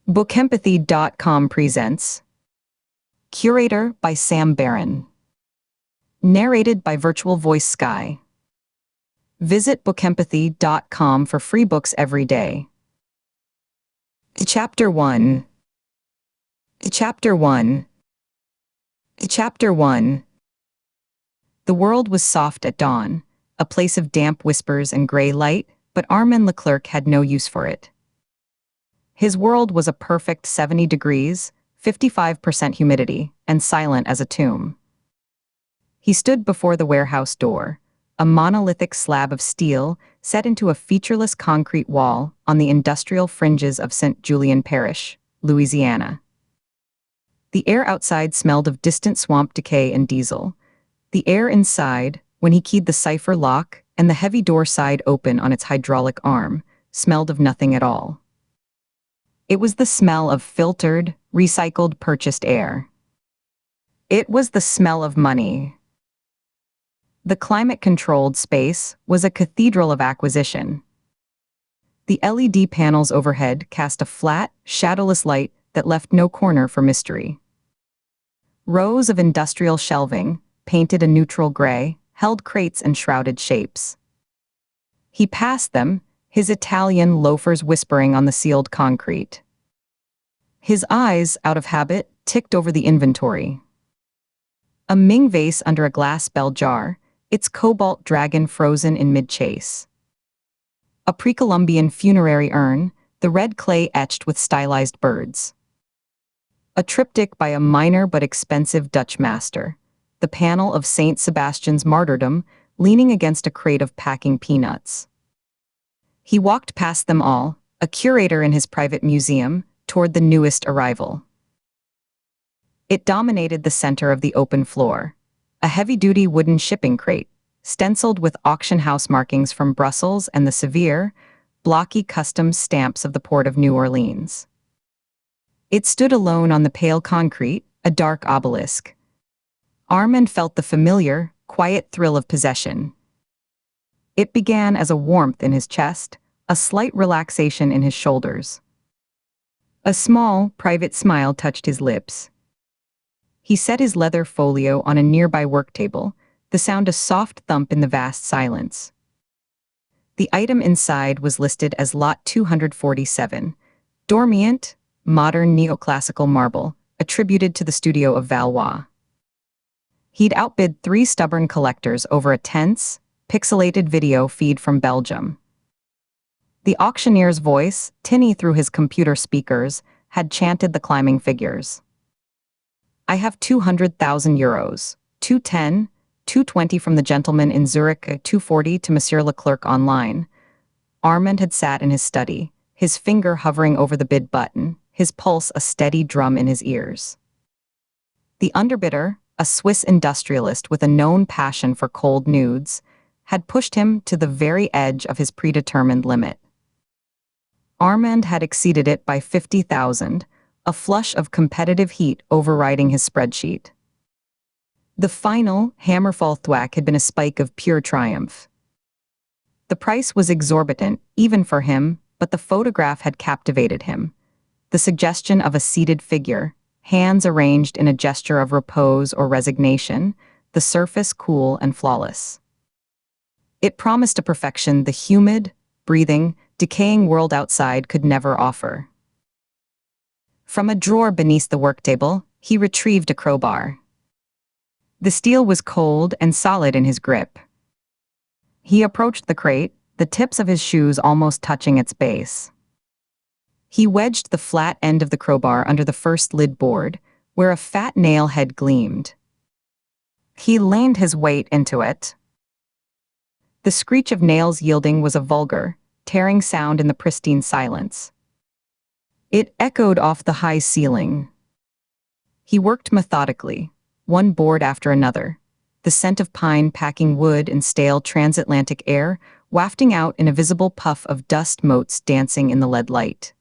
BookEmpathy.com presents Curator by Sam Barron. Narrated by Virtual Voice Sky. Visit BookEmpathy.com for free books every day. Chapter 1. Chapter 1. Chapter 1. The world was soft at dawn, a place of damp whispers and gray light, but Armand Leclerc had no use for it. His world was a perfect 70 degrees, 55% humidity, and silent as a tomb. He stood before the warehouse door, a monolithic slab of steel set into a featureless concrete wall on the industrial fringes of St. Julian Parish, Louisiana. The air outside smelled of distant swamp decay and diesel. The air inside, when he keyed the cipher lock and the heavy door side open on its hydraulic arm, smelled of nothing at all. It was the smell of filtered, recycled, purchased air. It was the smell of money. The climate-controlled space was a cathedral of acquisition. The LED panels overhead cast a flat, shadowless light that left no corner for mystery. Rows of industrial shelving, painted a neutral gray, held crates and shrouded shapes. He passed them, his Italian loafers whispering on the sealed concrete. His eyes, out of habit, ticked over the inventory. A Ming vase under a glass bell jar, its cobalt dragon frozen in mid-chase. A pre-Columbian funerary urn, the red clay etched with stylized birds. A triptych by a minor but expensive Dutch master, the panel of Saint Sebastian's martyrdom leaning against a crate of packing peanuts. He walked past them all, a curator in his private museum, toward the newest arrival. It dominated the center of the open floor, a heavy-duty wooden shipping crate, stenciled with auction house markings from Brussels and the severe, blocky customs stamps of the port of New Orleans. It stood alone on the pale concrete, a dark obelisk. Armand felt the familiar, quiet thrill of possession. It began as a warmth in his chest, a slight relaxation in his shoulders. A small, private smile touched his lips. He set his leather folio on a nearby work table, the sound a soft thump in the vast silence. The item inside was listed as Lot 247, dormant, modern neoclassical marble, attributed to the studio of Valois. He'd outbid 3 stubborn collectors over a tense, pixelated video feed from Belgium. The auctioneer's voice, tinny through his computer speakers, had chanted the climbing figures. I have 200,000 euros, 210, 220 from the gentleman in Zurich, 240 to Monsieur Leclerc online. Armand had sat in his study, his finger hovering over the bid button, his pulse a steady drum in his ears. The underbidder, a Swiss industrialist with a known passion for cold nudes, had pushed him to the very edge of his predetermined limit. Armand had exceeded it by 50,000, a flush of competitive heat overriding his spreadsheet. The final, hammerfall thwack had been a spike of pure triumph. The price was exorbitant, even for him, but the photograph had captivated him. The suggestion of a seated figure, hands arranged in a gesture of repose or resignation, the surface cool and flawless. It promised a perfection the humid, breathing, decaying world outside could never offer. From a drawer beneath the work table, he retrieved a crowbar. The steel was cold and solid in his grip. He approached the crate, the tips of his shoes almost touching its base. He wedged the flat end of the crowbar under the first lid board, where a fat nail head gleamed. He leaned his weight into it. The screech of nails yielding was a vulgar, tearing sound in the pristine silence. It echoed off the high ceiling. He worked methodically, one board after another, the scent of pine packing wood and stale transatlantic air wafting out in a visible puff of dust motes dancing in the lead light.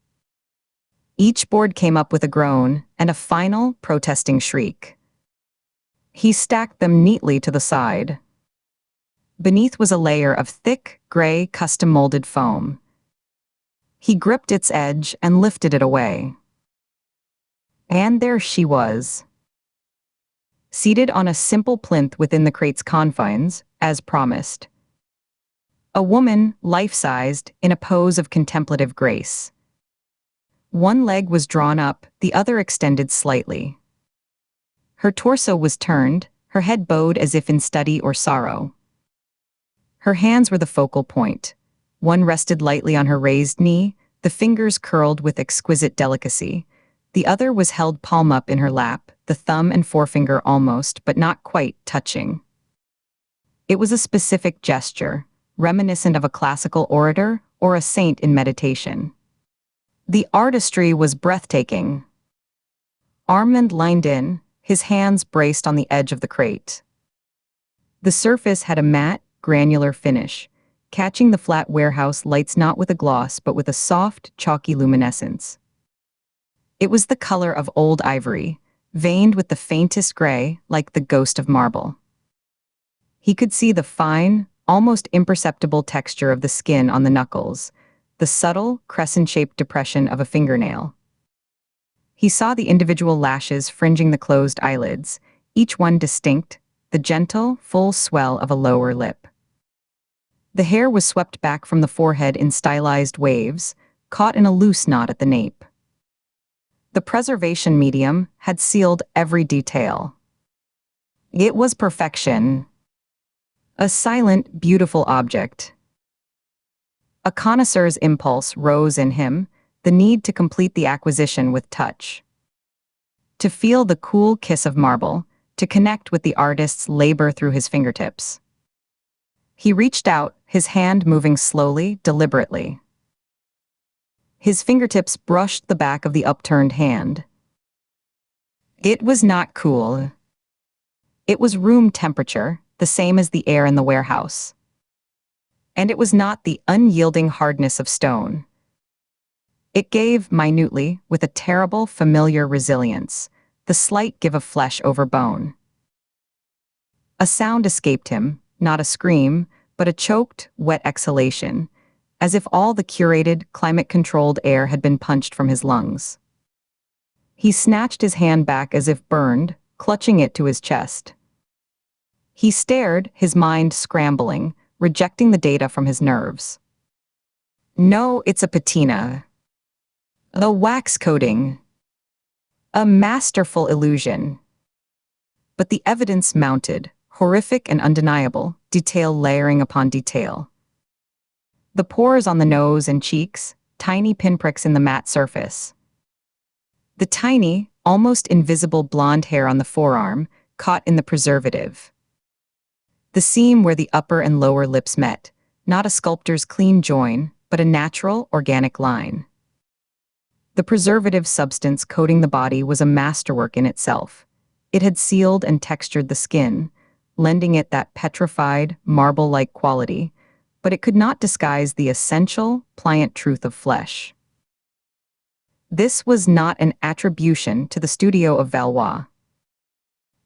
Each board came up with a groan and a final, protesting shriek. He stacked them neatly to the side. Beneath was a layer of thick, gray, custom-molded foam. He gripped its edge and lifted it away. And there she was, seated on a simple plinth within the crate's confines, as promised. A woman, life-sized, in a pose of contemplative grace. One leg was drawn up, the other extended slightly. Her torso was turned, her head bowed as if in study or sorrow. Her hands were the focal point. One rested lightly on her raised knee, the fingers curled with exquisite delicacy. The other was held palm up in her lap, the thumb and forefinger almost, but not quite, touching. It was a specific gesture, reminiscent of a classical orator or a saint in meditation. The artistry was breathtaking. Armand leaned in, his hands braced on the edge of the crate. The surface had a matte, granular finish, catching the flat warehouse lights not with a gloss but with a soft, chalky luminescence. It was the color of old ivory, veined with the faintest gray, like the ghost of marble. He could see the fine, almost imperceptible texture of the skin on the knuckles, the subtle, crescent-shaped depression of a fingernail. He saw the individual lashes fringing the closed eyelids, each one distinct, the gentle, full swell of a lower lip. The hair was swept back from the forehead in stylized waves, caught in a loose knot at the nape. The preservation medium had sealed every detail. It was perfection. A silent, beautiful object. A connoisseur's impulse rose in him, the need to complete the acquisition with touch. To feel the cool kiss of marble, to connect with the artist's labor through his fingertips. He reached out, his hand moving slowly, deliberately. His fingertips brushed the back of the upturned hand. It was not cool. It was room temperature, the same as the air in the warehouse. And it was not the unyielding hardness of stone. It gave, minutely, with a terrible, familiar resilience, the slight give of flesh over bone. A sound escaped him, not a scream, but a choked, wet exhalation, as if all the curated, climate-controlled air had been punched from his lungs. He snatched his hand back as if burned, clutching it to his chest. He stared, his mind scrambling, rejecting the data from his nerves. No, it's a patina. A wax coating. A masterful illusion. But the evidence mounted, horrific and undeniable, detail layering upon detail. The pores on the nose and cheeks, tiny pinpricks in the matte surface. The tiny, almost invisible blonde hair on the forearm, caught in the preservative. The seam where the upper and lower lips met, not a sculptor's clean join, but a natural, organic line. The preservative substance coating the body was a masterwork in itself. It had sealed and textured the skin, lending it that petrified, marble-like quality, but it could not disguise the essential, pliant truth of flesh. This was not an attribution to the studio of Valois.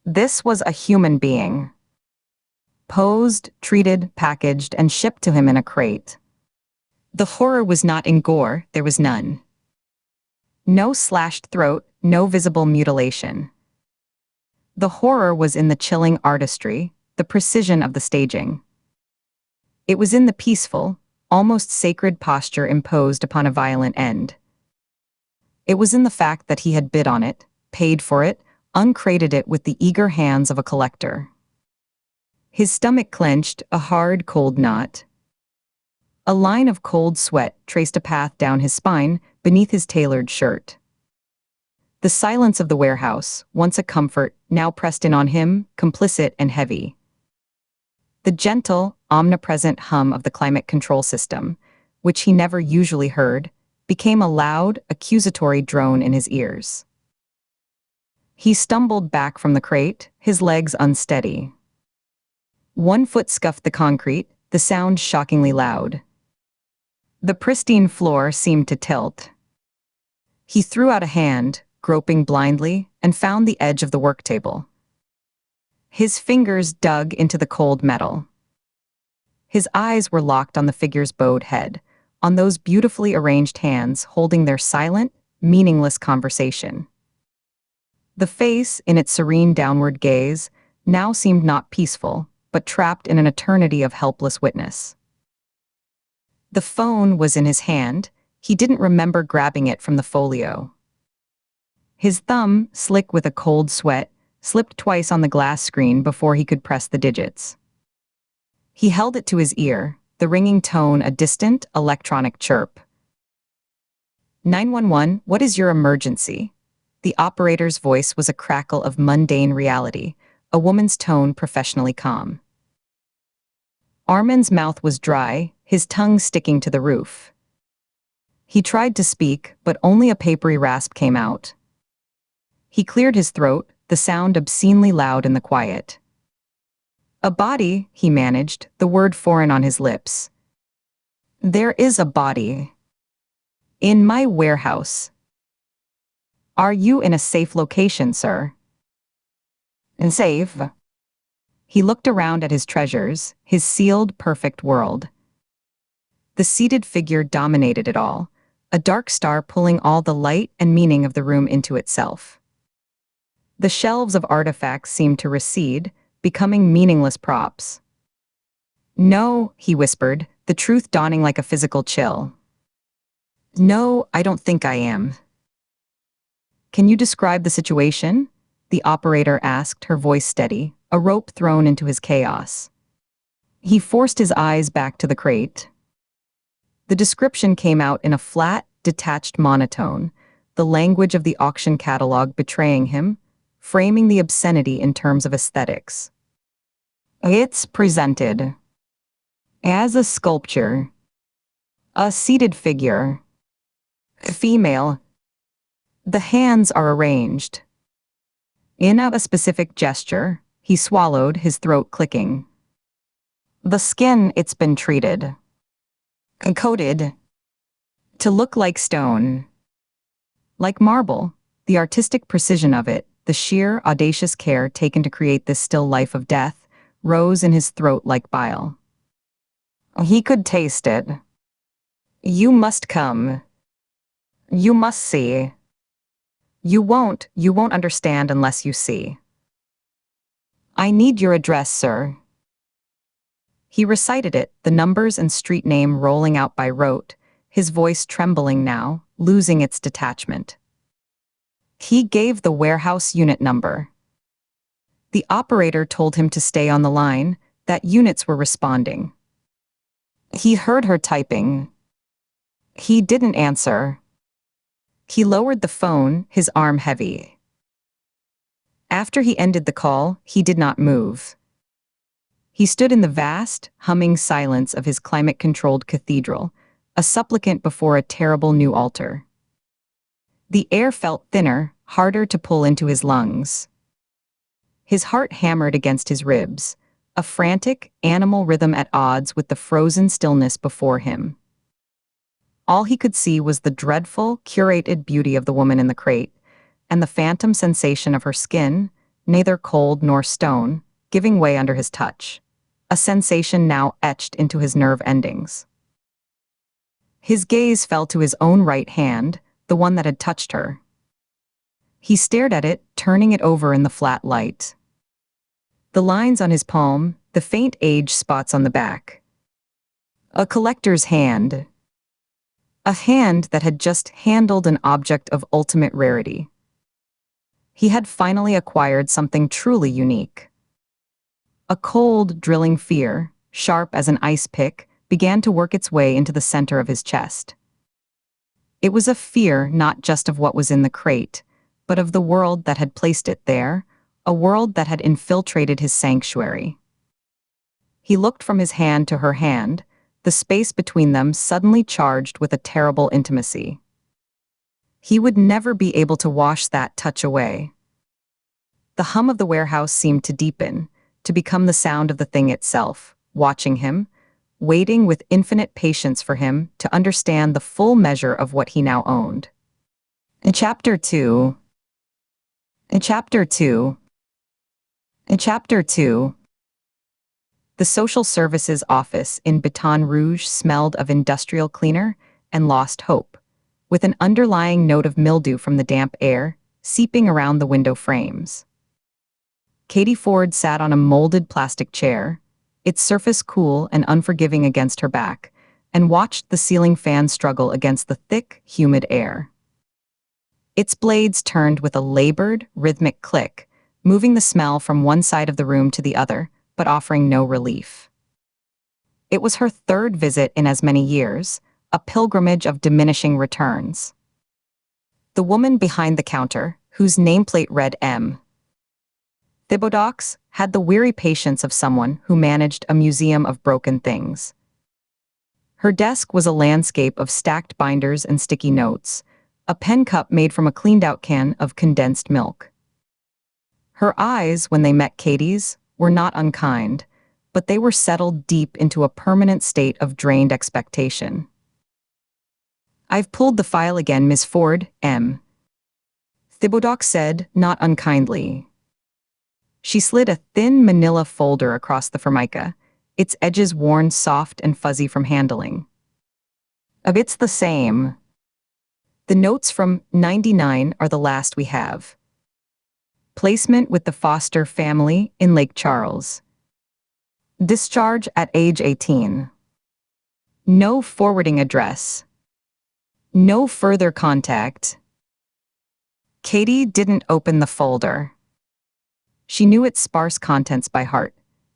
This was a human being. Posed, treated, packaged, and shipped to him in a crate. The horror was not in gore, there was none. No slashed throat, no visible mutilation. The horror was in the chilling artistry, the precision of the staging. It was in the peaceful, almost sacred posture imposed upon a violent end. It was in the fact that he had bid on it, paid for it, uncrated it with the eager hands of a collector. His stomach clenched, a hard, cold knot. A line of cold sweat traced a path down his spine, beneath his tailored shirt. The silence of the warehouse, once a comfort, now pressed in on him, complicit and heavy. The gentle, omnipresent hum of the climate control system, which he never usually heard, became a loud, accusatory drone in his ears. He stumbled back from the crate, his legs unsteady. One foot scuffed the concrete, the sound shockingly loud. The pristine floor seemed to tilt. He threw out a hand, groping blindly, and found the edge of the work table. His fingers dug into the cold metal. His eyes were locked on the figure's bowed head, on those beautifully arranged hands holding their silent, meaningless conversation. The face, in its serene downward gaze, now seemed not peaceful, but trapped in an eternity of helpless witness. The phone was in his hand. He didn't remember grabbing it from the folio. His thumb, slick with a cold sweat, slipped twice on the glass screen before he could press the digits. He held it to his ear, the ringing tone a distant, electronic chirp. 911, what is your emergency? The operator's voice was a crackle of mundane reality, a woman's tone professionally calm. Armin's mouth was dry, his tongue sticking to the roof. He tried to speak, but only a papery rasp came out. He cleared his throat, the sound obscenely loud in the quiet. A body, he managed, the word foreign on his lips. There is a body. In my warehouse. Are you in a safe location, sir? Safe? He looked around at his treasures, his sealed, perfect world. The seated figure dominated it all, a dark star pulling all the light and meaning of the room into itself. The shelves of artifacts seemed to recede, becoming meaningless props. No, he whispered, the truth dawning like a physical chill. No, I don't think I am. Can you describe the situation? The operator asked, her voice steady, a rope thrown into his chaos. He forced his eyes back to the crate. The description came out in a flat, detached monotone, the language of the auction catalog betraying him, framing the obscenity in terms of aesthetics. It's presented as a sculpture, a seated figure, female. The hands are arranged. In a specific gesture, he swallowed, his throat clicking. The skin, it's been treated. Coated. To look like stone. Like marble, the artistic precision of it, the sheer, audacious care taken to create this still life of death, rose in his throat like bile. He could taste it. You must come. You must see. You won't understand unless you see. I need your address, sir. He recited it, the numbers and street name rolling out by rote, his voice trembling now, losing its detachment. He gave the warehouse unit number. The operator told him to stay on the line, that units were responding. He heard her typing. He didn't answer. He lowered the phone, his arm heavy. After he ended the call, he did not move. He stood in the vast, humming silence of his climate-controlled cathedral, a supplicant before a terrible new altar. The air felt thinner, harder to pull into his lungs. His heart hammered against his ribs, a frantic, animal rhythm at odds with the frozen stillness before him. All he could see was the dreadful, curated beauty of the woman in the crate, and the phantom sensation of her skin, neither cold nor stone, giving way under his touch, a sensation now etched into his nerve endings. His gaze fell to his own right hand, the one that had touched her. He stared at it, turning it over in the flat light. The lines on his palm, the faint age spots on the back. A collector's hand. A hand that had just handled an object of ultimate rarity. He had finally acquired something truly unique. A cold, drilling fear, sharp as an ice pick, began to work its way into the center of his chest. It was a fear not just of what was in the crate, but of the world that had placed it there, a world that had infiltrated his sanctuary. He looked from his hand to her hand, the space between them suddenly charged with a terrible intimacy. He would never be able to wash that touch away. The hum of the warehouse seemed to deepen, to become the sound of the thing itself, watching him, waiting with infinite patience for him to understand the full measure of what he now owned. In Chapter 2. The social services office in Baton Rouge smelled of industrial cleaner and lost hope. With an underlying note of mildew from the damp air, seeping around the window frames. Katie Ford sat on a molded plastic chair, its surface cool and unforgiving against her back, and watched the ceiling fan struggle against the thick, humid air. Its blades turned with a labored, rhythmic click, moving the smell from one side of the room to the other, but offering no relief. It was her third visit in as many years, a pilgrimage of diminishing returns. The woman behind the counter, whose nameplate read M. Thibodeaux, had the weary patience of someone who managed a museum of broken things. Her desk was a landscape of stacked binders and sticky notes, a pen cup made from a cleaned-out can of condensed milk. Her eyes, when they met Katie's, were not unkind, but they were settled deep into a permanent state of drained expectation. "I've pulled the file again, Miss Ford, M. Thibodeaux said, not unkindly. She slid a thin manila folder across the formica, its edges worn soft and fuzzy from handling. "It's the same. The notes from 99 are the last we have. Placement with the Foster family in Lake Charles. Discharge at age 18. No forwarding address. No further contact." Katie didn't open the folder. She knew its sparse contents by heart.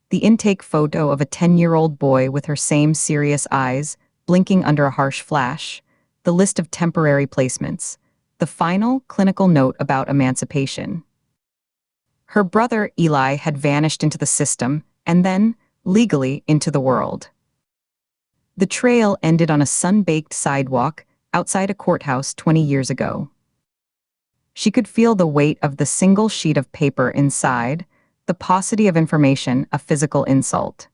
The intake photo of a 10-year-old boy with her same serious eyes, blinking under a harsh flash, the list of temporary placements, the final clinical note about emancipation. Her brother, Eli, had vanished into the system, and then, legally, into the world. The trail ended on a sun-baked sidewalk outside a courthouse 20 years ago. She could feel the weight of the single sheet of paper inside, the paucity of information a physical insult.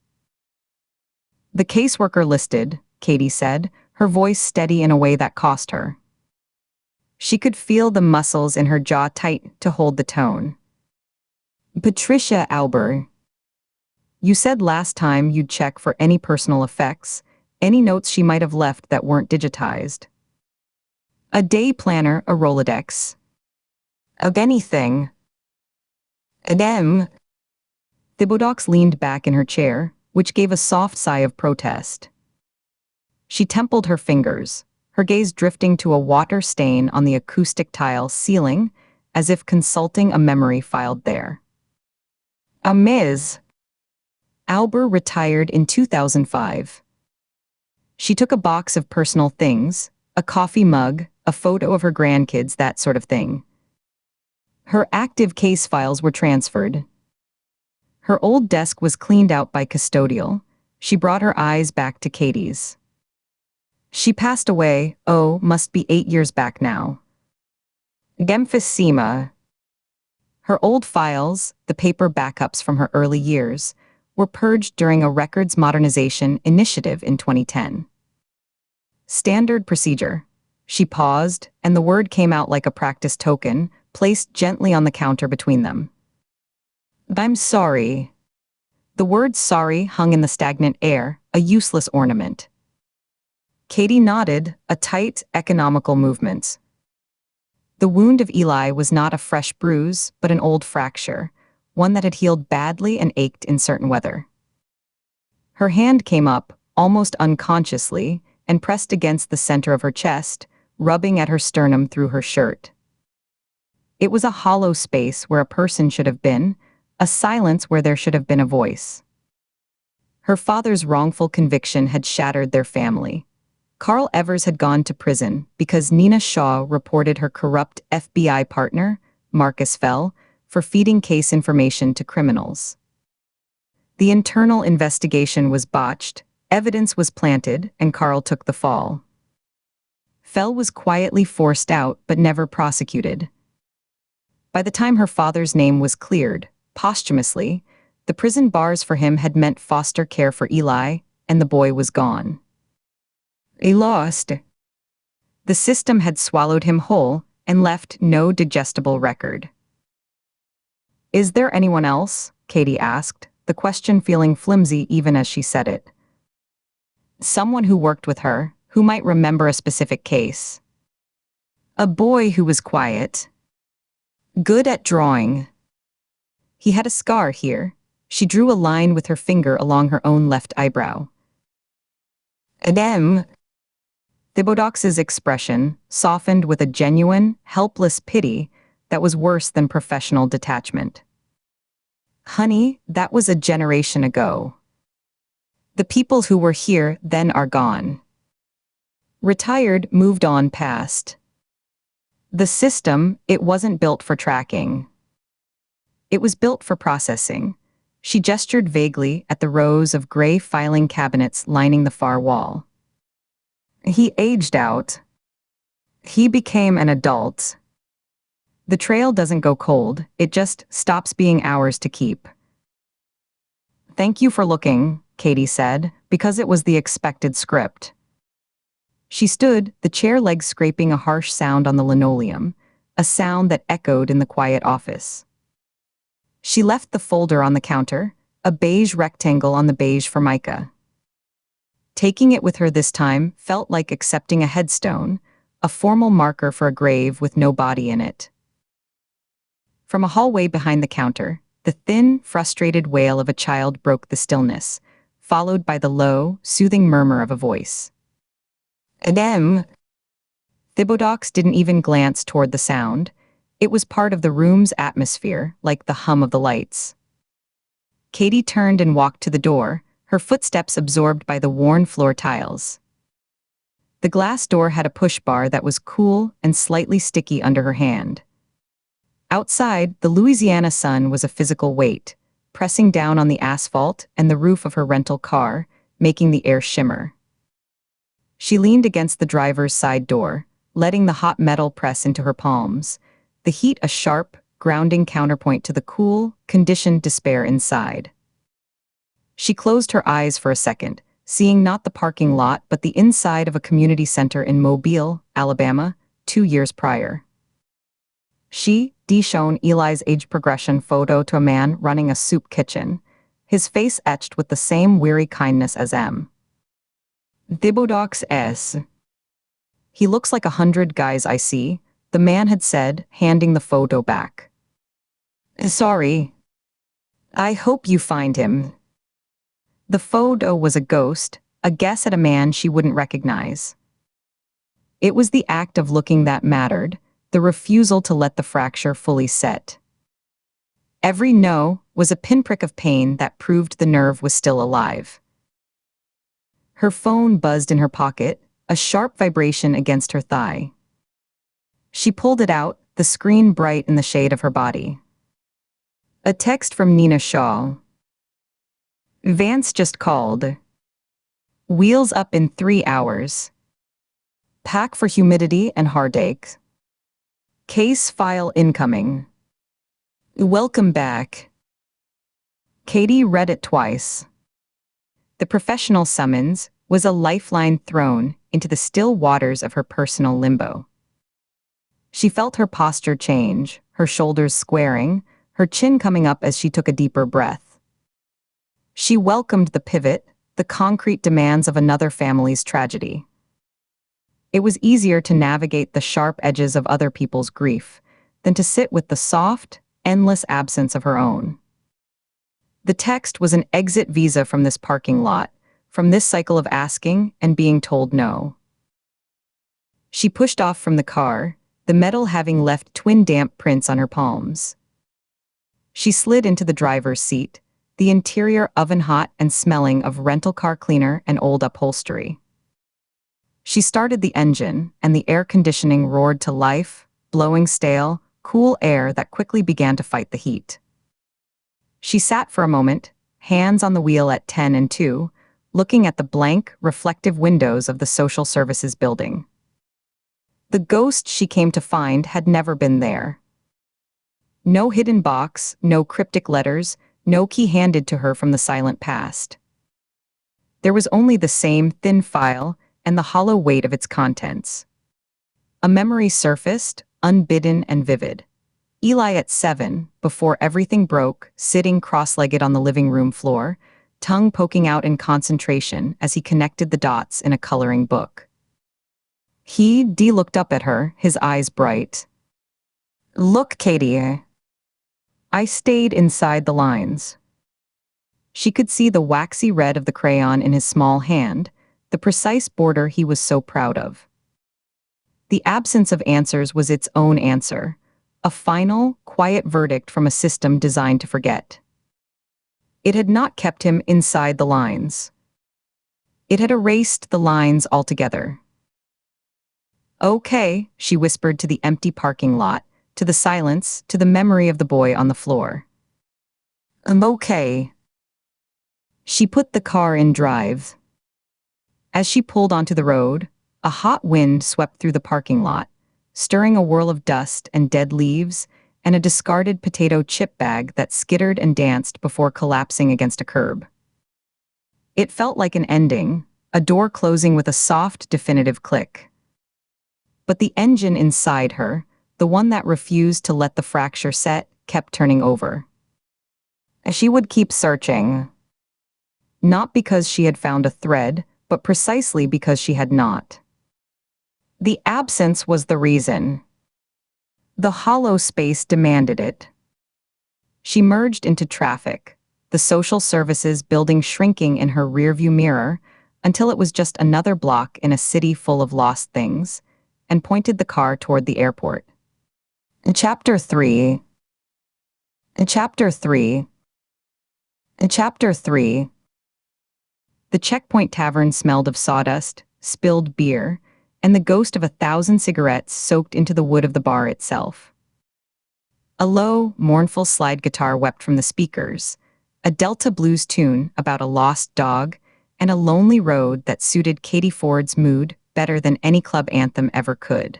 "The caseworker listed," Katie said, her voice steady in a way that cost her. She could feel the muscles in her jaw tight to hold the tone. "Patricia Auber. You said last time you'd check for any personal effects, any notes she might have left that weren't digitized. A day planner, a Rolodex. Of anything." "Adem." Thibodeaux leaned back in her chair, which gave a soft sigh of protest. She templed her fingers, her gaze drifting to a water stain on the acoustic tile ceiling, as if consulting a memory filed there. "A Ms. Auber retired in 2005. She took a box of personal things, a coffee mug, a photo of her grandkids, that sort of thing. Her active case files were transferred. Her old desk was cleaned out by custodial. She brought her eyes back to Katie's. She passed away, must be 8 years back now. Gemphysema. Her old files, the paper backups from her early years, were purged during a records modernization initiative in 2010. Standard procedure. She paused, and the word came out like a practice token, placed gently on the counter between them. "I'm sorry." The word sorry hung in the stagnant air, a useless ornament. Katie nodded, a tight, economical movement. The wound of Eli was not a fresh bruise, but an old fracture, one that had healed badly and ached in certain weather. Her hand came up, almost unconsciously, and pressed against the center of her chest, rubbing at her sternum through her shirt. It was a hollow space where a person should have been, a silence where there should have been a voice. Her father's wrongful conviction had shattered their family. Carl Evers had gone to prison because Nina Shaw reported her corrupt FBI partner, Marcus Fell, for feeding case information to criminals. The internal investigation was botched, evidence was planted, and Carl took the fall. Fell was quietly forced out but never prosecuted. By the time her father's name was cleared, posthumously, the prison bars for him had meant foster care for Eli, and the boy was gone. He lost. The system had swallowed him whole and left no digestible record. "Is there anyone else?" Katie asked, the question feeling flimsy even as she said it. "Someone who worked with her, who might remember a specific case." "A boy who was quiet." Good at drawing. He had a scar here. She drew a line with her finger along her own left eyebrow. Adem. Thibodeaux's expression softened with a genuine, helpless pity that was worse than professional detachment. Honey, that was a generation ago. The people who were here then are gone. Retired, moved on past. The system, it wasn't built for tracking. It was built for processing. She gestured vaguely at the rows of gray filing cabinets lining the far wall. He aged out. He became an adult. The trail doesn't go cold, it just stops being ours to keep. Thank you for looking, Katie said, because it was the expected script. She stood, the chair legs scraping a harsh sound on the linoleum, a sound that echoed in the quiet office. She left the folder on the counter, a beige rectangle on the beige formica. Taking it with her this time felt like accepting a headstone, a formal marker for a grave with no body in it. From a hallway behind the counter, the thin, frustrated wail of a child broke the stillness, followed by the low, soothing murmur of a voice. Adem. Thibodeaux didn't even glance toward the sound. It was part of the room's atmosphere, like the hum of the lights. Katie turned and walked to the door, her footsteps absorbed by the worn floor tiles. The glass door had a push bar that was cool and slightly sticky under her hand. Outside, the Louisiana sun was a physical weight, pressing down on the asphalt and the roof of her rental car, making the air shimmer. She leaned against the driver's side door, letting the hot metal press into her palms, the heat a sharp, grounding counterpoint to the cool, conditioned despair inside. She closed her eyes for a second, seeing not the parking lot but the inside of a community center in Mobile, Alabama, 2 years prior. She shown Eli's age progression photo to a man running a soup kitchen, his face etched with the same weary kindness as M. Thibodeaux S. He looks like 100 guys I see, the man had said, handing the photo back. Sorry. I hope you find him. The photo was a ghost, a guess at a man she wouldn't recognize. It was the act of looking that mattered, the refusal to let the fracture fully set. Every no was a pinprick of pain that proved the nerve was still alive. Her phone buzzed in her pocket, a sharp vibration against her thigh. She pulled it out, the screen bright in the shade of her body. A text from Nina Shaw. Vance just called. Wheels up in 3 hours. Pack for humidity and heartache. Case file incoming. Welcome back. Katie read it twice. The professional summons was a lifeline thrown into the still waters of her personal limbo. She felt her posture change, her shoulders squaring, her chin coming up as she took a deeper breath. She welcomed the pivot, the concrete demands of another family's tragedy. It was easier to navigate the sharp edges of other people's grief than to sit with the soft, endless absence of her own. The text was an exit visa from this parking lot, from this cycle of asking and being told no. She pushed off from the car, the metal having left twin damp prints on her palms. She slid into the driver's seat, the interior oven-hot and smelling of rental car cleaner and old upholstery. She started the engine, and the air conditioning roared to life, blowing stale, cool air that quickly began to fight the heat. She sat for a moment, hands on the wheel at 10 and 2, looking at the blank, reflective windows of the social services building. The ghost she came to find had never been there. No hidden box, no cryptic letters, no key handed to her from the silent past. There was only the same thin file and the hollow weight of its contents. A memory surfaced, unbidden and vivid. Eli at 7, before everything broke, sitting cross-legged on the living room floor, tongue poking out in concentration as he connected the dots in a coloring book. He looked up at her, his eyes bright. Look, Katie. I stayed inside the lines. She could see the waxy red of the crayon in his small hand, the precise border he was so proud of. The absence of answers was its own answer, a final, quiet verdict from a system designed to forget. It had not kept him inside the lines. It had erased the lines altogether. Okay, she whispered to the empty parking lot, to the silence, to the memory of the boy on the floor. I'm okay. She put the car in drive. As she pulled onto the road, a hot wind swept through the parking lot, stirring a whirl of dust and dead leaves and a discarded potato chip bag that skittered and danced before collapsing against a curb. It felt like an ending, a door closing with a soft, definitive click. But the engine inside her, the one that refused to let the fracture set, kept turning over. She would keep searching. Not because she had found a thread, but precisely because she had not. The absence was the reason. The hollow space demanded it. She merged into traffic, the social services building shrinking in her rearview mirror until it was just another block in a city full of lost things, and pointed the car toward the airport. Chapter 3. Chapter 3. Chapter 3. The Checkpoint Tavern smelled of sawdust, spilled beer, and the ghost of 1,000 cigarettes soaked into the wood of the bar itself. A low, mournful slide guitar wept from the speakers, a Delta blues tune about a lost dog, and a lonely road that suited Katie Ford's mood better than any club anthem ever could.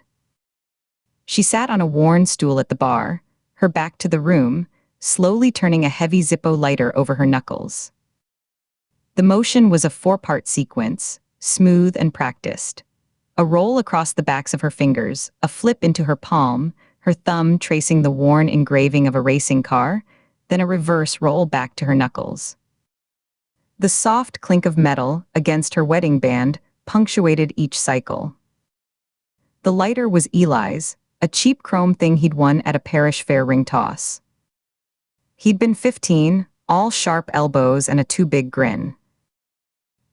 She sat on a worn stool at the bar, her back to the room, slowly turning a heavy Zippo lighter over her knuckles. The motion was a 4-part sequence, smooth and practiced. A roll across the backs of her fingers, a flip into her palm, her thumb tracing the worn engraving of a racing car, then a reverse roll back to her knuckles. The soft clink of metal against her wedding band punctuated each cycle. The lighter was Eli's, a cheap chrome thing he'd won at a parish fair ring toss. He'd been 15, all sharp elbows and a too big grin.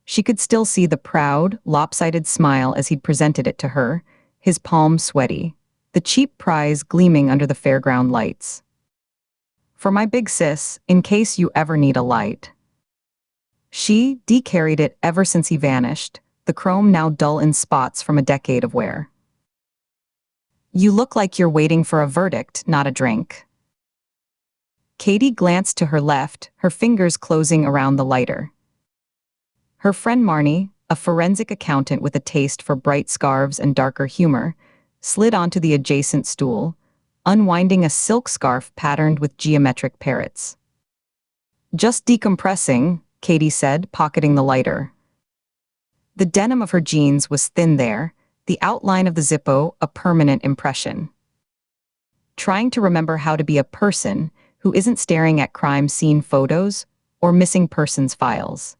She could still see the proud, lopsided smile as he'd presented it to her, his palms sweaty, the cheap prize gleaming under the fairground lights. For my big sis, in case you ever need a light. She de-carried it ever since he vanished, the chrome now dull in spots from a decade of wear. You look like you're waiting for a verdict, not a drink. Katie glanced to her left, her fingers closing around the lighter. Her friend Marnie, a forensic accountant with a taste for bright scarves and darker humor, slid onto the adjacent stool, unwinding a silk scarf patterned with geometric parrots. Just decompressing, Katie said, pocketing the lighter. The denim of her jeans was thin there, the outline of the Zippo a permanent impression. Trying to remember how to be a person who isn't staring at crime scene photos or missing persons files.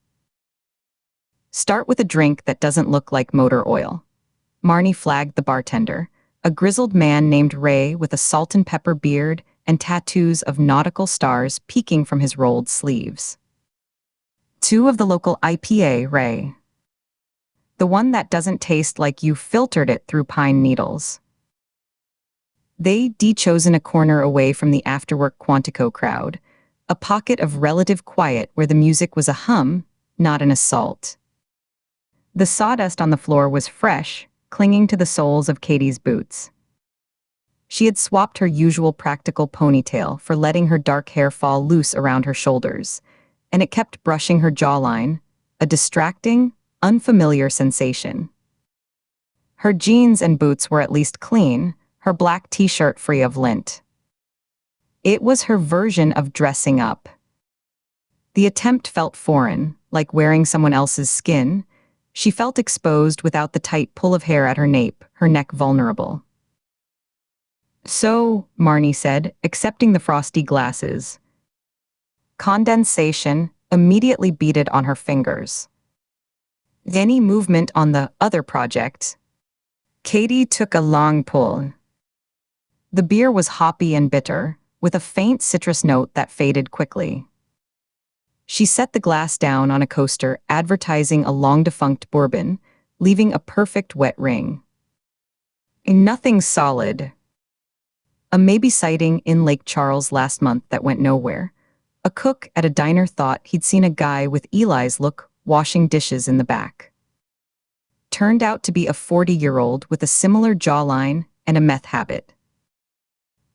Start with a drink that doesn't look like motor oil. Marnie flagged the bartender, a grizzled man named Ray with a salt and pepper beard and tattoos of nautical stars peeking from his rolled sleeves. 2 of the local IPA, Ray. The one that doesn't taste like you filtered it through pine needles. They de-chosen a corner away from the afterwork Quantico crowd, a pocket of relative quiet where the music was a hum, not an assault. The sawdust on the floor was fresh, clinging to the soles of Katie's boots. She had swapped her usual practical ponytail for letting her dark hair fall loose around her shoulders, and it kept brushing her jawline, a distracting, unfamiliar sensation. Her jeans and boots were at least clean, her black t-shirt free of lint. It was her version of dressing up. The attempt felt foreign, like wearing someone else's skin. She felt exposed without the tight pull of hair at her nape, her neck vulnerable. So, Marnie said, accepting the frosty glasses. Condensation immediately beaded on her fingers. Any movement on the other project? Katie took a long pull. The beer was hoppy and bitter, with a faint citrus note that faded quickly. She set the glass down on a coaster advertising a long-defunct bourbon, leaving a perfect wet ring. Nothing solid. A maybe sighting in Lake Charles last month that went nowhere. A cook at a diner thought he'd seen a guy with Eli's look washing dishes in the back. Turned out to be a 40-year-old with a similar jawline and a meth habit.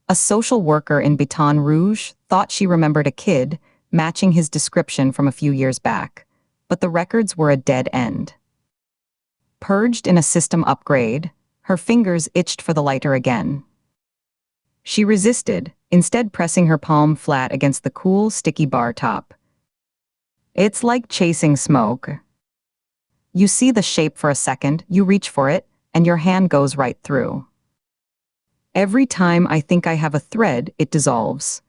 A social worker in Baton Rouge thought she remembered a kid matching his description from a few years back, but the records were a dead end. Purged in a system upgrade, her fingers itched for the lighter again. She resisted, instead pressing her palm flat against the cool, sticky bar top. It's like chasing smoke. You see the shape for a second, you reach for it, and your hand goes right through. Every time I think I have a thread, it dissolves.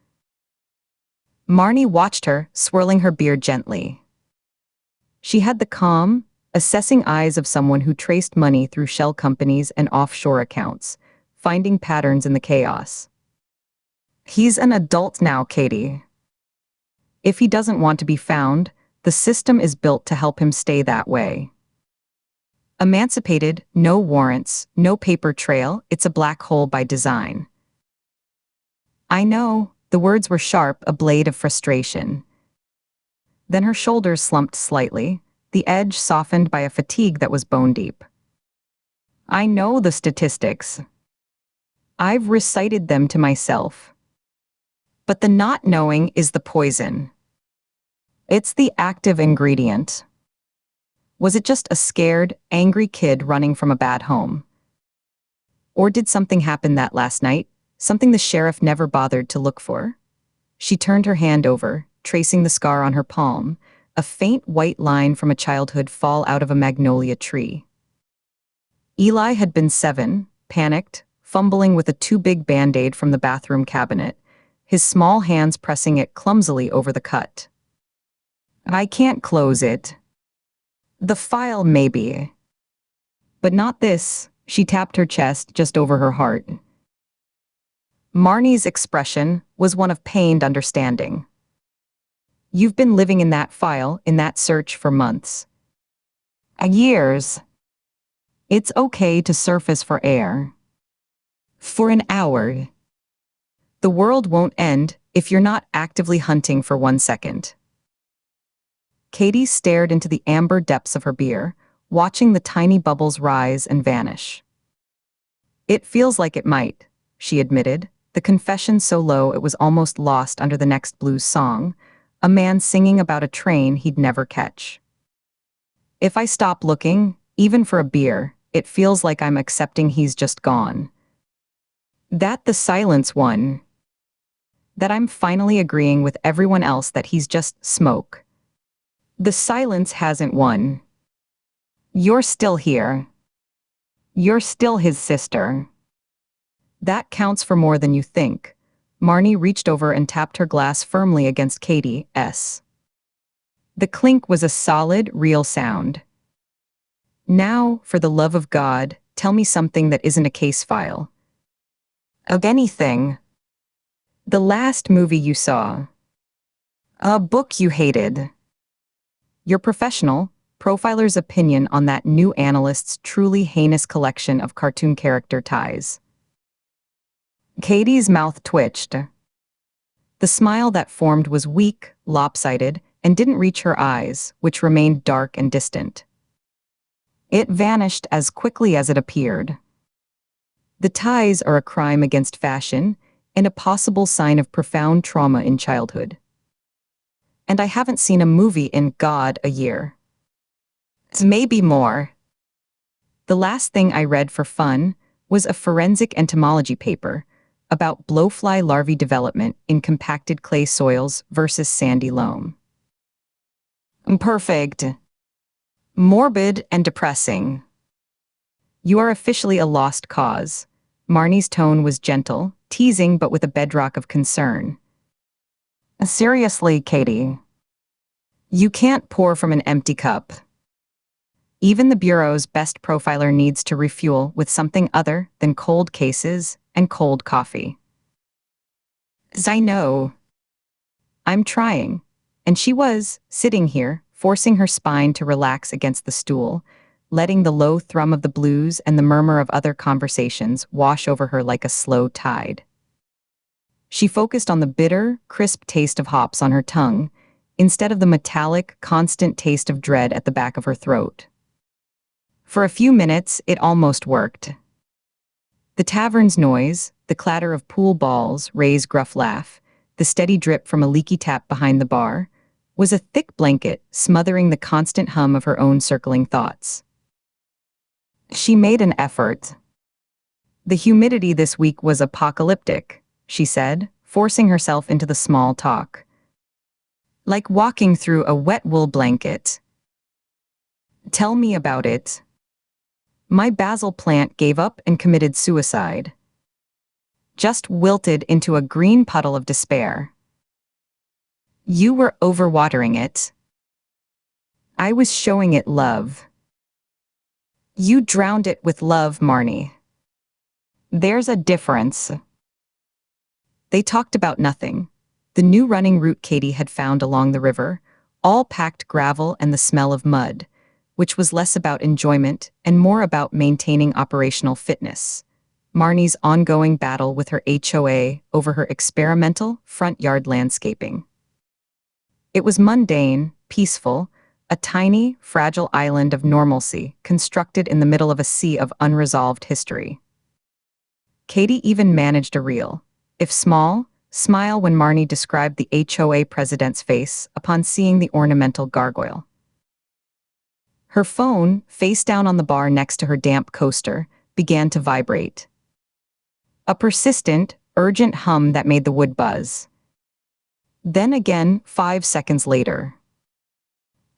Marnie watched her, swirling her beer gently. She had the calm, assessing eyes of someone who traced money through shell companies and offshore accounts, finding patterns in the chaos. He's an adult now, Katie. If he doesn't want to be found, the system is built to help him stay that way. Emancipated, no warrants, no paper trail, it's a black hole by design. I know, the words were sharp, a blade of frustration. Then her shoulders slumped slightly, the edge softened by a fatigue that was bone deep. I know the statistics. I've recited them to myself. But the not knowing is the poison. It's the active ingredient. Was it just a scared, angry kid running from a bad home? Or did something happen that last night, something the sheriff never bothered to look for? She turned her hand over, tracing the scar on her palm, a faint white line from a childhood fall out of a magnolia tree. Eli had been 7, panicked, fumbling with a too-big Band-Aid from the bathroom cabinet, his small hands pressing it clumsily over the cut. I can't close it. The file, maybe. But not this, she tapped her chest just over her heart. Marnie's expression was one of pained understanding. You've been living in that file, in that search for months. Years. It's okay to surface for air. For an hour. The world won't end if you're not actively hunting for 1 second. Katie stared into the amber depths of her beer, watching the tiny bubbles rise and vanish. It feels like it might, she admitted, the confession so low it was almost lost under the next blues song, a man singing about a train he'd never catch. If I stop looking, even for a beer, it feels like I'm accepting he's just gone. That the silence won. That I'm finally agreeing with everyone else that he's just smoke. The silence hasn't won. You're still here. You're still his sister. That counts for more than you think. Marnie reached over and tapped her glass firmly against Katie's. The clink was a solid, real sound. Now, for the love of God, tell me something that isn't a case file. Of anything. The last movie you saw. A book you hated. Your professional, profiler's opinion on that new analyst's truly heinous collection of cartoon character ties. Katie's mouth twitched. The smile that formed was weak, lopsided, and didn't reach her eyes, which remained dark and distant. It vanished as quickly as it appeared. The ties are a crime against fashion and a possible sign of profound trauma in childhood. And I haven't seen a movie in, God, a year. Maybe more. The last thing I read for fun was a forensic entomology paper about blowfly larvae development in compacted clay soils versus sandy loam. Perfect. Morbid and depressing. You are officially a lost cause. Marnie's tone was gentle, teasing but with a bedrock of concern. Seriously, Katie. You can't pour from an empty cup. Even the Bureau's best profiler needs to refuel with something other than cold cases and cold coffee. I know. I'm trying. And she was, sitting here, forcing her spine to relax against the stool, letting the low thrum of the blues and the murmur of other conversations wash over her like a slow tide. She focused on the bitter, crisp taste of hops on her tongue, instead of the metallic, constant taste of dread at the back of her throat. For a few minutes, it almost worked. The tavern's noise, the clatter of pool balls, Ray's gruff laugh, the steady drip from a leaky tap behind the bar, was a thick blanket smothering the constant hum of her own circling thoughts. She made an effort. The humidity this week was apocalyptic, she said, forcing herself into the small talk. Like walking through a wet wool blanket. Tell me about it. My basil plant gave up and committed suicide. Just wilted into a green puddle of despair. You were overwatering it. I was showing it love. You drowned it with love, Marnie. There's a difference. They talked about nothing. The new running route Katie had found along the river, all packed gravel and the smell of mud, which was less about enjoyment and more about maintaining operational fitness. Marnie's ongoing battle with her HOA over her experimental front yard landscaping. It was mundane, peaceful, a tiny, fragile island of normalcy constructed in the middle of a sea of unresolved history. Katie even managed a real, if small, smile when Marnie described the HOA president's face upon seeing the ornamental gargoyle. Her phone, face down on the bar next to her damp coaster, began to vibrate. A persistent, urgent hum that made the wood buzz. Then again, 5 seconds later.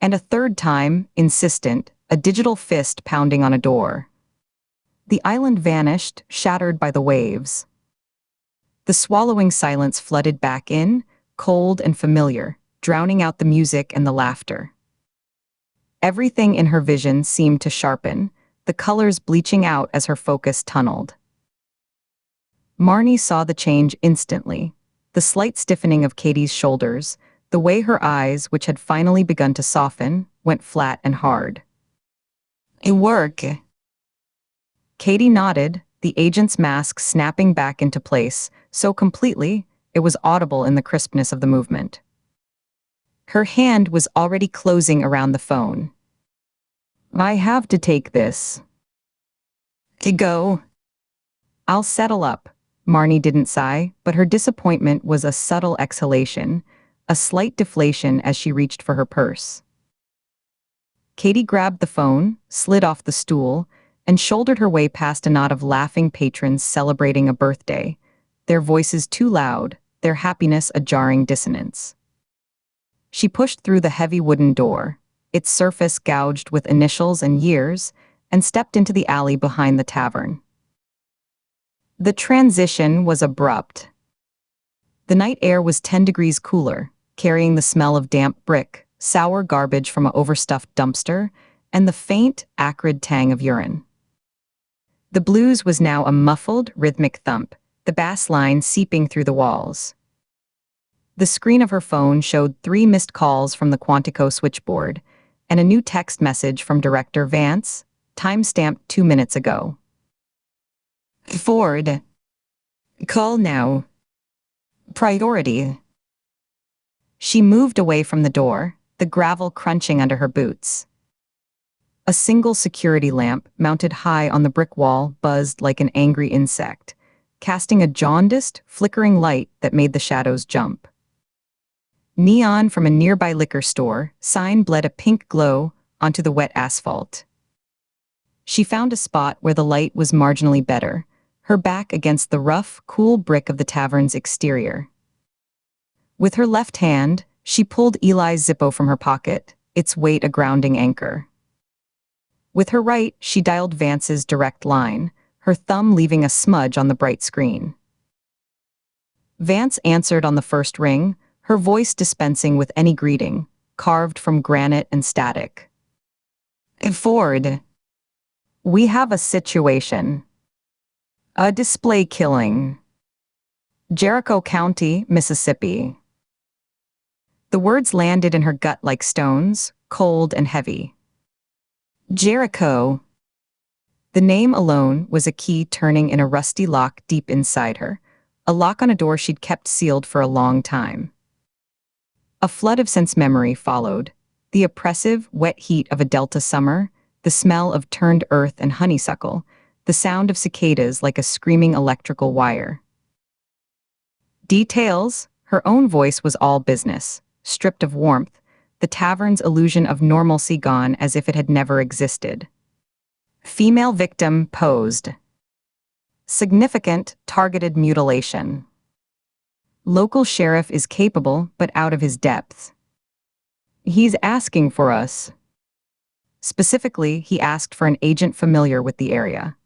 And a third time, insistent, a digital fist pounding on a door. The island vanished, shattered by the waves. The swallowing silence flooded back in, cold and familiar, drowning out the music and the laughter. Everything in her vision seemed to sharpen, the colors bleaching out as her focus tunneled. Marnie saw the change instantly, the slight stiffening of Katie's shoulders, the way her eyes, which had finally begun to soften, went flat and hard. It worked. Katie nodded, the agent's mask snapping back into place, so completely, it was audible in the crispness of the movement. Her hand was already closing around the phone. I have to take this. Go. I'll settle up. Marnie didn't sigh, but her disappointment was a subtle exhalation, a slight deflation as she reached for her purse. Katie grabbed the phone, slid off the stool, and shouldered her way past a knot of laughing patrons celebrating a birthday, their voices too loud, their happiness a jarring dissonance. She pushed through the heavy wooden door, its surface gouged with initials and years, and stepped into the alley behind the tavern. The transition was abrupt. The night air was 10 degrees cooler, carrying the smell of damp brick, sour garbage from an overstuffed dumpster, and the faint, acrid tang of urine. The blues was now a muffled, rhythmic thump, the bass line seeping through the walls. The screen of her phone showed 3 missed calls from the Quantico switchboard, and a new text message from Director Vance, time-stamped 2 minutes ago. Ford. Call now. Priority. She moved away from the door, the gravel crunching under her boots. A single security lamp, mounted high on the brick wall, buzzed like an angry insect, casting a jaundiced, flickering light that made the shadows jump. Neon from a nearby liquor store sign bled a pink glow onto the wet asphalt. She found a spot where the light was marginally better, her back against the rough, cool brick of the tavern's exterior. With her left hand, she pulled Eli's Zippo from her pocket, its weight a grounding anchor. With her right, she dialed Vance's direct line, her thumb leaving a smudge on the bright screen. Vance answered on the first ring, her voice dispensing with any greeting, carved from granite and static. Ford. We have a situation. A display killing. Jericho County, Mississippi. The words landed in her gut like stones, cold and heavy. Jericho. The name alone was a key turning in a rusty lock deep inside her, a lock on a door she'd kept sealed for a long time. A flood of sense memory followed. The oppressive, wet heat of a Delta summer, the smell of turned earth and honeysuckle, the sound of cicadas like a screaming electrical wire. Details, her own voice was all business, stripped of warmth, the tavern's illusion of normalcy gone as if it had never existed. Female victim posed. Significant, targeted mutilation. Local sheriff is capable, but out of his depth. He's asking for us. Specifically, he asked for an agent familiar with the area.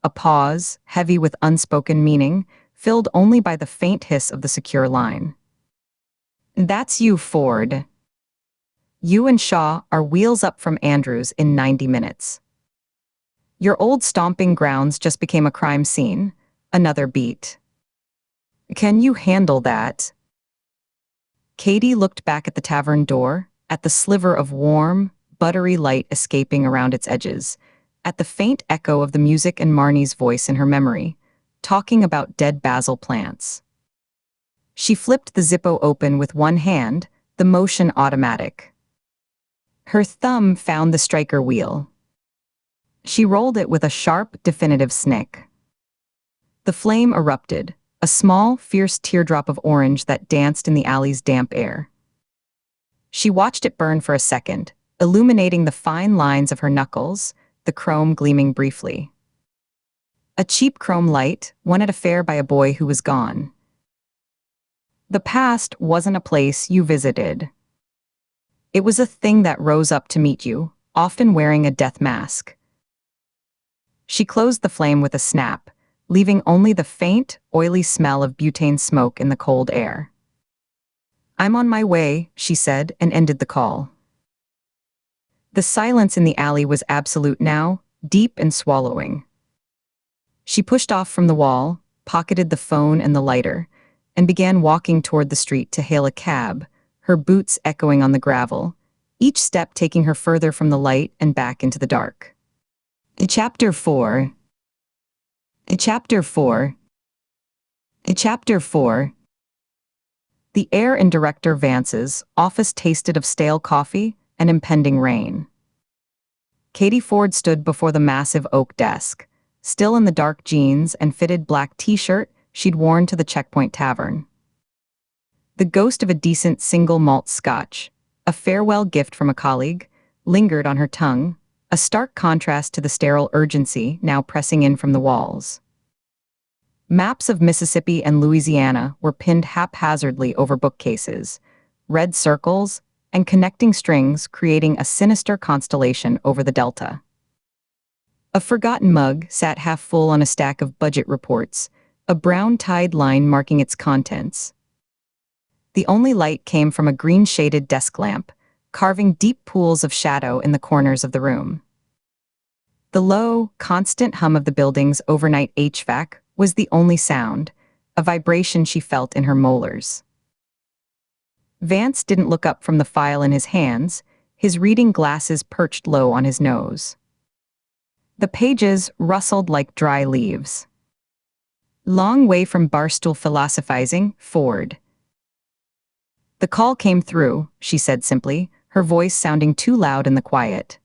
A pause, heavy with unspoken meaning, filled only by the faint hiss of the secure line. That's you, Ford. You and Shaw are wheels up from Andrews in 90 minutes. Your old stomping grounds just became a crime scene. Another beat. Can you handle that? Katie looked back at the tavern door, at the sliver of warm, buttery light escaping around its edges, at the faint echo of the music and Marnie's voice in her memory, talking about dead basil plants. She flipped the Zippo open with one hand, the motion automatic. Her thumb found the striker wheel. She rolled it with a sharp, definitive snick. The flame erupted, a small, fierce teardrop of orange that danced in the alley's damp air. She watched it burn for a second, illuminating the fine lines of her knuckles, the chrome gleaming briefly. A cheap chrome light, won at a fair by a boy who was gone. The past wasn't a place you visited. It was a thing that rose up to meet you, often wearing a death mask. She closed the flame with a snap, leaving only the faint, oily smell of butane smoke in the cold air. I'm on my way, she said, and ended the call. The silence in the alley was absolute now, deep and swallowing. She pushed off from the wall, pocketed the phone and the lighter, and began walking toward the street to hail a cab, her boots echoing on the gravel, each step taking her further from the light and back into the dark. Chapter 4. Chapter 4. Chapter 4. The air in Director Vance's office tasted of stale coffee and impending rain. Katie Ford stood before the massive oak desk, still in the dark jeans and fitted black t-shirt she'd worn to the Checkpoint Tavern. The ghost of a decent single malt scotch, a farewell gift from a colleague, lingered on her tongue, a stark contrast to the sterile urgency now pressing in from the walls. Maps of Mississippi and Louisiana were pinned haphazardly over bookcases, red circles, and connecting strings creating a sinister constellation over the Delta. A forgotten mug sat half full on a stack of budget reports, a brown tide line marking its contents. The only light came from a green-shaded desk lamp, carving deep pools of shadow in the corners of the room. The low, constant hum of the building's overnight HVAC was the only sound, a vibration she felt in her molars. Vance didn't look up from the file in his hands, his reading glasses perched low on his nose. The pages rustled like dry leaves. Long way from barstool philosophizing, Ford. The call came through, she said simply, her voice sounding too loud in the quiet.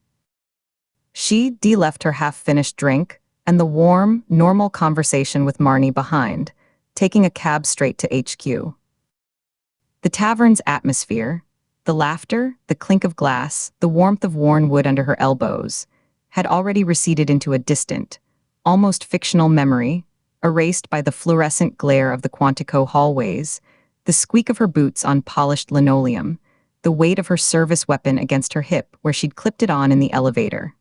She left her half-finished drink and the warm, normal conversation with Marnie behind, taking a cab straight to HQ. The tavern's atmosphere, the laughter, the clink of glass, the warmth of worn wood under her elbows, had already receded into a distant, almost fictional memory, erased by the fluorescent glare of the Quantico hallways, the squeak of her boots on polished linoleum, the weight of her service weapon against her hip where she'd clipped it on in the elevator.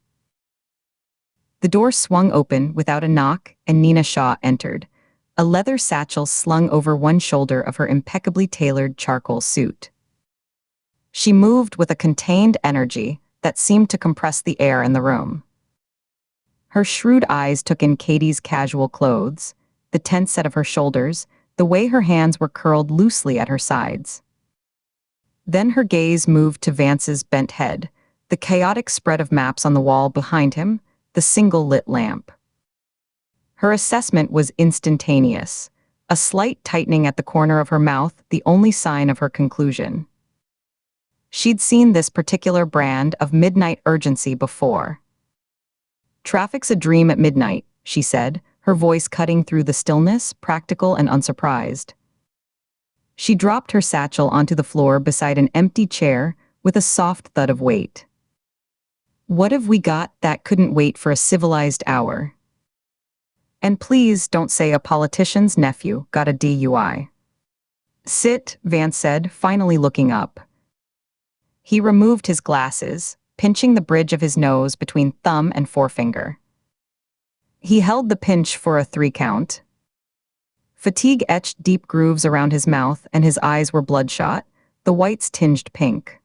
The door swung open without a knock, and Nina Shaw entered, a leather satchel slung over one shoulder of her impeccably tailored charcoal suit. She moved with a contained energy that seemed to compress the air in the room. Her shrewd eyes took in Katie's casual clothes, the tense set of her shoulders, the way her hands were curled loosely at her sides. Then her gaze moved to Vance's bent head, the chaotic spread of maps on the wall behind him, the single lit lamp. Her assessment was instantaneous, a slight tightening at the corner of her mouth, the only sign of her conclusion. She'd seen this particular brand of midnight urgency before. "Traffic's a dream at midnight," she said, her voice cutting through the stillness, practical and unsurprised. She dropped her satchel onto the floor beside an empty chair with a soft thud of weight. "What have we got that couldn't wait for a civilized hour? And please don't say a politician's nephew got a DUI. "Sit," Vance said, finally looking up. He removed his glasses, pinching the bridge of his nose between thumb and forefinger. He held the pinch for a 3 count. Fatigue etched deep grooves around his mouth and his eyes were bloodshot, the whites tinged pink.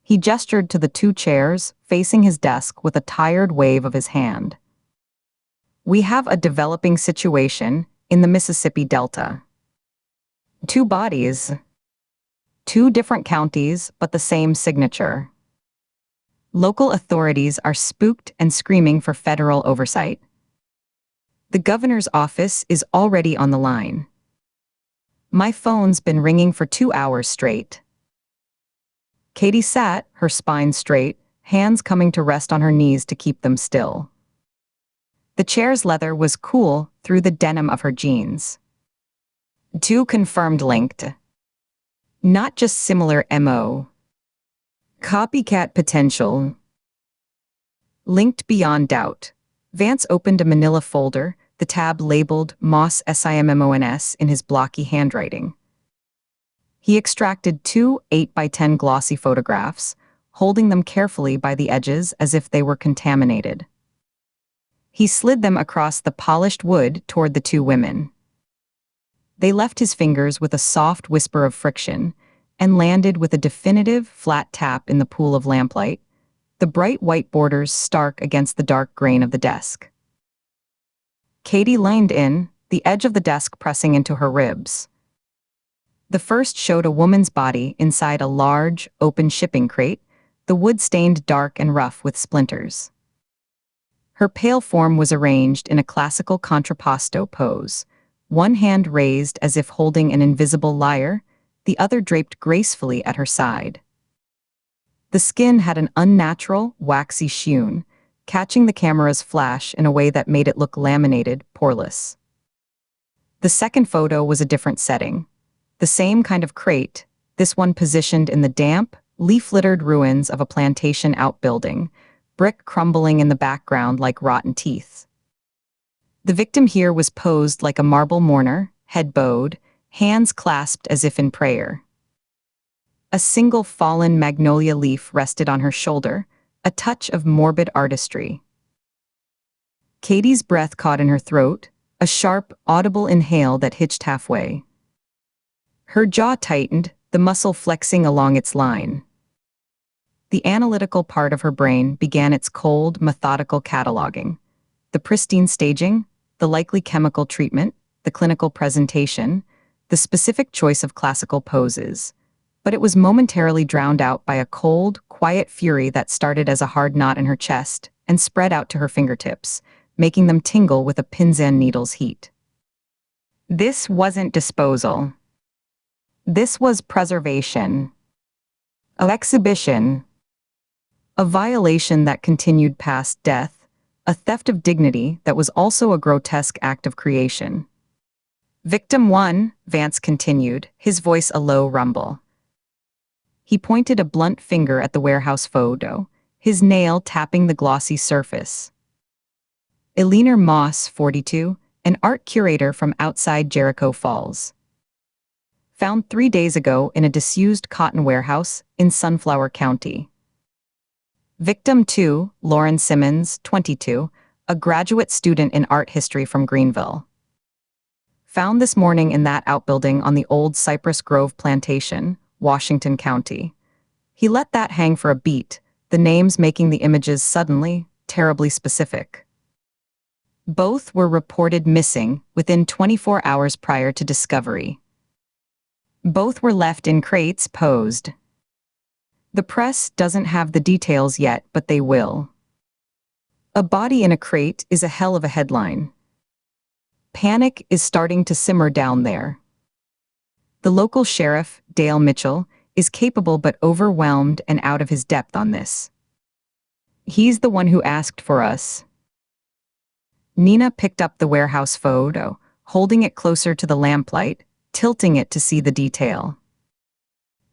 He gestured to the 2 chairs facing his desk with a tired wave of his hand. "We have a developing situation in the Mississippi Delta. 2 bodies. 2 different counties, but the same signature. Local authorities are spooked and screaming for federal oversight. The governor's office is already on the line. My phone's been ringing for 2 hours straight." Katie sat, her spine straight, hands coming to rest on her knees to keep them still. The chair's leather was cool through the denim of her jeans. 2 confirmed linked. Not just similar MO. Copycat potential. Linked beyond doubt. Vance opened a manila folder, the tab labeled Moss SIMMONS in his blocky handwriting. He extracted 2 8x10 glossy photographs, holding them carefully by the edges as if they were contaminated. He slid them across the polished wood toward the 2 women. They left his fingers with a soft whisper of friction and landed with a definitive, flat tap in the pool of lamplight, the bright white borders stark against the dark grain of the desk. Katie leaned in, the edge of the desk pressing into her ribs. The first showed a woman's body inside a large, open shipping crate, the wood stained dark and rough with splinters. Her pale form was arranged in a classical contrapposto pose, one hand raised as if holding an invisible lyre, the other draped gracefully at her side. The skin had an unnatural, waxy sheen, catching the camera's flash in a way that made it look laminated, poreless. The second photo was a different setting. The same kind of crate, this one positioned in the damp, leaf-littered ruins of a plantation outbuilding, brick crumbling in the background like rotten teeth. The victim here was posed like a marble mourner, head bowed, hands clasped as if in prayer. A single fallen magnolia leaf rested on her shoulder, a touch of morbid artistry. Katie's breath caught in her throat, a sharp, audible inhale that hitched halfway. Her jaw tightened, the muscle flexing along its line. The analytical part of her brain began its cold, methodical cataloging. The pristine staging, the likely chemical treatment, the clinical presentation, the specific choice of classical poses. But it was momentarily drowned out by a cold, quiet fury that started as a hard knot in her chest and spread out to her fingertips, making them tingle with a pinzan needle's heat. This wasn't disposal. This was preservation. An exhibition. A violation that continued past death, a theft of dignity that was also a grotesque act of creation. "Victim 1, Vance continued, his voice a low rumble. He pointed a blunt finger at the warehouse photo, his nail tapping the glossy surface. Eleanor Moss, 42, an art curator from outside Jericho Falls. Found 3 days ago in a disused cotton warehouse in Sunflower County. Victim 2, Lauren Simmons, 22, a graduate student in art history from Greenville. Found this morning in that outbuilding on the old Cypress Grove plantation, Washington County. He let that hang for a beat, the names making the images suddenly, terribly specific. Both were reported missing within 24 hours prior to discovery. Both were left in crates posed. The press doesn't have the details yet, but they will. A body in a crate is a hell of a headline. Panic is starting to simmer down there. The local sheriff, Dale Mitchell, is capable but overwhelmed and out of his depth on this. He's the one who asked for us. Nina picked up the warehouse photo, holding it closer to the lamplight, tilting it to see the detail.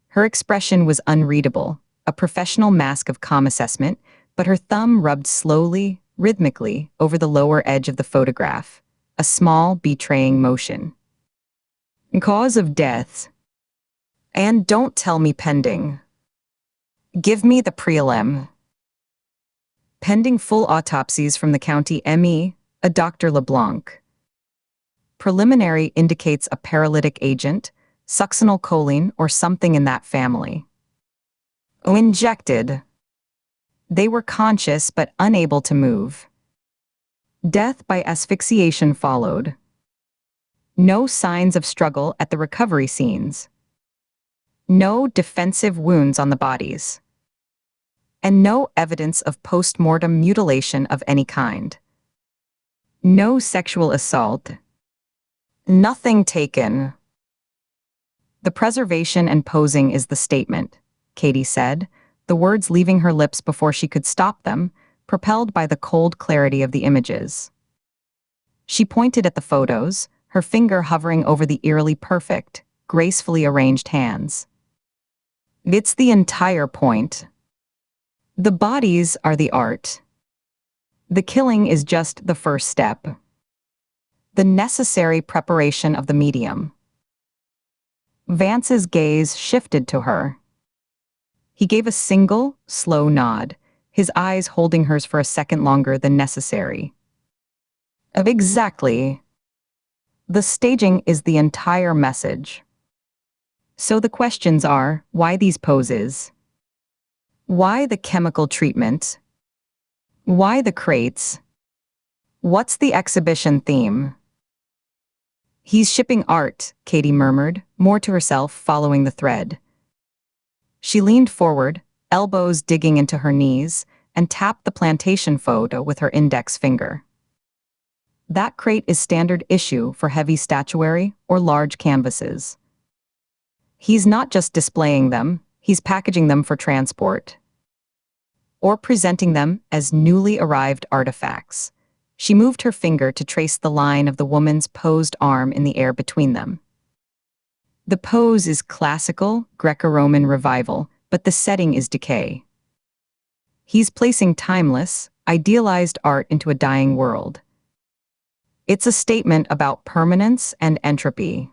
Her expression was unreadable, a professional mask of calm assessment, but her thumb rubbed slowly, rhythmically, over the lower edge of the photograph, a small, betraying motion. Cause of death. And don't tell me pending. Give me the prelim. Pending full autopsies from the county ME, a Dr. LeBlanc. Preliminary indicates a paralytic agent, succinylcholine or something in that family. Injected. They were conscious but unable to move. Death by asphyxiation followed. No signs of struggle at the recovery scenes. No defensive wounds on the bodies. And no evidence of post-mortem mutilation of any kind. No sexual assault. Nothing taken. The preservation and posing is the statement, Katie said, the words leaving her lips before she could stop them, propelled by the cold clarity of the images. She pointed at the photos, her finger hovering over the eerily perfect, gracefully arranged hands. It's the entire point. The bodies are the art. The killing is just the first step. The necessary preparation of the medium. Vance's gaze shifted to her. He gave a single, slow nod, his eyes holding hers for a second longer than necessary. Exactly. The staging is the entire message. So the questions are, why these poses? Why the chemical treatment? Why the crates? What's the exhibition theme? He's shipping art, Katie murmured, more to herself following the thread. She leaned forward, elbows digging into her knees, and tapped the plantation photo with her index finger. That crate is standard issue for heavy statuary or large canvases. He's not just displaying them, he's packaging them for transport. Or presenting them as newly arrived artifacts. She moved her finger to trace the line of the woman's posed arm in the air between them. The pose is classical, Greco-Roman revival, but the setting is decay. He's placing timeless, idealized art into a dying world. It's a statement about permanence and entropy.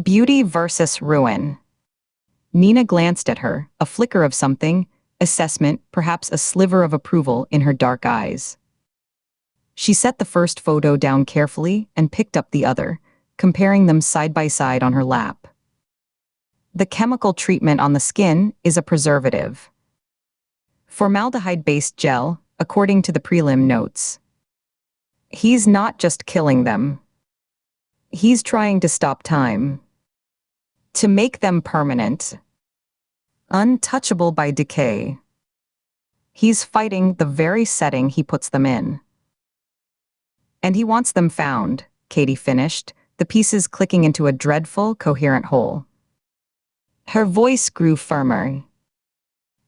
Beauty versus ruin. Nina glanced at her, a flicker of something, assessment, perhaps a sliver of approval in her dark eyes. She set the first photo down carefully and picked up the other, comparing them side by side on her lap. The chemical treatment on the skin is a preservative. Formaldehyde-based gel, according to the prelim notes. He's not just killing them. He's trying to stop time. To make them permanent. Untouchable by decay. He's fighting the very setting he puts them in. And he wants them found, Katie finished, the pieces clicking into a dreadful, coherent whole. Her voice grew firmer.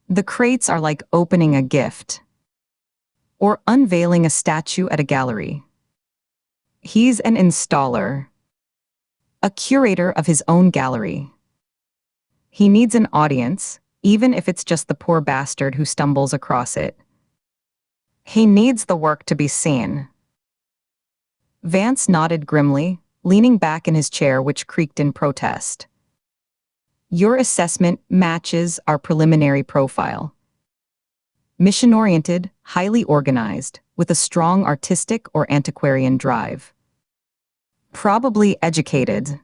The crates are like opening a gift. Or unveiling a statue at a gallery. He's an installer. A curator of his own gallery. He needs an audience, even if it's just the poor bastard who stumbles across it. He needs the work to be seen. Vance nodded grimly, leaning back in his chair which creaked in protest. Your assessment matches our preliminary profile. Mission-oriented, highly organized, with a strong artistic or antiquarian drive. Probably educated.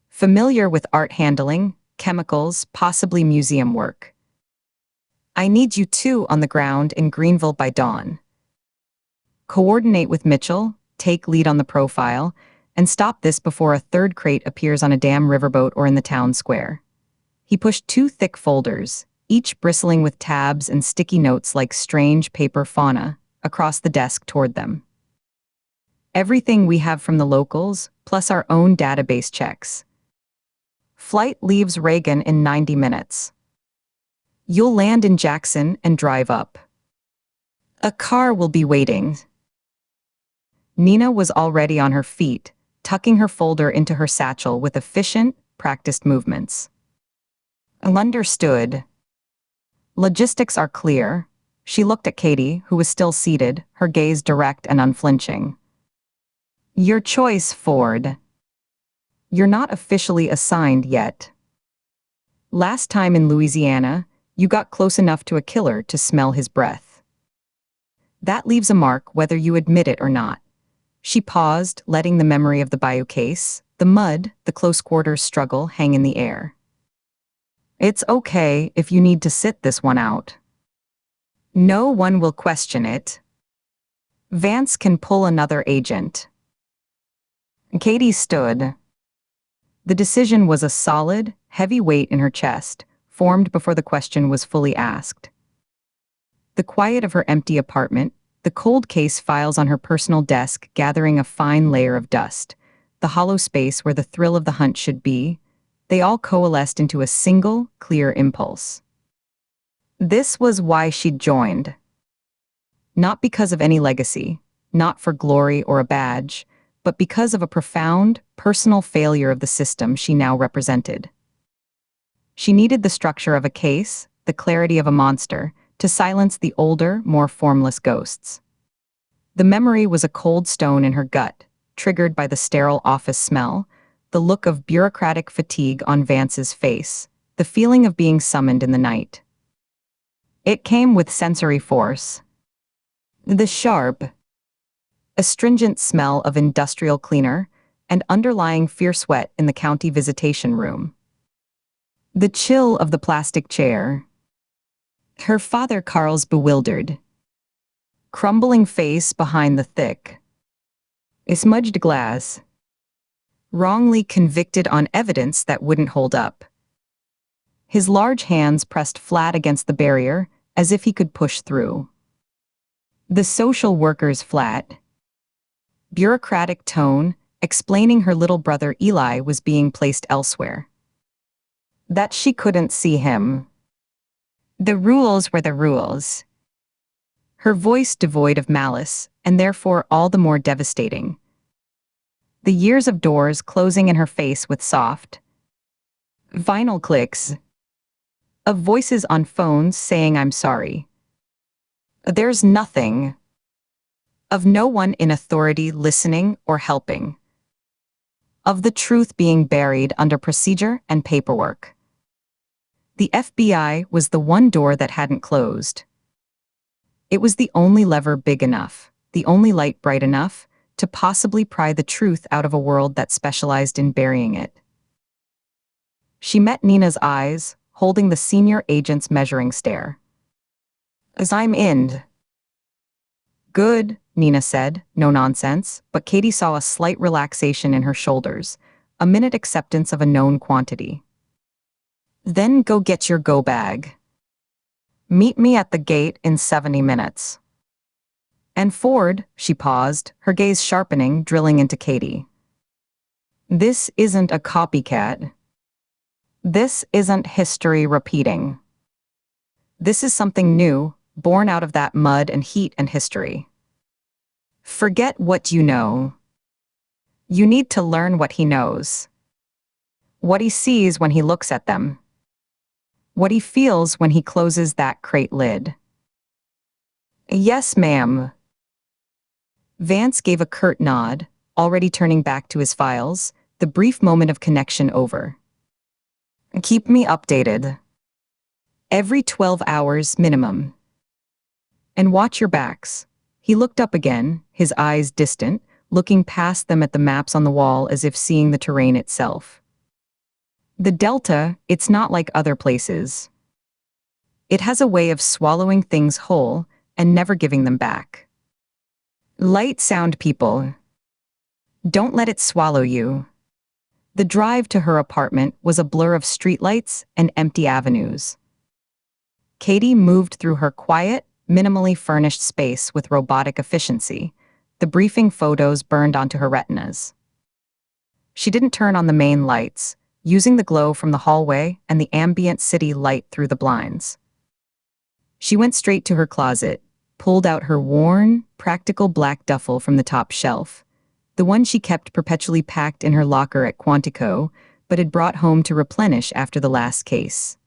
Familiar with art handling, chemicals, possibly museum work. I need you two on the ground in Greenville by dawn. Coordinate with Mitchell, take lead on the profile, and stop this before a third crate appears on a damn riverboat or in the town square. He pushed two thick folders, each bristling with tabs and sticky notes like strange paper fauna, across the desk toward them. Everything we have from the locals, plus our own database checks. Flight leaves Reagan in 90 minutes. You'll land in Jackson and drive up. A car will be waiting. Nina was already on her feet, tucking her folder into her satchel with efficient, practiced movements. Understood. Logistics are clear. She looked at Katie, who was still seated, her gaze direct and unflinching. Your choice, Ford. You're not officially assigned yet. Last time in Louisiana, you got close enough to a killer to smell his breath. That leaves a mark whether you admit it or not. She paused, letting the memory of the bayou case, the mud, the close quarters struggle hang in the air. It's okay if you need to sit this one out. No one will question it. Vance can pull another agent. Katie stood. The decision was a solid, heavy weight in her chest, formed before the question was fully asked. The quiet of her empty apartment, the cold case files on her personal desk gathering a fine layer of dust, the hollow space where the thrill of the hunt should be, they all coalesced into a single, clear impulse. This was why she'd joined. Not because of any legacy, not for glory or a badge, but because of a profound, personal failure of the system she now represented. She needed the structure of a case, the clarity of a monster, to silence the older, more formless ghosts. The memory was a cold stone in her gut, triggered by the sterile office smell, the look of bureaucratic fatigue on Vance's face, the feeling of being summoned in the night. It came with sensory force. The sharp, astringent smell of industrial cleaner and underlying fierce sweat in the county visitation room. The chill of the plastic chair. Her father Carl's bewildered, crumbling face behind the thick, smudged glass. Wrongly convicted on evidence that wouldn't hold up. His large hands pressed flat against the barrier, as if he could push through. The social worker's flat, bureaucratic tone, explaining her little brother Eli was being placed elsewhere. That she couldn't see him. The rules were the rules. Her voice devoid of malice, and therefore all the more devastating. The years of doors closing in her face with soft, vinyl clicks, of voices on phones saying I'm sorry. There's nothing. Of no one in authority listening or helping. Of the truth being buried under procedure and paperwork. The FBI was the one door that hadn't closed. It was the only lever big enough, the only light bright enough, to possibly pry the truth out of a world that specialized in burying it. She met Nina's eyes, holding the senior agent's measuring stare. As I'm in. Good, Nina said, no nonsense, but Katie saw a slight relaxation in her shoulders, a minute acceptance of a known quantity. Then go get your go bag. Meet me at the gate in 70 minutes. And Ford, she paused, her gaze sharpening, drilling into Katie. This isn't a copycat. This isn't history repeating. This is something new, born out of that mud and heat and history. Forget what you know. You need to learn what he knows. What he sees when he looks at them. What he feels when he closes that crate lid. Yes, ma'am. Vance gave a curt nod, already turning back to his files, the brief moment of connection over. Keep me updated. Every 12 hours minimum. And watch your backs. He looked up again, his eyes distant, looking past them at the maps on the wall as if seeing the terrain itself. The Delta, it's not like other places. It has a way of swallowing things whole and never giving them back. Light sound people. Don't let it swallow you. The drive to her apartment was a blur of streetlights and empty avenues. Katie moved through her quiet, minimally furnished space with robotic efficiency, the briefing photos burned onto her retinas. She didn't turn on the main lights, using the glow from the hallway and the ambient city light through the blinds. She went straight to her closet, pulled out her worn, practical black duffel from the top shelf, the one she kept perpetually packed in her locker at Quantico, but had brought home to replenish after the last case.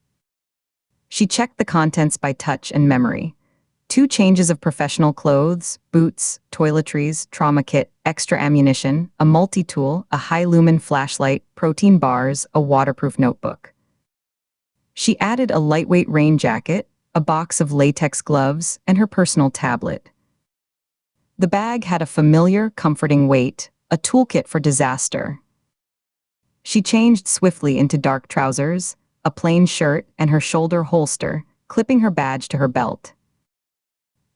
She checked the contents by touch and memory. 2 changes of professional clothes, boots, toiletries, trauma kit, extra ammunition, a multi-tool, a high-lumen flashlight, protein bars, a waterproof notebook. She added a lightweight rain jacket, a box of latex gloves, and her personal tablet. The bag had a familiar, comforting weight, a toolkit for disaster. She changed swiftly into dark trousers, a plain shirt, and her shoulder holster, clipping her badge to her belt.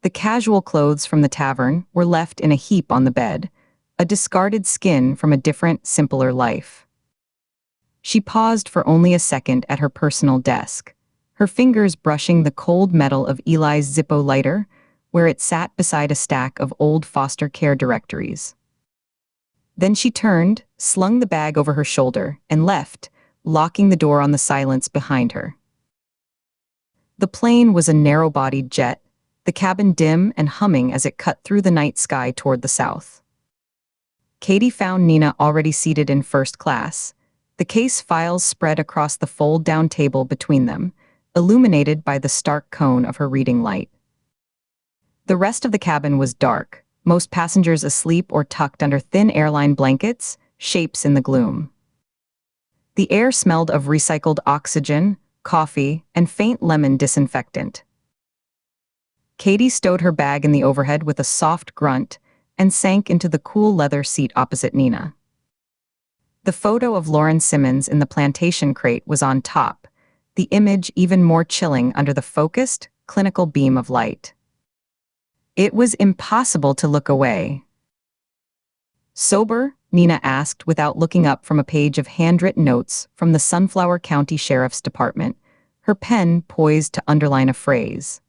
The casual clothes from the tavern were left in a heap on the bed, a discarded skin from a different, simpler life. She paused for only a second at her personal desk, her fingers brushing the cold metal of Eli's Zippo lighter, where it sat beside a stack of old foster care directories. Then she turned, slung the bag over her shoulder, and left, locking the door on the silence behind her. The plane was a narrow-bodied jet, the cabin dim and humming as it cut through the night sky toward the south. Katie found Nina already seated in first class, the case files spread across the fold-down table between them, illuminated by the stark cone of her reading light. The rest of the cabin was dark, most passengers asleep or tucked under thin airline blankets, shapes in the gloom. The air smelled of recycled oxygen, coffee, and faint lemon disinfectant. Katie stowed her bag in the overhead with a soft grunt and sank into the cool leather seat opposite Nina. The photo of Lauren Simmons in the plantation crate was on top, the image even more chilling under the focused, clinical beam of light. It was impossible to look away. "Sober?" Nina asked without looking up from a page of handwritten notes from the Sunflower County Sheriff's Department, her pen poised to underline a phrase.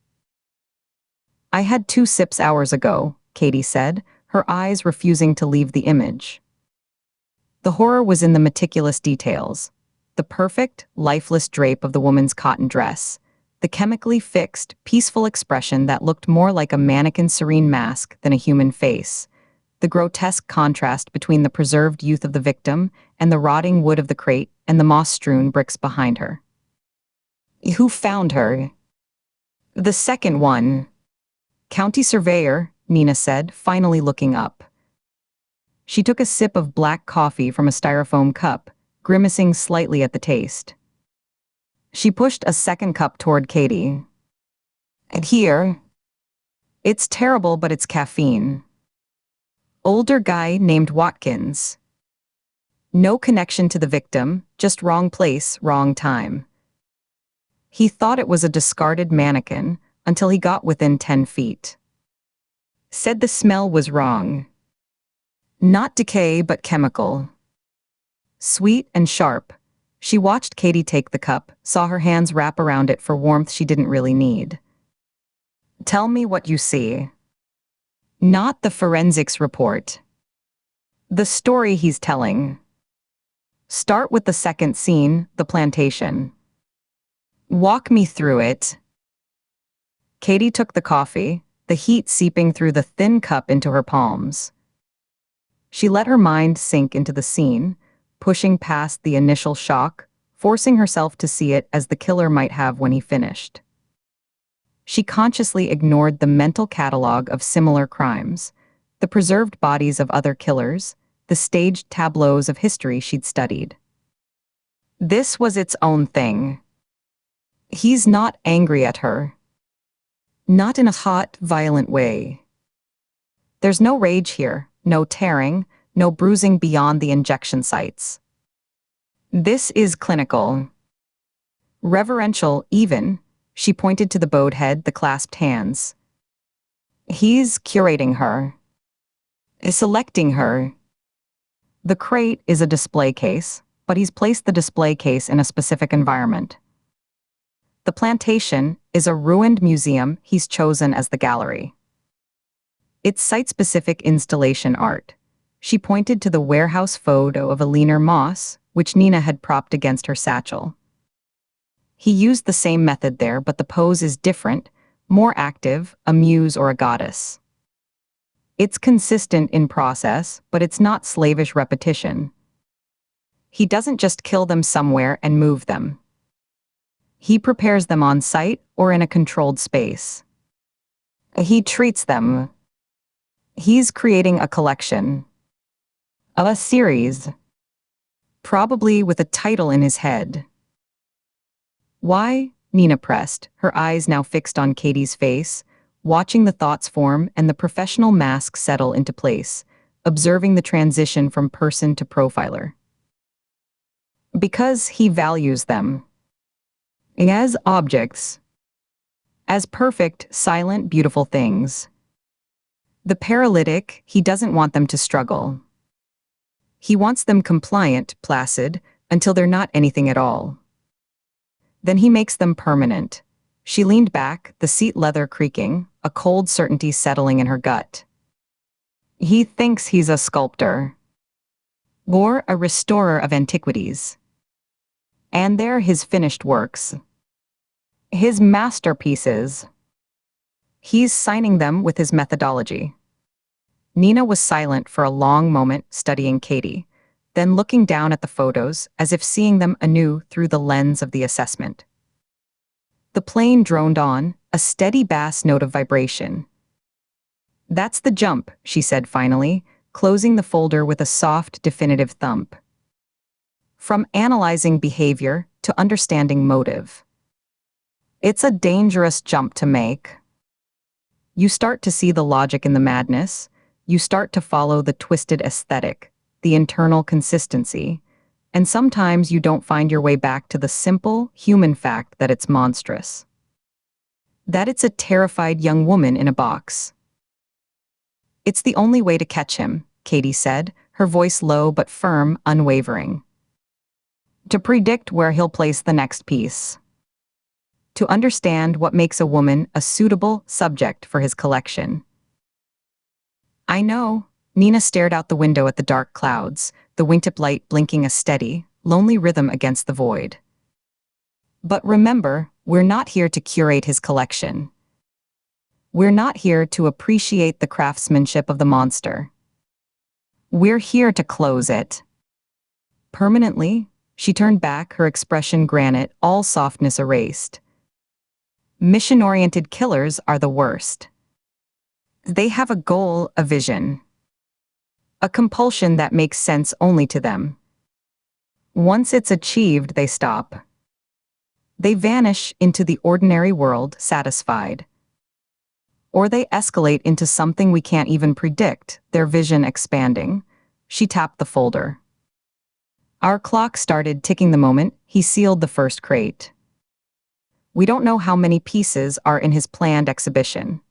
"I had 2 sips hours ago," Katie said, her eyes refusing to leave the image. The horror was in the meticulous details. The perfect, lifeless drape of the woman's cotton dress, the chemically fixed, peaceful expression that looked more like a mannequin's serene mask than a human face, the grotesque contrast between the preserved youth of the victim and the rotting wood of the crate and the moss-strewn bricks behind her. "Who found her?" "The second one. County surveyor," Nina said, finally looking up. She took a sip of black coffee from a styrofoam cup, grimacing slightly at the taste. She pushed a second cup toward Katie. "And here. It's terrible, but it's caffeine. Older guy named Watkins. No connection to the victim, just wrong place, wrong time. He thought it was a discarded mannequin until he got within 10 feet. Said the smell was wrong. Not decay, but chemical. Sweet and sharp." She watched Katie take the cup, saw her hands wrap around it for warmth she didn't really need. "Tell me what you see." "Not the forensics report. The story he's telling. Start with the second scene, the plantation. Walk me through it." Katie took the coffee, the heat seeping through the thin cup into her palms. She let her mind sink into the scene, pushing past the initial shock, forcing herself to see it as the killer might have when he finished. She consciously ignored the mental catalog of similar crimes, the preserved bodies of other killers, the staged tableaus of history she'd studied. This was its own thing. He's not angry at her. Not in a hot, violent way. There's no rage here, no tearing, no bruising beyond the injection sites. This is clinical. Reverential, even, She pointed to the bowed head, the clasped hands. He's curating her. Selecting her. The crate is a display case, but he's placed the display case in a specific environment. The plantation is a ruined museum he's chosen as the gallery. It's site-specific installation art. She pointed to the warehouse photo of a leaner moss, which Nina had propped against her satchel. He used the same method there, but the pose is different, more active, a muse or a goddess. It's consistent in process, but it's not slavish repetition. He doesn't just kill them somewhere and move them. He prepares them on site or in a controlled space. He treats them. He's creating a collection. A series. Probably with a title in his head. Why? Nina pressed, her eyes now fixed on Katie's face, watching the thoughts form and the professional mask settle into place, observing the transition from person to profiler. Because he values them. As objects. As perfect, silent, beautiful things. The paralytic, he doesn't want them to struggle. He wants them compliant, placid, until they're not anything at all. Then he makes them permanent. She leaned back, the seat leather creaking, a cold certainty settling in her gut. He thinks he's a sculptor. Or a restorer of antiquities. And they're his finished works. His masterpieces. He's signing them with his methodology. Nina was silent for a long moment, studying Katie, then looking down at the photos as if seeing them anew through the lens of the assessment. The plane droned on, a steady bass note of vibration. That's the jump, she said finally, closing the folder with a soft, definitive thump. From analyzing behavior to understanding motive. It's a dangerous jump to make. You start to see the logic in the madness, you start to follow the twisted aesthetic, the internal consistency, and sometimes you don't find your way back to the simple, human fact that it's monstrous. That it's a terrified young woman in a box. It's the only way to catch him, Katie said, her voice low but firm, unwavering. To predict where he'll place the next piece. To understand what makes a woman a suitable subject for his collection. I know. Nina stared out the window at the dark clouds, the wingtip light blinking a steady, lonely rhythm against the void. But remember, we're not here to curate his collection. We're not here to appreciate the craftsmanship of the monster. We're here to close it. Permanently, she turned back, her expression granite, all softness erased. Mission-oriented killers are the worst. They have a goal, a vision. A compulsion that makes sense only to them. Once it's achieved, they stop. They vanish into the ordinary world, satisfied. Or they escalate into something we can't even predict, their vision expanding. She tapped the folder. Our clock started ticking the moment he sealed the first crate. We don't know how many pieces are in his planned exhibition.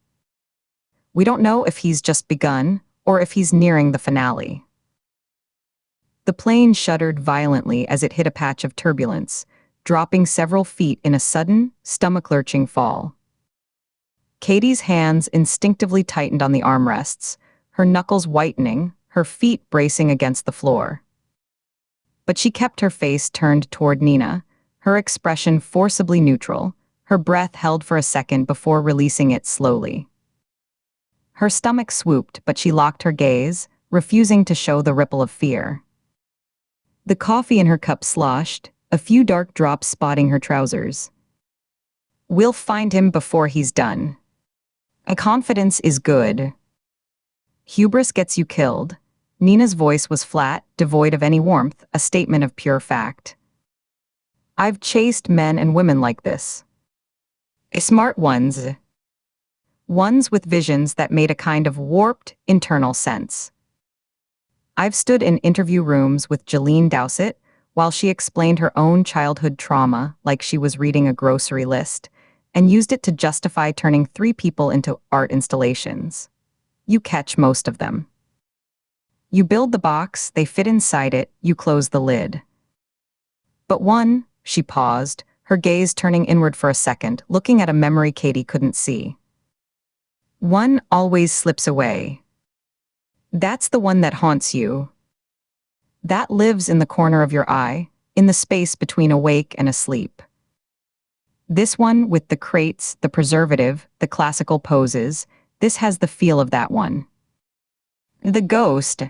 We don't know if he's just begun, or if he's nearing the finale. The plane shuddered violently as it hit a patch of turbulence, dropping several feet in a sudden, stomach-lurching fall. Katie's hands instinctively tightened on the armrests, her knuckles whitening, her feet bracing against the floor. But she kept her face turned toward Nina, her expression forcibly neutral, her breath held for a second before releasing it slowly. Her stomach swooped, but she locked her gaze, refusing to show the ripple of fear. The coffee in her cup sloshed, a few dark drops spotting her trousers. We'll find him before he's done. A confidence is good. Hubris gets you killed. Nina's voice was flat, devoid of any warmth, a statement of pure fact. I've chased men and women like this. Smart ones. Ones with visions that made a kind of warped, internal sense. I've stood in interview rooms with Jeline Dowsett while she explained her own childhood trauma like she was reading a grocery list, and used it to justify turning 3 people into art installations. You catch most of them. You build the box, they fit inside it, you close the lid. But one, she paused, her gaze turning inward for a second, looking at a memory Katie couldn't see. One always slips away. That's the one that haunts you. That lives in the corner of your eye, in the space between awake and asleep. This one with the crates, the preservative, the classical poses, this has the feel of that one. The ghost.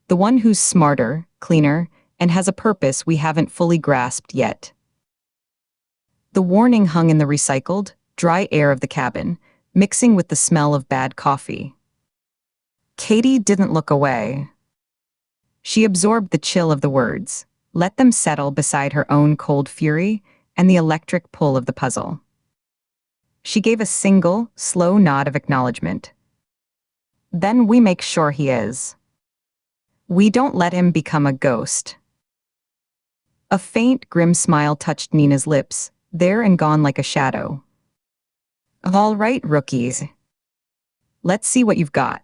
The one who's smarter, cleaner, and has a purpose we haven't fully grasped yet. The warning hung in the recycled, dry air of the cabin, mixing with the smell of bad coffee. Katie didn't look away. She absorbed the chill of the words, let them settle beside her own cold fury and the electric pull of the puzzle. She gave a single, slow nod of acknowledgement. Then we make sure he is. We don't let him become a ghost. A faint, grim smile touched Nina's lips, there and gone like a shadow. All right, rookies. Let's see what you've got.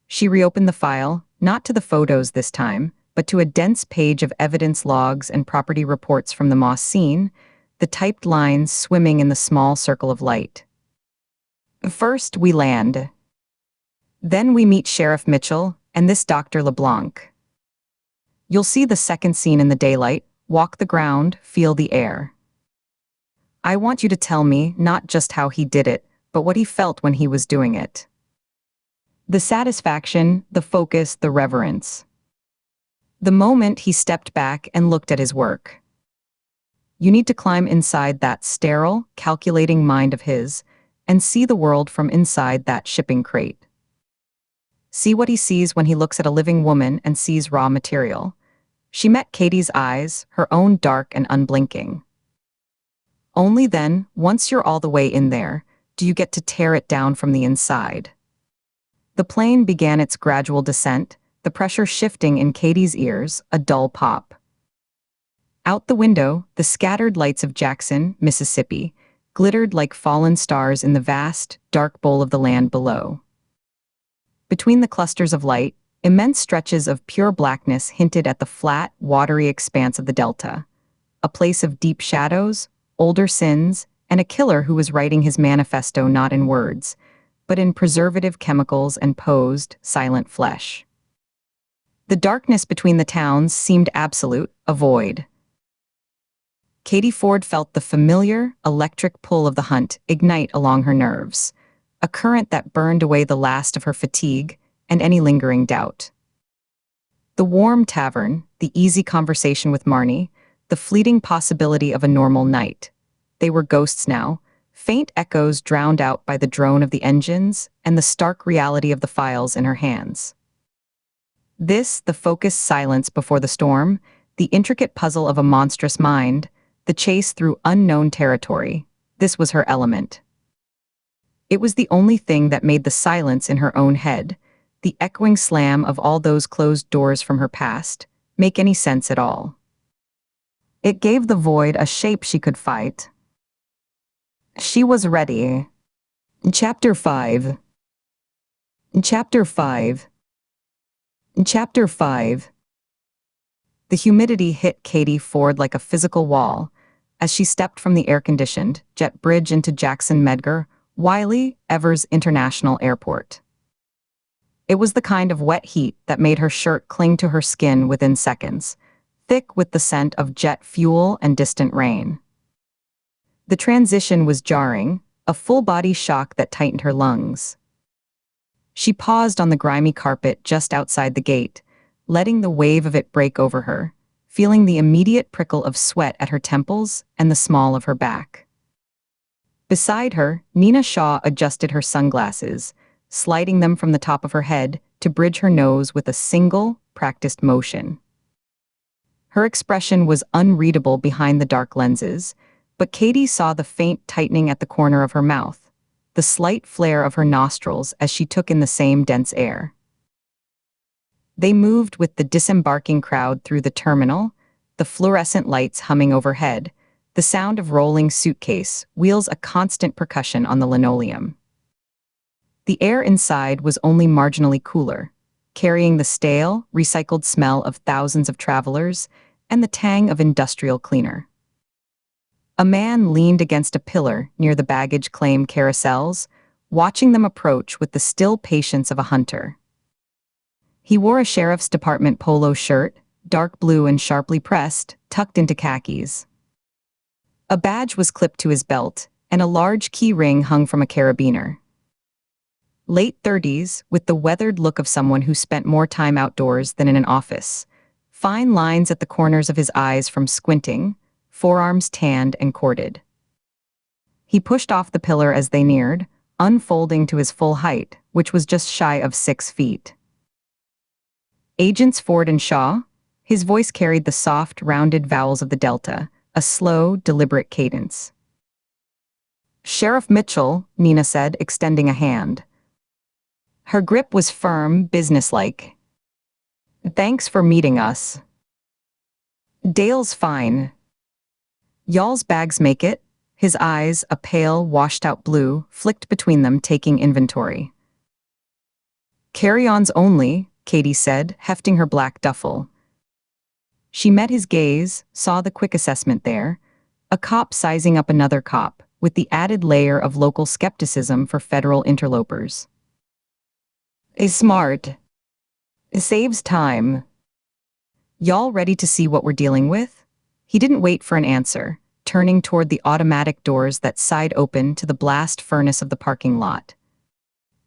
She reopened the file, not to the photos this time, but to a dense page of evidence logs and property reports from the Moss scene, the typed lines swimming in the small circle of light. First, we land. Then we meet Sheriff Mitchell and this Dr. LeBlanc. You'll see the second scene in the daylight, walk the ground, feel the air. I want you to tell me not just how he did it, but what he felt when he was doing it. The satisfaction, the focus, the reverence. The moment he stepped back and looked at his work. You need to climb inside that sterile, calculating mind of his and see the world from inside that shipping crate. See what he sees when he looks at a living woman and sees raw material. She met Katie's eyes, her own dark and unblinking. Only then, once you're all the way in there, do you get to tear it down from the inside. The plane began its gradual descent, the pressure shifting in Katie's ears, a dull pop. Out the window, the scattered lights of Jackson, Mississippi, glittered like fallen stars in the vast, dark bowl of the land below. Between the clusters of light, immense stretches of pure blackness hinted at the flat, watery expanse of the delta, a place of deep shadows, older sins, and a killer who was writing his manifesto not in words, but in preservative chemicals and posed, silent flesh. The darkness between the towns seemed absolute, a void. Katie Ford felt the familiar, electric pull of the hunt ignite along her nerves, a current that burned away the last of her fatigue and any lingering doubt. The warm tavern, the easy conversation with Marnie, the fleeting possibility of a normal night. They were ghosts now, faint echoes drowned out by the drone of the engines and the stark reality of the files in her hands. This, the focused silence before the storm, the intricate puzzle of a monstrous mind, the chase through unknown territory, this was her element. It was the only thing that made the silence in her own head, the echoing slam of all those closed doors from her past, make any sense at all. It gave the void a shape she could fight. She was ready. Chapter 5. Chapter 5. Chapter 5. The humidity hit Katie Ford like a physical wall as she stepped from the air-conditioned jet bridge into Jackson Medgar, Wiley Evers International Airport. It was the kind of wet heat that made her shirt cling to her skin within seconds, thick with the scent of jet fuel and distant rain. The transition was jarring, a full-body shock that tightened her lungs. She paused on the grimy carpet just outside the gate, letting the wave of it break over her, feeling the immediate prickle of sweat at her temples and the small of her back. Beside her, Nina Shaw adjusted her sunglasses, sliding them from the top of her head to bridge her nose with a single, practiced motion. Her expression was unreadable behind the dark lenses, but Katie saw the faint tightening at the corner of her mouth, the slight flare of her nostrils as she took in the same dense air. They moved with the disembarking crowd through the terminal, the fluorescent lights humming overhead, the sound of rolling suitcase wheels a constant percussion on the linoleum. The air inside was only marginally cooler, carrying the stale, recycled smell of thousands of travelers and the tang of industrial cleaner. A man leaned against a pillar near the baggage claim carousels, watching them approach with the still patience of a hunter. He wore a sheriff's department polo shirt, dark blue and sharply pressed, tucked into khakis. A badge was clipped to his belt, and a large key ring hung from a carabiner. Late 30s, with the weathered look of someone who spent more time outdoors than in an office. Fine lines at the corners of his eyes from squinting, forearms tanned and corded. He pushed off the pillar as they neared, unfolding to his full height, which was just shy of 6 feet. Agents Ford and Shaw? His voice carried the soft, rounded vowels of the Delta, a slow, deliberate cadence. Sheriff Mitchell, Nina said, extending a hand. Her grip was firm, businesslike. Thanks for meeting us. Dale's fine. Y'all's bags make it? His eyes, a pale, washed-out blue, flicked between them, taking inventory. Carry-ons only, Katie said, hefting her black duffel. She met his gaze, saw the quick assessment there, a cop sizing up another cop, with the added layer of local skepticism for federal interlopers. Is smart. It saves time. Y'all ready to see what we're dealing with? He didn't wait for an answer, turning toward the automatic doors that side open to the blast furnace of the parking lot.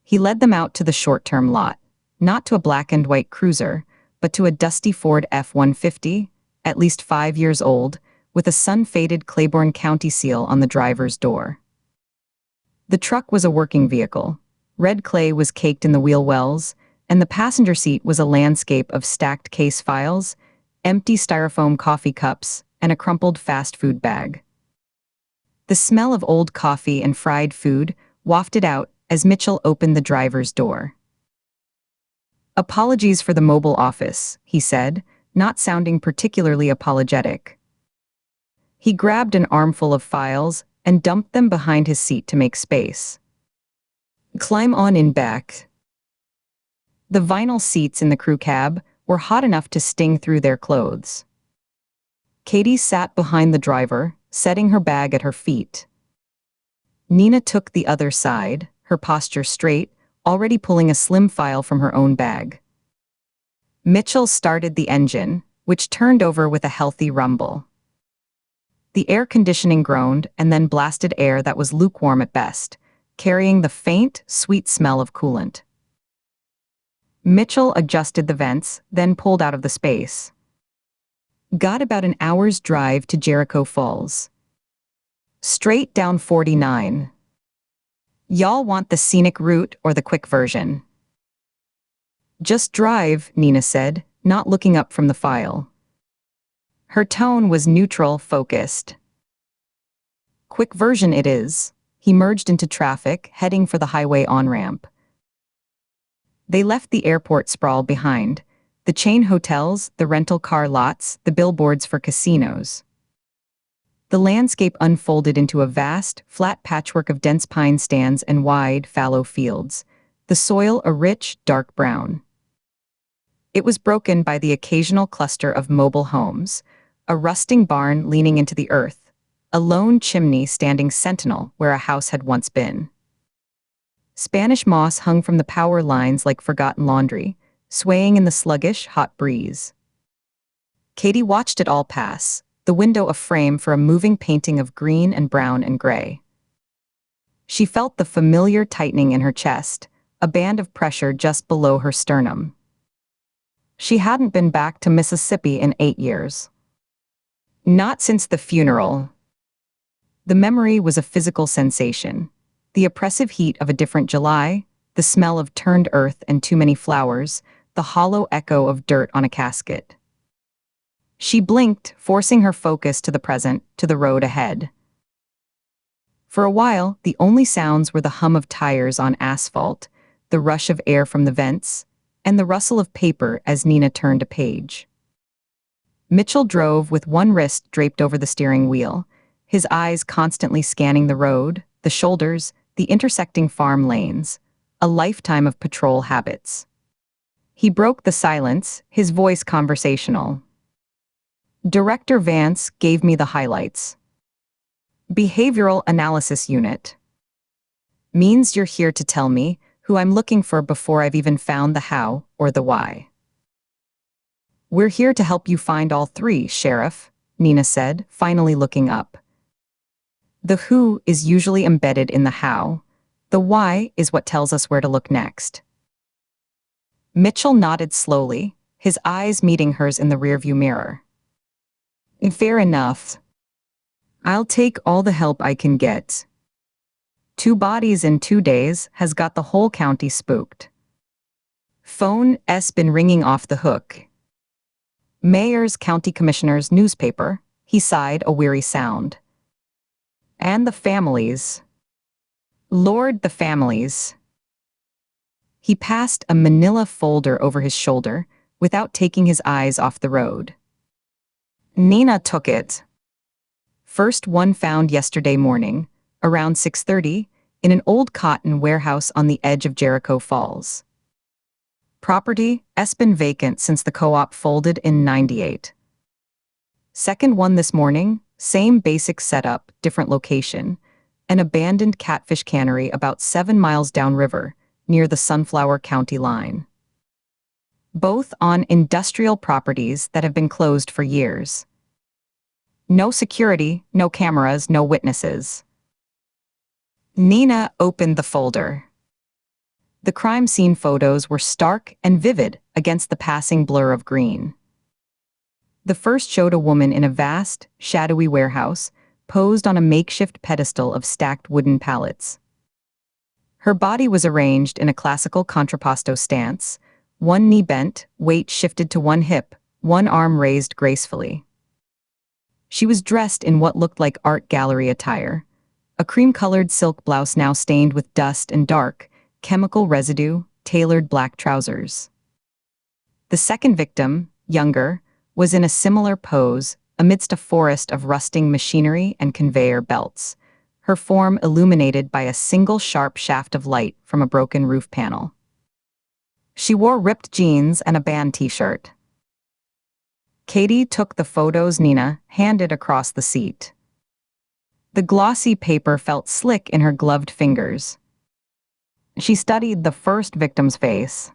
He led them out to the short-term lot, not to a black and white cruiser, but to a dusty Ford F-150, at least 5 years old, with a sun-faded Claiborne County seal on the driver's door. The truck was a working vehicle. Red clay was caked in the wheel wells, and the passenger seat was a landscape of stacked case files, empty styrofoam coffee cups, and a crumpled fast food bag. The smell of old coffee and fried food wafted out as Mitchell opened the driver's door. Apologies for the mobile office, he said, not sounding particularly apologetic. He grabbed an armful of files and dumped them behind his seat to make space. Climb on in back. The vinyl seats in the crew cab were hot enough to sting through their clothes. Katie sat behind the driver, setting her bag at her feet. Nina took the other side, her posture straight, already pulling a slim file from her own bag. Mitchell started the engine, which turned over with a healthy rumble. The air conditioning groaned and then blasted air that was lukewarm at best, carrying the faint, sweet smell of coolant. Mitchell adjusted the vents, then pulled out of the space. Got about an hour's drive to Jericho Falls. Straight down 49. Y'all want the scenic route or the quick version? Just drive, Nina said, not looking up from the file. Her tone was neutral, focused. Quick version it is. He merged into traffic, heading for the highway on-ramp. They left the airport sprawl behind, the chain hotels, the rental car lots, the billboards for casinos. The landscape unfolded into a vast, flat patchwork of dense pine stands and wide, fallow fields, the soil a rich, dark brown. It was broken by the occasional cluster of mobile homes, a rusting barn leaning into the earth, a lone chimney standing sentinel where a house had once been. Spanish moss hung from the power lines like forgotten laundry, swaying in the sluggish, hot breeze. Katie watched it all pass, the window a frame for a moving painting of green and brown and gray. She felt the familiar tightening in her chest, a band of pressure just below her sternum. She hadn't been back to Mississippi in 8 years. Not since the funeral. The memory was a physical sensation. The oppressive heat of a different July, the smell of turned earth and too many flowers, the hollow echo of dirt on a casket. She blinked, forcing her focus to the present, to the road ahead. For a while, the only sounds were the hum of tires on asphalt, the rush of air from the vents, and the rustle of paper as Nina turned a page. Mitchell drove with one wrist draped over the steering wheel, his eyes constantly scanning the road, the shoulders, the intersecting farm lanes. A lifetime of patrol habits. He broke the silence, his voice conversational. Director Vance gave me the highlights. Behavioral Analysis Unit. Means you're here to tell me who I'm looking for before I've even found the how or the why. We're here to help you find all three, Sheriff, Nina said, finally looking up. The who is usually embedded in the how. The why is what tells us where to look next. Mitchell nodded slowly, his eyes meeting hers in the rearview mirror. Fair enough. I'll take all the help I can get. 2 bodies in 2 days has got the whole county spooked. Phone's been ringing off the hook. Mayor's county commissioner's newspaper, he sighed a weary sound. And the families. Lord, the families. He passed a manila folder over his shoulder without taking his eyes off the road. Nina took it. First one found yesterday morning, around 6:30, in an old cotton warehouse on the edge of Jericho Falls. Property has been vacant since the co-op folded in '98. Second one this morning, same basic setup, different location, an abandoned catfish cannery about 7 miles downriver, near the Sunflower County line. Both on industrial properties that have been closed for years. No security, no cameras, no witnesses. Nina opened the folder. The crime scene photos were stark and vivid against the passing blur of green. The first showed a woman in a vast, shadowy warehouse, posed on a makeshift pedestal of stacked wooden pallets. Her body was arranged in a classical contrapposto stance, one knee bent, weight shifted to one hip, one arm raised gracefully. She was dressed in what looked like art gallery attire, a cream-colored silk blouse now stained with dust and dark, chemical residue, tailored black trousers. The second victim, younger, was in a similar pose, amidst a forest of rusting machinery and conveyor belts, her form illuminated by a single sharp shaft of light from a broken roof panel. She wore ripped jeans and a band t-shirt. Katie took the photos Nina handed across the seat. The glossy paper felt slick in her gloved fingers. She studied the first victim's face.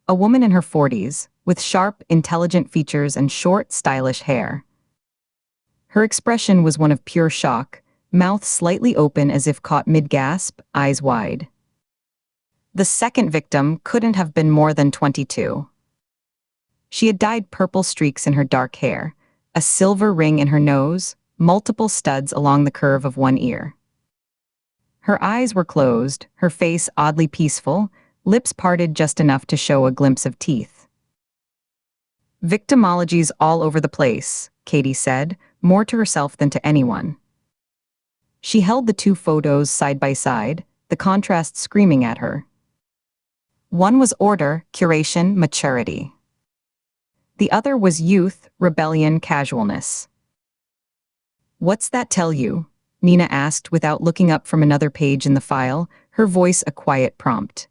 A woman in her 40s, with sharp, intelligent features and short, stylish hair. Her expression was one of pure shock, mouth slightly open as if caught mid-gasp, eyes wide. The second victim couldn't have been more than 22. She had dyed purple streaks in her dark hair, a silver ring in her nose, multiple studs along the curve of one ear. Her eyes were closed, her face oddly peaceful, lips parted just enough to show a glimpse of teeth. Victimologies all over the place, Katie said, more to herself than to anyone. She held the 2 photos side by side, the contrast screaming at her. One was order, curation, maturity. The other was youth, rebellion, casualness. What's that tell you? Nina asked without looking up from another page in the file, her voice a quiet prompt.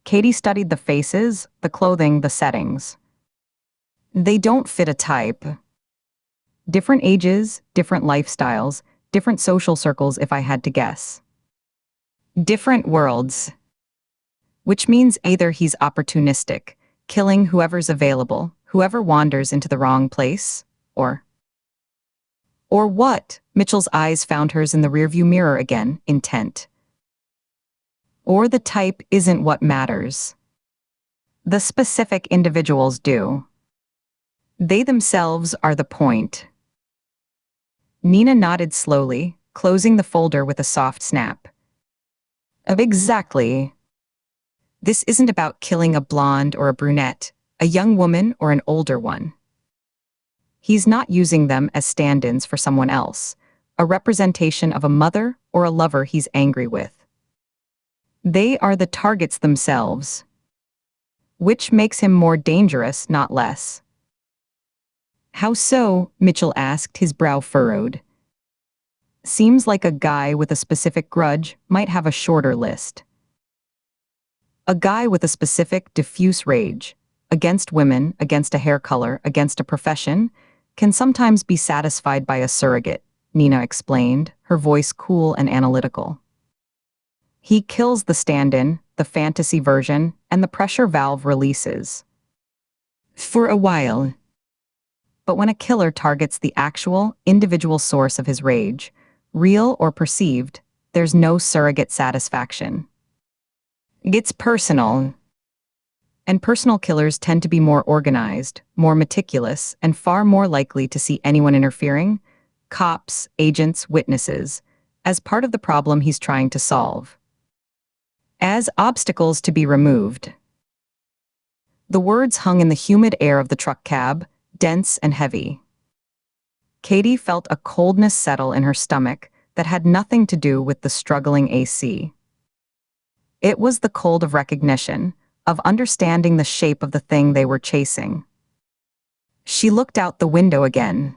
Katie studied the faces, the clothing, the settings. They don't fit a type. Different ages, different lifestyles, different social circles if I had to guess. Different worlds. Which means either he's opportunistic, killing whoever's available, whoever wanders into the wrong place, or what? Mitchell's eyes found hers in the rearview mirror again, intent. Or the type isn't what matters. The specific individuals do. They themselves are the point. Nina nodded slowly, closing the folder with a soft snap. Exactly. This isn't about killing a blonde or a brunette, a young woman or an older one. He's not using them as stand-ins for someone else, a representation of a mother or a lover he's angry with. They are the targets themselves. Which makes him more dangerous, not less. How so? Mitchell asked, his brow furrowed. Seems like a guy with a specific grudge might have a shorter list. A guy with a specific diffuse rage, against women, against a hair color, against a profession, can sometimes be satisfied by a surrogate, Nina explained, her voice cool and analytical. He kills the stand-in, the fantasy version, and the pressure valve releases. For a while. But when a killer targets the actual, individual source of his rage, real or perceived, there's no surrogate satisfaction. It's personal. And personal killers tend to be more organized, more meticulous, and far more likely to see anyone interfering, cops, agents, witnesses, as part of the problem he's trying to solve. As obstacles to be removed. The words hung in the humid air of the truck cab, dense and heavy. Katie felt a coldness settle in her stomach that had nothing to do with the struggling AC. It was the cold of recognition, of understanding the shape of the thing they were chasing. She looked out the window again.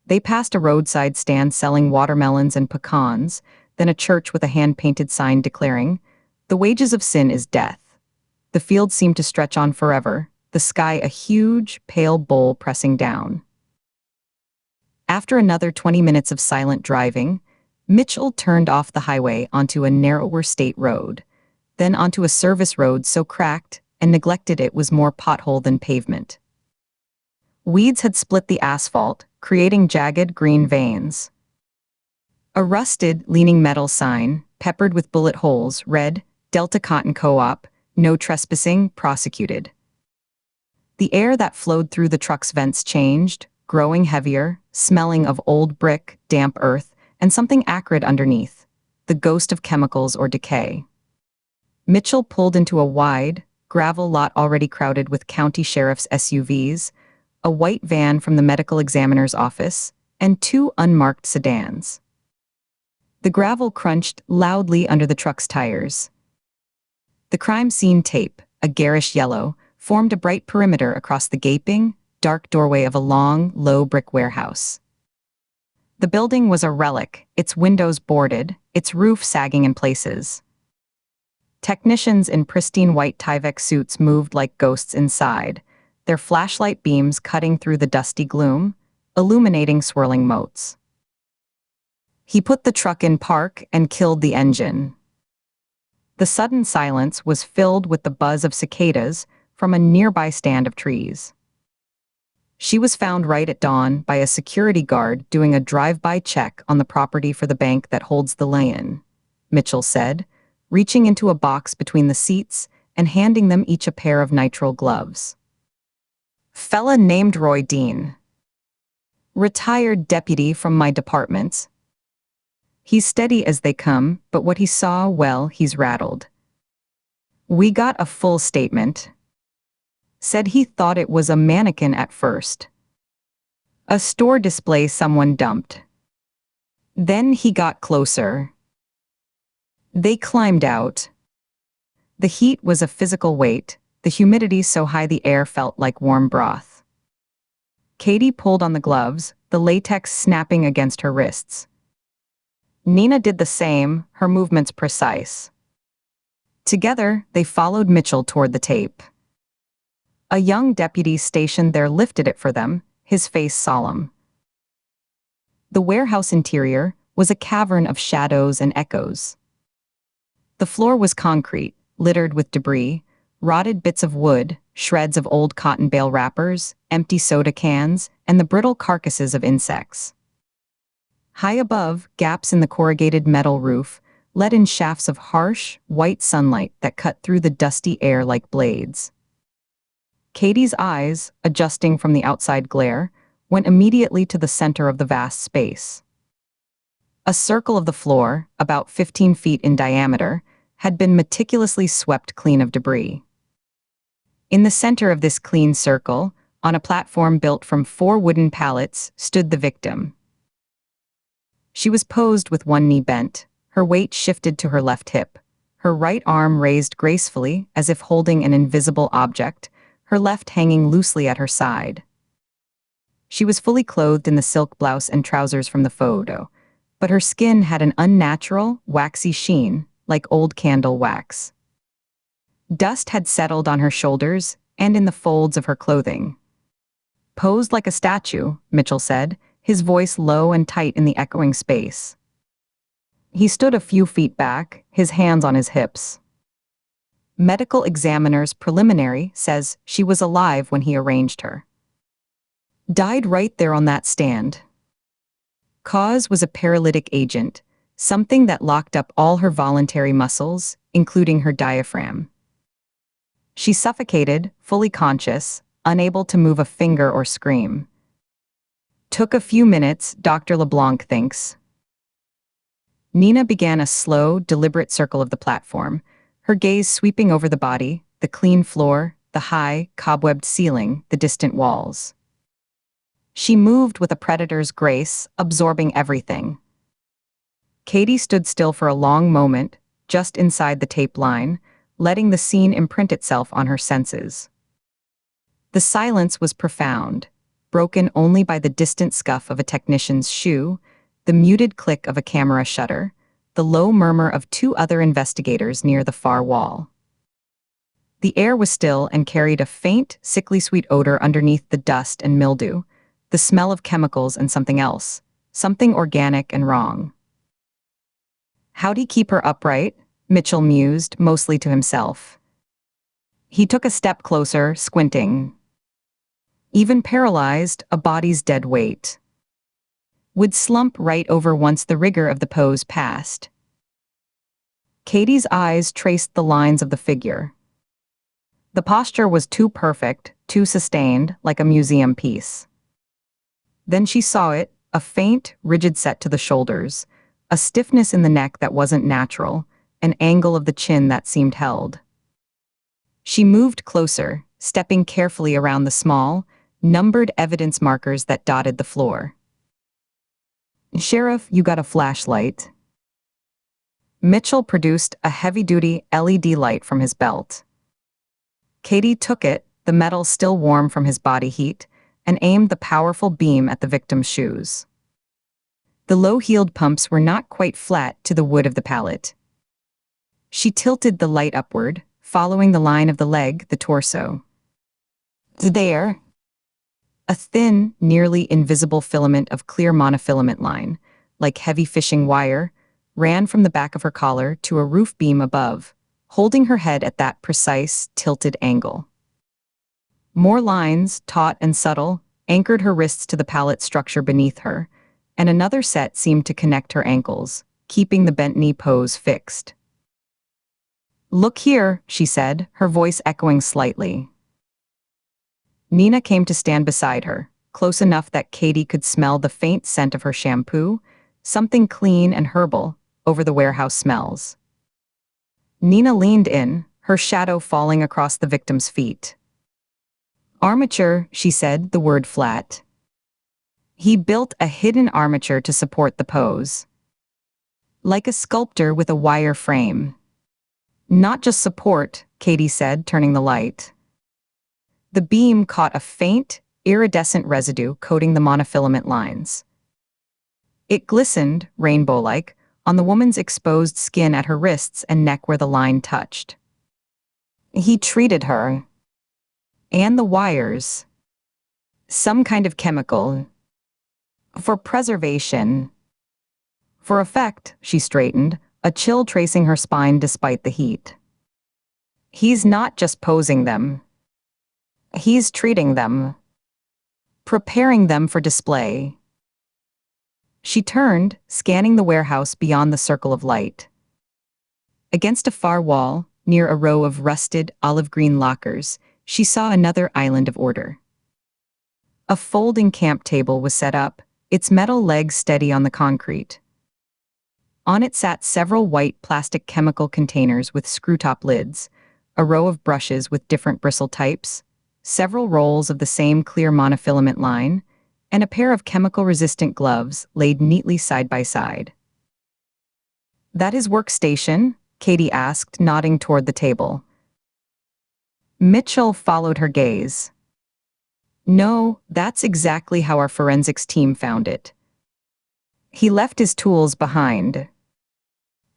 They passed a roadside stand selling watermelons and pecans, then a church with a hand-painted sign declaring, "The wages of sin is death." The field seemed to stretch on forever, the sky a huge, pale bowl pressing down. After another 20 minutes of silent driving, Mitchell turned off the highway onto a narrower state road, then onto a service road so cracked and neglected it was more pothole than pavement. Weeds had split the asphalt, creating jagged green veins. A rusted, leaning metal sign, peppered with bullet holes, read, "Delta Cotton Co-op, no trespassing, prosecuted." The air that flowed through the truck's vents changed, growing heavier, smelling of old brick, damp earth, and something acrid underneath, the ghost of chemicals or decay. Mitchell pulled into a wide, gravel lot already crowded with county sheriff's SUVs, a white van from the medical examiner's office, and two unmarked sedans. The gravel crunched loudly under the truck's tires. The crime scene tape, a garish yellow, formed a bright perimeter across the gaping, dark doorway of a long, low brick warehouse. The building was a relic, its windows boarded, its roof sagging in places. Technicians in pristine white Tyvek suits moved like ghosts inside, their flashlight beams cutting through the dusty gloom, illuminating swirling motes. He put the truck in park and killed the engine. The sudden silence was filled with the buzz of cicadas from a nearby stand of trees. She was found right at dawn by a security guard doing a drive-by check on the property for the bank that holds the lay-in, Mitchell said, reaching into a box between the seats and handing them each a pair of nitrile gloves. "Fella named Roy Dean. Retired deputy from my department. He's steady as they come, but what he saw, well, he's rattled. We got a full statement. Said he thought it was a mannequin at first. A store display someone dumped. Then he got closer. They climbed out. The heat was a physical weight, the humidity so high the air felt like warm broth. Katie pulled on the gloves, the latex snapping against her wrists. Nina did the same, her movements precise. Together, they followed Mitchell toward the tape. A young deputy stationed there lifted it for them, his face solemn. The warehouse interior was a cavern of shadows and echoes. The floor was concrete, littered with debris, rotted bits of wood, shreds of old cotton bale wrappers, empty soda cans, and the brittle carcasses of insects. High above, gaps in the corrugated metal roof let in shafts of harsh, white sunlight that cut through the dusty air like blades. Katie's eyes, adjusting from the outside glare, went immediately to the center of the vast space. A circle of the floor, about 15 feet in diameter, had been meticulously swept clean of debris. In the center of this clean circle, on a platform built from 4 wooden pallets, stood the victim. She was posed with one knee bent, her weight shifted to her left hip, her right arm raised gracefully as if holding an invisible object, her left hanging loosely at her side. She was fully clothed in the silk blouse and trousers from the photo, but her skin had an unnatural, waxy sheen, like old candle wax. Dust had settled on her shoulders and in the folds of her clothing. "Posed like a statue," Mitchell said, his voice low and tight in the echoing space. He stood a few feet back, his hands on his hips. "Medical examiner's preliminary says she was alive when he arranged her. Died right there on that stand. Cause was a paralytic agent, something that locked up all her voluntary muscles, including her diaphragm. She suffocated, fully conscious, unable to move a finger or scream. Took a few minutes, Dr. LeBlanc thinks." Nina began a slow, deliberate circle of the platform, her gaze sweeping over the body, the clean floor, the high, cobwebbed ceiling, the distant walls. She moved with a predator's grace, absorbing everything. Katie stood still for a long moment, just inside the tape line, letting the scene imprint itself on her senses. The silence was profound, broken only by the distant scuff of a technician's shoe, the muted click of a camera shutter, the low murmur of two other investigators near the far wall. The air was still and carried a faint, sickly sweet odor underneath the dust and mildew, the smell of chemicals and something else, something organic and wrong. "How'd he keep her upright?" Mitchell mused, mostly to himself. He took a step closer, squinting. Even paralyzed, a body's dead weight would slump right over once the rigor of the pose passed. Katie's eyes traced the lines of the figure. The posture was too perfect, too sustained, like a museum piece. Then she saw it, a faint, rigid set to the shoulders, a stiffness in the neck that wasn't natural, an angle of the chin that seemed held. She moved closer, stepping carefully around the small, numbered evidence markers that dotted the floor. "Sheriff, you got a flashlight?" Mitchell produced a heavy-duty LED light from his belt. Katie took it, the metal still warm from his body heat, and aimed the powerful beam at the victim's shoes. The low-heeled pumps were not quite flat to the wood of the pallet. She tilted the light upward, following the line of the leg, the torso. There, a thin, nearly invisible filament of clear monofilament line, like heavy fishing wire, ran from the back of her collar to a roof beam above, holding her head at that precise, tilted angle. More lines, taut and subtle, anchored her wrists to the pallet structure beneath her, and another set seemed to connect her ankles, keeping the bent knee pose fixed. "Look here," she said, her voice echoing slightly. Nina came to stand beside her, close enough that Katie could smell the faint scent of her shampoo, something clean and herbal, over the warehouse smells. Nina leaned in, her shadow falling across the victim's feet. "Armature," she said, the word flat. He built a hidden armature to support the pose. Like a sculptor with a wire frame. "Not just support," Katie said, turning the light. The beam caught a faint, iridescent residue coating the monofilament lines. It glistened, rainbow-like, on the woman's exposed skin at her wrists and neck where the line touched. He treated her. And the wires. Some kind of chemical. For preservation. For effect, she straightened, a chill tracing her spine despite the heat. He's not just posing them. He's treating them. Preparing them for display. She turned, scanning the warehouse beyond the circle of light. Against a far wall, near a row of rusted, olive-green lockers, she saw another island of order. A folding camp table was set up, its metal legs steady on the concrete. On it sat several white plastic chemical containers with screw-top lids, a row of brushes with different bristle types, several rolls of the same clear monofilament line, and a pair of chemical-resistant gloves laid neatly side by side. "That his workstation?" Katie asked, nodding toward the table. Mitchell followed her gaze. "No, that's exactly how our forensics team found it. He left his tools behind,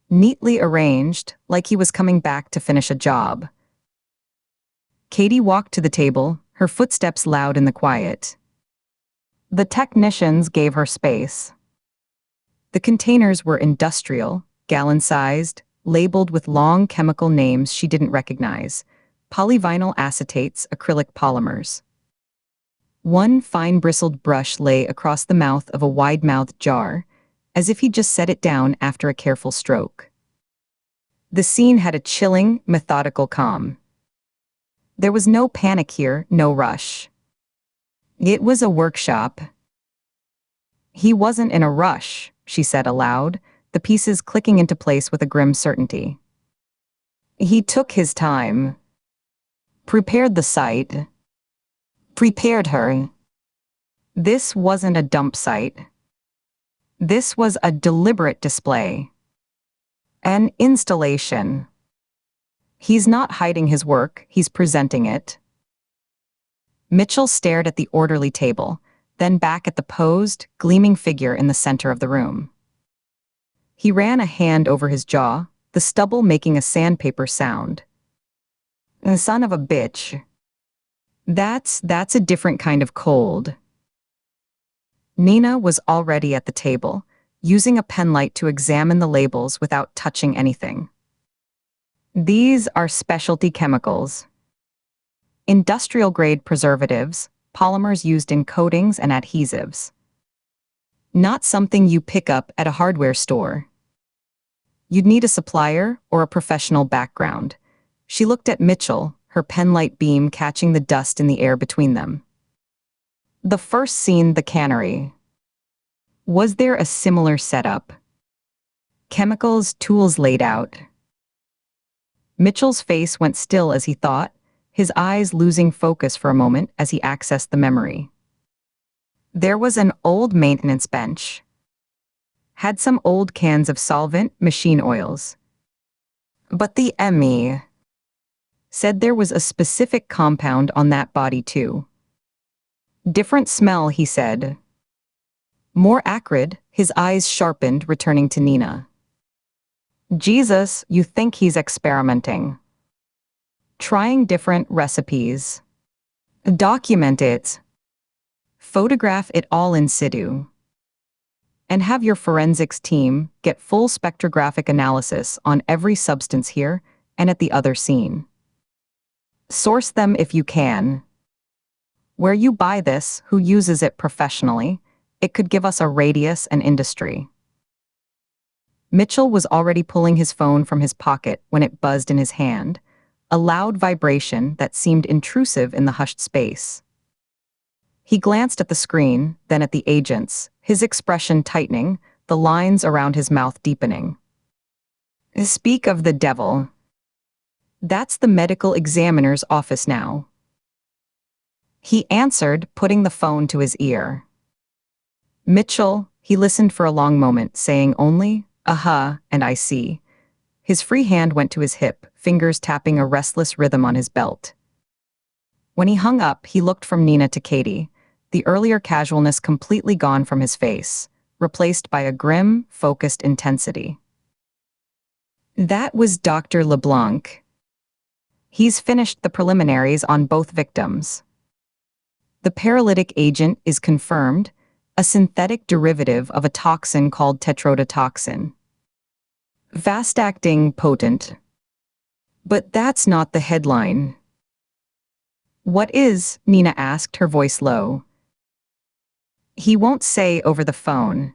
neatly arranged, like he was coming back to finish a job. Katie walked to the table, her footsteps loud in the quiet. The technicians gave her space. The containers were industrial, gallon-sized, labeled with long chemical names she didn't recognize: polyvinyl acetates, acrylic polymers. One fine-bristled brush lay across the mouth of a wide-mouthed jar, as if he'd just set it down after a careful stroke. The scene had a chilling, methodical calm. There was no panic here, no rush. It was a workshop. He wasn't in a rush, she said aloud, the pieces clicking into place with a grim certainty. He took his time. Prepared the site. Prepared her. This wasn't a dump site. This was a deliberate display. An installation. He's not hiding his work, he's presenting it. Mitchell stared at the orderly table, then back at the posed, gleaming figure in the center of the room. He ran a hand over his jaw, the stubble making a sandpaper sound. Son of a bitch. That's a different kind of cold. Nina was already at the table, using a penlight to examine the labels without touching anything. These are specialty chemicals. Industrial-grade preservatives, polymers used in coatings and adhesives. Not something you pick up at a hardware store. You'd need a supplier or a professional background. She looked at Mitchell, her penlight beam catching the dust in the air between them. The first scene, the cannery. Was there a similar setup? Chemicals, tools laid out. Mitchell's face went still as he thought, his eyes losing focus for a moment as he accessed the memory. There was an old maintenance bench. Had some old cans of solvent, machine oils. But the ME said there was a specific compound on that body too. Different smell, he said. More acrid, his eyes sharpened, returning to Nina. Jesus, you think he's experimenting. Trying different recipes. Document it. Photograph it all in situ. And have your forensics team get full spectrographic analysis on every substance here and at the other scene. Source them if you can. Where you buy this, who uses it professionally, it could give us a radius and industry. Mitchell was already pulling his phone from his pocket when it buzzed in his hand, a loud vibration that seemed intrusive in the hushed space. He glanced at the screen, then at the agents, his expression tightening, the lines around his mouth deepening. Speak of the devil. That's the medical examiner's office now. He answered, putting the phone to his ear. Mitchell, he listened for a long moment, saying only, and I see. His free hand went to his hip, fingers tapping a restless rhythm on his belt. When he hung up, he looked from Nina to Katie, the earlier casualness completely gone from his face, replaced by a grim, focused intensity. That was Dr. LeBlanc. He's finished the preliminaries on both victims. The paralytic agent is confirmed, a synthetic derivative of a toxin called tetrodotoxin. Fast-acting, potent. But that's not the headline. What is? Nina asked, her voice low. He won't say over the phone.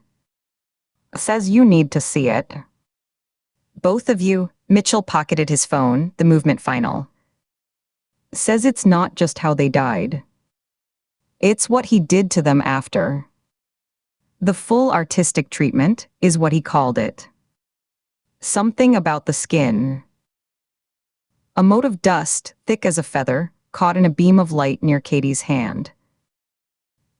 Says you need to see it. Both of you. Mitchell pocketed his phone, the movement final. Says it's not just how they died. It's what he did to them after. The full artistic treatment is what he called it. Something about the skin. A mote of dust, thick as a feather, caught in a beam of light near Katie's hand.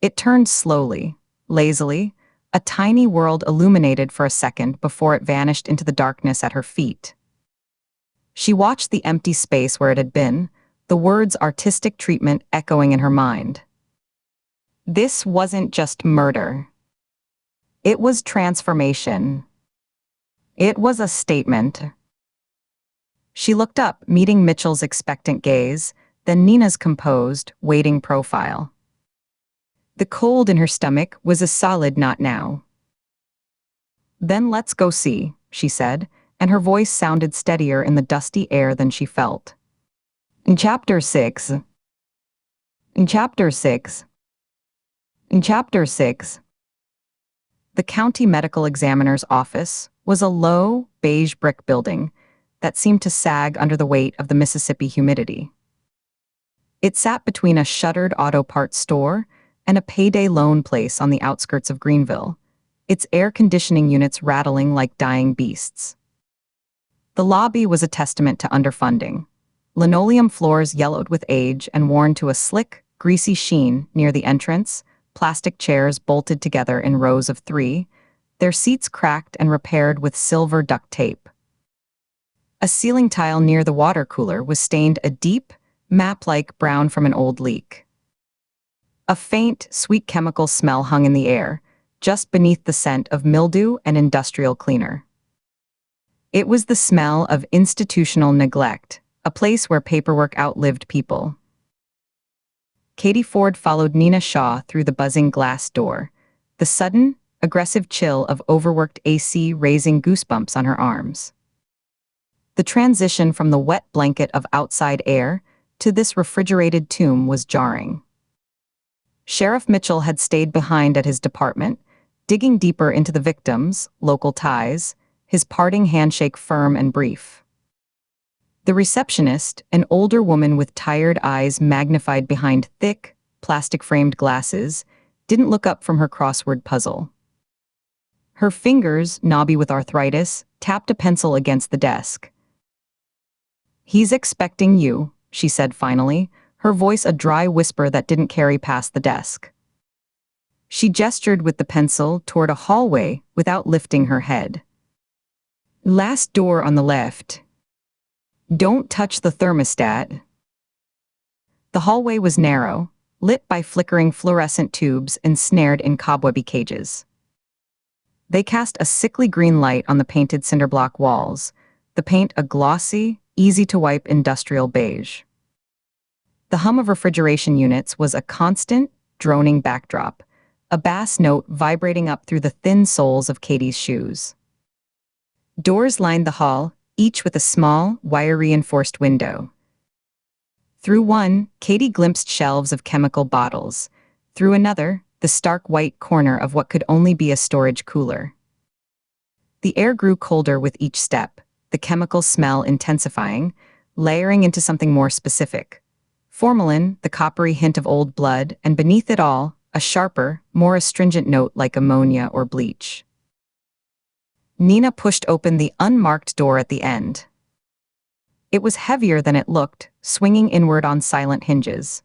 It turned slowly, lazily, a tiny world illuminated for a second before it vanished into the darkness at her feet. She watched the empty space where it had been, the words artistic treatment echoing in her mind. This wasn't just murder. It was transformation. It was a statement. She looked up, meeting Mitchell's expectant gaze, then Nina's composed, waiting profile. The cold in her stomach was a solid not now. "Then let's go see," she said, and her voice sounded steadier in the dusty air than she felt. In Chapter 6. In Chapter 6. In Chapter 6. The county medical examiner's office was a low, beige brick building that seemed to sag under the weight of the Mississippi humidity. It sat between a shuttered auto parts store and a payday loan place on the outskirts of Greenville, its air conditioning units rattling like dying beasts. The lobby was a testament to underfunding. Linoleum floors yellowed with age and worn to a slick, greasy sheen near the entrance, plastic chairs bolted together in rows of 3, their seats cracked and repaired with silver duct tape. A ceiling tile near the water cooler was stained a deep, map-like brown from an old leak. A faint, sweet chemical smell hung in the air, just beneath the scent of mildew and industrial cleaner. It was the smell of institutional neglect, a place where paperwork outlived people. Katie Ford followed Nina Shaw through the buzzing glass door, the sudden, aggressive chill of overworked AC raising goosebumps on her arms. The transition from the wet blanket of outside air to this refrigerated tomb was jarring. Sheriff Mitchell had stayed behind at his department, digging deeper into the victims, local ties, his parting handshake firm and brief. The receptionist, an older woman with tired eyes magnified behind thick, plastic-framed glasses, didn't look up from her crossword puzzle. Her fingers, knobby with arthritis, tapped a pencil against the desk. "He's expecting you," she said finally, her voice a dry whisper that didn't carry past the desk. She gestured with the pencil toward a hallway without lifting her head. "Last door on the left. Don't touch the thermostat." The hallway was narrow, lit by flickering fluorescent tubes ensnared in cobwebby cages. They cast a sickly green light on the painted cinderblock walls, the paint a glossy, easy-to-wipe industrial beige. The hum of refrigeration units was a constant, droning backdrop, a bass note vibrating up through the thin soles of Katie's shoes. Doors lined the hall, each with a small, wire-reinforced window. Through one, Katie glimpsed shelves of chemical bottles. Through another, the stark white corner of what could only be a storage cooler. The air grew colder with each step, the chemical smell intensifying, layering into something more specific. Formalin, the coppery hint of old blood, and beneath it all, a sharper, more astringent note like ammonia or bleach. Nina pushed open the unmarked door at the end. It was heavier than it looked, swinging inward on silent hinges.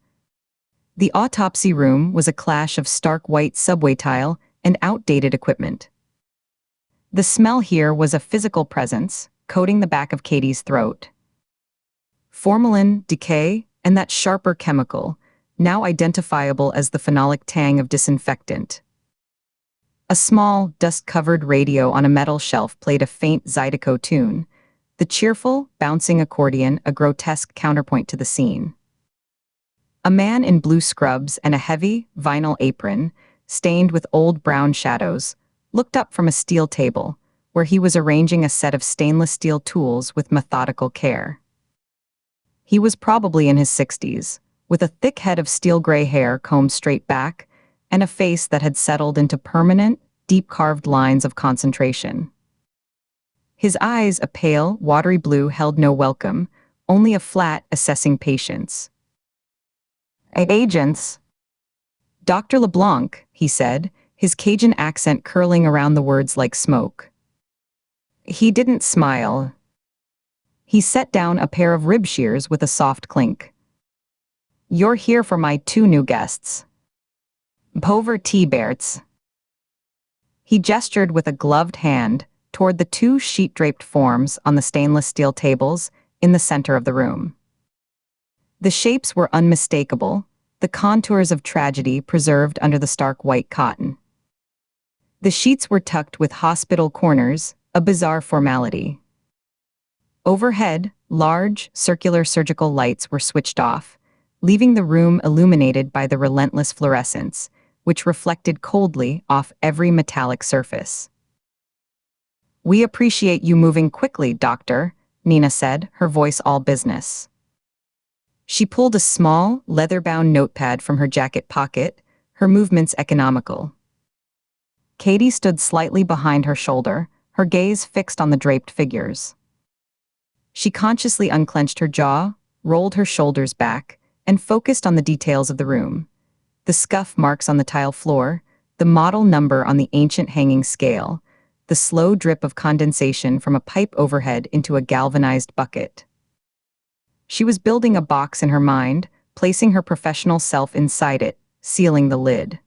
The autopsy room was a clash of stark white subway tile and outdated equipment. The smell here was a physical presence, coating the back of Katie's throat. Formalin, decay, and that sharper chemical, now identifiable as the phenolic tang of disinfectant. A small, dust-covered radio on a metal shelf played a faint Zydeco tune, the cheerful, bouncing accordion a grotesque counterpoint to the scene. A man in blue scrubs and a heavy, vinyl apron, stained with old brown shadows, looked up from a steel table, where he was arranging a set of stainless steel tools with methodical care. He was probably in his 60s, with a thick head of steel-gray hair combed straight back, and a face that had settled into permanent, deep-carved lines of concentration. His eyes, a pale, watery blue, held no welcome, only a flat, assessing patience. "Agents." "Dr. LeBlanc," he said, his Cajun accent curling around the words like smoke. He didn't smile. He set down a pair of rib shears with a soft clink. "You're here for my 2 new guests. Pauvre T-Berts." He gestured with a gloved hand toward the 2 sheet-draped forms on the stainless steel tables in the center of the room. The shapes were unmistakable, the contours of tragedy preserved under the stark white cotton. The sheets were tucked with hospital corners, a bizarre formality. Overhead, large, circular surgical lights were switched off, leaving the room illuminated by the relentless fluorescence, which reflected coldly off every metallic surface. "We appreciate you moving quickly, Doctor," Nina said, her voice all business. She pulled a small, leather-bound notepad from her jacket pocket, her movements economical. Katie stood slightly behind her shoulder, her gaze fixed on the draped figures. She consciously unclenched her jaw, rolled her shoulders back, and focused on the details of the room. The scuff marks on the tile floor, the model number on the ancient hanging scale, the slow drip of condensation from a pipe overhead into a galvanized bucket. She was building a box in her mind, placing her professional self inside it, sealing the lid.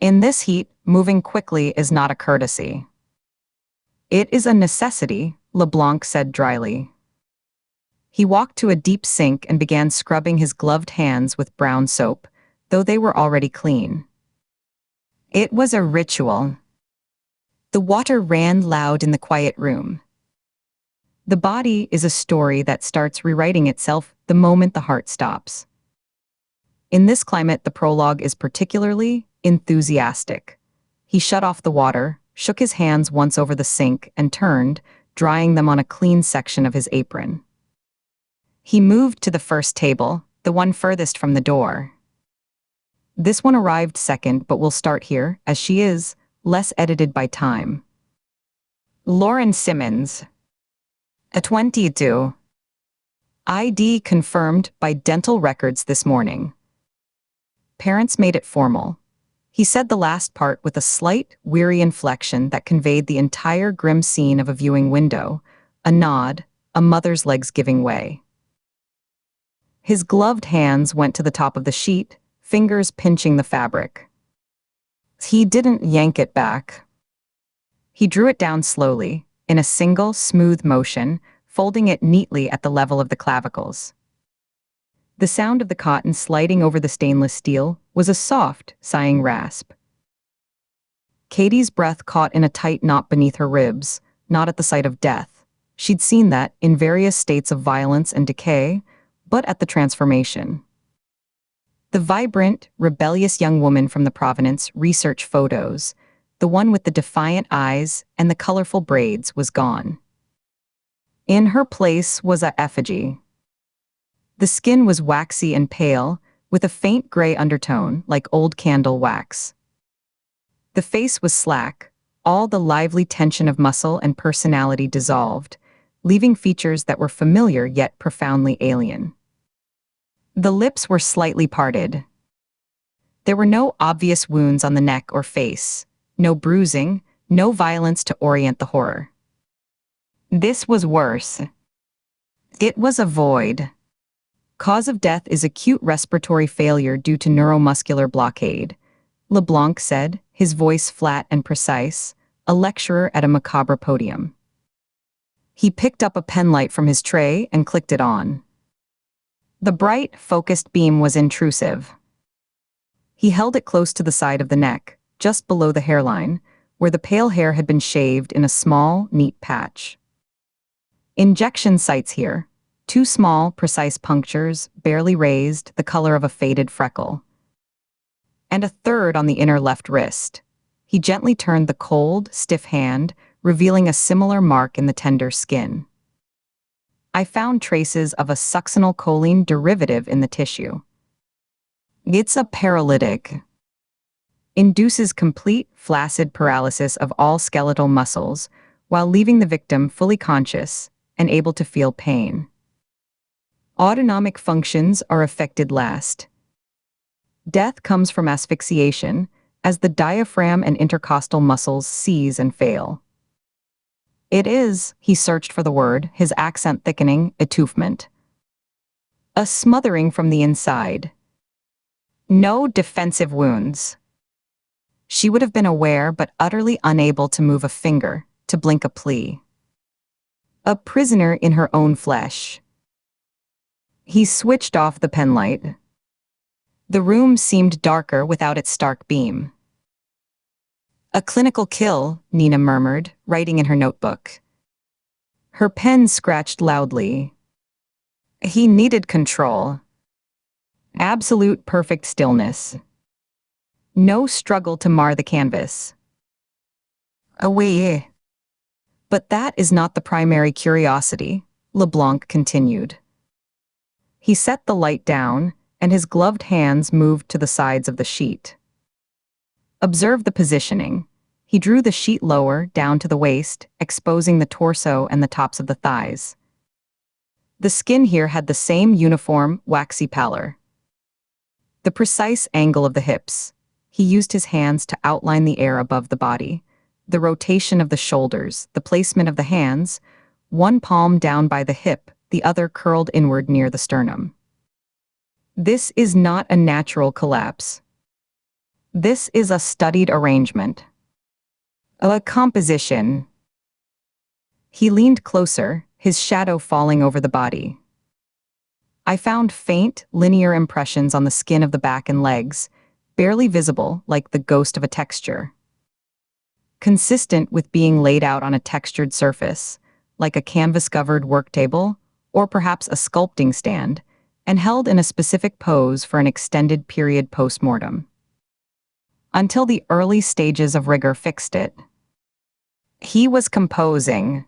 In this heat, moving quickly is not a courtesy. "It is a necessity," LeBlanc said dryly. He walked to a deep sink and began scrubbing his gloved hands with brown soap, though they were already clean. It was a ritual. The water ran loud in the quiet room. The body is a story that starts rewriting itself the moment the heart stops. In this climate, the prologue is particularly enthusiastic. He shut off the water, shook his hands once over the sink, and turned, drying them on a clean section of his apron. He moved to the first table, the one furthest from the door. This one arrived second, but we'll start here, as she is, less edited by time. Lauren Simmons. A 22. ID confirmed by dental records this morning. Parents made it formal. He said the last part with a slight, weary inflection that conveyed the entire grim scene of a viewing window, a nod, a mother's legs giving way. His gloved hands went to the top of the sheet, fingers pinching the fabric. He didn't yank it back. He drew it down slowly, in a single, smooth motion, folding it neatly at the level of the clavicles. The sound of the cotton sliding over the stainless steel was a soft, sighing rasp. Katie's breath caught in a tight knot beneath her ribs, not at the sight of death. She'd seen that in various states of violence and decay, but at the transformation. The vibrant, rebellious young woman from the Provenance research photos, the one with the defiant eyes and the colorful braids, was gone. In her place was a effigy. The skin was waxy and pale, with a faint gray undertone like old candle wax. The face was slack, all the lively tension of muscle and personality dissolved, leaving features that were familiar yet profoundly alien. The lips were slightly parted. There were no obvious wounds on the neck or face, no bruising, no violence to orient the horror. This was worse. It was a void. Cause of death is acute respiratory failure due to neuromuscular blockade, LeBlanc said, his voice flat and precise, a lecturer at a macabre podium. He picked up a penlight from his tray and clicked it on. The bright, focused beam was intrusive. He held it close to the side of the neck, just below the hairline, where the pale hair had been shaved in a small, neat patch. Injection sites here. 2 small, precise punctures, barely raised, the color of a faded freckle. And a third on the inner left wrist. He gently turned the cold, stiff hand, revealing a similar mark in the tender skin. I found traces of a succinylcholine derivative in the tissue. It's a paralytic. Induces complete, flaccid paralysis of all skeletal muscles, while leaving the victim fully conscious and able to feel pain. Autonomic functions are affected last. Death comes from asphyxiation, as the diaphragm and intercostal muscles seize and fail. It is, he searched for the word, his accent thickening, étouffement. A smothering from the inside. No defensive wounds. She would have been aware but utterly unable to move a finger, to blink a plea. A prisoner in her own flesh. He switched off the penlight. The room seemed darker without its stark beam. A clinical kill, Nina murmured, writing in her notebook. Her pen scratched loudly. He needed control. Absolute perfect stillness. No struggle to mar the canvas. Away. But that is not the primary curiosity, LeBlanc continued. He set the light down, and his gloved hands moved to the sides of the sheet. Observe the positioning. He drew the sheet lower, down to the waist, exposing the torso and the tops of the thighs. The skin here had the same uniform, waxy pallor. The precise angle of the hips. He used his hands to outline the air above the body. The rotation of the shoulders, the placement of the hands, one palm down by the hip, the other curled inward near the sternum. This is not a natural collapse. This is a studied arrangement. A composition. He leaned closer, his shadow falling over the body. I found faint, linear impressions on the skin of the back and legs, barely visible, like the ghost of a texture. Consistent with being laid out on a textured surface, like a canvas-covered work table, or perhaps a sculpting stand, and held in a specific pose for an extended period post-mortem. Until the early stages of rigor fixed it. He was composing.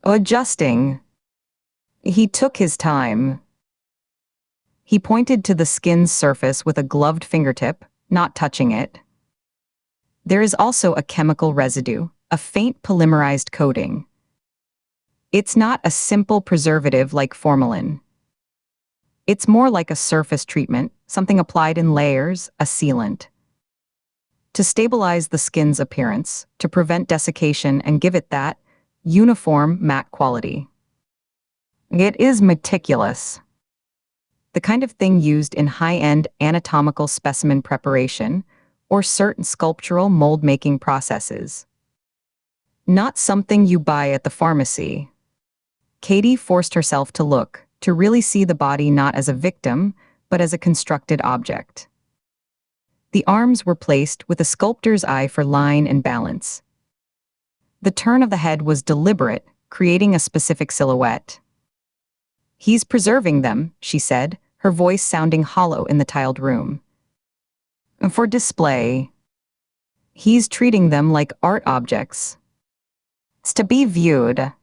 Adjusting. He took his time. He pointed to the skin's surface with a gloved fingertip, not touching it. There is also a chemical residue, a faint polymerized coating. It's not a simple preservative like formalin. It's more like a surface treatment, something applied in layers, a sealant. To stabilize the skin's appearance, to prevent desiccation and give it that uniform, matte quality. It is meticulous. The kind of thing used in high-end anatomical specimen preparation or certain sculptural mold-making processes. Not something you buy at the pharmacy. Katie forced herself to look, to really see the body not as a victim, but as a constructed object. The arms were placed with a sculptor's eye for line and balance. The turn of the head was deliberate, creating a specific silhouette. He's preserving them, she said, her voice sounding hollow in the tiled room. For display. He's treating them like art objects. It's to be viewed.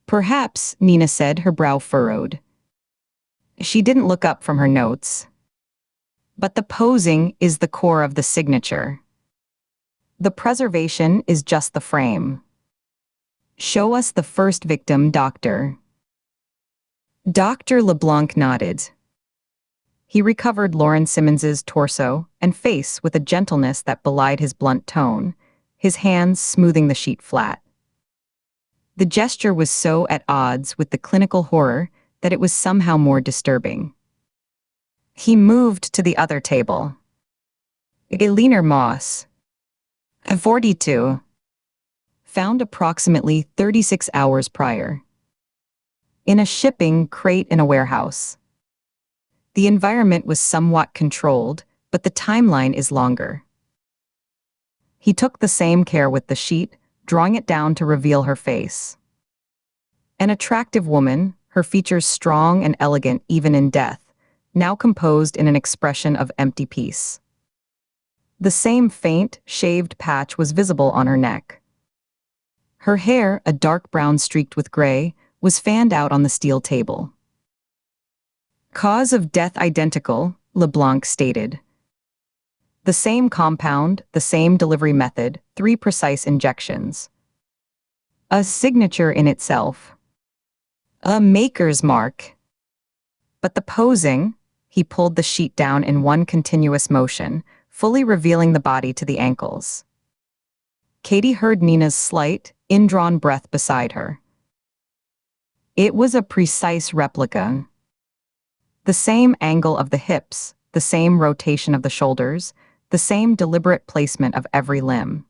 Perhaps, Nina said, her brow furrowed. She didn't look up from her notes. But the posing is the core of the signature. The preservation is just the frame. Show us the first victim, Doctor. Dr. LeBlanc nodded. He recovered Lauren Simmons's torso and face with a gentleness that belied his blunt tone, his hands smoothing the sheet flat. The gesture was so at odds with the clinical horror that it was somehow more disturbing. He moved to the other table. Galeaner Moss. 42. Found approximately 36 hours prior. In a shipping crate in a warehouse. The environment was somewhat controlled, but the timeline is longer. He took the same care with the sheet, drawing it down to reveal her face. An attractive woman, her features strong and elegant even in death, now composed in an expression of empty peace. The same faint, shaved patch was visible on her neck. Her hair, a dark brown streaked with gray, was fanned out on the steel table. Cause of death identical, LeBlanc stated. The same compound, the same delivery method, 3 precise injections. A signature in itself. A maker's mark. But the posing, he pulled the sheet down in one continuous motion, fully revealing the body to the ankles. Katie heard Nina's slight, indrawn breath beside her. It was a precise replica. The same angle of the hips, the same rotation of the shoulders, the same deliberate placement of every limb.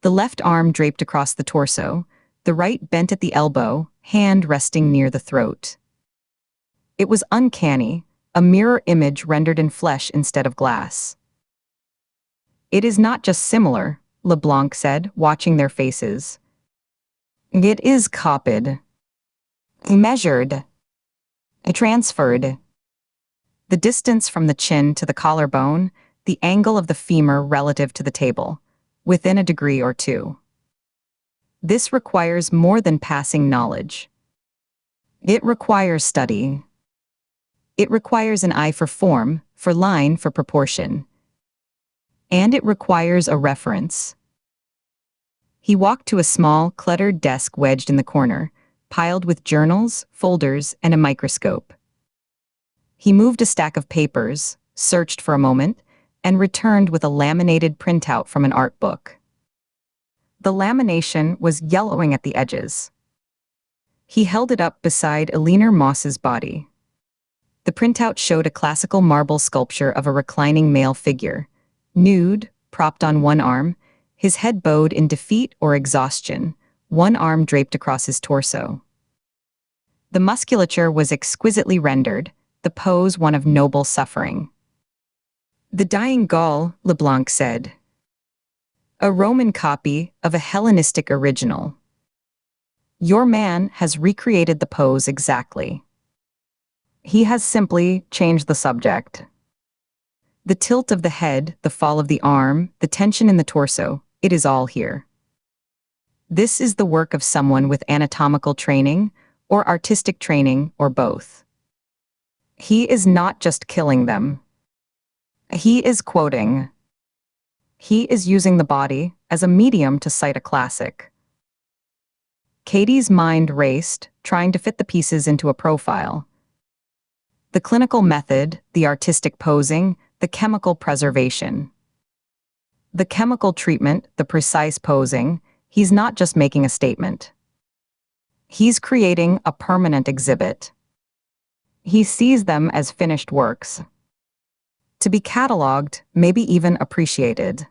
The left arm draped across the torso, the right bent at the elbow, hand resting near the throat. It was uncanny, a mirror image rendered in flesh instead of glass. It is not just similar, LeBlanc said, watching their faces. It is copied, measured, transferred. The distance from the chin to the collarbone, the angle of the femur relative to the table, within a degree or two. This requires more than passing knowledge. It requires study. It requires an eye for form, for line, for proportion. And it requires a reference. He walked to a small, cluttered desk wedged in the corner, piled with journals, folders, and a microscope. He moved a stack of papers, searched for a moment, and returned with a laminated printout from an art book. The lamination was yellowing at the edges. He held it up beside Eleanor Moss's body. The printout showed a classical marble sculpture of a reclining male figure, nude, propped on one arm, his head bowed in defeat or exhaustion, one arm draped across his torso. The musculature was exquisitely rendered, the pose one of noble suffering. The dying Gaul, LeBlanc said. A Roman copy of a Hellenistic original. Your man has recreated the pose exactly. He has simply changed the subject. The tilt of the head, the fall of the arm, the tension in the torso, it is all here. This is the work of someone with anatomical training, or artistic training, or both. He is not just killing them. He is quoting. He is using the body as a medium to cite a classic. Katie's mind raced, trying to fit the pieces into a profile. The clinical method, the artistic posing, the chemical preservation. The chemical treatment, the precise posing, he's not just making a statement. He's creating a permanent exhibit. He sees them as finished works. To be catalogued, maybe even appreciated.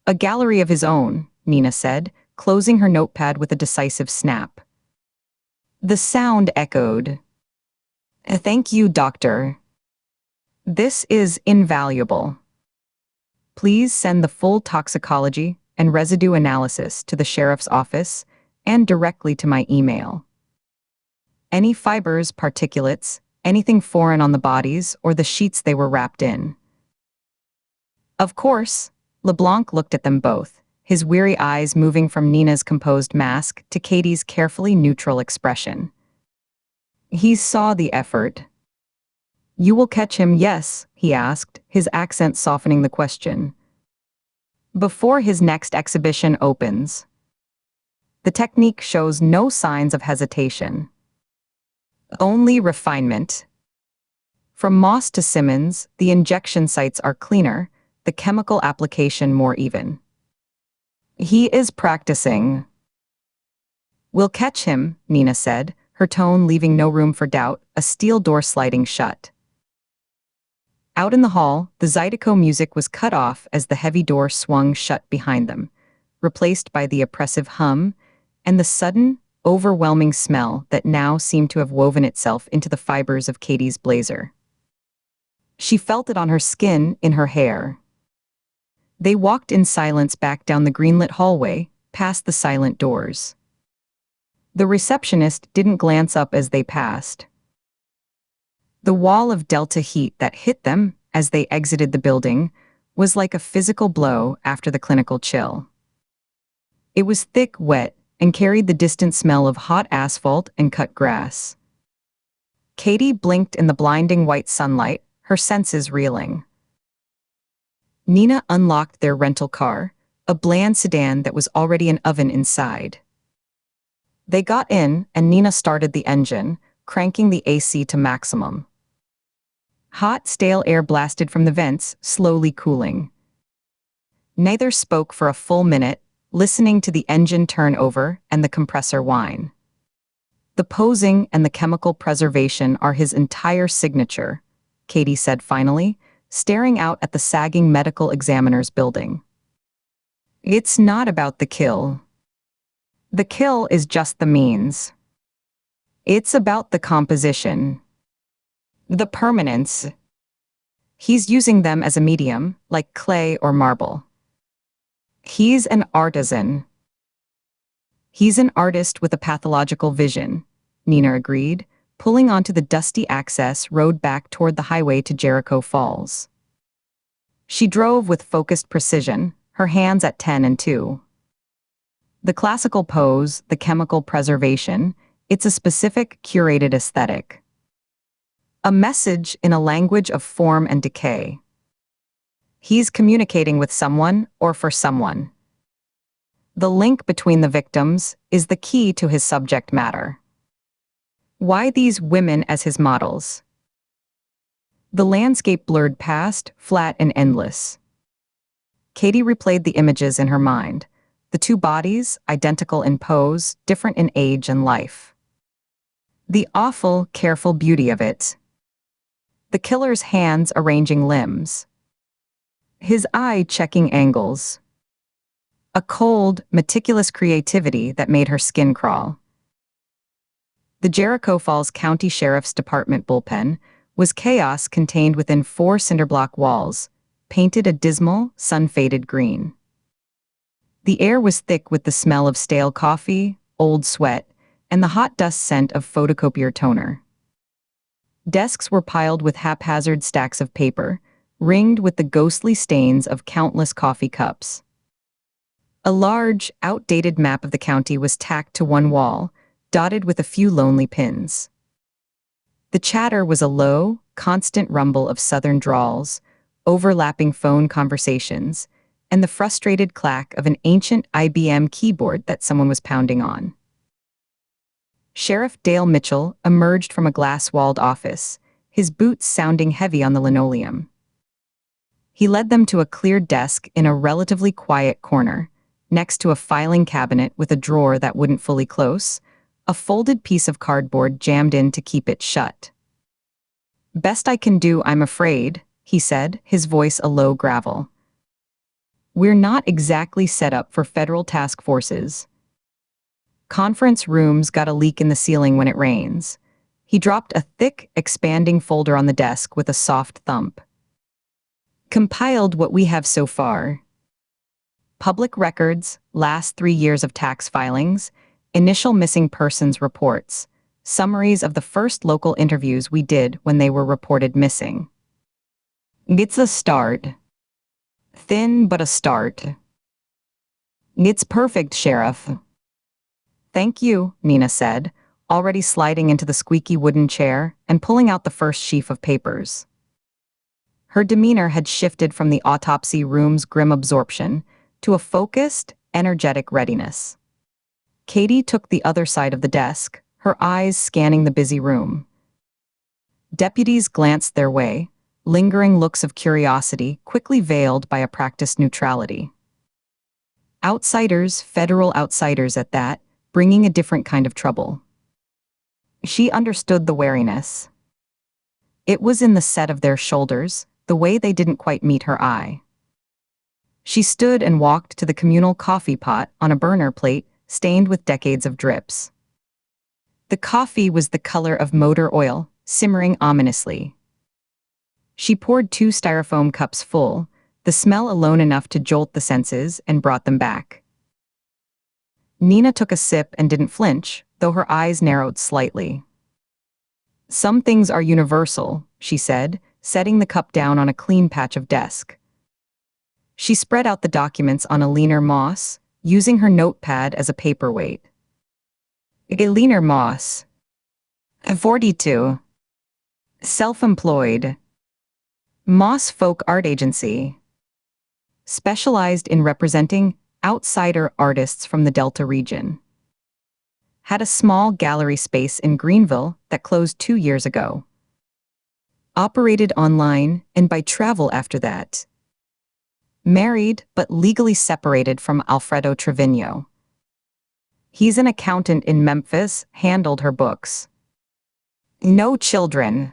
A gallery of his own, Nina said, closing her notepad with a decisive snap. The sound echoed. Thank you, doctor. This is invaluable. Please send the full toxicology and residue analysis to the sheriff's office and directly to my email. Any fibers, particulates, anything foreign on the bodies or the sheets they were wrapped in. Of course, LeBlanc looked at them both, his weary eyes moving from Nina's composed mask to Katie's carefully neutral expression. He saw the effort. You will catch him, yes, he asked, his accent softening the question. Before his next exhibition opens. The technique shows no signs of hesitation. Only refinement. From Moss to Simmons, the injection sites are cleaner, the chemical application more even. He is practicing. We'll catch him, Nina said, her tone leaving no room for doubt, a steel door sliding shut. Out in the hall, the Zydeco music was cut off as the heavy door swung shut behind them, replaced by the oppressive hum and the sudden, overwhelming smell that now seemed to have woven itself into the fibers of Katie's blazer. She felt it on her skin, in her hair. They walked in silence back down the greenlit hallway, past the silent doors. The receptionist didn't glance up as they passed. The wall of delta heat that hit them as they exited the building was like a physical blow after the clinical chill. It was thick, wet, and carried the distant smell of hot asphalt and cut grass. Katie blinked in the blinding white sunlight, her senses reeling. Nina unlocked their rental car, a bland sedan that was already an oven inside. They got in, and Nina started the engine, cranking the AC to maximum. Hot, stale air blasted from the vents, slowly cooling. Neither spoke for a full minute, listening to the engine turn over and the compressor whine. The posing and the chemical preservation are his entire signature, Katie said finally, staring out at the sagging medical examiner's building. It's not about the kill. The kill is just the means. It's about the composition. The permanence. He's using them as a medium, like clay or marble. He's an artisan. He's an artist with a pathological vision, Nina agreed, pulling onto the dusty access road back toward the highway to Jericho Falls. She drove with focused precision, her hands at 10 and 2. The classical pose, the chemical preservation, it's a specific, curated aesthetic. A message in a language of form and decay. He's communicating with someone or for someone. The link between the victims is the key to his subject matter. Why these women as his models? The landscape blurred past, flat and endless. Katie replayed the images in her mind. The two bodies, identical in pose, different in age and life. The awful, careful beauty of it. The killer's hands arranging limbs. His eye checking angles. A cold, meticulous creativity that made her skin crawl. The Jericho Falls County Sheriff's Department bullpen was chaos contained within 4 cinderblock walls, painted a dismal, sun-faded green. The air was thick with the smell of stale coffee, old sweat, and the hot dust scent of photocopier toner. Desks were piled with haphazard stacks of paper, ringed with the ghostly stains of countless coffee cups. A large, outdated map of the county was tacked to one wall, dotted with a few lonely pins. The chatter was a low, constant rumble of southern drawls, overlapping phone conversations, and the frustrated clack of an ancient IBM keyboard that someone was pounding on. Sheriff Dale Mitchell emerged from a glass-walled office, his boots sounding heavy on the linoleum. He led them to a cleared desk in a relatively quiet corner, next to a filing cabinet with a drawer that wouldn't fully close, a folded piece of cardboard jammed in to keep it shut. "Best I can do, I'm afraid," he said, his voice a low gravel. "We're not exactly set up for federal task forces. Conference rooms got a leak in the ceiling when it rains." He dropped a thick, expanding folder on the desk with a soft thump. "Compiled what we have so far. Public records, last 3 years of tax filings, initial missing persons reports, summaries of the first local interviews we did when they were reported missing. It's a start. Thin, but a start. It's perfect, Sheriff." "Thank you," Nina said, already sliding into the squeaky wooden chair and pulling out the first sheaf of papers. Her demeanor had shifted from the autopsy room's grim absorption to a focused, energetic readiness. Katie took the other side of the desk, her eyes scanning the busy room. Deputies glanced their way, lingering looks of curiosity quickly veiled by a practiced neutrality. Outsiders, federal outsiders at that, bringing a different kind of trouble. She understood the wariness. It was in the set of their shoulders, the way they didn't quite meet her eye. She stood and walked to the communal coffee pot on a burner plate stained with decades of drips. The coffee was the color of motor oil, simmering ominously. She poured 2 styrofoam cups full, the smell alone enough to jolt the senses, and brought them back. Nina took a sip and didn't flinch, though her eyes narrowed slightly. "Some things are universal," she said, setting the cup down on a clean patch of desk. She spread out the documents on a leaner moss, using her notepad as a paperweight. "A leaner moss. 42. Self-employed. Moss Folk Art Agency. Specialized in representing outsider artists from the Delta region. Had a small gallery space in Greenville that closed 2 years ago. Operated online and by travel after that. Married but legally separated from Alfredo Trevino. He's an accountant in Memphis, handled her books. No children.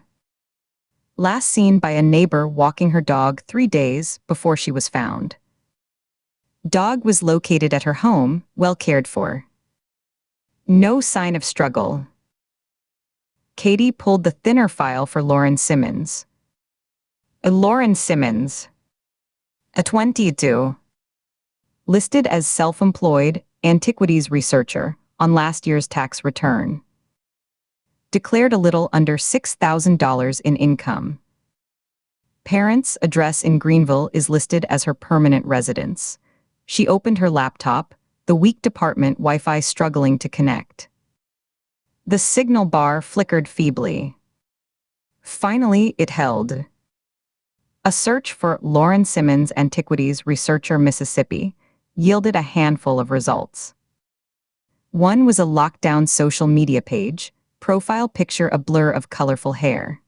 Last seen by a neighbor walking her dog 3 days before she was found. Dog was located at her home, well cared for. No sign of struggle." Katie pulled the thinner file for Lauren Simmons. Lauren Simmons, a 22, listed as self-employed antiquities researcher on last year's tax return. Declared a little under $6,000 in income. Parents' address in Greenville is listed as her permanent residence. She opened her laptop, the weak department Wi-Fi struggling to connect. The signal bar flickered feebly. Finally, it held. A search for Lauren Simmons Antiquities Researcher Mississippi yielded a handful of results. One was a lockdown social media page, profile picture a blur of colorful hair.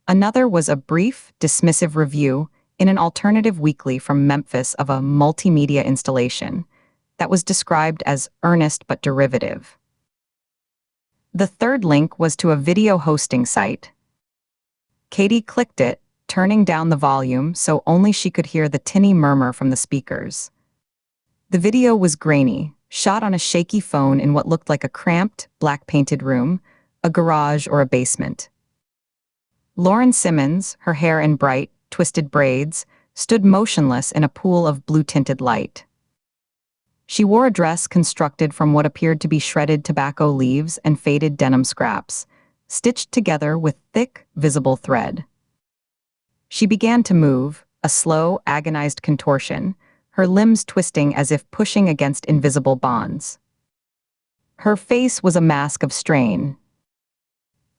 Another was a brief, dismissive review in an alternative weekly from Memphis of a multimedia installation that was described as earnest but derivative. The third link was to a video hosting site. Katie clicked it, turning down the volume so only she could hear the tinny murmur from the speakers. The video was grainy, shot on a shaky phone in what looked like a cramped, black-painted room, a garage or a basement. Lauren Simmons, her hair in bright, twisted braids, stood motionless in a pool of blue-tinted light. She wore a dress constructed from what appeared to be shredded tobacco leaves and faded denim scraps, stitched together with thick, visible thread. She began to move, a slow, agonized contortion, her limbs twisting as if pushing against invisible bonds. Her face was a mask of strain.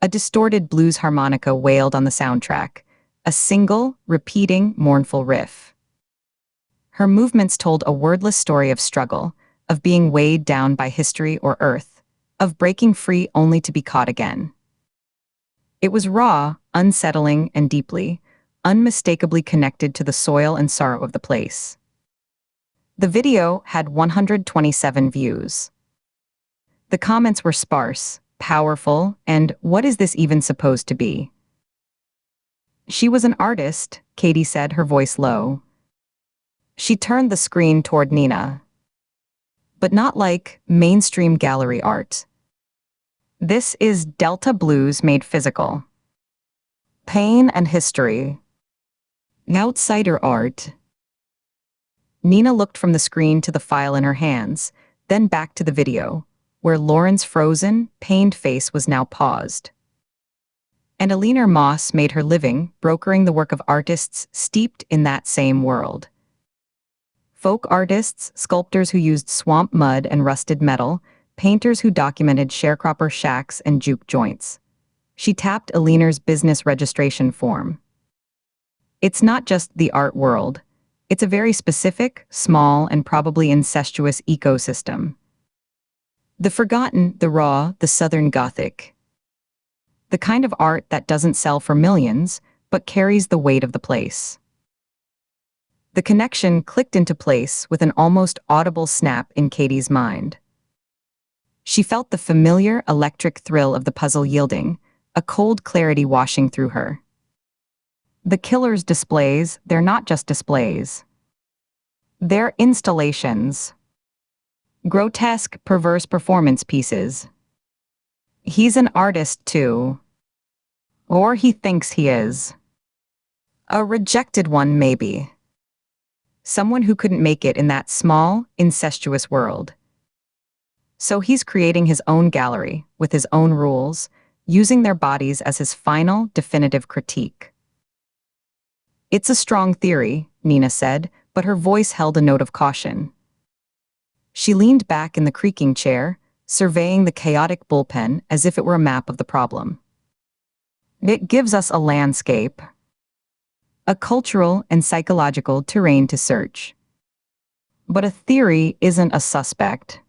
A distorted blues harmonica wailed on the soundtrack, a single, repeating, mournful riff. Her movements told a wordless story of struggle, of being weighed down by history or earth, of breaking free only to be caught again. It was raw, unsettling, and deeply, unmistakably connected to the soil and sorrow of the place. The video had 127 views. The comments were sparse, powerful, and what is this even supposed to be? She was an artist, Katie said, her voice low. She turned the screen toward Nina. But not like mainstream gallery art. This is Delta blues made physical. Pain and history. Outsider art. Nina looked from the screen to the file in her hands, then back to the video, where Lauren's frozen, pained face was now paused. And Alina Moss made her living, brokering the work of artists steeped in that same world. Folk artists, sculptors who used swamp mud and rusted metal, painters who documented sharecropper shacks and juke joints. She tapped Alina's business registration form. It's not just the art world. It's a very specific, small, and probably incestuous ecosystem. The forgotten, the raw, the Southern Gothic. The kind of art that doesn't sell for millions, but carries the weight of the place. The connection clicked into place with an almost audible snap in Katie's mind. She felt the familiar electric thrill of the puzzle yielding, a cold clarity washing through her. The killer's displays, they're not just displays. They're installations. Grotesque, perverse performance pieces. He's an artist too. Or he thinks he is. A rejected one, maybe. Someone who couldn't make it in that small, incestuous world. So he's creating his own gallery, with his own rules, using their bodies as his final, definitive critique. It's a strong theory, Nina said, but her voice held a note of caution. She leaned back in the creaking chair, surveying the chaotic bullpen as if it were a map of the problem. It gives us a landscape. A cultural and psychological terrain to search. But a theory isn't a suspect.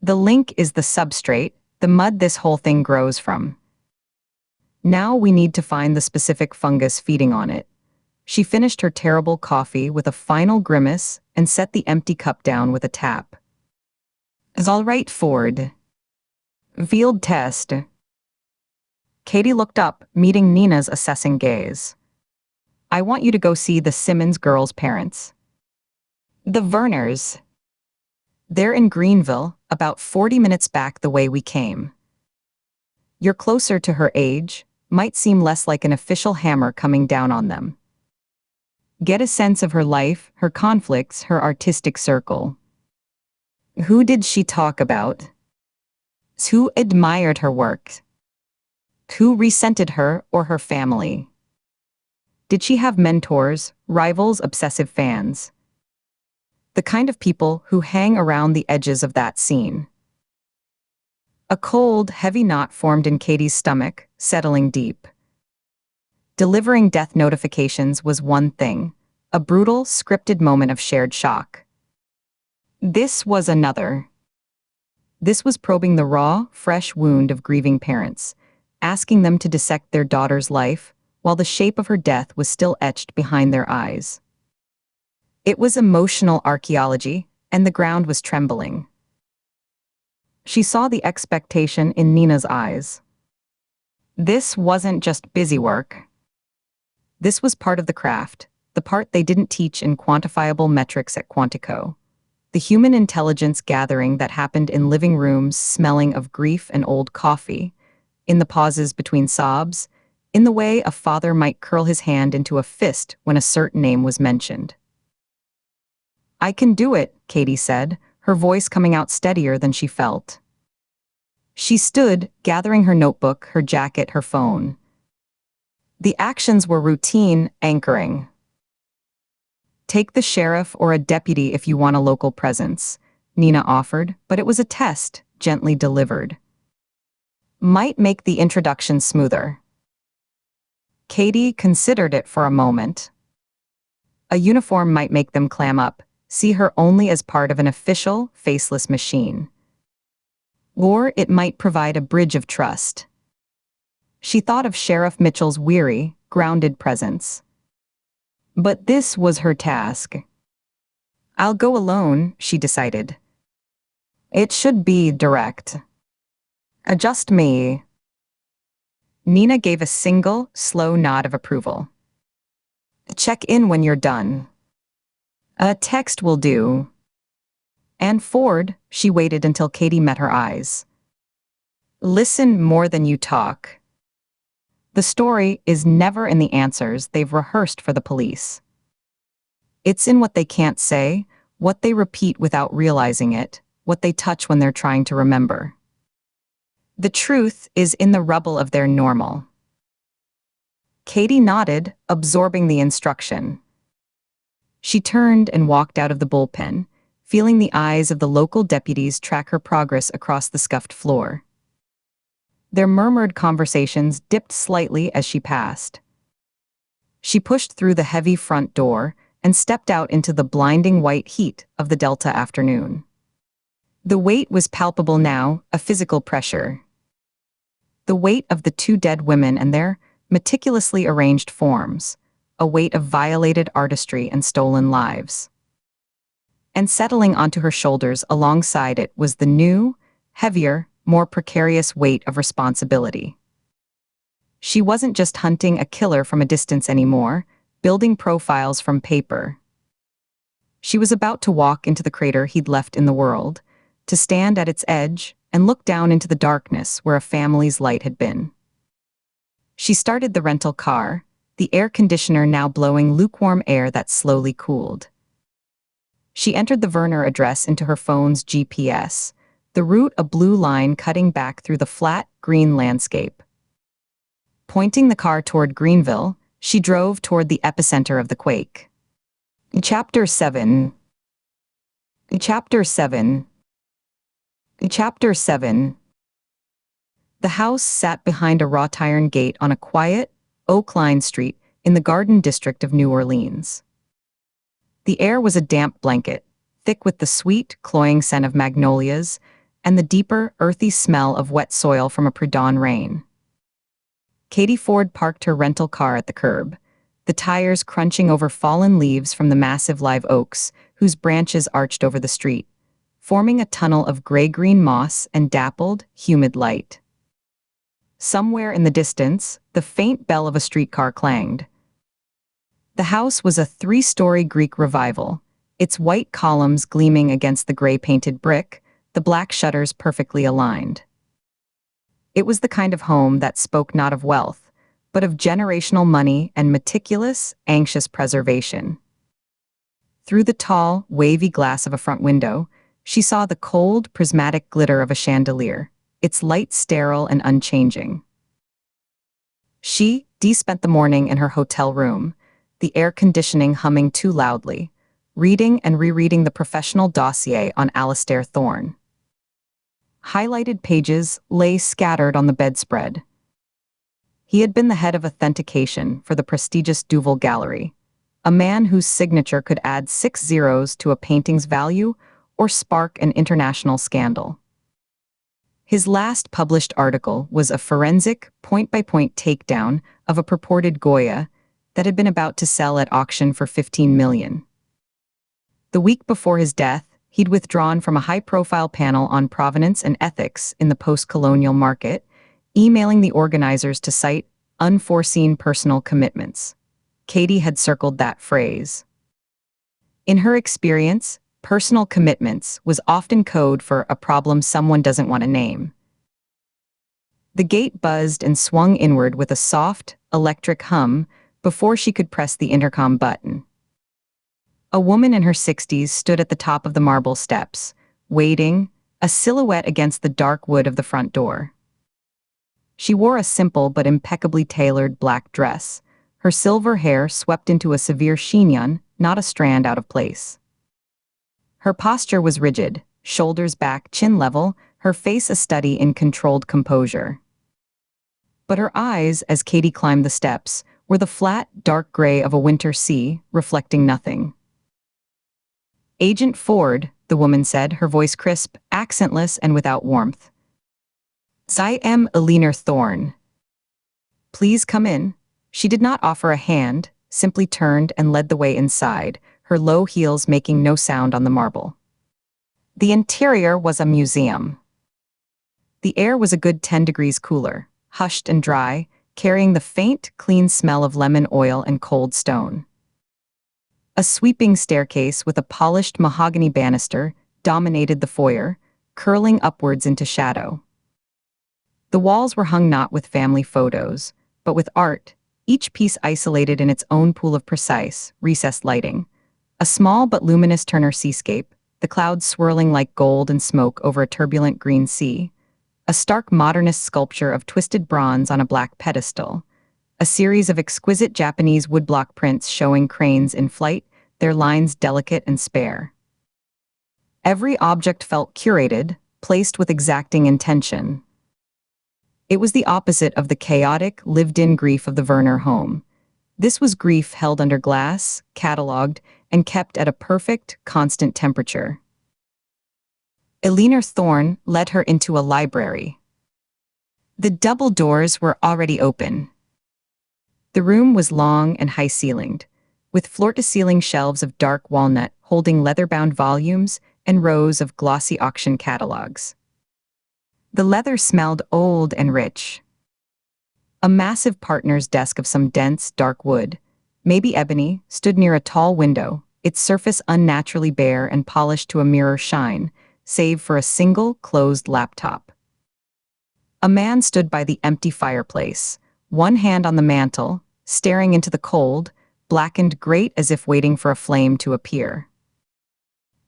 The link is the substrate, the mud this whole thing grows from. Now we need to find the specific fungus feeding on it. She finished her terrible coffee with a final grimace and set the empty cup down with a tap. Is all right, Ford. Field test. Katie looked up, meeting Nina's assessing gaze. I want you to go see the Simmons girls' parents. The Verners. They're in Greenville, about 40 minutes back the way we came. You're closer to her age, might seem less like an official hammer coming down on them. Get a sense of her life, her conflicts, her artistic circle. Who did she talk about? Who admired her work? Who resented her or her family? Did she have mentors, rivals, obsessive fans? The kind of people who hang around the edges of that scene. A cold, heavy knot formed in Katie's stomach, settling deep. Delivering death notifications was one thing, a brutal, scripted moment of shared shock. This was another. This was probing the raw, fresh wound of grieving parents, asking them to dissect their daughter's life, while the shape of her death was still etched behind their eyes. It was emotional archaeology, and the ground was trembling. She saw the expectation in Nina's eyes. This wasn't just busy work. This was part of the craft, the part they didn't teach in quantifiable metrics at Quantico. The human intelligence gathering that happened in living rooms smelling of grief and old coffee, in the pauses between sobs, in the way a father might curl his hand into a fist when a certain name was mentioned. "I can do it," Katie said, her voice coming out steadier than she felt. She stood, gathering her notebook, her jacket, her phone. The actions were routine, anchoring. "Take the sheriff or a deputy if you want a local presence," Nina offered, but it was a test, gently delivered. Might make the introduction smoother. Katie considered it for a moment. A uniform might make them clam up, see her only as part of an official, faceless machine. Or it might provide a bridge of trust. She thought of Sheriff Mitchell's weary, grounded presence. But this was her task. "I'll go alone," she decided. "It should be direct. Just me." Nina gave a single, slow nod of approval. "Check in when you're done." "A text will do." And Ford, she waited until Katie met her eyes. "Listen more than you talk." The story is never in the answers they've rehearsed for the police. It's in what they can't say, what they repeat without realizing it, what they touch when they're trying to remember. The truth is in the rubble of their normal. Katie nodded, absorbing the instruction. She turned and walked out of the bullpen, feeling the eyes of the local deputies track her progress across the scuffed floor. Their murmured conversations dipped slightly as she passed. She pushed through the heavy front door and stepped out into the blinding white heat of the Delta afternoon. The weight was palpable now, a physical pressure. The weight of the two dead women and their meticulously arranged forms, a weight of violated artistry and stolen lives. And settling onto her shoulders alongside it was the new, heavier, more precarious weight of responsibility. She wasn't just hunting a killer from a distance anymore, building profiles from paper. She was about to walk into the crater he'd left in the world, to stand at its edge and look down into the darkness where a family's light had been. She started the rental car, the air conditioner now blowing lukewarm air that slowly cooled. She entered the Werner address into her phone's GPS, the route a blue line cutting back through the flat, green landscape. Pointing the car toward Greenville, she drove toward the epicenter of the quake. Chapter 7. Chapter 7. Chapter 7. The house sat behind a wrought iron gate on a quiet, oak-lined street in the Garden District of New Orleans. The air was a damp blanket, thick with the sweet, cloying scent of magnolias and the deeper, earthy smell of wet soil from a pre-dawn rain. Katie Ford parked her rental car at the curb, the tires crunching over fallen leaves from the massive live oaks whose branches arched over the street, forming a tunnel of gray-green moss and dappled, humid light. Somewhere in the distance, the faint bell of a streetcar clanged. The house was a 3-story Greek revival, its white columns gleaming against the gray-painted brick, the black shutters perfectly aligned. It was the kind of home that spoke not of wealth, but of generational money and meticulous, anxious preservation. Through the tall, wavy glass of a front window, she saw the cold, prismatic glitter of a chandelier, its light sterile and unchanging. Dee spent the morning in her hotel room, the air conditioning humming too loudly, reading and rereading the professional dossier on Alistair Thorne. Highlighted pages lay scattered on the bedspread. He had been the head of authentication for the prestigious Duval Gallery, a man whose signature could add 6 zeros to a painting's value or spark an international scandal. His last published article was a forensic, point-by-point takedown of a purported Goya that had been about to sell at auction for $15 million. The week before his death, he'd withdrawn from a high-profile panel on provenance and ethics in the post-colonial market, emailing the organizers to cite unforeseen personal commitments. Katie had circled that phrase. In her experience, personal commitments was often code for a problem someone doesn't want to name. The gate buzzed and swung inward with a soft, electric hum before she could press the intercom button. A woman in her 60s stood at the top of the marble steps, waiting, a silhouette against the dark wood of the front door. She wore a simple but impeccably tailored black dress, her silver hair swept into a severe chignon, not a strand out of place. Her posture was rigid, shoulders back, chin level, her face a study in controlled composure. But her eyes, as Katie climbed the steps, were the flat, dark gray of a winter sea, reflecting nothing. "Agent Ford," the woman said, her voice crisp, accentless, and without warmth. "I am Eleanor Thorne. Please come in." She did not offer a hand, simply turned and led the way inside, her low heels making no sound on the marble. The interior was a museum. The air was a good 10 degrees cooler, hushed and dry, carrying the faint, clean smell of lemon oil and cold stone. A sweeping staircase with a polished mahogany banister dominated the foyer, curling upwards into shadow. The walls were hung not with family photos, but with art, each piece isolated in its own pool of precise, recessed lighting. A small but luminous Turner seascape, the clouds swirling like gold and smoke over a turbulent green sea. A stark modernist sculpture of twisted bronze on a black pedestal. A series of exquisite Japanese woodblock prints showing cranes in flight, their lines delicate and spare. Every object felt curated, placed with exacting intention. It was the opposite of the chaotic, lived-in grief of the Werner home. This was grief held under glass, catalogued, and kept at a perfect, constant temperature. Eleanor Thorne led her into a library. The double doors were already open. The room was long and high-ceilinged, with floor-to-ceiling shelves of dark walnut holding leather-bound volumes and rows of glossy auction catalogs. The leather smelled old and rich. A massive partner's desk of some dense, dark wood, maybe ebony, stood near a tall window, its surface unnaturally bare and polished to a mirror shine, save for a single, closed laptop. A man stood by the empty fireplace, one hand on the mantel, staring into the cold, blackened grate as if waiting for a flame to appear.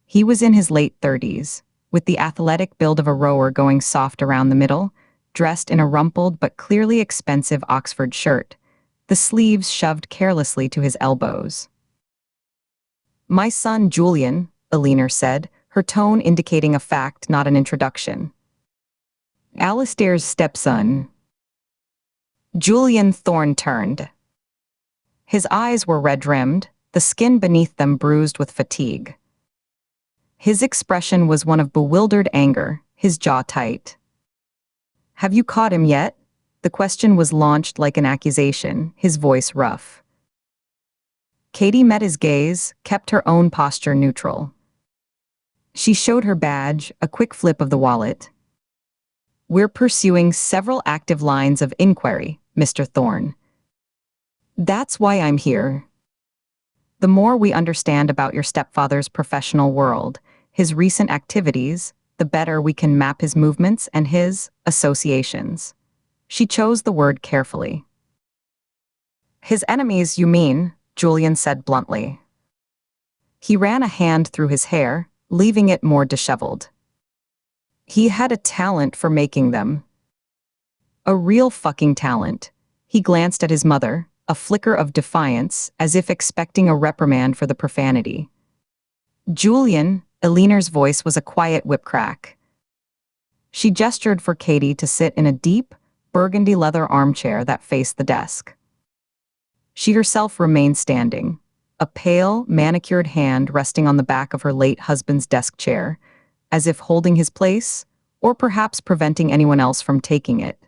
He was in his late 30s, with the athletic build of a rower going soft around the middle, dressed in a rumpled but clearly expensive Oxford shirt, the sleeves shoved carelessly to his elbows. "My son Julian," Eleanor said, her tone indicating a fact, not an introduction. "Alistair's stepson." Julian Thorne turned. His eyes were red-rimmed, the skin beneath them bruised with fatigue. His expression was one of bewildered anger, his jaw tight. "Have you caught him yet?" The question was launched like an accusation, his voice rough. Katie met his gaze, kept her own posture neutral. She showed her badge, a quick flip of the wallet. "We're pursuing several active lines of inquiry, Mr. Thorne. That's why I'm here. The more we understand about your stepfather's professional world, his recent activities, the better we can map his movements and his associations." She chose the word carefully. His enemies, you mean, Julian said bluntly. He ran a hand through his hair, leaving it more disheveled. He had a talent for making them. A real fucking talent. He glanced at his mother, a flicker of defiance, as if expecting a reprimand for the profanity. Julian, Eleanor's voice was a quiet whip crack. She gestured for Katie to sit in a deep, burgundy leather armchair that faced the desk. She herself remained standing, a pale, manicured hand resting on the back of her late husband's desk chair, as if holding his place, or perhaps preventing anyone else from taking it.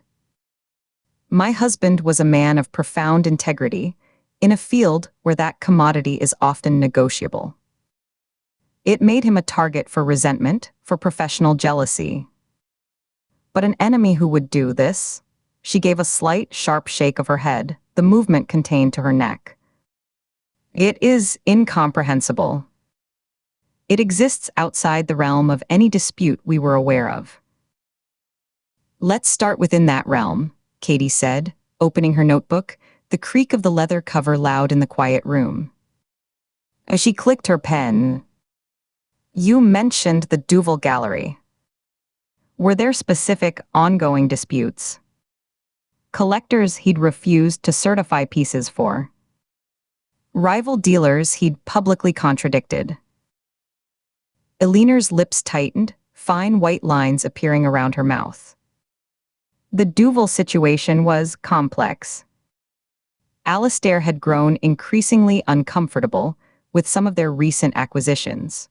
My husband was a man of profound integrity, in a field where that commodity is often negotiable. It made him a target for resentment, for professional jealousy. But an enemy who would do this? She gave a slight, sharp shake of her head, the movement contained to her neck. It is incomprehensible. It exists outside the realm of any dispute we were aware of. Let's start within that realm, Katie said, opening her notebook, the creak of the leather cover loud in the quiet room. As she clicked her pen, you mentioned the Duval Gallery. Were there specific, ongoing disputes? Collectors he'd refused to certify pieces for. Rival dealers he'd publicly contradicted. Eleanor's lips tightened, fine white lines appearing around her mouth. The Duval situation was complex. Alastair had grown increasingly uncomfortable with some of their recent acquisitions.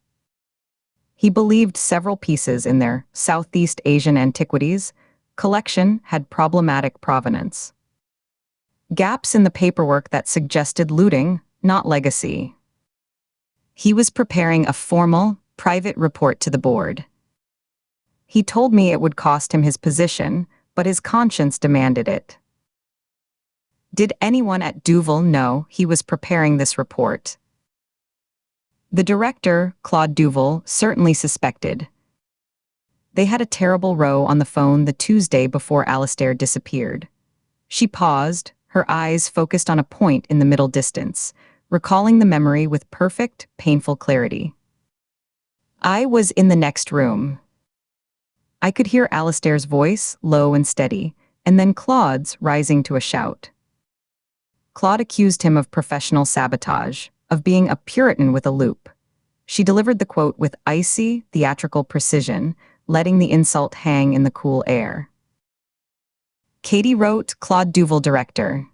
He believed several pieces in their Southeast Asian antiquities collection had problematic provenance. Gaps in the paperwork that suggested looting, not legacy. He was preparing a formal, private report to the board. He told me it would cost him his position, but his conscience demanded it. Did anyone at Duval know he was preparing this report? The director, Claude Duval, certainly suspected. They had a terrible row on the phone the Tuesday before Alastair disappeared. She paused, her eyes focused on a point in the middle distance, recalling the memory with perfect, painful clarity. I was in the next room. I could hear Alastair's voice, low and steady, and then Claude's rising to a shout. Claude accused him of professional sabotage, of being a Puritan with a loop. She delivered the quote with icy, theatrical precision, letting the insult hang in the cool air. Katie wrote, Claude Duval, director.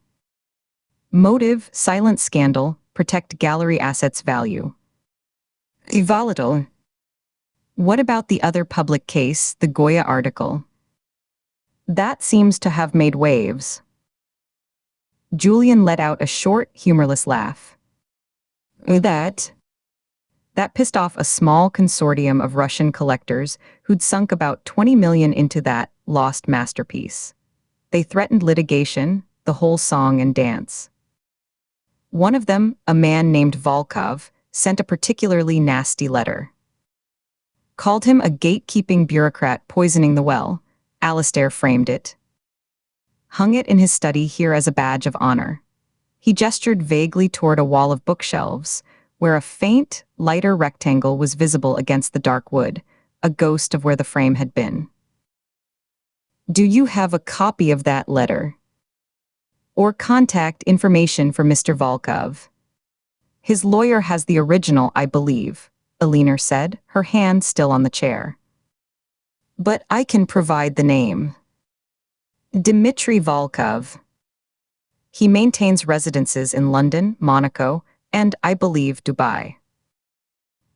Motive, silent scandal, protect gallery assets' value. Volatile. What about the other public case, the Goya article? That seems to have made waves. Julian let out a short, humorless laugh. That pissed off a small consortium of Russian collectors who'd sunk about 20 million into that lost masterpiece. They threatened litigation, the whole song and dance. One of them, a man named Volkov, sent a particularly nasty letter. Called him a gatekeeping bureaucrat poisoning the well, Alastair framed it. Hung it in his study here as a badge of honor. He gestured vaguely toward a wall of bookshelves, where a faint, lighter rectangle was visible against the dark wood, a ghost of where the frame had been. Do you have a copy of that letter? Or contact information for Mr. Volkov? His lawyer has the original, I believe, Eleanor said, her hand still on the chair. But I can provide the name. Dmitry Volkov. He maintains residences in London, Monaco, and, I believe, Dubai.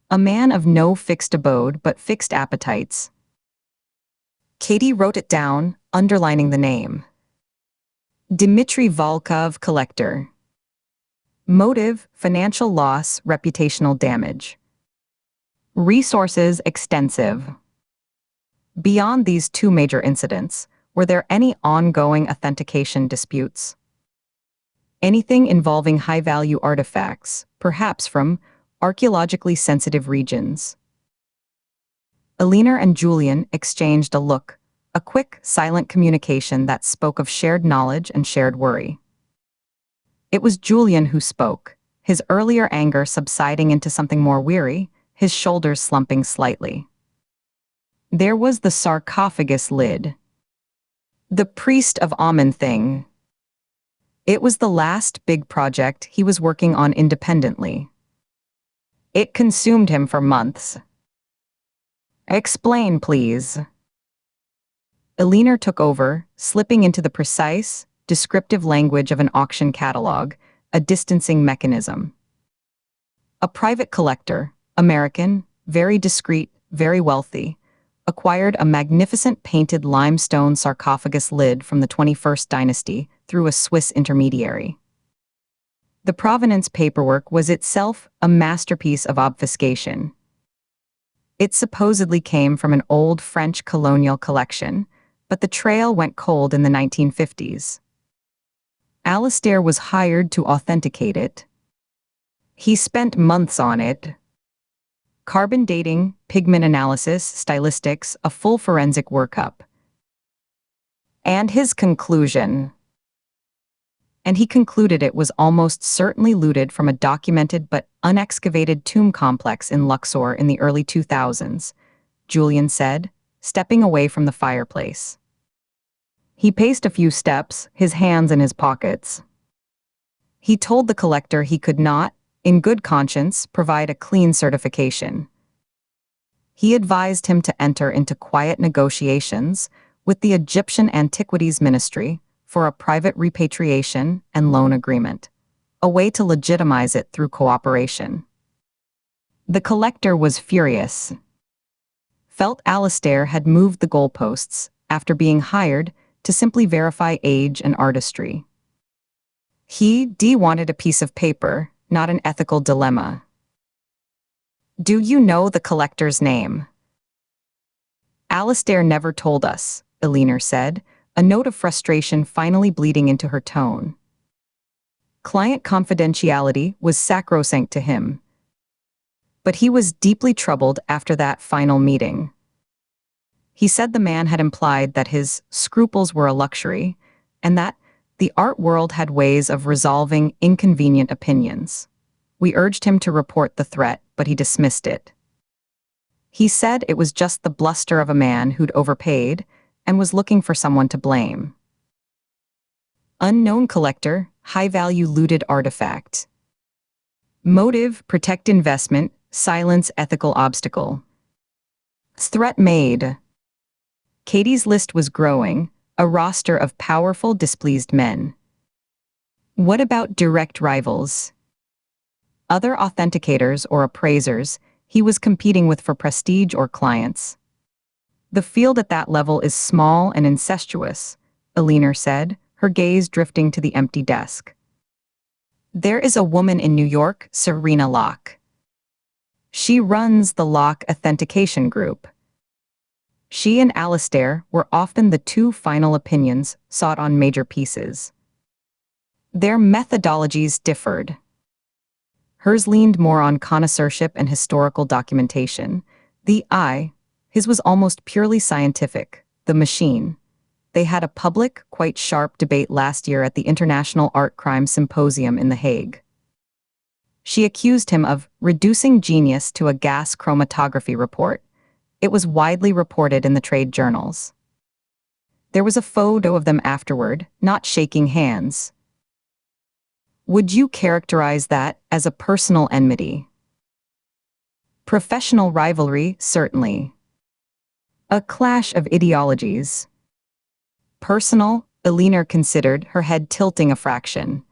A man of no fixed abode but fixed appetites. Katie wrote it down, underlining the name. Dmitry Volkov, collector. Motive, financial loss, reputational damage. Resources, extensive. Beyond these two major incidents, were there any ongoing authentication disputes? Anything involving high-value artifacts, perhaps from archaeologically sensitive regions? Eleanor and Julian exchanged a look, a quick, silent communication that spoke of shared knowledge and shared worry. It was Julian who spoke, his earlier anger subsiding into something more weary, his shoulders slumping slightly. There was the sarcophagus lid. The priest of Amen thing. It was the last big project he was working on independently. It consumed him for months. Explain, please. Eleanor took over, slipping into the precise, descriptive language of an auction catalog, a distancing mechanism. A private collector, American, very discreet, very wealthy, acquired a magnificent painted limestone sarcophagus lid from the 21st dynasty through a Swiss intermediary. The provenance paperwork was itself a masterpiece of obfuscation. It supposedly came from an old French colonial collection, but the trail went cold in the 1950s. Alastair was hired to authenticate it. He spent months on it. Carbon dating, pigment analysis, stylistics, a full forensic workup. And his conclusion. And he concluded it was almost certainly looted from a documented but unexcavated tomb complex in Luxor in the early 2000s, Julian said, stepping away from the fireplace. He paced a few steps, his hands in his pockets. He told the collector he could not, in good conscience, provide a clean certification. He advised him to enter into quiet negotiations with the Egyptian Antiquities Ministry for a private repatriation and loan agreement, a way to legitimize it through cooperation. The collector was furious. Felt Alastair had moved the goalposts after being hired to simply verify age and artistry. He wanted a piece of paper, not an ethical dilemma. Do you know the collector's name? Alastair never told us, Eleanor said, a note of frustration finally bleeding into her tone. Client confidentiality was sacrosanct to him. But he was deeply troubled after that final meeting. He said the man had implied that his scruples were a luxury, and that the art world had ways of resolving inconvenient opinions. We urged him to report the threat, but he dismissed it. He said it was just the bluster of a man who'd overpaid and was looking for someone to blame. Unknown collector, high-value looted artifact. Motive, protect investment, silence ethical obstacle. Threat made. Katie's list was growing, a roster of powerful, displeased men. What about direct rivals? Other authenticators or appraisers he was competing with for prestige or clients. The field at that level is small and incestuous, Eleanor said, her gaze drifting to the empty desk. There is a woman in New York, Serena Locke. She runs the Locke Authentication Group. She and Alastair were often the two final opinions sought on major pieces. Their methodologies differed. Hers leaned more on connoisseurship and historical documentation. His was almost purely scientific, the machine. They had a public, quite sharp debate last year at the International Art Crime Symposium in The Hague. She accused him of reducing genius to a gas chromatography report. It was widely reported in the trade journals. There was a photo of them afterward, not shaking hands. Would you characterize that as a personal enmity? Professional rivalry, certainly. A clash of ideologies. Personal, Eleanor considered, her head tilting a fraction.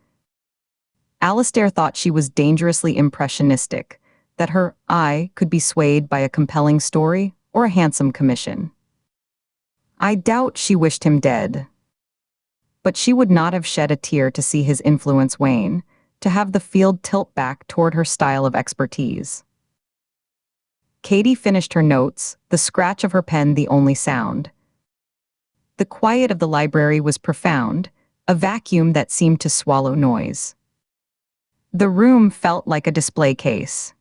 Alastair thought she was dangerously impressionistic, that her eye could be swayed by a compelling story or a handsome commission. I doubt she wished him dead. But she would not have shed a tear to see his influence wane, to have the field tilt back toward her style of expertise. Katie finished her notes, the scratch of her pen the only sound. The quiet of the library was profound, a vacuum that seemed to swallow noise. The room felt like a display case.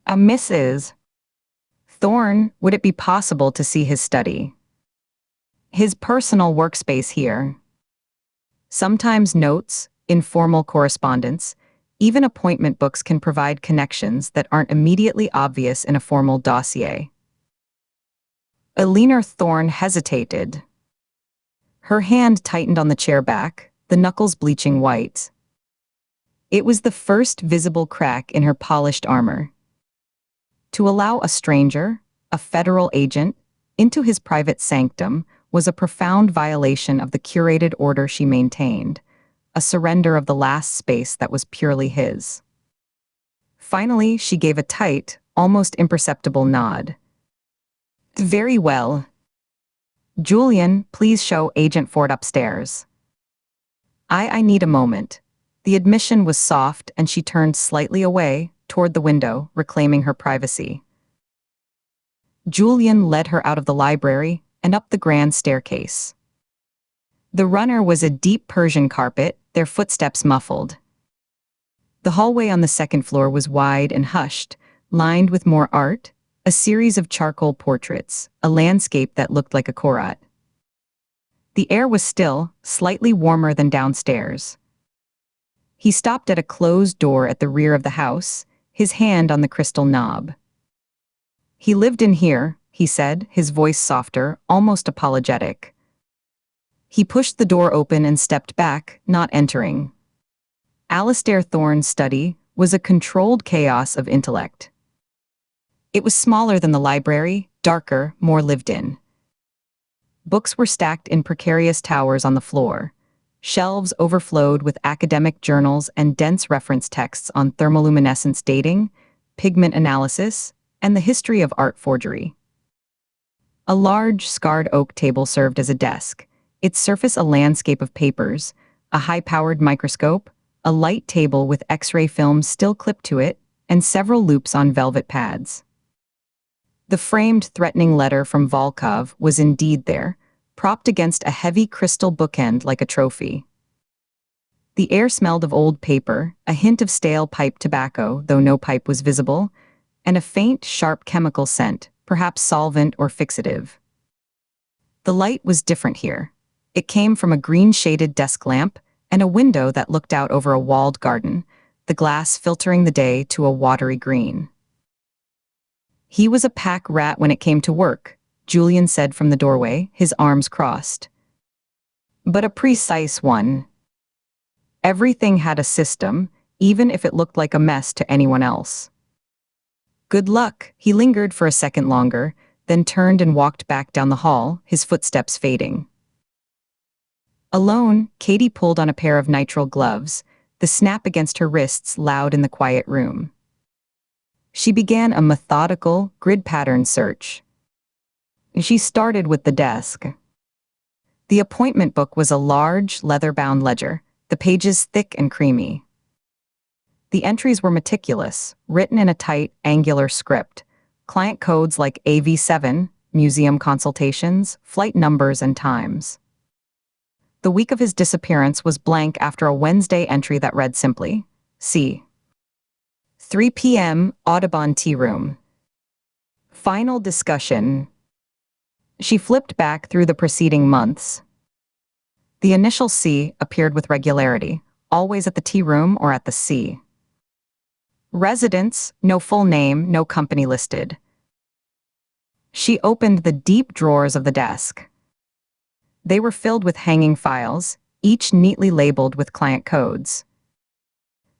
Mrs. Thorne, would it be possible to see his study? His personal workspace here. Sometimes notes, informal correspondence, even appointment books can provide connections that aren't immediately obvious in a formal dossier. Eleanor Thorne hesitated. Her hand tightened on the chair back, the knuckles bleaching white. It was the first visible crack in her polished armor. To allow a stranger, a federal agent, into his private sanctum was a profound violation of the curated order she maintained, a surrender of the last space that was purely his. Finally, she gave a tight, almost imperceptible nod. Very well. Julian, please show Agent Ford upstairs. I need a moment. The admission was soft and she turned slightly away, toward the window, reclaiming her privacy. Julian led her out of the library and up the grand staircase. The runner was a deep Persian carpet, their footsteps muffled. The hallway on the second floor was wide and hushed, lined with more art, a series of charcoal portraits, a landscape that looked like a curator. The air was still, slightly warmer than downstairs. He stopped at a closed door at the rear of the house, his hand on the crystal knob. He lived in here, he said, his voice softer, almost apologetic. He pushed the door open and stepped back, not entering. Alastair Thorne's study was a controlled chaos of intellect. It was smaller than the library, darker, more lived in. Books were stacked in precarious towers on the floor. Shelves overflowed with academic journals and dense reference texts on thermoluminescence dating, pigment analysis, and the history of art forgery. A large, scarred oak table served as a desk, its surface a landscape of papers, a high-powered microscope, a light table with X-ray film still clipped to it, and several loops on velvet pads. The framed, threatening letter from Volkov was indeed there, propped against a heavy crystal bookend like a trophy. The air smelled of old paper, a hint of stale pipe tobacco, though no pipe was visible, and a faint, sharp chemical scent, perhaps solvent or fixative. The light was different here. It came from a green-shaded desk lamp and a window that looked out over a walled garden, the glass filtering the day to a watery green. He was a pack rat when it came to work, Julian said from the doorway, his arms crossed. But a precise one. Everything had a system, even if it looked like a mess to anyone else. Good luck, he lingered for a second longer, then turned and walked back down the hall, his footsteps fading. Alone, Katie pulled on a pair of nitrile gloves, the snap against her wrists loud in the quiet room. She began a methodical, grid-pattern search. She started with the desk. The appointment book was a large, leather-bound ledger, the pages thick and creamy. The entries were meticulous, written in a tight, angular script, client codes like AV7, museum consultations, flight numbers and times. The week of his disappearance was blank after a Wednesday entry that read simply, C. 3 p.m., Audubon Tea Room. Final discussion. She flipped back through the preceding months. The initial C appeared with regularity, always at the tea room or at the C. Residence, no full name, no company listed. She opened the deep drawers of the desk. They were filled with hanging files, each neatly labeled with client codes.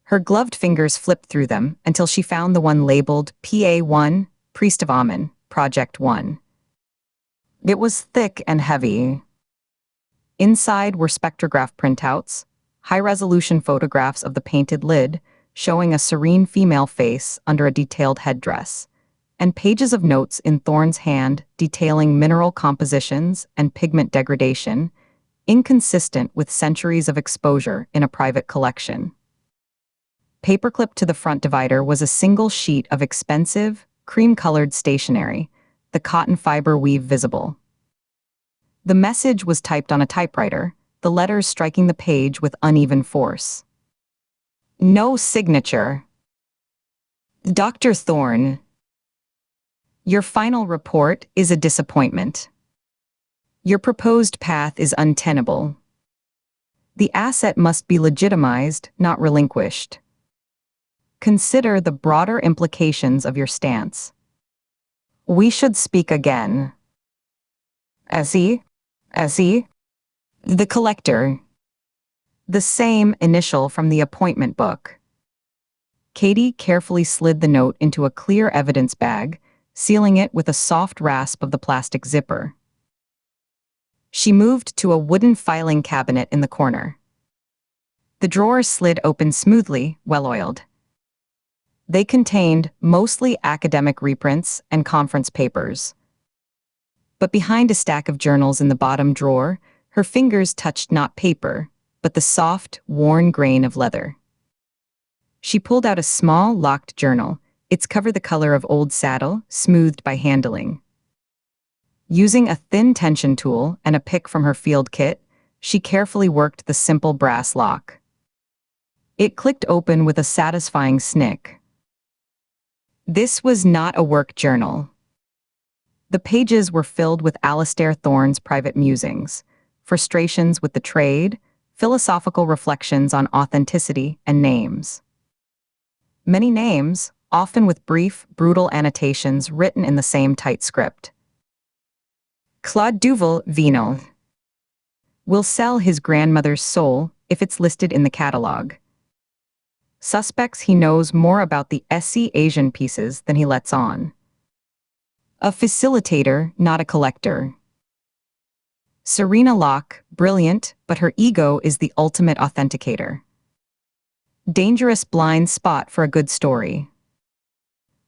Her gloved fingers flipped through them until she found the one labeled PA1, Priest of Amen, Project 1. It was thick and heavy. Inside were spectrograph printouts, high-resolution photographs of the painted lid, showing a serene female face under a detailed headdress, and pages of notes in Thorne's hand detailing mineral compositions and pigment degradation, inconsistent with centuries of exposure in a private collection. Paperclipped to the front divider was a single sheet of expensive, cream-colored stationery, the cotton fiber weave visible. The message was typed on a typewriter, the letters striking the page with uneven force. No signature. Dr. Thorne. Your final report is a disappointment. Your proposed path is untenable. The asset must be legitimized, not relinquished. Consider the broader implications of your stance. We should speak again. S.E. S.E. The collector. The same initial from the appointment book. Katie carefully slid the note into a clear evidence bag, sealing it with a soft rasp of the plastic zipper. She moved to a wooden filing cabinet in the corner. The drawers slid open smoothly, well-oiled. They contained mostly academic reprints and conference papers. But behind a stack of journals in the bottom drawer, her fingers touched not paper, but the soft, worn grain of leather. She pulled out a small, locked journal, its cover the color of old saddle, smoothed by handling. Using a thin tension tool and a pick from her field kit, she carefully worked the simple brass lock. It clicked open with a satisfying snick. This was not a work journal. The pages were filled with Alastair Thorne's private musings, frustrations with the trade, philosophical reflections on authenticity and names. Many names, often with brief, brutal annotations written in the same tight script. Claude Duval Vinal will sell his grandmother's soul if it's listed in the catalog. Suspects he knows more about the SC Asian pieces than he lets on. A facilitator, not a collector. Serena Locke, brilliant, but her ego is the ultimate authenticator. Dangerous blind spot for a good story.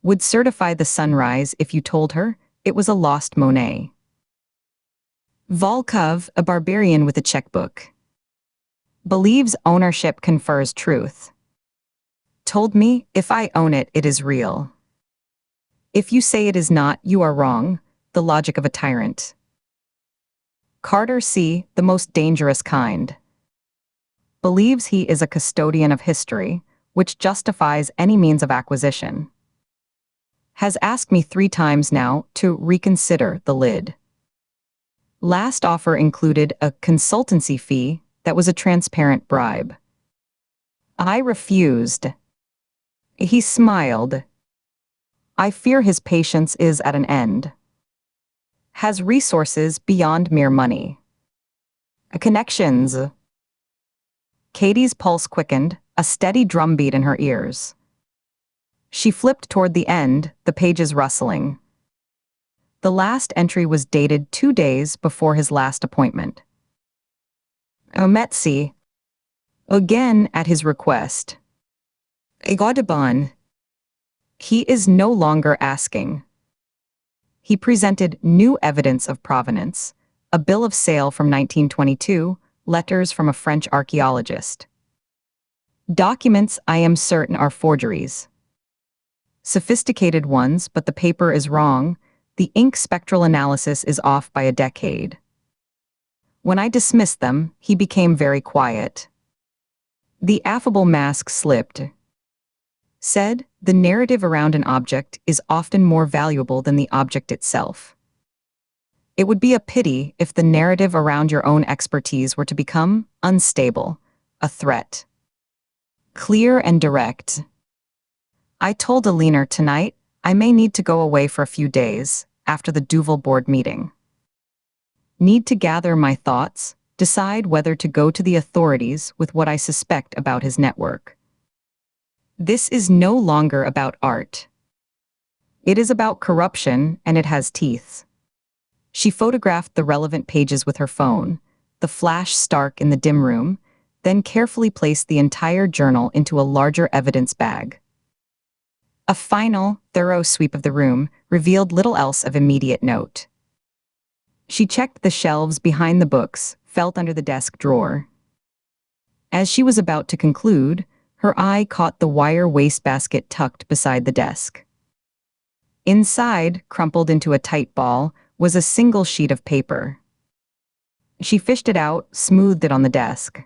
Would certify the sunrise if you told her it was a lost Monet. Volkov, a barbarian with a checkbook. Believes ownership confers truth. Told me, if I own it, it is real. If you say it is not, you are wrong, the logic of a tyrant. Carter C., the most dangerous kind. Believes he is a custodian of history, which justifies any means of acquisition. Has asked me 3 times now to reconsider the lid. Last offer included a consultancy fee that was a transparent bribe. I refused. He smiled. I fear his patience is at an end. Has resources beyond mere money. Connections. Katie's pulse quickened, a steady drumbeat in her ears. She flipped toward the end, the pages rustling. The last entry was dated 2 days before his last appointment. Metsi. Again at his request. Audiobook. He is no longer asking. He presented new evidence of provenance, a bill of sale from 1922, letters from a French archaeologist. Documents I am certain are forgeries. Sophisticated ones, but the paper is wrong. The ink spectral analysis is off by a decade. When I dismissed them, he became very quiet. The affable mask slipped. Said, the narrative around an object is often more valuable than the object itself. It would be a pity if the narrative around your own expertise were to become unstable, a threat. Clear and direct. I told Alina tonight I may need to go away for a few days after the Duval board meeting. Need to gather my thoughts, decide whether to go to the authorities with what I suspect about his network. This is no longer about art. It is about corruption, and it has teeth. She photographed the relevant pages with her phone, the flash stark in the dim room, then carefully placed the entire journal into a larger evidence bag. A final, thorough sweep of the room revealed little else of immediate note. She checked the shelves behind the books, felt under the desk drawer. As she was about to conclude, her eye caught the wire wastebasket tucked beside the desk. Inside, crumpled into a tight ball, was a single sheet of paper. She fished it out, smoothed it on the desk.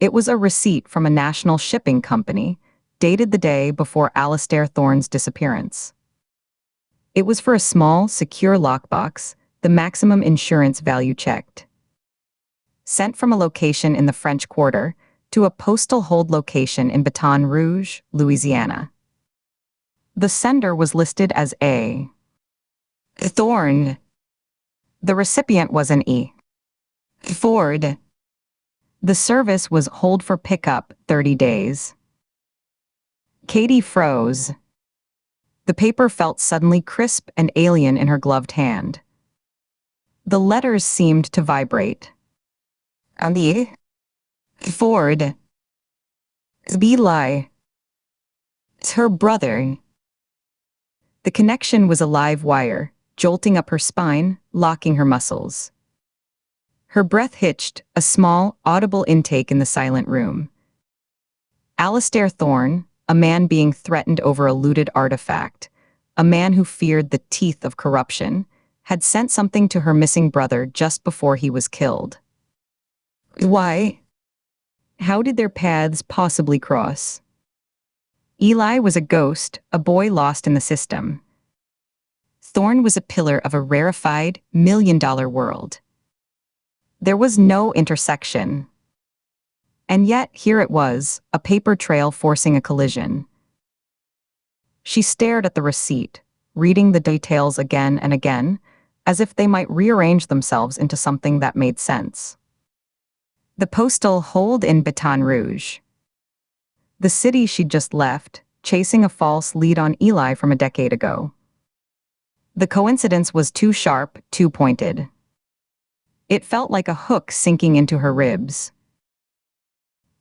It was a receipt from a national shipping company, dated the day before Alastair Thorne's disappearance. It was for a small, secure lockbox, the maximum insurance value checked. sent from a location in the French Quarter to a postal hold location in Baton Rouge, Louisiana. The sender was listed as A. Thorne. The recipient was an E. Ford. The service was hold for pickup 30 days. Katie froze. The paper felt suddenly crisp and alien in her gloved hand. The letters seemed to vibrate. Andy. Ford. Eli. It's her brother. The connection was a live wire, jolting up her spine, locking her muscles. Her breath hitched, a small, audible intake in the silent room. Alastair Thorne, a man being threatened over a looted artifact, a man who feared the teeth of corruption, had sent something to her missing brother just before he was killed. Why? How did their paths possibly cross? Eli was a ghost, a boy lost in the system. Thorne was a pillar of a rarefied, million-dollar world. There was no intersection. And yet, here it was, a paper trail forcing a collision. She stared at the receipt, reading the details again and again, as if they might rearrange themselves into something that made sense. The postal hold in Baton Rouge. The city she'd just left, chasing a false lead on Eli from a decade ago. The coincidence was too sharp, too pointed. It felt like a hook sinking into her ribs.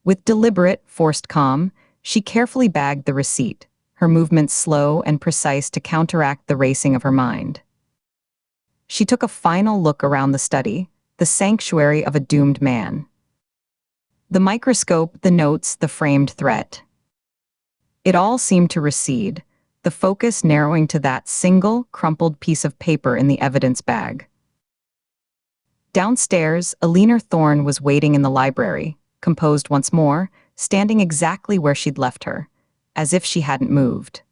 With deliberate, forced calm, she carefully bagged the receipt, her movements slow and precise to counteract the racing of her mind. She took a final look around the study, the sanctuary of a doomed man. The microscope, the notes, the framed threat. It all seemed to recede, the focus narrowing to that single, crumpled piece of paper in the evidence bag. Downstairs, Eleanor Thorne was waiting in the library, composed once more, standing exactly where she'd left her, as if she hadn't moved.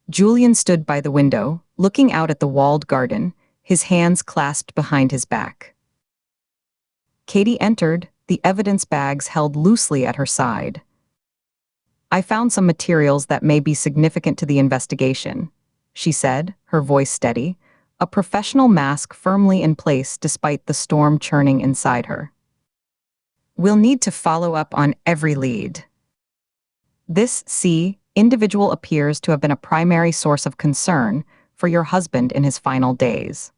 Julian stood by the window, looking out at the walled garden, his hands clasped behind his back. Katie entered, the evidence bags held loosely at her side. I found some materials that may be significant to the investigation, she said, her voice steady, a professional mask firmly in place despite the storm churning inside her. We'll need to follow up on every lead. This individual appears to have been a primary source of concern for your husband in his final days.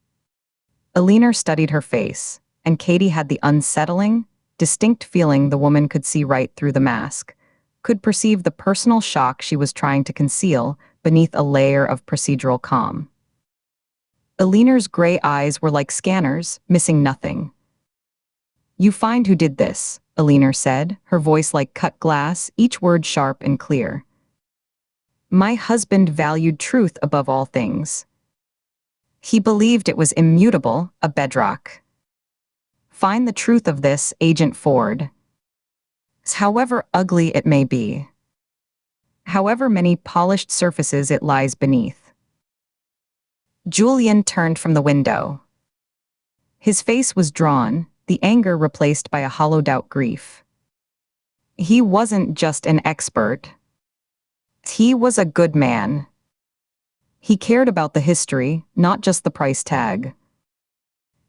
Eleanor studied her face, and Katie had the unsettling, distinct feeling the woman could see right through the mask, could perceive the personal shock she was trying to conceal beneath a layer of procedural calm. Eleanor's gray eyes were like scanners, missing nothing. You find who did this, Eleanor said, her voice like cut glass, each word sharp and clear. My husband valued truth above all things. He believed it was immutable, a bedrock. Find the truth of this, Agent Ford. However ugly it may be. However many polished surfaces it lies beneath. Julian turned from the window. His face was drawn, the anger replaced by a hollowed-out grief. He wasn't just an expert. He was a good man. He cared about the history, not just the price tag.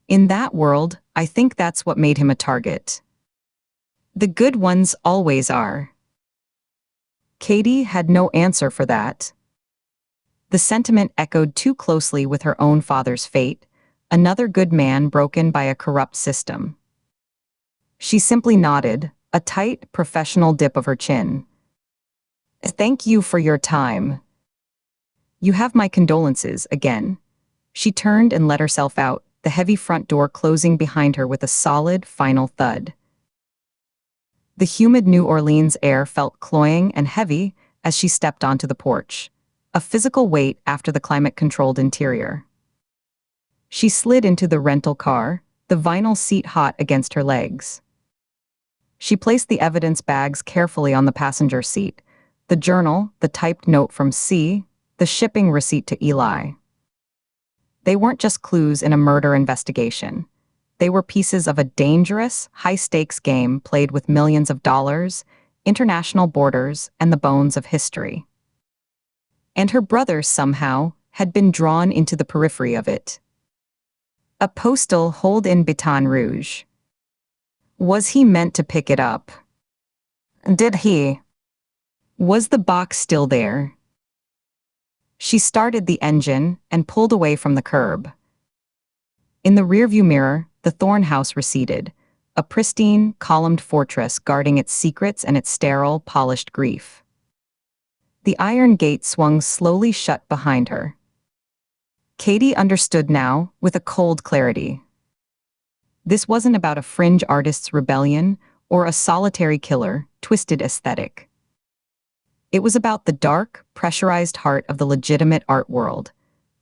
In that world, I think that's what made him a target. The good ones always are. Katie had no answer for that. The sentiment echoed too closely with her own father's fate, another good man broken by a corrupt system. She simply nodded, a tight, professional dip of her chin. Thank you for your time. You have my condolences again. She turned and let herself out, the heavy front door closing behind her with a solid, final thud. The humid New Orleans air felt cloying and heavy as she stepped onto the porch, a physical weight after the climate-controlled interior. She slid into the rental car, the vinyl seat hot against her legs. She placed the evidence bags carefully on the passenger seat, the journal, the typed note from C, the shipping receipt to Eli. They weren't just clues in a murder investigation. They were pieces of a dangerous, high-stakes game played with millions of dollars, international borders, and the bones of history. And her brother, somehow, had been drawn into the periphery of it. A postal holed in Baton Rouge. Was he meant to pick it up? Did he? Was the box still there? She started the engine and pulled away from the curb. In the rearview mirror, the Thorn house receded, a pristine, columned fortress guarding its secrets and its sterile, polished grief. The iron gate swung slowly shut behind her. Katie understood now, with a cold clarity. This wasn't about a fringe artist's rebellion or a solitary killer, twisted aesthetic. It was about the dark, pressurized heart of the legitimate art world,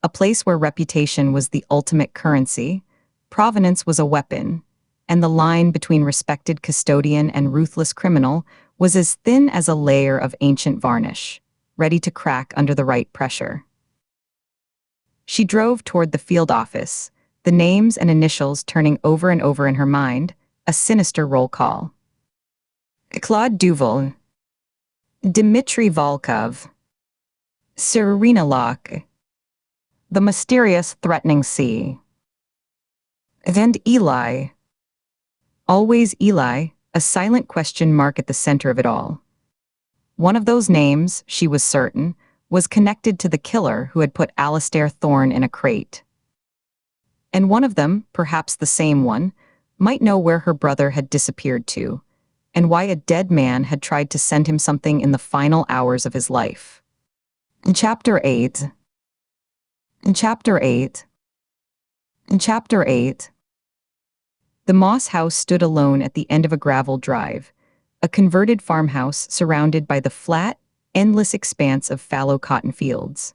a place where reputation was the ultimate currency, provenance was a weapon, and the line between respected custodian and ruthless criminal was as thin as a layer of ancient varnish, ready to crack under the right pressure. She drove toward the field office, the names and initials turning over and over in her mind, a sinister roll call. Claude Duval, Dmitry Volkov, Serena Locke, the mysterious, threatening sea. And Eli. Always Eli, a silent question mark at the center of it all. One of those names, she was certain, was connected to the killer who had put Alastair Thorne in a crate. And one of them, perhaps the same one, might know where her brother had disappeared to, and why a dead man had tried to send him something in the final hours of his life. In Chapter 8. In Chapter 8. In Chapter 8. The Moss house stood alone at the end of a gravel drive, a converted farmhouse surrounded by the flat, endless expanse of fallow cotton fields.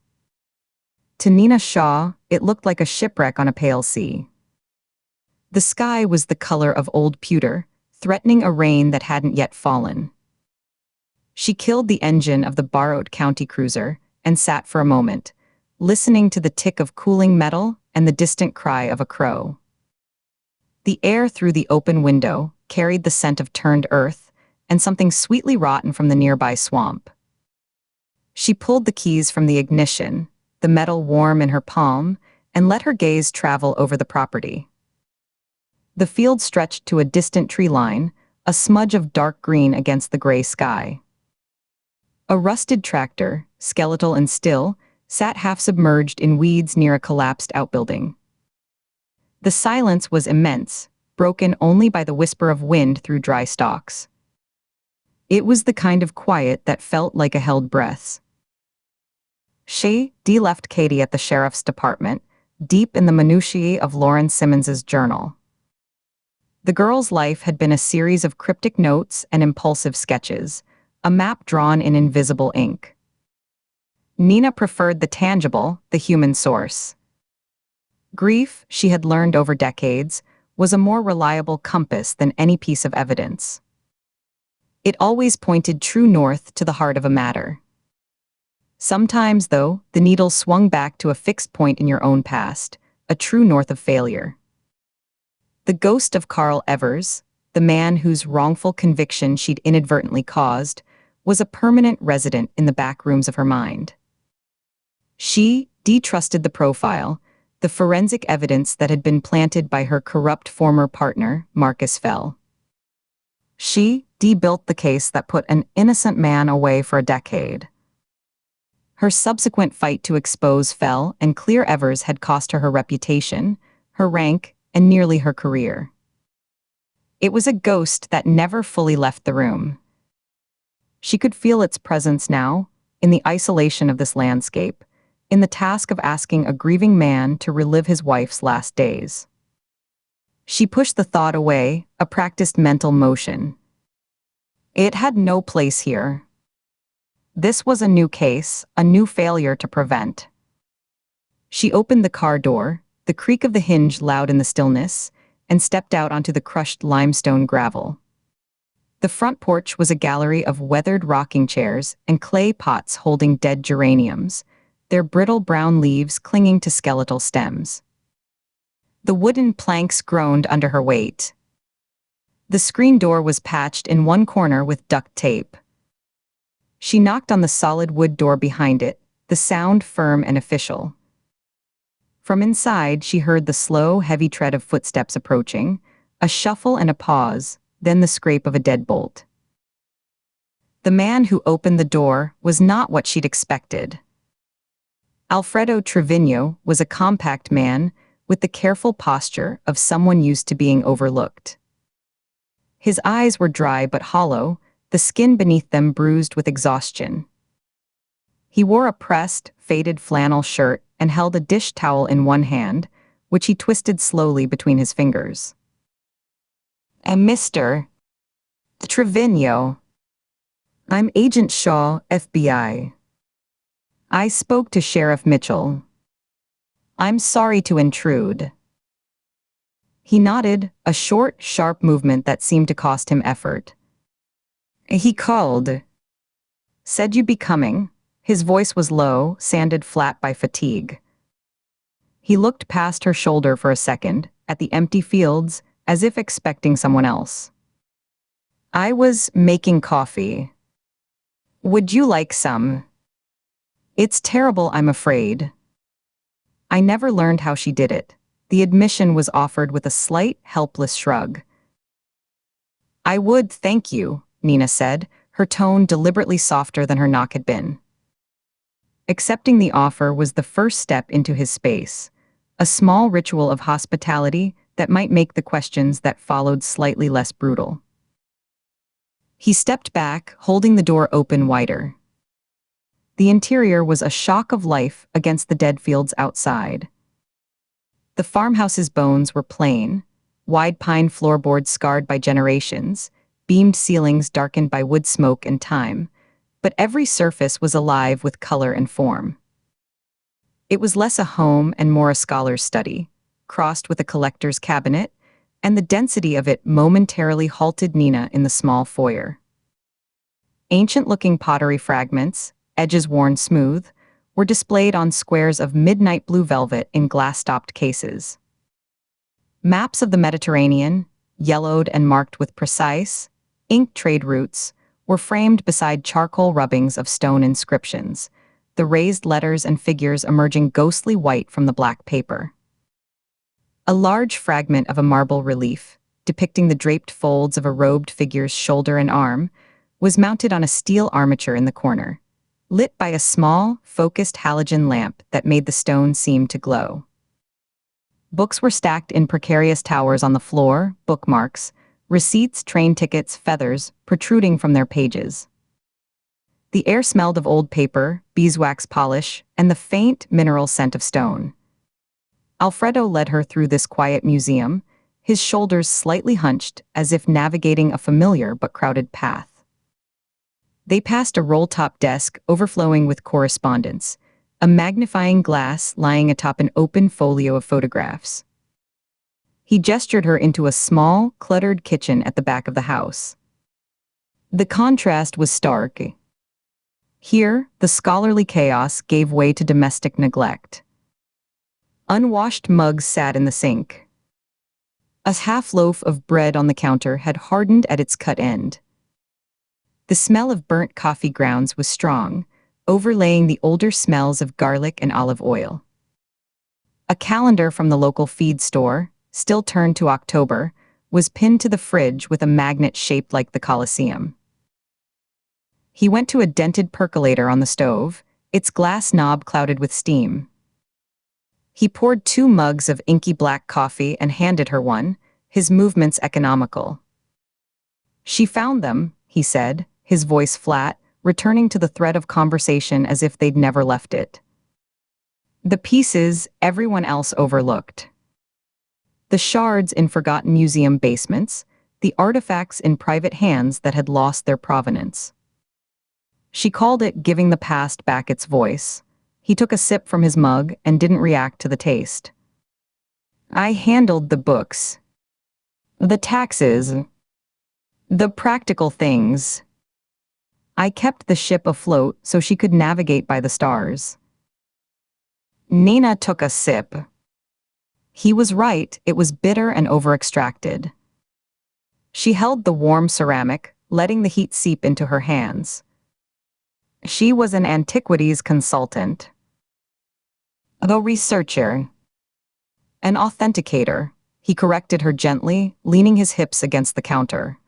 To Nina Shaw, it looked like a shipwreck on a pale sea. The sky was the color of old pewter, threatening a rain that hadn't yet fallen. She killed the engine of the borrowed county cruiser and sat for a moment, listening to the tick of cooling metal and the distant cry of a crow. The air through the open window carried the scent of turned earth and something sweetly rotten from the nearby swamp. She pulled the keys from the ignition, the metal warm in her palm, and let her gaze travel over the property. The field stretched to a distant tree line, a smudge of dark green against the gray sky. A rusted tractor, skeletal and still, sat half-submerged in weeds near a collapsed outbuilding. The silence was immense, broken only by the whisper of wind through dry stalks. It was the kind of quiet that felt like a held breath. Dee left Katie at the sheriff's department, deep in the minutiae of Lauren Simmons's journal. The girl's life had been a series of cryptic notes and impulsive sketches, a map drawn in invisible ink. Nina preferred the tangible, the human source. Grief, she had learned over decades, was a more reliable compass than any piece of evidence. It always pointed true north to the heart of a matter. Sometimes, though, the needle swung back to a fixed point in your own past, a true north of failure. The ghost of Carl Evers, the man whose wrongful conviction she'd inadvertently caused, was a permanent resident in the back rooms of her mind. She distrusted the profile, the forensic evidence that had been planted by her corrupt former partner, Marcus Fell. She built the case that put an innocent man away for a decade. Her subsequent fight to expose Fell and clear Evers had cost her her reputation, her rank, and nearly her career. It was a ghost that never fully left the room. She could feel its presence now, in the isolation of this landscape, in the task of asking a grieving man to relive his wife's last days. She pushed the thought away, a practiced mental motion. It had no place here. This was a new case, a new failure to prevent. She opened the car door, the creak of the hinge loud in the stillness, and stepped out onto the crushed limestone gravel. The front porch was a gallery of weathered rocking chairs and clay pots holding dead geraniums, their brittle brown leaves clinging to skeletal stems. The wooden planks groaned under her weight. The screen door was patched in one corner with duct tape. She knocked on the solid wood door behind it, the sound firm and official. From inside, she heard the slow, heavy tread of footsteps approaching, a shuffle and a pause, then the scrape of a deadbolt. The man who opened the door was not what she'd expected. Alfredo Trevino was a compact man with the careful posture of someone used to being overlooked. His eyes were dry but hollow, the skin beneath them bruised with exhaustion. He wore a pressed, faded flannel shirt and held a dish towel in one hand, which he twisted slowly between his fingers. "And Mr. Trevino. I'm Agent Shaw, FBI. I spoke to Sheriff Mitchell. I'm sorry to intrude." He nodded, a short, sharp movement that seemed to cost him effort. "He called. Said you'd be coming." His voice was low, sanded flat by fatigue. He looked past her shoulder for a second, at the empty fields, as if expecting someone else. "I was making coffee. Would you like some?" "It's terrible, I'm afraid." I never learned how she did it. The admission was offered with a slight, helpless shrug. "I would, thank you," Nina said, her tone deliberately softer than her knock had been. Accepting the offer was the first step into his space, a small ritual of hospitality that might make the questions that followed slightly less brutal. He stepped back, holding the door open wider. The interior was a shock of life against the dead fields outside. The farmhouse's bones were plain, wide pine floorboards scarred by generations, beamed ceilings darkened by wood smoke and time, but every surface was alive with color and form. It was less a home and more a scholar's study, crossed with a collector's cabinet, and the density of it momentarily halted Nina in the small foyer. Ancient-looking pottery fragments, edges worn smooth, were displayed on squares of midnight blue velvet in glass-topped cases. Maps of the Mediterranean, yellowed and marked with precise, ink trade routes, were framed beside charcoal rubbings of stone inscriptions, the raised letters and figures emerging ghostly white from the black paper. A large fragment of a marble relief, depicting the draped folds of a robed figure's shoulder and arm, was mounted on a steel armature in the corner, lit by a small, focused halogen lamp that made the stone seem to glow. Books were stacked in precarious towers on the floor, bookmarks, receipts, train tickets, feathers protruding from their pages. The air smelled of old paper, beeswax polish, and the faint, mineral scent of stone. Alfredo led her through this quiet museum, his shoulders slightly hunched as if navigating a familiar but crowded path. They passed a roll-top desk overflowing with correspondence, a magnifying glass lying atop an open folio of photographs. He gestured her into a small, cluttered kitchen at the back of the house. The contrast was stark. Here, the scholarly chaos gave way to domestic neglect. Unwashed mugs sat in the sink. A half loaf of bread on the counter had hardened at its cut end. The smell of burnt coffee grounds was strong, overlaying the older smells of garlic and olive oil. A calendar from the local feed store, still turned to October, was pinned to the fridge with a magnet shaped like the Colosseum. He went to a dented percolator on the stove, its glass knob clouded with steam. He poured 2 mugs of inky black coffee and handed her one, his movements economical. "She found them," he said, his voice flat, returning to the thread of conversation as if they'd never left it. "The pieces everyone else overlooked. The shards in forgotten museum basements, the artifacts in private hands that had lost their provenance." She called it giving the past back its voice. He took a sip from his mug and didn't react to the taste. "I handled the books. The taxes. The practical things. I kept the ship afloat so she could navigate by the stars." Nina took a sip. He was right, it was bitter and over-extracted. She held the warm ceramic, letting the heat seep into her hands. She was an antiquities consultant, a researcher, an authenticator. He corrected her gently, leaning his hips against the counter.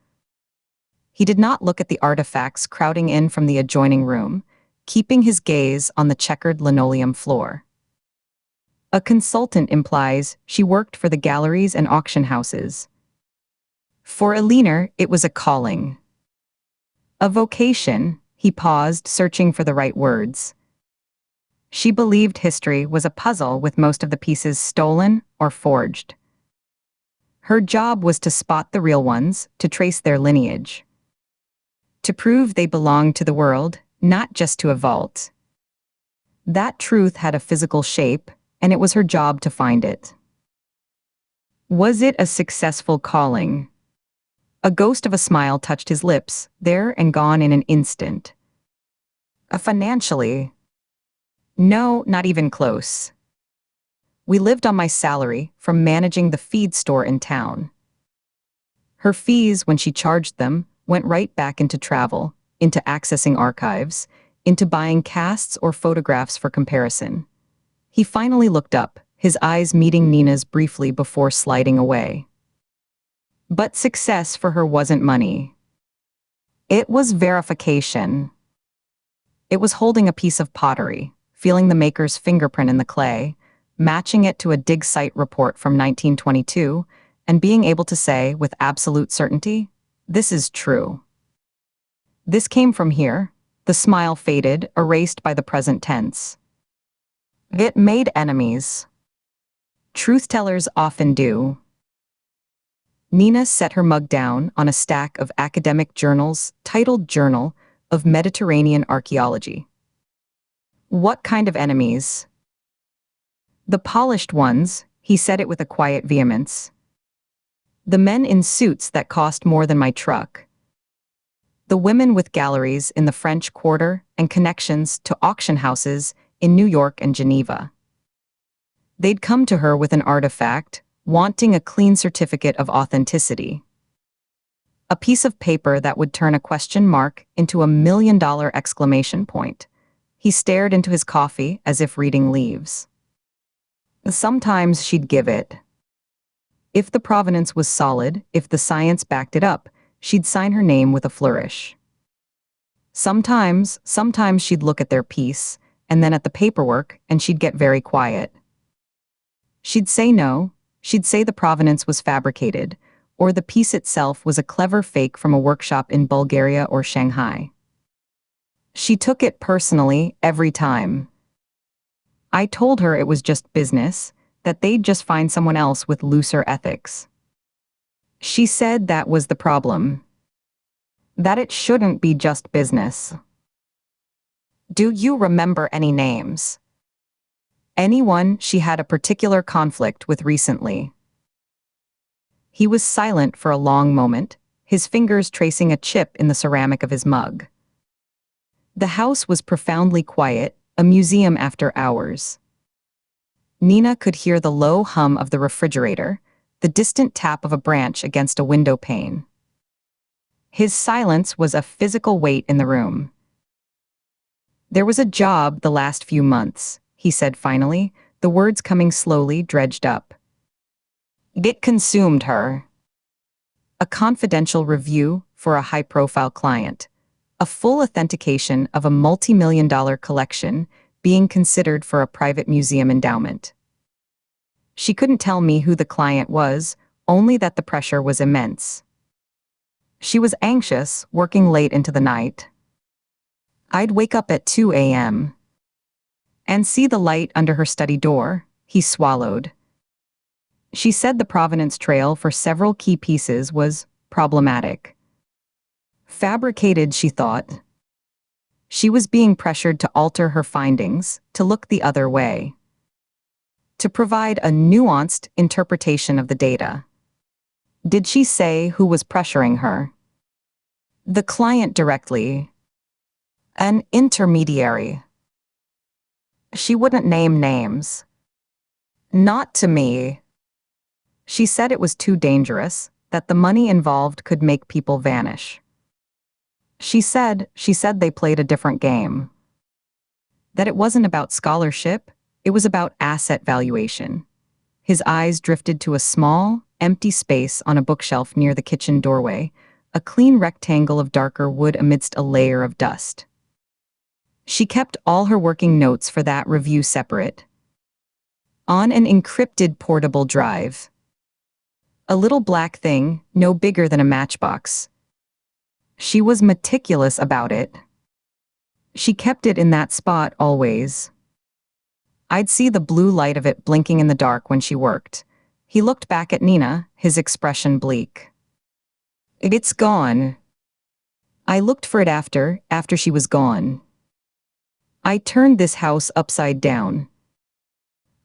He did not look at the artifacts crowding in from the adjoining room, keeping his gaze on the checkered linoleum floor. A consultant implies she worked for the galleries and auction houses. For Aliner, it was a calling. A vocation. He paused, searching for the right words. She believed history was a puzzle with most of the pieces stolen or forged. Her job was to spot the real ones, to trace their lineage. To prove they belonged to the world, not just to a vault. That truth had a physical shape, and it was her job to find it. Was it a successful calling? A ghost of a smile touched his lips, there and gone in an instant. Financially? No, not even close. We lived on my salary from managing the feed store in town. Her fees, when she charged them, went right back into travel, into accessing archives, into buying casts or photographs for comparison. He finally looked up, his eyes meeting Nina's briefly before sliding away. But success for her wasn't money. It was verification. It was holding a piece of pottery, feeling the maker's fingerprint in the clay, matching it to a dig site report from 1922, and being able to say with absolute certainty, this is true. This came from here. The smile faded, erased by the present tense. It made enemies. Truth-tellers often do. Nina set her mug down on a stack of academic journals titled Journal of Mediterranean Archaeology. What kind of enemies? The polished ones, he said it with a quiet vehemence. The men in suits that cost more than my truck. The women with galleries in the French Quarter and connections to auction houses in New York and Geneva. They'd come to her with an artifact, wanting a clean certificate of authenticity. A piece of paper that would turn a question mark into $1 million exclamation point. He stared into his coffee as if reading leaves. Sometimes she'd give it. If the provenance was solid, if the science backed it up, she'd sign her name with a flourish. Sometimes she'd look at their piece, and then at the paperwork, and she'd get very quiet. She'd say no, she'd say the provenance was fabricated, or the piece itself was a clever fake from a workshop in Bulgaria or Shanghai. She took it personally every time. I told her it was just business, that they'd just find someone else with looser ethics. She said that was the problem. That it shouldn't be just business. Do you remember any names? Anyone she had a particular conflict with recently? He was silent for a long moment, his fingers tracing a chip in the ceramic of his mug. The house was profoundly quiet, a museum after hours. Nina could hear the low hum of the refrigerator, the distant tap of a branch against a window pane. His silence was a physical weight in the room. There was a job the last few months, he said finally, the words coming slowly dredged up. It consumed her. A confidential review for a high-profile client. A full authentication of a multi-million-dollar collection being considered for a private museum endowment. She couldn't tell me who the client was, only that the pressure was immense. She was anxious, working late into the night. I'd wake up at 2 a.m. and see the light under her study door. He swallowed. She said the provenance trail for several key pieces was problematic. Fabricated, she thought. She was being pressured to alter her findings, to look the other way. To provide a nuanced interpretation of the data. Did she say who was pressuring her? The client directly. An intermediary. She wouldn't name names. Not to me. She said it was too dangerous, that the money involved could make people vanish. She said they played a different game. That it wasn't about scholarship, it was about asset valuation. His eyes drifted to a small, empty space on a bookshelf near the kitchen doorway, a clean rectangle of darker wood amidst a layer of dust. She kept all her working notes for that review separate, on an encrypted portable drive. A little black thing, no bigger than a matchbox. She was meticulous about it. She kept it in that spot always. I'd see the blue light of it blinking in the dark when she worked. He looked back at Nina, his expression bleak. It's gone. I looked for it after she was gone. I turned this house upside down.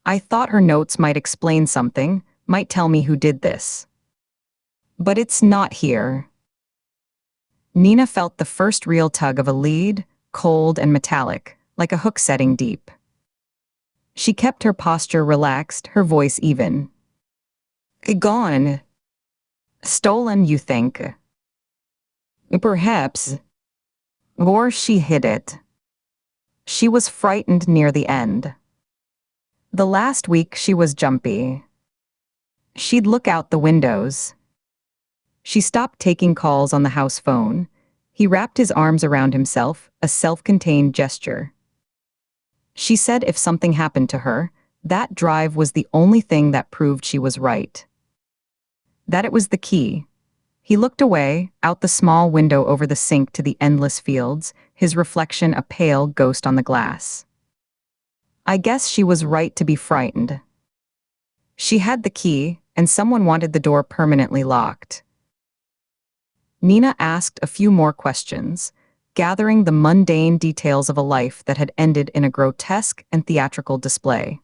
I thought her notes might explain something, might tell me who did this. But it's not here. Nina felt the first real tug of a lead, cold and metallic, like a hook setting deep. She kept her posture relaxed, her voice even. Gone. Stolen, you think? Perhaps. Or she hid it. She was frightened near the end. The last week she was jumpy. She'd look out the windows. She stopped taking calls on the house phone. He wrapped his arms around himself, a self-contained gesture. She said if something happened to her, that drive was the only thing that proved she was right. That it was the key. He looked away, out the small window over the sink to the endless fields, his reflection a pale ghost on the glass. I guess she was right to be frightened. She had the key, and someone wanted the door permanently locked. Nina asked a few more questions, gathering the mundane details of a life that had ended in a grotesque and theatrical display.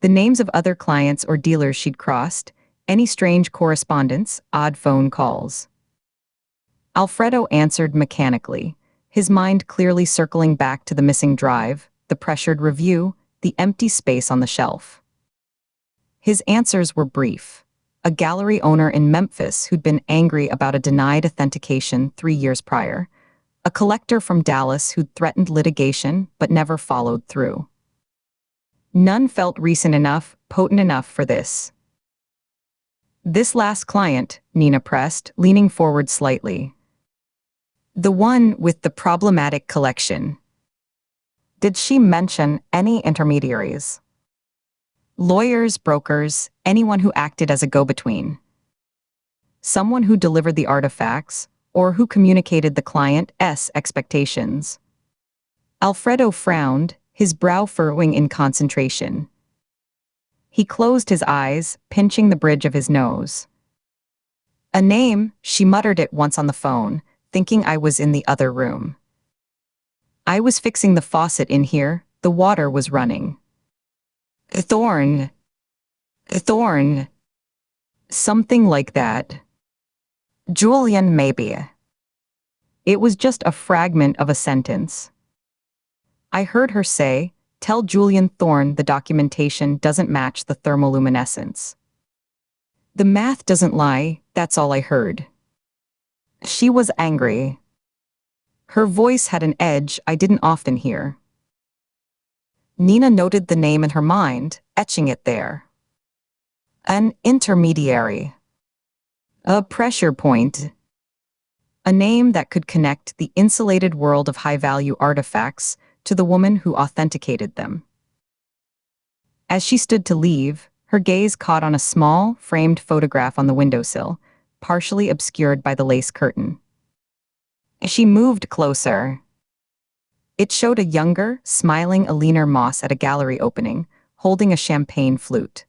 The names of other clients or dealers she'd crossed, any strange correspondence, odd phone calls. Alfredo answered mechanically, his mind clearly circling back to the missing drive, the pressured review, the empty space on the shelf. His answers were brief. A gallery owner in Memphis who'd been angry about a denied authentication 3 years prior. A collector from Dallas who'd threatened litigation but never followed through. None felt recent enough, potent enough for this. This last client, Nina pressed, leaning forward slightly. The one with the problematic collection. Did she mention any intermediaries? Lawyers, brokers, anyone who acted as a go-between. Someone who delivered the artifacts, or who communicated the client's expectations. Alfredo frowned, his brow furrowing in concentration. He closed his eyes, pinching the bridge of his nose. A name, she muttered it once on the phone, thinking I was in the other room. I was fixing the faucet in here, the water was running. Thorn. Something like that. Julian, maybe. It was just a fragment of a sentence. I heard her say, tell Julian Thorne the documentation doesn't match the thermoluminescence. The math doesn't lie, that's all I heard. She was angry. Her voice had an edge I didn't often hear. Nina noted the name in her mind, etching it there. An intermediary. A pressure point. A name that could connect the insulated world of high-value artifacts to the woman who authenticated them. As she stood to leave, her gaze caught on a small, framed photograph on the windowsill, partially obscured by the lace curtain. She moved closer. It showed a younger, smiling Alina Moss at a gallery opening, holding a champagne flute.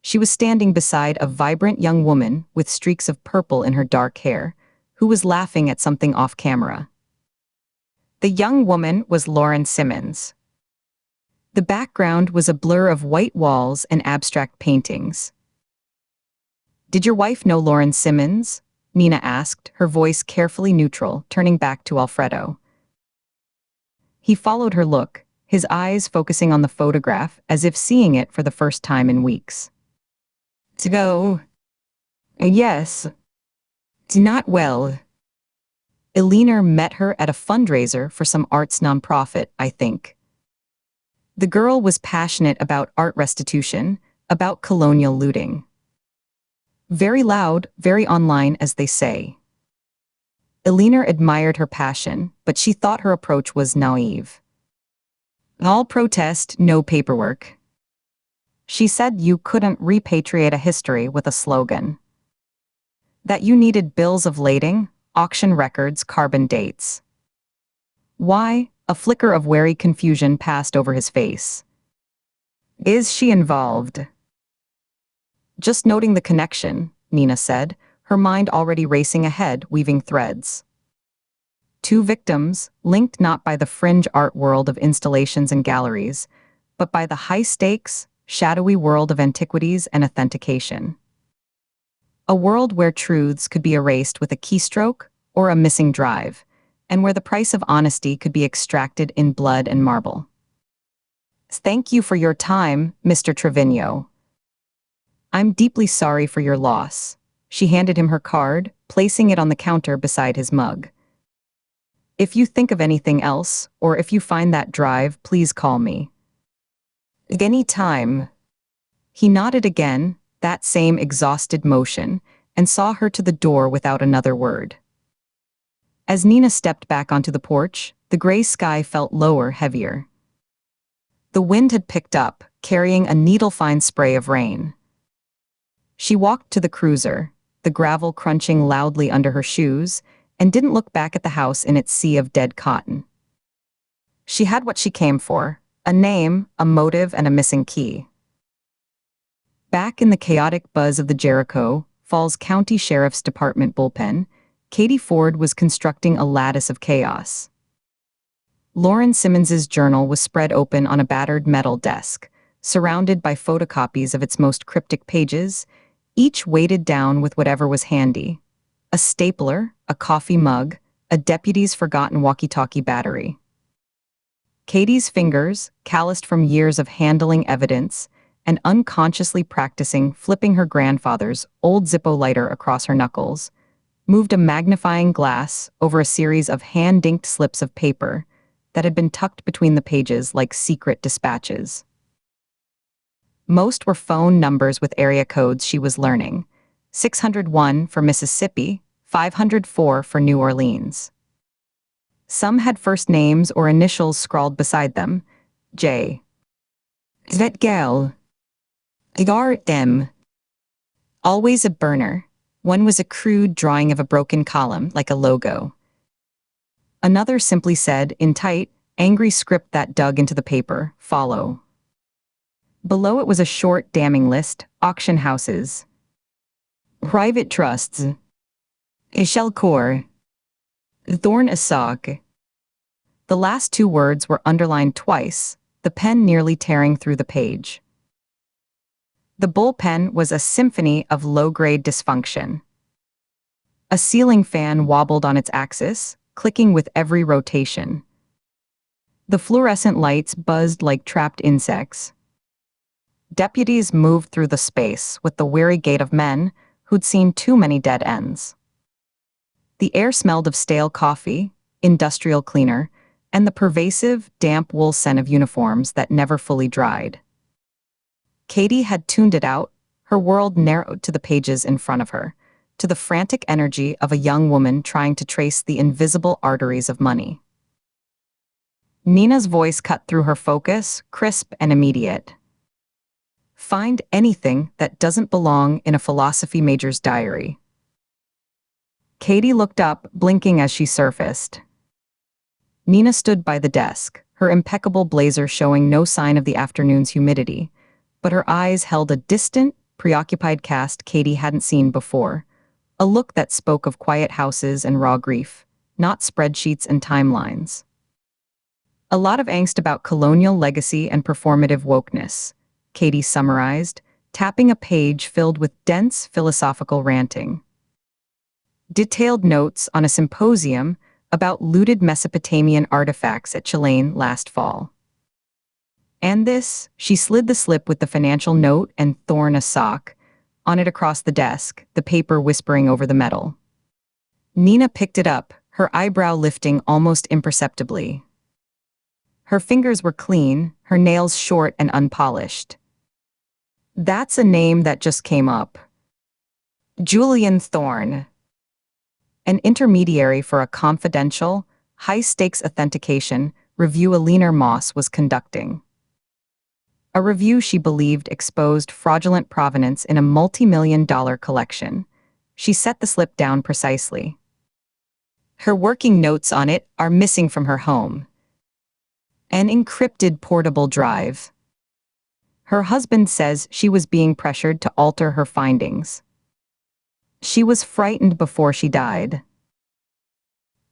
She was standing beside a vibrant young woman with streaks of purple in her dark hair, who was laughing at something off camera. The young woman was Lauren Simmons. The background was a blur of white walls and abstract paintings. Did your wife know Lauren Simmons? Nina asked, her voice carefully neutral, turning back to Alfredo. He followed her look, his eyes focusing on the photograph as if seeing it for the first time in weeks. To go. Yes. Not well. Eleanor met her at a fundraiser for some arts nonprofit, I think. The girl was passionate about art restitution, about colonial looting. Very loud, very online, as they say. Eleanor admired her passion, but she thought her approach was naive. All protest, no paperwork. She said you couldn't repatriate a history with a slogan. That you needed bills of lading, auction records, carbon dates. Why? A flicker of wary confusion passed over his face. Is she involved? Just noting the connection, Nina said, her mind already racing ahead, weaving threads. Two victims, linked not by the fringe art world of installations and galleries, but by the high-stakes, shadowy world of antiquities and authentication. A world where truths could be erased with a keystroke or a missing drive, and where the price of honesty could be extracted in blood and marble. Thank you for your time, Mr. Trevino. I'm deeply sorry for your loss. She handed him her card, placing it on the counter beside his mug. If you think of anything else, or if you find that drive, please call me. Any time. He nodded again, that same exhausted motion, and saw her to the door without another word. As Nina stepped back onto the porch, the gray sky felt lower, heavier. The wind had picked up, carrying a needle-fine spray of rain. She walked to the cruiser, the gravel crunching loudly under her shoes, and didn't look back at the house in its sea of dead cotton. She had what she came for, a name, a motive, and a missing key. Back in the chaotic buzz of the Jericho Falls County Sheriff's Department bullpen, Katie Ford was constructing a lattice of chaos. Lauren Simmons's journal was spread open on a battered metal desk, surrounded by photocopies of its most cryptic pages, each weighted down with whatever was handy. A stapler, a coffee mug, a deputy's forgotten walkie-talkie battery. Katie's fingers, calloused from years of handling evidence and unconsciously practicing flipping her grandfather's old Zippo lighter across her knuckles, moved a magnifying glass over a series of hand-inked slips of paper that had been tucked between the pages like secret dispatches. Most were phone numbers with area codes she was learning. 601 for Mississippi, 504 for New Orleans. Some had first names or initials scrawled beside them. J. That gal. M. Always a burner. One was a crude drawing of a broken column, like a logo. Another simply said, in tight, angry script that dug into the paper, follow. Below it was a short, damning list, auction houses. Private trusts. Shelcor. Thorn Asok. The last two words were underlined twice, the pen nearly tearing through the page. The bullpen was a symphony of low-grade dysfunction. A ceiling fan wobbled on its axis, clicking with every rotation. The fluorescent lights buzzed like trapped insects. Deputies moved through the space with the weary gait of men who'd seen too many dead ends. The air smelled of stale coffee, industrial cleaner, and the pervasive, damp wool scent of uniforms that never fully dried. Katie had tuned it out, her world narrowed to the pages in front of her, to the frantic energy of a young woman trying to trace the invisible arteries of money. Nina's voice cut through her focus, crisp and immediate. Find anything that doesn't belong in a philosophy major's diary. Katie looked up, blinking as she surfaced. Nina stood by the desk, her impeccable blazer showing no sign of the afternoon's humidity, but her eyes held a distant, preoccupied cast Katie hadn't seen before, a look that spoke of quiet houses and raw grief, not spreadsheets and timelines. A lot of angst about colonial legacy and performative wokeness, Katie summarized, tapping a page filled with dense philosophical ranting. Detailed notes on a symposium about looted Mesopotamian artifacts at Chilean last fall. And this, she slid the slip with the financial note and thorn a sock, on it across the desk, the paper whispering over the metal. Nina picked it up, her eyebrow lifting almost imperceptibly. Her fingers were clean, her nails short and unpolished. That's a name that just came up. Julian Thorne. An intermediary for a confidential, high-stakes authentication review Alina Moss was conducting. A review she believed exposed fraudulent provenance in a multi-million-dollar collection. She set the slip down precisely. Her working notes on it are missing from her home. An encrypted portable drive. Her husband says she was being pressured to alter her findings. She was frightened before she died.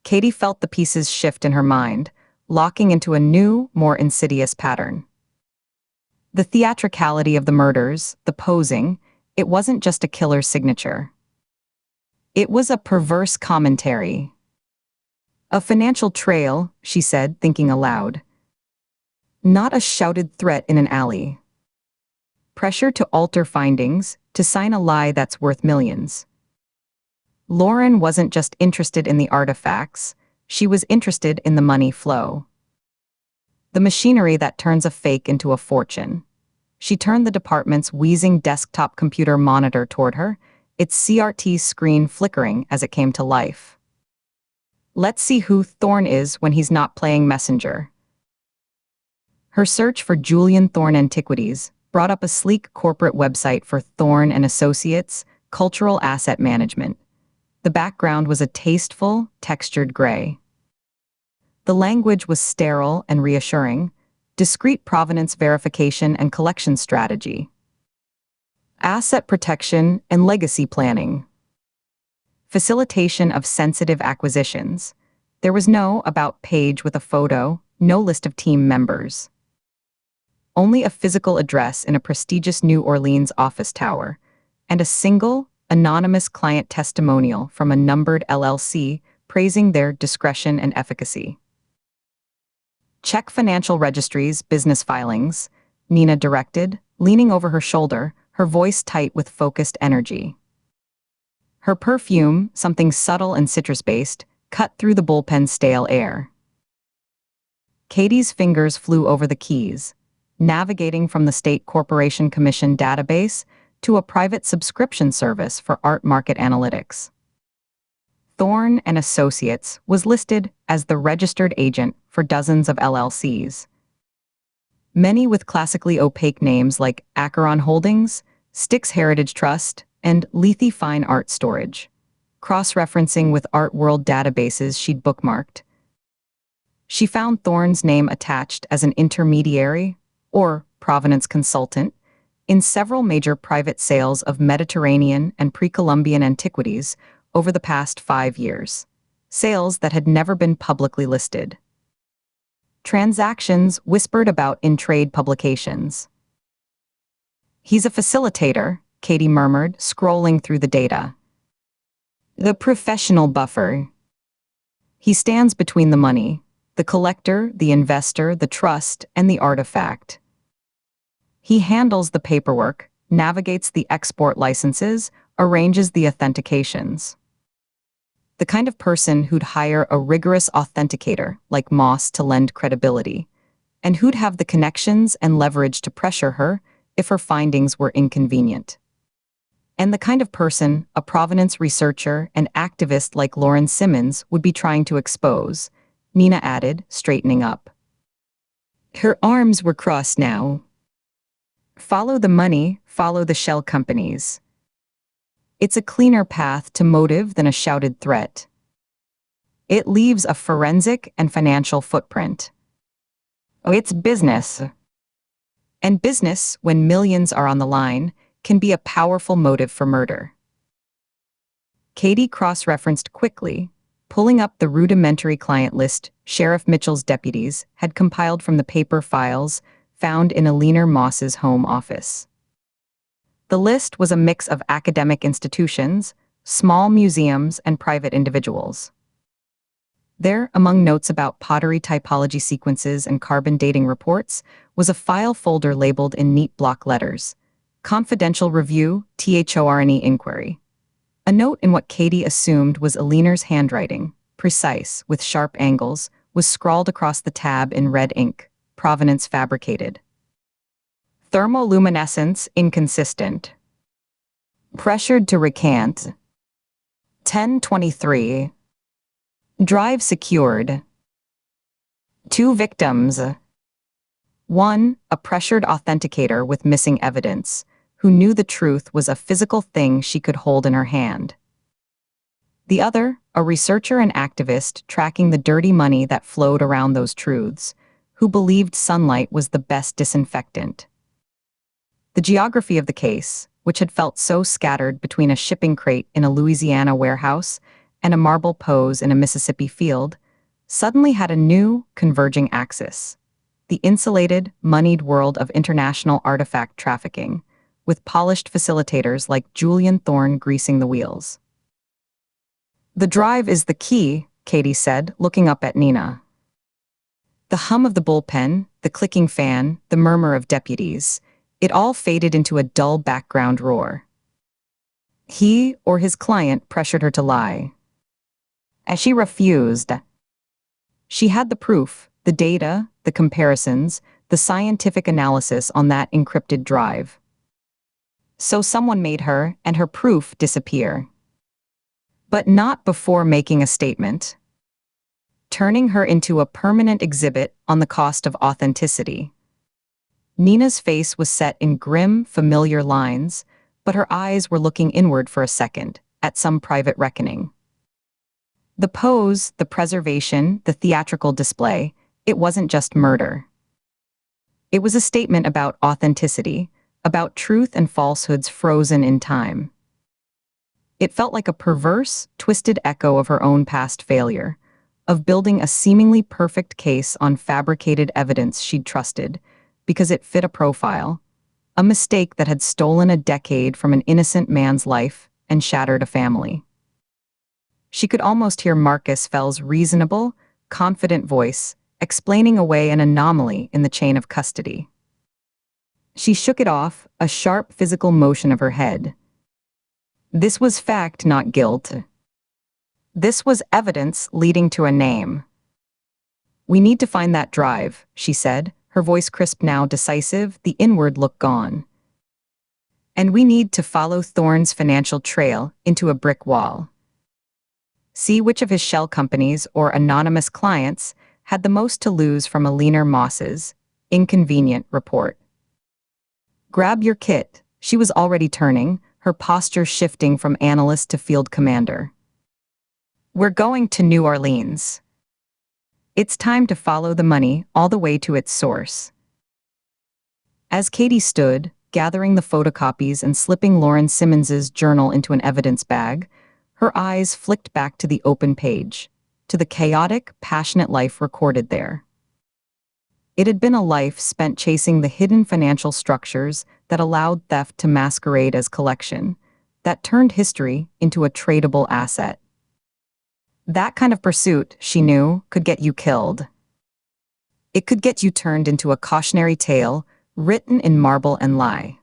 Katie felt the pieces shift in her mind, locking into a new, more insidious pattern. The theatricality of the murders, the posing, it wasn't just a killer's signature. It was a perverse commentary. A financial trail, she said, thinking aloud. Not a shouted threat in an alley. Pressure to alter findings, to sign a lie that's worth millions. Lauren wasn't just interested in the artifacts, she was interested in the money flow. The machinery that turns a fake into a fortune. She turned the department's wheezing desktop computer monitor toward her, its CRT screen flickering as it came to life. Let's see who Thorne is when he's not playing messenger. Her search for Julian Thorne Antiquities brought up a sleek corporate website for Thorne and Associates, Cultural Asset Management. The background was a tasteful, textured gray. The language was sterile and reassuring, discrete provenance verification and collection strategy. Asset protection and legacy planning. Facilitation of sensitive acquisitions. There was no about page with a photo, no list of team members. Only a physical address in a prestigious New Orleans office tower, and a single, anonymous client testimonial from a numbered LLC praising their discretion and efficacy. Check financial registries, business filings, Nina directed, leaning over her shoulder, her voice tight with focused energy. Her perfume, something subtle and citrus-based, cut through the bullpen's stale air. Katie's fingers flew over the keys, navigating from the State Corporation Commission database to a private subscription service for art market analytics. Thorne and Associates was listed as the registered agent for dozens of LLCs. Many with classically opaque names like Acheron Holdings, Styx Heritage Trust, and Lethe Fine Art Storage, cross-referencing with Art World databases she'd bookmarked. She found Thorne's name attached as an intermediary, or provenance consultant, in several major private sales of Mediterranean and pre-Columbian antiquities over the past 5 years, sales that had never been publicly listed. Transactions whispered about in trade publications. He's a facilitator, Katie murmured, scrolling through the data. The professional buffer. He stands between the money, the collector, the investor, the trust, and the artifact. He handles the paperwork, navigates the export licenses, arranges the authentications. The kind of person who'd hire a rigorous authenticator like Moss to lend credibility, and who'd have the connections and leverage to pressure her if her findings were inconvenient. And the kind of person a provenance researcher and activist like Lauren Simmons would be trying to expose, Nina added, straightening up. Her arms were crossed now. Follow the money, follow the shell companies. It's a cleaner path to motive than a shouted threat. It leaves a forensic and financial footprint. Oh, it's business. And business, when millions are on the line, can be a powerful motive for murder. Katie cross-referenced quickly, pulling up the rudimentary client list Sheriff Mitchell's deputies had compiled from the paper files found in Alina Moss's home office. The list was a mix of academic institutions, small museums, and private individuals. There, among notes about pottery typology sequences and carbon dating reports, was a file folder labeled in neat block letters, Confidential review, THORNE inquiry. A note in what Katie assumed was Aliner's handwriting, precise, with sharp angles, was scrawled across the tab in red ink. Provenance fabricated. Thermoluminescence inconsistent. Pressured to recant. 1023. Drive secured. 2 victims. 1. A pressured authenticator with missing evidence, who knew the truth was a physical thing she could hold in her hand. The other, a researcher and activist tracking the dirty money that flowed around those truths, who believed sunlight was the best disinfectant. The geography of the case, which had felt so scattered between a shipping crate in a Louisiana warehouse and a marble pose in a Mississippi field, suddenly had a new, converging axis. The insulated, moneyed world of international artifact trafficking, with polished facilitators like Julian Thorne greasing the wheels. "The drive is the key," Katie said, looking up at Nina. The hum of the bullpen, the clicking fan, the murmur of deputies, it all faded into a dull background roar. He, or his client, pressured her to lie. As she refused. She had the proof, the data, the comparisons, the scientific analysis on that encrypted drive. So someone made her and her proof disappear. But not before making a statement. Turning her into a permanent exhibit on the cost of authenticity. Nina's face was set in grim, familiar lines, but her eyes were looking inward for a second, at some private reckoning. The pose, the preservation, the theatrical display, it wasn't just murder. It was a statement about authenticity, about truth and falsehoods frozen in time. It felt like a perverse, twisted echo of her own past failure, of building a seemingly perfect case on fabricated evidence she'd trusted, because it fit a profile, a mistake that had stolen a decade from an innocent man's life and shattered a family. She could almost hear Marcus Fell's reasonable, confident voice explaining away an anomaly in the chain of custody. She shook it off, a sharp physical motion of her head. This was fact, not guilt. This was evidence leading to a name. "We need to find that drive," she said, her voice crisp now, decisive, the inward look gone. "And we need to follow Thorne's financial trail into a brick wall. See which of his shell companies or anonymous clients had the most to lose from Aliner Moss's inconvenient report. Grab your kit." She was already turning, her posture shifting from analyst to field commander. "We're going to New Orleans. It's time to follow the money all the way to its source." As Katie stood, gathering the photocopies and slipping Lauren Simmons's journal into an evidence bag, her eyes flicked back to the open page, to the chaotic, passionate life recorded there. It had been a life spent chasing the hidden financial structures that allowed theft to masquerade as collection, that turned history into a tradable asset. That kind of pursuit, she knew, could get you killed. It could get you turned into a cautionary tale, written in marble and lie.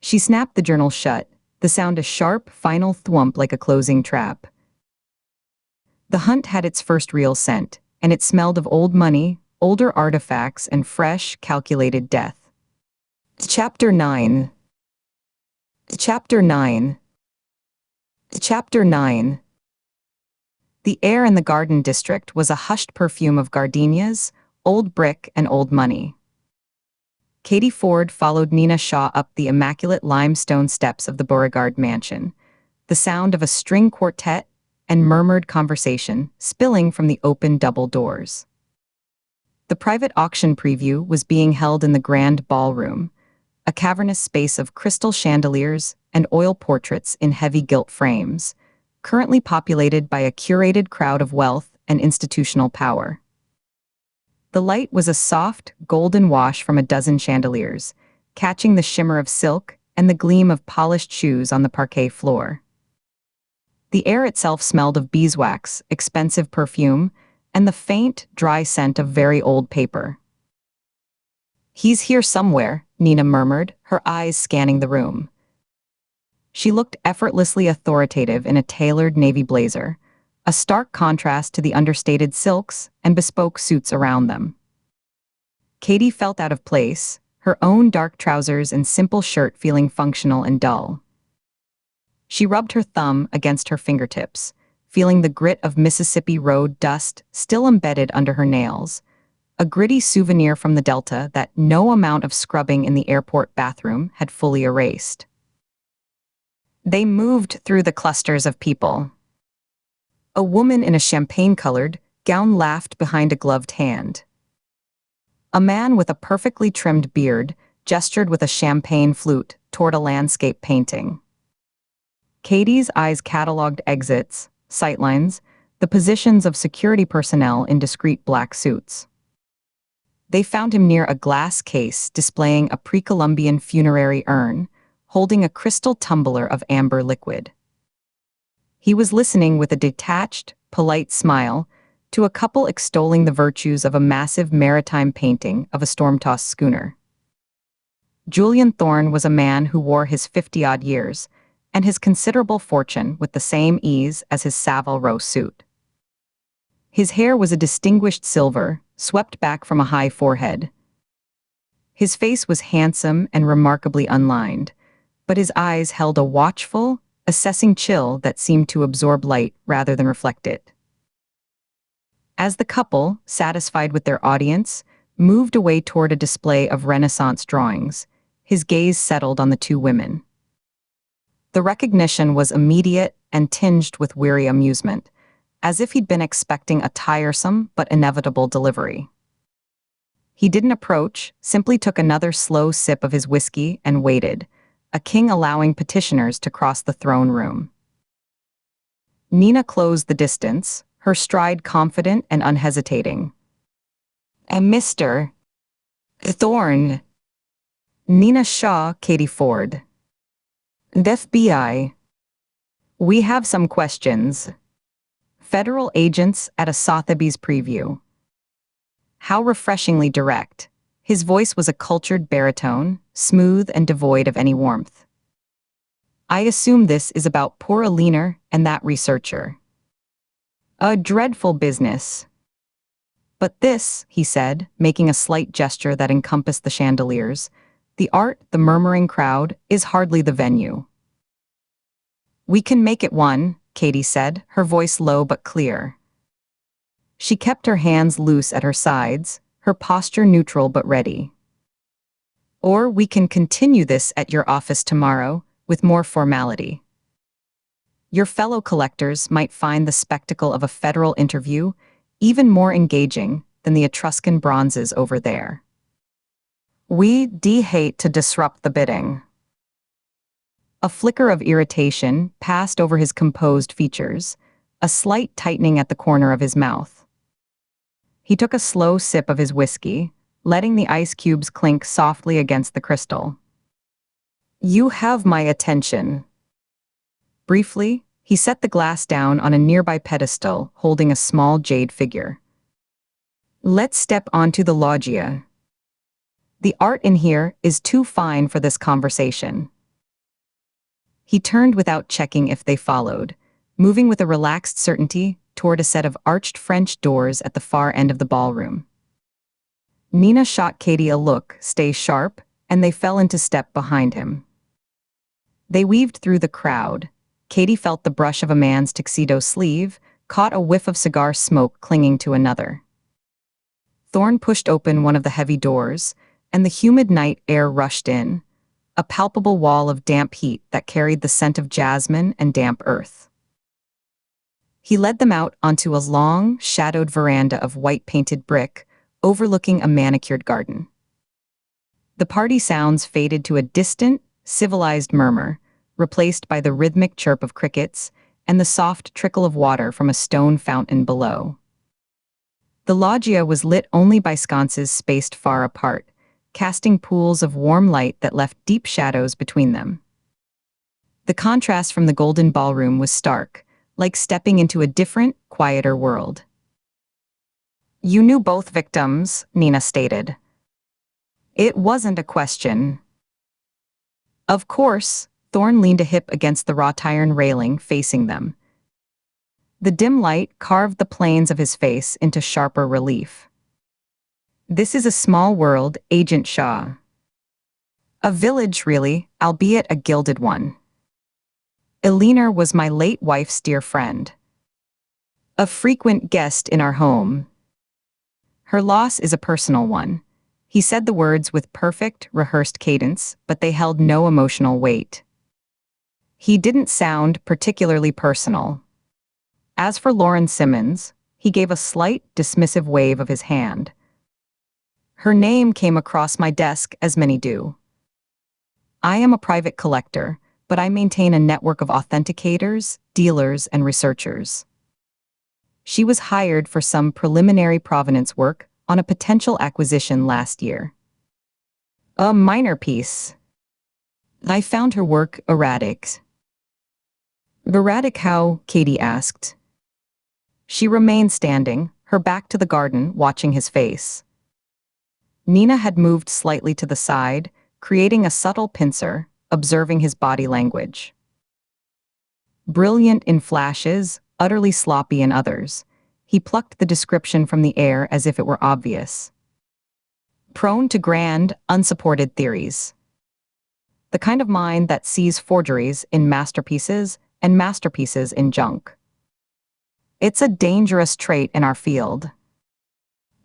She snapped the journal shut, the sound a sharp, final thwump like a closing trap. The hunt had its first real scent, and it smelled of old money, older artifacts, and fresh, calculated death. Chapter 9. Chapter 9. Chapter 9. The air in the garden district was a hushed perfume of gardenias, old brick, and old money. Katie Ford followed Nina Shaw up the immaculate limestone steps of the Beauregard mansion, the sound of a string quartet and murmured conversation spilling from the open double doors. The private auction preview was being held in the grand ballroom, a cavernous space of crystal chandeliers and oil portraits in heavy gilt frames, currently populated by a curated crowd of wealth and institutional power. The light was a soft, golden wash from a dozen chandeliers, catching the shimmer of silk and the gleam of polished shoes on the parquet floor. The air itself smelled of beeswax, expensive perfume, and the faint, dry scent of very old paper. He's here somewhere, Nina murmured, her eyes scanning the room. She looked effortlessly authoritative in a tailored navy blazer, a stark contrast to the understated silks and bespoke suits around them. Katie felt out of place, her own dark trousers and simple shirt feeling functional and dull. She rubbed her thumb against her fingertips, feeling the grit of Mississippi Road dust still embedded under her nails, a gritty souvenir from the Delta that no amount of scrubbing in the airport bathroom had fully erased. They moved through the clusters of people. A woman in a champagne-colored gown laughed behind a gloved hand. A man with a perfectly trimmed beard gestured with a champagne flute toward a landscape painting. Katie's eyes cataloged exits, sightlines, the positions of security personnel in discreet black suits. They found him near a glass case displaying a pre-Columbian funerary urn, holding a crystal tumbler of amber liquid. He was listening with a detached, polite smile to a couple extolling the virtues of a massive maritime painting of a storm-tossed schooner. Julian Thorne was a man who wore his 50-odd years and his considerable fortune with the same ease as his Savile Row suit. His hair was a distinguished silver, swept back from a high forehead. His face was handsome and remarkably unlined, but his eyes held a watchful, assessing chill that seemed to absorb light rather than reflect it. As the couple, satisfied with their audience, moved away toward a display of Renaissance drawings, his gaze settled on the two women. The recognition was immediate and tinged with weary amusement, as if he'd been expecting a tiresome but inevitable delivery. He didn't approach, simply took another slow sip of his whiskey and waited, a king allowing petitioners to cross the throne room. Nina closed the distance, her stride confident and unhesitating. "And Mr. Thorne." Nina Shaw, Katie Ford. "The FBI. We have some questions." Federal agents at a Sotheby's preview. How refreshingly direct. His voice was a cultured baritone, smooth and devoid of any warmth. "I assume this is about poor Aliner and that researcher." "A dreadful business." "But this," he said, making a slight gesture that encompassed the chandeliers, "the art, the murmuring crowd, is hardly the venue." "We can make it one," Katie said, her voice low but clear. She kept her hands loose at her sides, her posture neutral but ready. "Or we can continue this at your office tomorrow, with more formality. Your fellow collectors might find the spectacle of a federal interview even more engaging than the Etruscan bronzes over there. We hate to disrupt the bidding." A flicker of irritation passed over his composed features, a slight tightening at the corner of his mouth. He took a slow sip of his whiskey, letting the ice cubes clink softly against the crystal. "You have my attention." Briefly, he set the glass down on a nearby pedestal holding a small jade figure. "Let's step onto the loggia. The art in here is too fine for this conversation." He turned without checking if they followed, moving with a relaxed certainty toward a set of arched French doors at the far end of the ballroom. Nina shot Katie a look, "Stay sharp," and they fell into step behind him. They weaved through the crowd. Katie felt the brush of a man's tuxedo sleeve, caught a whiff of cigar smoke clinging to another. Thorne pushed open one of the heavy doors, and the humid night air rushed in, a palpable wall of damp heat that carried the scent of jasmine and damp earth. He led them out onto a long, shadowed veranda of white-painted brick, overlooking a manicured garden. The party sounds faded to a distant, civilized murmur, replaced by the rhythmic chirp of crickets and the soft trickle of water from a stone fountain below. The loggia was lit only by sconces spaced far apart, casting pools of warm light that left deep shadows between them. The contrast from the golden ballroom was stark, like stepping into a different, quieter world. "You knew both victims," Nina stated. It wasn't a question. Of course, Thorne leaned a hip against the wrought iron railing facing them. The dim light carved the planes of his face into sharper relief. This is a small world, Agent Shaw. A village, really, albeit a gilded one. Eleanor was my late wife's dear friend. A frequent guest in our home. Her loss is a personal one. He said the words with perfect, rehearsed cadence, but they held no emotional weight. He didn't sound particularly personal. As for Lauren Simmons, he gave a slight, dismissive wave of his hand. Her name came across my desk as many do. I am a private collector, but I maintain a network of authenticators, dealers, and researchers. She was hired for some preliminary provenance work on a potential acquisition last year. A minor piece. I found her work erratic. Erratic how? Katie asked. She remained standing, her back to the garden, watching his face. Nina had moved slightly to the side, creating a subtle pincer, observing his body language. Brilliant in flashes, utterly sloppy in others. He plucked the description from the air as if it were obvious. Prone to grand, unsupported theories. The kind of mind that sees forgeries in masterpieces and masterpieces in junk. It's a dangerous trait in our field.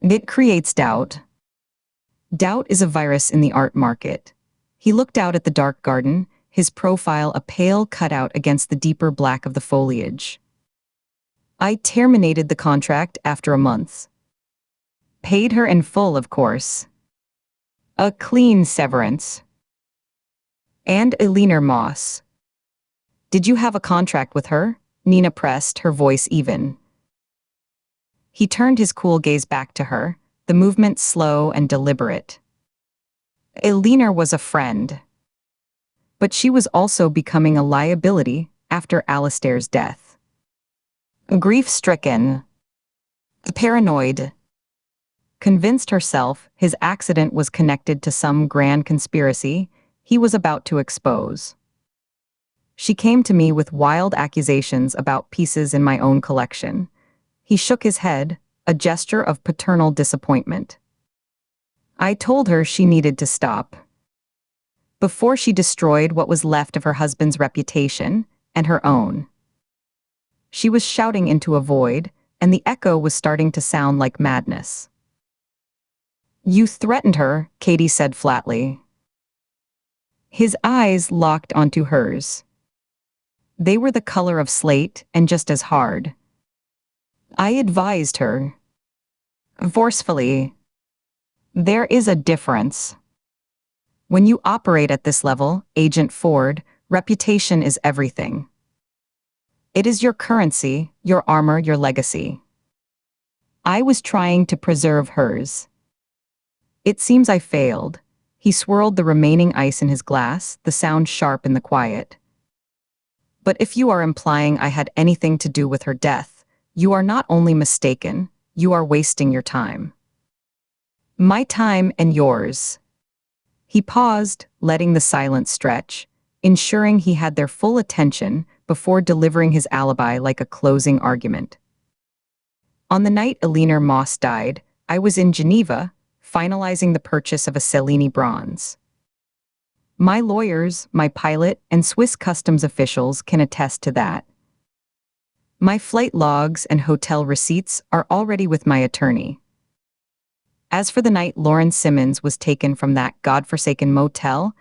It creates doubt. Doubt is a virus in the art market. He looked out at the dark garden, his profile a pale cutout against the deeper black of the foliage. I terminated the contract after a month. Paid her in full, of course. A clean severance. And Eleanor Moss. Did you have a contract with her? Nina pressed, her voice even. He turned his cool gaze back to her, the movement slow and deliberate. Eleanor was a friend. But she was also becoming a liability after Alistair's death. Grief-stricken. Paranoid. Convinced herself his accident was connected to some grand conspiracy he was about to expose. She came to me with wild accusations about pieces in my own collection. He shook his head, a gesture of paternal disappointment. I told her she needed to stop. Before she destroyed what was left of her husband's reputation and her own. She was shouting into a void, and the echo was starting to sound like madness. You threatened her, Katie said flatly. His eyes locked onto hers. They were the color of slate and just as hard. I advised her. Forcefully. There is a difference. When you operate at this level, Agent Ford, reputation is everything. It is your currency, your armor, your legacy. I was trying to preserve hers. It seems I failed. He swirled the remaining ice in his glass, the sound sharp in the quiet. But if you are implying I had anything to do with her death, you are not only mistaken, you are wasting your time. My time and yours. He paused, letting the silence stretch, ensuring he had their full attention before delivering his alibi like a closing argument. On the night Eleanor Moss died, I was in Geneva, finalizing the purchase of a Cellini bronze. My lawyers, my pilot, and Swiss customs officials can attest to that. My flight logs and hotel receipts are already with my attorney. As for the night Lauren Simmons was taken from that godforsaken motel,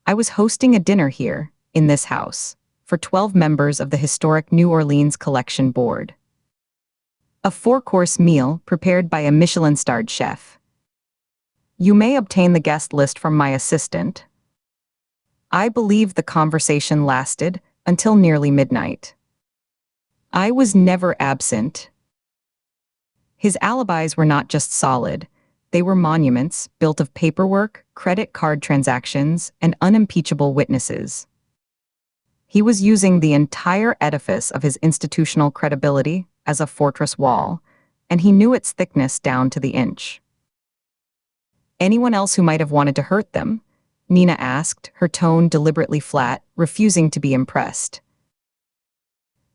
I was hosting a dinner here, in this house, for 12 members of the historic New Orleans Collection Board. A 4-course meal prepared by a Michelin-starred chef. You may obtain the guest list from my assistant. I believe the conversation lasted until nearly midnight. I was never absent. His alibis were not just solid, they were monuments built of paperwork, credit card transactions, and unimpeachable witnesses. He was using the entire edifice of his institutional credibility as a fortress wall, and he knew its thickness down to the inch. Anyone else who might have wanted to hurt them? Nina asked, her tone deliberately flat, refusing to be impressed.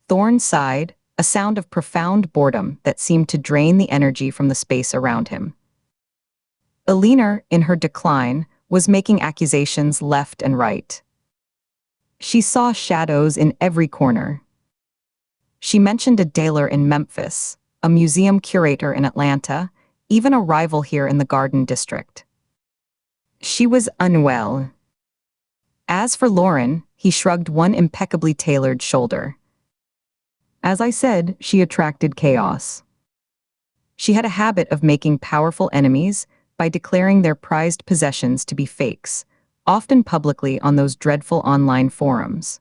Thorne sighed, a sound of profound boredom that seemed to drain the energy from the space around him. Alina, in her decline, was making accusations left and right. She saw shadows in every corner. She mentioned a dealer in Memphis, a museum curator in Atlanta, even a rival here in the Garden District. She was unwell. As for Lauren, he shrugged one impeccably tailored shoulder. As I said, she attracted chaos. She had a habit of making powerful enemies by declaring their prized possessions to be fakes, often publicly on those dreadful online forums.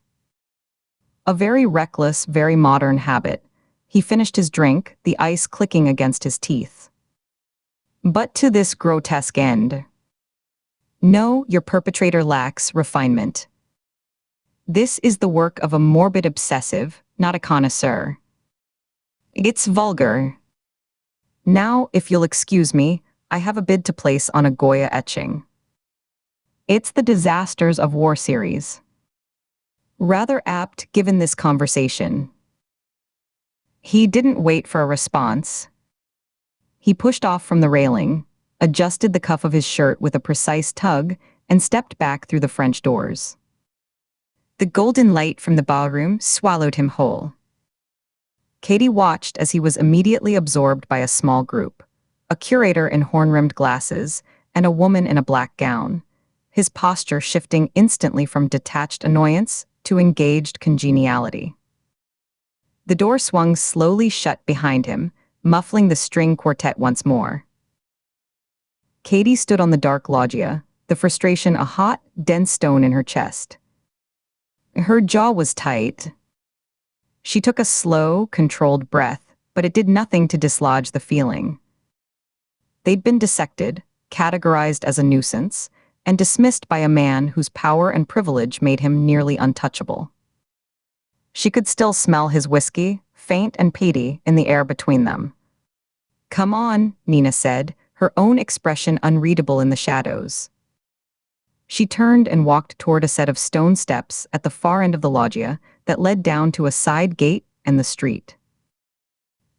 A very reckless, very modern habit. He finished his drink, the ice clicking against his teeth. But to this grotesque end. No, your perpetrator lacks refinement. This is the work of a morbid obsessive, not a connoisseur. It's vulgar. Now, if you'll excuse me, I have a bid to place on a Goya etching. It's the Disasters of War series. Rather apt given this conversation. He didn't wait for a response. He pushed off from the railing, adjusted the cuff of his shirt with a precise tug, and stepped back through the French doors. The golden light from the ballroom swallowed him whole. Katie watched as he was immediately absorbed by a small group, a curator in horn-rimmed glasses and a woman in a black gown, his posture shifting instantly from detached annoyance to engaged congeniality. The door swung slowly shut behind him, muffling the string quartet once more. Katie stood on the dark loggia, the frustration a hot, dense stone in her chest. Her jaw was tight. She took a slow, controlled breath, but it did nothing to dislodge the feeling. They'd been dissected, categorized as a nuisance, and dismissed by a man whose power and privilege made him nearly untouchable. She could still smell his whiskey, faint and peaty, in the air between them. "Come on," Nina said, her own expression unreadable in the shadows. She turned and walked toward a set of stone steps at the far end of the loggia that led down to a side gate and the street.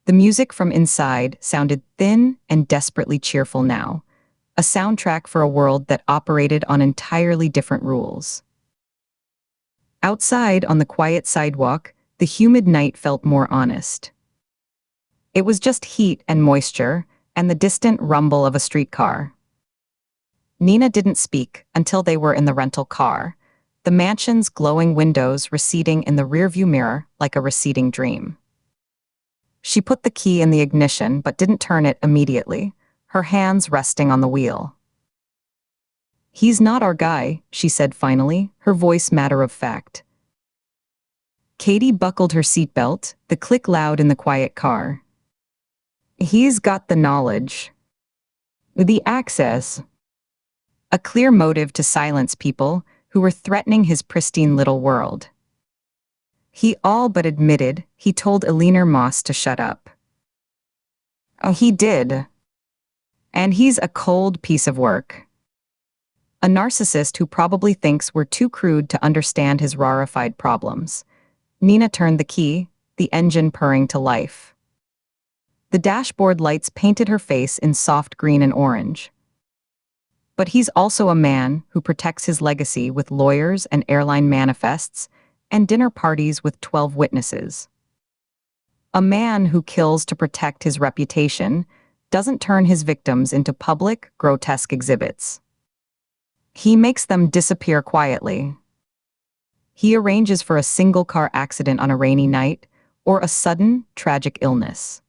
The music from inside sounded thin and desperately cheerful now, a soundtrack for a world that operated on entirely different rules. Outside on the quiet sidewalk, the humid night felt more honest. It was just heat and moisture, and the distant rumble of a streetcar. Nina didn't speak until they were in the rental car, the mansion's glowing windows receding in the rearview mirror like a receding dream. She put the key in the ignition but didn't turn it immediately, her hands resting on the wheel. "He's not our guy," she said finally, her voice matter of fact. Katie buckled her seatbelt, the click loud in the quiet car. "He's got the knowledge. The access. A clear motive to silence people who were threatening his pristine little world." He all but admitted he told Alina Moss to shut up. He did. And he's a cold piece of work. A narcissist who probably thinks we're too crude to understand his rarefied problems. Nina turned the key, the engine purring to life. The dashboard lights painted her face in soft green and orange. But he's also a man who protects his legacy with lawyers and airline manifests and dinner parties with 12 witnesses. A man who kills to protect his reputation doesn't turn his victims into public, grotesque exhibits. He makes them disappear quietly. He arranges for a single-car accident on a rainy night or a sudden, tragic illness.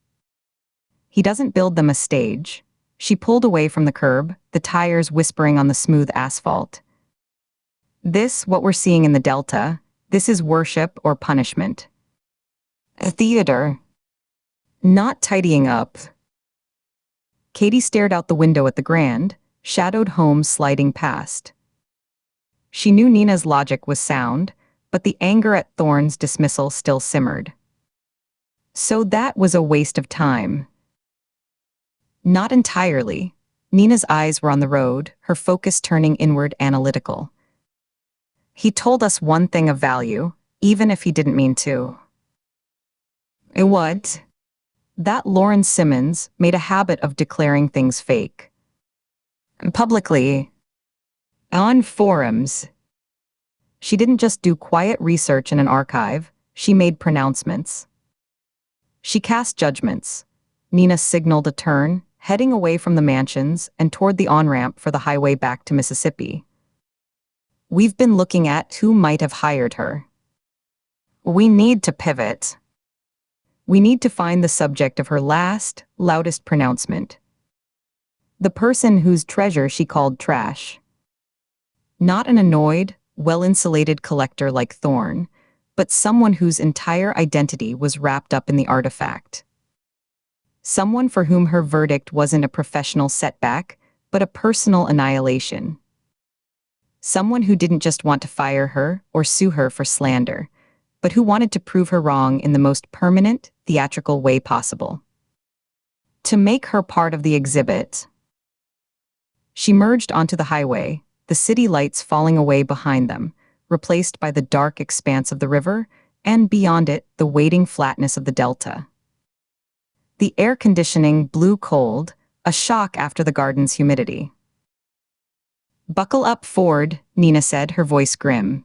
He doesn't build them a stage. She pulled away from the curb, the tires whispering on the smooth asphalt. This, what we're seeing in the Delta, this is worship or punishment. A theater. Not tidying up. Katie stared out the window at the grand, shadowed homes sliding past. She knew Nina's logic was sound, but the anger at Thorne's dismissal still simmered. So that was a waste of time. Not entirely. Nina's eyes were on the road, her focus turning inward analytical. He told us one thing of value, even if he didn't mean to. What? That Lauren Simmons made a habit of declaring things fake. Publicly. On forums. She didn't just do quiet research in an archive, she made pronouncements. She cast judgments. Nina signaled a turn, heading away from the mansions and toward the on-ramp for the highway back to Mississippi. We've been looking at who might have hired her. We need to pivot. We need to find the subject of her last, loudest pronouncement. The person whose treasure she called trash. Not an annoyed, well-insulated collector like Thorne, but someone whose entire identity was wrapped up in the artifact. Someone for whom her verdict wasn't a professional setback, but a personal annihilation. Someone who didn't just want to fire her or sue her for slander, but who wanted to prove her wrong in the most permanent, theatrical way possible. To make her part of the exhibit. She merged onto the highway, the city lights falling away behind them, replaced by the dark expanse of the river, and beyond it, the waiting flatness of the delta. The air conditioning blew cold, a shock after the garden's humidity. Buckle up, Ford, Nina said, her voice grim.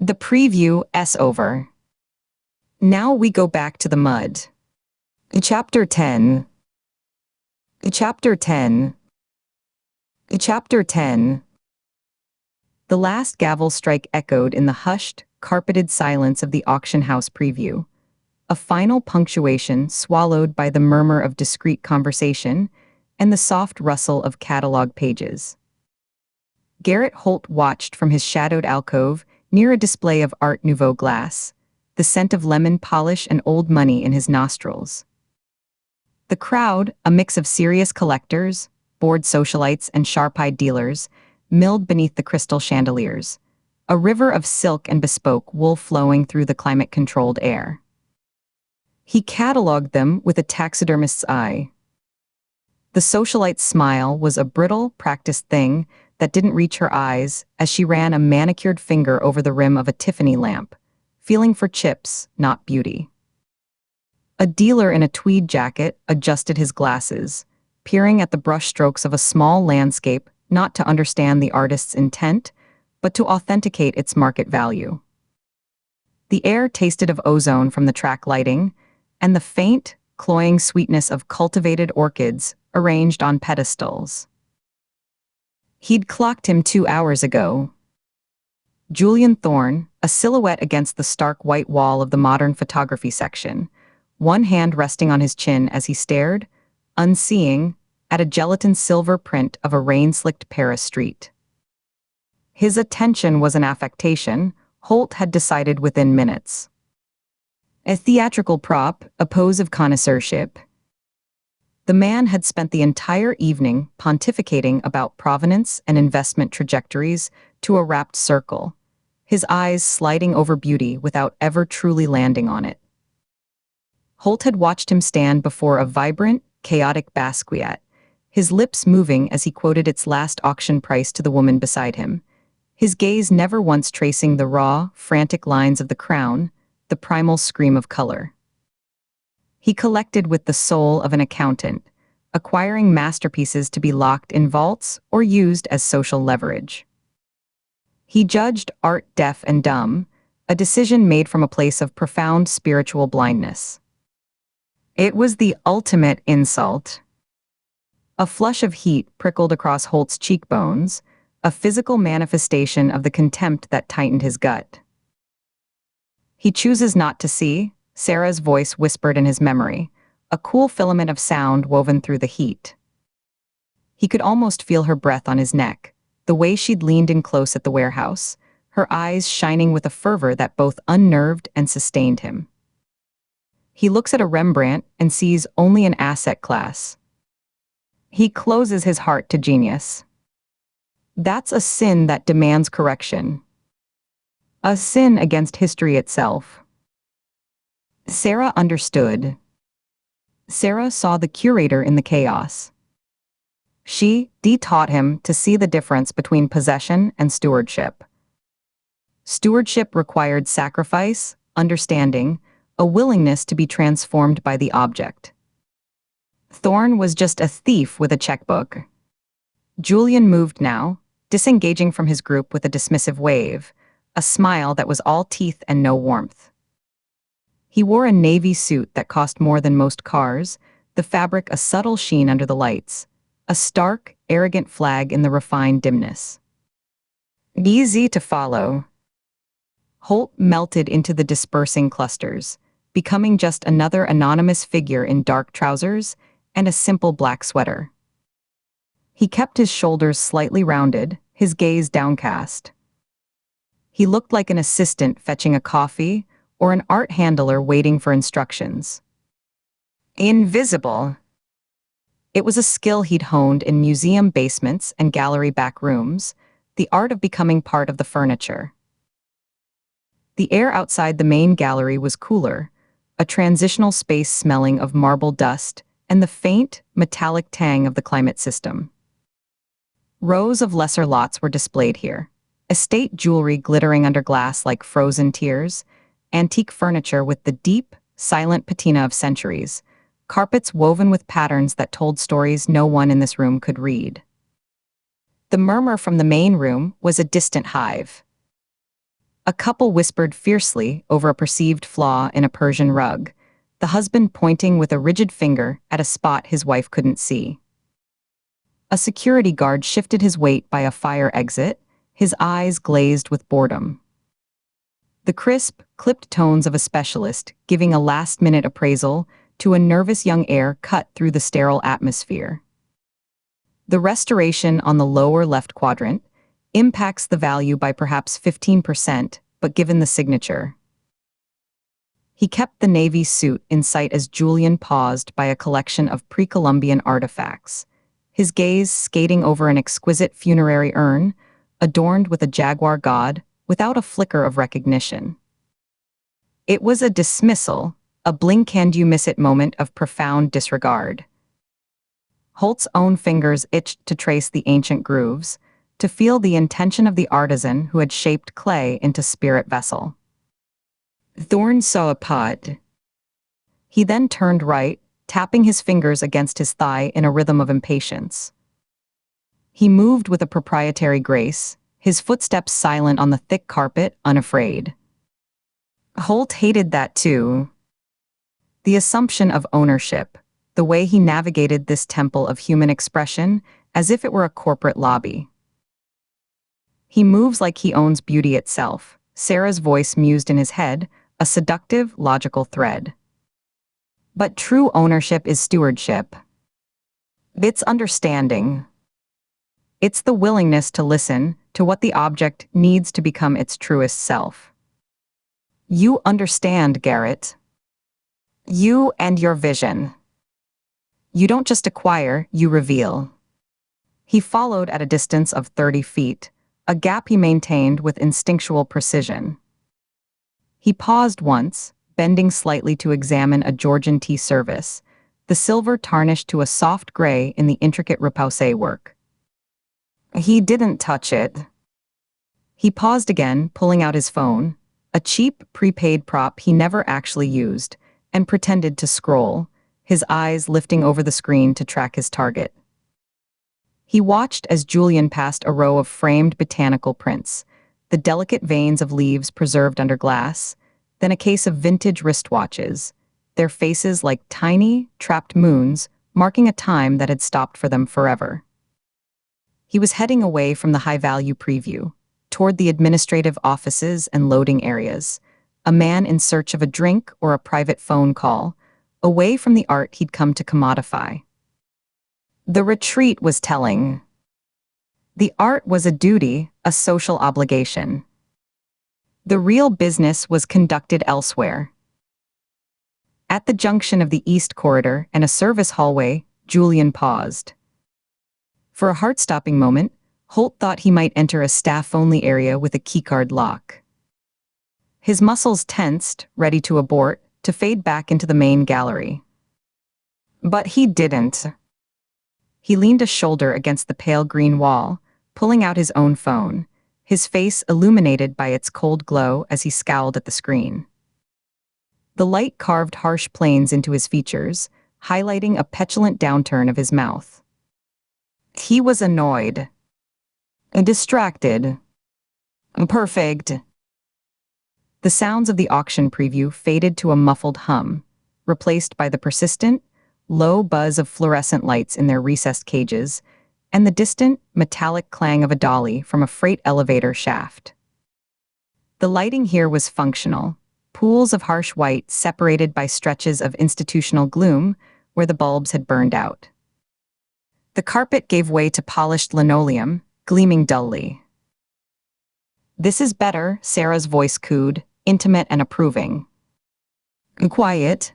The preview's over. Now we go back to the mud. Chapter 10. Chapter 10. Chapter 10. The last gavel strike echoed in the hushed, carpeted silence of the auction house preview. A final punctuation swallowed by the murmur of discreet conversation and the soft rustle of catalog pages. Garrett Holt watched from his shadowed alcove near a display of Art Nouveau glass, the scent of lemon polish and old money in his nostrils. The crowd, a mix of serious collectors, bored socialites and sharp-eyed dealers, milled beneath the crystal chandeliers, a river of silk and bespoke wool flowing through the climate-controlled air. He catalogued them with a taxidermist's eye. The socialite's smile was a brittle, practiced thing that didn't reach her eyes as she ran a manicured finger over the rim of a Tiffany lamp, feeling for chips, not beauty. A dealer in a tweed jacket adjusted his glasses, peering at the brushstrokes of a small landscape not to understand the artist's intent, but to authenticate its market value. The air tasted of ozone from the track lighting, and the faint, cloying sweetness of cultivated orchids arranged on pedestals. He'd clocked him 2 hours ago. Julian Thorne, a silhouette against the stark white wall of the modern photography section, one hand resting on his chin as he stared, unseeing, at a gelatin silver print of a rain-slicked Paris street. His attention was an affectation, Holt had decided within minutes. A theatrical prop, a pose of connoisseurship. The man had spent the entire evening pontificating about provenance and investment trajectories to a rapt circle, his eyes sliding over beauty without ever truly landing on it. Holt had watched him stand before a vibrant, chaotic Basquiat, his lips moving as he quoted its last auction price to the woman beside him, his gaze never once tracing the raw, frantic lines of the crown, the primal scream of color. He collected with the soul of an accountant, acquiring masterpieces to be locked in vaults or used as social leverage. He judged art deaf and dumb, a decision made from a place of profound spiritual blindness. It was the ultimate insult. A flush of heat prickled across Holt's cheekbones, a physical manifestation of the contempt that tightened his gut. He chooses not to see, Sarah's voice whispered in his memory, a cool filament of sound woven through the heat. He could almost feel her breath on his neck, the way she'd leaned in close at the warehouse, her eyes shining with a fervor that both unnerved and sustained him. He looks at a Rembrandt and sees only an asset class. He closes his heart to genius. That's a sin that demands correction. A sin against history itself. Sarah understood. Sarah saw the curator in the chaos. Dee taught him to see the difference between possession and stewardship. Stewardship required sacrifice, understanding, a willingness to be transformed by the object. Thorn was just a thief with a checkbook. Julian moved now, disengaging from his group with a dismissive wave, a smile that was all teeth and no warmth. He wore a navy suit that cost more than most cars, the fabric a subtle sheen under the lights, a stark, arrogant flag in the refined dimness. Easy to follow. Holt melted into the dispersing clusters, becoming just another anonymous figure in dark trousers and a simple black sweater. He kept his shoulders slightly rounded, his gaze downcast. He looked like an assistant fetching a coffee or an art handler waiting for instructions. Invisible. It was a skill he'd honed in museum basements and gallery back rooms, the art of becoming part of the furniture. The air outside the main gallery was cooler, a transitional space smelling of marble dust and the faint, metallic tang of the climate system. Rows of lesser lots were displayed here. Estate jewelry glittering under glass like frozen tears, antique furniture with the deep, silent patina of centuries, carpets woven with patterns that told stories no one in this room could read. The murmur from the main room was a distant hive. A couple whispered fiercely over a perceived flaw in a Persian rug, the husband pointing with a rigid finger at a spot his wife couldn't see. A security guard shifted his weight by a fire exit, his eyes glazed with boredom. The crisp, clipped tones of a specialist giving a last-minute appraisal to a nervous young heir cut through the sterile atmosphere. The restoration on the lower left quadrant impacts the value by perhaps 15%, but given the signature. He kept the navy suit in sight as Julian paused by a collection of pre-Columbian artifacts, his gaze skating over an exquisite funerary urn, adorned with a jaguar god, without a flicker of recognition. It was a dismissal, a blink-and-you-miss-it moment of profound disregard. Holt's own fingers itched to trace the ancient grooves, to feel the intention of the artisan who had shaped clay into spirit vessel. Thorn saw a pot. He then turned right, tapping his fingers against his thigh in a rhythm of impatience. He moved with a proprietary grace, his footsteps silent on the thick carpet, unafraid. Holt hated that too. The assumption of ownership, the way he navigated this temple of human expression as if it were a corporate lobby. He moves like he owns beauty itself, Sarah's voice mused in his head, a seductive, logical thread. But true ownership is stewardship. It's understanding. It's the willingness to listen to what the object needs to become its truest self. You understand, Garrett. You and your vision. You don't just acquire, you reveal. He followed at a distance of 30 feet, a gap he maintained with instinctual precision. He paused once, bending slightly to examine a Georgian tea service, the silver tarnished to a soft gray in the intricate repoussé work. He didn't touch it. He paused again, pulling out his phone, a cheap, prepaid prop he never actually used, and pretended to scroll, his eyes lifting over the screen to track his target. He watched as Julian passed a row of framed botanical prints, the delicate veins of leaves preserved under glass, then a case of vintage wristwatches, their faces like tiny, trapped moons, marking a time that had stopped for them forever. He was heading away from the high-value preview, toward the administrative offices and loading areas, a man in search of a drink or a private phone call, away from the art he'd come to commodify. The retreat was telling. The art was a duty, a social obligation. The real business was conducted elsewhere. At the junction of the East Corridor and a service hallway, Julian paused. For a heart-stopping moment, Holt thought he might enter a staff-only area with a keycard lock. His muscles tensed, ready to abort, to fade back into the main gallery. But he didn't. He leaned a shoulder against the pale green wall, pulling out his own phone, his face illuminated by its cold glow as he scowled at the screen. The light carved harsh planes into his features, highlighting a petulant downturn of his mouth. He was annoyed. Distracted. Perfect. The sounds of the auction preview faded to a muffled hum, replaced by the persistent, low buzz of fluorescent lights in their recessed cages, and the distant, metallic clang of a dolly from a freight elevator shaft. The lighting here was functional, pools of harsh white separated by stretches of institutional gloom where the bulbs had burned out. The carpet gave way to polished linoleum, gleaming dully. "This is better," Sarah's voice cooed, intimate and approving. "Quiet.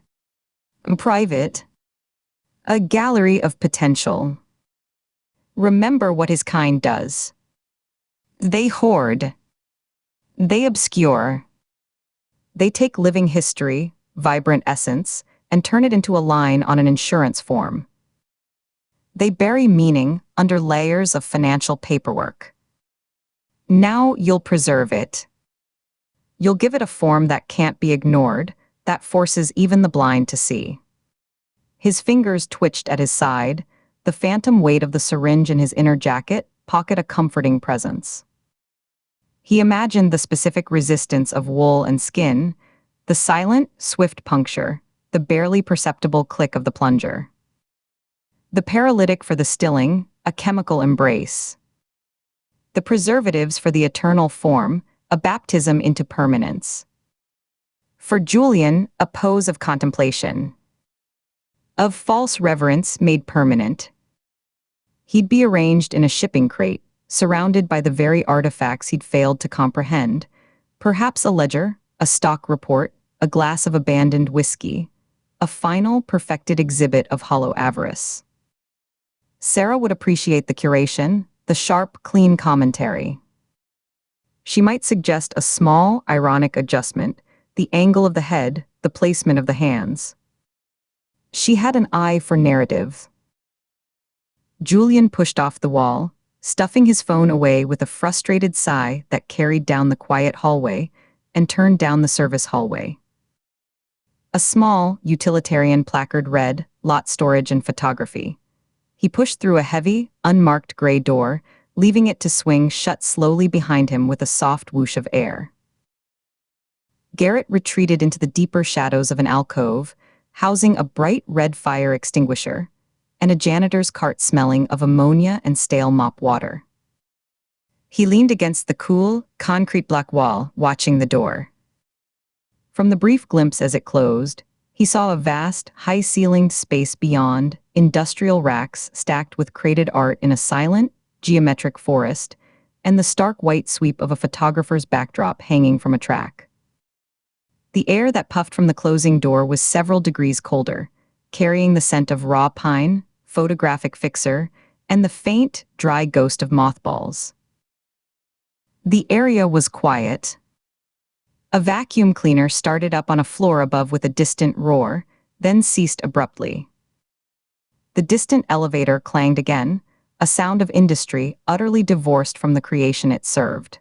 Private. A gallery of potential. Remember what his kind does. They hoard. They obscure. They take living history, vibrant essence, and turn it into a line on an insurance form. They bury meaning under layers of financial paperwork. Now you'll preserve it. You'll give it a form that can't be ignored, that forces even the blind to see." His fingers twitched at his side, the phantom weight of the syringe in his inner jacket pocket a comforting presence. He imagined the specific resistance of wool and skin, the silent, swift puncture, the barely perceptible click of the plunger. The paralytic for the stilling, a chemical embrace. The preservatives for the eternal form, a baptism into permanence. For Julian, a pose of contemplation. Of false reverence made permanent. He'd be arranged in a shipping crate, surrounded by the very artifacts he'd failed to comprehend, perhaps a ledger, a stock report, a glass of abandoned whiskey, a final, perfected exhibit of hollow avarice. Sarah would appreciate the curation, the sharp, clean commentary. She might suggest a small, ironic adjustment, the angle of the head, the placement of the hands. She had an eye for narrative. Julian pushed off the wall, stuffing his phone away with a frustrated sigh that carried down the quiet hallway and turned down the service hallway. A small, utilitarian placard read, "Lot storage and photography." He pushed through a heavy, unmarked gray door, leaving it to swing shut slowly behind him with a soft whoosh of air. Garrett retreated into the deeper shadows of an alcove, housing a bright red fire extinguisher, and a janitor's cart smelling of ammonia and stale mop water. He leaned against the cool, concrete black wall, watching the door. From the brief glimpse as it closed, he saw a vast, high-ceilinged space beyond, industrial racks stacked with crated art in a silent, geometric forest, and the stark white sweep of a photographer's backdrop hanging from a track. The air that puffed from the closing door was several degrees colder, carrying the scent of raw pine, photographic fixer, and the faint, dry ghost of mothballs. The area was quiet. A vacuum cleaner started up on a floor above with a distant roar, then ceased abruptly. The distant elevator clanged again, a sound of industry utterly divorced from the creation it served.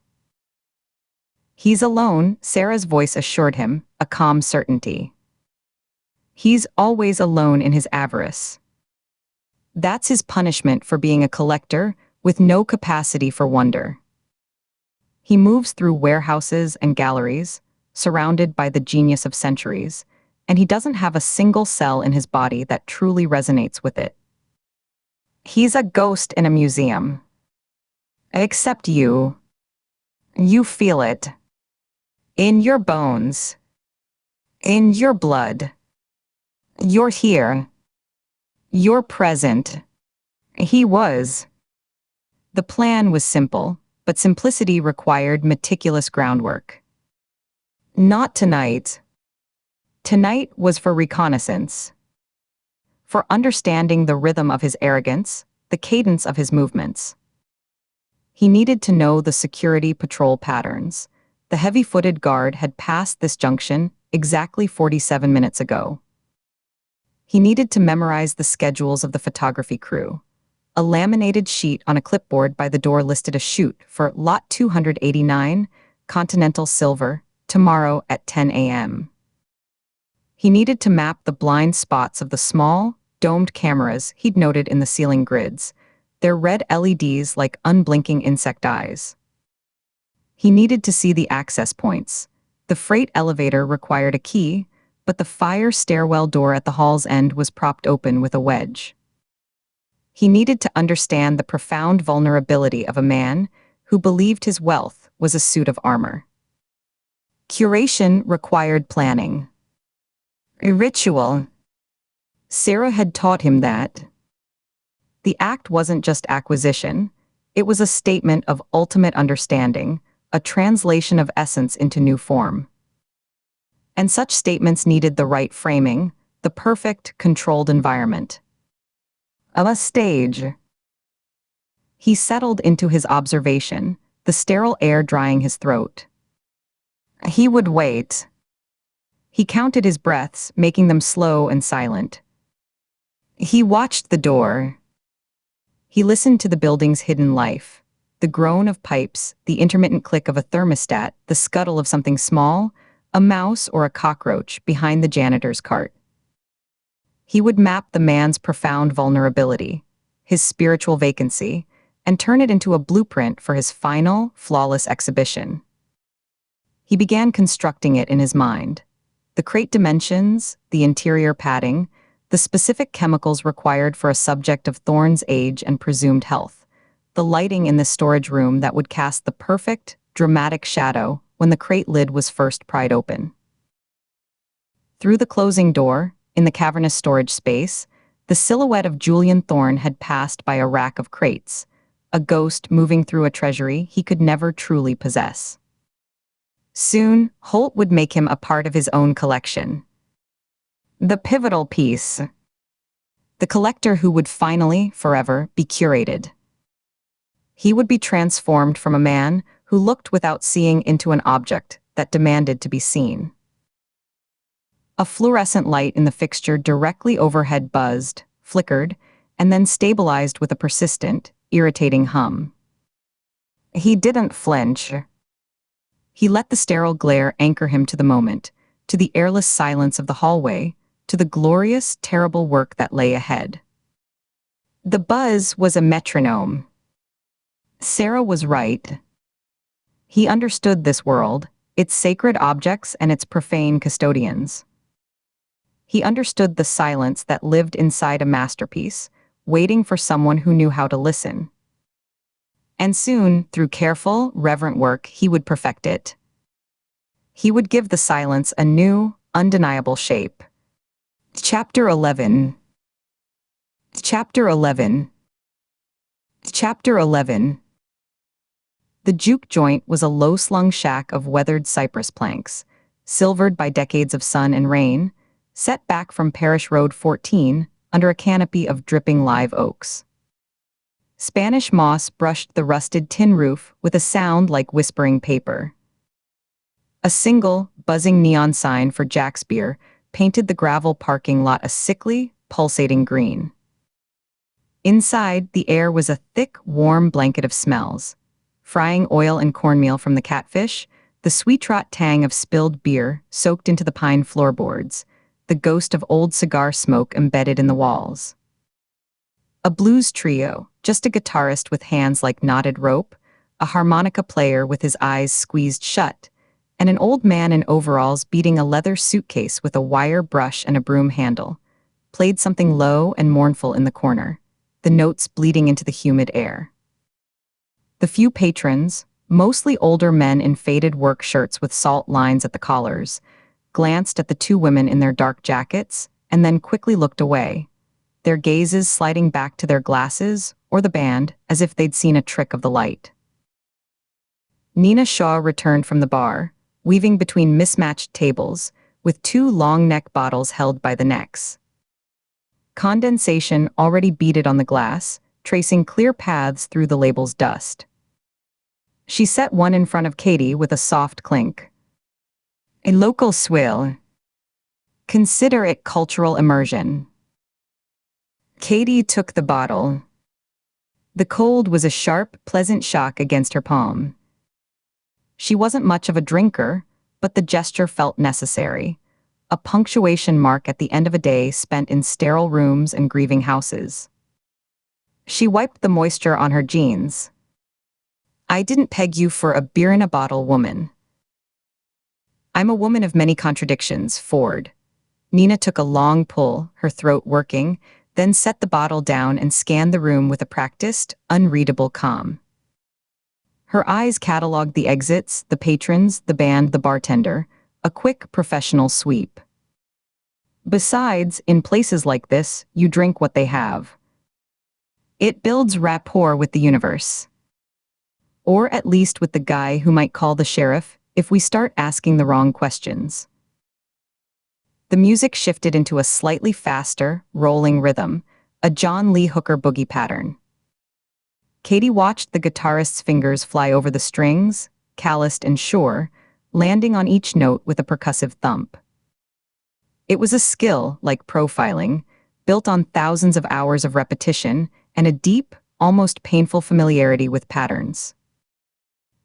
"He's alone," Sarah's voice assured him, a calm certainty. "He's always alone in his avarice. That's his punishment for being a collector with no capacity for wonder. He moves through warehouses and galleries, surrounded by the genius of centuries, and he doesn't have a single cell in his body that truly resonates with it. He's a ghost in a museum. Except you. You feel it. In your bones. In your blood. You're here. You're present. He was." The plan was simple, but simplicity required meticulous groundwork. Not tonight. Tonight was for reconnaissance. For understanding the rhythm of his arrogance, the cadence of his movements. He needed to know the security patrol patterns. The heavy-footed guard had passed this junction exactly 47 minutes ago. He needed to memorize the schedules of the photography crew, A laminated sheet on a clipboard by the door listed a shoot for Lot 289, Continental Silver, tomorrow at 10 a.m. He needed to map the blind spots of the small, domed cameras he'd noted in the ceiling grids, their red LEDs like unblinking insect eyes. He needed to see the access points. The freight elevator required a key, but the fire stairwell door at the hall's end was propped open with a wedge. He needed to understand the profound vulnerability of a man who believed his wealth was a suit of armor. Curation required planning. A ritual. Sarah had taught him that. The act wasn't just acquisition, it was a statement of ultimate understanding, a translation of essence into new form. And such statements needed the right framing, the perfect, controlled environment. A stage. He settled into his observation, the sterile air drying his throat. He would wait. He counted his breaths, making them slow and silent. He watched the door. He listened to the building's hidden life. The groan of pipes, the intermittent click of a thermostat, the scuttle of something small, a mouse or a cockroach behind the janitor's cart. He would map the man's profound vulnerability, his spiritual vacancy, and turn it into a blueprint for his final, flawless exhibition. He began constructing it in his mind. The crate dimensions, the interior padding, the specific chemicals required for a subject of Thorne's age and presumed health, the lighting in the storage room that would cast the perfect, dramatic shadow when the crate lid was first pried open. Through the closing door, in the cavernous storage space, the silhouette of Julian Thorne had passed by a rack of crates, a ghost moving through a treasury he could never truly possess. Soon, Holt would make him a part of his own collection. The pivotal piece. The collector who would finally, forever, be curated. He would be transformed from a man who looked without seeing into an object that demanded to be seen. A fluorescent light in the fixture directly overhead buzzed, flickered, and then stabilized with a persistent, irritating hum. He didn't flinch. He let the sterile glare anchor him to the moment, to the airless silence of the hallway, to the glorious, terrible work that lay ahead. The buzz was a metronome. Sarah was right. He understood this world, its sacred objects and its profane custodians. He understood the silence that lived inside a masterpiece, waiting for someone who knew how to listen. And soon, through careful, reverent work, he would perfect it. He would give the silence a new, undeniable shape. Chapter 11. Chapter 11. Chapter 11. The juke joint was a low-slung shack of weathered cypress planks, silvered by decades of sun and rain, set back from Parish Road 14 under a canopy of dripping live oaks. Spanish moss brushed the rusted tin roof with a sound like whispering paper. A single, buzzing neon sign for Jack's Beer painted the gravel parking lot a sickly, pulsating green. Inside, the air was a thick, warm blanket of smells. Frying oil and cornmeal from the catfish, the sweet-rot tang of spilled beer soaked into the pine floorboards, the ghost of old cigar smoke embedded in the walls. A blues trio, just a guitarist with hands like knotted rope, a harmonica player with his eyes squeezed shut, and an old man in overalls beating a leather suitcase with a wire brush and a broom handle, played something low and mournful in the corner, the notes bleeding into the humid air. The few patrons, mostly older men in faded work shirts with salt lines at the collars, glanced at the two women in their dark jackets and then quickly looked away, their gazes sliding back to their glasses or the band as if they'd seen a trick of the light. Nina Shaw returned from the bar, weaving between mismatched tables, with two long-neck bottles held by the necks. Condensation already beaded on the glass, tracing clear paths through the label's dust. She set one in front of Katie with a soft clink. A local swill. Consider it cultural immersion. Katie took the bottle. The cold was a sharp, pleasant shock against her palm. She wasn't much of a drinker, but the gesture felt necessary. A punctuation mark at the end of a day spent in sterile rooms and grieving houses. She wiped the moisture on her jeans. I didn't peg you for a beer-in-a-bottle woman. I'm a woman of many contradictions, Ford. Nina took a long pull, her throat working, then set the bottle down and scanned the room with a practiced, unreadable calm. Her eyes catalogued the exits, the patrons, the band, the bartender, a quick professional sweep. Besides, in places like this, you drink what they have. It builds rapport with the universe. Or at least with the guy who might call the sheriff if we start asking the wrong questions. The music shifted into a slightly faster, rolling rhythm, a John Lee Hooker boogie pattern. Katie watched the guitarist's fingers fly over the strings, calloused and sure, landing on each note with a percussive thump. It was a skill, like profiling, built on thousands of hours of repetition and a deep, almost painful familiarity with patterns.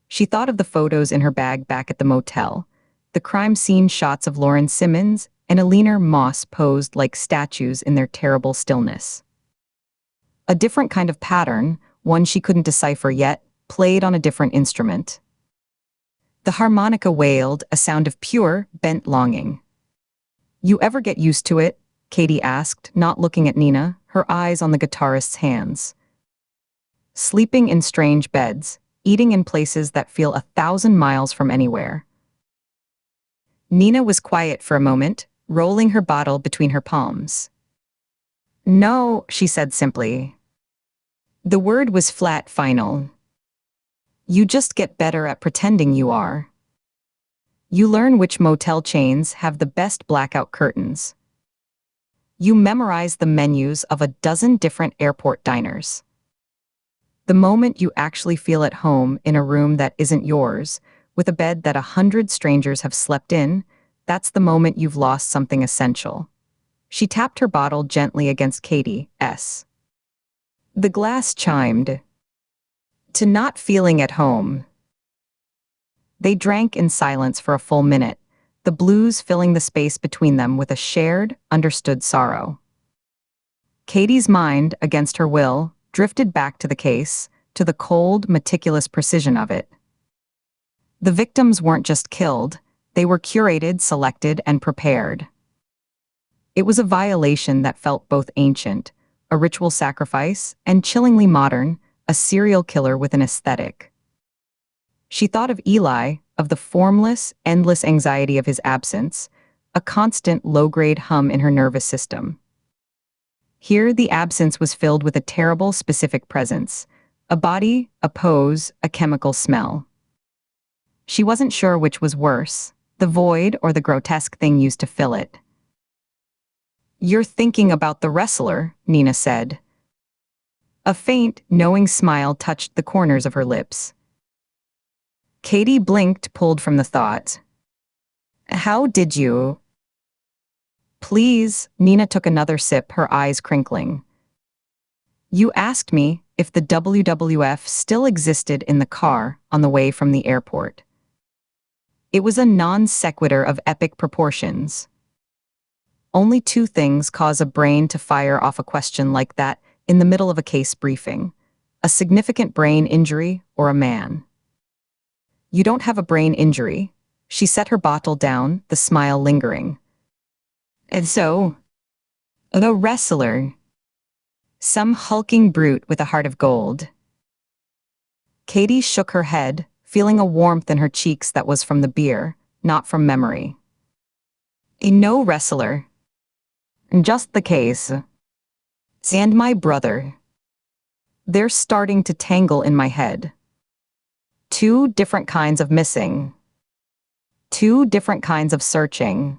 She thought of the photos in her bag back at the motel, the crime scene shots of Lauren Simmons and Eleanor Moss posed like statues in their terrible stillness. A different kind of pattern, one she couldn't decipher yet, played on a different instrument. The harmonica wailed, a sound of pure, bent longing. You ever get used to it? Katie asked, not looking at Nina, her eyes on the guitarist's hands. Sleeping in strange beds, eating in places that feel 1,000 miles from anywhere. Nina was quiet for a moment, rolling her bottle between her palms. No, she said simply. The word was flat, final. You just get better at pretending you are. You learn which motel chains have the best blackout curtains. You memorize the menus of a dozen different airport diners. The moment you actually feel at home in a room that isn't yours, with a bed that 100 strangers have slept in, that's the moment you've lost something essential. She tapped her bottle gently against Katie's. The glass chimed. To not feeling at home. They drank in silence for a full minute, the blues filling the space between them with a shared, understood sorrow. Katie's mind, against her will, drifted back to the case, to the cold, meticulous precision of it. The victims weren't just killed, they were curated, selected, and prepared. It was a violation that felt both ancient, a ritual sacrifice, and chillingly modern, a serial killer with an aesthetic. She thought of Eli, of the formless, endless anxiety of his absence, a constant low-grade hum in her nervous system. Here, the absence was filled with a terrible, specific presence, a body, a pose, a chemical smell. She wasn't sure which was worse, the void or the grotesque thing used to fill it. You're thinking about the wrestler, Nina said. A faint, knowing smile touched the corners of her lips. Katie blinked, pulled from the thought. How did you? Please, Nina took another sip, her eyes crinkling. You asked me if the WWF still existed in the car on the way from the airport. It was a non sequitur of epic proportions. Only two things cause a brain to fire off a question like that in the middle of a case briefing: a significant brain injury or a man. You don't have a brain injury. She set her bottle down, the smile lingering. And so, the wrestler. Some hulking brute with a heart of gold. Katie shook her head, feeling a warmth in her cheeks that was from the beer, not from memory. No wrestler. Just the case. And my brother. They're starting to tangle in my head. Two different kinds of missing. Two different kinds of searching.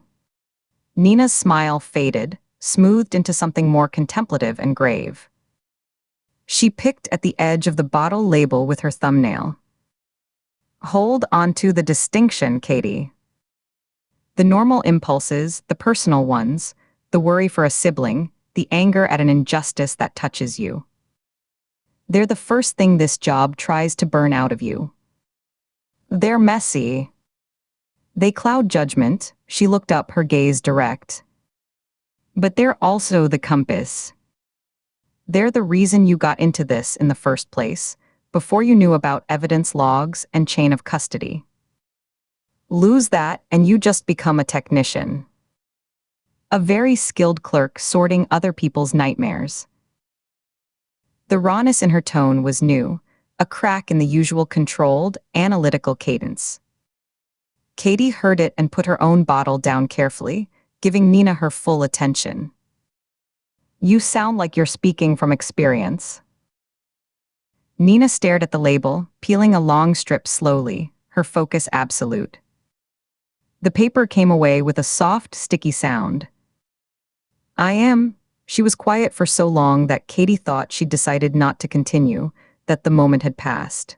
Nina's smile faded, smoothed into something more contemplative and grave. She picked at the edge of the bottle label with her thumbnail. Hold onto the distinction, Katie. The normal impulses, the personal ones, the worry for a sibling, the anger at an injustice that touches you. They're the first thing this job tries to burn out of you. They're messy. They cloud judgment. She looked up, her gaze direct. But they're also the compass. They're the reason you got into this in the first place, before you knew about evidence logs and chain of custody. Lose that and you just become a technician. A very skilled clerk sorting other people's nightmares. The rawness in her tone was new, a crack in the usual controlled, analytical cadence. Katie heard it and put her own bottle down carefully, giving Nina her full attention. You sound like you're speaking from experience. Nina stared at the label, peeling a long strip slowly, her focus absolute. The paper came away with a soft, sticky sound. I am. She was quiet for so long that Katie thought she'd decided not to continue, that the moment had passed.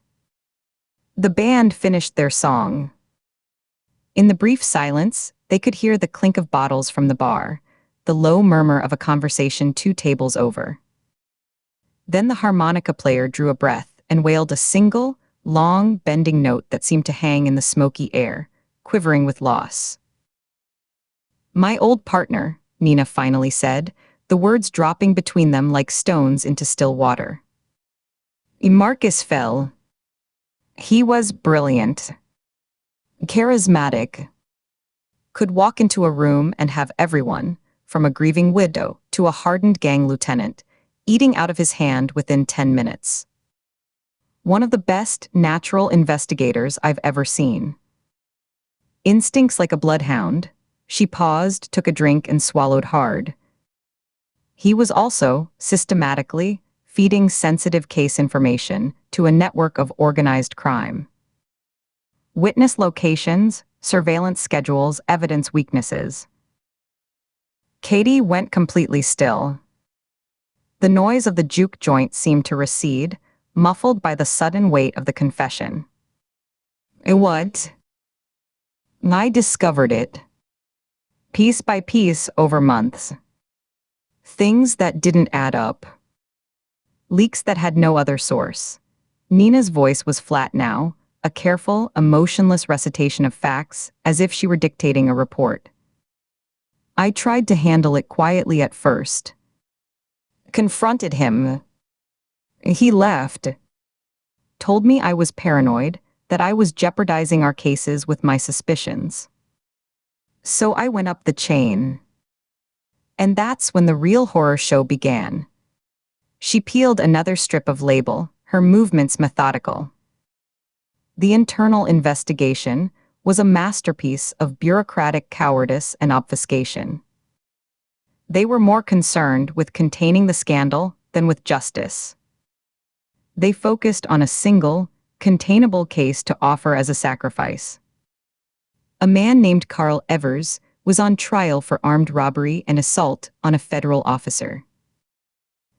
The band finished their song. In the brief silence, they could hear the clink of bottles from the bar, the low murmur of a conversation 2 tables over. Then the harmonica player drew a breath and wailed a single, long, bending note that seemed to hang in the smoky air, quivering with loss. My old partner, Nina finally said, the words dropping between them like stones into still water. Marcus fell. He was brilliant. Charismatic. Could walk into a room and have everyone, from a grieving widow to a hardened gang lieutenant, eating out of his hand within 10 minutes. One of the best natural investigators I've ever seen. Instincts like a bloodhound. She paused, took a drink, and swallowed hard. He was also, systematically, feeding sensitive case information to a network of organized crime. Witness locations, surveillance schedules, evidence weaknesses. Katie went completely still. The noise of the juke joint seemed to recede, muffled by the sudden weight of the confession. What? I discovered it. Piece by piece over months. Things that didn't add up. Leaks that had no other source. Nina's voice was flat now, a careful, emotionless recitation of facts, as if she were dictating a report. I tried to handle it quietly at first. Confronted him. He left. Told me I was paranoid, that I was jeopardizing our cases with my suspicions. So I went up the chain. And that's when the real horror show began. She peeled another strip of label, her movements methodical. The internal investigation was a masterpiece of bureaucratic cowardice and obfuscation. They were more concerned with containing the scandal than with justice. They focused on a single, containable case to offer as a sacrifice. A man named Carl Evers was on trial for armed robbery and assault on a federal officer.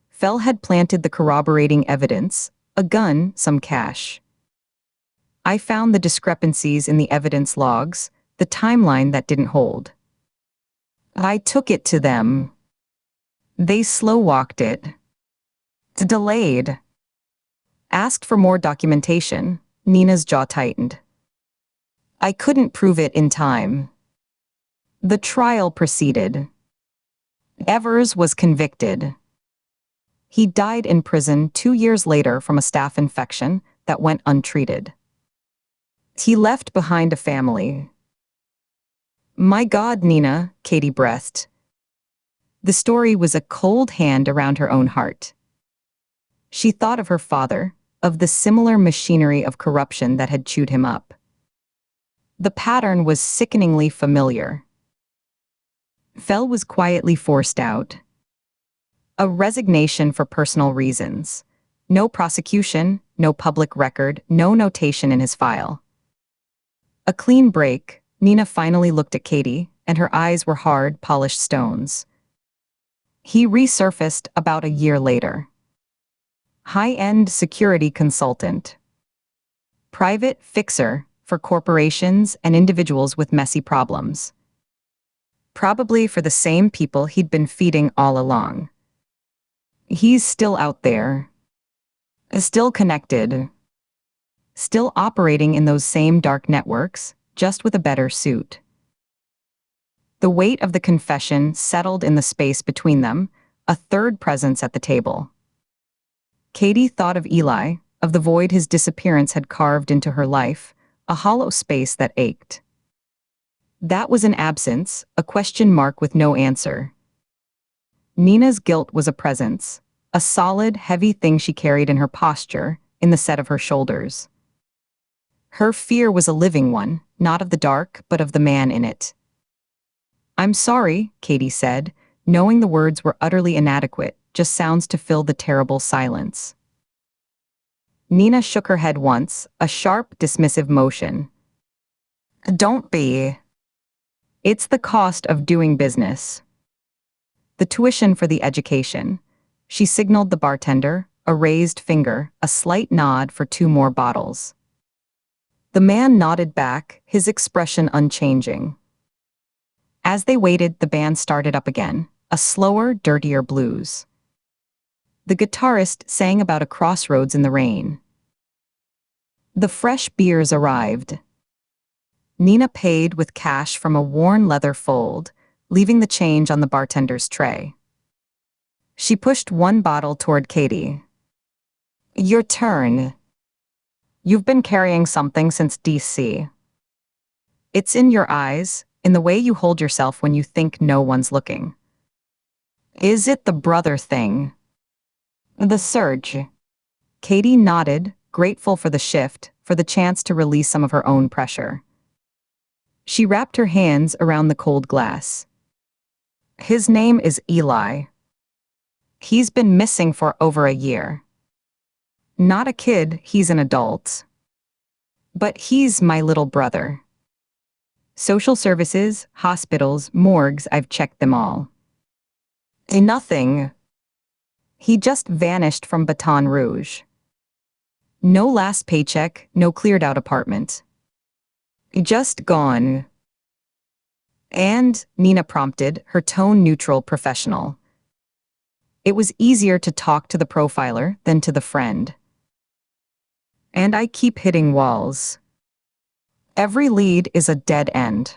Fell had planted the corroborating evidence, a gun, some cash. I found the discrepancies in the evidence logs, the timeline that didn't hold. I took it to them. They slow-walked it. Delayed. Asked for more documentation. Nina's jaw tightened. I couldn't prove it in time. The trial proceeded. Evers was convicted. He died in prison 2 years later from a staph infection that went untreated. He left behind a family. My God, Nina, Katie breathed. The story was a cold hand around her own heart. She thought of her father, of the similar machinery of corruption that had chewed him up. The pattern was sickeningly familiar. Fell was quietly forced out. A resignation for personal reasons. No prosecution, no public record, no notation in his file. A clean break. Nina finally looked at Katie, and her eyes were hard, polished stones. He resurfaced about a year later. High-end security consultant. Private fixer for corporations and individuals with messy problems. Probably for the same people he'd been feeding all along. He's still out there. Still connected. Still operating in those same dark networks, just with a better suit. The weight of the confession settled in the space between them, a third presence at the table. Katie thought of Eli, of the void his disappearance had carved into her life, a hollow space that ached. That was an absence, a question mark with no answer. Nina's guilt was a presence, a solid, heavy thing she carried in her posture, in the set of her shoulders. Her fear was a living one, not of the dark, but of the man in it. "I'm sorry," Katie said, knowing the words were utterly inadequate, just sounds to fill the terrible silence. Nina shook her head once, a sharp, dismissive motion. "Don't be. It's the cost of doing business. The tuition for the education." She signaled the bartender, a raised finger, a slight nod for 2 more bottles. The man nodded back, his expression unchanging. As they waited, the band started up again, a slower, dirtier blues. The guitarist sang about a crossroads in the rain. The fresh beers arrived. Nina paid with cash from a worn leather fold, leaving the change on the bartender's tray. She pushed 1 bottle toward Katie. "Your turn. You've been carrying something since DC. It's in your eyes, in the way you hold yourself when you think no one's looking. Is it the brother thing?" "The surge." Katie nodded, grateful for the shift, for the chance to release some of her own pressure. She wrapped her hands around the cold glass. "His name is Eli. He's been missing for over a year. Not a kid, he's an adult. But he's my little brother. Social services, hospitals, morgues, I've checked them all. Nothing. He just vanished from Baton Rouge. No last paycheck, no cleared-out apartment. Just gone." "And," Nina prompted, her tone neutral, professional. It was easier to talk to the profiler than to the friend. "And I keep hitting walls. Every lead is a dead end.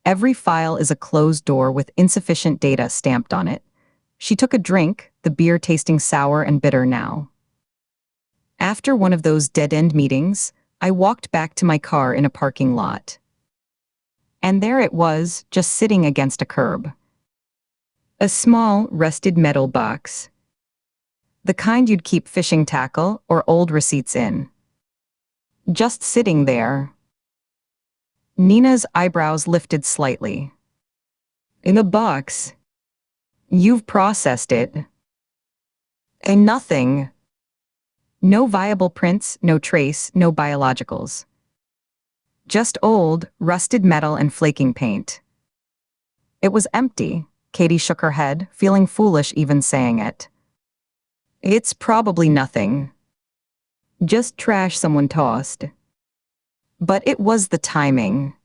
Every file is a closed door with insufficient data stamped on it." She took a drink, the beer tasting sour and bitter now. "After one of those dead-end meetings, I walked back to my car in a parking lot. And there it was, just sitting against a curb. A small, rusted metal box. The kind you'd keep fishing tackle or old receipts in. Just sitting there." Nina's eyebrows lifted slightly. "In a box? You've processed it?" "And nothing. No viable prints, no trace, no biologicals. Just old, rusted metal and flaking paint." It was empty. Katie shook her head, feeling foolish even saying it. "It's probably nothing. Just trash someone tossed." But it was the timing.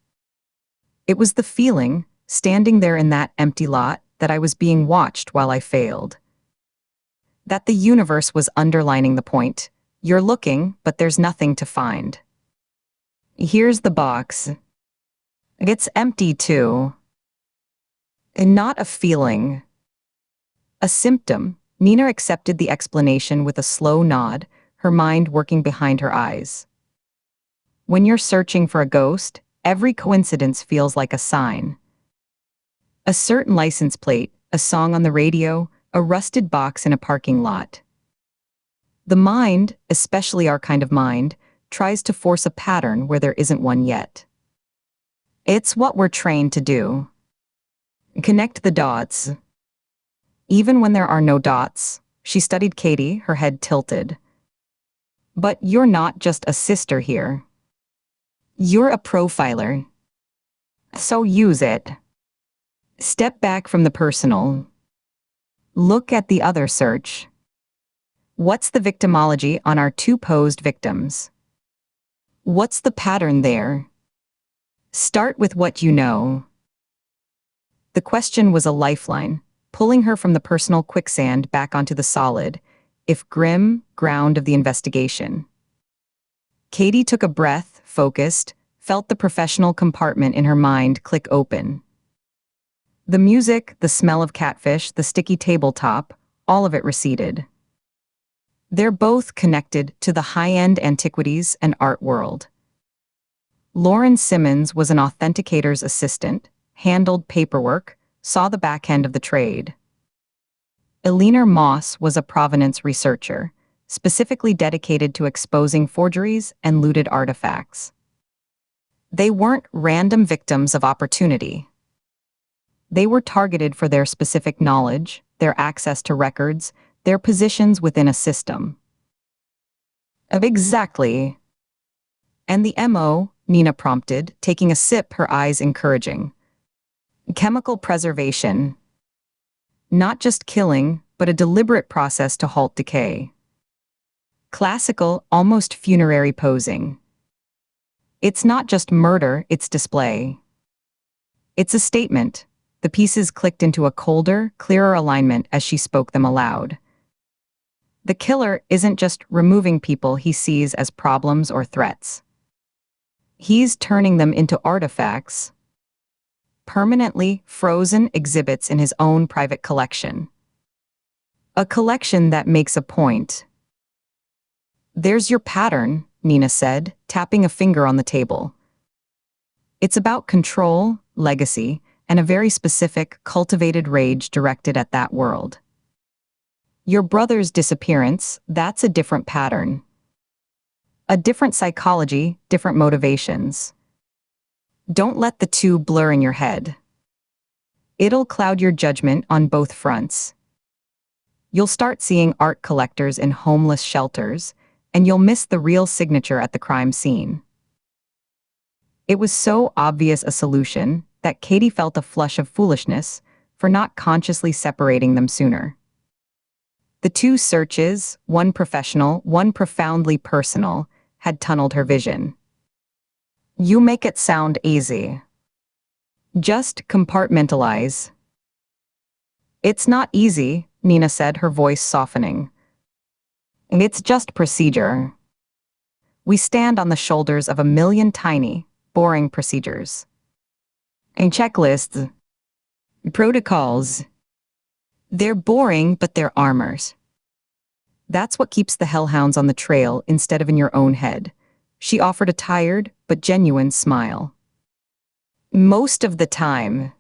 It was the feeling, standing there in that empty lot, that I was being watched while I failed. That the universe was underlining the point. You're looking, but there's nothing to find. Here's the box. It's empty too. And not a feeling. A symptom. Nina accepted the explanation with a slow nod, her mind working behind her eyes. When you're searching for a ghost, every coincidence feels like a sign. A certain license plate, a song on the radio, a rusted box in a parking lot. The mind, especially our kind of mind, tries to force a pattern where there isn't one yet. It's what we're trained to do. Connect the dots. Even when there are no dots. She studied Katie, her head tilted. But you're not just a sister here. You're a profiler. So use it. Step back from the personal. Look at the other search. What's the victimology on our 2 posed victims? What's the pattern there? Start with what you know. The question was a lifeline, pulling her from the personal quicksand back onto the solid. if grim, ground of the investigation. Katie took a breath, focused, felt the professional compartment in her mind click open. The music, the smell of catfish, the sticky tabletop, all of it receded. They're both connected to the high-end antiquities and art world. Lauren Simmons was an authenticator's assistant, handled paperwork, saw the back end of the trade. Eleanor Moss was a provenance researcher, specifically dedicated to exposing forgeries and looted artifacts. They weren't random victims of opportunity. They were targeted for their specific knowledge, their access to records, their positions within a system. Exactly. And the MO, Nina prompted, taking a sip, her eyes encouraging. Chemical preservation. Not just killing, but a deliberate process to halt decay. Classical, almost funerary posing. It's not just murder, it's display. It's a statement. The pieces clicked into a colder, clearer alignment as she spoke them aloud. The killer isn't just removing people he sees as problems or threats. He's turning them into artifacts, permanently frozen exhibits in his own private collection. A collection that makes a point. There's your pattern, Nina said, tapping a finger on the table. It's about control, legacy, and a very specific, cultivated rage directed at that world. Your brother's disappearance, that's a different pattern. A different psychology, different motivations. Don't let the two blur in your head. It'll cloud your judgment on both fronts. You'll start seeing art collectors in homeless shelters, and you'll miss the real signature at the crime scene. It was so obvious a solution that Katie felt a flush of foolishness for not consciously separating them sooner. The two searches, one professional, one profoundly personal, had tunneled her vision. You make it sound easy. Just compartmentalize. It's not easy, Nina said, her voice softening. It's just procedure. We stand on the shoulders of a million tiny, boring procedures. And checklists. Protocols. They're boring, but they're armors. That's what keeps the hellhounds on the trail instead of in your own head. She offered a tired, but genuine smile. Most of the time.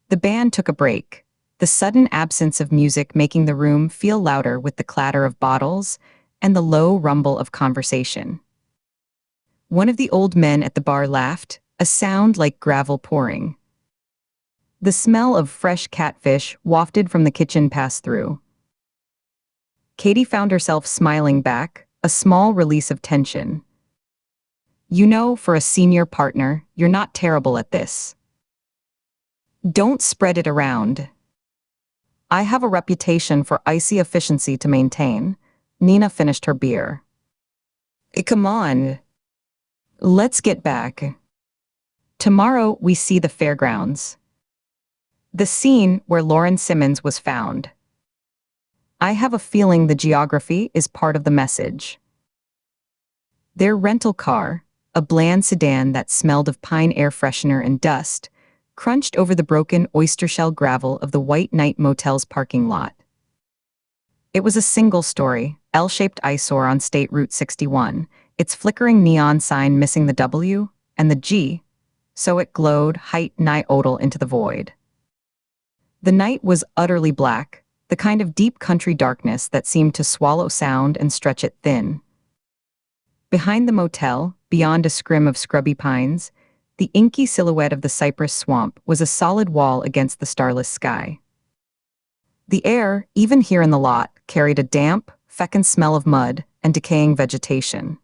The band took a break, the sudden absence of music making the room feel louder with the clatter of bottles and the low rumble of conversation. One of the old men at the bar laughed, a sound like gravel pouring. The smell of fresh catfish wafted from the kitchen passed through. Katie found herself smiling back, a small release of tension. You know, for a senior partner, you're not terrible at this. Don't spread it around. I have a reputation for icy efficiency to maintain. Nina finished her beer. Come on. Let's get back. Tomorrow we see the fairgrounds. The scene where Lauren Simmons was found. I have a feeling the geography is part of the message. Their rental car, a bland sedan that smelled of pine air freshener and dust, crunched over the broken oyster-shell gravel of the White Knight Motel's parking lot. It was a single-story, L-shaped eyesore on State Route 61, its flickering neon sign missing the W and the G, so it glowed height night odal into the void. The night was utterly black, the kind of deep country darkness that seemed to swallow sound and stretch it thin. Behind the motel, beyond a scrim of scrubby pines, the inky silhouette of the cypress swamp was a solid wall against the starless sky. The air, even here in the lot, carried a damp, fecund smell of mud and decaying vegetation.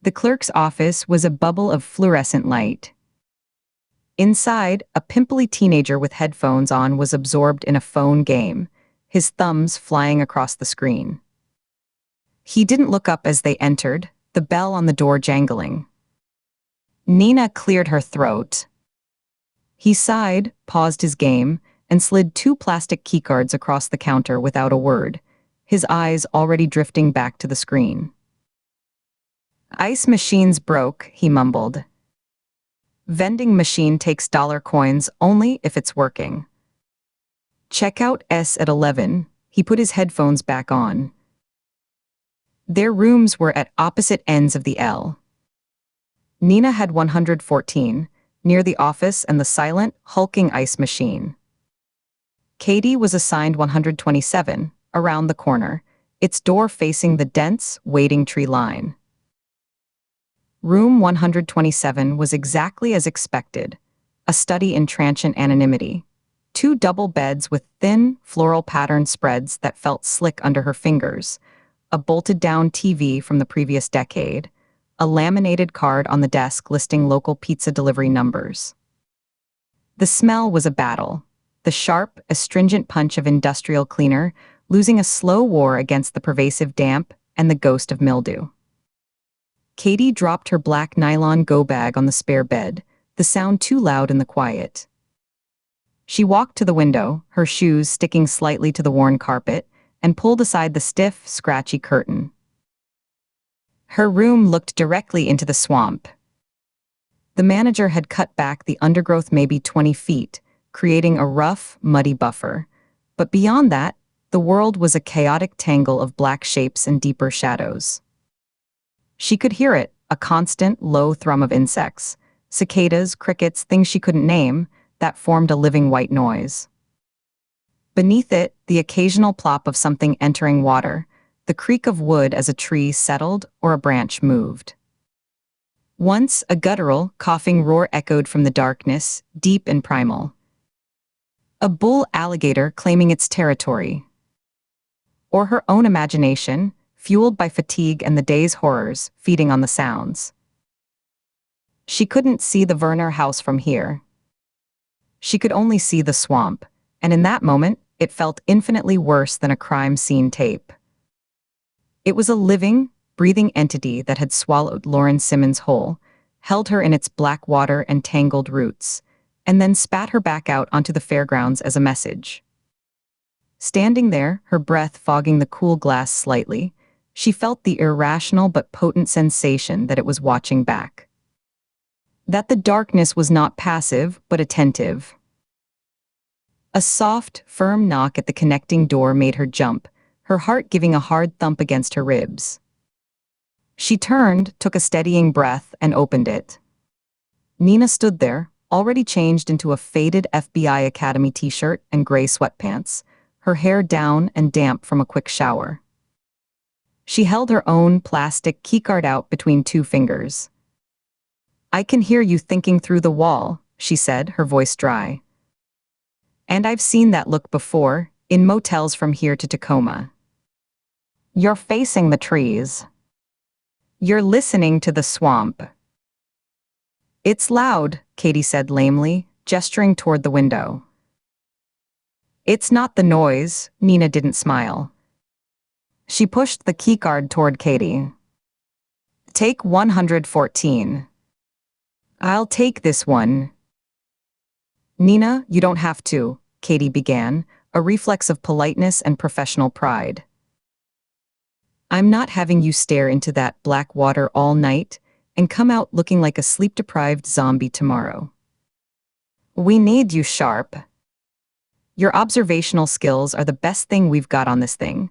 The clerk's office was a bubble of fluorescent light. Inside, a pimply teenager with headphones on was absorbed in a phone game, his thumbs flying across the screen. He didn't look up as they entered, the bell on the door jangling. Nina cleared her throat. He sighed, paused his game, and slid 2 plastic keycards across the counter without a word, his eyes already drifting back to the screen. Ice machine's broke, he mumbled. Vending machine takes dollar coins only if it's working. Checkout S at 11, he put his headphones back on. Their rooms were at opposite ends of the L. Nina had 114, near the office and the silent, hulking ice machine. Katie was assigned 127, around the corner, its door facing the dense, waiting tree line. Room 127 was exactly as expected, a study in transient anonymity. 2 double beds with thin, floral-patterned spreads that felt slick under her fingers, a bolted-down TV from the previous decade, a laminated card on the desk listing local pizza delivery numbers. The smell was a battle, the sharp, astringent punch of industrial cleaner losing a slow war against the pervasive damp and the ghost of mildew. Katie dropped her black nylon go-bag on the spare bed, the sound too loud in the quiet. She walked to the window, her shoes sticking slightly to the worn carpet, and pulled aside the stiff, scratchy curtain. Her room looked directly into the swamp. The manager had cut back the undergrowth maybe 20 feet, creating a rough, muddy buffer. But beyond that, the world was a chaotic tangle of black shapes and deeper shadows. She could hear it, a constant, low thrum of insects, cicadas, crickets, things she couldn't name, that formed a living white noise. Beneath it, the occasional plop of something entering water, the creak of wood as a tree settled or a branch moved. Once, a guttural, coughing roar echoed from the darkness, deep and primal. A bull alligator claiming its territory. Or her own imagination, fueled by fatigue and the day's horrors, feeding on the sounds. She couldn't see the Werner house from here. She could only see the swamp, and in that moment, it felt infinitely worse than a crime scene tape. It was a living, breathing entity that had swallowed Lauren Simmons whole, held her in its black water and tangled roots, and then spat her back out onto the fairgrounds as a message. Standing there, her breath fogging the cool glass slightly, she felt the irrational but potent sensation that it was watching back. That the darkness was not passive, but attentive. A soft, firm knock at the connecting door made her jump, her heart giving a hard thump against her ribs. She turned, took a steadying breath, and opened it. Nina stood there, already changed into a faded FBI Academy t-shirt and gray sweatpants, her hair down and damp from a quick shower. She held her own plastic keycard out between 2 fingers. "I can hear you thinking through the wall," she said, her voice dry. "And I've seen that look before, in motels from here to Tacoma. You're facing the trees. You're listening to the swamp." "It's loud," Katie said lamely, gesturing toward the window. "It's not the noise," Nina didn't smile. She pushed the keycard toward Katie. "Take 114. "I'll take this one." "Nina, you don't have to," Katie began, a reflex of politeness and professional pride. "I'm not having you stare into that black water all night and come out looking like a sleep-deprived zombie tomorrow. We need you sharp. Your observational skills are the best thing we've got on this thing."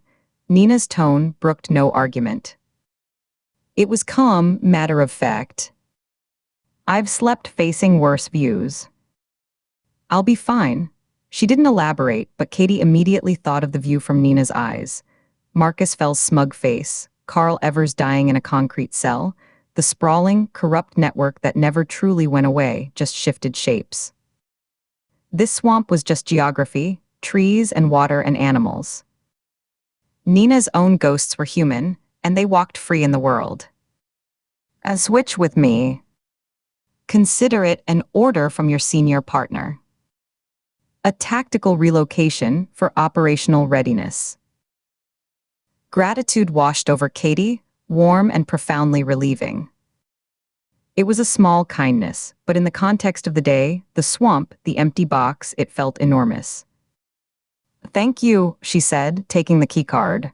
Nina's tone brooked no argument. It was calm, matter of fact. "I've slept facing worse views. I'll be fine." She didn't elaborate, but Katie immediately thought of the view from Nina's eyes. Marcus Fell's smug face, Carl Evers dying in a concrete cell, the sprawling, corrupt network that never truly went away, just shifted shapes. This swamp was just geography, trees and water and animals. Nina's own ghosts were human, and they walked free in the world. "A switch with me. Consider it an order from your senior partner. A tactical relocation for operational readiness." Gratitude washed over Katie, warm and profoundly relieving. It was a small kindness, but in the context of the day, the swamp, the empty box, it felt enormous. "Thank you," she said, taking the keycard.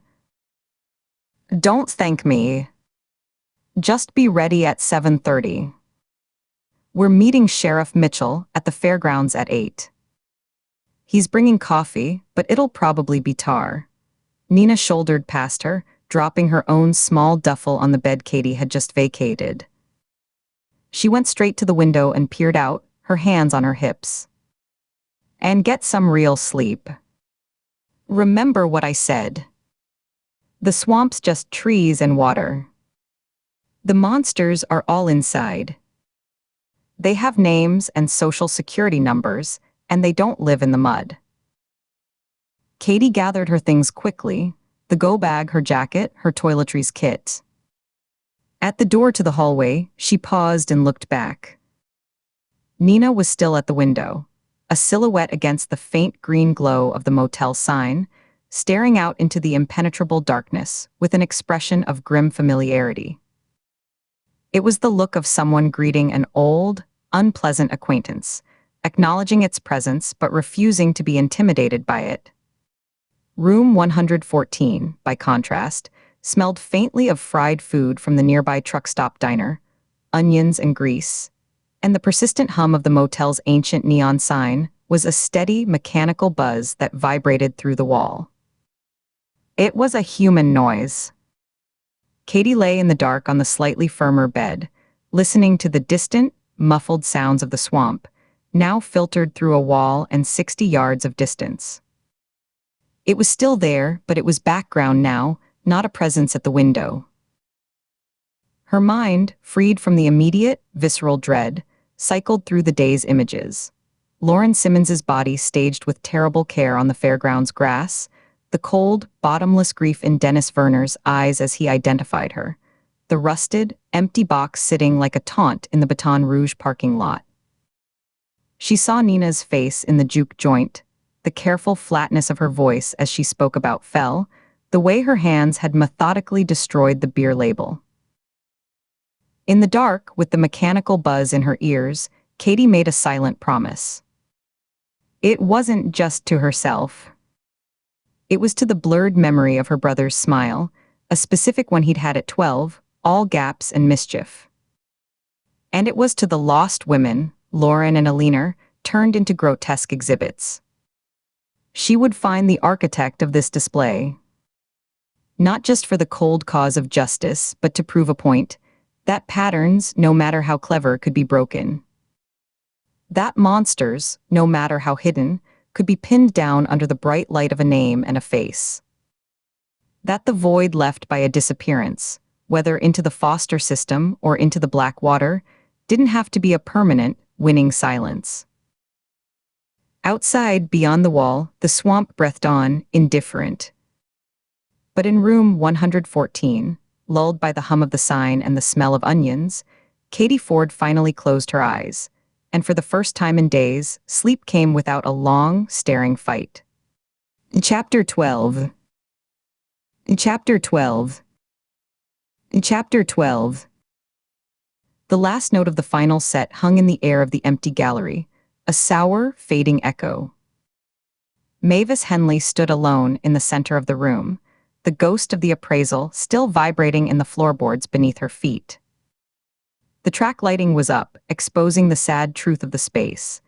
Don't thank me. Just be ready at 7:30. We're meeting Sheriff Mitchell at the fairgrounds at 8. He's bringing coffee, but it'll probably be tar. Nina shouldered past her, dropping her own small duffel on the bed Katie had just vacated. She went straight to the window and peered out, her hands on her hips. And get some real sleep. Remember what I said. The swamp's just trees and water. The monsters are all inside. They have names and social security numbers, and they don't live in the mud. Katie gathered her things quickly, the go bag, her jacket, her toiletries kit. At the door to the hallway, she paused and looked back. Nina was still at the window, a silhouette against the faint green glow of the motel sign, staring out into the impenetrable darkness with an expression of grim familiarity. It was the look of someone greeting an old, unpleasant acquaintance, acknowledging its presence but refusing to be intimidated by it. Room 114, by contrast, smelled faintly of fried food from the nearby truck stop diner, onions and grease, and the persistent hum of the motel's ancient neon sign was a steady, mechanical buzz that vibrated through the wall. It was a human noise. Katie lay in the dark on the slightly firmer bed, listening to the distant, muffled sounds of the swamp, now filtered through a wall and 60 yards of distance. It was still there, but it was background now, not a presence at the window. Her mind, freed from the immediate, visceral dread, cycled through the day's images. Lauren Simmons's body staged with terrible care on the fairgrounds grass, the cold, bottomless grief in Dennis Verner's eyes as he identified her, the rusted, empty box sitting like a taunt in the Baton Rouge parking lot. She saw Nina's face in the juke joint, the careful flatness of her voice as she spoke about Fell, the way her hands had methodically destroyed the beer label. In the dark, with the mechanical buzz in her ears, Katie made a silent promise. It wasn't just to herself. It was to the blurred memory of her brother's smile, a specific one he'd had at 12, all gaps and mischief. And it was to the lost women, Lauren and Alina, turned into grotesque exhibits. She would find the architect of this display. Not just for the cold cause of justice, but to prove a point, that patterns, no matter how clever, could be broken. That monsters, no matter how hidden, could be pinned down under the bright light of a name and a face. That the void left by a disappearance, whether into the foster system or into the black water, didn't have to be a permanent, winning silence. Outside, beyond the wall, the swamp breathed on, indifferent. But in room 114, lulled by the hum of the sign and the smell of onions, Katie Ford finally closed her eyes, and for the first time in days, sleep came without a long, staring fight. Chapter 12. Chapter 12. Chapter 12. The last note of the final set hung in the air of the empty gallery, a sour, fading echo. Mavis Henley stood alone in the center of the room, the ghost of the appraisal still vibrating in the floorboards beneath her feet. The track lighting was up, exposing the sad truth of the space.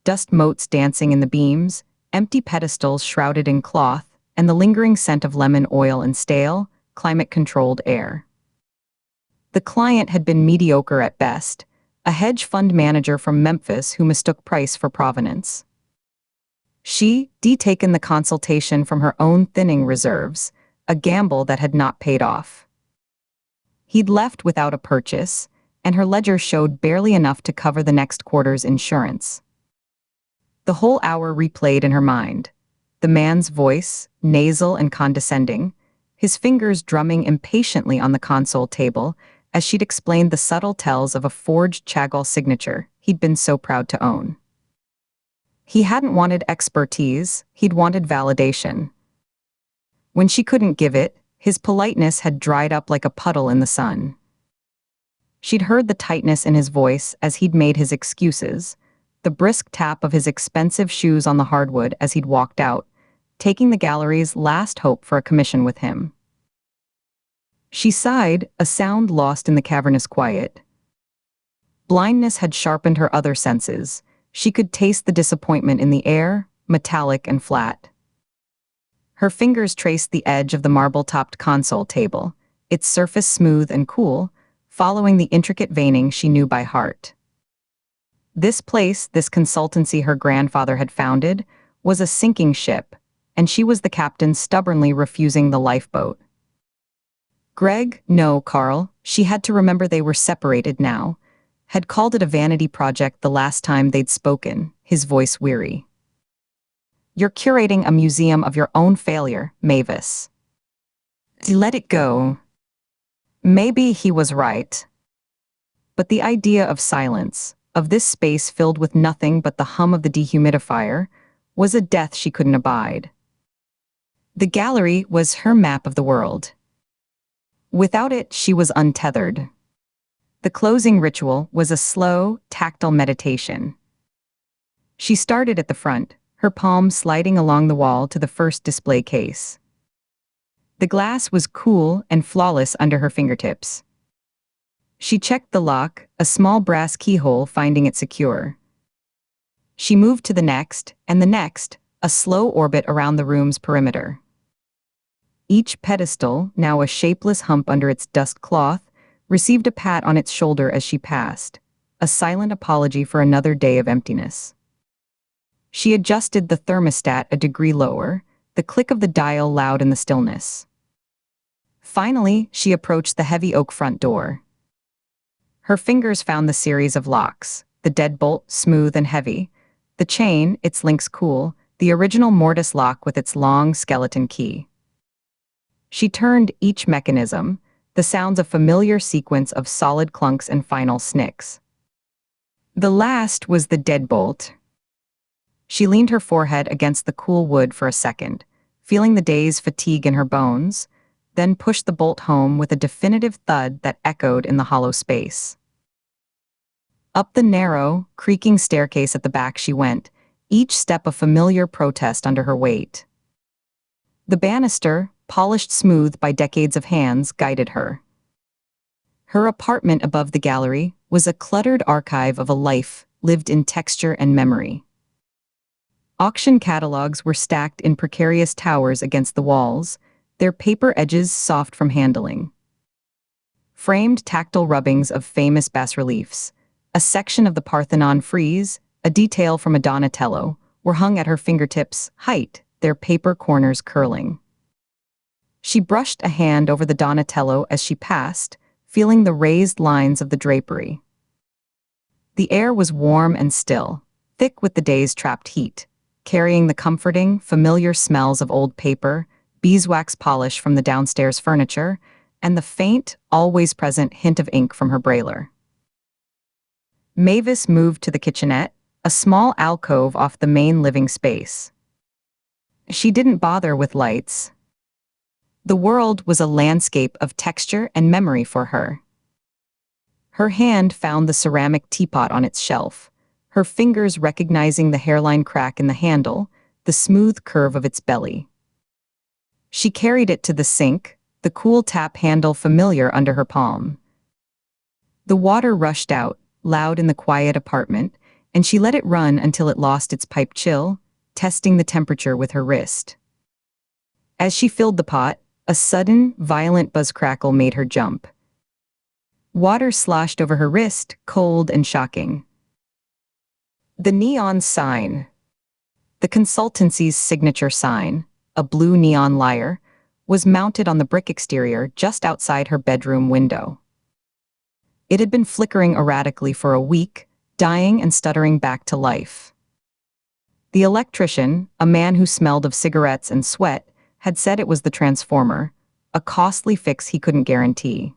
Dust motes dancing in the beams, empty pedestals shrouded in cloth, and the lingering scent of lemon oil and stale, climate-controlled air. The client had been mediocre at best, a hedge fund manager from Memphis who mistook price for provenance. She'd taken the consultation from her own thinning reserves, a gamble that had not paid off. He'd left without a purchase, and her ledger showed barely enough to cover the next quarter's insurance. The whole hour replayed in her mind. The man's voice, nasal and condescending, his fingers drumming impatiently on the console table as she'd explained the subtle tells of a forged Chagall signature he'd been so proud to own. He hadn't wanted expertise, he'd wanted validation. When she couldn't give it, his politeness had dried up like a puddle in the sun. She'd heard the tightness in his voice as he'd made his excuses, the brisk tap of his expensive shoes on the hardwood as he'd walked out, taking the gallery's last hope for a commission with him. She sighed, a sound lost in the cavernous quiet. Blindness had sharpened her other senses. She could taste the disappointment in the air, metallic and flat. Her fingers traced the edge of the marble-topped console table, its surface smooth and cool, following the intricate veining she knew by heart. This place, this consultancy her grandfather had founded, was a sinking ship, and she was the captain stubbornly refusing the lifeboat. Greg, no, Carl, she had to remember they were separated now, had called it a vanity project the last time they'd spoken, his voice weary. You're curating a museum of your own failure, Mavis. Let it go. Maybe he was right. But the idea of silence, of this space filled with nothing but the hum of the dehumidifier, was a death she couldn't abide. The gallery was her map of the world. Without it, she was untethered. The closing ritual was a slow, tactile meditation. She started at the front, her palm sliding along the wall to the first display case. The glass was cool and flawless under her fingertips. She checked the lock, a small brass keyhole finding it secure. She moved to the next, and the next, a slow orbit around the room's perimeter. Each pedestal, now a shapeless hump under its dust cloth, received a pat on its shoulder as she passed, a silent apology for another day of emptiness. She adjusted the thermostat a degree lower, the click of the dial loud in the stillness. Finally, she approached the heavy oak front door. Her fingers found the series of locks, the deadbolt, smooth and heavy, the chain, its links cool, the original mortise lock with its long skeleton key. She turned each mechanism, the sounds a familiar sequence of solid clunks and final snicks. The last was the deadbolt. She leaned her forehead against the cool wood for a second, feeling the day's fatigue in her bones, then pushed the bolt home with a definitive thud that echoed in the hollow space. Up the narrow, creaking staircase at the back she went, each step a familiar protest under her weight. The banister, polished smooth by decades of hands, guided her. Her apartment above the gallery was a cluttered archive of a life lived in texture and memory. Auction catalogs were stacked in precarious towers against the walls, their paper edges soft from handling. Framed tactile rubbings of famous bas-reliefs, a section of the Parthenon frieze, a detail from a Donatello, were hung at her fingertips' height, their paper corners curling. She brushed a hand over the Donatello as she passed, feeling the raised lines of the drapery. The air was warm and still, thick with the day's trapped heat, carrying the comforting, familiar smells of old paper, beeswax polish from the downstairs furniture, and the faint, always-present hint of ink from her brailer. Mavis moved to the kitchenette, a small alcove off the main living space. She didn't bother with lights. The world was a landscape of texture and memory for her. Her hand found the ceramic teapot on its shelf, her fingers recognizing the hairline crack in the handle, the smooth curve of its belly. She carried it to the sink, the cool tap handle familiar under her palm. The water rushed out, loud in the quiet apartment, and she let it run until it lost its pipe chill, testing the temperature with her wrist. As she filled the pot, a sudden, violent buzz crackle made her jump. Water sloshed over her wrist, cold and shocking. The neon sign. The consultancy's signature sign, a blue neon lyre, was mounted on the brick exterior just outside her bedroom window. It had been flickering erratically for a week, dying and stuttering back to life. The electrician, a man who smelled of cigarettes and sweat, had said it was the transformer, a costly fix he couldn't guarantee.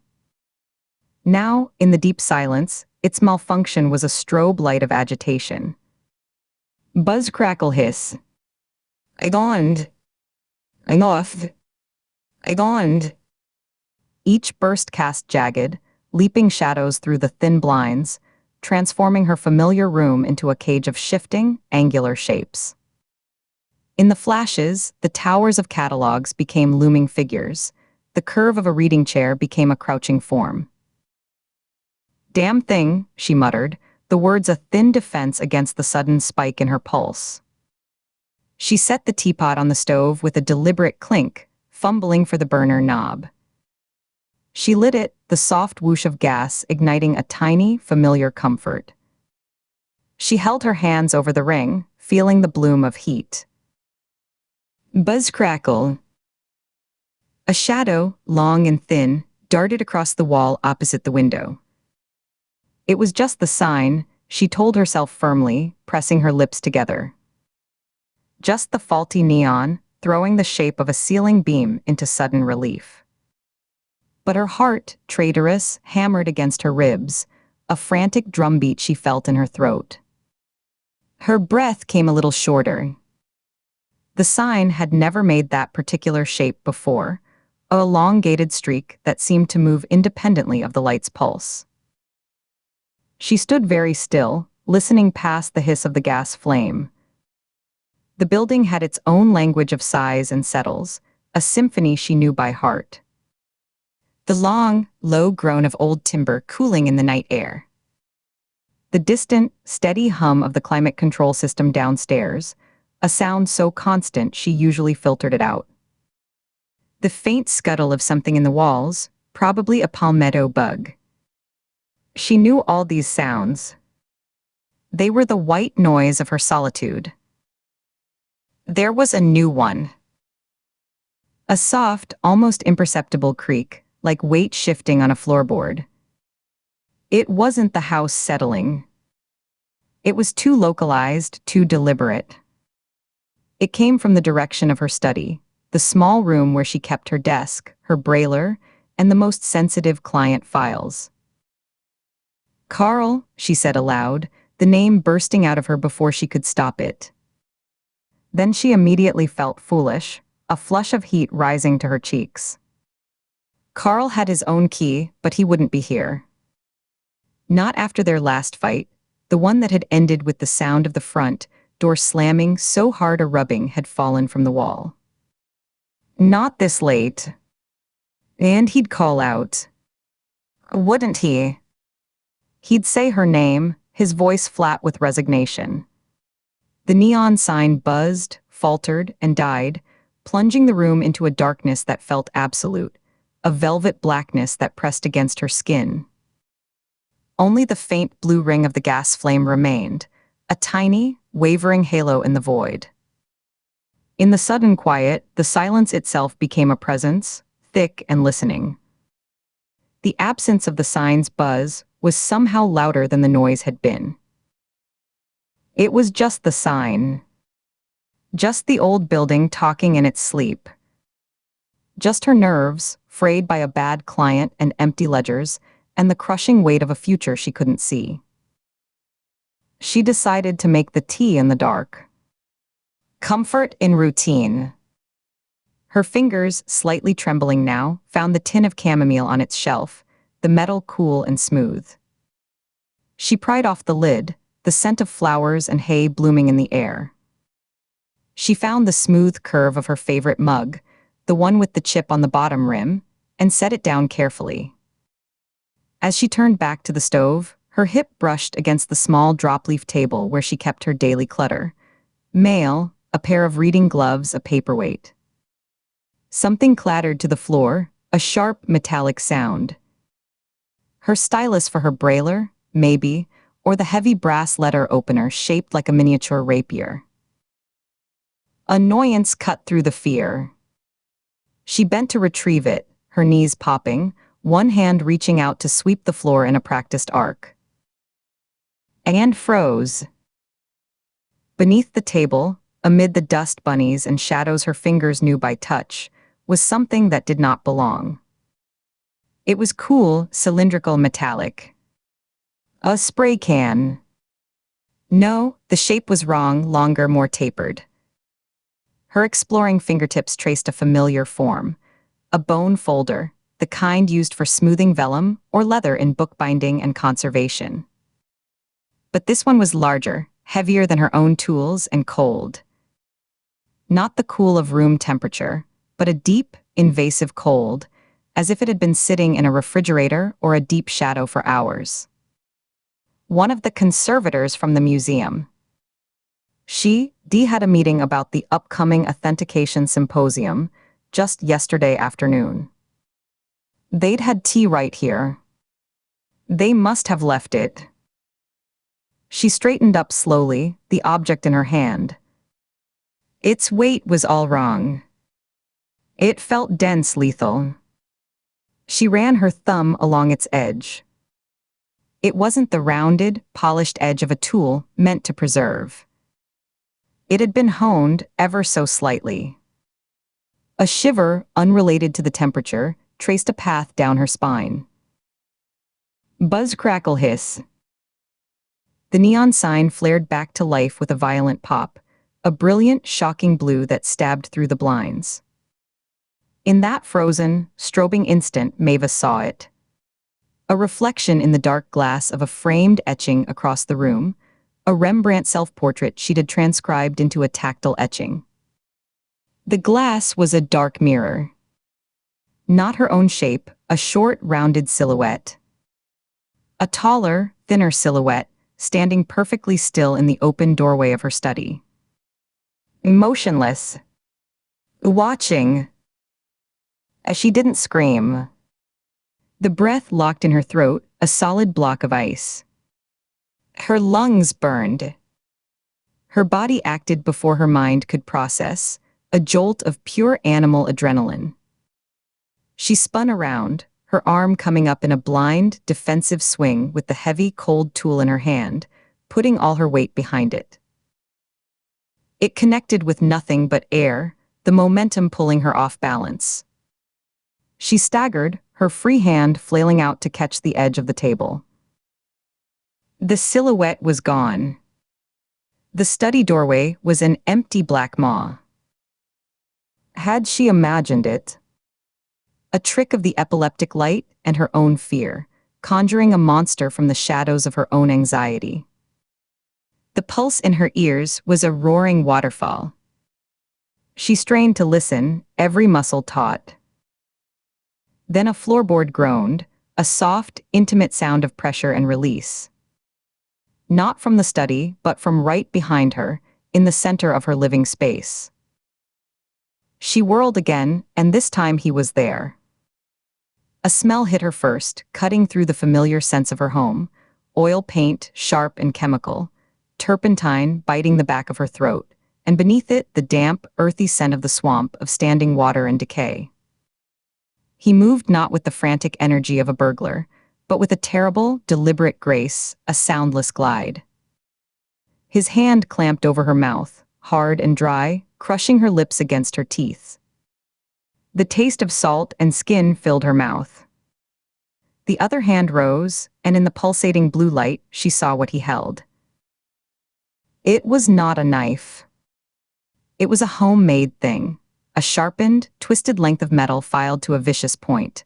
Now, in the deep silence, its malfunction was a strobe light of agitation. Buzz crackle hiss. I dawned. I off. I dawned. Each burst cast jagged, leaping shadows through the thin blinds, transforming her familiar room into a cage of shifting, angular shapes. In the flashes, the towers of catalogs became looming figures, the curve of a reading chair became a crouching form. "Damn thing," she muttered, the words a thin defense against the sudden spike in her pulse. She set the teapot on the stove with a deliberate clink, fumbling for the burner knob. She lit it, the soft whoosh of gas igniting a tiny, familiar comfort. She held her hands over the ring, feeling the bloom of heat. Buzz crackle. A shadow, long and thin, darted across the wall opposite the window. It was just the sign, she told herself firmly, pressing her lips together. Just the faulty neon, throwing the shape of a ceiling beam into sudden relief. But her heart, traitorous, hammered against her ribs, a frantic drumbeat she felt in her throat. Her breath came a little shorter. The sign had never made that particular shape before, a elongated streak that seemed to move independently of the light's pulse. She stood very still, listening past the hiss of the gas flame. The building had its own language of sighs and settles, a symphony she knew by heart. The long, low groan of old timber cooling in the night air. The distant, steady hum of the climate control system downstairs, a sound so constant she usually filtered it out. The faint scuttle of something in the walls, probably a palmetto bug. She knew all these sounds. They were the white noise of her solitude. There was a new one. A soft, almost imperceptible creak, like weight shifting on a floorboard. It wasn't the house settling. It was too localized, too deliberate. It came from the direction of her study, the small room where she kept her desk, her brailler, and the most sensitive client files. "Carl," she said aloud, the name bursting out of her before she could stop it. Then she immediately felt foolish, a flush of heat rising to her cheeks. Carl had his own key, but he wouldn't be here. Not after their last fight, the one that had ended with the sound of the front door slamming so hard a rubbing had fallen from the wall. Not this late. And he'd call out. Wouldn't he? He'd say her name, his voice flat with resignation. The neon sign buzzed, faltered, and died, plunging the room into a darkness that felt absolute, a velvet blackness that pressed against her skin. Only the faint blue ring of the gas flame remained, a tiny, wavering halo in the void. In the sudden quiet, the silence itself became a presence, thick and listening. The absence of the sign's buzz was somehow louder than the noise had been. It was just the sign. Just the old building talking in its sleep. Just her nerves, frayed by a bad client and empty ledgers, and the crushing weight of a future she couldn't see. She decided to make the tea in the dark. Comfort in routine. Her fingers, slightly trembling now, found the tin of chamomile on its shelf, the metal cool and smooth. She pried off the lid, the scent of flowers and hay blooming in the air. She found the smooth curve of her favorite mug, the one with the chip on the bottom rim, and set it down carefully. As she turned back to the stove, her hip brushed against the small drop-leaf table where she kept her daily clutter. Mail, a pair of reading gloves, a paperweight. Something clattered to the floor, a sharp, metallic sound. Her stylus for her brailler, maybe, or the heavy brass letter opener shaped like a miniature rapier. Annoyance cut through the fear. She bent to retrieve it, her knees popping, one hand reaching out to sweep the floor in a practiced arc. And froze. Beneath the table, amid the dust bunnies and shadows her fingers knew by touch, was something that did not belong. It was cool, cylindrical, metallic. A spray can. No, the shape was wrong, longer, more tapered. Her exploring fingertips traced a familiar form. A bone folder, the kind used for smoothing vellum or leather in bookbinding and conservation. But this one was larger, heavier than her own tools, and cold. Not the cool of room temperature, but a deep, invasive cold, as if it had been sitting in a refrigerator or a deep shadow for hours. One of the conservators from the museum. Dee had a meeting about the upcoming authentication symposium just yesterday afternoon. They'd had tea right here. They must have left it. She straightened up slowly, the object in her hand. Its weight was all wrong. It felt dense, lethal. She ran her thumb along its edge. It wasn't the rounded, polished edge of a tool meant to preserve. It had been honed ever so slightly. A shiver, unrelated to the temperature, traced a path down her spine. Buzz, crackle, hiss. The neon sign flared back to life with a violent pop, a brilliant, shocking blue that stabbed through the blinds. In that frozen, strobing instant, Mavis saw it. A reflection in the dark glass of a framed etching across the room, a Rembrandt self-portrait she'd had transcribed into a tactile etching. The glass was a dark mirror. Not her own shape, a short, rounded silhouette. A taller, thinner silhouette, standing perfectly still in the open doorway of her study. Motionless. Watching. As she didn't scream. The breath locked in her throat, a solid block of ice. Her lungs burned. Her body acted before her mind could process, a jolt of pure animal adrenaline. She spun around, her arm coming up in a blind, defensive swing with the heavy, cold tool in her hand, putting all her weight behind it. It connected with nothing but air, the momentum pulling her off balance. She staggered, her free hand flailing out to catch the edge of the table. The silhouette was gone. The study doorway was an empty black maw. Had she imagined it? A trick of the epileptic light and her own fear, conjuring a monster from the shadows of her own anxiety. The pulse in her ears was a roaring waterfall. She strained to listen, every muscle taut. Then a floorboard groaned, a soft, intimate sound of pressure and release. Not from the study, but from right behind her, in the center of her living space. She whirled again, and this time he was there. A smell hit her first, cutting through the familiar sense of her home, oil paint, sharp and chemical, turpentine biting the back of her throat, and beneath it the damp, earthy scent of the swamp of standing water and decay. He moved not with the frantic energy of a burglar, but with a terrible, deliberate grace, a soundless glide. His hand clamped over her mouth, hard and dry, crushing her lips against her teeth. The taste of salt and skin filled her mouth. The other hand rose, and in the pulsating blue light, she saw what he held. It was not a knife. It was a homemade thing, a sharpened, twisted length of metal filed to a vicious point,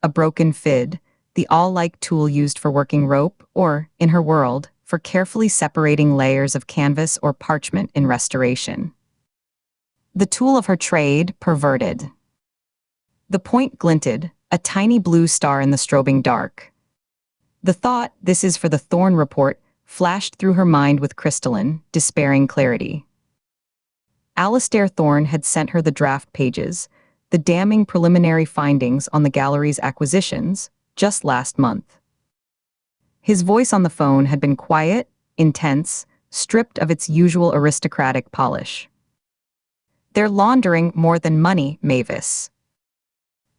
a broken fid, the awl-like tool used for working rope or, in her world, for carefully separating layers of canvas or parchment in restoration. The tool of her trade, perverted. The point glinted, a tiny blue star in the strobing dark. The thought, "This is for the Thorn report," flashed through her mind with crystalline, despairing clarity. Alastair Thorn had sent her the draft pages, the damning preliminary findings on the gallery's acquisitions, just last month. His voice on the phone had been quiet, intense, stripped of its usual aristocratic polish. "They're laundering more than money, Mavis.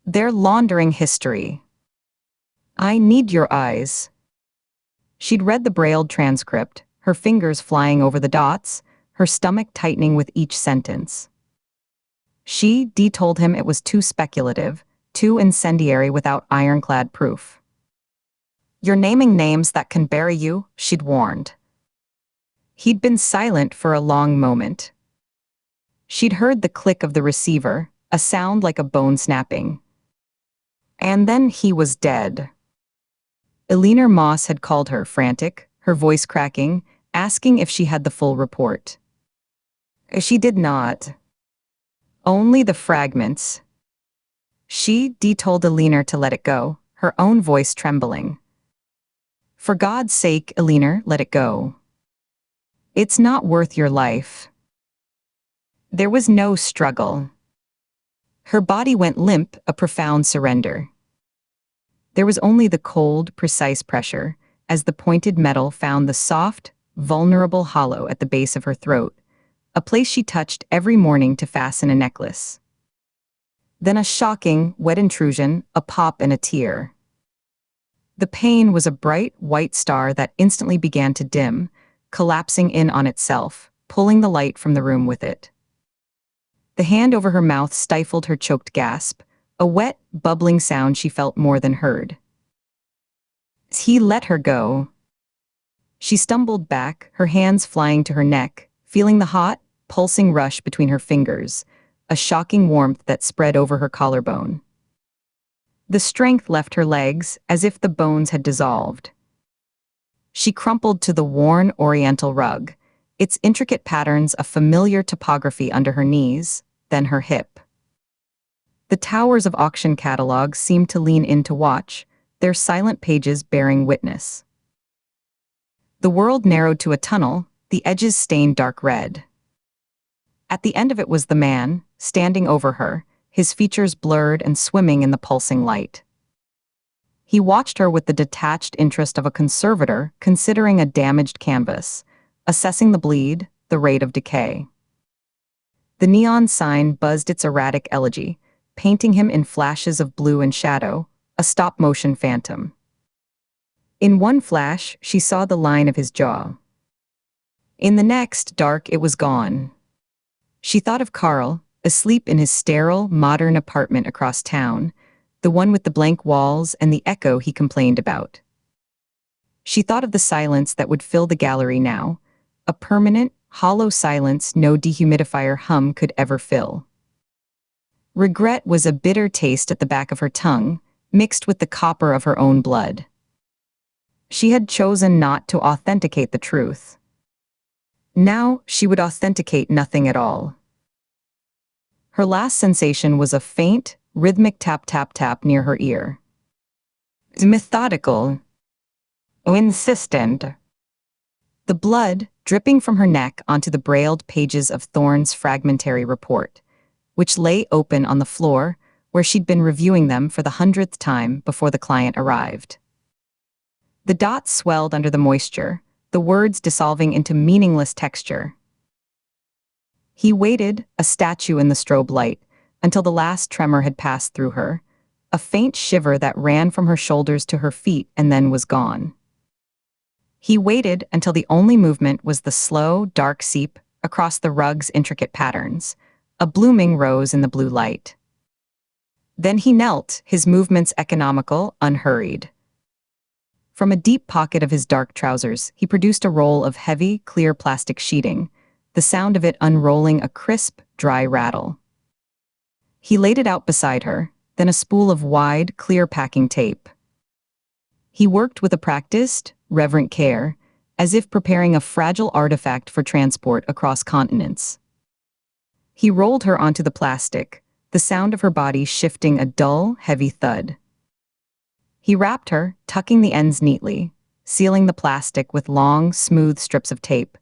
They're laundering history. I need your eyes." She'd read the brailled transcript, her fingers flying over the dots, her stomach tightening with each sentence. Dee told him it was too speculative, too incendiary without ironclad proof. "You're naming names that can bury you," she'd warned. He'd been silent for a long moment. She'd heard the click of the receiver, a sound like a bone snapping. And then he was dead. Eleanor Moss had called her, frantic, her voice cracking, asking if she had the full report. She did not. Only the fragments. She told Elinor to let it go, her own voice trembling. For God's sake, Elinor, let it go. It's not worth your life. There was no struggle. Her body went limp, a profound surrender. There was only the cold, precise pressure, as the pointed metal found the soft, vulnerable hollow at the base of her throat, a place she touched every morning to fasten a necklace. Then a shocking, wet intrusion, a pop and a tear. The pain was a bright, white star that instantly began to dim, collapsing in on itself, pulling the light from the room with it. The hand over her mouth stifled her choked gasp, a wet, bubbling sound she felt more than heard. He let her go. She stumbled back, her hands flying to her neck, feeling the hot, pulsing rush between her fingers, a shocking warmth that spread over her collarbone. The strength left her legs, as if the bones had dissolved. She crumpled to the worn oriental rug, its intricate patterns a familiar topography under her knees, then her hip. The towers of auction catalogs seemed to lean in to watch, their silent pages bearing witness. The world narrowed to a tunnel, the edges stained dark red. At the end of it was the man, standing over her, his features blurred and swimming in the pulsing light. He watched her with the detached interest of a conservator considering a damaged canvas, assessing the bleed, the rate of decay. The neon sign buzzed its erratic elegy, painting him in flashes of blue and shadow, a stop-motion phantom. In one flash, she saw the line of his jaw. In the next, dark, it was gone. She thought of Carl, asleep in his sterile, modern apartment across town, the one with the blank walls and the echo he complained about. She thought of the silence that would fill the gallery now, a permanent, hollow silence no dehumidifier hum could ever fill. Regret was a bitter taste at the back of her tongue, mixed with the copper of her own blood. She had chosen not to authenticate the truth. Now she would authenticate nothing at all. Her last sensation was a faint, rhythmic tap-tap-tap near her ear. Methodical. Insistent. The blood, dripping from her neck onto the brailled pages of Thorne's fragmentary report, which lay open on the floor where she'd been reviewing them for the 100th time before the client arrived. The dots swelled under the moisture, the words dissolving into meaningless texture. He waited, a statue in the strobe light, until the last tremor had passed through her, a faint shiver that ran from her shoulders to her feet and then was gone. He waited until the only movement was the slow, dark seep across the rug's intricate patterns, a blooming rose in the blue light. Then he knelt, his movements economical, unhurried. From a deep pocket of his dark trousers, he produced a roll of heavy, clear plastic sheeting, the sound of it unrolling a crisp, dry rattle. He laid it out beside her, then a spool of wide, clear packing tape. He worked with a practiced, reverent care, as if preparing a fragile artifact for transport across continents. He rolled her onto the plastic, the sound of her body shifting a dull, heavy thud. He wrapped her, tucking the ends neatly, sealing the plastic with long, smooth strips of tape,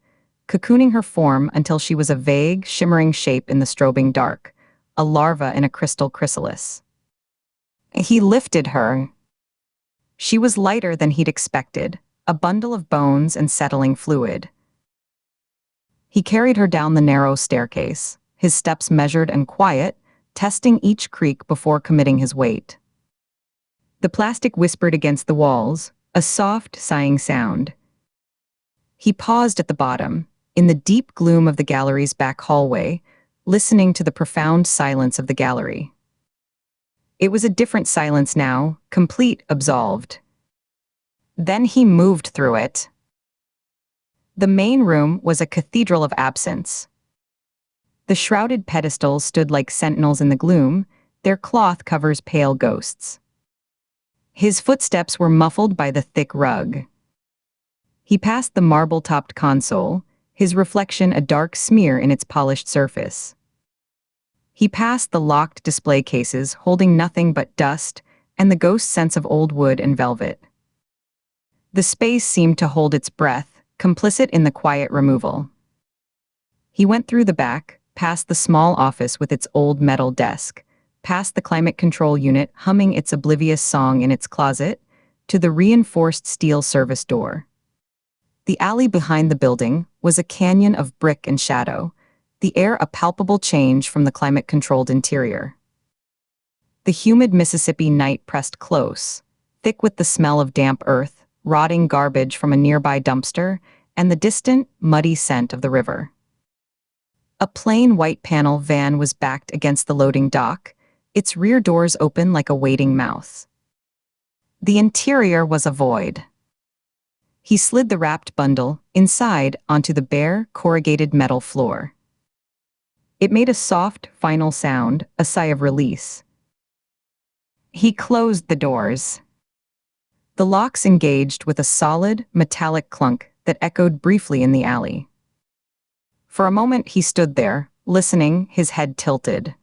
cocooning her form until she was a vague, shimmering shape in the strobing dark, a larva in a crystal chrysalis. He lifted her. She was lighter than he'd expected, a bundle of bones and settling fluid. He carried her down the narrow staircase, his steps measured and quiet, testing each creak before committing his weight. The plastic whispered against the walls, a soft, sighing sound. He paused at the bottom, in the deep gloom of the gallery's back hallway, listening to the profound silence of the gallery. It was a different silence now, complete, absolved. Then he moved through it. The main room was a cathedral of absence. The shrouded pedestals stood like sentinels in the gloom, their cloth covers pale ghosts. His footsteps were muffled by the thick rug. He passed the marble-topped console, his reflection a dark smear in its polished surface. He passed the locked display cases holding nothing but dust and the ghost scents of old wood and velvet. The space seemed to hold its breath, complicit in the quiet removal. He went through the back, past the small office with its old metal desk, past the climate control unit humming its oblivious song in its closet, to the reinforced steel service door. The alley behind the building was a canyon of brick and shadow, the air a palpable change from the climate-controlled interior. The humid Mississippi night pressed close, thick with the smell of damp earth, rotting garbage from a nearby dumpster, and the distant, muddy scent of the river. A plain white panel van was backed against the loading dock, its rear doors open like a waiting mouth. The interior was a void. He slid the wrapped bundle, inside, onto the bare, corrugated metal floor. It made a soft, final sound, a sigh of release. He closed the doors. The locks engaged with a solid, metallic clunk that echoed briefly in the alley. For a moment he stood there, listening, his head tilted.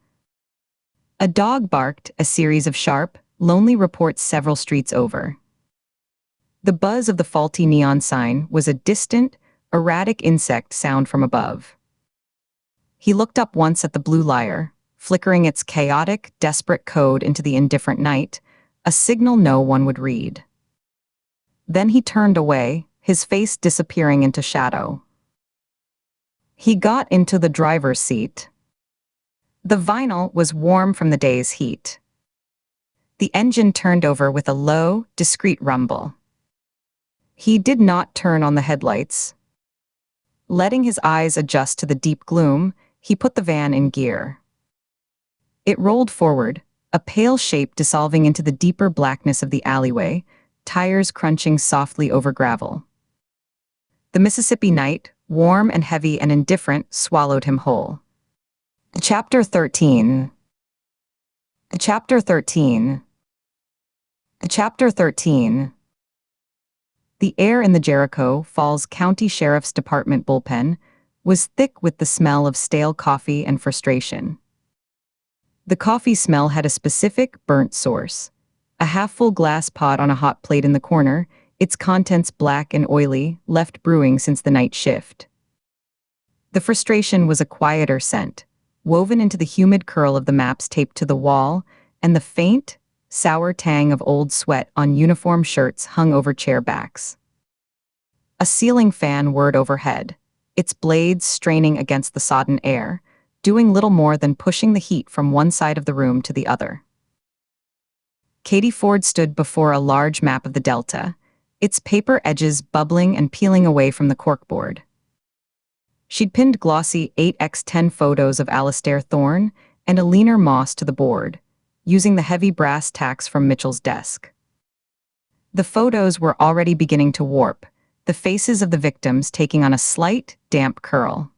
A dog barked, a series of sharp, lonely reports several streets over. The buzz of the faulty neon sign was a distant, erratic insect sound from above. He looked up once at the blue lyre, flickering its chaotic, desperate code into the indifferent night, a signal no one would read. Then he turned away, his face disappearing into shadow. He got into the driver's seat. The vinyl was warm from the day's heat. The engine turned over with a low, discreet rumble. He did not turn on the headlights. Letting his eyes adjust to the deep gloom, he put the van in gear. It rolled forward, a pale shape dissolving into the deeper blackness of the alleyway, tires crunching softly over gravel. The Mississippi night, warm and heavy and indifferent, swallowed him whole. Chapter 13. Chapter 13. Chapter 13. The air in the Jericho Falls County Sheriff's Department bullpen was thick with the smell of stale coffee and frustration. The coffee smell had a specific, burnt source. A half-full glass pot on a hot plate in the corner, its contents black and oily, left brewing since the night shift. The frustration was a quieter scent, woven into the humid curl of the maps taped to the wall, and the faint, sour tang of old sweat on uniform shirts hung over chair backs. A ceiling fan whirred overhead, its blades straining against the sodden air, doing little more than pushing the heat from one side of the room to the other. Katie Ford stood before a large map of the Delta, its paper edges bubbling and peeling away from the corkboard. She'd pinned glossy 8x10 photos of Alastair Thorne and a leaner Moss to the board, using the heavy brass tacks from Mitchell's desk. The photos were already beginning to warp, the faces of the victims taking on a slight, damp curl.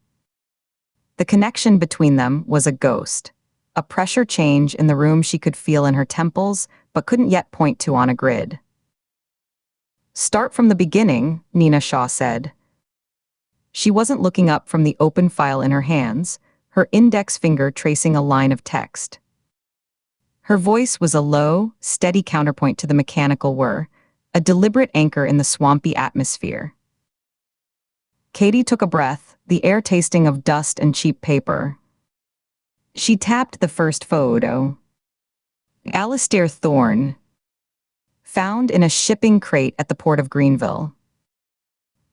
The connection between them was a ghost, a pressure change in the room she could feel in her temples but couldn't yet point to on a grid. "Start from the beginning," Nina Shaw said. She wasn't looking up from the open file in her hands, her index finger tracing a line of text. Her voice was a low, steady counterpoint to the mechanical whir, a deliberate anchor in the swampy atmosphere. Katie took a breath, the air tasting of dust and cheap paper. She tapped the first photo. Alastair Thorne. Found in a shipping crate at the port of Greenville.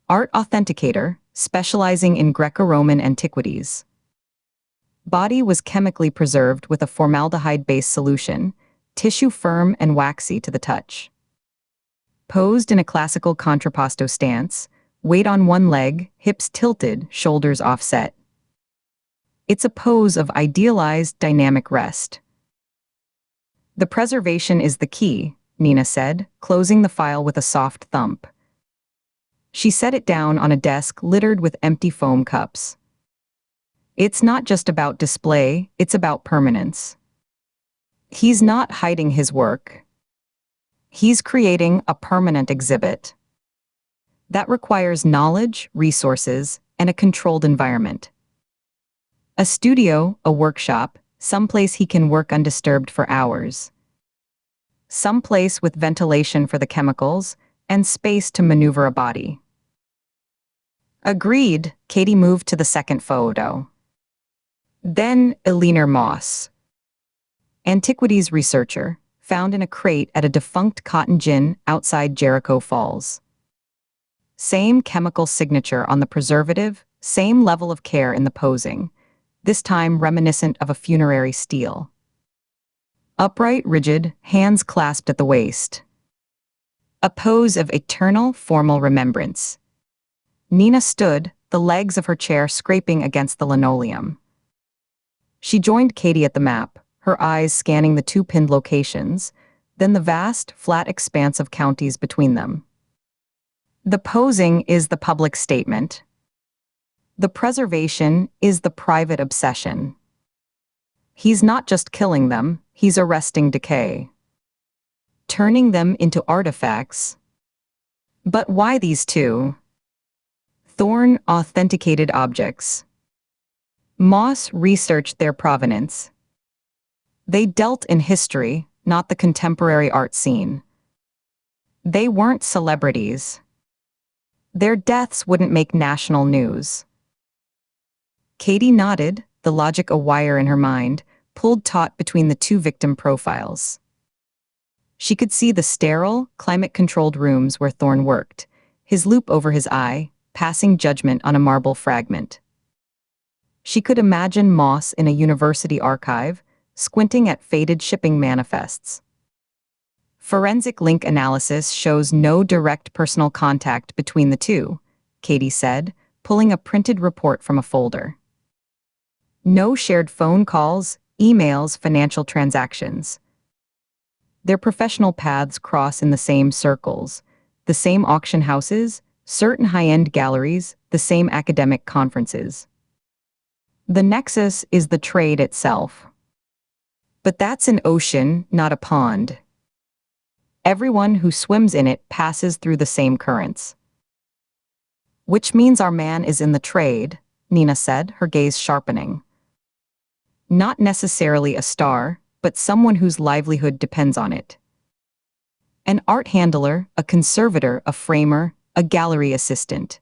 Art authenticator, specializing in Greco-Roman antiquities. Body was chemically preserved with a formaldehyde-based solution, tissue firm and waxy to the touch. Posed in a classical contrapposto stance, weight on one leg, hips tilted, shoulders offset. It's a pose of idealized, dynamic rest. "The preservation is the key," Nina said, closing the file with a soft thump. She set it down on a desk littered with empty foam cups. "It's not just about display, it's about permanence." He's not hiding his work. He's creating a permanent exhibit. That requires knowledge, resources, and a controlled environment. A studio, a workshop, someplace he can work undisturbed for hours. Someplace with ventilation for the chemicals and space to maneuver a body. Agreed, Katie moved to the second photo. Then Elinor Moss, antiquities researcher, found in a crate at a defunct cotton gin outside Jericho Falls. Same chemical signature on the preservative, same level of care in the posing, this time reminiscent of a funerary stele. Upright, rigid, hands clasped at the waist. A pose of eternal, formal remembrance. Nina stood, the legs of her chair scraping against the linoleum. She joined Katie at the map, her eyes scanning the two pinned locations, then the vast, flat expanse of counties between them. The posing is the public statement. The preservation is the private obsession. He's not just killing them, he's arresting decay. Turning them into artifacts. But why these two? Thorne authenticated objects. Moss researched their provenance. They dealt in history, not the contemporary art scene. They weren't celebrities. Their deaths wouldn't make national news. Katie nodded, the logic a wire in her mind, pulled taut between the two victim profiles. She could see the sterile, climate-controlled rooms where Thorne worked, his loupe over his eye, passing judgment on a marble fragment. She could imagine Moss in a university archive, squinting at faded shipping manifests. Forensic link analysis shows no direct personal contact between the two, Katie said, pulling a printed report from a folder. No shared phone calls, emails, financial transactions. Their professional paths cross in the same circles, the same auction houses, certain high-end galleries, the same academic conferences. The nexus is the trade itself. But that's an ocean, not a pond. Everyone who swims in it passes through the same currents. Which means our man is in the trade, Nina said, her gaze sharpening. Not necessarily a star, but someone whose livelihood depends on it. An art handler, a conservator, a framer, a gallery assistant.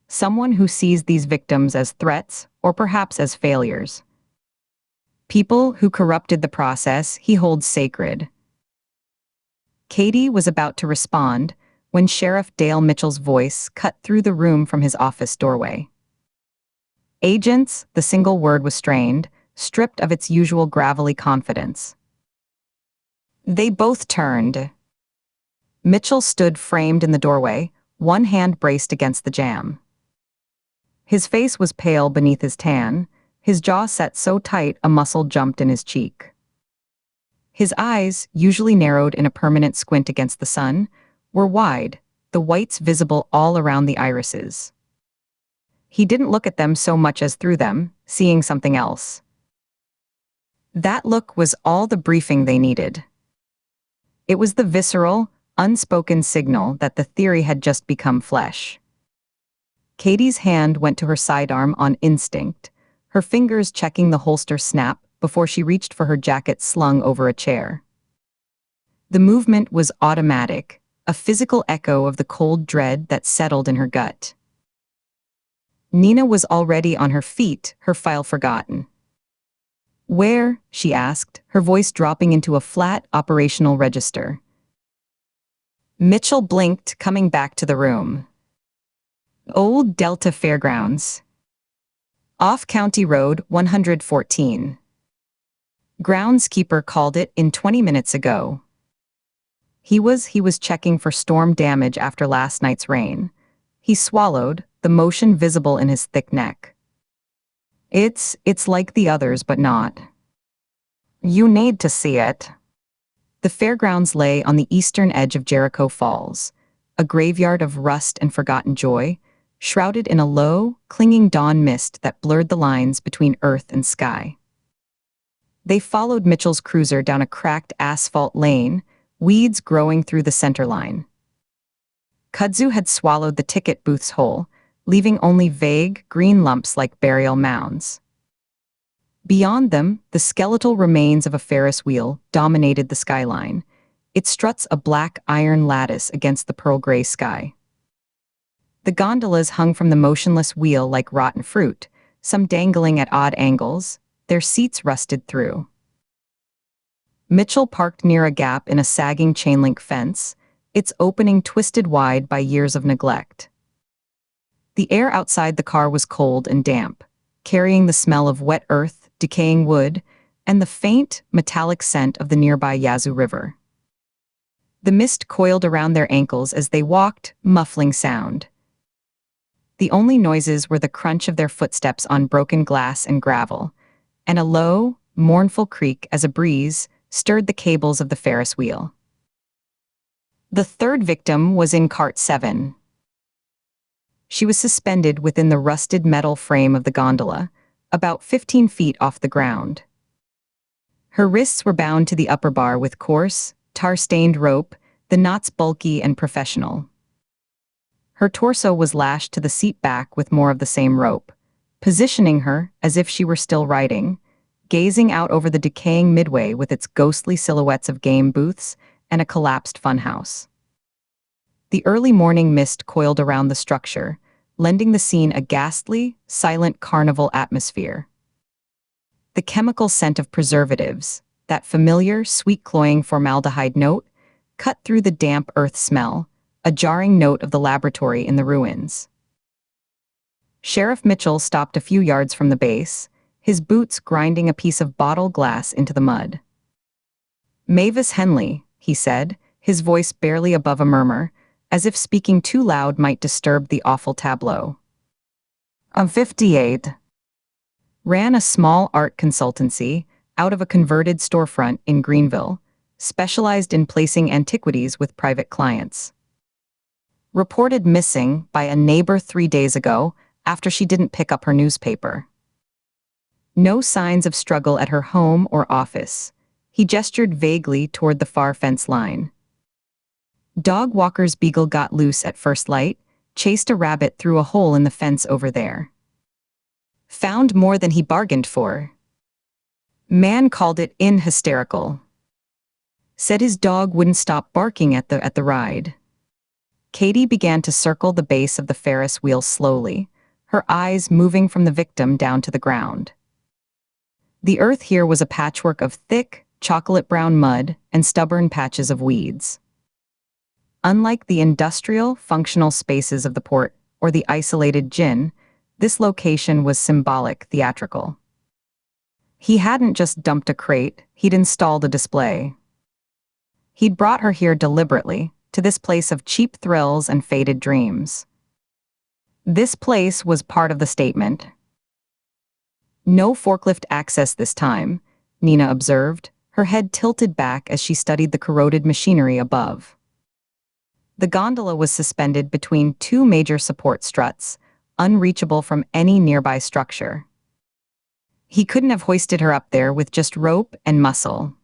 Someone who sees these victims as threats, or perhaps as failures. People who corrupted the process he holds sacred. Katie was about to respond when Sheriff Dale Mitchell's voice cut through the room from his office doorway. Agents, the single word was strained, stripped of its usual gravelly confidence. They both turned. Mitchell stood framed in the doorway, one hand braced against the jamb. His face was pale beneath his tan, his jaw set so tight a muscle jumped in his cheek. His eyes, usually narrowed in a permanent squint against the sun, were wide, the whites visible all around the irises. He didn't look at them so much as through them, seeing something else. That look was all the briefing they needed. It was the visceral, unspoken signal that the theory had just become flesh. Katie's hand went to her sidearm on instinct, her fingers checking the holster snap before she reached for her jacket slung over a chair. The movement was automatic, a physical echo of the cold dread that settled in her gut. Nina was already on her feet, her file forgotten. "Where?" she asked, her voice dropping into a flat, operational register. Mitchell blinked, coming back to the room. Old Delta Fairgrounds. Off County Road 114. Groundskeeper called it in 20 minutes ago. He was checking for storm damage after last night's rain. He swallowed, the motion visible in his thick neck. It's like the others, but not. You need to see it. The fairgrounds lay on the eastern edge of Jericho Falls, a graveyard of rust and forgotten joy, shrouded in a low, clinging dawn mist that blurred the lines between earth and sky. They followed Mitchell's cruiser down a cracked asphalt lane, weeds growing through the center line. Kudzu had swallowed the ticket booths whole, leaving only vague, green lumps like burial mounds. Beyond them, the skeletal remains of a Ferris wheel dominated the skyline. It struts a black iron lattice against the pearl-gray sky. The gondolas hung from the motionless wheel like rotten fruit, some dangling at odd angles, their seats rusted through. Mitchell parked near a gap in a sagging chain-link fence, its opening twisted wide by years of neglect. The air outside the car was cold and damp, carrying the smell of wet earth, decaying wood, and the faint, metallic scent of the nearby Yazoo River. The mist coiled around their ankles as they walked, muffling sound. The only noises were the crunch of their footsteps on broken glass and gravel, and a low, mournful creak as a breeze stirred the cables of the Ferris wheel. The third victim was in cart 7. She was suspended within the rusted metal frame of the gondola, about 15 feet off the ground. Her wrists were bound to the upper bar with coarse, tar-stained rope, the knots bulky and professional. Her torso was lashed to the seat back with more of the same rope, positioning her as if she were still riding, gazing out over the decaying midway with its ghostly silhouettes of game booths and a collapsed funhouse. The early morning mist coiled around the structure, lending the scene a ghastly, silent carnival atmosphere. The chemical scent of preservatives, that familiar, sweet-cloying formaldehyde note, cut through the damp earth smell, a jarring note of the laboratory in the ruins. Sheriff Mitchell stopped a few yards from the base, his boots grinding a piece of bottle glass into the mud. "Mavis Henley," he said, his voice barely above a murmur, as if speaking too loud might disturb the awful tableau. "I'm 58. Ran a small art consultancy out of a converted storefront in Greenville, specialized in placing antiquities with private clients. Reported missing by a neighbor 3 days ago after she didn't pick up her newspaper. No signs of struggle at her home or office." He gestured vaguely toward the far fence line. "Dog walker's beagle got loose at first light, chased a rabbit through a hole in the fence over there. Found more than he bargained for. Man called it hysterical. Said his dog wouldn't stop barking at the ride." Katie began to circle the base of the Ferris wheel slowly, her eyes moving from the victim down to the ground. The earth here was a patchwork of thick, chocolate-brown mud and stubborn patches of weeds. Unlike the industrial, functional spaces of the port or the isolated gin, this location was symbolic, theatrical. He hadn't just dumped a crate, he'd installed a display. He'd brought her here deliberately, to this place of cheap thrills and faded dreams. This place was part of the statement. "No forklift access this time," Nina observed, her head tilted back as she studied the corroded machinery above. The gondola was suspended between two major support struts, unreachable from any nearby structure. He couldn't have hoisted her up there with just rope and muscle.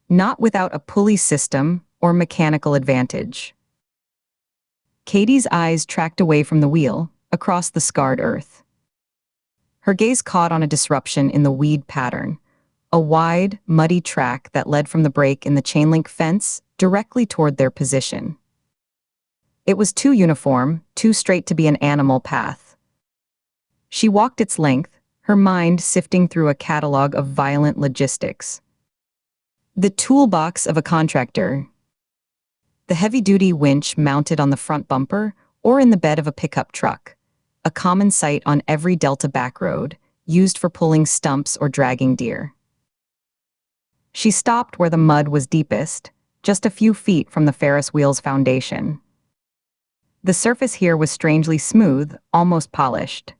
Not without a pulley system or mechanical advantage. Katie's eyes tracked away from the wheel, across the scarred earth. Her gaze caught on a disruption in the weed pattern, a wide, muddy track that led from the break in the chain-link fence directly toward their position. It was too uniform, too straight to be an animal path. She walked its length, her mind sifting through a catalog of violent logistics. The toolbox of a contractor. The heavy-duty winch mounted on the front bumper or in the bed of a pickup truck, a common sight on every Delta backroad, used for pulling stumps or dragging deer. She stopped where the mud was deepest, just a few feet from the Ferris wheel's foundation. The surface here was strangely smooth, almost polished.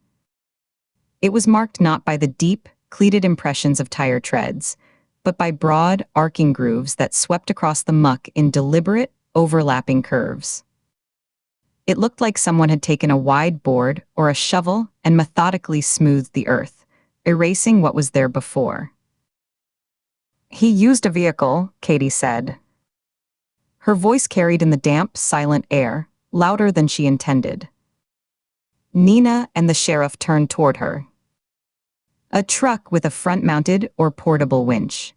It was marked not by the deep, cleated impressions of tire treads, but by broad, arcing grooves that swept across the muck in deliberate, overlapping curves. It looked like someone had taken a wide board or a shovel and methodically smoothed the earth, erasing what was there before. "He used a vehicle," Katie said. Her voice carried in the damp, silent air, louder than she intended. Nina and the sheriff turned toward her. A truck with a front-mounted or portable winch.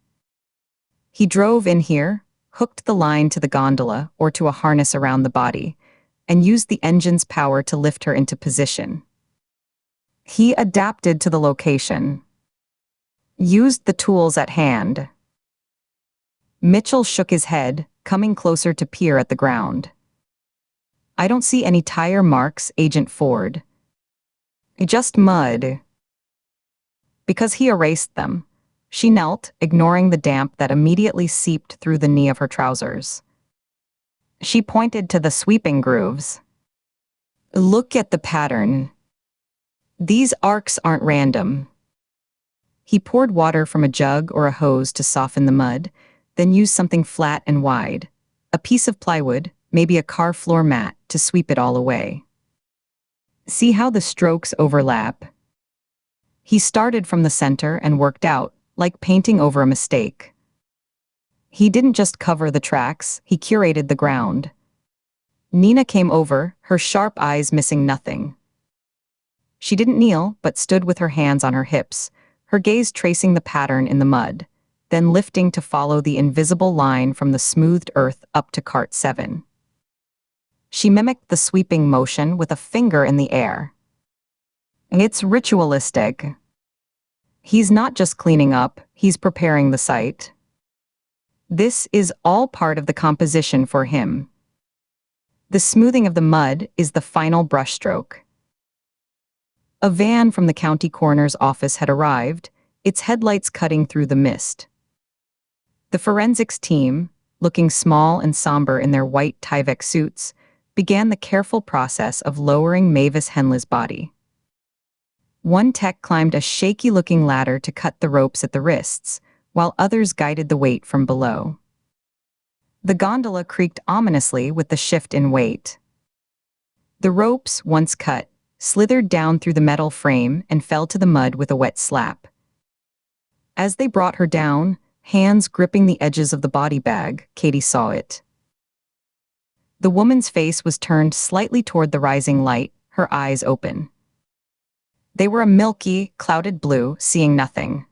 He drove in here, hooked the line to the gondola or to a harness around the body, and used the engine's power to lift her into position. He adapted to the location. Used the tools at hand. Mitchell shook his head, coming closer to peer at the ground. I don't see any tire marks, Agent Ford. Just mud. Because he erased them. She knelt, ignoring the damp that immediately seeped through the knee of her trousers. She pointed to the sweeping grooves. Look at the pattern. These arcs aren't random. He poured water from a jug or a hose to soften the mud, then used something flat and wide, a piece of plywood, maybe a car floor mat, to sweep it all away. See how the strokes overlap? He started from the center and worked out, like painting over a mistake. He didn't just cover the tracks, he curated the ground. Nina came over, her sharp eyes missing nothing. She didn't kneel, but stood with her hands on her hips, her gaze tracing the pattern in the mud, then lifting to follow the invisible line from the smoothed earth up to cart 7. She mimicked the sweeping motion with a finger in the air. It's ritualistic. He's not just cleaning up, he's preparing the site. This is all part of the composition for him. The smoothing of the mud is the final brushstroke. A van from the county coroner's office had arrived, its headlights cutting through the mist. The forensics team, looking small and somber in their white Tyvek suits, began the careful process of lowering Mavis Henley's body. One tech climbed a shaky-looking ladder to cut the ropes at the wrists, while others guided the weight from below. The gondola creaked ominously with the shift in weight. The ropes, once cut, slithered down through the metal frame and fell to the mud with a wet slap. As they brought her down, hands gripping the edges of the body bag, Katie saw it. The woman's face was turned slightly toward the rising light, her eyes open. They were a milky, clouded blue, seeing nothing.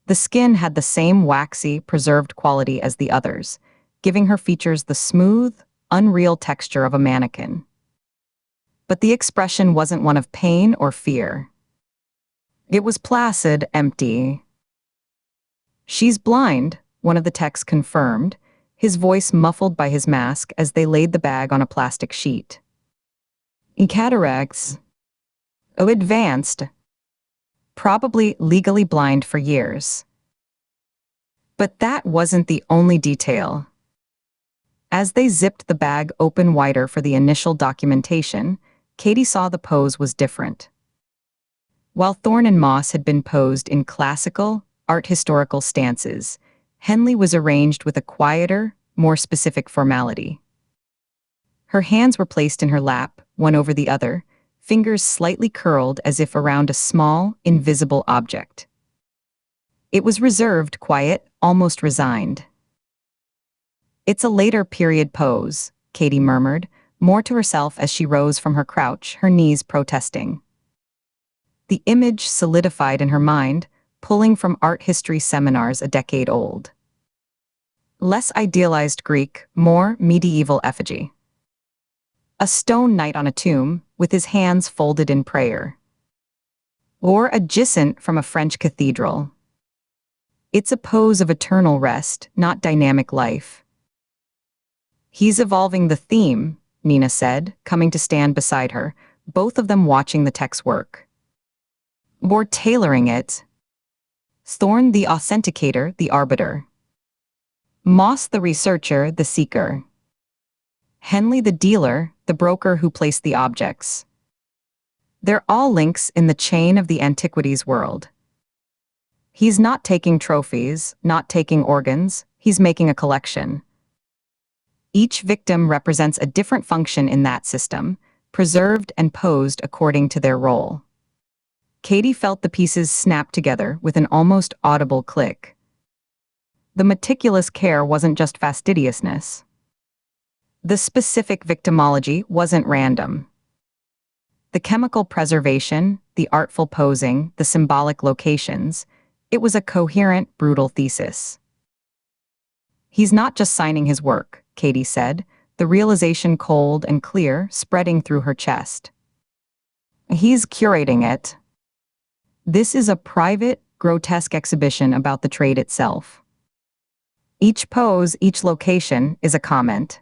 The skin had the same waxy, preserved quality as the others, giving her features the smooth, unreal texture of a mannequin. But the expression wasn't one of pain or fear. It was placid, empty. She's blind, one of the techs confirmed, his voice muffled by his mask as they laid the bag on a plastic sheet. Cataracts. Oh, advanced. Probably legally blind for years. But that wasn't the only detail. As they zipped the bag open wider for the initial documentation, Katie saw the pose was different. While Thorne and Moss had been posed in classical, art-historical stances, Henley was arranged with a quieter, more specific formality. Her hands were placed in her lap, one over the other, fingers slightly curled as if around a small, invisible object. It was reserved, quiet, almost resigned. It's a later period pose, Katie murmured, more to herself as she rose from her crouch, her knees protesting. The image solidified in her mind, pulling from art history seminars a decade old. Less idealized Greek, more medieval effigy. A stone knight on a tomb, with his hands folded in prayer. Or a gisant from a French cathedral. It's a pose of eternal rest, not dynamic life. He's evolving the theme, Nina said, coming to stand beside her, both of them watching the tech's work. Or tailoring it. Thorne the authenticator, the arbiter. Moss the researcher, the seeker. Henley the dealer, the broker who placed the objects. They're all links in the chain of the antiquities world. He's not taking trophies, not taking organs, he's making a collection. Each victim represents a different function in that system, preserved and posed according to their role. Katie felt the pieces snap together with an almost audible click. The meticulous care wasn't just fastidiousness. The specific victimology wasn't random. The chemical preservation, the the artful posing, the symbolic locations. It was a coherent, brutal thesis. He's not just signing his work, Katie said, the realization cold and clear, spreading through her chest. He's curating it. This is a private, grotesque exhibition about the trade itself. Each pose, each location, is a comment.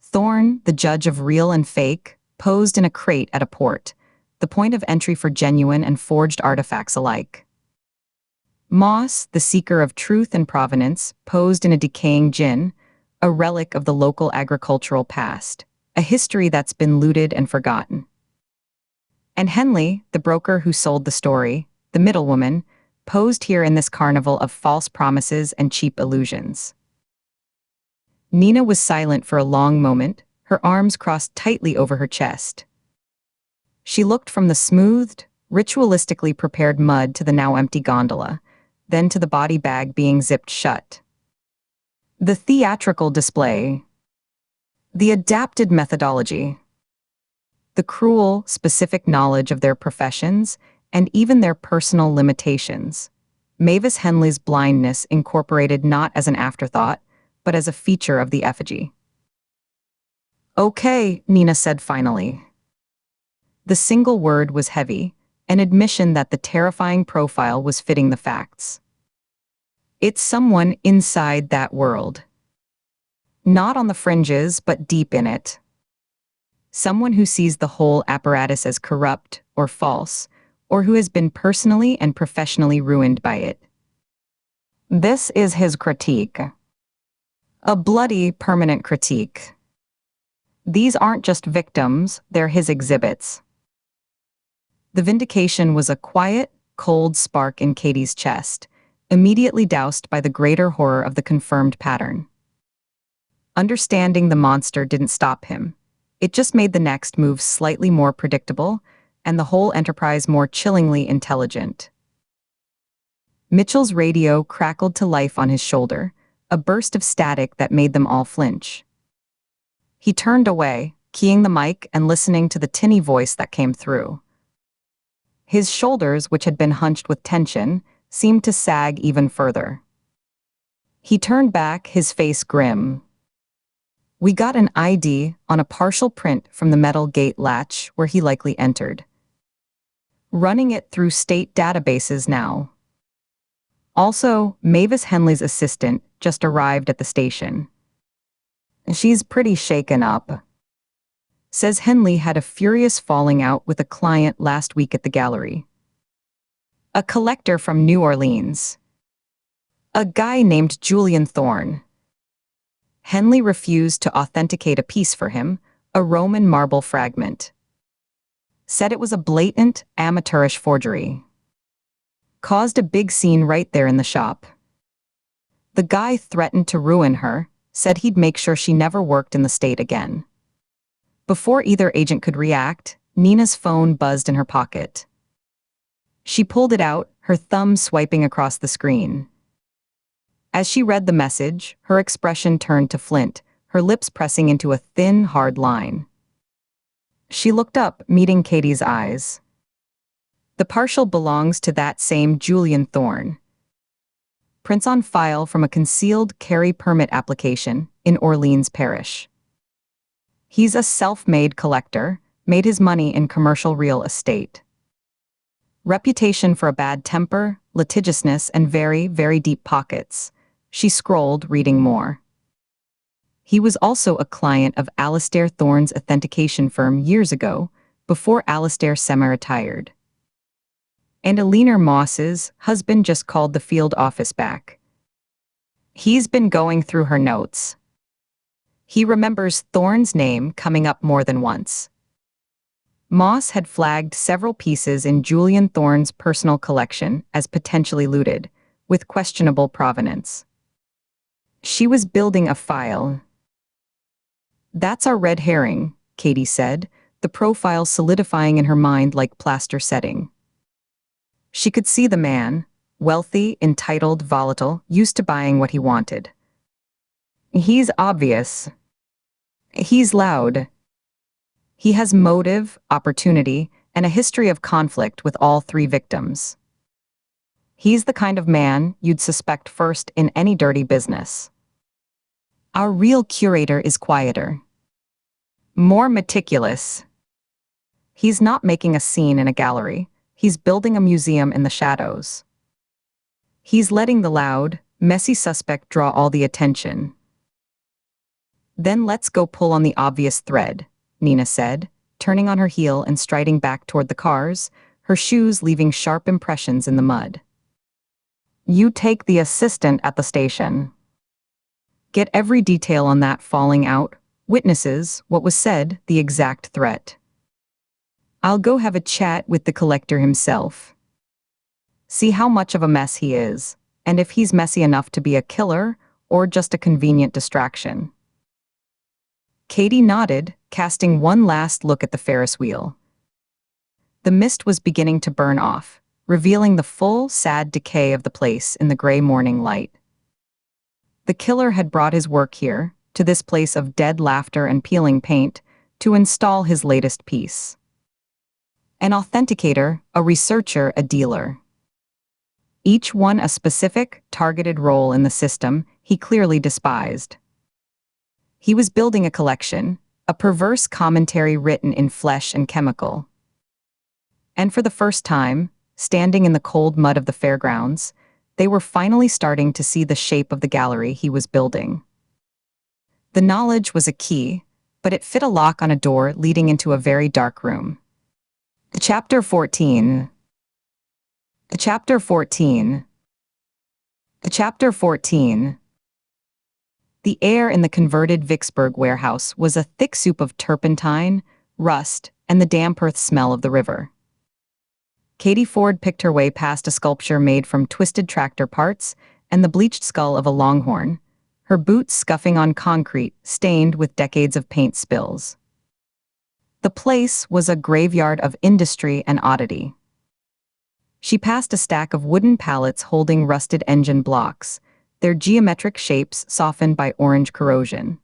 Thorne, the judge of real and fake, posed in a crate at a port, the point of entry for genuine and forged artifacts alike. Moss, the seeker of truth and provenance, posed in a decaying gin, a relic of the local agricultural past, a history that's been looted and forgotten. And Henley, the broker who sold the story, the middlewoman, posed here in this carnival of false promises and cheap illusions. Nina was silent for a long moment, her arms crossed tightly over her chest. She looked from the smoothed, ritualistically prepared mud to the now empty gondola, then to the body bag being zipped shut. The theatrical display. The adapted methodology. The cruel, specific knowledge of their professions and even their personal limitations. Mavis Henley's blindness incorporated not as an afterthought, but as a feature of the effigy. "Okay," Nina said finally. The single word was heavy, an admission that the terrifying profile was fitting the facts. It's someone inside that world. Not on the fringes, but deep in it. Someone who sees the whole apparatus as corrupt or false, or who has been personally and professionally ruined by it. This is his critique. A bloody, permanent critique. These aren't just victims, they're his exhibits. The vindication was a quiet, cold spark in Katie's chest, immediately doused by the greater horror of the confirmed pattern. Understanding the monster didn't stop him. It just made the next move slightly more predictable, and the whole enterprise more chillingly intelligent. Mitchell's radio crackled to life on his shoulder, a burst of static that made them all flinch. He turned away, keying the mic and listening to the tinny voice that came through. His shoulders, which had been hunched with tension, seemed to sag even further. He turned back, his face grim. "We got an ID on a partial print from the metal gate latch where he likely entered. Running it through state databases now. Also, Mavis Henley's assistant just arrived at the station. She's pretty shaken up. Says Henley had a furious falling out with a client last week at the gallery. A collector from New Orleans. A guy named Julian Thorne. Henley refused to authenticate a piece for him, a Roman marble fragment. Said it was a blatant, amateurish forgery. Caused a big scene right there in the shop. The guy threatened to ruin her, said he'd make sure she never worked in the state again." Before either agent could react, Nina's phone buzzed in her pocket. She pulled it out, her thumb swiping across the screen. As she read the message, her expression turned to flint, her lips pressing into a thin, hard line. She looked up, meeting Katie's eyes. The partial belongs to that same Julian Thorne. Prints on file from a concealed carry permit application in Orleans Parish. He's a self-made collector, made his money in commercial real estate. Reputation for a bad temper, litigiousness, and very, very deep pockets. She scrolled, reading more. He was also a client of Alastair Thorne's authentication firm years ago, before Alastair semi-retired. And Eleanor Moss's husband just called the field office back. He's been going through her notes. He remembers Thorne's name coming up more than once. Moss had flagged several pieces in Julian Thorne's personal collection as potentially looted, with questionable provenance. She was building a file. "That's our red herring," Katie said, the profile solidifying in her mind like plaster setting. She could see the man, wealthy, entitled, volatile, used to buying what he wanted. He's obvious. He's loud. He has motive, opportunity, and a history of conflict with all three victims. He's the kind of man you'd suspect first in any dirty business. Our real curator is quieter, more meticulous. He's not making a scene in a gallery, he's building a museum in the shadows. He's letting the loud, messy suspect draw all the attention. Then let's go pull on the obvious thread, Nina said, turning on her heel and striding back toward the cars, her shoes leaving sharp impressions in the mud. You take the assistant at the station. Get every detail on that falling out, witnesses, what was said, the exact threat. I'll go have a chat with the collector himself. See how much of a mess he is, and if he's messy enough to be a killer or just a convenient distraction. Katie nodded, casting one last look at the Ferris wheel. The mist was beginning to burn off, revealing the full, sad decay of the place in the gray morning light. The killer had brought his work here, to this place of dead laughter and peeling paint, to install his latest piece. An authenticator, a researcher, a dealer. Each one a specific, targeted role in the system he clearly despised. He was building a collection, a perverse commentary written in flesh and chemical. And for the first time, standing in the cold mud of the fairgrounds, they were finally starting to see the shape of the gallery he was building. The knowledge was a key, but it fit a lock on a door leading into a very dark room. Chapter 14. Chapter 14. Chapter 14. The air in the converted Vicksburg warehouse was a thick soup of turpentine, rust, and the damp earth smell of the river. Katie Ford picked her way past a sculpture made from twisted tractor parts and the bleached skull of a longhorn, her boots scuffing on concrete stained with decades of paint spills. The place was a graveyard of industry and oddity. She passed a stack of wooden pallets holding rusted engine blocks, their geometric shapes softened by orange corrosion.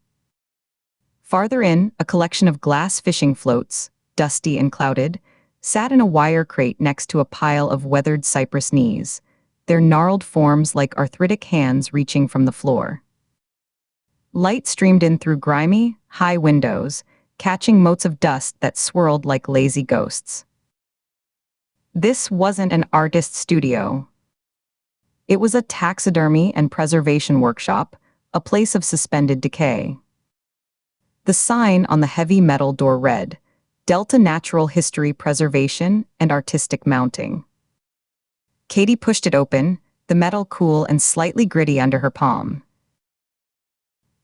Farther in, a collection of glass fishing floats, dusty and clouded, sat in a wire crate next to a pile of weathered cypress knees, their gnarled forms like arthritic hands reaching from the floor. Light streamed in through grimy, high windows, catching motes of dust that swirled like lazy ghosts. This wasn't an artist's studio. It was a taxidermy and preservation workshop, a place of suspended decay. The sign on the heavy metal door read, Delta Natural History Preservation and Artistic Mounting. Katie pushed it open, the metal cool and slightly gritty under her palm.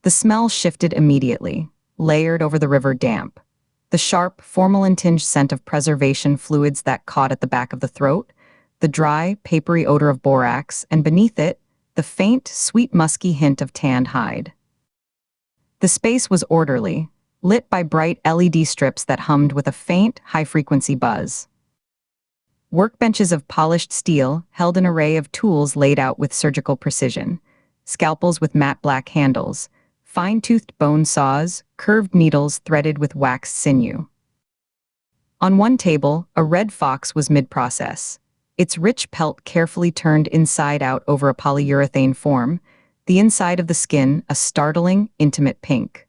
The smell shifted immediately, layered over the river damp. The sharp, formalin-tinged scent of preservation fluids that caught at the back of the throat, the dry, papery odor of borax, and beneath it, the faint, sweet musky hint of tanned hide. The space was orderly, lit by bright LED strips that hummed with a faint, high-frequency buzz. Workbenches of polished steel held an array of tools laid out with surgical precision, scalpels with matte black handles, fine-toothed bone saws, curved needles threaded with waxed sinew. On one table, a red fox was mid-process, its rich pelt carefully turned inside out over a polyurethane form, the inside of the skin a startling, intimate pink.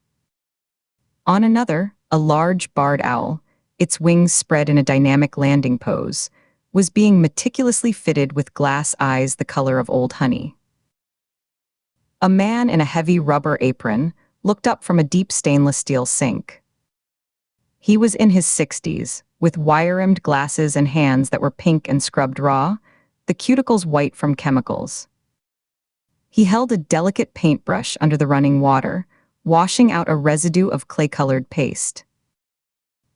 On another, a large barred owl, its wings spread in a dynamic landing pose, was being meticulously fitted with glass eyes the color of old honey. A man in a heavy rubber apron looked up from a deep stainless steel sink. He was in his 60s, with wire-rimmed glasses and hands that were pink and scrubbed raw, the cuticles white from chemicals. He held a delicate paintbrush under the running water, washing out a residue of clay-colored paste.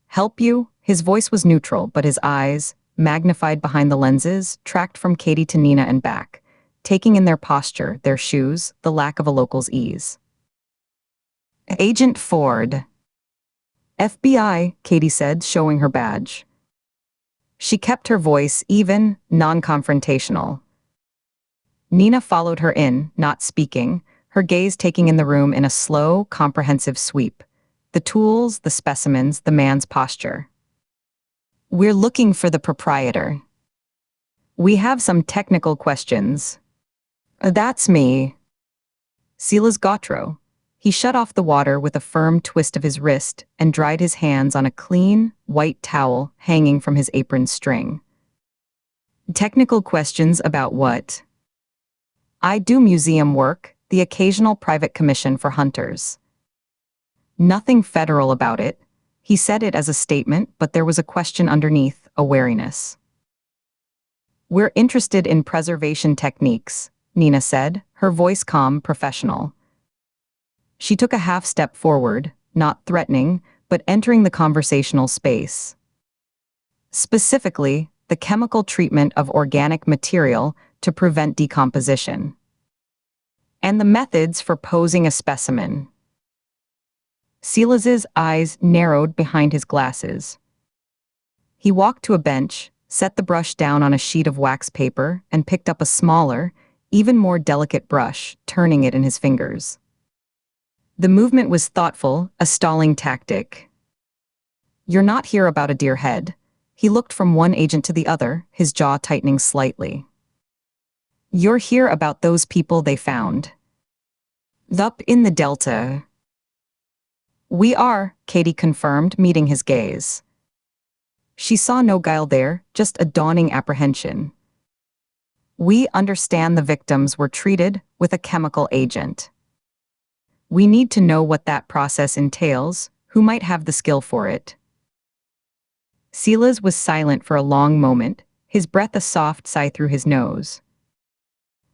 "Help you?" His voice was neutral, but his eyes, magnified behind the lenses, tracked from Katie to Nina and back, taking in their posture, their shoes, the lack of a local's ease. "Agent Ford." "FBI," Katie said, showing her badge. She kept her voice even, non-confrontational. Nina followed her in, not speaking, her gaze taking in the room in a slow, comprehensive sweep. The tools, the specimens, the man's posture. We're looking for the proprietor. We have some technical questions. That's me. Silas Gautreaux. He shut off the water with a firm twist of his wrist and dried his hands on a clean, white towel hanging from his apron string. Technical questions about what? I do museum work, the occasional private commission for hunters. Nothing federal about it. He said it as a statement, but there was a question underneath, a wariness. We're interested in preservation techniques, Nina said, her voice calm, professional. She took a half step forward, not threatening, but entering the conversational space. Specifically, the chemical treatment of organic material to prevent decomposition. And the methods for posing a specimen. Silas's eyes narrowed behind his glasses. He walked to a bench, set the brush down on a sheet of wax paper, and picked up a smaller, even more delicate brush, turning it in his fingers. The movement was thoughtful, a stalling tactic. You're not here about a deer head. He looked from one agent to the other, his jaw tightening slightly. You're here about those people they found. Up in the Delta. We are, Katie confirmed, meeting his gaze. She saw no guile there, just a dawning apprehension. We understand the victims were treated with a chemical agent. We need to know what that process entails, who might have the skill for it. Silas was silent for a long moment, his breath a soft sigh through his nose.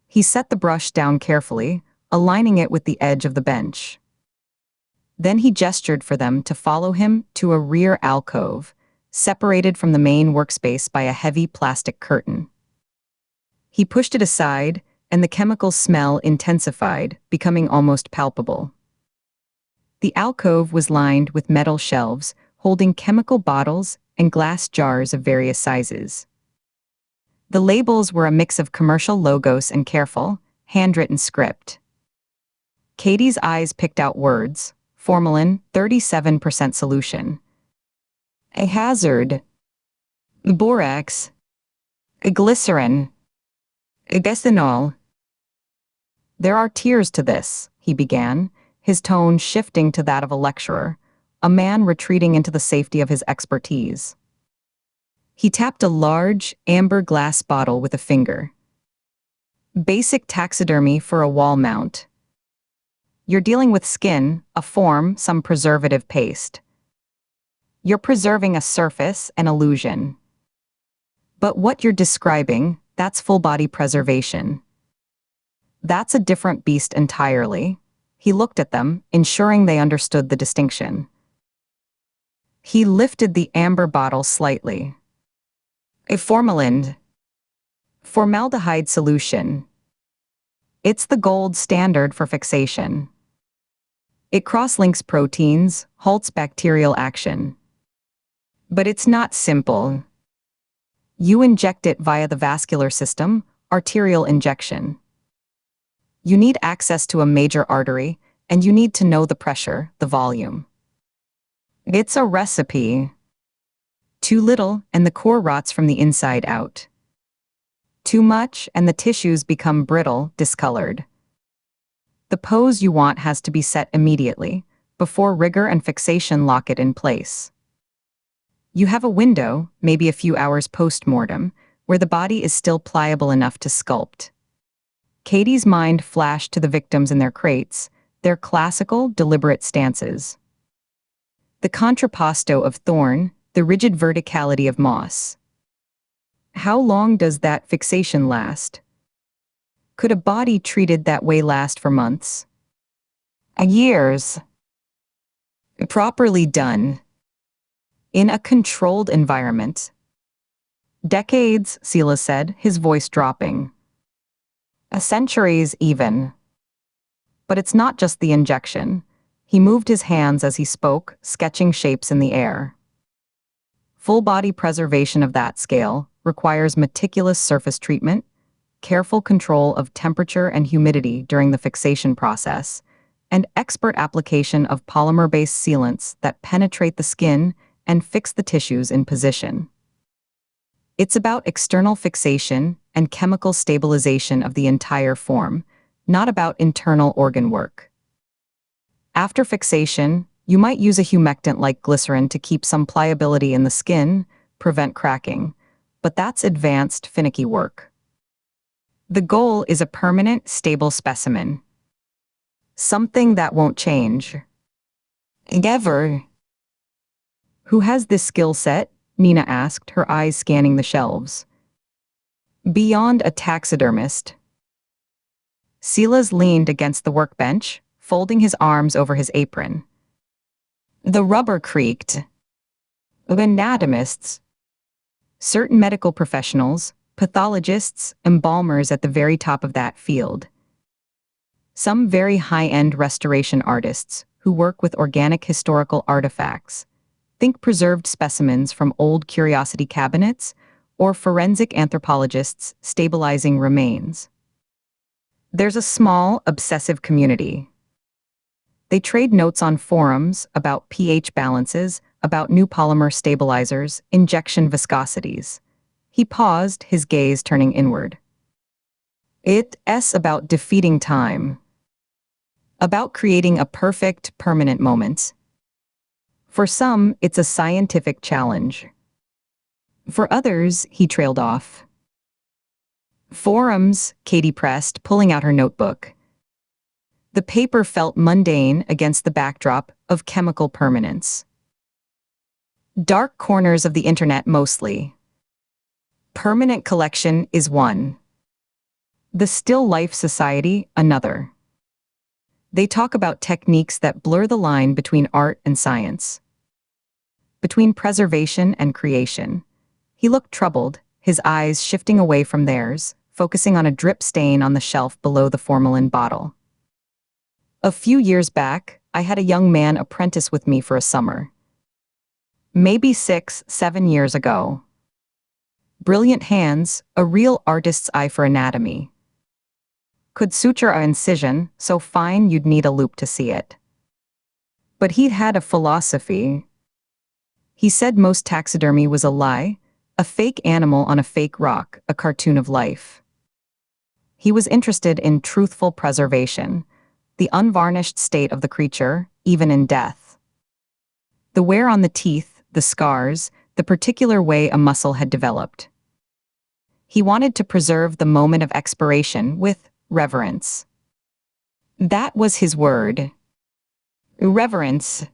He set the brush down carefully, aligning it with the edge of the bench. Then he gestured for them to follow him to a rear alcove, separated from the main workspace by a heavy plastic curtain. He pushed it aside, and the chemical smell intensified, becoming almost palpable. The alcove was lined with metal shelves holding chemical bottles and glass jars of various sizes. The labels were a mix of commercial logos and careful, handwritten script. Katie's eyes picked out words: formalin, 37% solution. A hazard. Borax. A glycerin. A ethanol. There are tiers to this, he began, his tone shifting to that of a lecturer, a man retreating into the safety of his expertise. He tapped a large, amber glass bottle with a finger. Basic taxidermy for a wall mount. You're dealing with skin, a form, some preservative paste. You're preserving a surface, an illusion. But what you're describing, that's full-body preservation. That's a different beast entirely. He looked at them, ensuring they understood the distinction. He lifted the amber bottle slightly. A formalin. Formaldehyde solution. It's the gold standard for fixation. It cross-links proteins, halts bacterial action. But it's not simple. You inject it via the vascular system, arterial injection. You need access to a major artery, and you need to know the pressure, the volume. It's a recipe. Too little, and the core rots from the inside out. Too much, and the tissues become brittle, discolored. The pose you want has to be set immediately, before rigor and fixation lock it in place. You have a window, maybe a few hours post-mortem, where the body is still pliable enough to sculpt. Katie's mind flashed to the victims in their crates, their classical, deliberate stances. The contrapposto of thorn, the rigid verticality of moss. How long does that fixation last? Could a body treated that way last for months? Years. Properly done. In a controlled environment. Decades, Silas said, his voice dropping. Centuries even. But it's not just the injection. He moved his hands as he spoke, sketching shapes in the air. Full-body preservation of that scale requires meticulous surface treatment, careful control of temperature and humidity during the fixation process, and expert application of polymer-based sealants that penetrate the skin and fix the tissues in position. It's about external fixation and chemical stabilization of the entire form, not about internal organ work. After fixation, you might use a humectant like glycerin to keep some pliability in the skin, prevent cracking, but that's advanced, finicky work. The goal is a permanent, stable specimen. Something that won't change. Ever. Who has this skill set? Nina asked, her eyes scanning the shelves. Beyond a taxidermist. Silas leaned against the workbench, folding his arms over his apron. The rubber creaked. Anatomists. Certain medical professionals, pathologists, embalmers at the very top of that field. Some very high-end restoration artists who work with organic historical artifacts. Think preserved specimens from old curiosity cabinets, or forensic anthropologists stabilizing remains. There's a small, obsessive community. They trade notes on forums about pH balances, about new polymer stabilizers, injection viscosities. He paused, his gaze turning inward. It's about defeating time. About creating a perfect, permanent moment. For some, it's a scientific challenge. For others, he trailed off. Forums, Katie pressed, pulling out her notebook. The paper felt mundane against the backdrop of chemical permanence. Dark corners of the internet mostly. Permanent collection is one. The Still Life Society, another. They talk about techniques that blur the line between art and science. Between preservation and creation. He looked troubled, his eyes shifting away from theirs, focusing on a drip stain on the shelf below the formalin bottle. A few years back, I had a young man apprentice with me for a summer. Maybe 6, 7 years ago. Brilliant hands, a real artist's eye for anatomy. Could suture an incision so fine you'd need a loupe to see it. But he'd had a philosophy. He said most taxidermy was a lie, a fake animal on a fake rock, a cartoon of life. He was interested in truthful preservation, the unvarnished state of the creature, even in death. The wear on the teeth, the scars, the particular way a muscle had developed. He wanted to preserve the moment of expiration with reverence. That was his word. Reverence.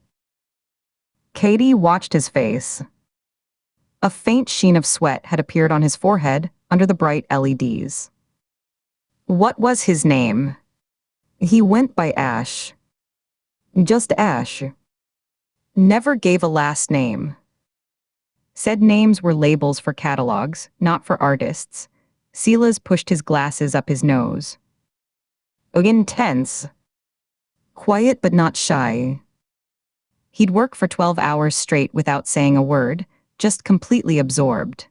Katie watched his face. A faint sheen of sweat had appeared on his forehead under the bright LEDs. What was his name? He went by Ash. Just Ash. Never gave a last name. Said names were labels for catalogs, not for artists. Silas pushed his glasses up his nose. Intense. Quiet but not shy. He'd work for 12 hours straight without saying a word, just completely absorbed.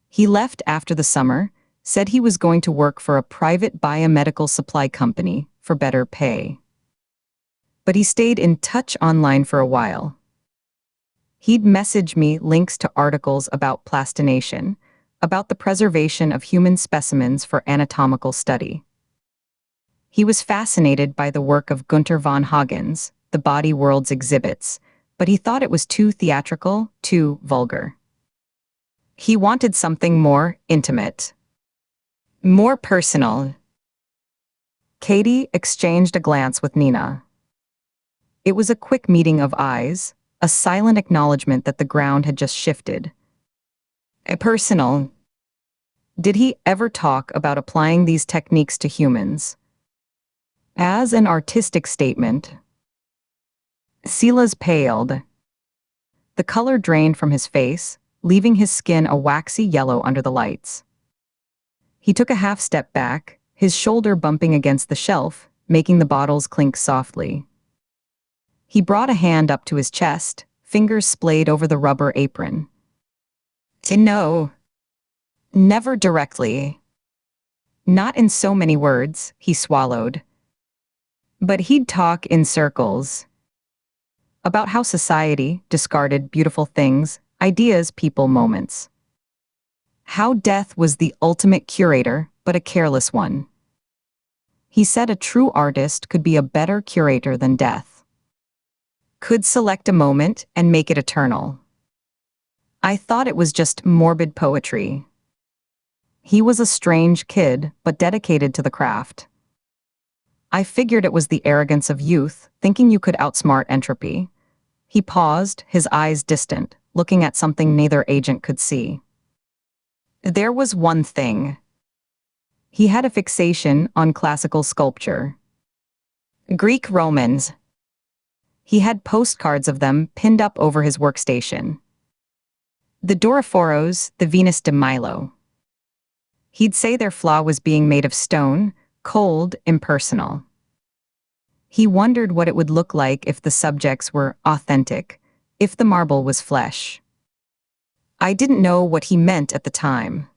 He left after the summer, said he was going to work for a private biomedical supply company for better pay. But he stayed in touch online for a while. He'd message me links to articles about plastination, about the preservation of human specimens for anatomical study. He was fascinated by the work of Gunther von Hagens, the Body World's exhibits, but he thought it was too theatrical, too vulgar. He wanted something more intimate. More personal. Katie exchanged a glance with Nina. It was a quick meeting of eyes, a silent acknowledgement that the ground had just shifted. Personal. Did he ever talk about applying these techniques to humans? As an artistic statement. Silas paled. The color drained from his face, leaving his skin a waxy yellow under the lights. He took a half step back, his shoulder bumping against the shelf, making the bottles clink softly. He brought a hand up to his chest, fingers splayed over the rubber apron. No. Never directly. Not in so many words, he swallowed. But he'd talk in circles. About how society discarded beautiful things, ideas, people, moments. How death was the ultimate curator, but a careless one. He said a true artist could be a better curator than death. Could select a moment and make it eternal. I thought it was just morbid poetry. He was a strange kid, but dedicated to the craft. I figured it was the arrogance of youth, thinking you could outsmart entropy. He paused, his eyes distant, looking at something neither agent could see. There was one thing. He had a fixation on classical sculpture. Greek Romans. He had postcards of them pinned up over his workstation. The Doraphoros, the Venus de Milo. He'd say their flaw was being made of stone, cold, impersonal. He wondered what it would look like if the subjects were authentic, if the marble was flesh. I didn't know what he meant at the time.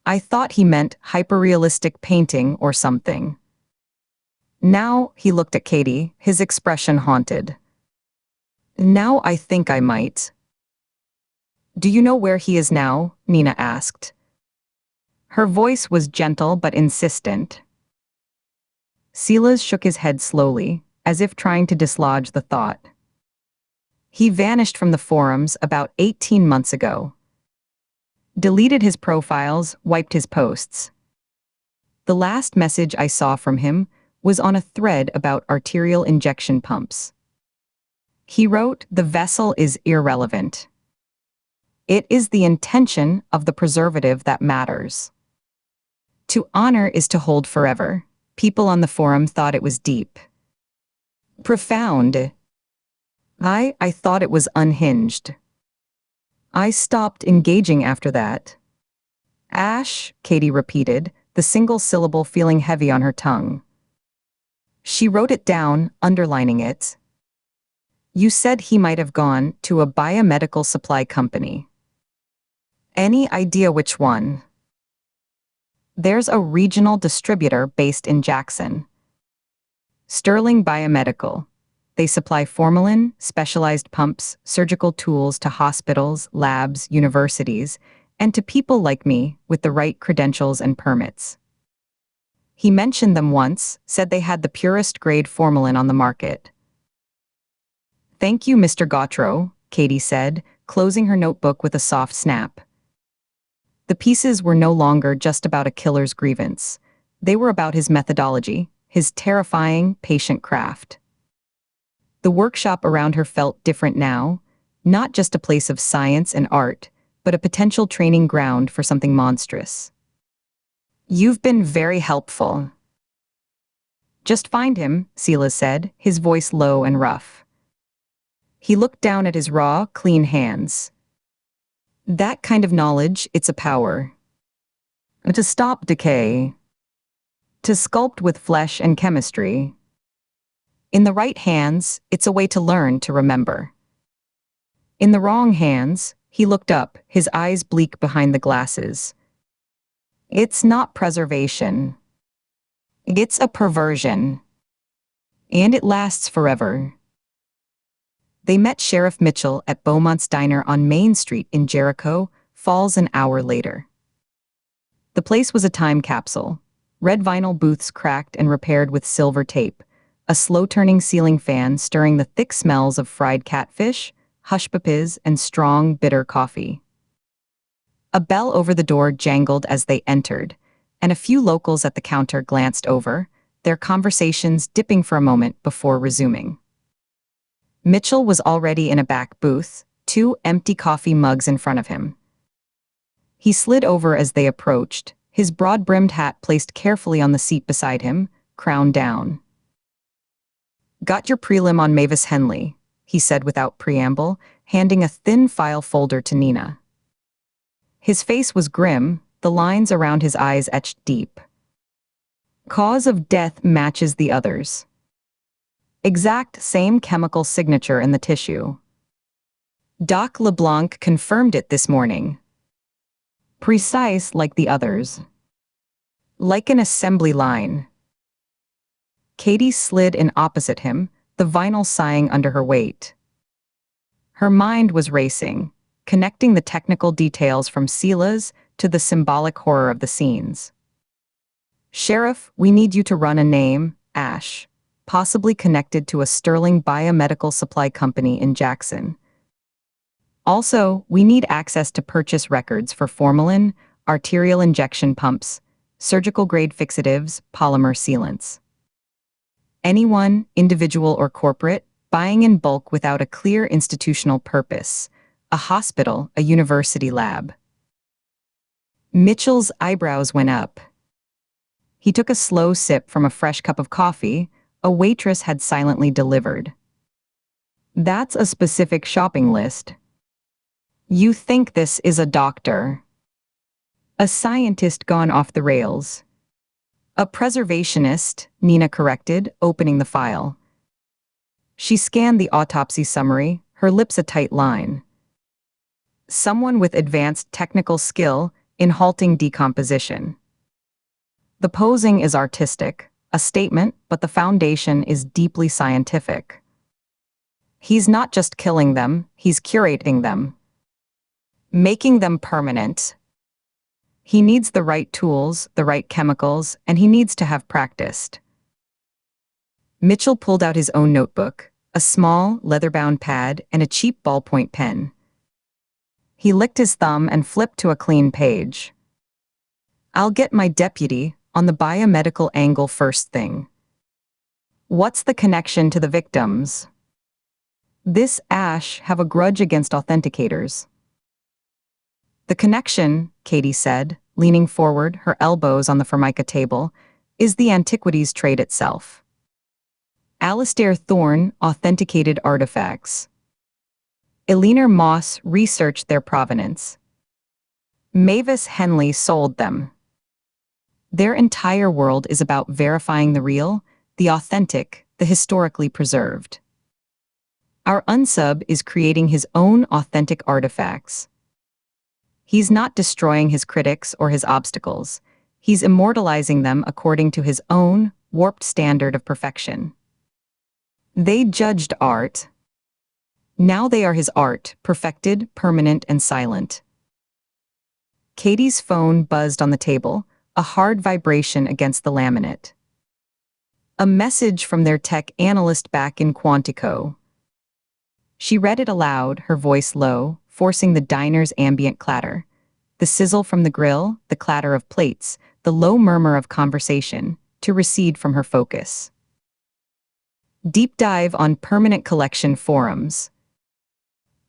I thought he meant hyperrealistic painting or something. Now he looked at Katie, his expression haunted. Now I think I might. Do you know where he is now? Nina asked. Her voice was gentle but insistent. Silas shook his head slowly, as if trying to dislodge the thought. He vanished from the forums about 18 months ago. Deleted his profiles, wiped his posts. The last message I saw from him was on a thread about arterial injection pumps. He wrote, "The vessel is irrelevant. It is the intention of the preservative that matters. To honor is to hold forever." People on the forum thought it was deep. Profound. I thought it was unhinged. I stopped engaging after that. Ash, Katie repeated, the single syllable feeling heavy on her tongue. She wrote it down, underlining it. You said he might have gone to a biomedical supply company. Any idea which one? There's a regional distributor based in Jackson. Sterling Biomedical. They supply formalin, specialized pumps, surgical tools to hospitals, labs, universities, and to people like me with the right credentials and permits. He mentioned them once, said they had the purest grade formalin on the market. Thank you, Mr. Gautreau, Katie said, closing her notebook with a soft snap. The pieces were no longer just about a killer's grievance. They were about his methodology, his terrifying, patient craft. The workshop around her felt different now, not just a place of science and art, but a potential training ground for something monstrous. You've been very helpful. Just find him, Silas said, his voice low and rough. He looked down at his raw, clean hands. That kind of knowledge, it's a power. To stop decay. To sculpt with flesh and chemistry. In the right hands, it's a way to learn to remember. In the wrong hands, he looked up, his eyes bleak behind the glasses. It's not preservation. It's a perversion. And it lasts forever. They met Sheriff Mitchell at Beaumont's Diner on Main Street in Jericho Falls an hour later. The place was a time capsule. Red vinyl booths cracked and repaired with silver tape, a slow-turning ceiling fan stirring the thick smells of fried catfish, hush puppies, and strong, bitter coffee. A bell over the door jangled as they entered, and a few locals at the counter glanced over, their conversations dipping for a moment before resuming. Mitchell was already in a back booth, 2 empty coffee mugs in front of him. He slid over as they approached, his broad-brimmed hat placed carefully on the seat beside him, crown down. Got your prelim on Mavis Henley, he said without preamble, handing a thin file folder to Nina. His face was grim, the lines around his eyes etched deep. Cause of death matches the others. Exact same chemical signature in the tissue. Doc LeBlanc confirmed it this morning. Precise like the others. Like an assembly line. Katie slid in opposite him, the vinyl sighing under her weight. Her mind was racing. connecting the technical details from Sela's to the symbolic horror of the scenes. Sheriff, we need you to run a name, Ash, possibly connected to a sterling biomedical supply company in Jackson. Also, we need access to purchase records for formalin, arterial injection pumps, surgical-grade fixatives, polymer sealants. Anyone, individual or corporate, buying in bulk without a clear institutional purpose. A hospital, a university lab. Mitchell's eyebrows went up. He took a slow sip from a fresh cup of coffee a waitress had silently delivered. That's a specific shopping list. You think this is a doctor? A scientist gone off the rails. A preservationist, Nina corrected, opening the file. She scanned the autopsy summary, her lips a tight line. Someone with advanced technical skill in halting decomposition. The posing is artistic, a statement, but the foundation is deeply scientific. He's not just killing them, he's curating them. Making them permanent. He needs the right tools, the right chemicals, and he needs to have practiced. Mitchell pulled out his own notebook, a small, leather-bound pad, and a cheap ballpoint pen. He licked his thumb and flipped to a clean page. I'll get my deputy on the biomedical angle first thing. What's the connection to the victims? This Ash have a grudge against authenticators. The connection, Katie said, leaning forward, her elbows on the formica table, is the antiquities trade itself. Alastair Thorne authenticated artifacts. Eleanor Moss researched their provenance. Mavis Henley sold them. Their entire world is about verifying the real, the authentic, the historically preserved. Our unsub is creating his own authentic artifacts. He's not destroying his critics or his obstacles. He's immortalizing them according to his own warped standard of perfection. They judged art. Now they are his art, perfected, permanent, and silent. Katie's phone buzzed on the table, a hard vibration against the laminate. A message from their tech analyst back in Quantico. She read it aloud, her voice low, forcing the diner's ambient clatter. The sizzle from the grill, the clatter of plates, the low murmur of conversation, to recede from her focus. Deep dive on permanent collection forums.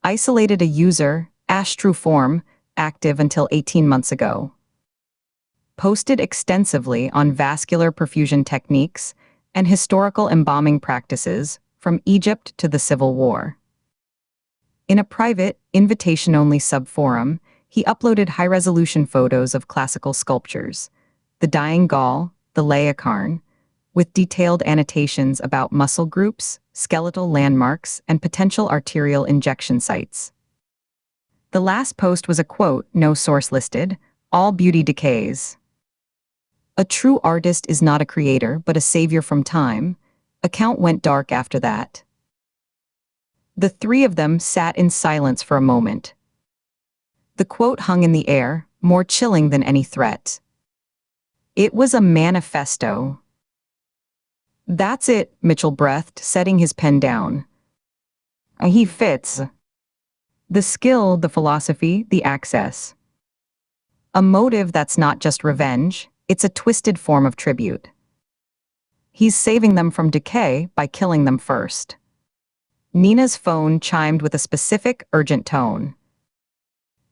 Isolated a user, Ash-Trueform, active until 18 months ago. Posted extensively on vascular perfusion techniques and historical embalming practices from Egypt to the Civil War. In a private, invitation-only subforum, he uploaded high-resolution photos of classical sculptures, the Dying Gaul, the Laocoon, with detailed annotations about muscle groups, skeletal landmarks, and potential arterial injection sites. The last post was a quote, no source listed, "All beauty decays. A true artist is not a creator but a savior from time." Account went dark after that. The three of them sat in silence for a moment. The quote hung in the air, more chilling than any threat. It was a manifesto. That's it, Mitchell breathed, setting his pen down. He fits. The skill, the philosophy, the access. A motive that's not just revenge, it's a twisted form of tribute. He's saving them from decay by killing them first. Nina's phone chimed with a specific, urgent tone.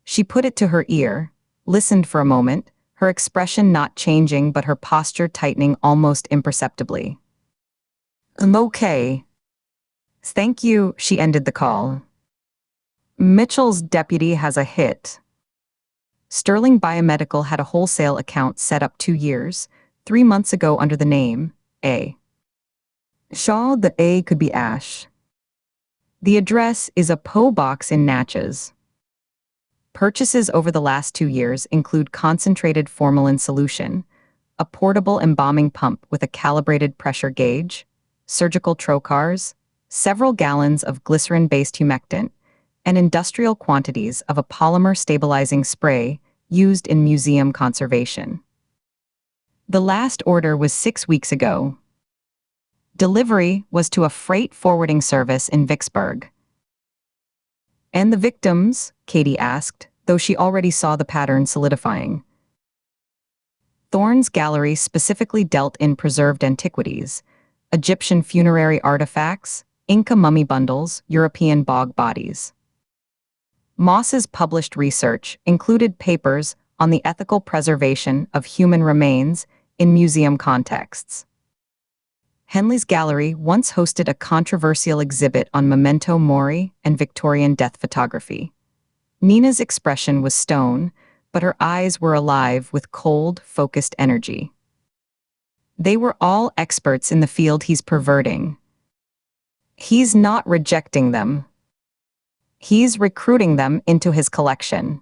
She put it to her ear, listened for a moment, her expression not changing but her posture tightening almost imperceptibly. "I'm okay. Thank you," she ended the call. Mitchell's deputy has a hit. Sterling Biomedical had a wholesale account set up 2 years, 3 months ago under the name A. Shaw. The A could be Ash. The address is a PO box in Natchez. Purchases over the last 2 years include concentrated formalin solution, a portable embalming pump with a calibrated pressure gauge, surgical trocars, several gallons of glycerin-based humectant, and industrial quantities of a polymer stabilizing spray used in museum conservation. The last order was 6 weeks ago. Delivery was to a freight forwarding service in Vicksburg. And the victims? Katie asked, though she already saw the pattern solidifying. Thorne's gallery specifically dealt in preserved antiquities, Egyptian funerary artifacts, Inca mummy bundles, European bog bodies. Moss's published research included papers on the ethical preservation of human remains in museum contexts. Henley's gallery once hosted a controversial exhibit on memento mori and Victorian death photography. Nina's expression was stone, but her eyes were alive with cold, focused energy. They were all experts in the field he's perverting. He's not rejecting them. He's recruiting them into his collection.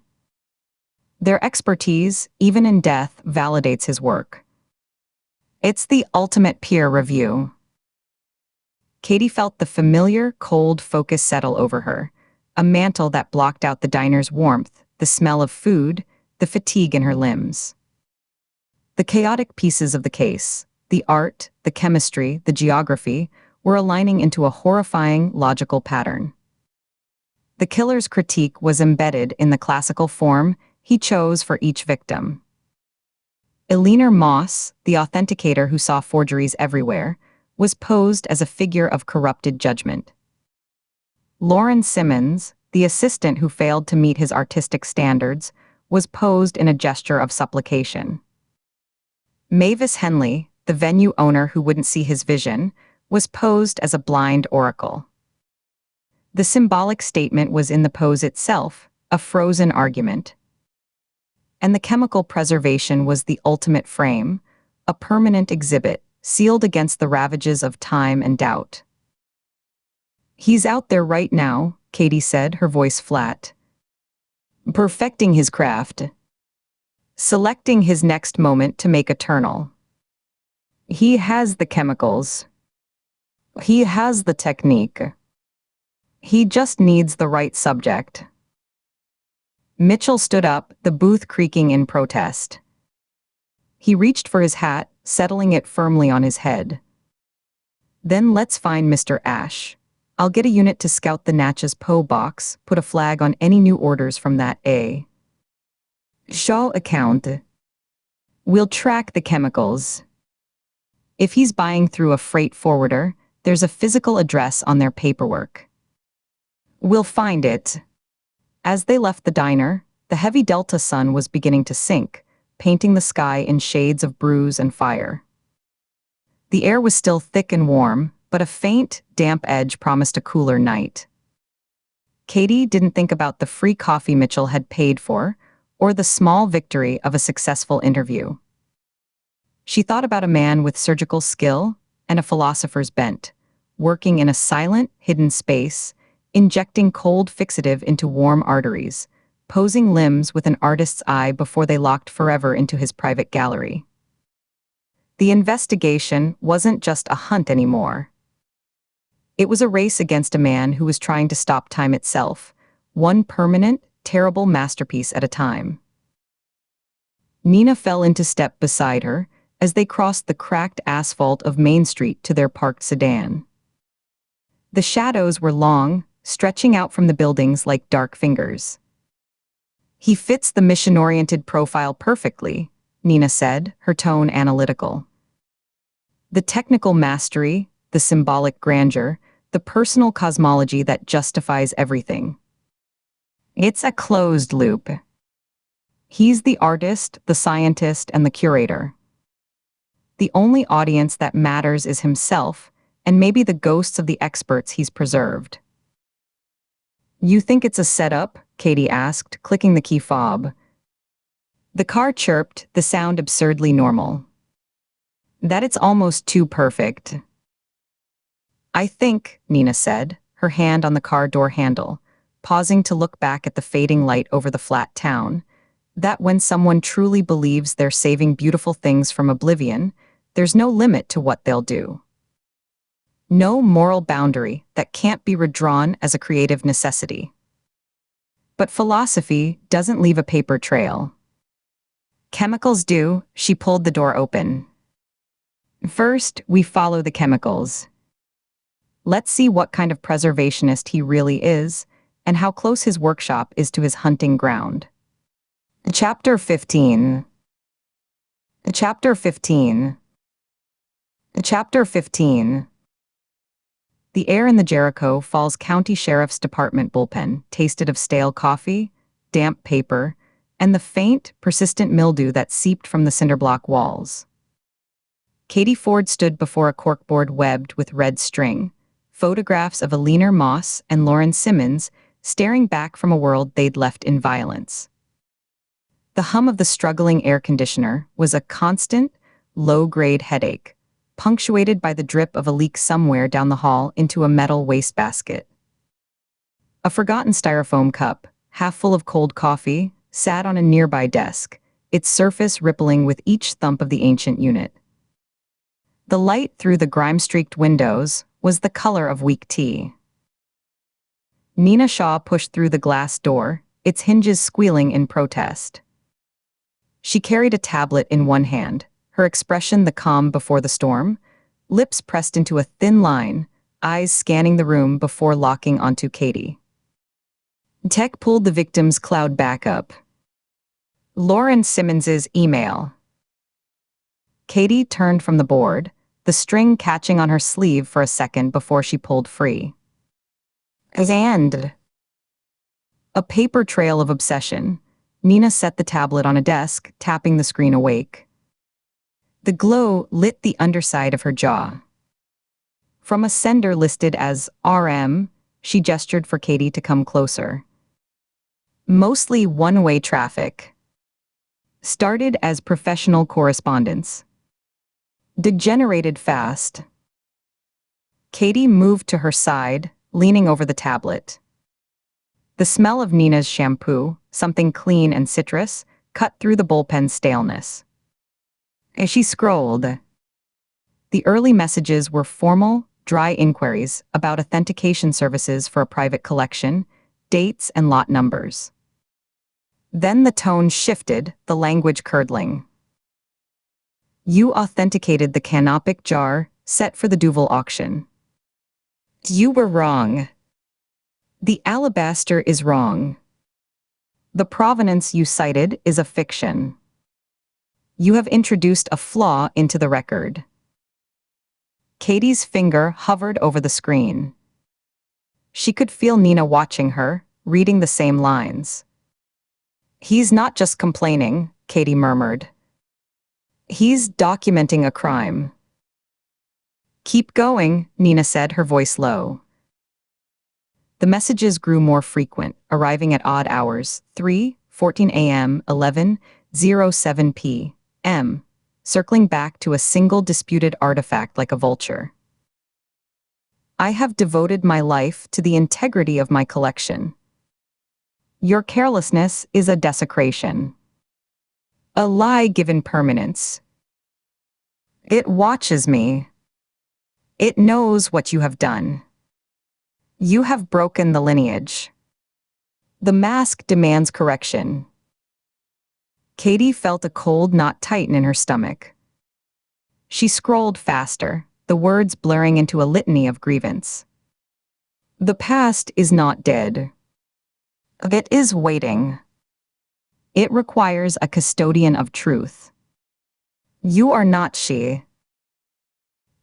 Their expertise, even in death, validates his work. It's the ultimate peer review. Katie felt the familiar, cold focus settle over her, a mantle that blocked out the diner's warmth, the smell of food, the fatigue in her limbs. The chaotic pieces of the case, the art, the chemistry, the geography, were aligning into a horrifying, logical pattern. The killer's critique was embedded in the classical form he chose for each victim. Eleanor Moss, the authenticator who saw forgeries everywhere, was posed as a figure of corrupted judgment. Lauren Simmons, the assistant who failed to meet his artistic standards, was posed in a gesture of supplication. Mavis Henley, the venue owner who wouldn't see his vision, was posed as a blind oracle. The symbolic statement was in the pose itself, a frozen argument. And the chemical preservation was the ultimate frame, a permanent exhibit, sealed against the ravages of time and doubt. He's out there right now, Katie said, her voice flat. Perfecting his craft. Selecting his next moment to make eternal. He has the chemicals. He has the technique. He just needs the right subject. Mitchell stood up, the booth creaking in protest. He reached for his hat, settling it firmly on his head. Then let's find Mr. Ash. I'll get a unit to scout the Natchez Poe box, put a flag on any new orders from that A. Shaw account. We'll track the chemicals. If he's buying through a freight forwarder, there's a physical address on their paperwork. We'll find it. As they left the diner, the heavy Delta sun was beginning to sink, painting the sky in shades of bruise and fire. The air was still thick and warm, but a faint, damp edge promised a cooler night. Katie didn't think about the free coffee Mitchell had paid for, or the small victory of a successful interview. She thought about a man with surgical skill and a philosopher's bent, working in a silent, hidden space, injecting cold fixative into warm arteries, posing limbs with an artist's eye before they locked forever into his private gallery. The investigation wasn't just a hunt anymore. It was a race against a man who was trying to stop time itself, one permanent, terrible masterpiece at a time. Nina fell into step beside her as they crossed the cracked asphalt of Main Street to their parked sedan. The shadows were long, stretching out from the buildings like dark fingers. He fits the mission-oriented profile perfectly, Nina said, her tone analytical. The technical mastery, the symbolic grandeur, the personal cosmology that justifies everything. It's a closed loop. He's the artist, the scientist, and the curator. The only audience that matters is himself, and maybe the ghosts of the experts he's preserved. You think it's a setup? Katie asked, clicking the key fob. The car chirped, the sound absurdly normal. That it's almost too perfect. I think, Nina said, her hand on the car door handle, pausing to look back at the fading light over the flat town, that when someone truly believes they're saving beautiful things from oblivion, there's no limit to what they'll do. No moral boundary that can't be redrawn as a creative necessity. But philosophy doesn't leave a paper trail. Chemicals do. She pulled the door open. First, we follow the chemicals. Let's see what kind of preservationist he really is, and how close his workshop is to his hunting ground. Chapter 15. Chapter 15. Chapter 15. The air in the Jericho Falls County Sheriff's Department bullpen tasted of stale coffee, damp paper, and the faint, persistent mildew that seeped from the cinderblock walls. Katie Ford stood before a corkboard webbed with red string, photographs of Alina Moss and Lauren Simmons staring back from a world they'd left in violence. The hum of the struggling air conditioner was a constant, low-grade headache, punctuated by the drip of a leak somewhere down the hall into a metal wastebasket. A forgotten styrofoam cup, half full of cold coffee, sat on a nearby desk, its surface rippling with each thump of the ancient unit. The light through the grime-streaked windows was the color of weak tea. Nina Shaw pushed through the glass door, its hinges squealing in protest. She carried a tablet in one hand, her expression the calm before the storm, lips pressed into a thin line, eyes scanning the room before locking onto Katie. Tech pulled the victim's cloud back up. Lauren Simmons's email. Katie turned from the board, the string catching on her sleeve for a second before she pulled free. And a paper trail of obsession. Nina set the tablet on a desk, tapping the screen awake. The glow lit the underside of her jaw. From a sender listed as RM, she gestured for Katie to come closer. Mostly one-way traffic. Started as professional correspondence. Degenerated fast. Katie moved to her side, leaning over the tablet. The smell of Nina's shampoo, something clean and citrus, cut through the bullpen's staleness. As she scrolled, the early messages were formal, dry inquiries about authentication services for a private collection, dates and lot numbers. Then the tone shifted, the language curdling. You authenticated the canopic jar, set for the Duval auction. You were wrong. The alabaster is wrong. The provenance you cited is a fiction. You have introduced a flaw into the record. Katie's finger hovered over the screen. She could feel Nina watching her, reading the same lines. He's not just complaining, Katie murmured. He's documenting a crime. Keep going, Nina said, her voice low. The messages grew more frequent, arriving at odd hours, 3:14 a.m., 11:07 p.m., circling back to a single disputed artifact like a vulture. I have devoted my life to the integrity of my collection. Your carelessness is a desecration. A lie given permanence. It watches me. It knows what you have done. You have broken the lineage. The mask demands correction. Katie felt a cold knot tighten in her stomach. She scrolled faster, the words blurring into a litany of grievance. The past is not dead. It is waiting. It requires a custodian of truth. You are not she.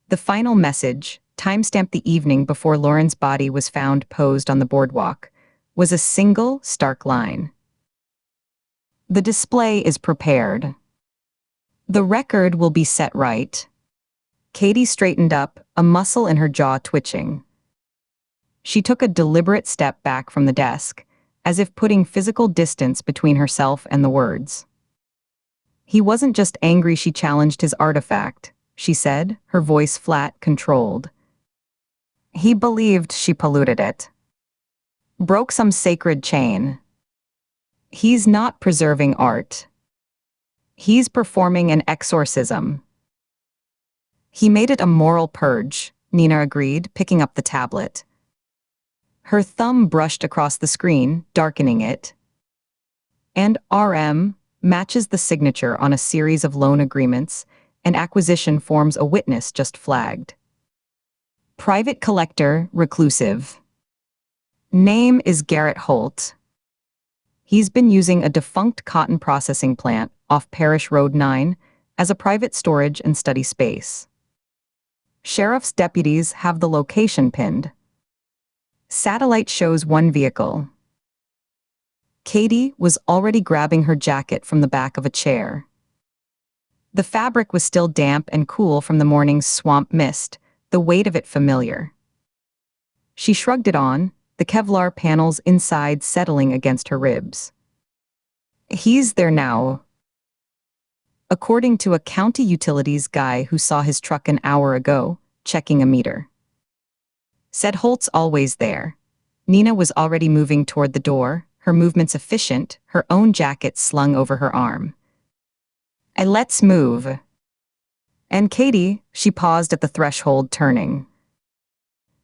The final message, timestamped the evening before Lauren's body was found posed on the boardwalk, was a single, stark line. The display is prepared. The record will be set right. Katie straightened up, a muscle in her jaw twitching. She took a deliberate step back from the desk, as if putting physical distance between herself and the words. He wasn't just angry she challenged his artifact, she said, her voice flat, controlled. He believed she polluted it. Broke some sacred chain. He's not preserving art. He's performing an exorcism. He made it a moral purge, Nina agreed, picking up the tablet. Her thumb brushed across the screen, darkening it. And RM matches the signature on a series of loan agreements, and acquisition forms a witness just flagged. Private collector, reclusive. Name is Garrett Holt. He's been using a defunct cotton processing plant off Parish Road 9 as a private storage and study space. Sheriff's deputies have the location pinned. Satellite shows one vehicle. Katie was already grabbing her jacket from the back of a chair. The fabric was still damp and cool from the morning's swamp mist, the weight of it familiar. She shrugged it on, the Kevlar panels inside settling against her ribs. He's there now. According to a county utilities guy who saw his truck an hour ago, checking a meter. Said Holt's always there. Nina was already moving toward the door, her movements efficient, her own jacket slung over her arm. Let's move. And Katie, she paused at the threshold, turning.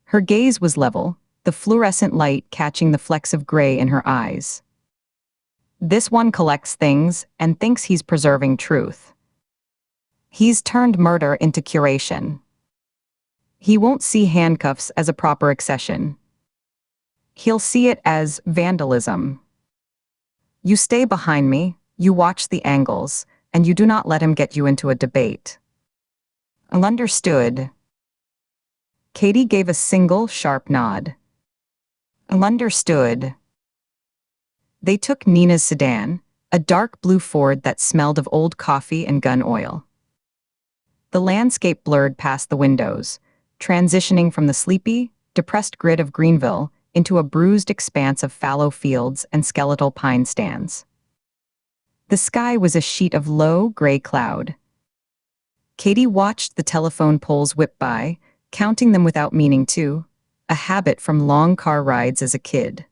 Her gaze was level, the fluorescent light catching the flecks of gray in her eyes. This one collects things and thinks he's preserving truth. He's turned murder into curation. He won't see handcuffs as a proper accession. He'll see it as vandalism. You stay behind me, you watch the angles, and you do not let him get you into a debate. Understood. Katie gave a single, sharp nod. Understood. They took Nina's sedan, a dark blue Ford that smelled of old coffee and gun oil. The landscape blurred past the windows, transitioning from the sleepy, depressed grid of Greenville into a bruised expanse of fallow fields and skeletal pine stands. The sky was a sheet of low, gray cloud. Katie watched the telephone poles whip by, counting them without meaning to, a habit from long car rides as a kid.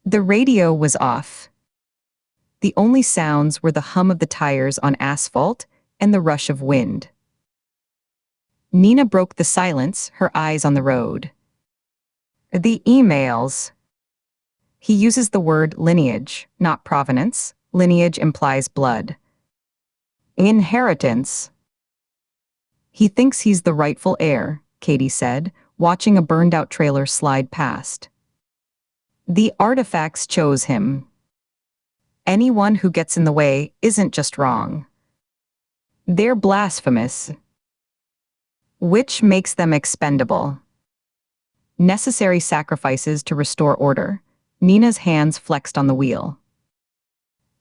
The radio was off. The only sounds were the hum of the tires on asphalt and the rush of wind. Nina broke the silence, her eyes on the road. The emails. He uses the word lineage, not provenance. Lineage implies blood. Inheritance. He thinks he's the rightful heir, Katie said, watching a burned-out trailer slide past. The artifacts chose him. Anyone who gets in the way isn't just wrong. They're blasphemous. Which makes them expendable. Necessary sacrifices to restore order. Nina's hands flexed on the wheel.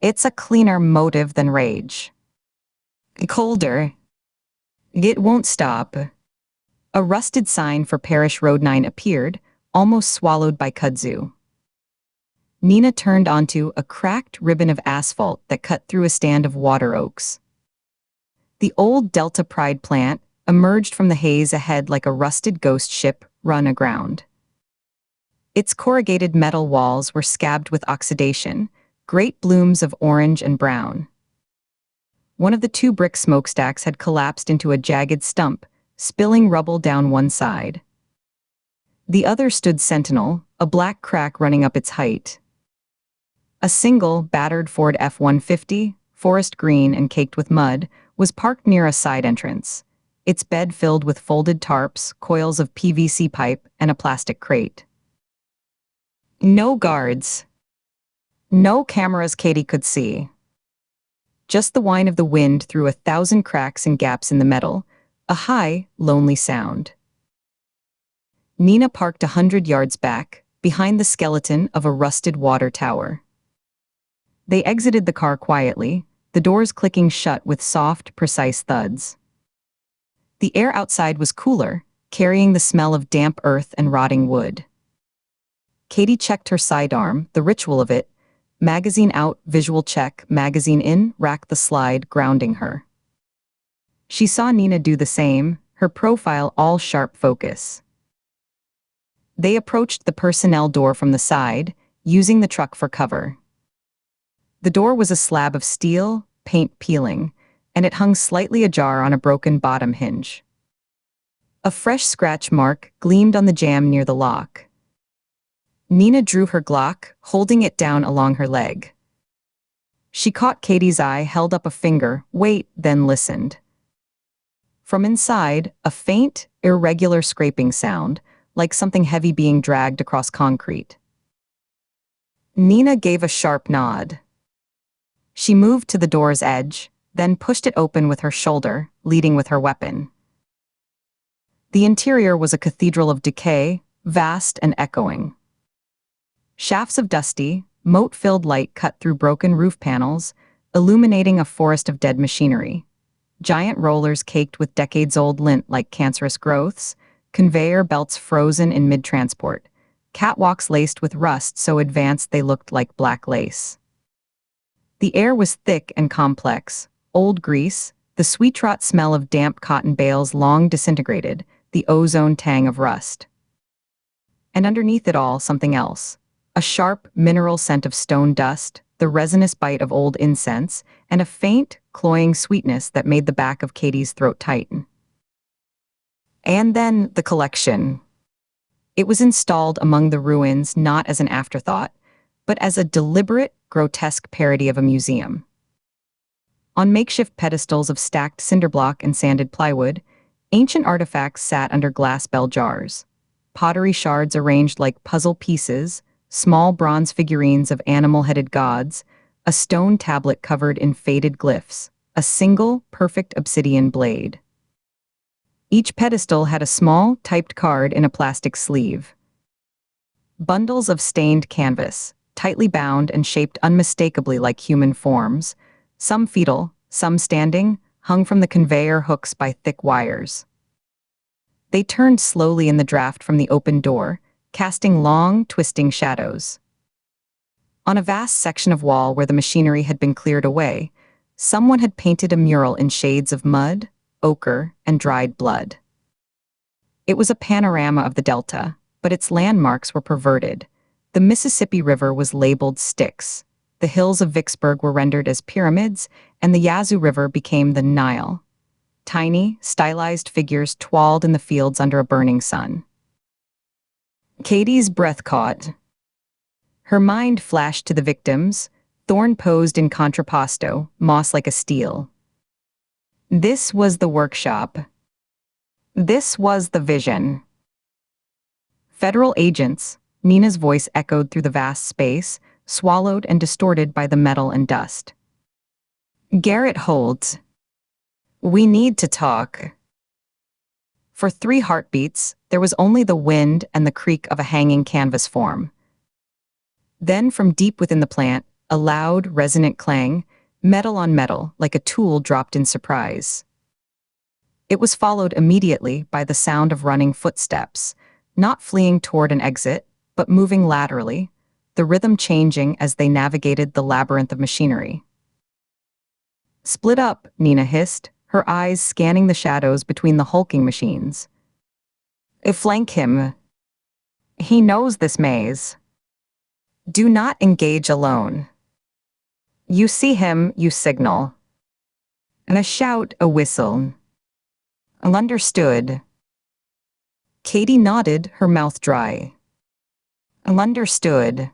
It's a cleaner motive than rage. Colder. It won't stop. A rusted sign for Parish Road 9 appeared, almost swallowed by kudzu. Nina turned onto a cracked ribbon of asphalt that cut through a stand of water oaks. The old Delta Pride plant emerged from the haze ahead like a rusted ghost ship run aground. Its corrugated metal walls were scabbed with oxidation, great blooms of orange and brown. One of the two brick smokestacks had collapsed into a jagged stump, spilling rubble down one side. The other stood sentinel, a black crack running up its height. A single, battered Ford F-150, forest green and caked with mud, was parked near a side entrance, its bed filled with folded tarps, coils of PVC pipe, and a plastic crate. No guards. No cameras Katie could see. Just the whine of the wind through 1,000 cracks and gaps in the metal, a high, lonely sound. Nina parked 100 yards back, behind the skeleton of a rusted water tower. They exited the car quietly, the doors clicking shut with soft, precise thuds. The air outside was cooler, carrying the smell of damp earth and rotting wood. Katie checked her sidearm, the ritual of it. Magazine out, visual check, magazine in, rack the slide, grounding her. She saw Nina do the same, her profile all sharp focus. They approached the personnel door from the side, using the truck for cover. The door was a slab of steel, paint peeling, and it hung slightly ajar on a broken bottom hinge. A fresh scratch mark gleamed on the jamb near the lock. Nina drew her Glock, holding it down along her leg. She caught Katie's eye, held up a finger, wait, then listened. From inside, a faint, irregular scraping sound, like something heavy being dragged across concrete. Nina gave a sharp nod. She moved to the door's edge, then pushed it open with her shoulder, leading with her weapon. The interior was a cathedral of decay, vast and echoing. Shafts of dusty, mote-filled light cut through broken roof panels, illuminating a forest of dead machinery. Giant rollers caked with decades-old lint like cancerous growths, conveyor belts frozen in mid-transport, catwalks laced with rust so advanced they looked like black lace. The air was thick and complex, old grease, the sweet-rot smell of damp cotton bales long disintegrated, the ozone tang of rust. And underneath it all, something else. A sharp, mineral scent of stone dust, the resinous bite of old incense, and a faint, cloying sweetness that made the back of Katie's throat tighten. And then the collection. It was installed among the ruins not as an afterthought, but as a deliberate, grotesque parody of a museum. On makeshift pedestals of stacked cinderblock and sanded plywood, ancient artifacts sat under glass bell jars. Pottery shards arranged like puzzle pieces, small bronze figurines of animal-headed gods, a stone tablet covered in faded glyphs, a single, perfect obsidian blade. Each pedestal had a small, typed card in a plastic sleeve. Bundles of stained canvas, tightly bound and shaped unmistakably like human forms, some fetal, some standing, hung from the conveyor hooks by thick wires. They turned slowly in the draft from the open door, casting long, twisting shadows. On a vast section of wall where the machinery had been cleared away, someone had painted a mural in shades of mud, ochre, and dried blood. It was a panorama of the Delta, but its landmarks were perverted. The Mississippi River was labeled Styx, the hills of Vicksburg were rendered as pyramids, and the Yazoo River became the Nile. Tiny, stylized figures twirled in the fields under a burning sun. Katie's breath caught. Her mind flashed to the victims, thorn posed in contrapposto, moss like a steel. This was the workshop. This was the vision. Federal agents, Nina's voice echoed through the vast space, swallowed and distorted by the metal and dust. Garrett Holds. We need to talk. For 3 heartbeats, there was only the wind and the creak of a hanging canvas form. Then from deep within the plant, a loud, resonant clang, metal on metal, like a tool dropped in surprise. It was followed immediately by the sound of running footsteps, not fleeing toward an exit, but moving laterally, the rhythm changing as they navigated the labyrinth of machinery. Split up, Nina hissed, her eyes scanning the shadows between the hulking machines. Flank him. He knows this maze. Do not engage alone. You see him, you signal. And a shout, a whistle. Understood. Katie nodded, her mouth dry. Understood.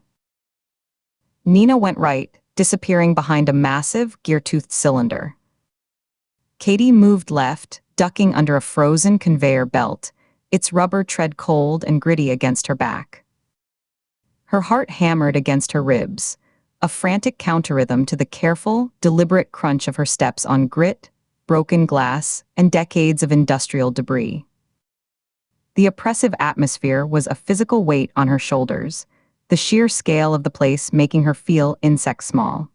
Nina went right, disappearing behind a massive, gear-toothed cylinder. Katie moved left, ducking under a frozen conveyor belt, its rubber tread cold and gritty against her back. Her heart hammered against her ribs, a frantic counterrhythm to the careful, deliberate crunch of her steps on grit, broken glass, and decades of industrial debris. The oppressive atmosphere was a physical weight on her shoulders, the sheer scale of the place making her feel insect small.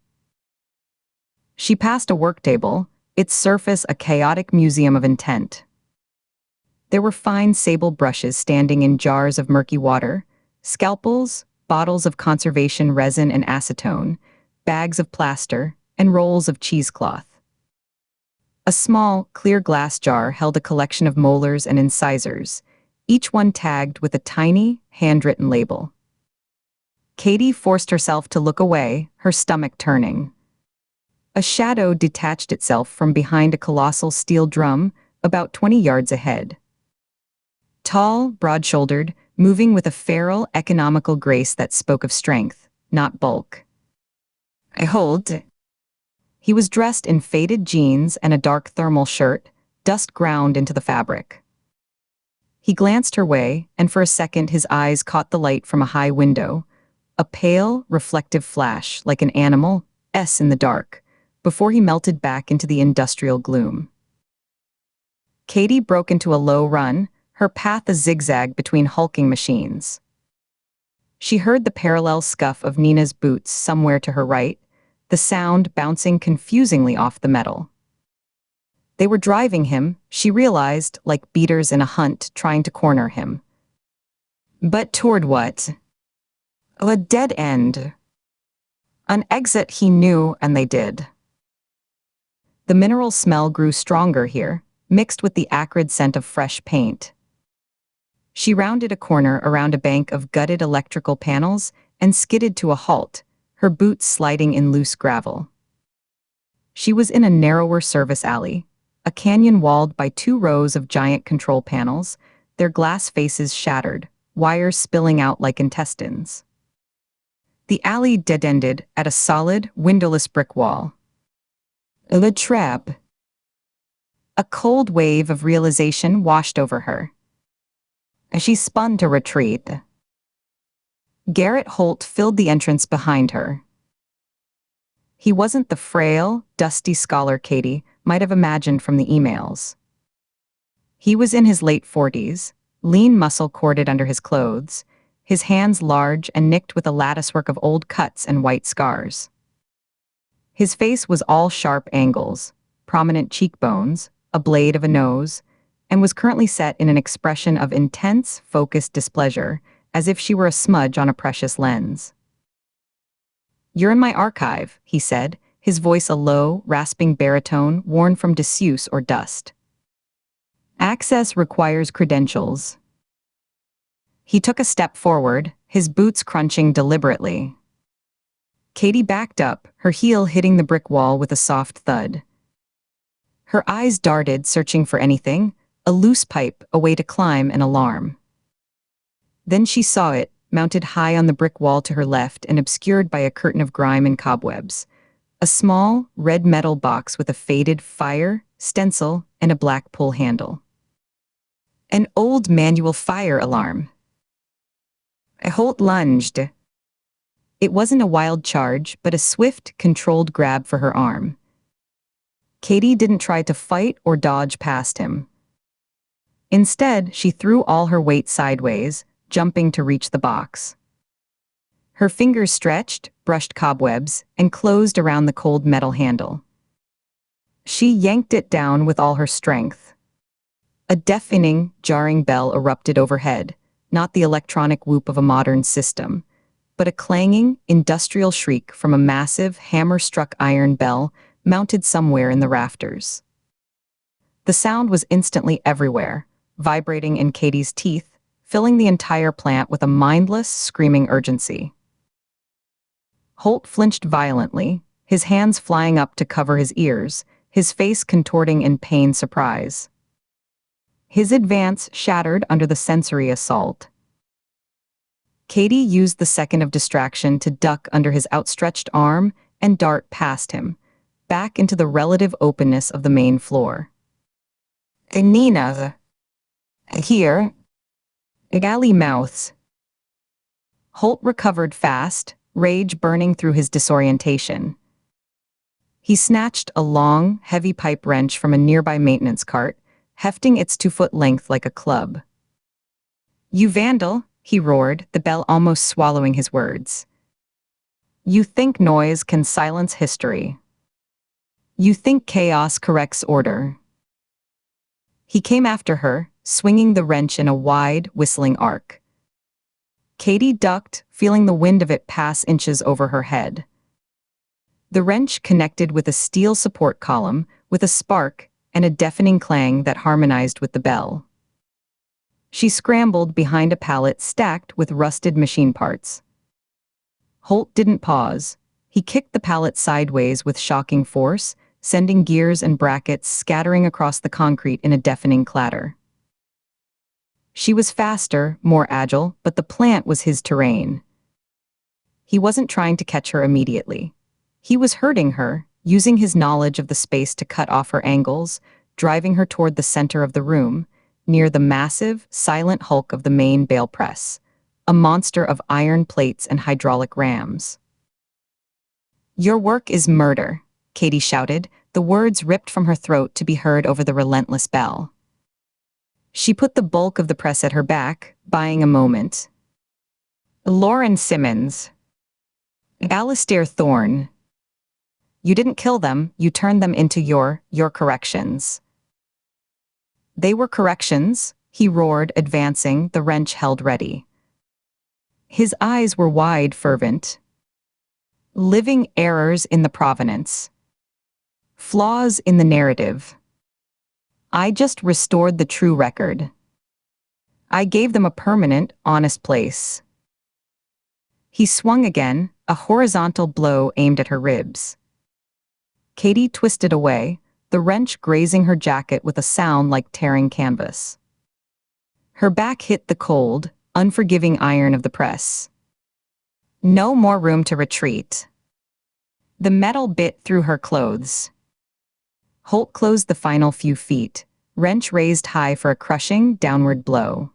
She passed a work table, its surface a chaotic museum of intent. There were fine sable brushes standing in jars of murky water, scalpels, bottles of conservation resin and acetone, bags of plaster, and rolls of cheesecloth. A small, clear glass jar held a collection of molars and incisors, each one tagged with a tiny, handwritten label. Katie forced herself to look away, her stomach turning. A shadow detached itself from behind a colossal steel drum, about 20 yards ahead. Tall, broad-shouldered, moving with a feral, economical grace that spoke of strength, not bulk. I hold. He was dressed in faded jeans and a dark thermal shirt, dust ground into the fabric. He glanced her way, and for a second his eyes caught the light from a high window, a pale, reflective flash like an animal's in the dark, before he melted back into the industrial gloom. Katie broke into a low run, her path a zigzag between hulking machines. She heard the parallel scuff of Nina's boots somewhere to her right, the sound bouncing confusingly off the metal. They were driving him, she realized, like beaters in a hunt trying to corner him. But toward what? A dead end. An exit he knew, and they did. The mineral smell grew stronger here, mixed with the acrid scent of fresh paint. She rounded a corner around a bank of gutted electrical panels and skidded to a halt, her boots sliding in loose gravel. She was in a narrower service alley, a canyon walled by 2 rows of giant control panels, their glass faces shattered, wires spilling out like intestines. The alley dead-ended at a solid, windowless brick wall. The trap. A cold wave of realization washed over her. She spun to retreat. Garrett Holt filled the entrance behind her. He wasn't the frail, dusty scholar Katie might have imagined from the emails. He was in his late 40s, lean muscle corded under his clothes, his hands large and nicked with a latticework of old cuts and white scars. His face was all sharp angles, prominent cheekbones, a blade of a nose, and was currently set in an expression of intense, focused displeasure, as if she were a smudge on a precious lens. "You're in my archive," he said, his voice a low, rasping baritone worn from disuse or dust. "Access requires credentials." He took a step forward, his boots crunching deliberately. Katie backed up, her heel hitting the brick wall with a soft thud. Her eyes darted, searching for anything, a loose pipe, a way to climb an alarm. Then she saw it, mounted high on the brick wall to her left and obscured by a curtain of grime and cobwebs. A small, red metal box with a faded fire, stencil, and a black pull handle. An old manual fire alarm. Holt lunged. It wasn't a wild charge, but a swift, controlled grab for her arm. Katie didn't try to fight or dodge past him. Instead, she threw all her weight sideways, jumping to reach the box. Her fingers stretched, brushed cobwebs, and closed around the cold metal handle. She yanked it down with all her strength. A deafening, jarring bell erupted overhead, not the electronic whoop of a modern system, but a clanging, industrial shriek from a massive, hammer-struck iron bell mounted somewhere in the rafters. The sound was instantly everywhere, vibrating in Katie's teeth, filling the entire plant with a mindless, screaming urgency. Holt flinched violently, his hands flying up to cover his ears, his face contorting in pained surprise. His advance shattered under the sensory assault. Katie used the second of distraction to duck under his outstretched arm and dart past him, back into the relative openness of the main floor. "Nina. Here." Galley mouths. Holt recovered fast, rage burning through his disorientation. He snatched a long, heavy pipe wrench from a nearby maintenance cart, hefting its 2-foot length like a club. "You vandal," he roared, the bell almost swallowing his words. "You think noise can silence history. You think chaos corrects order." He came after her, swinging the wrench in a wide, whistling arc. Katie ducked, feeling the wind of it pass inches over her head. The wrench connected with a steel support column, with a spark and a deafening clang that harmonized with the bell. She scrambled behind a pallet stacked with rusted machine parts. Holt didn't pause. He kicked the pallet sideways with shocking force, sending gears and brackets scattering across the concrete in a deafening clatter. She was faster, more agile, but the plant was his terrain. He wasn't trying to catch her immediately. He was hurting her, using his knowledge of the space to cut off her angles, driving her toward the center of the room, near the massive, silent hulk of the main bale press, a monster of iron plates and hydraulic rams. "Your work is murder," Katie shouted, the words ripped from her throat to be heard over the relentless bell. She put the bulk of the press at her back, buying a moment. "Lauren Simmons. Alistair Thorne. You didn't kill them, you turned them into your corrections." "They were corrections," he roared, advancing, the wrench held ready. His eyes were wide, fervent. "Living errors in the provenance. Flaws in the narrative. I just restored the true record. I gave them a permanent, honest place." He swung again, a horizontal blow aimed at her ribs. Katie twisted away, the wrench grazing her jacket with a sound like tearing canvas. Her back hit the cold, unforgiving iron of the press. No more room to retreat. The metal bit through her clothes. Holt closed the final few feet, wrench raised high for a crushing, downward blow.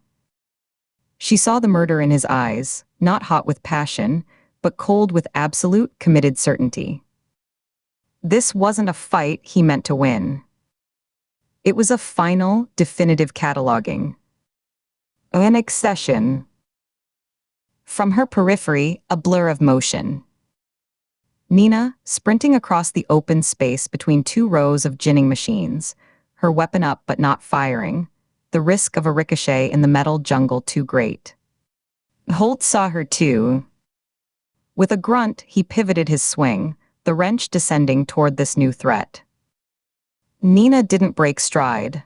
She saw the murder in his eyes, not hot with passion, but cold with absolute, committed certainty. This wasn't a fight he meant to win. It was a final, definitive cataloging. An accession. From her periphery, a blur of motion. Nina, sprinting across the open space between two rows of ginning machines, her weapon up but not firing, the risk of a ricochet in the metal jungle too great. Holt saw her too. With a grunt, he pivoted his swing, the wrench descending toward this new threat. Nina didn't break stride.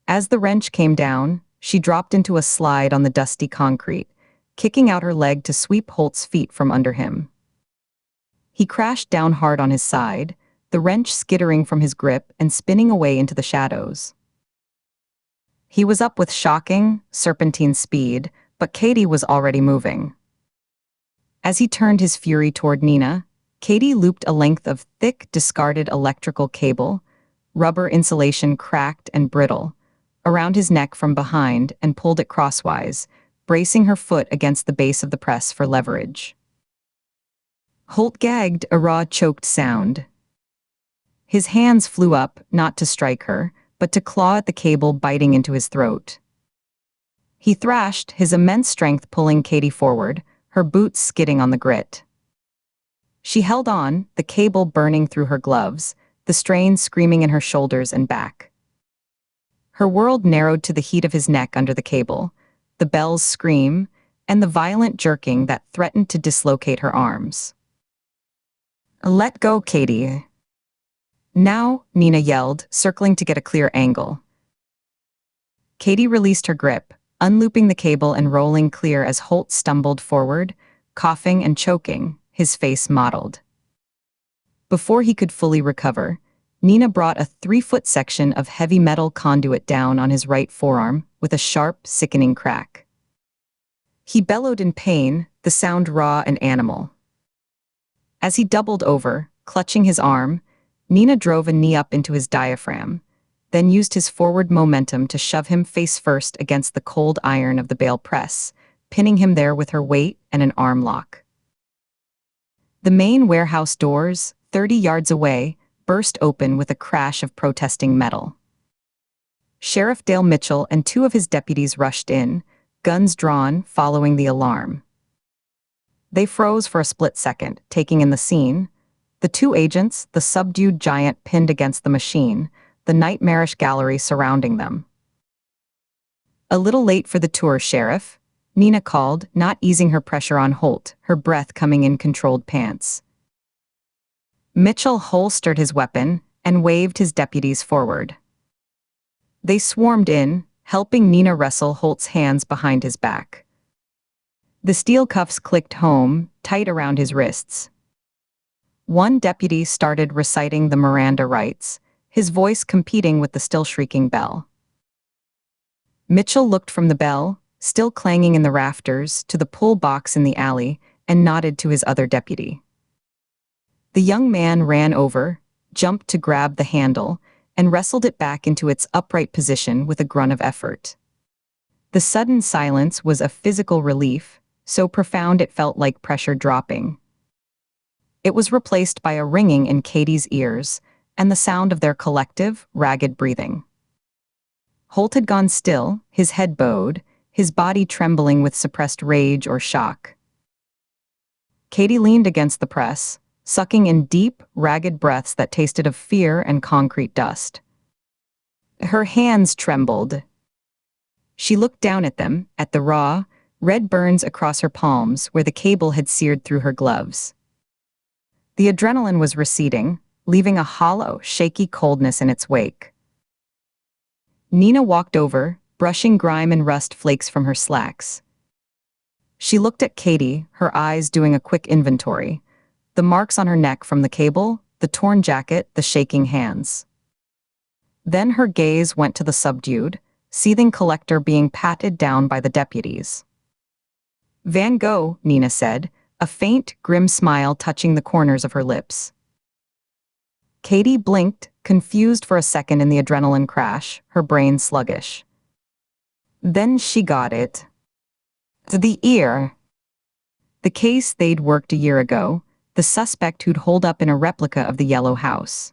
As the wrench came down, she dropped into a slide on the dusty concrete, kicking out her leg to sweep Holt's feet from under him. He crashed down hard on his side, the wrench skittering from his grip and spinning away into the shadows. He was up with shocking, serpentine speed, but Katie was already moving. As he turned his fury toward Nina, Katie looped a length of thick, discarded electrical cable, rubber insulation cracked and brittle, around his neck from behind and pulled it crosswise, bracing her foot against the base of the press for leverage. Holt gagged, a raw, choked sound. His hands flew up, not to strike her, but to claw at the cable biting into his throat. He thrashed, his immense strength pulling Katie forward, her boots skidding on the grit. She held on, the cable burning through her gloves, the strain screaming in her shoulders and back. Her world narrowed to the heat of his neck under the cable, the bell's scream, and the violent jerking that threatened to dislocate her arms. "Let go, Katie." "Now," Nina yelled, circling to get a clear angle. Katie released her grip, unlooping the cable and rolling clear as Holt stumbled forward, coughing and choking, his face mottled. Before he could fully recover, Nina brought a 3-foot section of heavy metal conduit down on his right forearm with a sharp, sickening crack. He bellowed in pain, the sound raw and animal. As he doubled over, clutching his arm, Nina drove a knee up into his diaphragm, then used his forward momentum to shove him face first against the cold iron of the bale press, pinning him there with her weight and an arm lock. The main warehouse doors, 30 yards away, burst open with a crash of protesting metal. Sheriff Dale Mitchell and 2 of his deputies rushed in, guns drawn, following the alarm. They froze for a split second, taking in the scene. The 2 agents, the subdued giant pinned against the machine, the nightmarish gallery surrounding them. "A little late for the tour, Sheriff," Nina called, not easing her pressure on Holt, her breath coming in controlled pants. Mitchell holstered his weapon and waved his deputies forward. They swarmed in, helping Nina wrestle Holt's hands behind his back. The steel cuffs clicked home, tight around his wrists. One deputy started reciting the Miranda rights, his voice competing with the still shrieking bell. Mitchell looked from the bell, still clanging in the rafters, to the pull box in the alley, and nodded to his other deputy. The young man ran over, jumped to grab the handle, and wrestled it back into its upright position with a grunt of effort. The sudden silence was a physical relief, so profound it felt like pressure dropping. It was replaced by a ringing in Katie's ears, and the sound of their collective, ragged breathing. Holt had gone still, his head bowed, his body trembling with suppressed rage or shock. Katie leaned against the press, sucking in deep, ragged breaths that tasted of fear and concrete dust. Her hands trembled. She looked down at them, at the raw, red burns across her palms where the cable had seared through her gloves. The adrenaline was receding, leaving a hollow, shaky coldness in its wake. Nina walked over, brushing grime and rust flakes from her slacks. She looked at Katie, her eyes doing a quick inventory. The marks on her neck from the cable, the torn jacket, the shaking hands. Then her gaze went to the subdued, seething collector being patted down by the deputies. "Van Gogh," Nina said, a faint, grim smile touching the corners of her lips. Katie blinked, confused for a second in the adrenaline crash, her brain sluggish. Then she got it. The ear. The case they'd worked a year ago, the suspect who'd holed up in a replica of the Yellow House.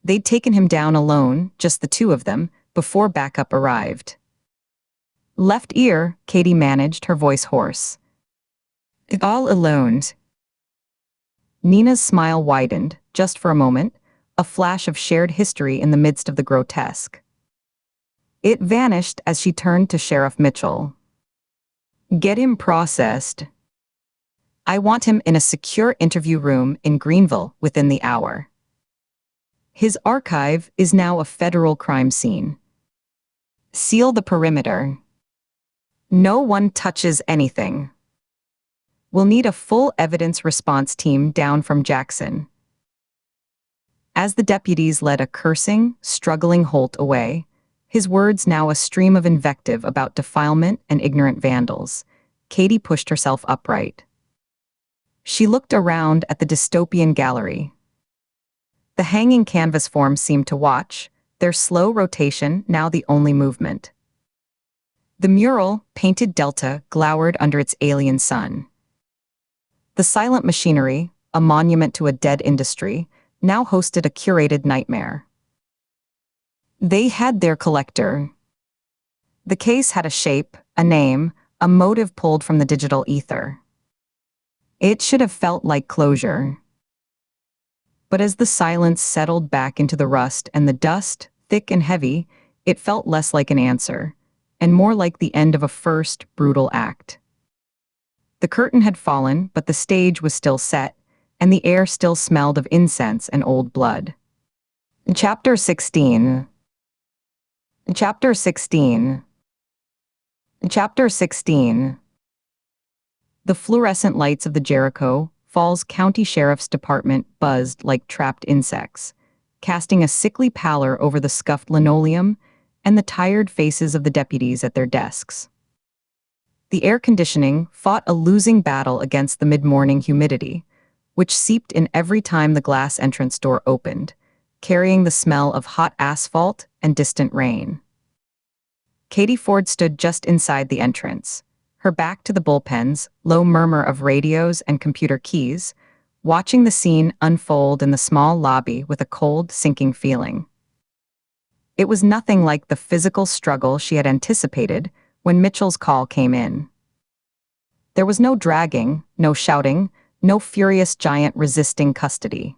They'd taken him down alone, just the two of them, before backup arrived. "Left ear," Katie managed, her voice hoarse. "All alone." Nina's smile widened, just for a moment, a flash of shared history in the midst of the grotesque. It vanished as she turned to Sheriff Mitchell. "Get him processed. I want him in a secure interview room in Greenville within the hour. His archive is now a federal crime scene. Seal the perimeter. No one touches anything. We'll need a full evidence response team down from Jackson." As the deputies led a cursing, struggling Holt away, his words now a stream of invective about defilement and ignorant vandals, Katie pushed herself upright. She looked around at the dystopian gallery. The hanging canvas forms seemed to watch, their slow rotation now the only movement. The mural, painted delta, glowered under its alien sun. The silent machinery, a monument to a dead industry, now hosted a curated nightmare. They had their collector. The case had a shape, a name, a motive pulled from the digital ether. It should have felt like closure. But as the silence settled back into the rust and the dust, thick and heavy, it felt less like an answer, and more like the end of a first, brutal act. The curtain had fallen, but the stage was still set, and the air still smelled of incense and old blood. Chapter 16. Chapter 16. Chapter 16. The fluorescent lights of the Jericho Falls County Sheriff's Department buzzed like trapped insects, casting a sickly pallor over the scuffed linoleum and the tired faces of the deputies at their desks. The air conditioning fought a losing battle against the mid-morning humidity, which seeped in every time the glass entrance door opened, carrying the smell of hot asphalt and distant rain. Katie Ford stood just inside the entrance, her back to the bullpens, low murmur of radios and computer keys, watching the scene unfold in the small lobby with a cold, sinking feeling. It was nothing like the physical struggle she had anticipated when Mitchell's call came in. There was no dragging, no shouting, no furious giant resisting custody.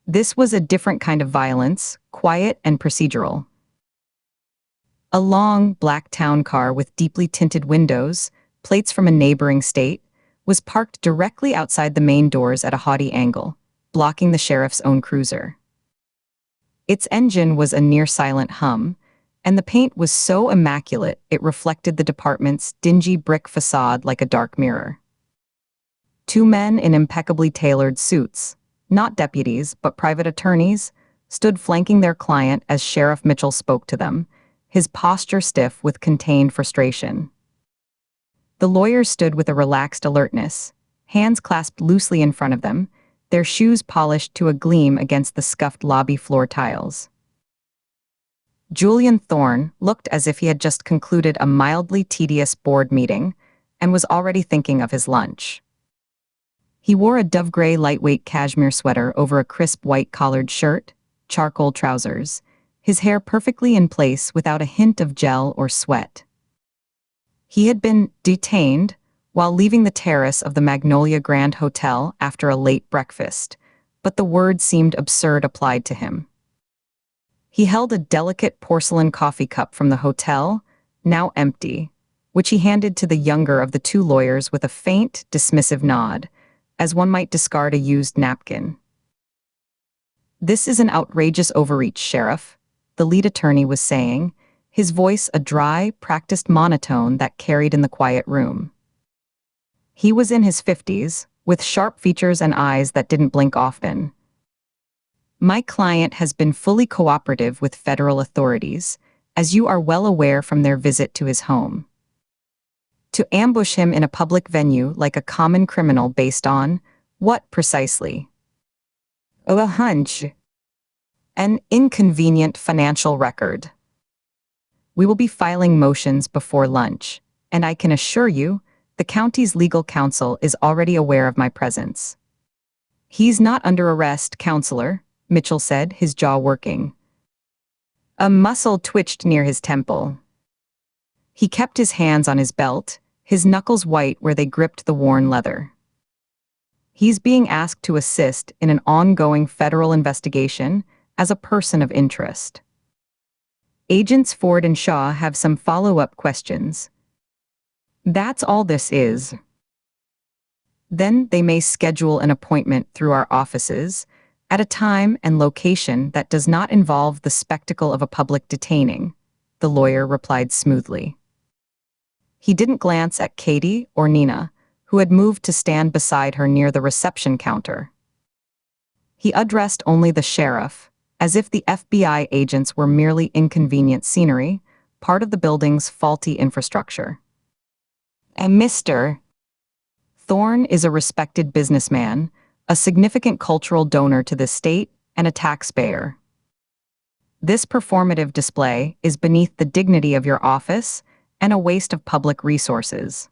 This was a different kind of violence, quiet and procedural. A long, black town car with deeply tinted windows, plates from a neighboring state, was parked directly outside the main doors at a haughty angle, blocking the sheriff's own cruiser. Its engine was a near-silent hum, and the paint was so immaculate it reflected the department's dingy brick facade like a dark mirror. Two men in impeccably tailored suits, not deputies but private attorneys, stood flanking their client as Sheriff Mitchell spoke to them, his posture stiff with contained frustration. The lawyers stood with a relaxed alertness, hands clasped loosely in front of them, their shoes polished to a gleam against the scuffed lobby floor tiles. Julian Thorne looked as if he had just concluded a mildly tedious board meeting and was already thinking of his lunch. He wore a dove-gray lightweight cashmere sweater over a crisp white-collared shirt, charcoal trousers, his hair perfectly in place without a hint of gel or sweat. He had been detained while leaving the terrace of the Magnolia Grand Hotel after a late breakfast, but the word seemed absurd applied to him. He held a delicate porcelain coffee cup from the hotel, now empty, which he handed to the younger of the two lawyers with a faint, dismissive nod, as one might discard a used napkin. "This is an outrageous overreach, Sheriff," the lead attorney was saying, his voice a dry, practiced monotone that carried in the quiet room. He was in his 50s, with sharp features and eyes that didn't blink often. "My client has been fully cooperative with federal authorities, as you are well aware from their visit to his home. To ambush him in a public venue like a common criminal based on, what precisely? A hunch. An inconvenient financial record. We will be filing motions before lunch, and I can assure you, the county's legal counsel is already aware of my presence." "He's not under arrest, Counselor," Mitchell said, his jaw working. A muscle twitched near his temple. He kept his hands on his belt, his knuckles white where they gripped the worn leather. "He's being asked to assist in an ongoing federal investigation as a person of interest. Agents Ford and Shaw have some follow-up questions. That's all this is. Then they may schedule an appointment through our offices at a time and location that does not involve the spectacle of a public detaining," the lawyer replied smoothly. He didn't glance at Katie or Nina, who had moved to stand beside her near the reception counter. He addressed only the sheriff, as if the FBI agents were merely inconvenient scenery, part of the building's faulty infrastructure. "And Mr. Thorne is a respected businessman, a significant cultural donor to the state, and a taxpayer. This performative display is beneath the dignity of your office and a waste of public resources."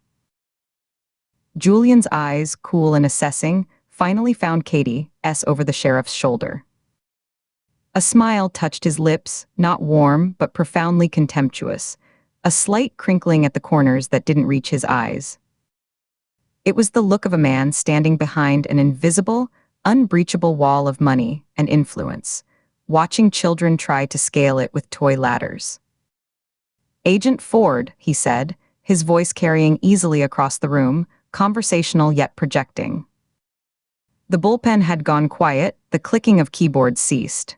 Julian's eyes, cool and assessing, finally found Katie's over the sheriff's shoulder. A smile touched his lips, not warm but profoundly contemptuous, a slight crinkling at the corners that didn't reach his eyes. It was the look of a man standing behind an invisible, unbreachable wall of money and influence, watching children try to scale it with toy ladders. "Agent Ford," he said, his voice carrying easily across the room, conversational yet projecting. The bullpen had gone quiet, the clicking of keyboards ceased.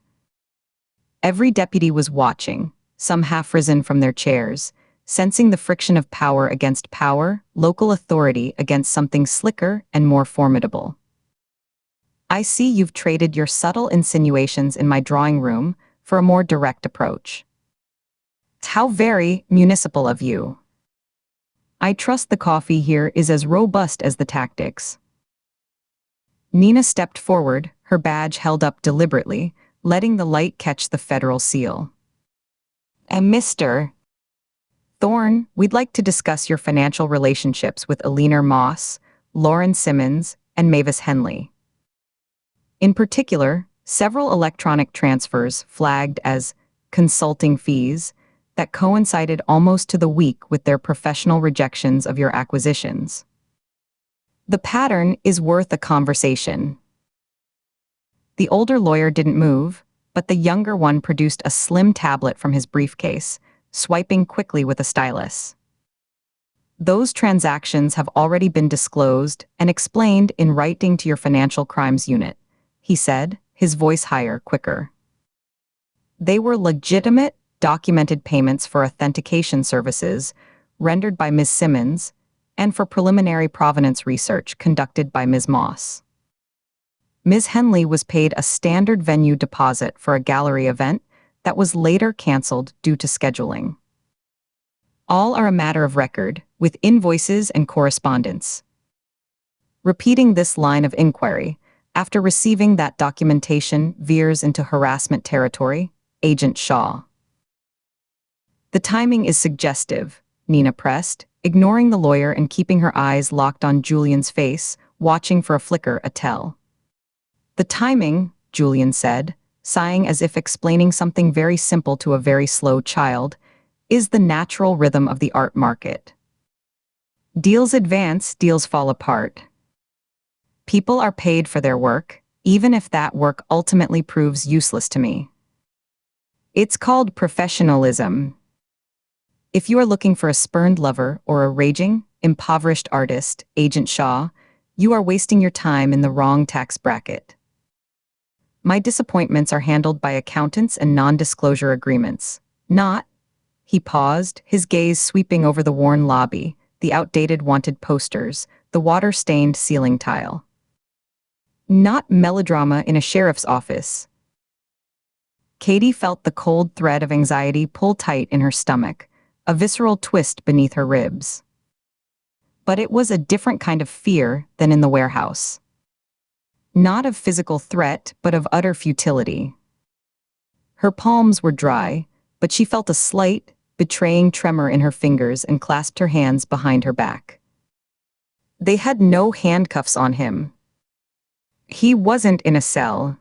Every deputy was watching, some half risen from their chairs, sensing the friction of power against power, local authority against something slicker and more formidable. "I see you've traded your subtle insinuations in my drawing room for a more direct approach. How very municipal of you. I trust the coffee here is as robust as the tactics." Nina stepped forward, her badge held up deliberately, letting the light catch the federal seal. "And Mr. Thorne, we'd like to discuss your financial relationships with Eleanor Moss, Lauren Simmons, and Mavis Henley. In particular, several electronic transfers flagged as consulting fees that coincided almost to the week with their professional rejections of your acquisitions. The pattern is worth a conversation." The older lawyer didn't move, but the younger one produced a slim tablet from his briefcase, swiping quickly with a stylus. "Those transactions have already been disclosed and explained in writing to your financial crimes unit," he said, his voice higher, quicker. "They were legitimate, documented payments for authentication services rendered by Ms. Simmons and for preliminary provenance research conducted by Ms. Moss. Ms. Henley was paid a standard venue deposit for a gallery event that was later canceled due to scheduling. All are a matter of record, with invoices and correspondence. Repeating this line of inquiry, after receiving that documentation veers into harassment territory, Agent Shaw. The timing is suggestive, Nina pressed, ignoring the lawyer and keeping her eyes locked on Julian's face, watching for a flicker a tell. The timing, Julian said, sighing as if explaining something very simple to a very slow child, is the natural rhythm of the art market. Deals advance, deals fall apart. People are paid for their work, even if that work ultimately proves useless to me. It's called professionalism. If you are looking for a spurned lover or a raging, impoverished artist, Agent Shaw, you are wasting your time in the wrong tax bracket. My disappointments are handled by accountants and non-disclosure agreements, not. He paused, his gaze sweeping over the worn lobby, the outdated wanted posters, the water-stained ceiling tile. Not melodrama in a sheriff's office. Katie felt the cold thread of anxiety pull tight in her stomach, a visceral twist beneath her ribs. But it was a different kind of fear than in the warehouse. Not of physical threat, but of utter futility. Her palms were dry, but she felt a slight, betraying tremor in her fingers and clasped her hands behind her back. They had no handcuffs on him. He wasn't in a cell.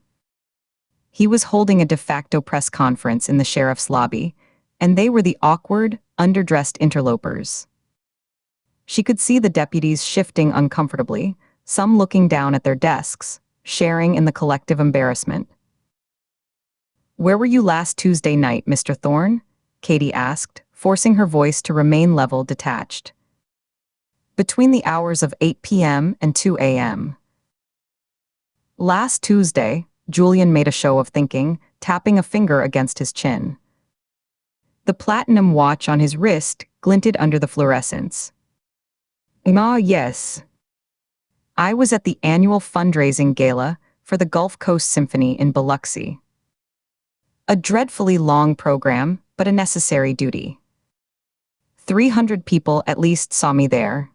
He was holding a de facto press conference in the sheriff's lobby, and they were the awkward, underdressed interlopers. She could see the deputies shifting uncomfortably, some looking down at their desks, sharing in the collective embarrassment. "Where were you last Tuesday night, Mr. Thorne?" Katie asked, forcing her voice to remain level, detached. "Between the hours of 8 p.m. and 2 a.m. "Last Tuesday," Julian made a show of thinking, tapping a finger against his chin. The platinum watch on his wrist glinted under the fluorescence. Yes. I was at the annual fundraising gala for the Gulf Coast Symphony in Biloxi. A dreadfully long program, but a necessary duty. 300 people at least saw me there.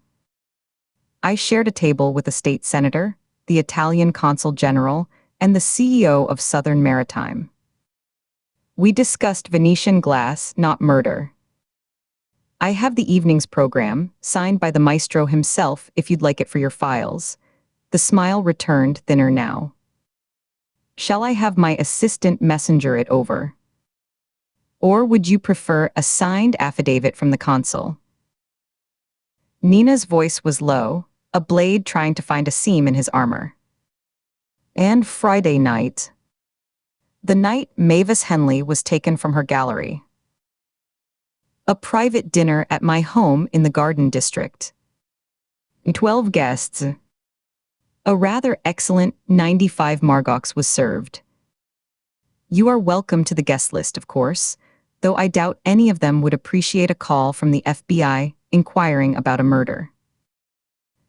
I shared a table with a state senator, the Italian consul general, and the CEO of Southern Maritime. We discussed Venetian glass, not murder. I have the evening's program, signed by the maestro himself if you'd like it for your files. The smile returned thinner now. Shall I have my assistant messenger it over? Or would you prefer a signed affidavit from the consul? Nina's voice was low, a blade trying to find a seam in his armor. And Friday night. The night Mavis Henley was taken from her gallery. A private dinner at my home in the Garden District. 12 guests. A rather excellent 95 margox was served. You are welcome to the guest list, of course, though I doubt any of them would appreciate a call from the FBI inquiring about a murder.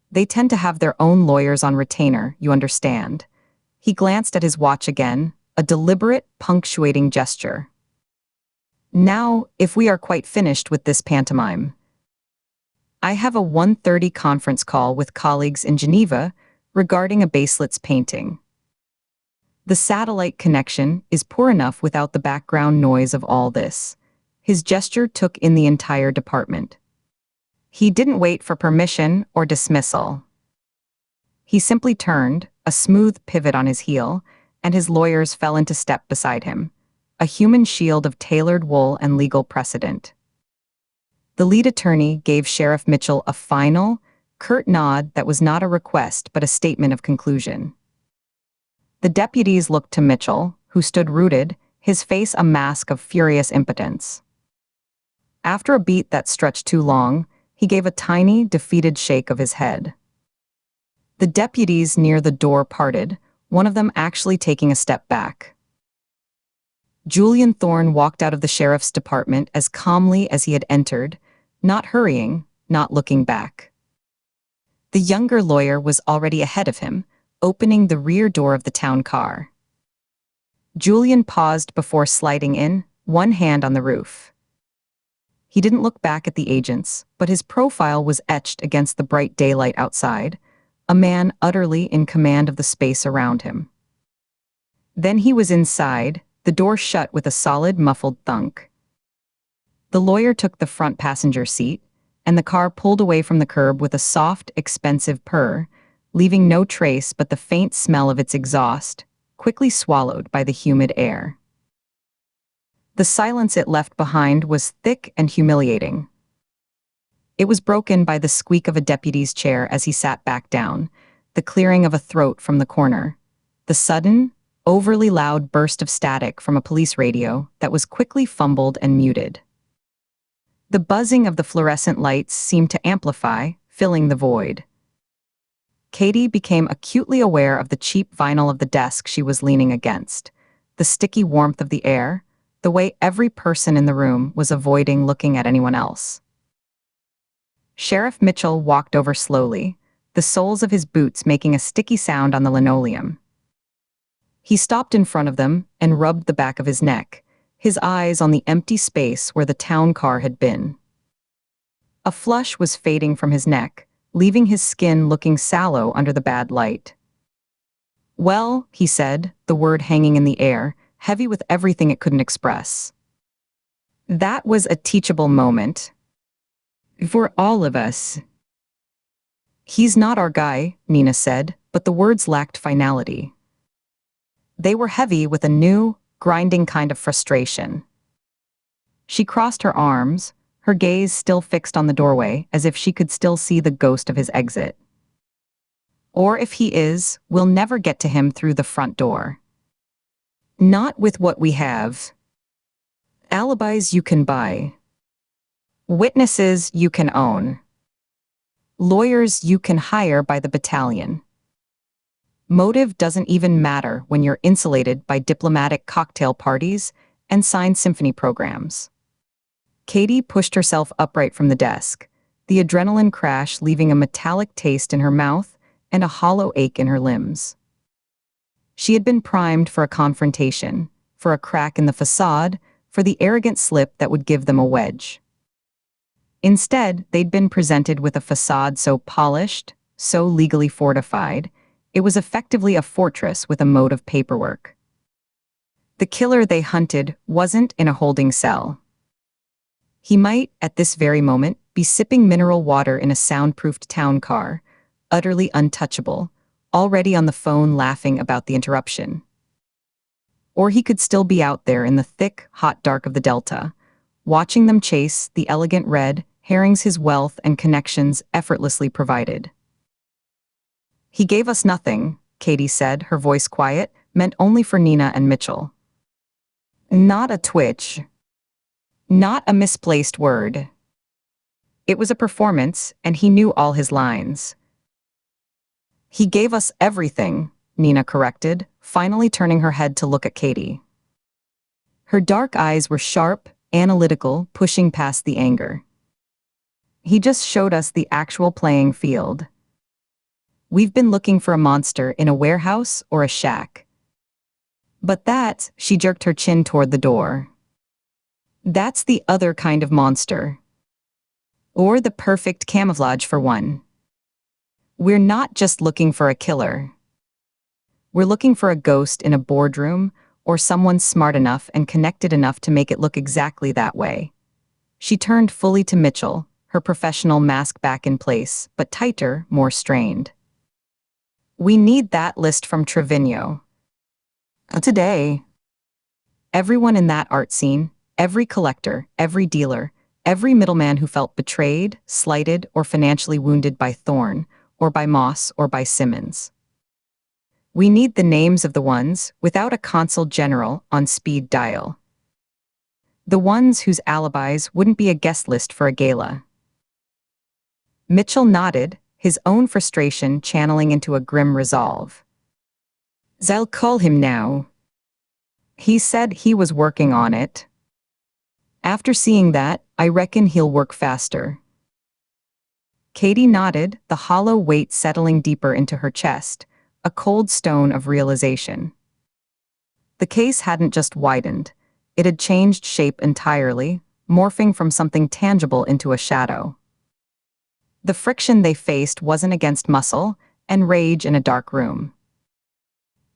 They tend to have their own lawyers on retainer, you understand. He glanced at his watch again, a deliberate, punctuating gesture. Now, if we are quite finished with this pantomime. I have a 1:30 conference call with colleagues in Geneva regarding a Baselitz painting. The satellite connection is poor enough without the background noise of all this. His gesture took in the entire department. He didn't wait for permission or dismissal. He simply turned, a smooth pivot on his heel, and his lawyers fell into step beside him, a human shield of tailored wool and legal precedent. The lead attorney gave Sheriff Mitchell a final, curt nod that was not a request but a statement of conclusion. The deputies looked to Mitchell, who stood rooted, his face a mask of furious impotence. After a beat that stretched too long, he gave a tiny, defeated shake of his head. The deputies near the door parted, one of them actually taking a step back. Julian Thorne walked out of the sheriff's department as calmly as he had entered, not hurrying, not looking back. The younger lawyer was already ahead of him, opening the rear door of the town car. Julian paused before sliding in, one hand on the roof. He didn't look back at the agents, but his profile was etched against the bright daylight outside, a man utterly in command of the space around him. Then he was inside, the door shut with a solid, muffled thunk. The lawyer took the front passenger seat, and the car pulled away from the curb with a soft, expensive purr, leaving no trace but the faint smell of its exhaust, quickly swallowed by the humid air. The silence it left behind was thick and humiliating. It was broken by the squeak of a deputy's chair as he sat back down, the clearing of a throat from the corner, the sudden, overly loud burst of static from a police radio that was quickly fumbled and muted. The buzzing of the fluorescent lights seemed to amplify, filling the void. Katie became acutely aware of the cheap vinyl of the desk she was leaning against, the sticky warmth of the air, the way every person in the room was avoiding looking at anyone else. Sheriff Mitchell walked over slowly, the soles of his boots making a sticky sound on the linoleum. He stopped in front of them and rubbed the back of his neck, his eyes on the empty space where the town car had been. A flush was fading from his neck, leaving his skin looking sallow under the bad light. "Well," he said, the word hanging in the air, heavy with everything it couldn't express. "That was a teachable moment. For all of us." "He's not our guy," Nina said, but the words lacked finality. They were heavy with a new, grinding kind of frustration. She crossed her arms, her gaze still fixed on the doorway as if she could still see the ghost of his exit. "Or if he is, we'll never get to him through the front door. Not with what we have. Alibis you can buy. Witnesses you can own. Lawyers you can hire by the battalion. Motive doesn't even matter when you're insulated by diplomatic cocktail parties and signed symphony programs." Katie pushed herself upright from the desk, the adrenaline crash leaving a metallic taste in her mouth and a hollow ache in her limbs. She had been primed for a confrontation, for a crack in the facade, for the arrogant slip that would give them a wedge. Instead, they'd been presented with a facade so polished, so legally fortified, it was effectively a fortress with a moat of paperwork. The killer they hunted wasn't in a holding cell. He might, at this very moment, be sipping mineral water in a soundproofed town car, utterly untouchable, already on the phone laughing about the interruption. Or he could still be out there in the thick, hot dark of the Delta, watching them chase the elegant red herrings his wealth and connections effortlessly provided. "He gave us nothing," Katie said, her voice quiet, meant only for Nina and Mitchell. Not a twitch. Not a misplaced word. It was a performance, and he knew all his lines. "He gave us everything," Nina corrected, finally turning her head to look at Katie. Her dark eyes were sharp, analytical, pushing past the anger. "He just showed us the actual playing field. We've been looking for a monster in a warehouse or a shack. But that," she jerked her chin toward the door. "That's the other kind of monster. Or the perfect camouflage for one. We're not just looking for a killer. We're looking for a ghost in a boardroom or someone smart enough and connected enough to make it look exactly that way." She turned fully to Mitchell, her professional mask back in place, but tighter, more strained. "We need that list from Trevino. Today." Everyone in that art scene, every collector, every dealer, every middleman who felt betrayed, slighted, or financially wounded by Thorne, or by Moss, or by Simmons. We need the names of the ones, without a consul general, on speed dial. The ones whose alibis wouldn't be a guest list for a gala. Mitchell nodded, his own frustration channeling into a grim resolve. "I'll call him now. He said he was working on it. After seeing that, I reckon he'll work faster." Katie nodded, the hollow weight settling deeper into her chest, a cold stone of realization. The case hadn't just widened, It had changed shape entirely, morphing from something tangible into a shadow. The friction they faced wasn't against muscle and rage in a dark room.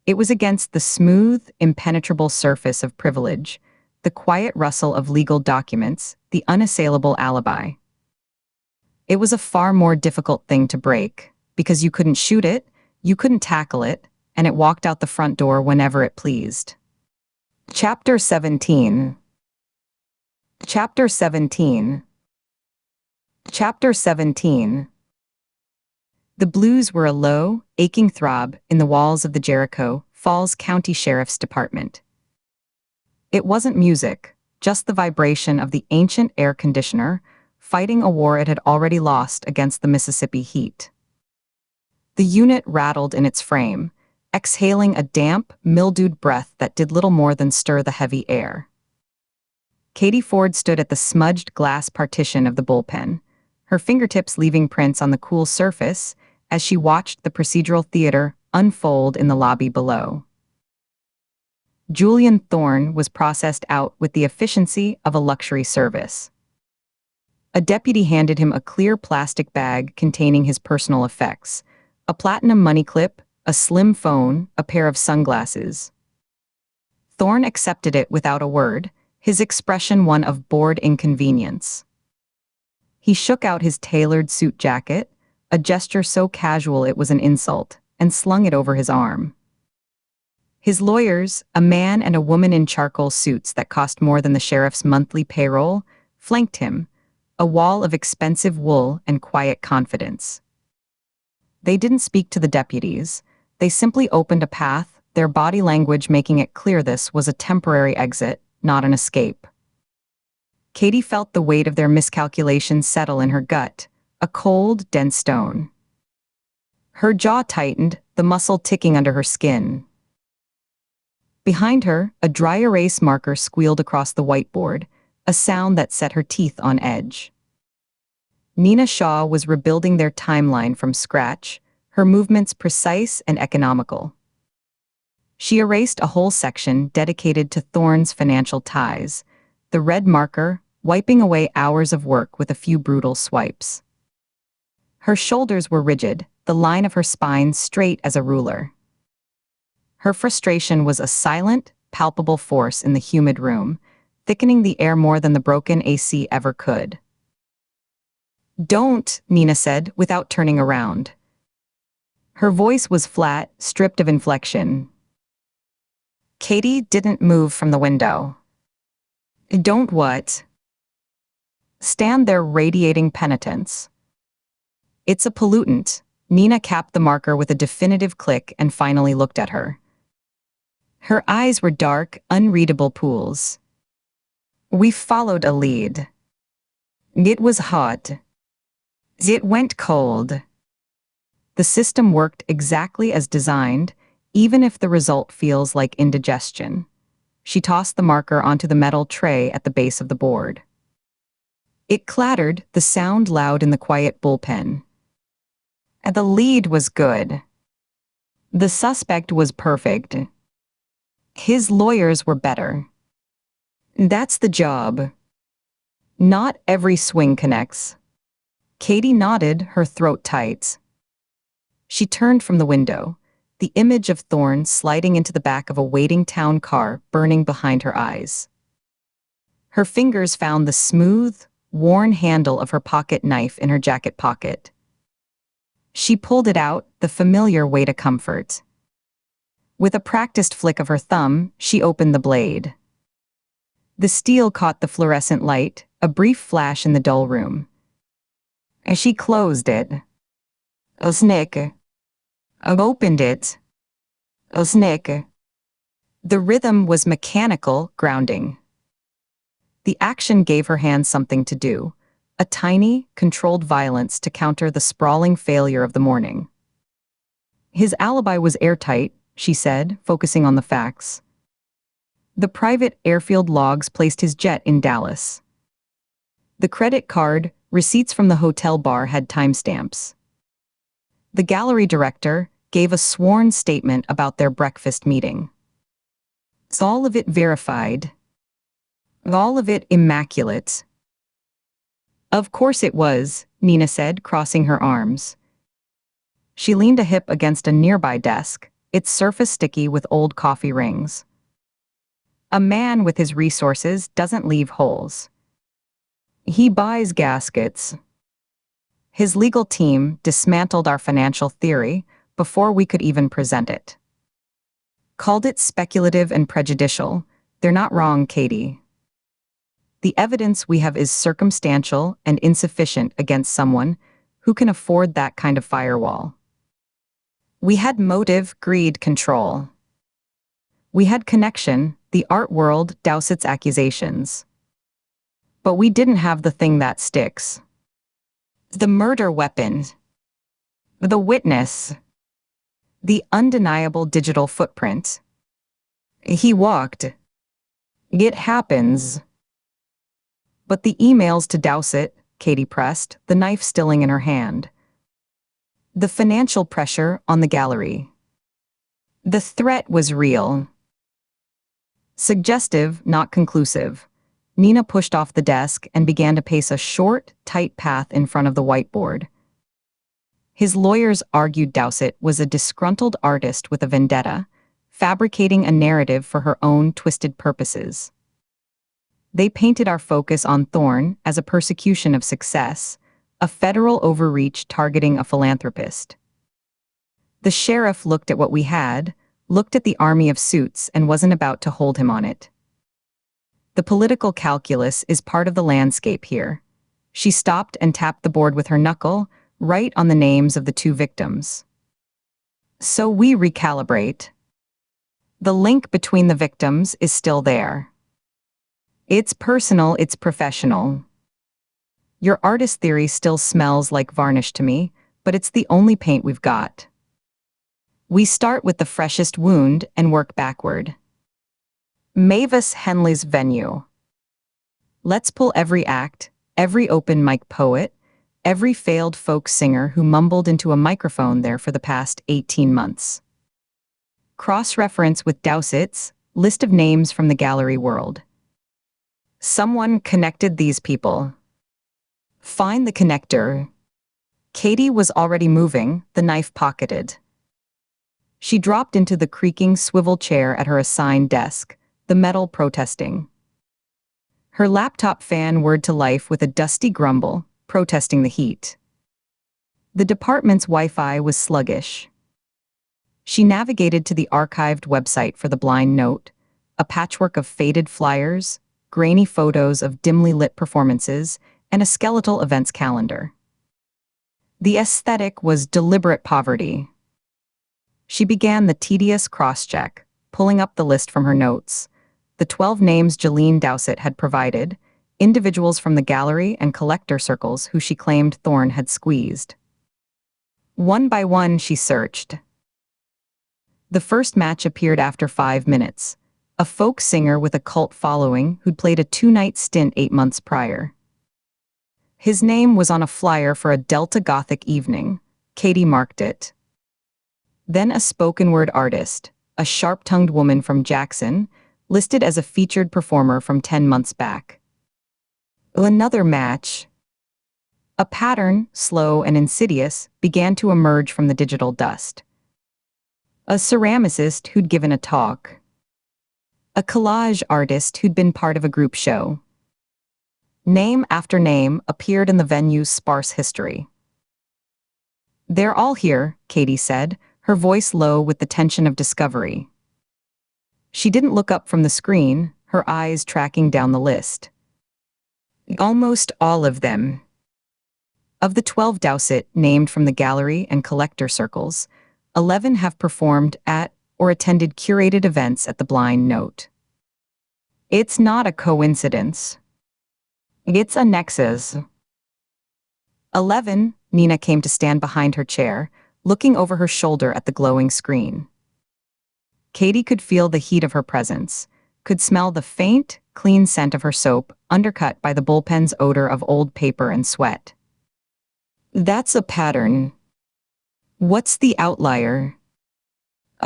It was against the smooth, impenetrable surface of privilege, the quiet rustle of legal documents, the unassailable alibi. It was a far more difficult thing to break, because you couldn't shoot it, you couldn't tackle it, and it walked out the front door whenever it pleased. Chapter 17. Chapter 17. Chapter 17. The blues were a low, aching throb in the walls of the Jericho Falls County Sheriff's Department. It wasn't music, just the vibration of the ancient air conditioner fighting a war it had already lost against the Mississippi heat. The unit rattled in its frame, exhaling a damp, mildewed breath that did little more than stir the heavy air. Katie Ford stood at the smudged glass partition of the bullpen, her fingertips leaving prints on the cool surface as she watched the procedural theater unfold in the lobby below. Julian Thorne was processed out with the efficiency of a luxury service. A deputy handed him a clear plastic bag containing his personal effects, a platinum money clip, a slim phone, a pair of sunglasses. Thorne accepted it without a word, his expression one of bored inconvenience. He shook out his tailored suit jacket, a gesture so casual it was an insult, and slung it over his arm. His lawyers, a man and a woman in charcoal suits that cost more than the sheriff's monthly payroll, flanked him, a wall of expensive wool and quiet confidence. They didn't speak to the deputies, they simply opened a path, their body language making it clear this was a temporary exit, not an escape. Katie felt the weight of their miscalculations settle in her gut, a cold, dense stone. Her jaw tightened, the muscle ticking under her skin. Behind her, a dry erase marker squealed across the whiteboard, a sound that set her teeth on edge. Nina Shaw was rebuilding their timeline from scratch, her movements precise and economical. She erased a whole section dedicated to Thorne's financial ties, the red marker wiping away hours of work with a few brutal swipes. Her shoulders were rigid, the line of her spine straight as a ruler. Her frustration was a silent, palpable force in the humid room, thickening the air more than the broken AC ever could. "Don't," Nina said, without turning around. Her voice was flat, stripped of inflection. Katie didn't move from the window. "Don't what?" "Stand there radiating penitence." "It's a pollutant." Nina capped the marker with a definitive click and finally looked at her. Her eyes were dark, unreadable pools. "We followed a lead. It was hot. It went cold. The system worked exactly as designed, even if the result feels like indigestion." She tossed the marker onto the metal tray at the base of the board. It clattered, the sound loud in the quiet bullpen. And the lead was good. The suspect was perfect. His lawyers were better. That's the job. Not every swing connects. Katie nodded, her throat tight. She turned from the window, the image of Thorne sliding into the back of a waiting town car burning behind her eyes. Her fingers found the smooth, worn handle of her pocket knife in her jacket pocket. She pulled it out, the familiar weight of comfort. With a practiced flick of her thumb, she opened the blade. The steel caught the fluorescent light, a brief flash in the dull room. As she closed it, a snick. Opened it. A snick. The rhythm was mechanical, grounding. The action gave her hands something to do, a tiny, controlled violence to counter the sprawling failure of the morning. His alibi was airtight, she said, focusing on the facts. The private airfield logs placed his jet in Dallas. The credit card, receipts from the hotel bar had timestamps. The gallery director gave a sworn statement about their breakfast meeting. All of it verified. All of it immaculate. Of course it was, Nina said, crossing her arms. She leaned a hip against a nearby desk, its surface sticky with old coffee rings. A man with his resources doesn't leave holes. He buys gaskets. His legal team dismantled our financial theory before we could even present it. Called it speculative and prejudicial. They're not wrong, Katie. The evidence we have is circumstantial and insufficient against someone who can afford that kind of firewall. We had motive, greed, control. We had connection, the art world doused its accusations. But we didn't have the thing that sticks. The murder weapon. The witness. The undeniable digital footprint. He walked. It happens. But the emails to douse it, Katie pressed, the knife stilling in her hand. The financial pressure on the gallery. The threat was real. Suggestive, not conclusive. Nina pushed off the desk and began to pace a short, tight path in front of the whiteboard. His lawyers argued Dowsett was a disgruntled artist with a vendetta, fabricating a narrative for her own twisted purposes. They painted our focus on Thorne as a persecution of success, a federal overreach targeting a philanthropist. The sheriff looked at what we had, looked at the army of suits, and wasn't about to hold him on it. The political calculus is part of the landscape here. She stopped and tapped the board with her knuckle, right on the names of the two victims. So we recalibrate. The link between the victims is still there. It's personal, it's professional. Your artist theory still smells like varnish to me, but it's the only paint we've got. We start with the freshest wound and work backward. Mavis Henley's venue. Let's pull every act, every open mic poet, every failed folk singer who mumbled into a microphone there for the past 18 months. Cross-reference with Dowsett's list of names from the gallery world. Someone connected these people. Find the connector. Katie was already moving, the knife pocketed. She dropped into the creaking swivel chair at her assigned desk, the metal protesting. Her laptop fan whirred to life with a dusty grumble, protesting the heat. The department's Wi-Fi was sluggish. She navigated to the archived website for the blind note, a patchwork of faded flyers, grainy photos of dimly lit performances, and a skeletal events calendar. The aesthetic was deliberate poverty. She began the tedious cross-check, pulling up the list from her notes. The 12 names Jolene Dowsett had provided, individuals from the gallery and collector circles who she claimed Thorne had squeezed. One by one she searched. The first match appeared after 5 minutes, a folk singer with a cult following who'd played a 2-night stint 8 months prior. His name was on a flyer for a Delta Gothic evening. Katie marked it. Then a spoken-word artist, a sharp-tongued woman from Jackson, listed as a featured performer from 10 months back. Another match. A pattern, slow and insidious, began to emerge from the digital dust. A ceramicist who'd given a talk. A collage artist who'd been part of a group show. Name after name appeared in the venue's sparse history. They're all here, Katie said, her voice low with the tension of discovery. She didn't look up from the screen, her eyes tracking down the list. Almost all of them. Of the 12 Dowsett named from the gallery and collector circles, 11 have performed at or attended curated events at the Blind Note. It's not a coincidence. It's a nexus. 11, Nina came to stand behind her chair, looking over her shoulder at the glowing screen. Katie could feel the heat of her presence, could smell the faint, clean scent of her soap, undercut by the bullpen's odor of old paper and sweat. That's a pattern. What's the outlier?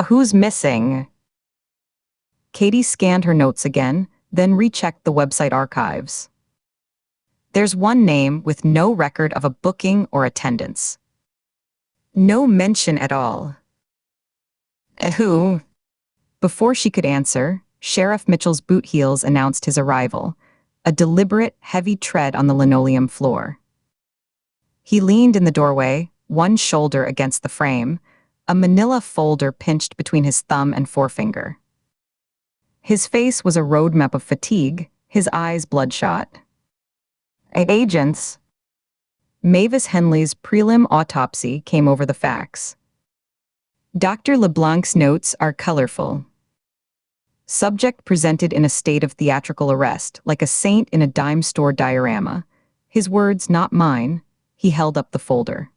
Who's missing? Katie scanned her notes again, then rechecked the website archives. There's one name with no record of a booking or attendance. No mention at all. Who? Before she could answer, Sheriff Mitchell's boot heels announced his arrival, a deliberate, heavy tread on the linoleum floor. He leaned in the doorway, one shoulder against the frame, a manila folder pinched between his thumb and forefinger. His face was a roadmap of fatigue, his eyes bloodshot. Agents. Mavis Henley's prelim autopsy came over the facts. Dr. LeBlanc's notes are colorful. Subject presented in a state of theatrical arrest, like a saint in a dime store diorama. His words, not mine. He held up the folder.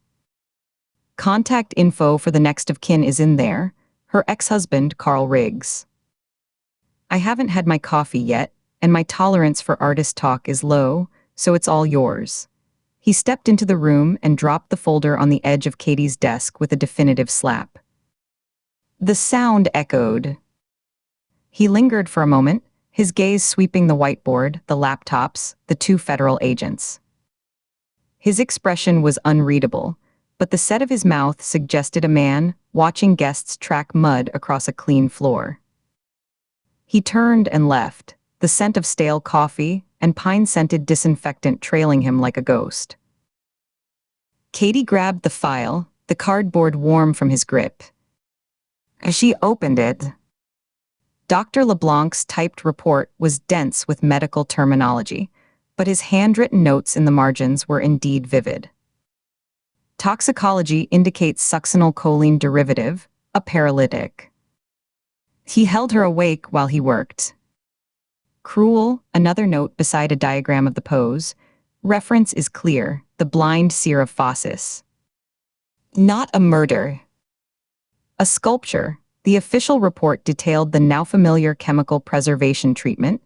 Contact info for the next of kin is in there. Her ex-husband, Carl Riggs. I haven't had my coffee yet, and my tolerance for artist talk is low, so it's all yours. He stepped into the room and dropped the folder on the edge of Katie's desk with a definitive slap. The sound echoed. He lingered for a moment, his gaze sweeping the whiteboard, the laptops, the two federal agents. His expression was unreadable, but the set of his mouth suggested a man watching guests track mud across a clean floor. He turned and left, the scent of stale coffee and pine-scented disinfectant trailing him like a ghost. Katie grabbed the file, the cardboard warm from his grip. As she opened it, Dr. LeBlanc's typed report was dense with medical terminology, but his handwritten notes in the margins were indeed vivid. Toxicology indicates succinylcholine derivative, a paralytic. He held her awake while he worked. Cruel, another note beside a diagram of the pose. Reference is clear, the blind seer of Phocis. Not a murder. A sculpture. The official report detailed the now familiar chemical preservation treatment,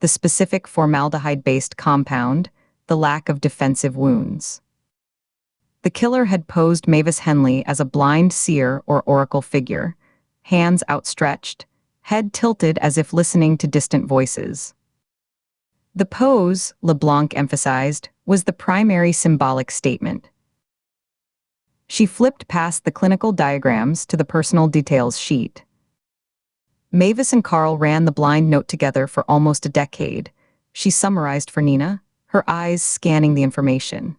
the specific formaldehyde-based compound, the lack of defensive wounds. The killer had posed Mavis Henley as a blind seer or oracle figure, hands outstretched, head tilted as if listening to distant voices. The pose, LeBlanc emphasized, was the primary symbolic statement. She flipped past the clinical diagrams to the personal details sheet. Mavis and Carl ran the blind note together for almost a decade. She summarized for Nina, her eyes scanning the information.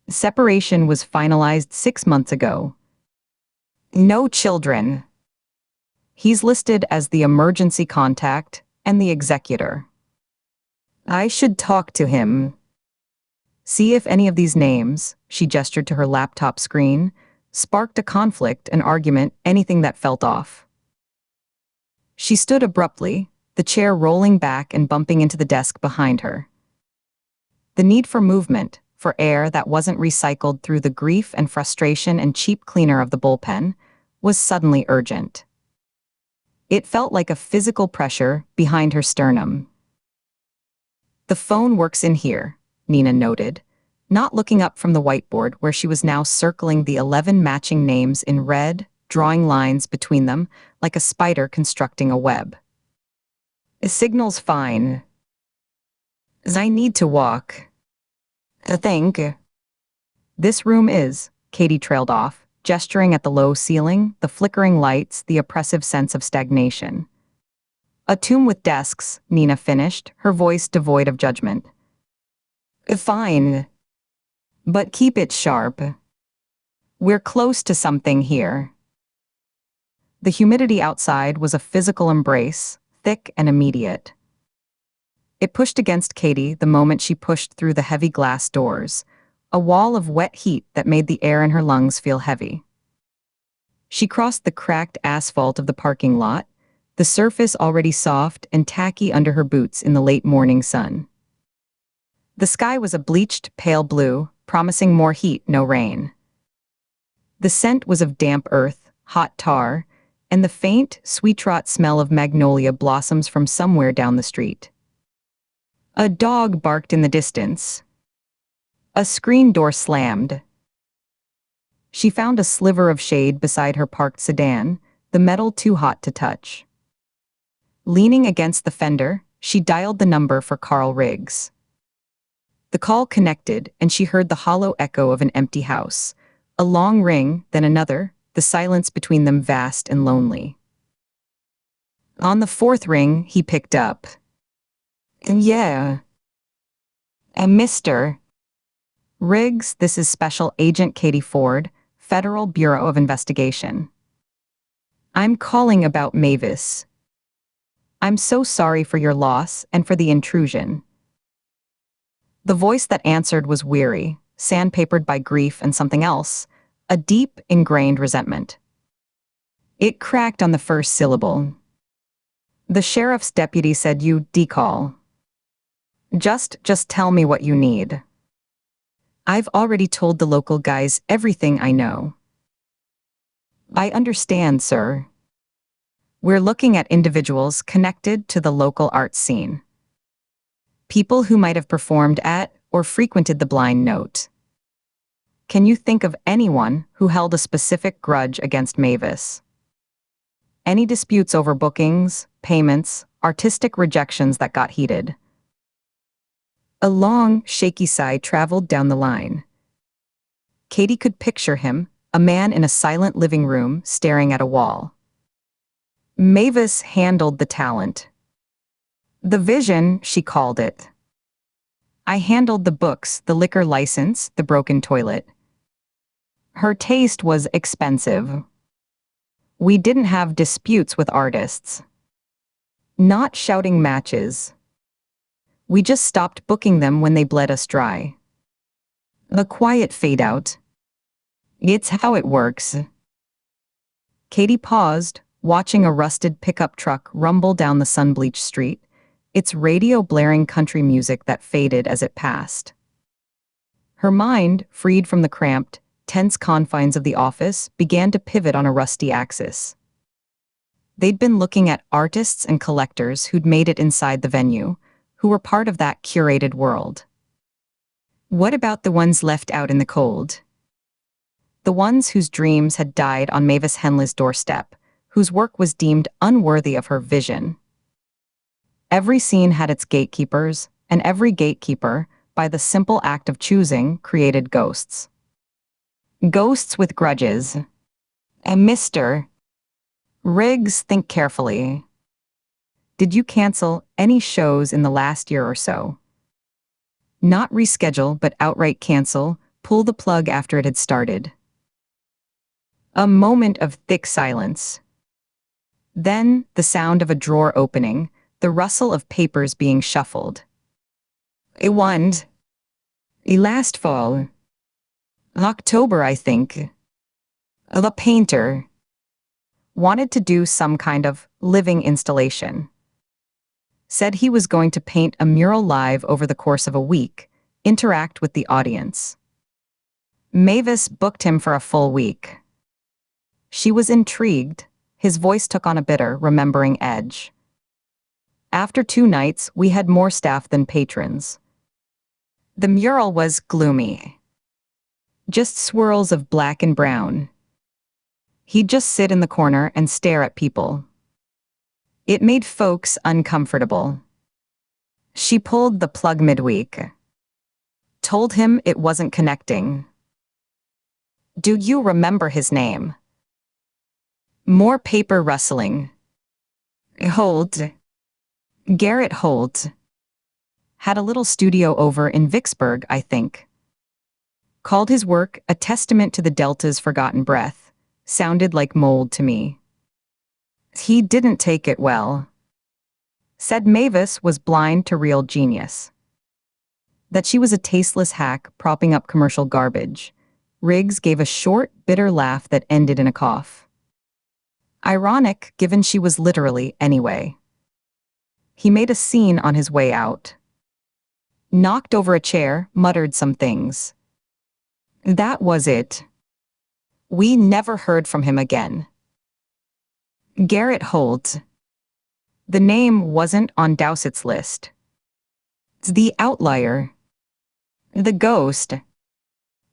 Separation was finalized 6 months ago. No children. He's listed as the emergency contact and the executor. I should talk to him. See if any of these names, she gestured to her laptop screen, sparked a conflict, an argument, anything that felt off. She stood abruptly, the chair rolling back and bumping into the desk behind her. The need for movement, for air that wasn't recycled through the grief and frustration and cheap cleaner of the bullpen, was suddenly urgent. It felt like a physical pressure behind her sternum. The phone works in here, Nina noted, not looking up from the whiteboard where she was now circling the 11 matching names in red, drawing lines between them like a spider constructing a web. The signal's fine. I need to walk. I think. This room is, Katie trailed off, gesturing at the low ceiling, the flickering lights, the oppressive sense of stagnation. A tomb with desks, Nina finished, her voice devoid of judgment. Fine. But keep it sharp. We're close to something here. The humidity outside was a physical embrace, thick and immediate. It pushed against Katie the moment she pushed through the heavy glass doors, a wall of wet heat that made the air in her lungs feel heavy. She crossed the cracked asphalt of the parking lot, the surface already soft and tacky under her boots in the late morning sun. The sky was a bleached, pale blue, promising more heat, no rain. The scent was of damp earth, hot tar, and the faint, sweet-rot smell of magnolia blossoms from somewhere down the street. A dog barked in the distance. A screen door slammed. She found a sliver of shade beside her parked sedan, the metal too hot to touch. Leaning against the fender, she dialed the number for Carl Riggs. The call connected, and she heard the hollow echo of an empty house. A long ring, then another, the silence between them vast and lonely. On the fourth ring, he picked up. Yeah. Mr. Riggs, this is Special Agent Katie Ford, Federal Bureau of Investigation. I'm calling about Mavis. I'm so sorry for your loss and for the intrusion. The voice that answered was weary, sandpapered by grief and something else, a deep, ingrained resentment. It cracked on the first syllable. The sheriff's deputy said you decall. Just tell me what you need. I've already told the local guys everything I know. I understand, sir. We're looking at individuals connected to the local art scene. People who might have performed at or frequented the Blind Note. Can you think of anyone who held a specific grudge against Mavis? Any disputes over bookings, payments, artistic rejections that got heated? A long, shaky sigh traveled down the line. Katie could picture him, a man in a silent living room staring at a wall. Mavis handled the talent. The vision, she called it. I handled the books, the liquor license, the broken toilet. Her taste was expensive. We didn't have disputes with artists. Not shouting matches. We just stopped booking them when they bled us dry. The quiet fade out. It's how it works. Katie paused, watching a rusted pickup truck rumble down the sun-bleached street, its radio blaring country music that faded as it passed. Her mind, freed from the cramped, tense confines of the office, began to pivot on a rusty axis. They'd been looking at artists and collectors who'd made it inside the venue, who were part of that curated world. What about the ones left out in the cold? The ones whose dreams had died on Mavis Henley's doorstep, whose work was deemed unworthy of her vision. Every scene had its gatekeepers, and every gatekeeper, by the simple act of choosing, created ghosts. Ghosts with grudges. And Mr. Riggs, think carefully. Did you cancel any shows in the last year or so? Not reschedule, but outright cancel, pull the plug after it had started. A moment of thick silence. Then, the sound of a drawer opening, the rustle of papers being shuffled. It wand. Last fall. October, I think. The painter wanted to do some kind of living installation. Said he was going to paint a mural live over the course of a week, interact with the audience. Mavis booked him for a full week. She was intrigued. His voice took on a bitter, remembering edge. After 2 nights, we had more staff than patrons. The mural was gloomy. Just swirls of black and brown. He'd just sit in the corner and stare at people. It made folks uncomfortable. She pulled the plug midweek. Told him it wasn't connecting. Do you remember his name? More paper rustling. Holt. Garrett Holt. Had a little studio over in Vicksburg, I think. Called his work a testament to the Delta's forgotten breath. Sounded like mold to me. He didn't take it well. Said Mavis was blind to real genius. That she was a tasteless hack propping up commercial garbage. Riggs gave a short, bitter laugh that ended in a cough. Ironic, given she was literally anyway. He made a scene on his way out. Knocked over a chair, muttered some things. That was it. We never heard from him again. Garrett Holt. The name wasn't on Dowsett's list. The outlier. The ghost.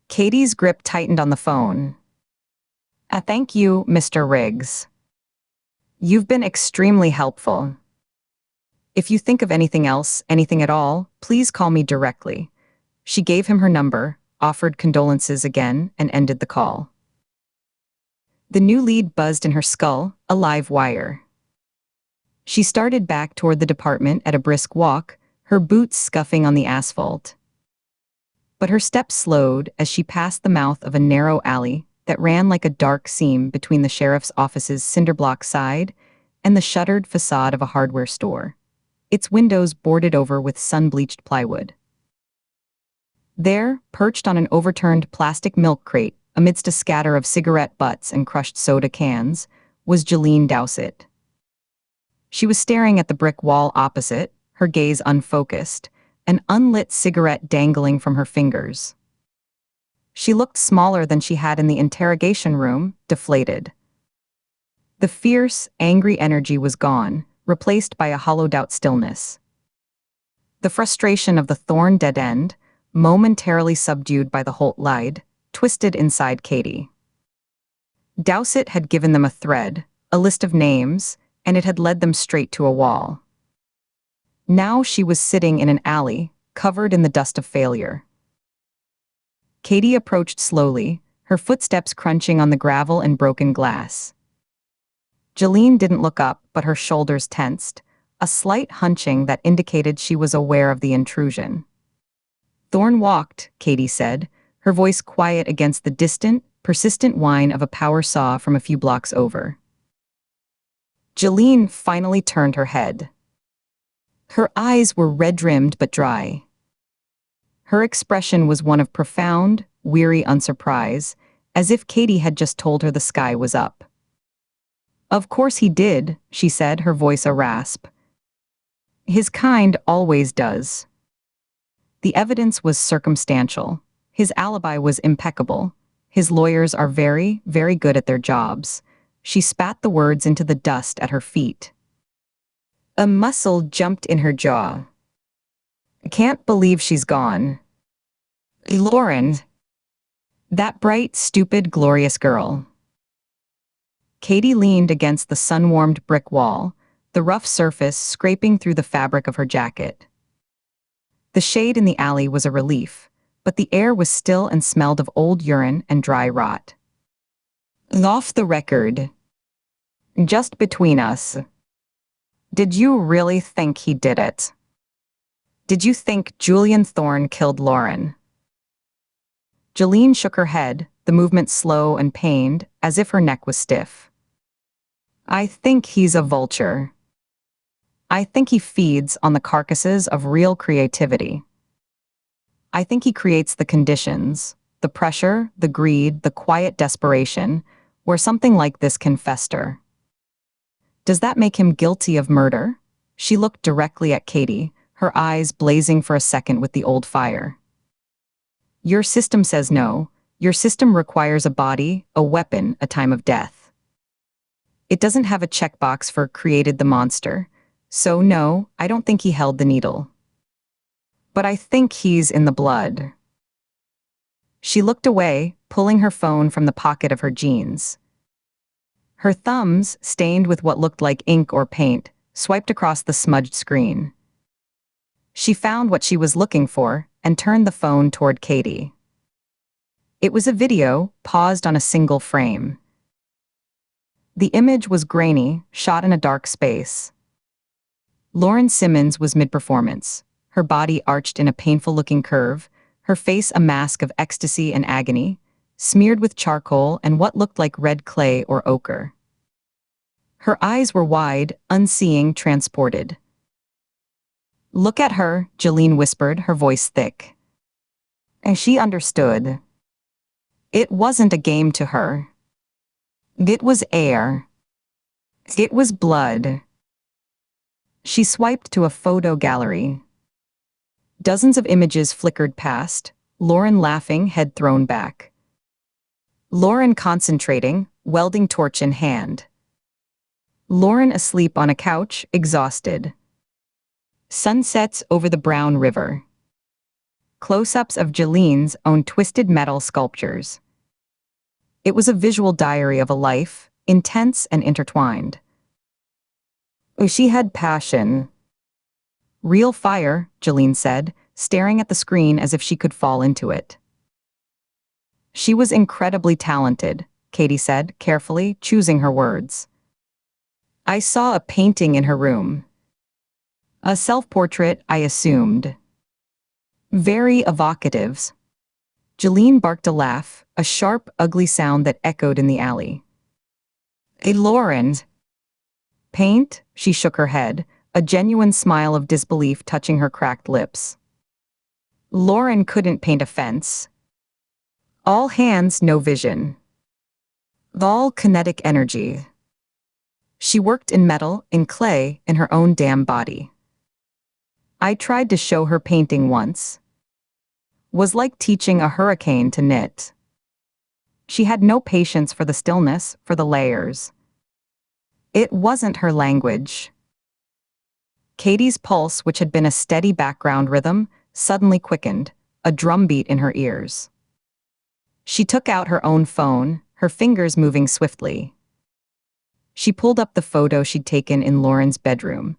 Katie's grip tightened on the phone. Thank you, Mr. Riggs. You've been extremely helpful. If you think of anything else, anything at all, please call me directly. She gave him her number, offered condolences again, and ended the call. The new lead buzzed in her skull, a live wire. She started back toward the department at a brisk walk, her boots scuffing on the asphalt. But her steps slowed as she passed the mouth of a narrow alley that ran like a dark seam between the sheriff's office's cinderblock side and the shuttered facade of a hardware store, its windows boarded over with sun-bleached plywood. There, perched on an overturned plastic milk crate, amidst a scatter of cigarette butts and crushed soda cans, was Jeline Dowsett. She was staring at the brick wall opposite, her gaze unfocused, an unlit cigarette dangling from her fingers. She looked smaller than she had in the interrogation room, deflated. The fierce, angry energy was gone, replaced by a hollowed-out stillness. The frustration of the Thorn dead end, momentarily subdued by the Holt lied, twisted inside Katie. Dowsett had given them a thread, a list of names, and it had led them straight to a wall. Now she was sitting in an alley, covered in the dust of failure. Katie approached slowly, her footsteps crunching on the gravel and broken glass. Jeline didn't look up, but her shoulders tensed, a slight hunching that indicated she was aware of the intrusion. Thorn walked, Katie said, her voice quiet against the distant, persistent whine of a power saw from a few blocks over. Jeline finally turned her head. Her eyes were red-rimmed but dry. Her expression was one of profound, weary unsurprise, as if Katie had just told her the sky was up. "Of course he did," she said, her voice a rasp. "His kind always does." The evidence was circumstantial. His alibi was impeccable. His lawyers are very, very good at their jobs. She spat the words into the dust at her feet. A muscle jumped in her jaw. "Can't believe she's gone. Lauren. That bright, stupid, glorious girl." Katie leaned against the sun-warmed brick wall, the rough surface scraping through the fabric of her jacket. The shade in the alley was a relief, but the air was still and smelled of old urine and dry rot. "Off the record. Just between us. Did you really think he did it? Did you think Julian Thorn killed Lauren?" Jeline shook her head, the movement slow and pained, as if her neck was stiff. "I think he's a vulture. I think he feeds on the carcasses of real creativity. I think he creates the conditions, the pressure, the greed, the quiet desperation, where something like this can fester. Does that make him guilty of murder?" She looked directly at Katie, her eyes blazing for a second with the old fire. "Your system says no. Your system requires a body, a weapon, a time of death. It doesn't have a checkbox for created the monster. So no, I don't think he held the needle. But I think he's in the blood." She looked away, pulling her phone from the pocket of her jeans. Her thumbs, stained with what looked like ink or paint, swiped across the smudged screen. She found what she was looking for and turned the phone toward Katie. It was a video, paused on a single frame. The image was grainy, shot in a dark space. Lauren Simmons was mid-performance, her body arched in a painful-looking curve, her face a mask of ecstasy and agony, smeared with charcoal and what looked like red clay or ochre. Her eyes were wide, unseeing, transported. "Look at her," Jeline whispered, her voice thick. And she understood. It wasn't a game to her. It was air. It was blood. She swiped to a photo gallery. Dozens of images flickered past, Lauren laughing, head thrown back. Lauren concentrating, welding torch in hand. Lauren asleep on a couch, exhausted. Sunsets over the brown river. Close-ups of Jeline's own twisted metal sculptures. It was a visual diary of a life, intense and intertwined. She had passion. Real fire, Jolene said, staring at the screen as if she could fall into it. She was incredibly talented, Katie said, carefully, choosing her words. I saw a painting in her room. A self-portrait, I assumed. Very evocative. Jolene barked a laugh, a sharp, ugly sound that echoed in the alley. A Lauren. Paint? She shook her head, a genuine smile of disbelief touching her cracked lips. Lauren couldn't paint a fence. All hands, no vision. All kinetic energy. She worked in metal, in clay, in her own damn body. I tried to show her painting once. Was like teaching a hurricane to knit. She had no patience for the stillness, for the layers. It wasn't her language. Katie's pulse, which had been a steady background rhythm, suddenly quickened, a drumbeat in her ears. She took out her own phone, her fingers moving swiftly. She pulled up the photo she'd taken in Lauren's bedroom.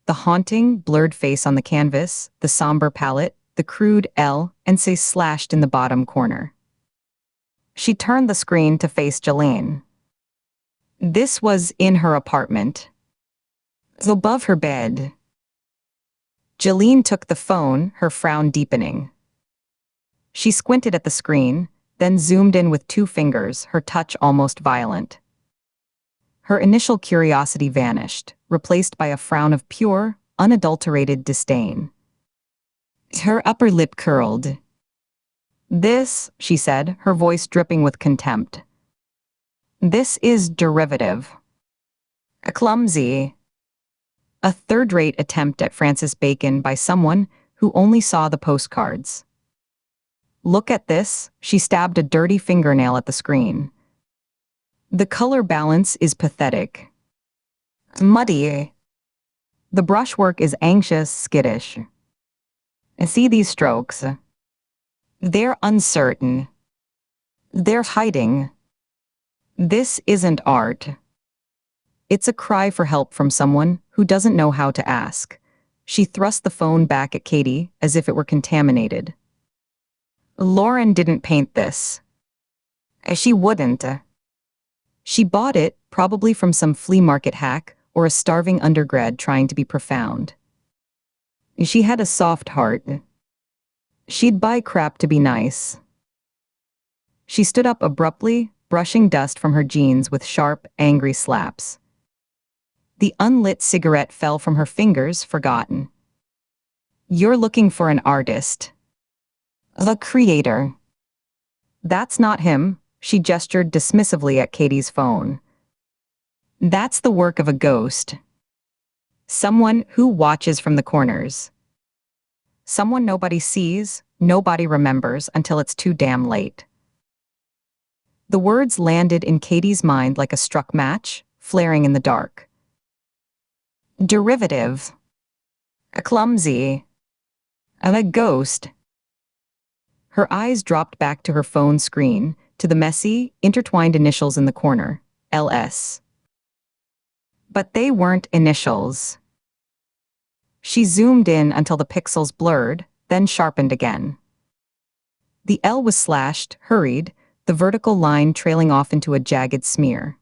The haunting, blurred face on the canvas, the somber palette, the crude L and C slashed in the bottom corner. She turned the screen to face Jolene. This was in her apartment. Above her bed. Jolene took the phone, her frown deepening. She squinted at the screen, then zoomed in with 2 fingers, her touch almost violent. Her initial curiosity vanished, replaced by a frown of pure, unadulterated disdain. Her upper lip curled. This, she said, her voice dripping with contempt. This is derivative. A clumsy. A third-rate attempt at Francis Bacon by someone who only saw the postcards. Look at this, she stabbed a dirty fingernail at the screen. The color balance is pathetic. Muddy. The brushwork is anxious, skittish. See these strokes? They're uncertain. They're hiding. This isn't art. It's a cry for help from someone who doesn't know how to ask. She thrust the phone back at Katie as if it were contaminated. Lauren didn't paint this. She wouldn't. She bought it, probably from some flea market hack or a starving undergrad trying to be profound. She had a soft heart. She'd buy crap to be nice. She stood up abruptly, brushing dust from her jeans with sharp, angry slaps. The unlit cigarette fell from her fingers, forgotten. You're looking for an artist. The creator. That's not him, she gestured dismissively at Katie's phone. That's the work of a ghost. Someone who watches from the corners. Someone nobody sees, nobody remembers until it's too damn late. The words landed in Katie's mind like a struck match, flaring in the dark. Derivative. A clumsy. A ghost. Her eyes dropped back to her phone screen, to the messy, intertwined initials in the corner, LS. But they weren't initials. She zoomed in until the pixels blurred, then sharpened again. The L was slashed, hurried, the vertical line trailing off into a jagged smear.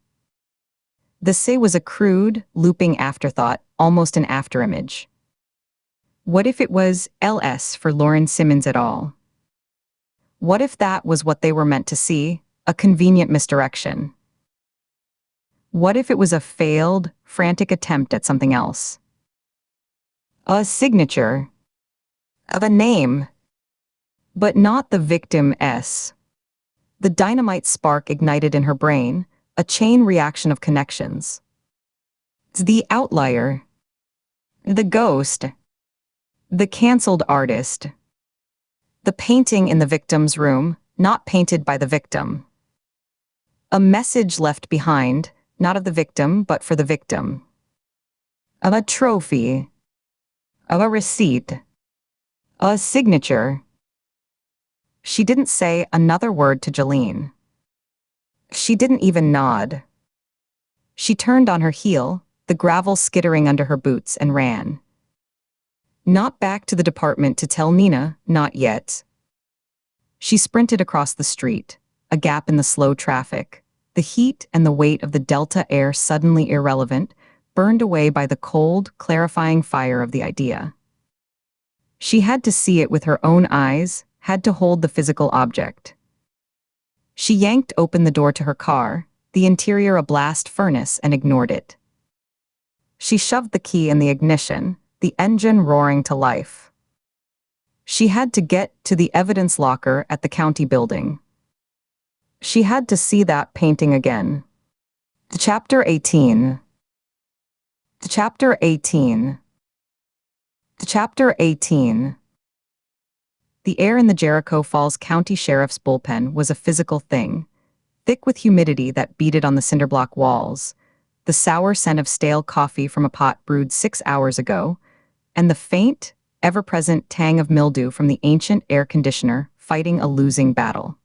The C was a crude, looping afterthought, almost an afterimage. What if it was LS for Lauren Simmons et al.? What if that was what they were meant to see, a convenient misdirection? What if it was a failed, frantic attempt at something else? A signature. Of a name. But not the victim S. The dynamite spark ignited in her brain, a chain reaction of connections. The outlier. The ghost. The cancelled artist. The painting in the victim's room, not painted by the victim. A message left behind, not of the victim, but for the victim. Of a trophy. Of a receipt. A signature. She didn't say another word to Jolene. She didn't even nod. She turned on her heel, the gravel skittering under her boots, and ran. Not back to the department to tell Nina, not yet. She sprinted across the street, a gap in the slow traffic. The heat and the weight of the Delta air suddenly irrelevant, burned away by the cold, clarifying fire of the idea. She had to see it with her own eyes, had to hold the physical object. She yanked open the door to her car, the interior a blast furnace, and ignored it. She shoved the key in the ignition, the engine roaring to life. She had to get to the evidence locker at the county building. She had to see that painting again. Chapter 18. Chapter 18. Chapter 18. The air in the Jericho Falls County Sheriff's bullpen was a physical thing, thick with humidity that beaded on the cinderblock walls, the sour scent of stale coffee from a pot brewed 6 hours ago, and the faint, ever-present tang of mildew from the ancient air conditioner fighting a losing battle.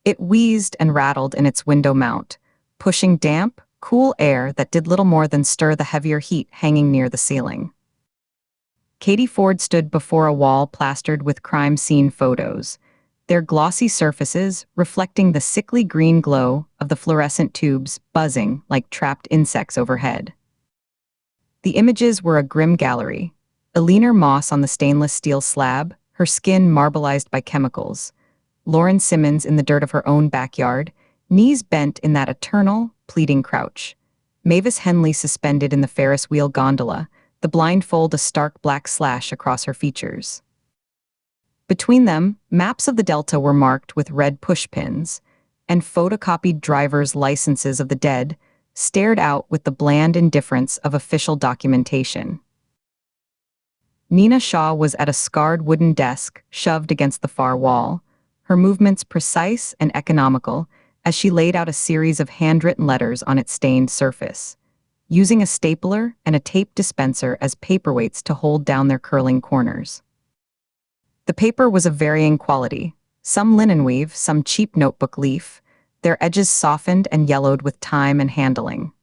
It wheezed and rattled in its window mount, pushing damp, cool air that did little more than stir the heavier heat hanging near the ceiling. Katie Ford stood before a wall plastered with crime scene photos, their glossy surfaces reflecting the sickly green glow of the fluorescent tubes buzzing like trapped insects overhead. The images were a grim gallery. Eleanor Moss on the stainless steel slab, her skin marbleized by chemicals. Lauren Simmons in the dirt of her own backyard, knees bent in that eternal, pleading crouch. Mavis Henley suspended in the Ferris wheel gondola, the blindfold a stark black slash across her features. Between them, maps of the Delta were marked with red pushpins, and photocopied driver's licenses of the dead stared out with the bland indifference of official documentation. Nina Shaw was at a scarred wooden desk shoved against the far wall, her movements precise and economical as she laid out a series of handwritten letters on its stained surface, using a stapler and a tape dispenser as paperweights to hold down their curling corners. The paper was of varying quality, some linen weave, some cheap notebook leaf, their edges softened and yellowed with time and handling.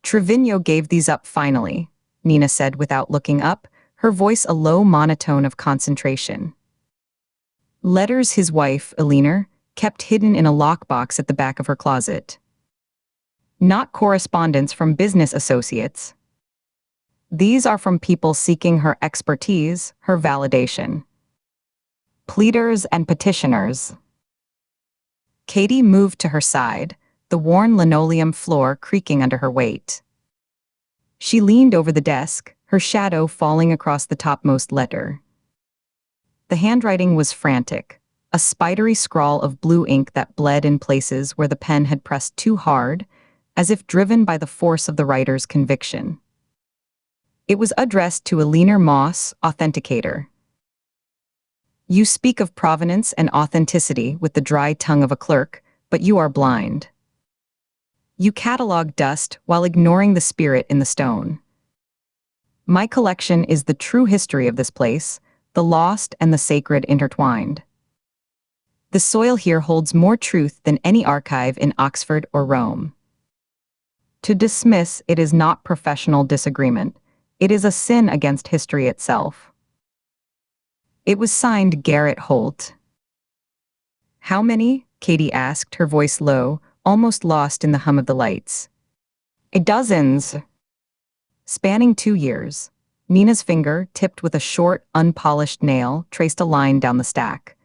Trevino gave these up finally, Nina said without looking up, her voice a low monotone of concentration. Letters his wife, Eleanor, kept hidden in a lockbox at the back of her closet. Not correspondence from business associates. These are from people seeking her expertise, her validation. Pleaders and petitioners. Katie moved to her side, the worn linoleum floor creaking under her weight. She leaned over the desk, her shadow falling across the topmost letter. The handwriting was frantic, a spidery scrawl of blue ink that bled in places where the pen had pressed too hard, as if driven by the force of the writer's conviction. It was addressed to Eleanor Moss, authenticator. You speak of provenance and authenticity with the dry tongue of a clerk, but you are blind. You catalog dust while ignoring the spirit in the stone. My collection is the true history of this place, the lost and the sacred intertwined. The soil here holds more truth than any archive in Oxford or Rome. To dismiss it is not professional disagreement. It is a sin against history itself. It was signed Garrett Holt. How many? Katie asked, her voice low, almost lost in the hum of the lights. Dozens. Spanning 2 years. Nina's finger, tipped with a short, unpolished nail, traced a line down the stack.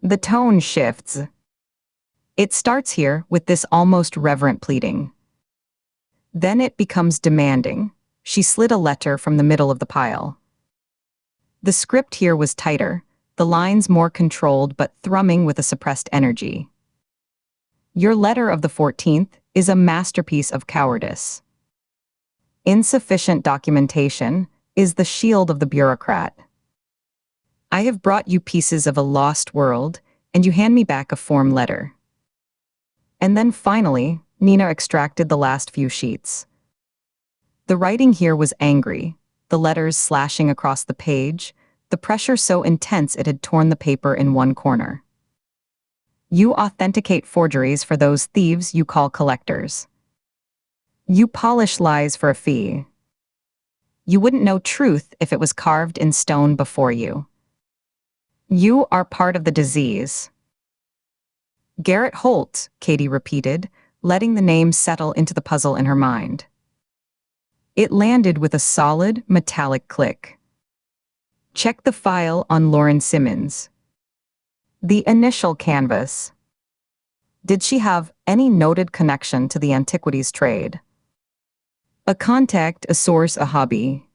The tone shifts. It starts here with this almost reverent pleading. Then it becomes demanding. She slid a letter from the middle of the pile. The script here was tighter, the lines more controlled but thrumming with a suppressed energy. Your letter of the 14th is a masterpiece of cowardice. Insufficient documentation is the shield of the bureaucrat. I have brought you pieces of a lost world, and you hand me back a form letter. And then finally, Nina extracted the last few sheets. The writing here was angry, the letters slashing across the page, the pressure so intense it had torn the paper in one corner. You authenticate forgeries for those thieves you call collectors. You polish lies for a fee. You wouldn't know truth if it was carved in stone before you. You are part of the disease. Garrett Holt, Katie repeated, letting the name settle into the puzzle in her mind. It landed with a solid, metallic click. Check the file on Lauren Simmons. The initial canvas. Did she have any noted connection to the antiquities trade? A contact, a source, a hobby.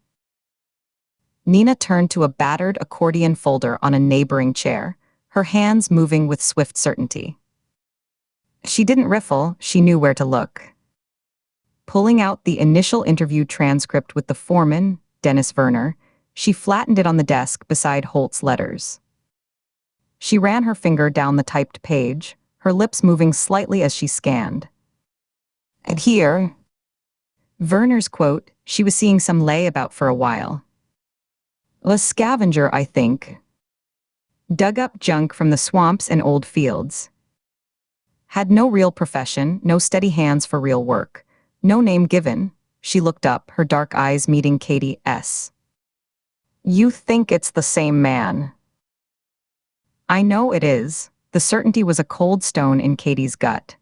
Nina turned to a battered accordion folder on a neighboring chair, her hands moving with swift certainty. She didn't riffle, she knew where to look. Pulling out the initial interview transcript with the foreman, Dennis Werner, she flattened it on the desk beside Holt's letters. She ran her finger down the typed page, her lips moving slightly as she scanned. And here, Werner's quote, she was seeing some lay about for a while. A scavenger, I think. Dug up junk from the swamps and old fields. Had no real profession, no steady hands for real work. No name given. She looked up, her dark eyes meeting Katie's. You think it's the same man? I know it is. The certainty was a cold stone in Katie's gut.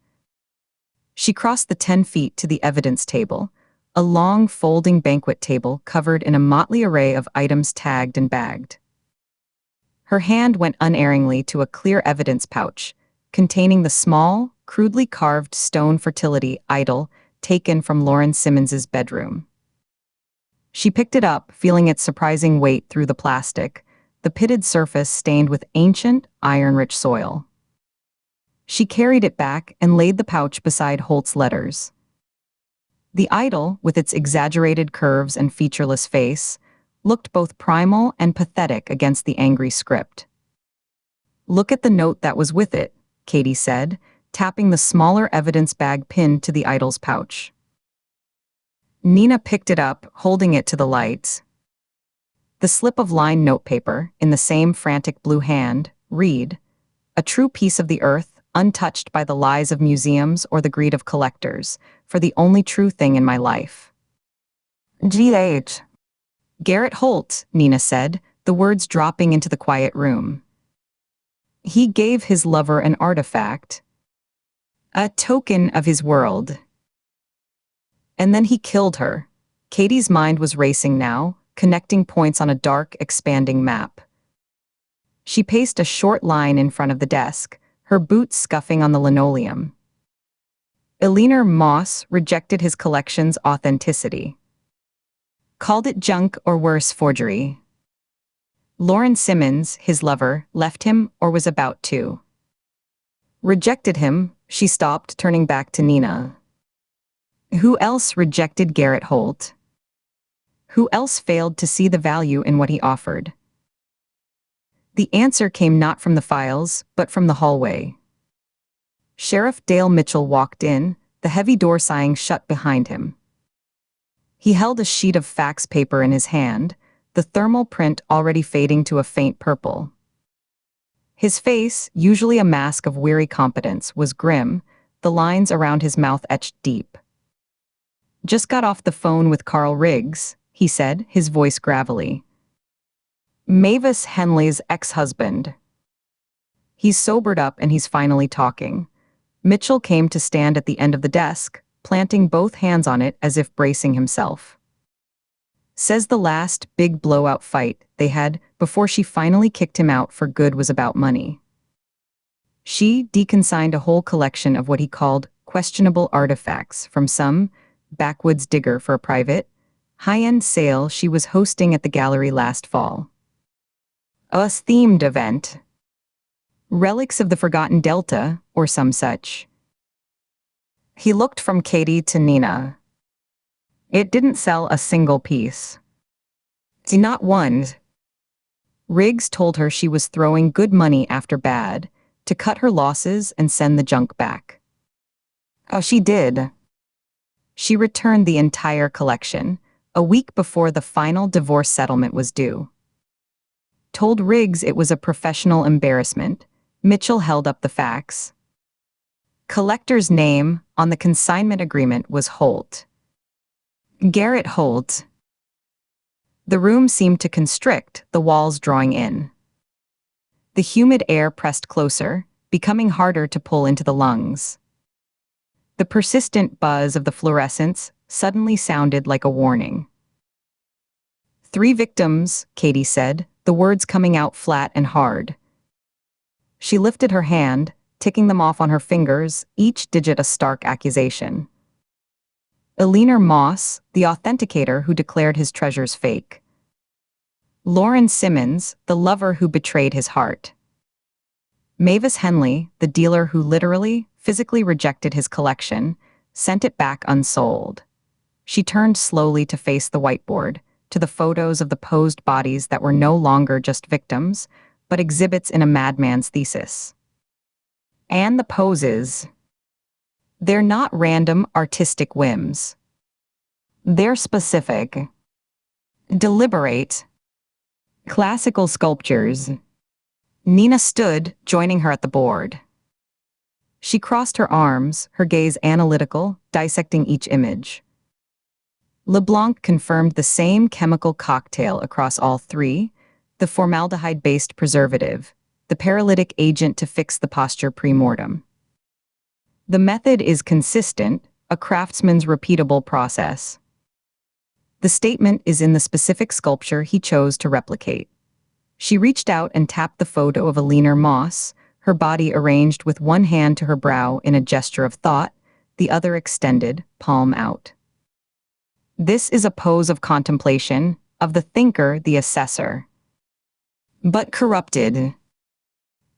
She crossed the 10 feet to the evidence table, a long folding banquet table covered in a motley array of items tagged and bagged. Her hand went unerringly to a clear evidence pouch, containing the small, crudely carved stone fertility idol taken from Lauren Simmons's bedroom. She picked it up, feeling its surprising weight through the plastic, the pitted surface stained with ancient, iron-rich soil. She carried it back and laid the pouch beside Holt's letters. The idol, with its exaggerated curves and featureless face, looked both primal and pathetic against the angry script. Look at the note that was with it, Katie said, tapping the smaller evidence bag pinned to the idol's pouch. Nina picked it up, holding it to the light. The slip of lined notepaper, in the same frantic blue hand, read, "A true piece of the earth, untouched by the lies of museums or the greed of collectors, for the only true thing in my life." G.H. Garrett Holt, Nina said, the words dropping into the quiet room. He gave his lover an artifact. A token of his world. And then he killed her. Katie's mind was racing now, connecting points on a dark, expanding map. She paced a short line in front of the desk, her boots scuffing on the linoleum. Eleanor Moss rejected his collection's authenticity. Called it junk or worse, forgery. Lauren Simmons, his lover, left him or was about to. Rejected him, she stopped, turning back to Nina. Who else rejected Garrett Holt? Who else failed to see the value in what he offered? The answer came not from the files, but from the hallway. Sheriff Dale Mitchell walked in, the heavy door sighing shut behind him. He held a sheet of fax paper in his hand, the thermal print already fading to a faint purple. His face, usually a mask of weary competence, was grim, the lines around his mouth etched deep. Just got off the phone with Carl Riggs, he said, his voice gravelly. Mavis Henley's ex-husband. He's sobered up and he's finally talking. Mitchell came to stand at the end of the desk, planting both hands on it as if bracing himself. Says the last big blowout fight they had before she finally kicked him out for good was about money. She deconsigned a whole collection of what he called questionable artifacts from some backwoods digger for a private, high-end sale she was hosting at the gallery last fall. A themed event. Relics of the Forgotten Delta, or some such. He looked from Katie to Nina. It didn't sell a single piece. Not one. Riggs told her she was throwing good money after bad, to cut her losses and send the junk back. Oh, she did. She returned the entire collection, a week before the final divorce settlement was due. Told Riggs it was a professional embarrassment. Mitchell held up the fax. Collector's name on the consignment agreement was Holt. Garrett Holt. The room seemed to constrict, the walls drawing in. The humid air pressed closer, becoming harder to pull into the lungs. The persistent buzz of the fluorescents suddenly sounded like a warning. 3 victims, Katie said, the words coming out flat and hard. She lifted her hand, ticking them off on her fingers, each digit a stark accusation. Eleanor Moss, the authenticator who declared his treasures fake. Lauren Simmons, the lover who betrayed his heart. Mavis Henley, the dealer who literally, physically rejected his collection, sent it back unsold. She turned slowly to face the whiteboard, to the photos of the posed bodies that were no longer just victims, but exhibits in a madman's thesis. And the poses. They're not random artistic whims. They're specific, deliberate, classical sculptures. Nina stood, joining her at the board. She crossed her arms, her gaze analytical, dissecting each image. LeBlanc confirmed the same chemical cocktail across all 3, the formaldehyde-based preservative, the paralytic agent to fix the posture pre-mortem. The method is consistent, a craftsman's repeatable process. The statement is in the specific sculpture he chose to replicate. She reached out and tapped the photo of Eleanor Moss, her body arranged with one hand to her brow in a gesture of thought, the other extended, palm out. This is a pose of contemplation, of the thinker, the assessor. But corrupted.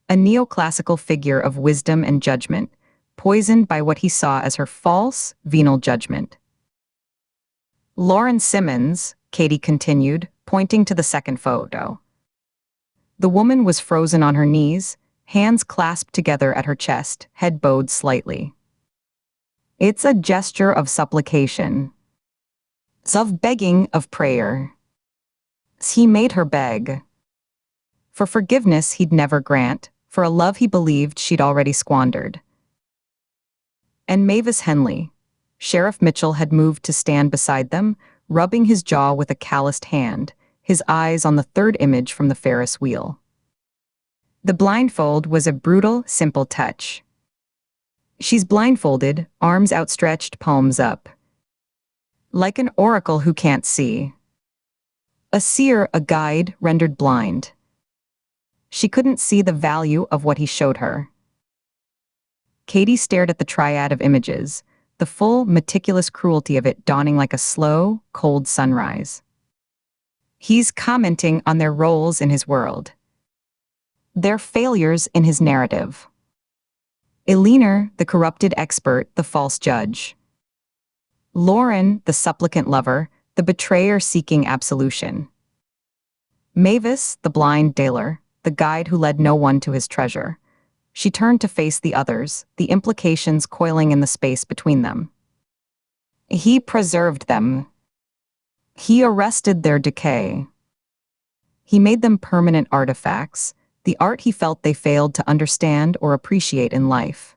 A neoclassical figure of wisdom and judgment, poisoned by what he saw as her false, venal judgment. Lauren Simmons, Katie continued, pointing to the second photo. The woman was frozen on her knees, hands clasped together at her chest, head bowed slightly. It's a gesture of supplication. Of begging, of prayer. He made her beg. For forgiveness he'd never grant, for a love he believed she'd already squandered. And Mavis Henley. Sheriff Mitchell had moved to stand beside them, rubbing his jaw with a calloused hand, his eyes on the third image from the Ferris wheel. The blindfold was a brutal, simple touch. She's blindfolded, arms outstretched, palms up. Like an oracle who can't see. A seer, a guide, rendered blind. She couldn't see the value of what he showed her. Katie stared at the triad of images, the full, meticulous cruelty of it dawning like a slow, cold sunrise. He's commenting on their roles in his world. Their failures in his narrative. Eleanor, the corrupted expert, the false judge. Lauren, the supplicant lover, the betrayer seeking absolution. Mavis, the blind dealer, the guide who led no one to his treasure. She turned to face the others, the implications coiling in the space between them. He preserved them. He arrested their decay. He made them permanent artifacts, the art he felt they failed to understand or appreciate in life.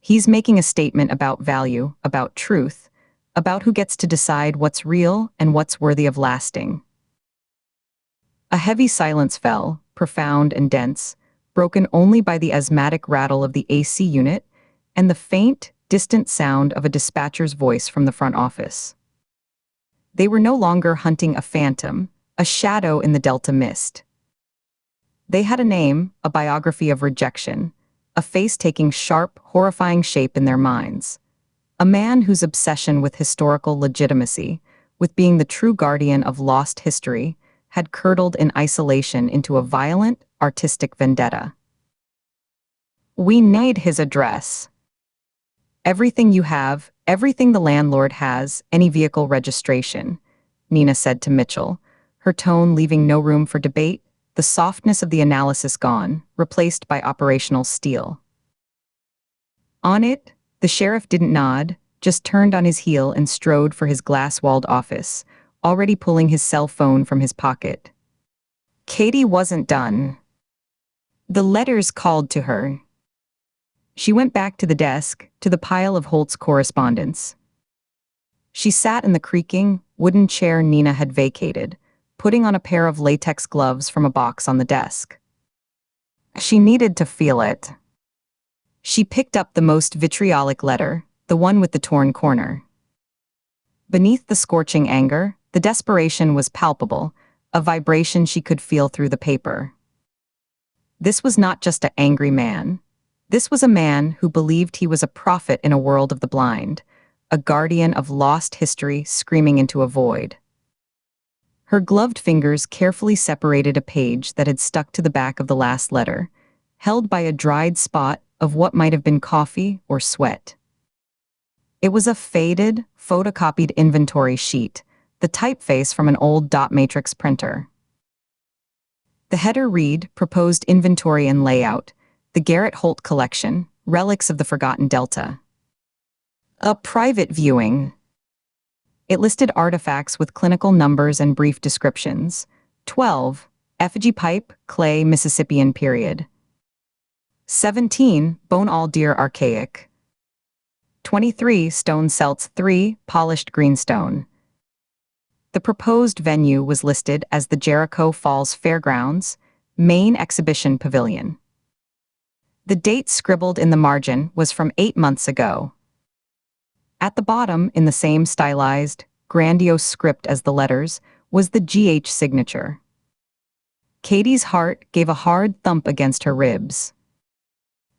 He's making a statement about value, about truth, about who gets to decide what's real and what's worthy of lasting. A heavy silence fell, profound and dense, broken only by the asthmatic rattle of the AC unit and the faint, distant sound of a dispatcher's voice from the front office. They were no longer hunting a phantom, a shadow in the Delta mist. They had a name, a biography of rejection, a face taking sharp, horrifying shape in their minds. A man whose obsession with historical legitimacy, with being the true guardian of lost history, had curdled in isolation into a violent, artistic vendetta. We need his address. Everything you have, everything the landlord has, any vehicle registration, Nina said to Mitchell, her tone leaving no room for debate, the softness of the analysis gone, replaced by operational steel. On it, the sheriff didn't nod, just turned on his heel and strode for his glass-walled office, already pulling his cell phone from his pocket. Katie wasn't done. The letters called to her. She went back to the desk, to the pile of Holt's correspondence. She sat in the creaking, wooden chair Nina had vacated, putting on a pair of latex gloves from a box on the desk. She needed to feel it. She picked up the most vitriolic letter, the one with the torn corner. Beneath the scorching anger, the desperation was palpable, a vibration she could feel through the paper. This was not just an angry man. This was a man who believed he was a prophet in a world of the blind, a guardian of lost history screaming into a void. Her gloved fingers carefully separated a page that had stuck to the back of the last letter, held by a dried spot of what might have been coffee or sweat. It was a faded, photocopied inventory sheet, the typeface from an old dot matrix printer. The header read, Proposed Inventory and Layout, the Garrett Holt Collection, Relics of the Forgotten Delta. A private viewing. It listed artifacts with clinical numbers and brief descriptions. 12. Effigy pipe, clay, Mississippian period. 17. Bone all deer archaic. 23. Stone celts 3, polished greenstone. The proposed venue was listed as the Jericho Falls Fairgrounds, Main Exhibition Pavilion. The date scribbled in the margin was from 8 months ago. At the bottom, in the same stylized, grandiose script as the letters, was the GH signature. Katie's heart gave a hard thump against her ribs.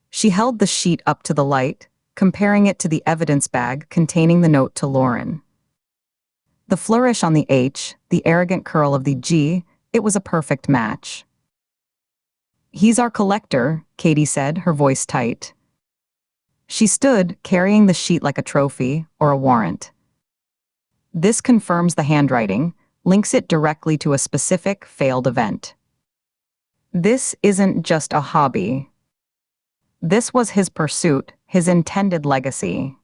She held the sheet up to the light, comparing it to the evidence bag containing the note to Lauren. The flourish on the H, the arrogant curl of the G, it was a perfect match. "He's our collector," Katie said, her voice tight. She stood, carrying the sheet like a trophy or a warrant. This confirms the handwriting, links it directly to a specific failed event. This isn't just a hobby. This was his pursuit, his intended legacy.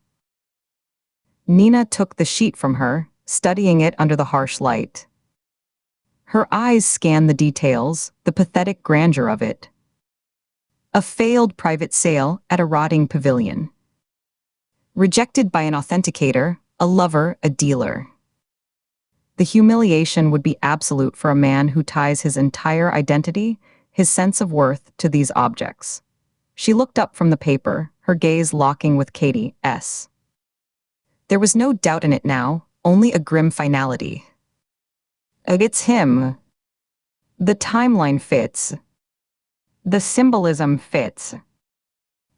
Nina took the sheet from her, studying it under the harsh light. Her eyes scanned the details, the pathetic grandeur of it. A failed private sale at a rotting pavilion. Rejected by an authenticator, a lover, a dealer. The humiliation would be absolute for a man who ties his entire identity, his sense of worth, to these objects. She looked up from the paper, her gaze locking with Katie's. There was no doubt in it now, only a grim finality. It's him. The timeline fits. The symbolism fits.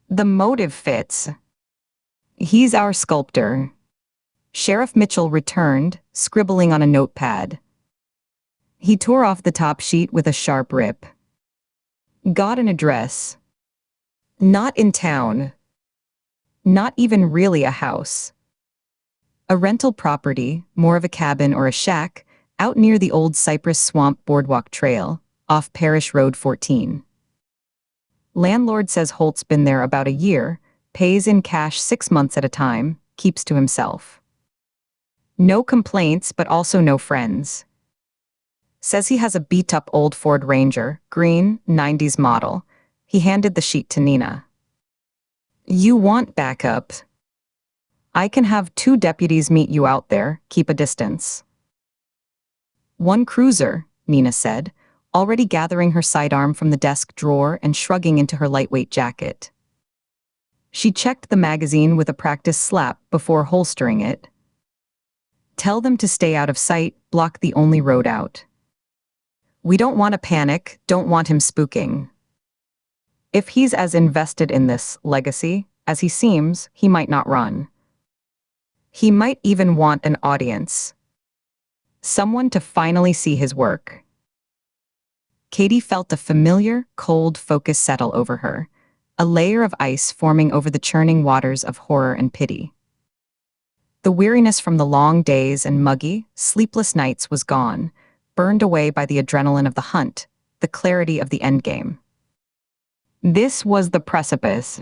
The motive fits. He's our sculptor. Sheriff Mitchell returned, scribbling on a notepad. He tore off the top sheet with a sharp rip. Got an address. Not in town. Not even really a house. A rental property, more of a cabin or a shack, out near the old Cypress Swamp Boardwalk Trail, off Parish Road 14. Landlord says Holt's been there about a year, pays in cash 6 months at a time, keeps to himself. No complaints, but also no friends. Says he has a beat-up old Ford Ranger, green, 90s model. He handed the sheet to Nina. You want backup? I can have 2 deputies meet you out there, keep a distance. 1 cruiser, Nina said, already gathering her sidearm from the desk drawer and shrugging into her lightweight jacket. She checked the magazine with a practice slap before holstering it. Tell them to stay out of sight, block the only road out. We don't want to panic, don't want him spooking. If he's as invested in this legacy as he seems, he might not run. He might even want an audience. Someone to finally see his work. Katie felt a familiar, cold focus settle over her, a layer of ice forming over the churning waters of horror and pity. The weariness from the long days and muggy, sleepless nights was gone, burned away by the adrenaline of the hunt, the clarity of the endgame. This was the precipice.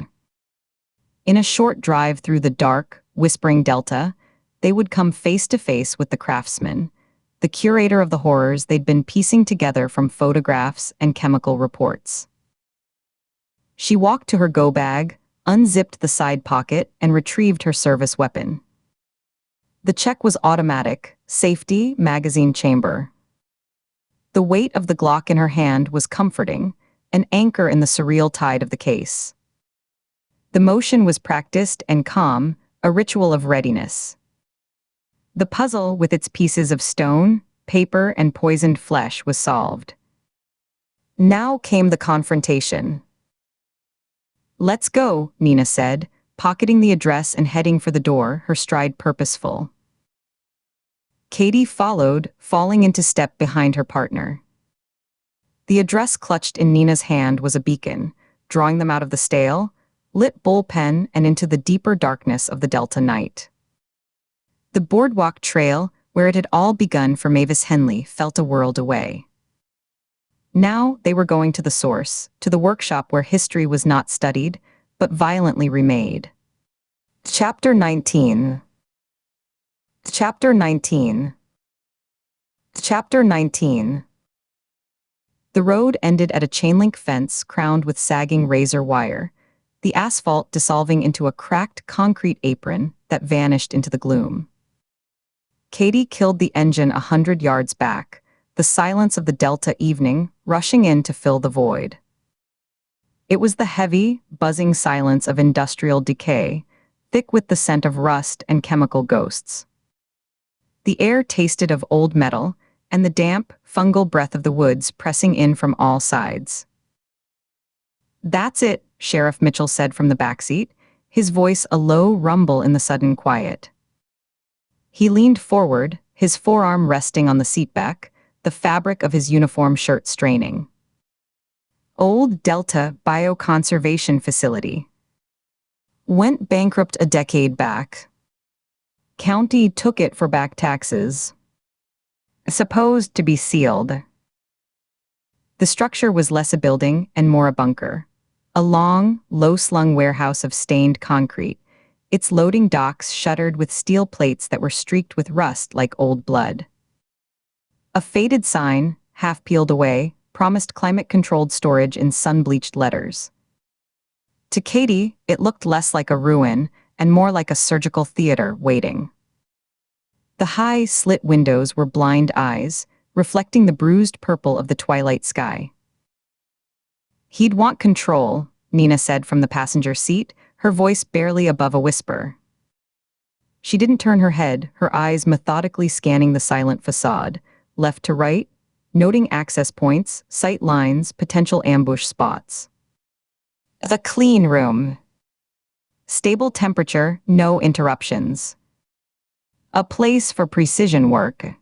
In a short drive through the dark, whispering delta, they would come face to face with the craftsman, the curator of the horrors they'd been piecing together from photographs and chemical reports. She walked to her go bag, unzipped the side pocket, and retrieved her service weapon. The check was automatic, safety, magazine chamber. The weight of the Glock in her hand was comforting, an anchor in the surreal tide of the case. The motion was practiced and calm, a ritual of readiness. The puzzle, with its pieces of stone, paper, and poisoned flesh, was solved. Now came the confrontation. "Let's go," Nina said, pocketing the address and heading for the door, her stride purposeful. Katie followed, falling into step behind her partner. The address clutched in Nina's hand was a beacon, drawing them out of the stale, lit bullpen and into the deeper darkness of the Delta night. The boardwalk trail, where it had all begun for Mavis Henley, felt a world away. Now they were going to the source, to the workshop where history was not studied, but violently remade. Chapter 19. Chapter 19. Chapter 19. The road ended at a chain-link fence crowned with sagging razor wire, the asphalt dissolving into a cracked concrete apron that vanished into the gloom. Katie killed the engine 100 yards back, the silence of the Delta evening rushing in to fill the void. It was the heavy, buzzing silence of industrial decay, thick with the scent of rust and chemical ghosts. The air tasted of old metal, and the damp, fungal breath of the woods pressing in from all sides. "That's it," Sheriff Mitchell said from the backseat, his voice a low rumble in the sudden quiet. He leaned forward, his forearm resting on the seatback, the fabric of his uniform shirt straining. "Old Delta Bioconservation Facility. Went bankrupt a decade back. County took it for back taxes. Supposed to be sealed." The structure was less a building and more a bunker. A long, low-slung warehouse of stained concrete, its loading docks shuttered with steel plates that were streaked with rust like old blood. A faded sign, half peeled away, promised climate-controlled storage in sun-bleached letters. To Katie, it looked less like a ruin and more like a surgical theater waiting. The high, slit windows were blind eyes, reflecting the bruised purple of the twilight sky. "He'd want control," Nina said from the passenger seat, her voice barely above a whisper. She didn't turn her head, her eyes methodically scanning the silent facade, left to right, noting access points, sight lines, potential ambush spots. The clean room. Stable temperature, no interruptions. A place for precision work.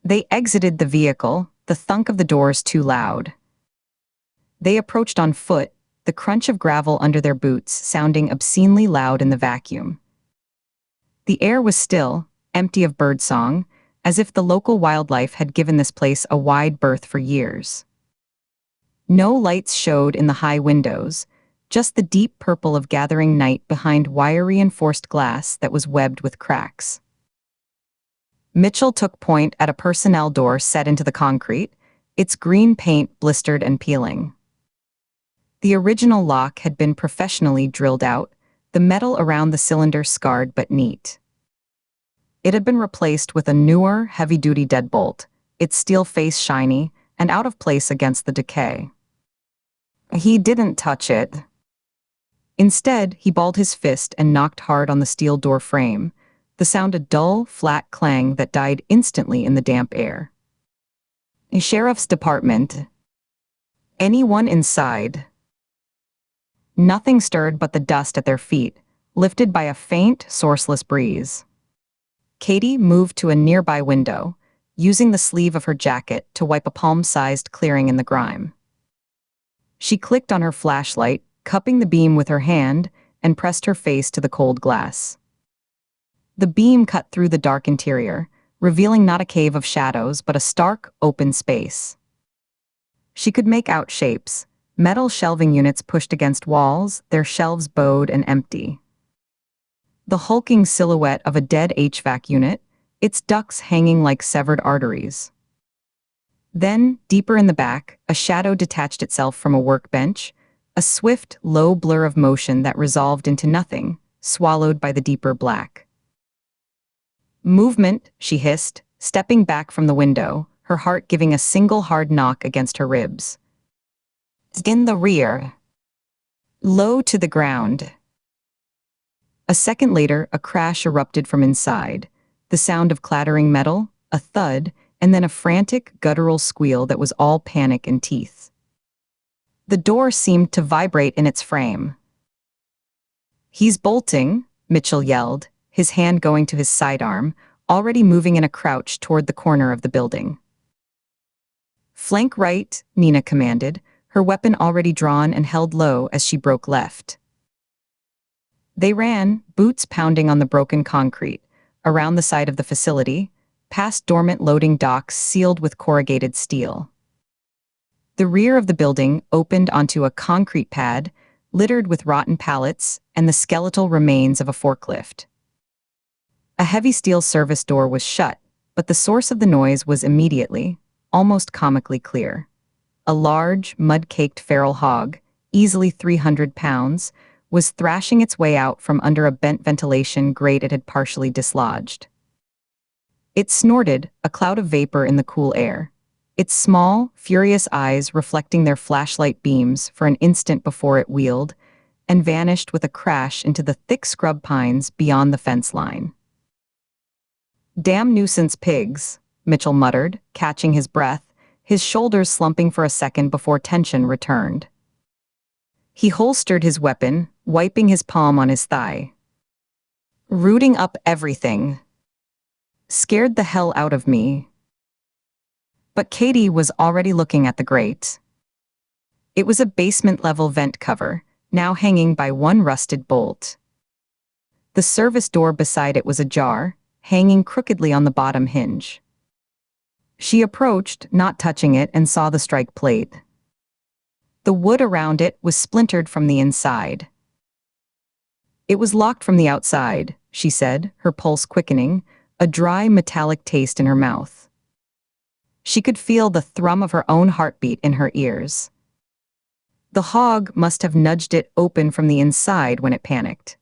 They exited the vehicle, the thunk of the doors too loud. They approached on foot, the crunch of gravel under their boots sounding obscenely loud in the vacuum. The air was still, empty of birdsong, as if the local wildlife had given this place a wide berth for years. No lights showed in the high windows, just the deep purple of gathering night behind wire-reinforced glass that was webbed with cracks. Mitchell took point at a personnel door set into the concrete, its green paint blistered and peeling. The original lock had been professionally drilled out, the metal around the cylinder scarred but neat. It had been replaced with a newer, heavy-duty deadbolt, its steel face shiny and out of place against the decay. He didn't touch it. Instead, he balled his fist and knocked hard on the steel door frame, the sound a dull, flat clang that died instantly in the damp air. "A sheriff's department. Anyone inside?" Nothing stirred but the dust at their feet, lifted by a faint, sourceless breeze. Katie moved to a nearby window, using the sleeve of her jacket to wipe a palm-sized clearing in the grime. She clicked on her flashlight, cupping the beam with her hand, and pressed her face to the cold glass. The beam cut through the dark interior, revealing not a cave of shadows but a stark, open space. She could make out shapes, metal shelving units pushed against walls, their shelves bowed and empty. The hulking silhouette of a dead HVAC unit, its ducts hanging like severed arteries. Then, deeper in the back, a shadow detached itself from a workbench, a swift, low blur of motion that resolved into nothing, swallowed by the deeper black. Movement, she hissed, stepping back from the window, her heart giving a single hard knock against her ribs. In the rear. Low to the ground. A second later, a crash erupted from inside. The sound of clattering metal, a thud, and then a frantic, guttural squeal that was all panic and teeth. The door seemed to vibrate in its frame. "He's bolting," Mitchell yelled, his hand going to his sidearm, already moving in a crouch toward the corner of the building. "Flank right," Nina commanded, her weapon already drawn and held low as she broke left. They ran, boots pounding on the broken concrete, around the side of the facility, past dormant loading docks sealed with corrugated steel. The rear of the building opened onto a concrete pad, littered with rotten pallets and the skeletal remains of a forklift. A heavy steel service door was shut, but the source of the noise was immediately, almost comically clear. A large, mud-caked feral hog, easily 300 pounds, was thrashing its way out from under a bent ventilation grate it had partially dislodged. It snorted, a cloud of vapor in the cool air, its small, furious eyes reflecting their flashlight beams for an instant before it wheeled and vanished with a crash into the thick scrub pines beyond the fence line. "Damn nuisance pigs," Mitchell muttered, catching his breath, his shoulders slumping for a second before tension returned. He holstered his weapon, wiping his palm on his thigh. "Rooting up everything. Scared the hell out of me." But Katie was already looking at the grate. It was a basement-level vent cover, now hanging by one rusted bolt. The service door beside it was ajar, hanging crookedly on the bottom hinge. She approached, not touching it, and saw the strike plate. The wood around it was splintered from the inside. "It was locked from the outside," she said, her pulse quickening, a dry metallic taste in her mouth. She could feel the thrum of her own heartbeat in her ears. The hog must have nudged it open from the inside when it panicked.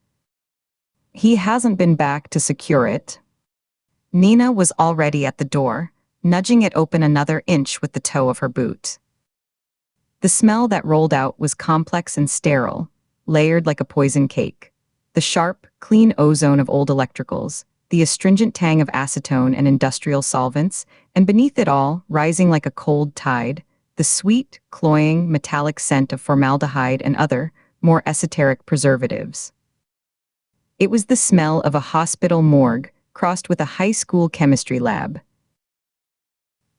"He hasn't been back to secure it." Nina was already at the door, nudging it open another inch with the toe of her boot. The smell that rolled out was complex and sterile, layered like a poison cake. The sharp, clean ozone of old electricals, the astringent tang of acetone and industrial solvents, and beneath it all, rising like a cold tide, the sweet, cloying, metallic scent of formaldehyde and other, more esoteric preservatives. It was the smell of a hospital morgue crossed with a high school chemistry lab.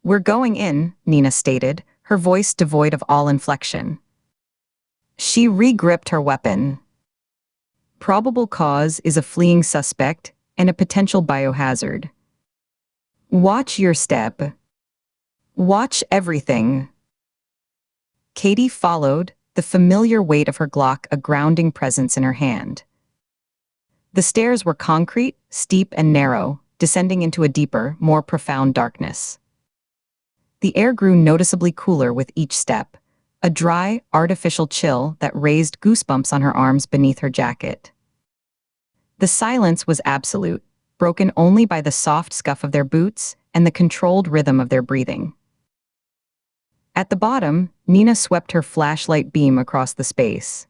"We're going in," Nina stated, her voice devoid of all inflection. She re-gripped her weapon. "Probable cause is a fleeing suspect and a potential biohazard. Watch your step. Watch everything." Katie followed, the familiar weight of her Glock a grounding presence in her hand. The stairs were concrete, steep and narrow, descending into a deeper, more profound darkness. The air grew noticeably cooler with each step, a dry, artificial chill that raised goosebumps on her arms beneath her jacket. The silence was absolute, broken only by the soft scuff of their boots and the controlled rhythm of their breathing. At the bottom, Nina swept her flashlight beam across the space.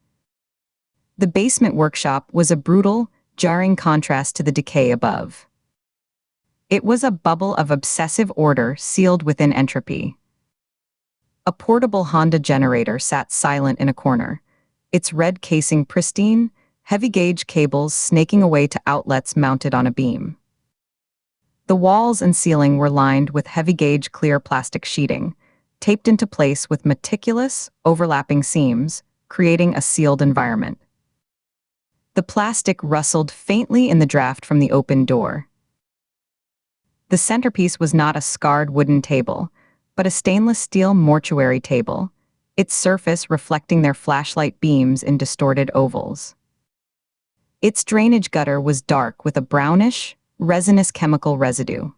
The basement workshop was a brutal, jarring contrast to the decay above. It was a bubble of obsessive order sealed within entropy. A portable Honda generator sat silent in a corner, its red casing pristine, heavy-gauge cables snaking away to outlets mounted on a beam. The walls and ceiling were lined with heavy-gauge clear plastic sheeting, taped into place with meticulous, overlapping seams, creating a sealed environment. The plastic rustled faintly in the draft from the open door. The centerpiece was not a scarred wooden table, but a stainless steel mortuary table, its surface reflecting their flashlight beams in distorted ovals. Its drainage gutter was dark with a brownish, resinous chemical residue.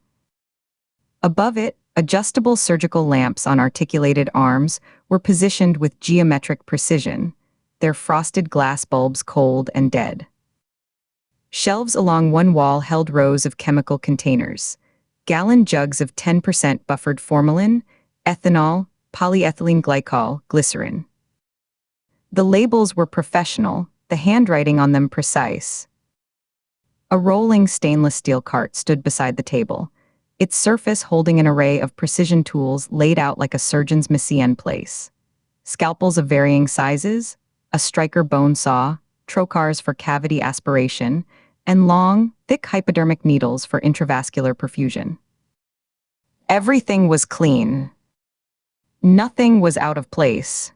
Above it, adjustable surgical lamps on articulated arms were positioned with geometric precision, their frosted glass bulbs cold and dead. Shelves along one wall held rows of chemical containers. Gallon jugs of 10% buffered formalin, ethanol, polyethylene glycol, glycerin. The labels were professional, the handwriting on them precise. A rolling stainless steel cart stood beside the table, its surface holding an array of precision tools laid out like a surgeon's mise-en place. Scalpels of varying sizes, a striker bone saw, trocars for cavity aspiration, and long, thick hypodermic needles for intravascular perfusion. Everything was clean. Nothing was out of place.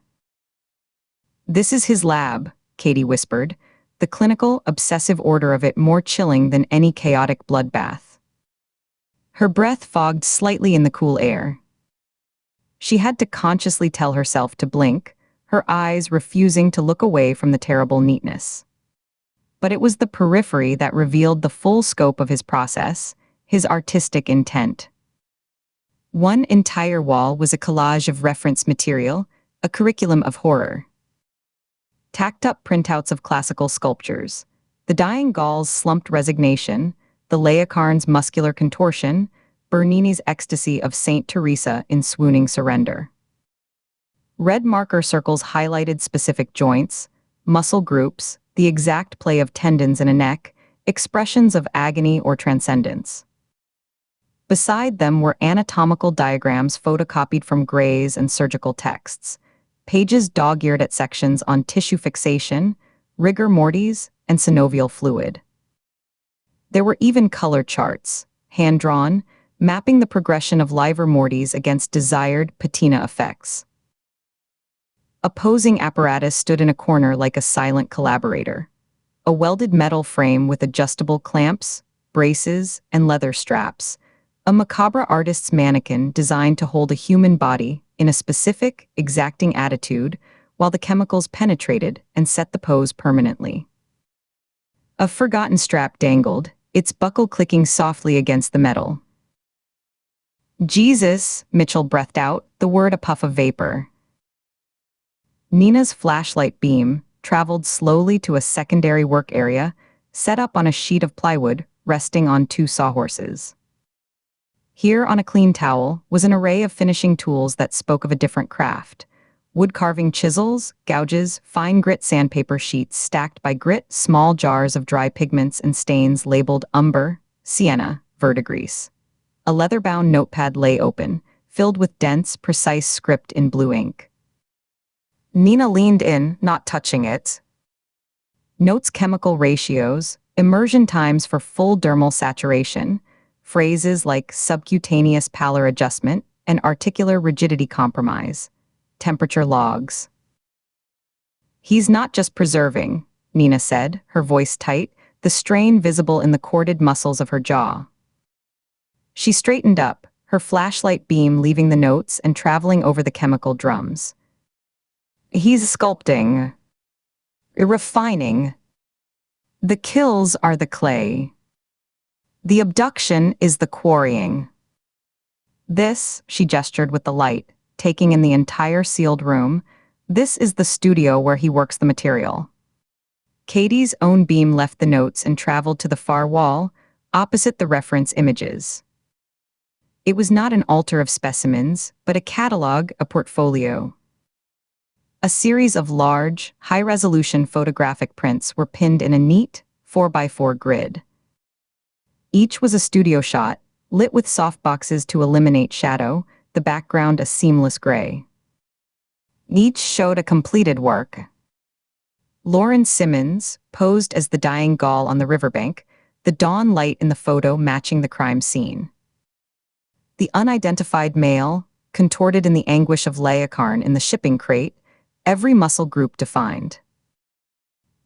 "This is his lab," Katie whispered, the clinical, obsessive order of it more chilling than any chaotic bloodbath. Her breath fogged slightly in the cool air. She had to consciously tell herself to blink, her eyes refusing to look away from the terrible neatness. But it was the periphery that revealed the full scope of his process, his artistic intent. One entire wall was a collage of reference material, a curriculum of horror. Tacked-up printouts of classical sculptures, the dying Gaul's slumped resignation, the Laocoon's muscular contortion, Bernini's ecstasy of Saint Teresa in swooning surrender. Red marker circles highlighted specific joints, muscle groups, the exact play of tendons in a neck, expressions of agony or transcendence. Beside them were anatomical diagrams photocopied from grays and surgical texts, pages dog-eared at sections on tissue fixation, rigor mortis, and synovial fluid. There were even color charts, hand-drawn, mapping the progression of livor mortis against desired patina effects. A posing apparatus stood in a corner like a silent collaborator. A welded metal frame with adjustable clamps, braces, and leather straps. A macabre artist's mannequin designed to hold a human body in a specific, exacting attitude while the chemicals penetrated and set the pose permanently. A forgotten strap dangled, its buckle clicking softly against the metal. "Jesus," Mitchell breathed out, the word a puff of vapor. Nina's flashlight beam traveled slowly to a secondary work area, set up on a sheet of plywood, resting on two sawhorses. Here, on a clean towel, was an array of finishing tools that spoke of a different craft. Wood-carving chisels, gouges, fine grit sandpaper sheets stacked by grit, small jars of dry pigments and stains labeled umber, sienna, verdigris. A leather-bound notepad lay open, filled with dense, precise script in blue ink. Nina leaned in, not touching it. Notes chemical ratios, immersion times for full dermal saturation, phrases like subcutaneous pallor adjustment and articular rigidity compromise, temperature logs. "He's not just preserving," Nina said, her voice tight, the strain visible in the corded muscles of her jaw. She straightened up, her flashlight beam leaving the notes and traveling over the chemical drums. "He's sculpting, refining. The kills are the clay. The abduction is the quarrying. This," she gestured with the light, taking in the entire sealed room, "this is the studio where he works the material." Katie's own beam left the notes and traveled to the far wall, opposite the reference images. It was not an altar of specimens, but a catalog, a portfolio. A series of large, high-resolution photographic prints were pinned in a neat, 4x4 grid. Each was a studio shot, lit with softboxes to eliminate shadow, the background a seamless gray. Each showed a completed work. Lauren Simmons posed as the dying Gaul on the riverbank, the dawn light in the photo matching the crime scene. The unidentified male, contorted in the anguish of Laocoon in the shipping crate, every muscle group defined.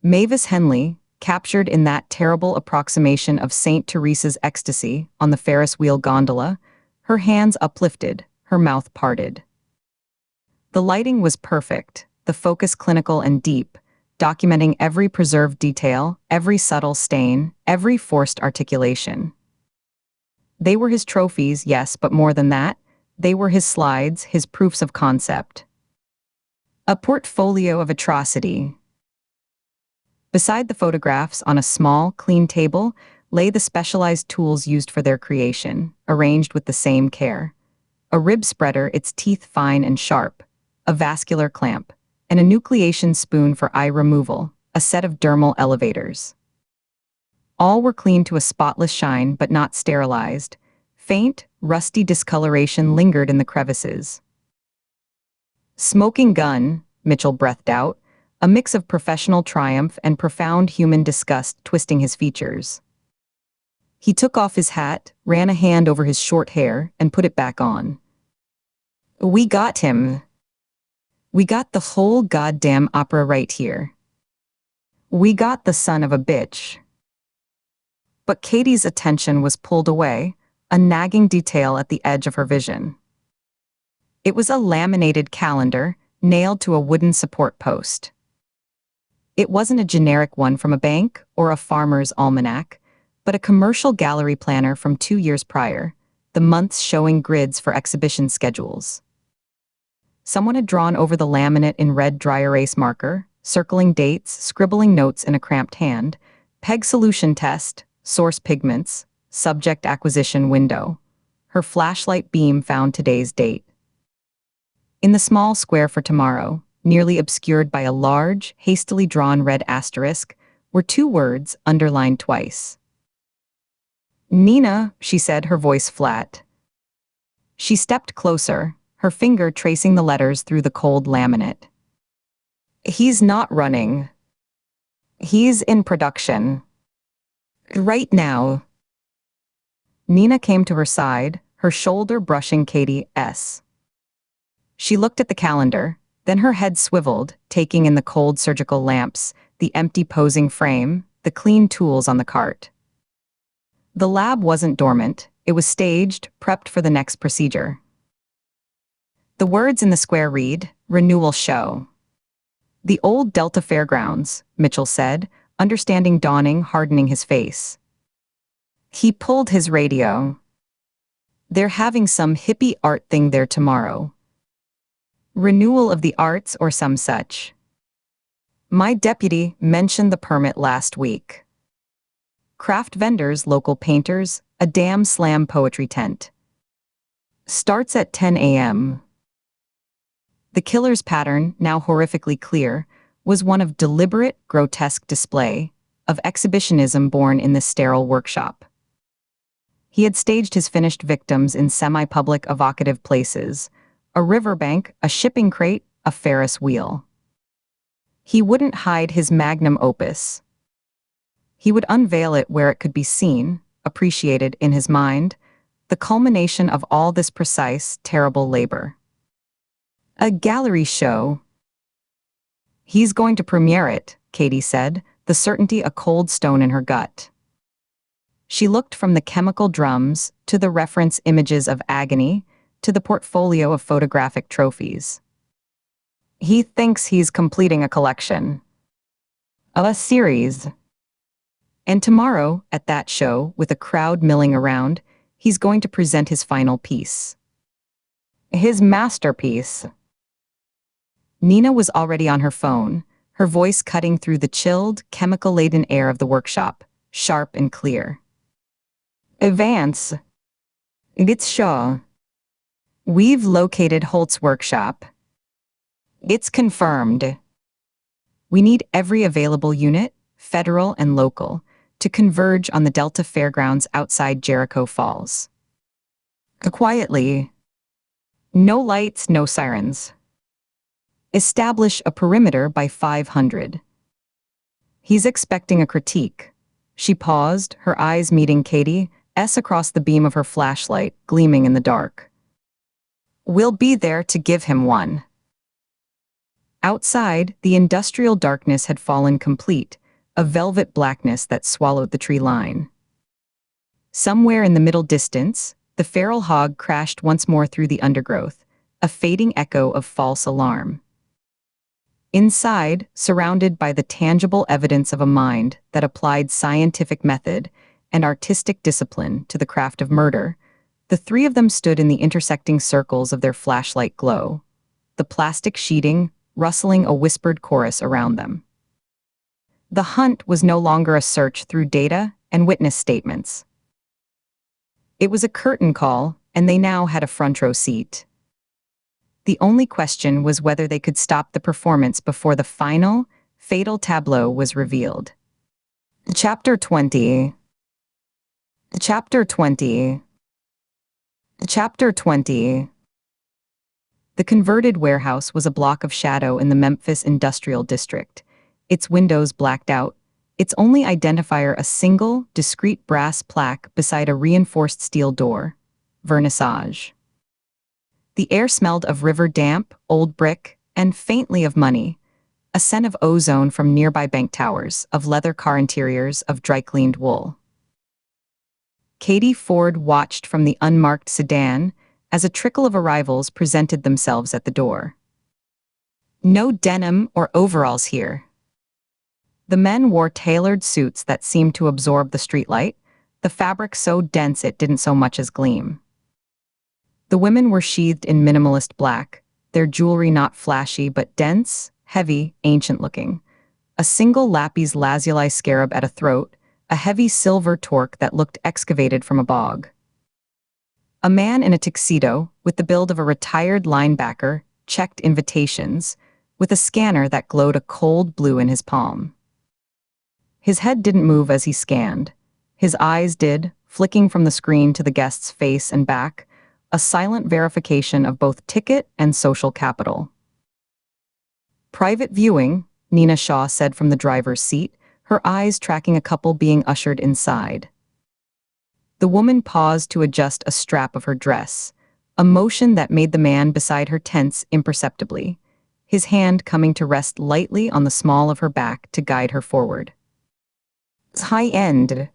Mavis Henley, captured in that terrible approximation of Saint Teresa's ecstasy on the Ferris wheel gondola, her hands uplifted, her mouth parted. The lighting was perfect, the focus clinical and deep, documenting every preserved detail, every subtle stain, every forced articulation. They were his trophies, yes, but more than that, they were his slides, his proofs of concept. A portfolio of atrocity. Beside the photographs, on a small, clean table, lay the specialized tools used for their creation, arranged with the same care. A rib spreader, its teeth fine and sharp, a vascular clamp, and a nucleation spoon for eye removal, a set of dermal elevators. All were clean to a spotless shine but not sterilized. Faint, rusty discoloration lingered in the crevices. Smoking gun, Mitchell breathed out, a mix of professional triumph and profound human disgust twisting his features. He took off his hat, ran a hand over his short hair, and put it back on. We got him. We got the whole goddamn opera right here. We got the son of a bitch. But Katie's attention was pulled away, a nagging detail at the edge of her vision. It was a laminated calendar, nailed to a wooden support post. It wasn't a generic one from a bank or a farmer's almanac, but a commercial gallery planner from 2 years prior, the months showing grids for exhibition schedules. Someone had drawn over the laminate in red dry erase marker, circling dates, scribbling notes in a cramped hand, peg solution test, source pigments, subject acquisition window. Her flashlight beam found today's date. In the small square for tomorrow, nearly obscured by a large, hastily drawn red asterisk, were 2 words underlined twice. Nina, she said, her voice flat. She stepped closer, her finger tracing the letters through the cold laminate. He's not running. He's in production. Right now. Nina came to her side, her shoulder brushing Katie's. She looked at the calendar, then her head swiveled, taking in the cold surgical lamps, the empty posing frame, the clean tools on the cart. The lab wasn't dormant, it was staged, prepped for the next procedure. The words in the square read, Renewal Show. The old Delta Fairgrounds, Mitchell said, understanding dawning, hardening his face. He pulled his radio. They're having some hippie art thing there tomorrow. Renewal of the arts or some such. My deputy mentioned the permit last week. Craft vendors, local painters, a damn slam poetry tent. Starts at 10 a.m. The killer's pattern, now horrifically clear, was one of deliberate, grotesque display, of exhibitionism born in this sterile workshop. He had staged his finished victims in semi-public evocative places, a riverbank, a shipping crate, a Ferris wheel. He wouldn't hide his magnum opus. He would unveil it where it could be seen, appreciated in his mind, the culmination of all this precise, terrible labor. A gallery show. He's going to premiere it, Katie said, the certainty a cold stone in her gut. She looked from the chemical drums to the reference images of agony to the portfolio of photographic trophies. He thinks he's completing a collection. A series. And tomorrow, at that show, with a crowd milling around, he's going to present his final piece. His masterpiece. Nina was already on her phone, her voice cutting through the chilled, chemical-laden air of the workshop, sharp and clear. Vance. It's Shaw. We've located Holt's workshop. It's confirmed. We need every available unit, federal and local, to converge on the Delta Fairgrounds outside Jericho Falls. Quietly. No lights, no sirens. Establish a perimeter by 500. He's expecting a critique. She paused, her eyes meeting Katie's across the beam of her flashlight, gleaming in the dark. We'll be there to give him one. Outside, the industrial darkness had fallen complete, a velvet blackness that swallowed the tree line. Somewhere in the middle distance, the feral hog crashed once more through the undergrowth, a fading echo of false alarm. Inside, surrounded by the tangible evidence of a mind that applied scientific method and artistic discipline to the craft of murder, the 3 of them stood in the intersecting circles of their flashlight glow, the plastic sheeting rustling a whispered chorus around them. The hunt was no longer a search through data and witness statements. It was a curtain call, and they now had a front row seat. The only question was whether they could stop the performance before the final, fatal tableau was revealed. Chapter 20. Chapter 20. Chapter 20. The converted warehouse was a block of shadow in the Memphis Industrial District, its windows blacked out, its only identifier a single, discreet brass plaque beside a reinforced steel door. Vernissage. The air smelled of river damp, old brick, and faintly of money, a scent of ozone from nearby bank towers, of leather car interiors, of dry-cleaned wool. Katie Ford watched from the unmarked sedan as a trickle of arrivals presented themselves at the door. No denim or overalls here. The men wore tailored suits that seemed to absorb the streetlight, the fabric so dense it didn't so much as gleam. The women were sheathed in minimalist black, their jewelry not flashy but dense, heavy, ancient-looking. A single lapis lazuli scarab at a throat, a heavy silver torque that looked excavated from a bog. A man in a tuxedo, with the build of a retired linebacker, checked invitations, with a scanner that glowed a cold blue in his palm. His head didn't move as he scanned. His eyes did, flicking from the screen to the guest's face and back, a silent verification of both ticket and social capital. Private viewing, Nina Shaw said from the driver's seat, her eyes tracking a couple being ushered inside. The woman paused to adjust a strap of her dress, a motion that made the man beside her tense imperceptibly, his hand coming to rest lightly on the small of her back to guide her forward. High-end.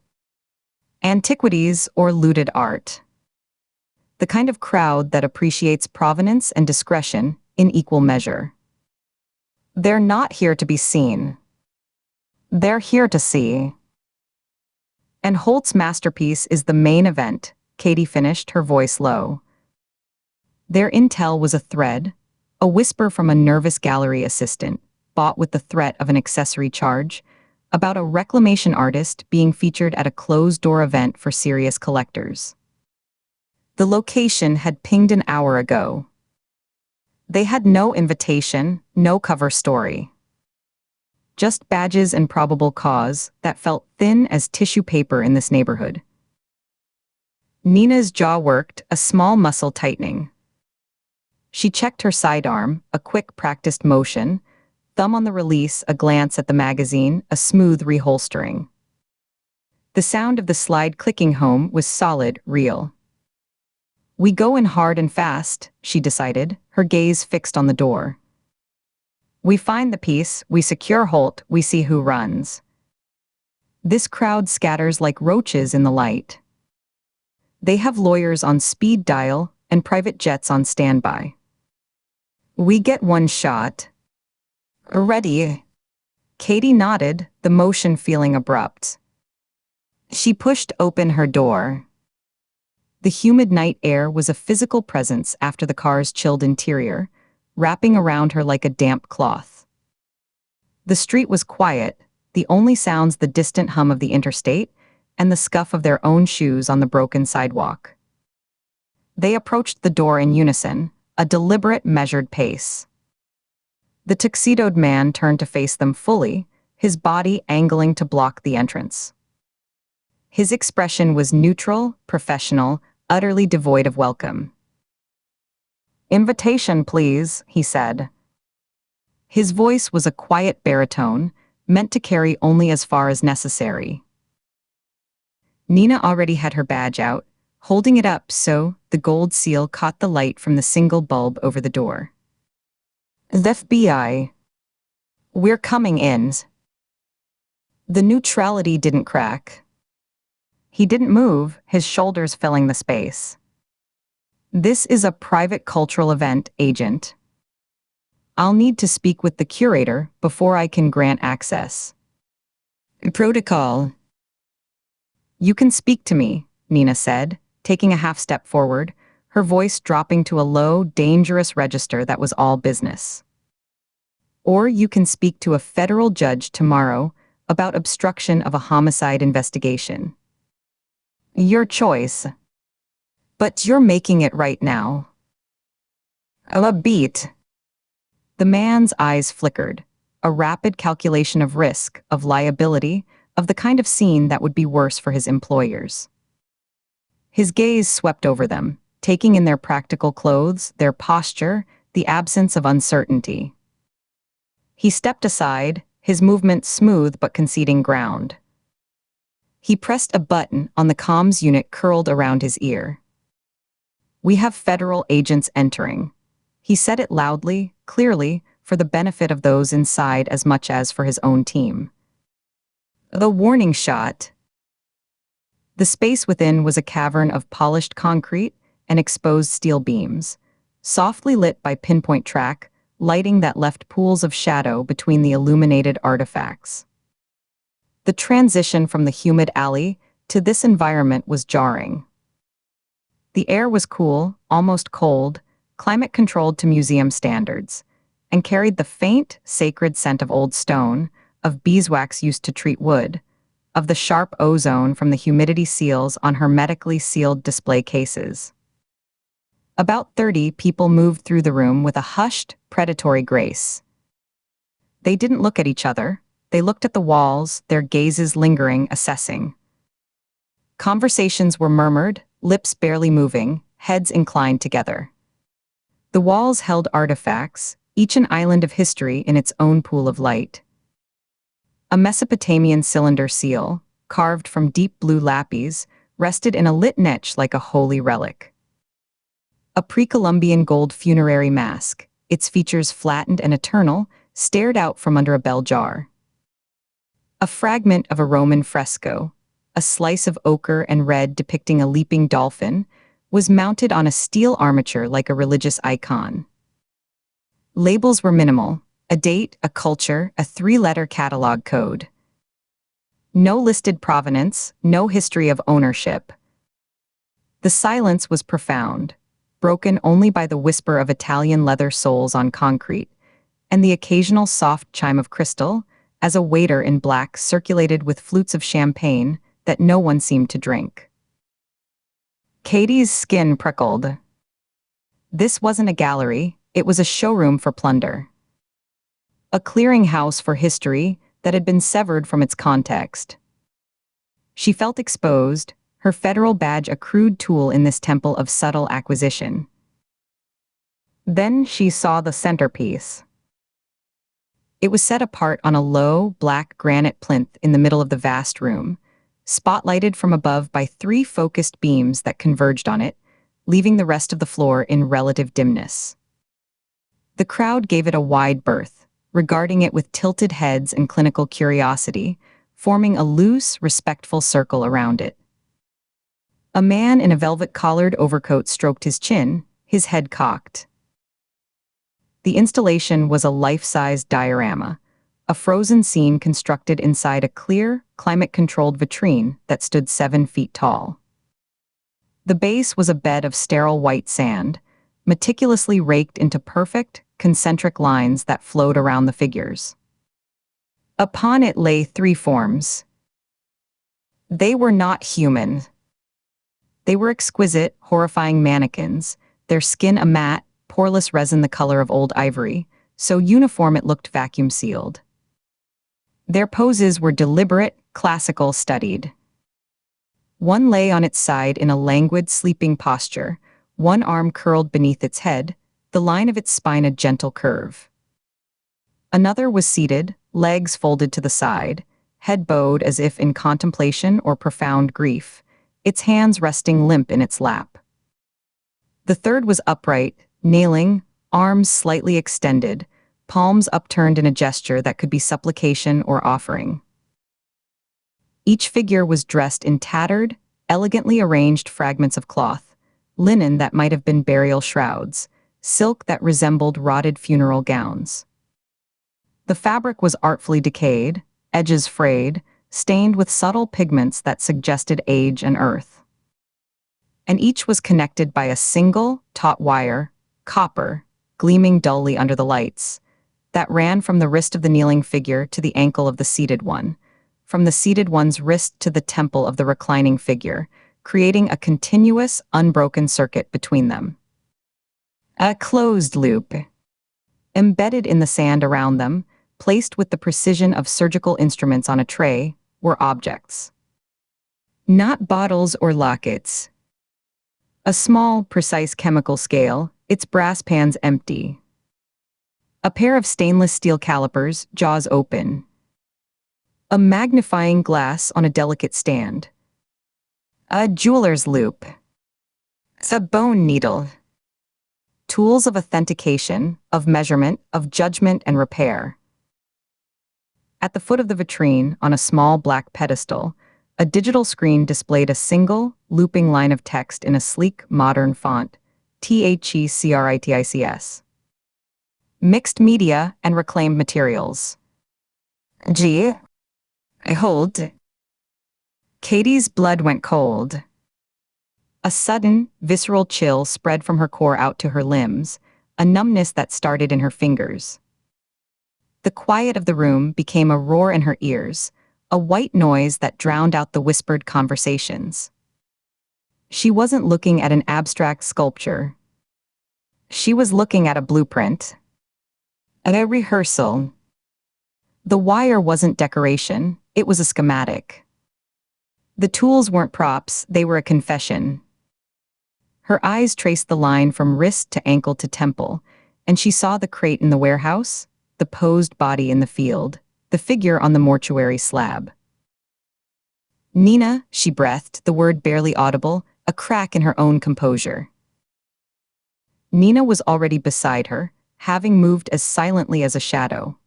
Antiquities or looted art. The kind of crowd that appreciates provenance and discretion in equal measure. They're not here to be seen. They're here to see. And Holt's masterpiece is the main event, Katie finished, her voice low. Their intel was a thread, a whisper from a nervous gallery assistant, bought with the threat of an accessory charge, about a reclamation artist being featured at a closed-door event for serious collectors. The location had pinged an hour ago. They had no invitation, no cover story. Just badges and probable cause that felt thin as tissue paper in this neighborhood. Nina's jaw worked, a small muscle tightening. She checked her sidearm, a quick practiced motion, thumb on the release, a glance at the magazine, a smooth reholstering. The sound of the slide clicking home was solid, real. We go in hard and fast, she decided, her gaze fixed on the door. We find the piece, we secure Holt, we see who runs. This crowd scatters like roaches in the light. They have lawyers on speed dial and private jets on standby. We get one shot. Ready. Katie nodded, the motion feeling abrupt. She pushed open her door. The humid night air was a physical presence after the car's chilled interior, wrapping around her like a damp cloth. The street was quiet, the only sounds the distant hum of the interstate and the scuff of their own shoes on the broken sidewalk. They approached the door in unison, a deliberate, measured pace. The tuxedoed man turned to face them fully, his body angling to block the entrance. His expression was neutral, professional, utterly devoid of welcome. "Invitation, please," he said. His voice was a quiet baritone, meant to carry only as far as necessary. Nina already had her badge out, holding it up so the gold seal caught the light from the single bulb over the door. "The FBI. We're coming in." The neutrality didn't crack. He didn't move, his shoulders filling the space. "This is a private cultural event, Agent. I'll need to speak with the curator before I can grant access." "Protocol." "You can speak to me," Nina said, taking a half step forward, her voice dropping to a low, dangerous register that was all business. "Or you can speak to a federal judge tomorrow, about obstruction of a homicide investigation. Your choice. But you're making it right now. A beat. The man's eyes flickered. A rapid calculation of risk, of liability, of the kind of scene that would be worse for his employers. His gaze swept over them, taking in their practical clothes, their posture, the absence of uncertainty. He stepped aside, his movement smooth but conceding ground. He pressed a button on the comms unit curled around his ear. "We have federal agents entering." He said it loudly, clearly, for the benefit of those inside as much as for his own team. The warning shot. The space within was a cavern of polished concrete and exposed steel beams, softly lit by pinpoint track, lighting that left pools of shadow between the illuminated artifacts. The transition from the humid alley to this environment was jarring. The air was cool, almost cold, climate-controlled to museum standards, and carried the faint, sacred scent of old stone, of beeswax used to treat wood, of the sharp ozone from the humidity seals on hermetically sealed display cases. About 30 people moved through the room with a hushed, predatory grace. They didn't look at each other. They looked at the walls, their gazes lingering, assessing. Conversations were murmured, lips barely moving, heads inclined together. The walls held artifacts, each an island of history in its own pool of light. A Mesopotamian cylinder seal, carved from deep blue lapis, rested in a lit niche like a holy relic. A pre-Columbian gold funerary mask, its features flattened and eternal, stared out from under a bell jar. A fragment of a Roman fresco, a slice of ochre and red depicting a leaping dolphin, was mounted on a steel armature like a religious icon. Labels were minimal: a date, a culture, a 3-letter catalog code. No listed provenance, no history of ownership. The silence was profound, broken only by the whisper of Italian leather soles on concrete, and the occasional soft chime of crystal, as a waiter in black circulated with flutes of champagne that no one seemed to drink. Katie's skin prickled. This wasn't a gallery, it was a showroom for plunder. A clearinghouse for history that had been severed from its context. She felt exposed, her federal badge a crude tool in this temple of subtle acquisition. Then she saw the centerpiece. It was set apart on a low, black granite plinth in the middle of the vast room, spotlighted from above by 3 focused beams that converged on it, leaving the rest of the floor in relative dimness. The crowd gave it a wide berth, regarding it with tilted heads and clinical curiosity, forming a loose, respectful circle around it. A man in a velvet-collared overcoat stroked his chin, his head cocked. The installation was a life-size diorama, a frozen scene constructed inside a clear, climate-controlled vitrine that stood 7 feet tall. The base was a bed of sterile white sand, meticulously raked into perfect, concentric lines that flowed around the figures. Upon it lay 3 forms. They were not human. They were exquisite, horrifying mannequins, their skin a matte, poreless resin the color of old ivory, so uniform it looked vacuum-sealed. Their poses were deliberate, classical, studied. One lay on its side in a languid, sleeping posture, one arm curled beneath its head, the line of its spine a gentle curve. Another was seated, legs folded to the side, head bowed as if in contemplation or profound grief, its hands resting limp in its lap. The third was upright, kneeling, arms slightly extended, palms upturned in a gesture that could be supplication or offering. Each figure was dressed in tattered, elegantly arranged fragments of cloth, linen that might have been burial shrouds, silk that resembled rotted funeral gowns. The fabric was artfully decayed, edges frayed, stained with subtle pigments that suggested age and earth. And each was connected by a single, taut wire, copper, gleaming dully under the lights, that ran from the wrist of the kneeling figure to the ankle of the seated one, from the seated one's wrist to the temple of the reclining figure, creating a continuous, unbroken circuit between them. A closed loop. Embedded in the sand around them, placed with the precision of surgical instruments on a tray, were objects. Not bottles or lockets. A small, precise chemical scale, its brass pans empty. A pair of stainless steel calipers, jaws open. A magnifying glass on a delicate stand. A jeweler's loop. A bone needle. Tools of authentication, of measurement, of judgment and repair. At the foot of the vitrine, on a small black pedestal, a digital screen displayed a single, looping line of text in a sleek, modern font, THECRITICS. Mixed media and reclaimed materials. Gee, I hold. Katie's blood went cold. A sudden, visceral chill spread from her core out to her limbs, a numbness that started in her fingers. The quiet of the room became a roar in her ears, a white noise that drowned out the whispered conversations. She wasn't looking at an abstract sculpture. She was looking at a blueprint. At a rehearsal. The wire wasn't decoration, it was a schematic. The tools weren't props, they were a confession. Her eyes traced the line from wrist to ankle to temple, and she saw the crate in the warehouse, the posed body in the field, the figure on the mortuary slab. Nina, she breathed, the word barely audible, a crack in her own composure. Nina was already beside her, having moved as silently as a shadow.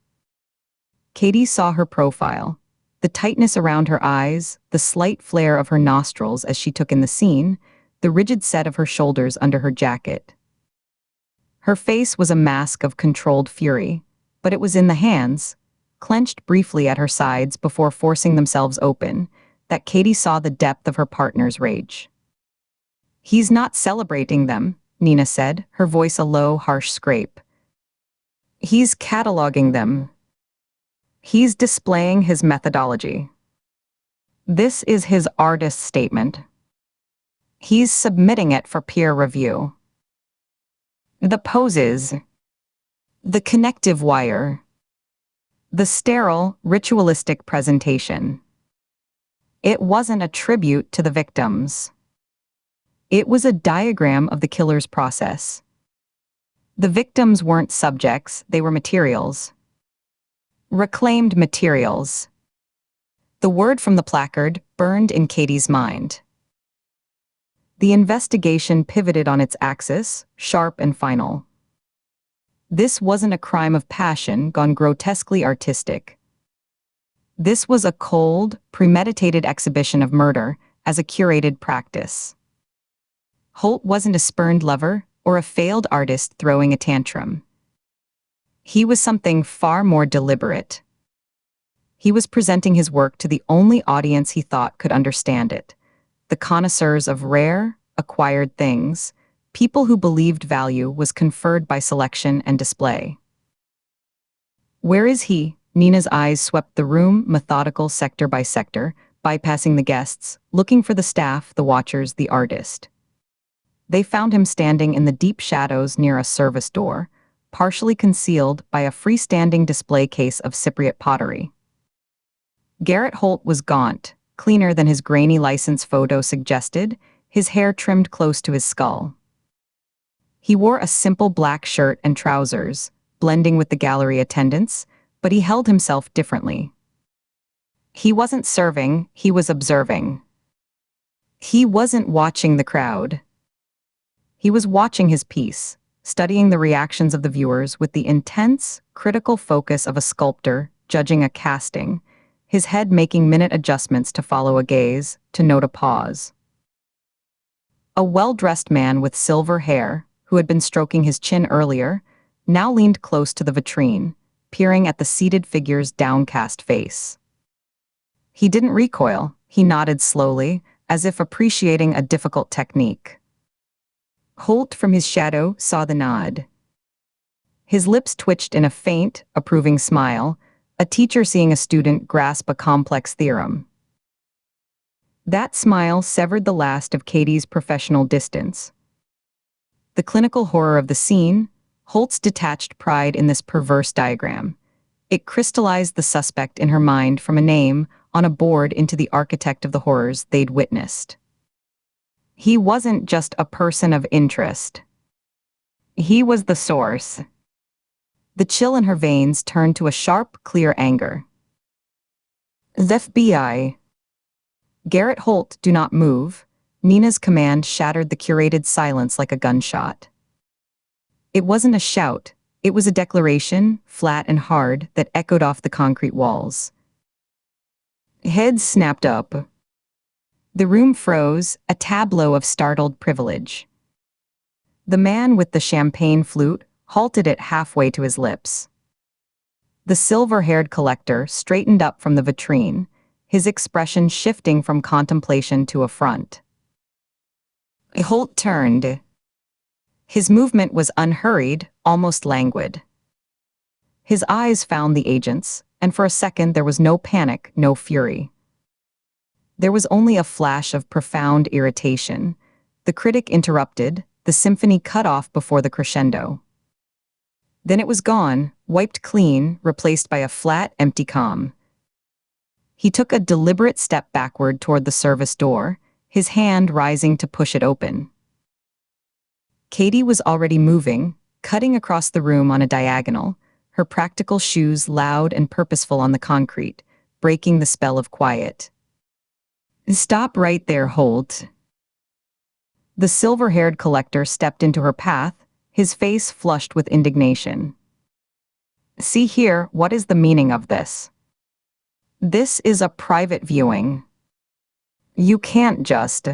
Katie saw her profile, the tightness around her eyes, the slight flare of her nostrils as she took in the scene, the rigid set of her shoulders under her jacket. Her face was a mask of controlled fury, but it was in the hands, clenched briefly at her sides before forcing themselves open, that Katie saw the depth of her partner's rage. "He's not celebrating them," Nina said, her voice a low, harsh scrape. "He's cataloging them. He's displaying his methodology. This is his artist's statement. He's submitting it for peer review. The poses, the connective wire, the sterile, ritualistic presentation. It wasn't a tribute to the victims. It was a diagram of the killer's process. The victims weren't subjects, they were materials. Reclaimed materials. The word from the placard burned in Katie's mind. The investigation pivoted on its axis, sharp and final. This wasn't a crime of passion gone grotesquely artistic. This was a cold, premeditated exhibition of murder as a curated practice. Holt wasn't a spurned lover or a failed artist throwing a tantrum. He was something far more deliberate. He was presenting his work to the only audience he thought could understand it, the connoisseurs of rare, acquired things, people who believed value was conferred by selection and display. "Where is he?" Nina's eyes swept the room, methodical sector by sector, bypassing the guests, looking for the staff, the watchers, the artist. They found him standing in the deep shadows near a service door, partially concealed by a freestanding display case of Cypriot pottery. Garrett Holt was gaunt, cleaner than his grainy license photo suggested, his hair trimmed close to his skull. He wore a simple black shirt and trousers, blending with the gallery attendants, but he held himself differently. He wasn't serving, he was observing. He wasn't watching the crowd. He was watching his piece, studying the reactions of the viewers with the intense, critical focus of a sculptor judging a casting, his head making minute adjustments to follow a gaze, to note a pause. A well-dressed man with silver hair, who had been stroking his chin earlier, now leaned close to the vitrine, peering at the seated figure's downcast face. He didn't recoil, he nodded slowly, as if appreciating a difficult technique. Holt, from his shadow, saw the nod. His lips twitched in a faint, approving smile, A teacher seeing a student grasp a complex theorem. That smile severed the last of Katie's professional distance. The clinical horror of the scene, Holt's detached pride in this perverse diagram. It crystallized the suspect in her mind from a name on a board into the architect of the horrors they'd witnessed. He wasn't just a person of interest. He was the source. The chill in her veins turned to a sharp, clear anger. The FBI. Garrett Holt, do not move. Nina's command shattered the curated silence like a gunshot. It wasn't a shout, it was a declaration, flat and hard, that echoed off the concrete walls. Heads snapped up. The room froze, a tableau of startled privilege. The man with the champagne flute halted it halfway to his lips. The silver-haired collector straightened up from the vitrine, his expression shifting from contemplation to affront. Holt turned. His movement was unhurried, almost languid. His eyes found the agents, and for a second there was no panic, no fury. There was only a flash of profound irritation. The critic interrupted, the symphony cut off before the crescendo. Then it was gone, wiped clean, replaced by a flat, empty calm. He took a deliberate step backward toward the service door, his hand rising to push it open. Katie was already moving, cutting across the room on a diagonal, her practical shoes loud and purposeful on the concrete, breaking the spell of quiet. Stop right there, Holt. The silver-haired collector stepped into her path, his face flushed with indignation. See here, what is the meaning of this? This is a private viewing. You can't just...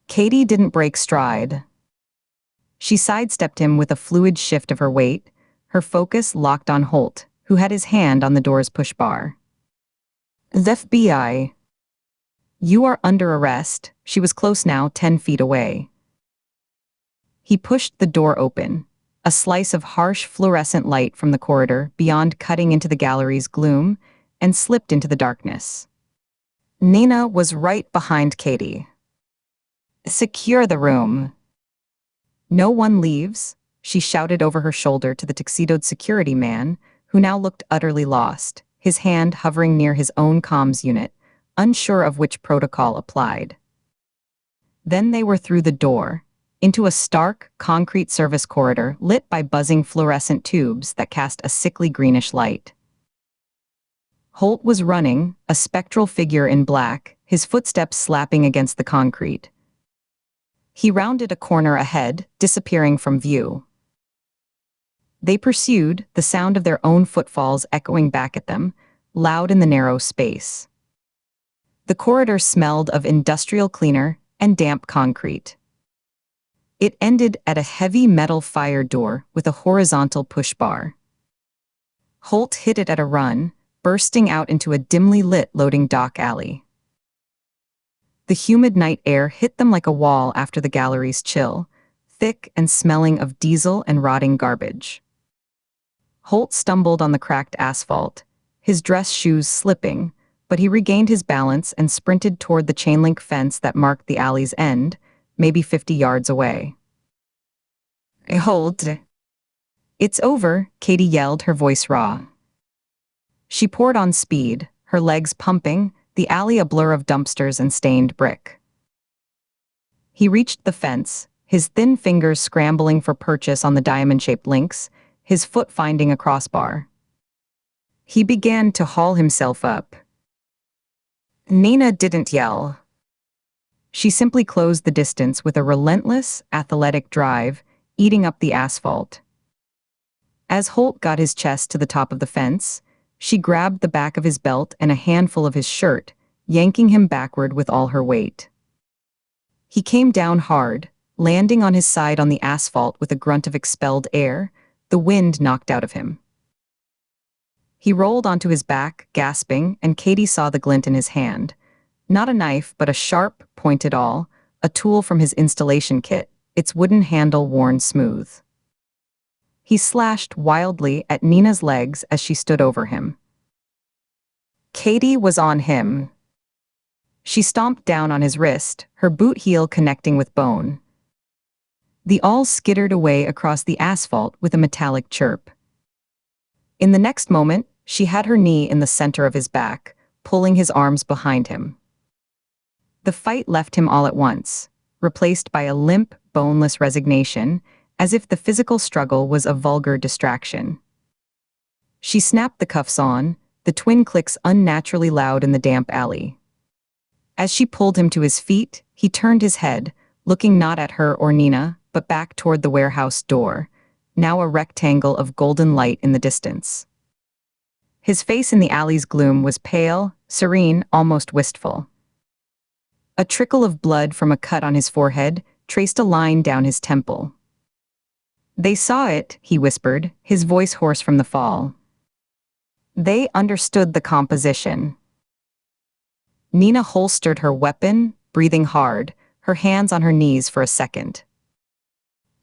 Katie didn't break stride. She sidestepped him with a fluid shift of her weight, her focus locked on Holt, who had his hand on the door's push bar. The FBI. You are under arrest. She was close now, 10 feet away. He pushed the door open, a slice of harsh fluorescent light from the corridor beyond cutting into the gallery's gloom, and slipped into the darkness. Nina was right behind Katie. Secure the room. No one leaves, she shouted over her shoulder to the tuxedoed security man, who now looked utterly lost, his hand hovering near his own comms unit, unsure of which protocol applied. Then they were through the door, into a stark, concrete service corridor lit by buzzing fluorescent tubes that cast a sickly greenish light. Holt was running, a spectral figure in black, his footsteps slapping against the concrete. He rounded a corner ahead, disappearing from view. They pursued, the sound of their own footfalls echoing back at them, loud in the narrow space. The corridor smelled of industrial cleaner and damp concrete. It ended at a heavy metal fire door with a horizontal push bar. Holt hit it at a run, bursting out into a dimly lit loading dock alley. The humid night air hit them like a wall after the gallery's chill, thick and smelling of diesel and rotting garbage. Holt stumbled on the cracked asphalt, his dress shoes slipping, but he regained his balance and sprinted toward the chain-link fence that marked the alley's end, maybe 50 yards away. Holt. It's over, Katie yelled, her voice raw. She poured on speed, her legs pumping, the alley a blur of dumpsters and stained brick. He reached the fence, his thin fingers scrambling for purchase on the diamond-shaped links, his foot finding a crossbar. He began to haul himself up. Nina didn't yell. She simply closed the distance with a relentless, athletic drive, eating up the asphalt. As Holt got his chest to the top of the fence, she grabbed the back of his belt and a handful of his shirt, yanking him backward with all her weight. He came down hard, landing on his side on the asphalt with a grunt of expelled air, the wind knocked out of him. He rolled onto his back, gasping, and Katie saw the glint in his hand. Not a knife, but a sharp, pointed awl, a tool from his installation kit, its wooden handle worn smooth. He slashed wildly at Nina's legs as she stood over him. Katie was on him. She stomped down on his wrist, her boot heel connecting with bone. The awl skittered away across the asphalt with a metallic chirp. In the next moment, she had her knee in the center of his back, pulling his arms behind him. The fight left him all at once, replaced by a limp, boneless resignation, as if the physical struggle was a vulgar distraction. She snapped the cuffs on, the twin clicks unnaturally loud in the damp alley. As she pulled him to his feet, he turned his head, looking not at her or Nina, but back toward the warehouse door, now a rectangle of golden light in the distance. His face in the alley's gloom was pale, serene, almost wistful. A trickle of blood from a cut on his forehead traced a line down his temple. "They saw it," he whispered, his voice hoarse from the fall. "They understood the composition." Nina holstered her weapon, breathing hard, her hands on her knees for a second.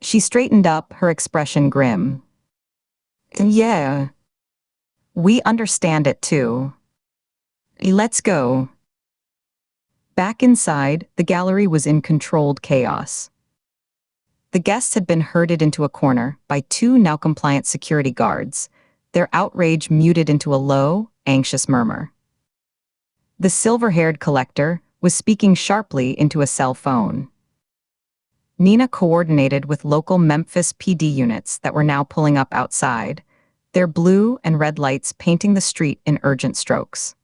She straightened up, her expression grim. "Yeah. We understand it too. Let's go." Back inside, the gallery was in controlled chaos. The guests had been herded into a corner by two now compliant security guards, their outrage muted into a low, anxious murmur. The silver-haired collector was speaking sharply into a cell phone. Nina coordinated with local Memphis PD units that were now pulling up outside, their blue and red lights painting the street in urgent strokes.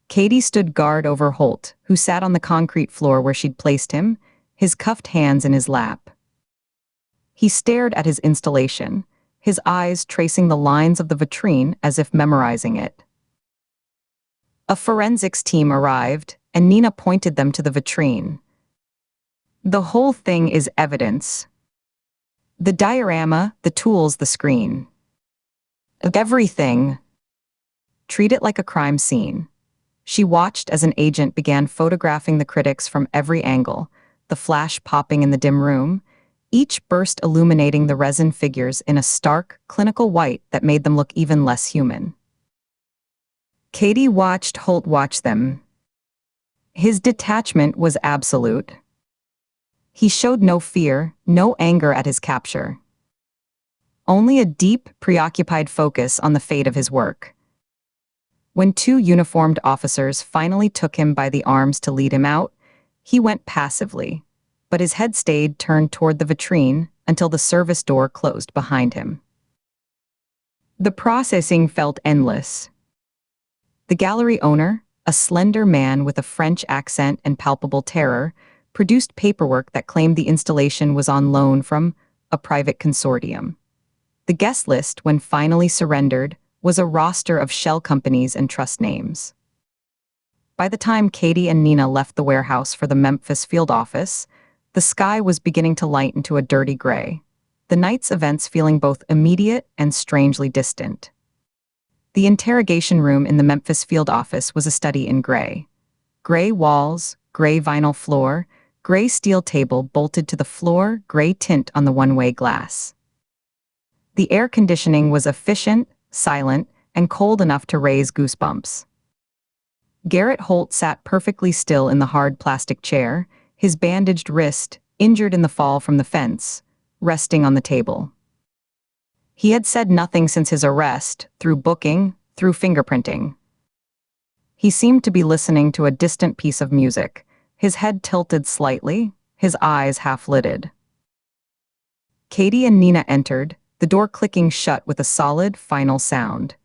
Katie stood guard over Holt, who sat on the concrete floor where she'd placed him, his cuffed hands in his lap. He stared at his installation, his eyes tracing the lines of the vitrine as if memorizing it. A forensics team arrived, and Nina pointed them to the vitrine. "The whole thing is evidence. The diorama, the tools, the screen. Everything. Treat it like a crime scene." She watched as an agent began photographing the critics from every angle, the flash popping in the dim room, each burst illuminating the resin figures in a stark, clinical white that made them look even less human. Katie watched Holt watch them. His detachment was absolute. He showed no fear, no anger at his capture. Only a deep, preoccupied focus on the fate of his work. When two uniformed officers finally took him by the arms to lead him out, he went passively, but his head stayed turned toward the vitrine until the service door closed behind him. The processing felt endless. The gallery owner, a slender man with a French accent and palpable terror, produced paperwork that claimed the installation was on loan from a private consortium. The guest list, when finally surrendered, was a roster of shell companies and trust names. By the time Katie and Nina left the warehouse for the Memphis field office, the sky was beginning to light into a dirty gray, the night's events feeling both immediate and strangely distant. The interrogation room in the Memphis field office was a study in gray. Gray walls, gray vinyl floor, gray steel table bolted to the floor, gray tint on the one-way glass. The air conditioning was efficient, silent, and cold enough to raise goosebumps. Garrett Holt sat perfectly still in the hard plastic chair, his bandaged wrist, injured in the fall from the fence, resting on the table. He had said nothing since his arrest, through booking, through fingerprinting. He seemed to be listening to a distant piece of music, his head tilted slightly, his eyes half-lidded. Katie and Nina entered, the door clicking shut with a solid, final sound.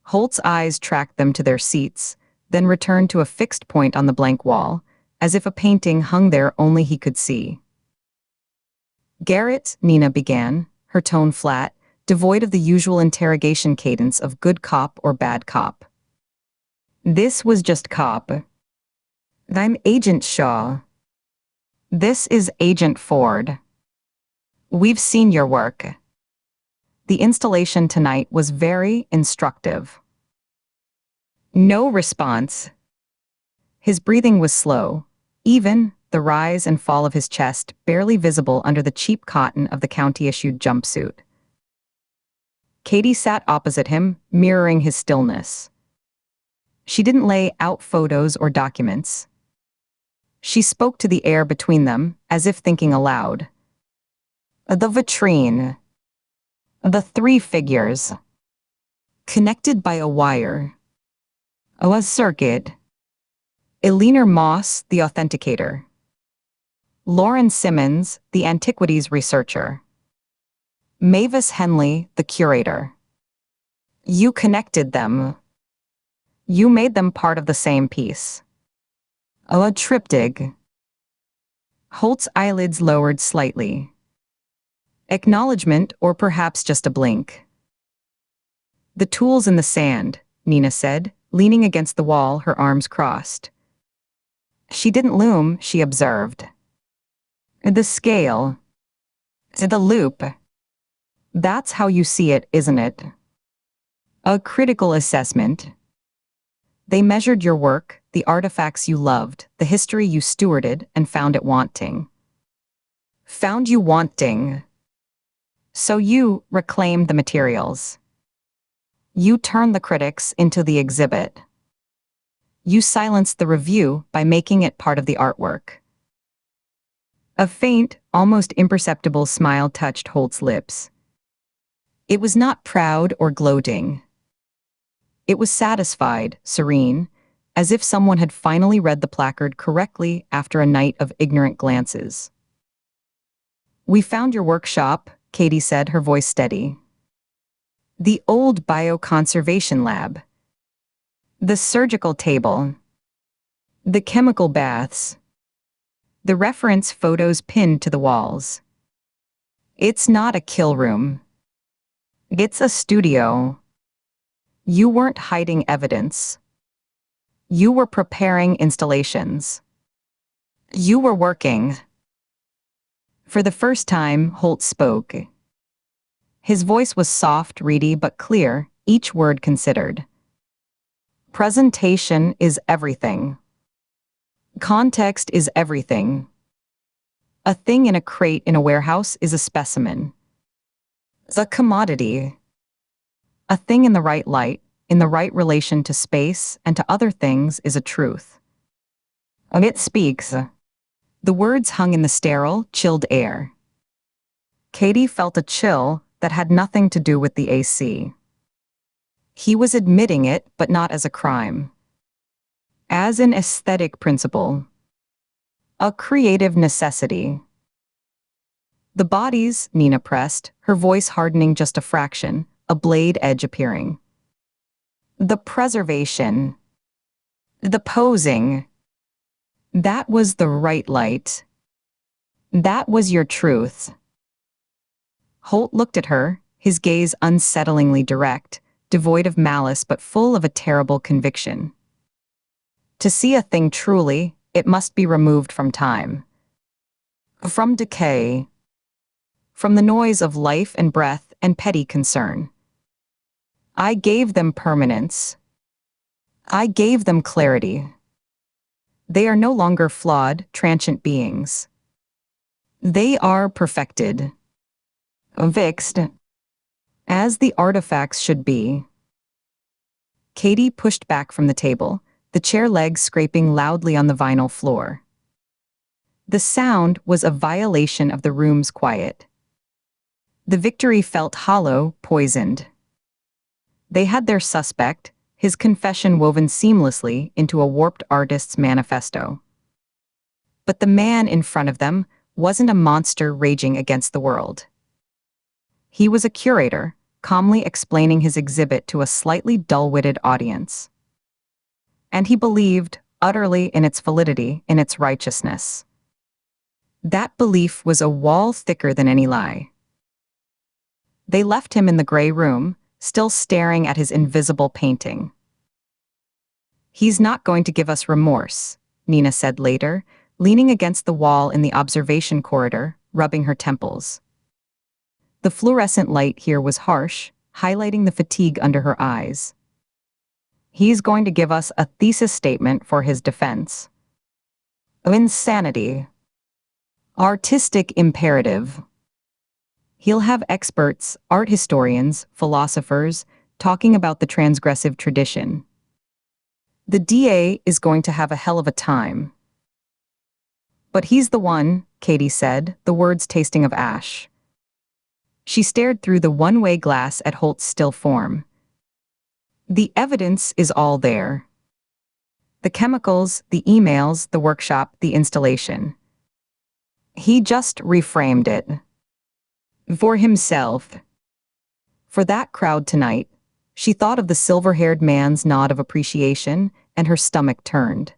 Holt's eyes tracked them to their seats, then returned to a fixed point on the blank wall, as if a painting hung there only he could see. "Garrett," Nina began, her tone flat, devoid of the usual interrogation cadence of good cop or bad cop. "This was just cop. I'm Agent Shaw. This is Agent Ford. We've seen your work." The installation tonight was very instructive. No response. His breathing was slow, even, the rise and fall of his chest barely visible under the cheap cotton of the county-issued jumpsuit. Katie sat opposite him, mirroring his stillness. She didn't lay out photos or documents. She spoke to the air between them, as if thinking aloud. The vitrine. The three figures. Connected by a wire. A circuit. Eleanor Moss, the authenticator. Lauren Simmons, the antiquities researcher. Mavis Henley, the curator. You connected them. You made them part of the same piece. A triptych. Holt's eyelids lowered slightly. Acknowledgement, or perhaps just a blink. The tools in the sand, Nina said, leaning against the wall, her arms crossed. She didn't loom, she observed. The scale. The loop. That's how you see it, isn't it? A critical assessment. They measured your work, the artifacts you loved, the history you stewarded, and found it wanting. Found you wanting. So you reclaimed the materials. You turned the critics into the exhibit. You silenced the review by making it part of the artwork. A faint, almost imperceptible smile touched Holt's lips. It was not proud or gloating. It was satisfied, serene, as if someone had finally read the placard correctly after a night of ignorant glances. We found your workshop, Katie said, her voice steady. The old bioconservation lab. The surgical table. The chemical baths. The reference photos pinned to the walls. It's not a kill room. It's a studio. You weren't hiding evidence. You were preparing installations. You were working. For the first time, Holt spoke. His voice was soft, reedy, but clear, each word considered. Presentation is everything. Context is everything. A thing in a crate in a warehouse is a specimen. The commodity. A thing in the right light, in the right relation to space and to other things, is a truth. It speaks. The words hung in the sterile, chilled air. Katie felt a chill that had nothing to do with the AC. He was admitting it, but not as a crime. As an aesthetic principle. A creative necessity. The bodies, Nina pressed, her voice hardening just a fraction, a blade edge appearing. The preservation. The posing. That was the right light. That was your truth. Holt looked at her, his gaze unsettlingly direct, devoid of malice but full of a terrible conviction. To see a thing truly, it must be removed from time. From decay. From the noise of life and breath and petty concern. I gave them permanence. I gave them clarity. They are no longer flawed, transient beings. They are perfected. Fixed. As the artifacts should be. Katie pushed back from the table, the chair legs scraping loudly on the vinyl floor. The sound was a violation of the room's quiet. The victory felt hollow, poisoned. They had their suspect, his confession woven seamlessly into a warped artist's manifesto. But the man in front of them wasn't a monster raging against the world. He was a curator, calmly explaining his exhibit to a slightly dull-witted audience. And he believed, utterly in its validity, in its righteousness. That belief was a wall thicker than any lie. They left him in the gray room, still staring at his invisible painting. He's not going to give us remorse, Nina said later, leaning against the wall in the observation corridor, rubbing her temples. The fluorescent light here was harsh, highlighting the fatigue under her eyes. He's going to give us a thesis statement for his defense. of insanity. Artistic imperative. He'll have experts, art historians, philosophers, talking about the transgressive tradition. The DA is going to have a hell of a time. But he's the one, Katie said, the words tasting of ash. She stared through the one-way glass at Holt's still form. The evidence is all there. The chemicals, the emails, the workshop, the installation. He just reframed it. For himself. For that crowd tonight, she thought of the silver-haired man's nod of appreciation, and her stomach turned.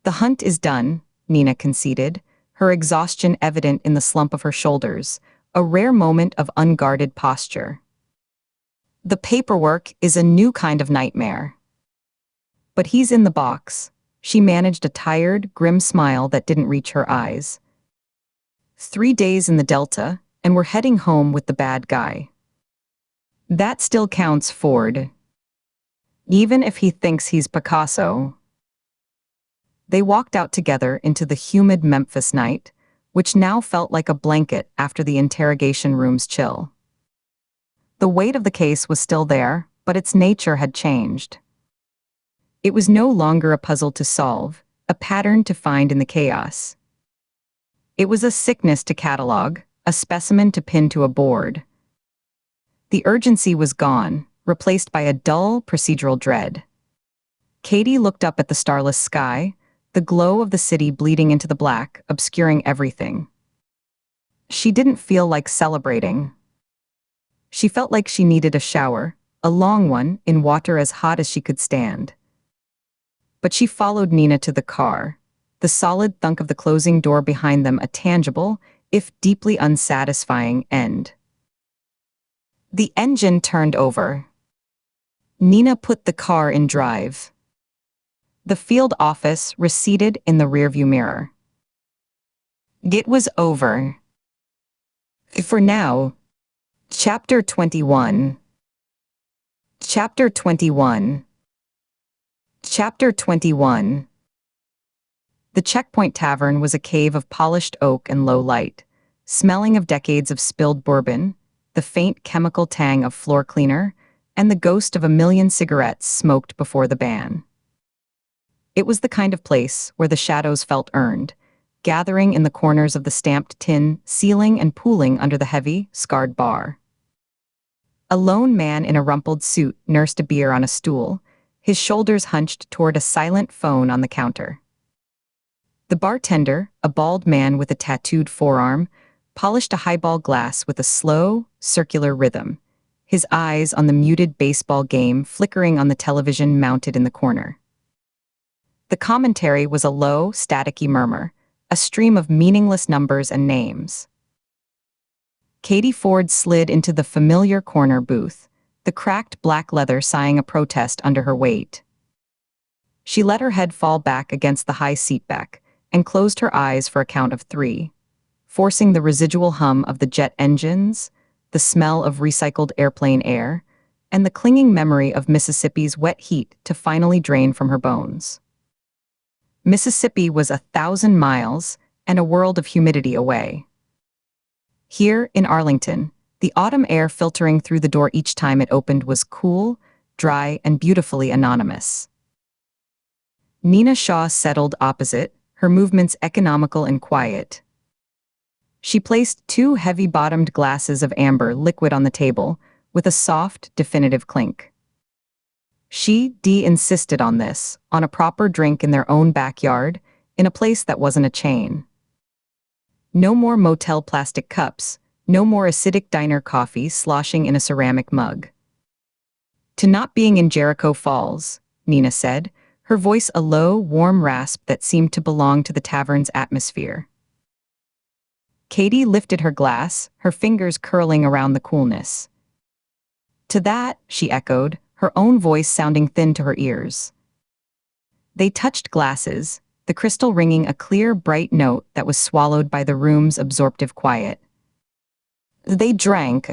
The hunt is done, Nina conceded, her exhaustion evident in the slump of her shoulders, a rare moment of unguarded posture. The paperwork is a new kind of nightmare. But he's in the box. She managed a tired, grim smile that didn't reach her eyes. 3 days in the Delta, and we're heading home with the bad guy. That still counts, Ford. Even if he thinks he's Picasso. They walked out together into the humid Memphis night, which now felt like a blanket after the interrogation room's chill. The weight of the case was still there, but its nature had changed. It was no longer a puzzle to solve, a pattern to find in the chaos. It was a sickness to catalog, a specimen to pin to a board. The urgency was gone, replaced by a dull, procedural dread. Katie looked up at the starless sky, the glow of the city bleeding into the black, obscuring everything. She didn't feel like celebrating. She felt like she needed a shower, a long one, in water as hot as she could stand. But she followed Nina to the car, the solid thunk of the closing door behind them a tangible, if deeply unsatisfying, end. The engine turned over. Nina put the car in drive. The field office receded in the rearview mirror. It was over. For now. Chapter 21. Chapter 21. Chapter 21. The Checkpoint Tavern was a cave of polished oak and low light, smelling of decades of spilled bourbon, the faint chemical tang of floor cleaner, and the ghost of a million cigarettes smoked before the ban. It was the kind of place where the shadows felt earned, gathering in the corners of the stamped tin, ceiling and pooling under the heavy, scarred bar. A lone man in a rumpled suit nursed a beer on a stool, his shoulders hunched toward a silent phone on the counter. The bartender, a bald man with a tattooed forearm, polished a highball glass with a slow, circular rhythm, his eyes on the muted baseball game flickering on the television mounted in the corner. The commentary was a low, staticky murmur, a stream of meaningless numbers and names. Katie Ford slid into the familiar corner booth, the cracked black leather sighing a protest under her weight. She let her head fall back against the high seat back and closed her eyes for a count of 3, forcing the residual hum of the jet engines, the smell of recycled airplane air, and the clinging memory of Mississippi's wet heat to finally drain from her bones. Mississippi was 1,000 miles and a world of humidity away. Here, in Arlington, the autumn air filtering through the door each time it opened was cool, dry, and beautifully anonymous. Nina Shaw settled opposite, her movements economical and quiet. She placed 2 heavy-bottomed glasses of amber liquid on the table, with a soft, definitive clink. She insisted on this, on a proper drink in their own backyard, in a place that wasn't a chain. No more motel plastic cups, no more acidic diner coffee sloshing in a ceramic mug. To not being in Jericho Falls, Nina said, her voice a low, warm rasp that seemed to belong to the tavern's atmosphere. Katie lifted her glass, her fingers curling around the coolness. To that, she echoed, her own voice sounding thin to her ears. They touched glasses, the crystal ringing a clear, bright note that was swallowed by the room's absorptive quiet. They drank.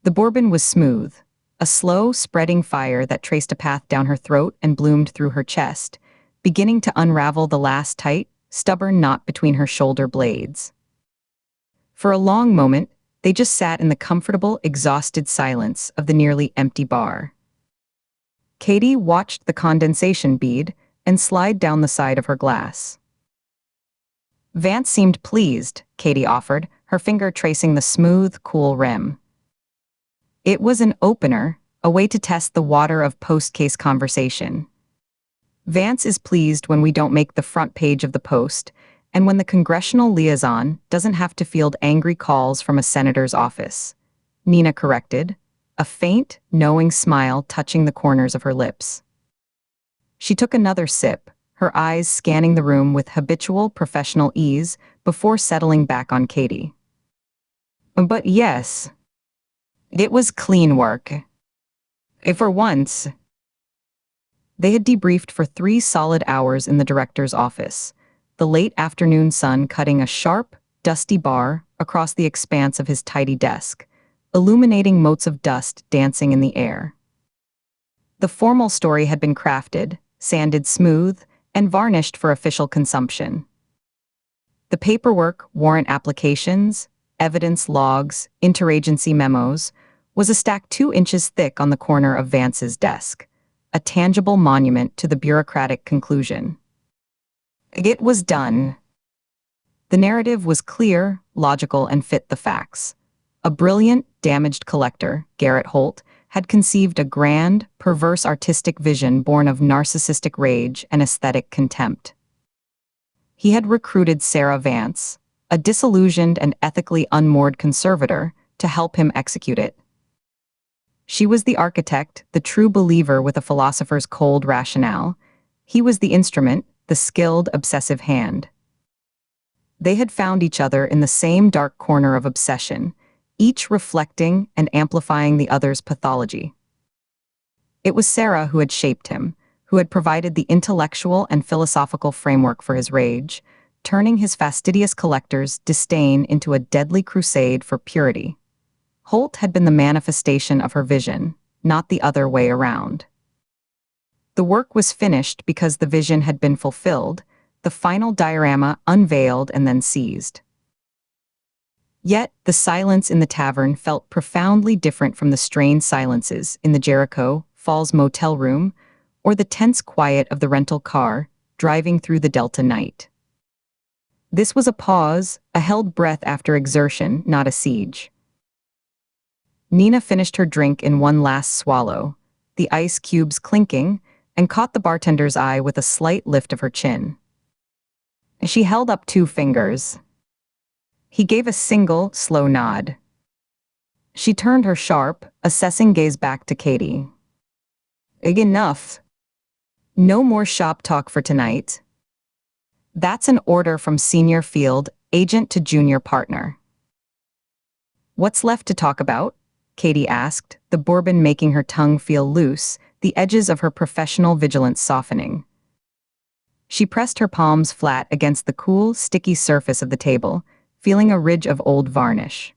The bourbon was smooth, a slow, spreading fire that traced a path down her throat and bloomed through her chest, beginning to unravel the last tight, stubborn knot between her shoulder blades. For a long moment, they just sat in the comfortable, exhausted silence of the nearly empty bar. Katie watched the condensation bead and slide down the side of her glass. Vance seemed pleased, Katie offered, her finger tracing the smooth, cool rim. It was an opener, a way to test the water of post-case conversation. Vance is pleased when we don't make the front page of the Post, and when the congressional liaison doesn't have to field angry calls from a senator's office. Nina corrected, a faint, knowing smile touching the corners of her lips. She took another sip, her eyes scanning the room with habitual professional ease before settling back on Katie. But yes, it was clean work. For once. They had debriefed for 3 solid hours in the director's office, the late afternoon sun cutting a sharp, dusty bar across the expanse of his tidy desk, illuminating motes of dust dancing in the air. The formal story had been crafted, sanded smooth, and varnished for official consumption. The paperwork, warrant applications, evidence logs, interagency memos, was a stack 2 inches thick on the corner of Vance's desk, a tangible monument to the bureaucratic conclusion. It was done. The narrative was clear, logical, and fit the facts. A brilliant, damaged collector, Garrett Holt, had conceived a grand, perverse artistic vision born of narcissistic rage and aesthetic contempt. He had recruited Sarah Vance, a disillusioned and ethically unmoored conservator, to help him execute it. She was the architect, the true believer with a philosopher's cold rationale. He was the instrument, the skilled, obsessive hand. They had found each other in the same dark corner of obsession, each reflecting and amplifying the other's pathology. It was Sarah who had shaped him, who had provided the intellectual and philosophical framework for his rage, turning his fastidious collector's disdain into a deadly crusade for purity. Holt had been the manifestation of her vision, not the other way around. The work was finished because the vision had been fulfilled, the final diorama unveiled and then seized. Yet, the silence in the tavern felt profoundly different from the strained silences in the Jericho Falls motel room or the tense quiet of the rental car driving through the Delta night. This was a pause, a held breath after exertion, not a siege. Nina finished her drink in one last swallow, the ice cubes clinking, and caught the bartender's eye with a slight lift of her chin. She held up 2 fingers. He gave a single, slow nod. She turned her sharp, assessing gaze back to Katie. Enough. No more shop talk for tonight. That's an order from senior field agent to junior partner. What's left to talk about? Katie asked, the bourbon making her tongue feel loose, the edges of her professional vigilance softening. She pressed her palms flat against the cool, sticky surface of the table, feeling a ridge of old varnish.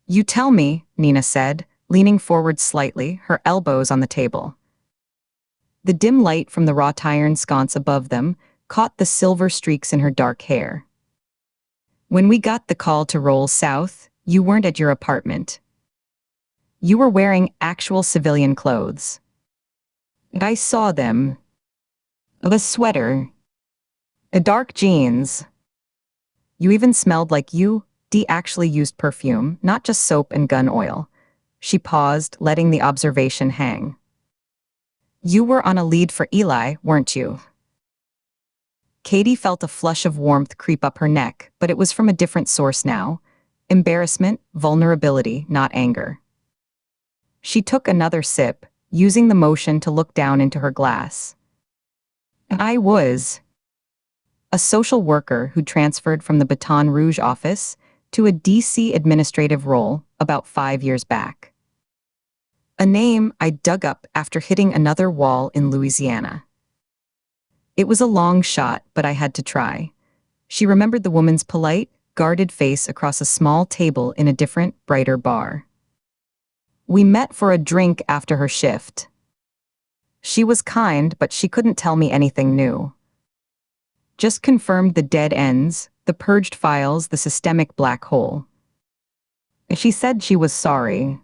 You tell me, Nina said, leaning forward slightly, her elbows on the table. The dim light from the wrought iron sconce above them caught the silver streaks in her dark hair. When we got the call to roll south, you weren't at your apartment. You were wearing actual civilian clothes. I saw them. A sweater. Dark jeans. You even smelled like you actually used perfume, not just soap and gun oil. She paused, letting the observation hang. You were on a lead for Eli, weren't you? Katie felt a flush of warmth creep up her neck, but it was from a different source now. Embarrassment, vulnerability, not anger. She took another sip, using the motion to look down into her glass. I was a social worker who transferred from the Baton Rouge office to a DC administrative role about 5 years back. A name I dug up after hitting another wall in Louisiana. It was a long shot, but I had to try. She remembered the woman's polite, guarded face across a small table in a different, brighter bar. We met for a drink after her shift. She was kind, but she couldn't tell me anything new. Just confirmed the dead ends, the purged files, the systemic black hole. She said she was sorry.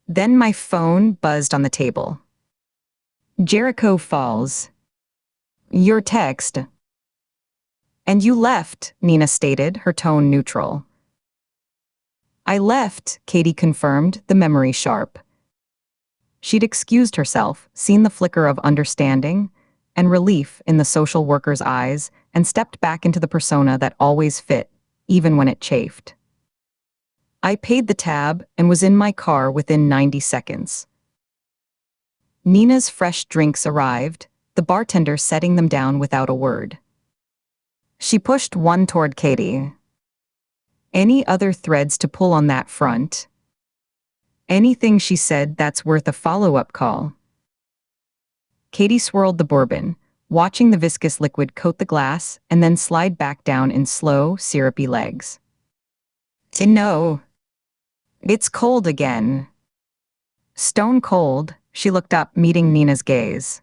Then my phone buzzed on the table. Jericho Falls. Your text. And you left, Nina stated, her tone neutral. I left, Katie confirmed, the memory sharp. She'd excused herself, seen the flicker of understanding and relief in the social worker's eyes, and stepped back into the persona that always fit, even when it chafed. I paid the tab and was in my car within 90 seconds. Nina's fresh drinks arrived, the bartender setting them down without a word. She pushed one toward Katie. Any other threads to pull on that front? Anything she said that's worth a follow-up call? Katie swirled the bourbon, watching the viscous liquid coat the glass and then slide back down in slow, syrupy legs. No. It's cold again. Stone cold, she looked up, meeting Nina's gaze.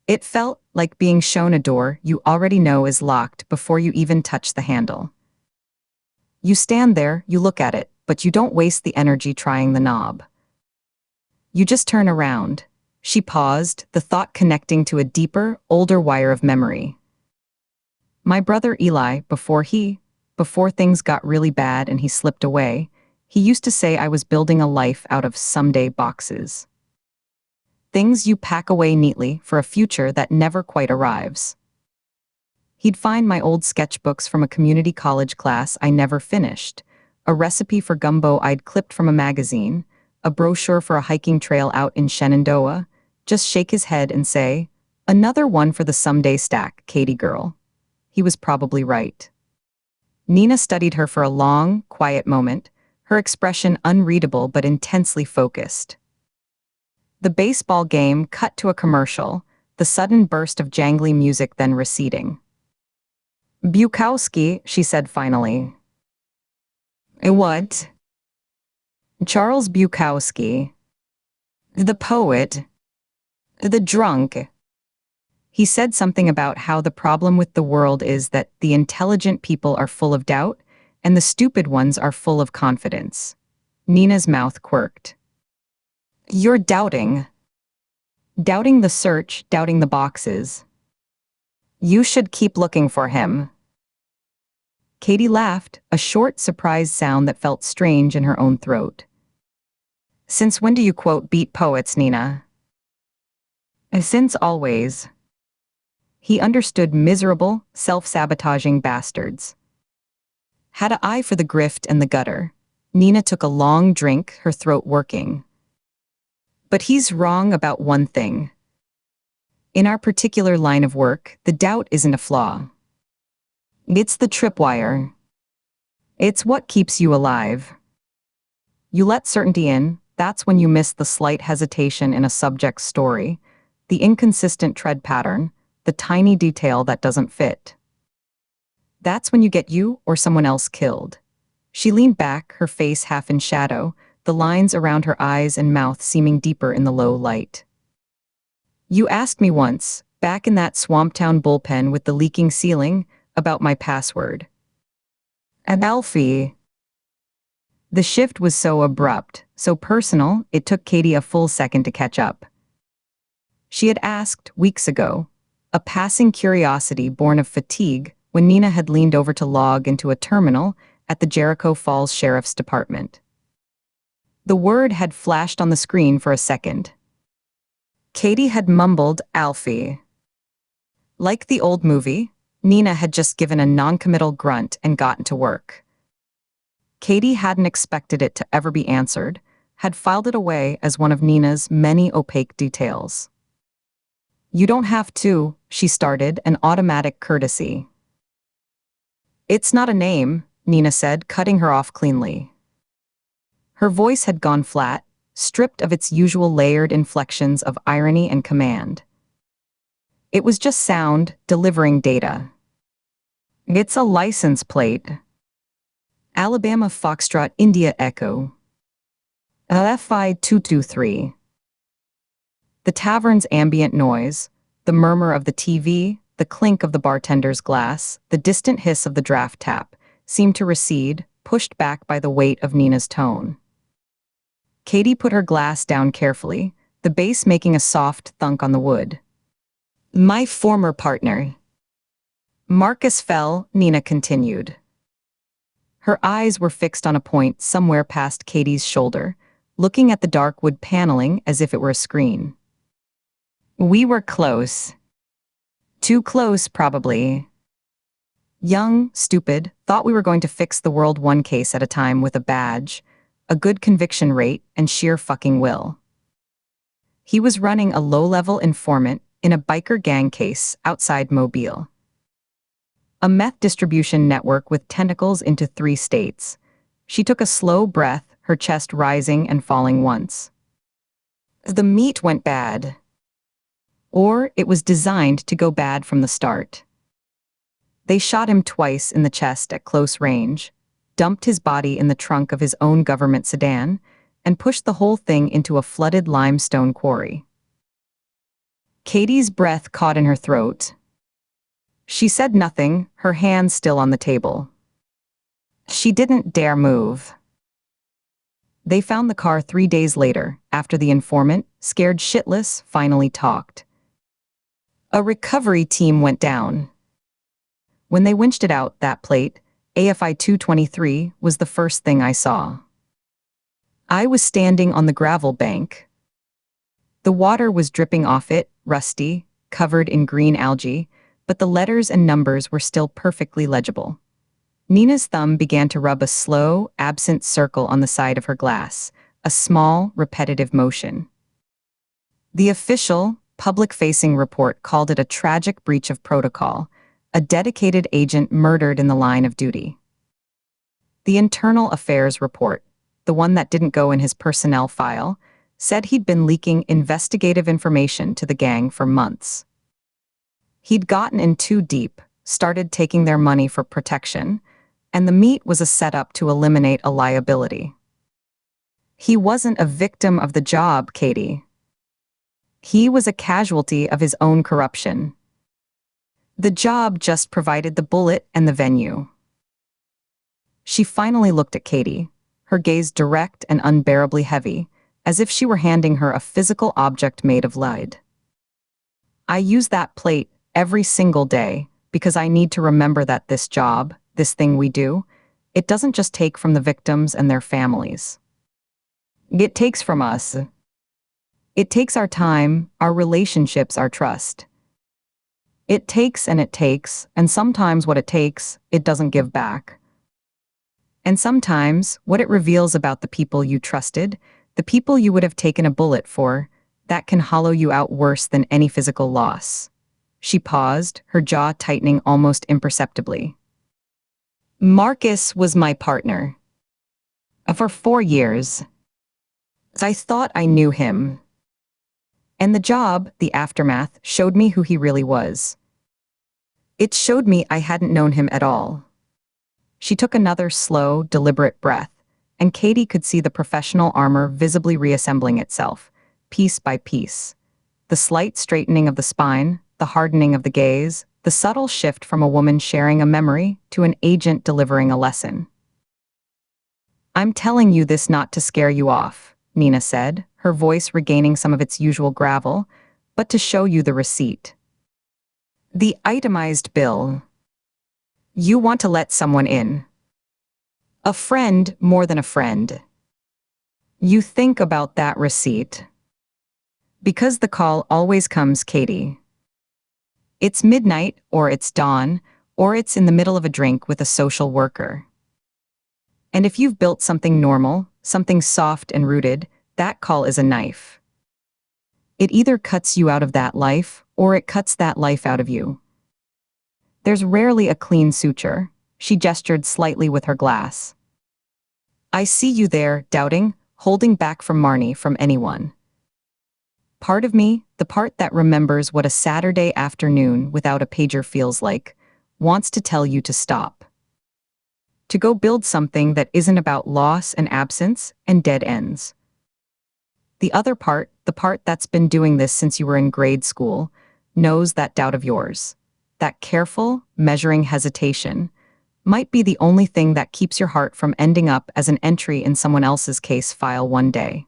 It felt like being shown a door you already know is locked before you even touch the handle. You stand there, you look at it, but you don't waste the energy trying the knob. You just turn around. She paused, the thought connecting to a deeper, older wire of memory. My brother Eli, before things got really bad and he slipped away, he used to say I was building a life out of someday boxes. Things you pack away neatly for a future that never quite arrives. He'd find my old sketchbooks from a community college class I never finished, a recipe for gumbo I'd clipped from a magazine, a brochure for a hiking trail out in Shenandoah, just shake his head and say, "Another one for the someday stack, Katie girl." He was probably right. Nina studied her for a long, quiet moment, her expression unreadable but intensely focused. The baseball game cut to a commercial, the sudden burst of jangly music then receding. "Bukowski," she said finally. "What?" "Charles Bukowski. The poet. The drunk." He said something about how the problem with the world is that the intelligent people are full of doubt and the stupid ones are full of confidence. Nina's mouth quirked. "You're doubting. Doubting the search, doubting the boxes. You should keep looking for him." Katie laughed, a short, surprised sound that felt strange in her own throat. "Since when do you quote beat poets, Nina?" "Since always." He understood miserable, self-sabotaging bastards. Had an eye for the grift and the gutter. Nina took a long drink, her throat working. "But he's wrong about one thing. In our particular line of work, the doubt isn't a flaw. It's the tripwire. It's what keeps you alive. You let certainty in, that's when you miss the slight hesitation in a subject's story, the inconsistent tread pattern, the tiny detail that doesn't fit. That's when you get you or someone else killed." She leaned back, her face half in shadow, the lines around her eyes and mouth seeming deeper in the low light. "You asked me once, back in that Swamptown bullpen with the leaking ceiling, about my password. And Alfie." The shift was so abrupt, so personal, it took Katie a full second to catch up. She had asked, weeks ago, a passing curiosity born of fatigue, when Nina had leaned over to log into a terminal at the Jericho Falls Sheriff's Department. The word had flashed on the screen for a second. Katie had mumbled, "Alfie." Like the old movie, Nina had just given a non-committal grunt and gotten to work. Katie hadn't expected it to ever be answered, had filed it away as one of Nina's many opaque details. "You don't have to," she started, an automatic courtesy. "It's not a name," Nina said, cutting her off cleanly. Her voice had gone flat, stripped of its usual layered inflections of irony and command. It was just sound, delivering data. "It's a license plate. Alabama Foxtrot India Echo. FI 223. The tavern's ambient noise, the murmur of the TV, the clink of the bartender's glass, the distant hiss of the draft tap, seemed to recede, pushed back by the weight of Nina's tone. Katie put her glass down carefully, the bass making a soft thunk on the wood. My former partner. Marcus fell, Nina continued. Her eyes were fixed on a point somewhere past Katie's shoulder, looking at the dark wood paneling as if it were a screen. We were close. Too close, probably. Young, stupid, thought we were going to fix the world one case at a time with a badge, a good conviction rate, and sheer fucking will. He was running a low-level informant in a biker gang case outside Mobile. A meth distribution network with tentacles into 3 states. She took a slow breath, her chest rising and falling once. The meat went bad. Or it was designed to go bad from the start. They shot him twice in the chest at close range, dumped his body in the trunk of his own government sedan, and pushed the whole thing into a flooded limestone quarry. Katie's breath caught in her throat. She said nothing, her hands still on the table. She didn't dare move. They found the car 3 days later, after the informant, scared shitless, finally talked. A recovery team went down. When they winched it out, that plate, AFI 223, was the first thing I saw. I was standing on the gravel bank. The water was dripping off it, rusty, covered in green algae, but the letters and numbers were still perfectly legible. Nina's thumb began to rub a slow, absent circle on the side of her glass, a small, repetitive motion. The official, public-facing report called it a tragic breach of protocol, a dedicated agent murdered in the line of duty. The internal affairs report, the one that didn't go in his personnel file, said he'd been leaking investigative information to the gang for months. He'd gotten in too deep, started taking their money for protection, and the meat was a setup to eliminate a liability. He wasn't a victim of the job, Katie. He was a casualty of his own corruption. The job just provided the bullet and the venue. She finally looked at Katie, her gaze direct and unbearably heavy, as if she were handing her a physical object made of lead. I use that plate every single day because I need to remember that this job, this thing we do, it doesn't just take from the victims and their families. It takes from us. It takes our time, our relationships, our trust. It takes, and sometimes what it takes, it doesn't give back. And sometimes, what it reveals about the people you trusted, the people you would have taken a bullet for, that can hollow you out worse than any physical loss. She paused, her jaw tightening almost imperceptibly. Marcus was my partner. For 4 years. I thought I knew him. And the job, the aftermath, showed me who he really was. It showed me I hadn't known him at all. She took another slow, deliberate breath, and Katie could see the professional armor visibly reassembling itself, piece by piece. The slight straightening of the spine, the hardening of the gaze, the subtle shift from a woman sharing a memory to an agent delivering a lesson. I'm telling you this not to scare you off, Nina said, her voice regaining some of its usual gravel, but to show you the receipt. The itemized bill. You want to let someone in. A friend more than a friend. You think about that receipt. Because the call always comes, Katie. It's midnight, or it's dawn, or it's in the middle of a drink with a social worker. And if you've built something normal, something soft and rooted, that call is a knife. It either cuts you out of that life, or it cuts that life out of you. There's rarely a clean suture. She gestured slightly with her glass. I see you there, doubting, holding back from Marnie, from anyone. Part of me, the part that remembers what a Saturday afternoon without a pager feels like, wants to tell you to stop. To go build something that isn't about loss and absence and dead ends. The other part, the part that's been doing this since you were in grade school, knows that doubt of yours. That careful, measuring hesitation might be the only thing that keeps your heart from ending up as an entry in someone else's case file one day.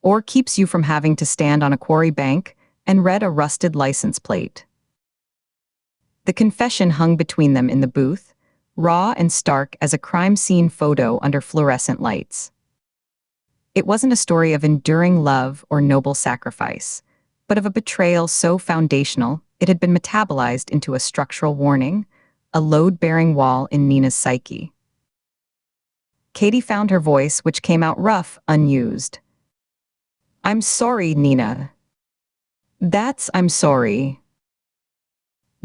Or keeps you from having to stand on a quarry bank and read a rusted license plate. The confession hung between them in the booth, raw and stark as a crime scene photo under fluorescent lights. It wasn't a story of enduring love or noble sacrifice, but of a betrayal so foundational it had been metabolized into a structural warning, a load-bearing wall in Nina's psyche. Katie found her voice, which came out rough, unused. "I'm sorry, Nina." I'm sorry."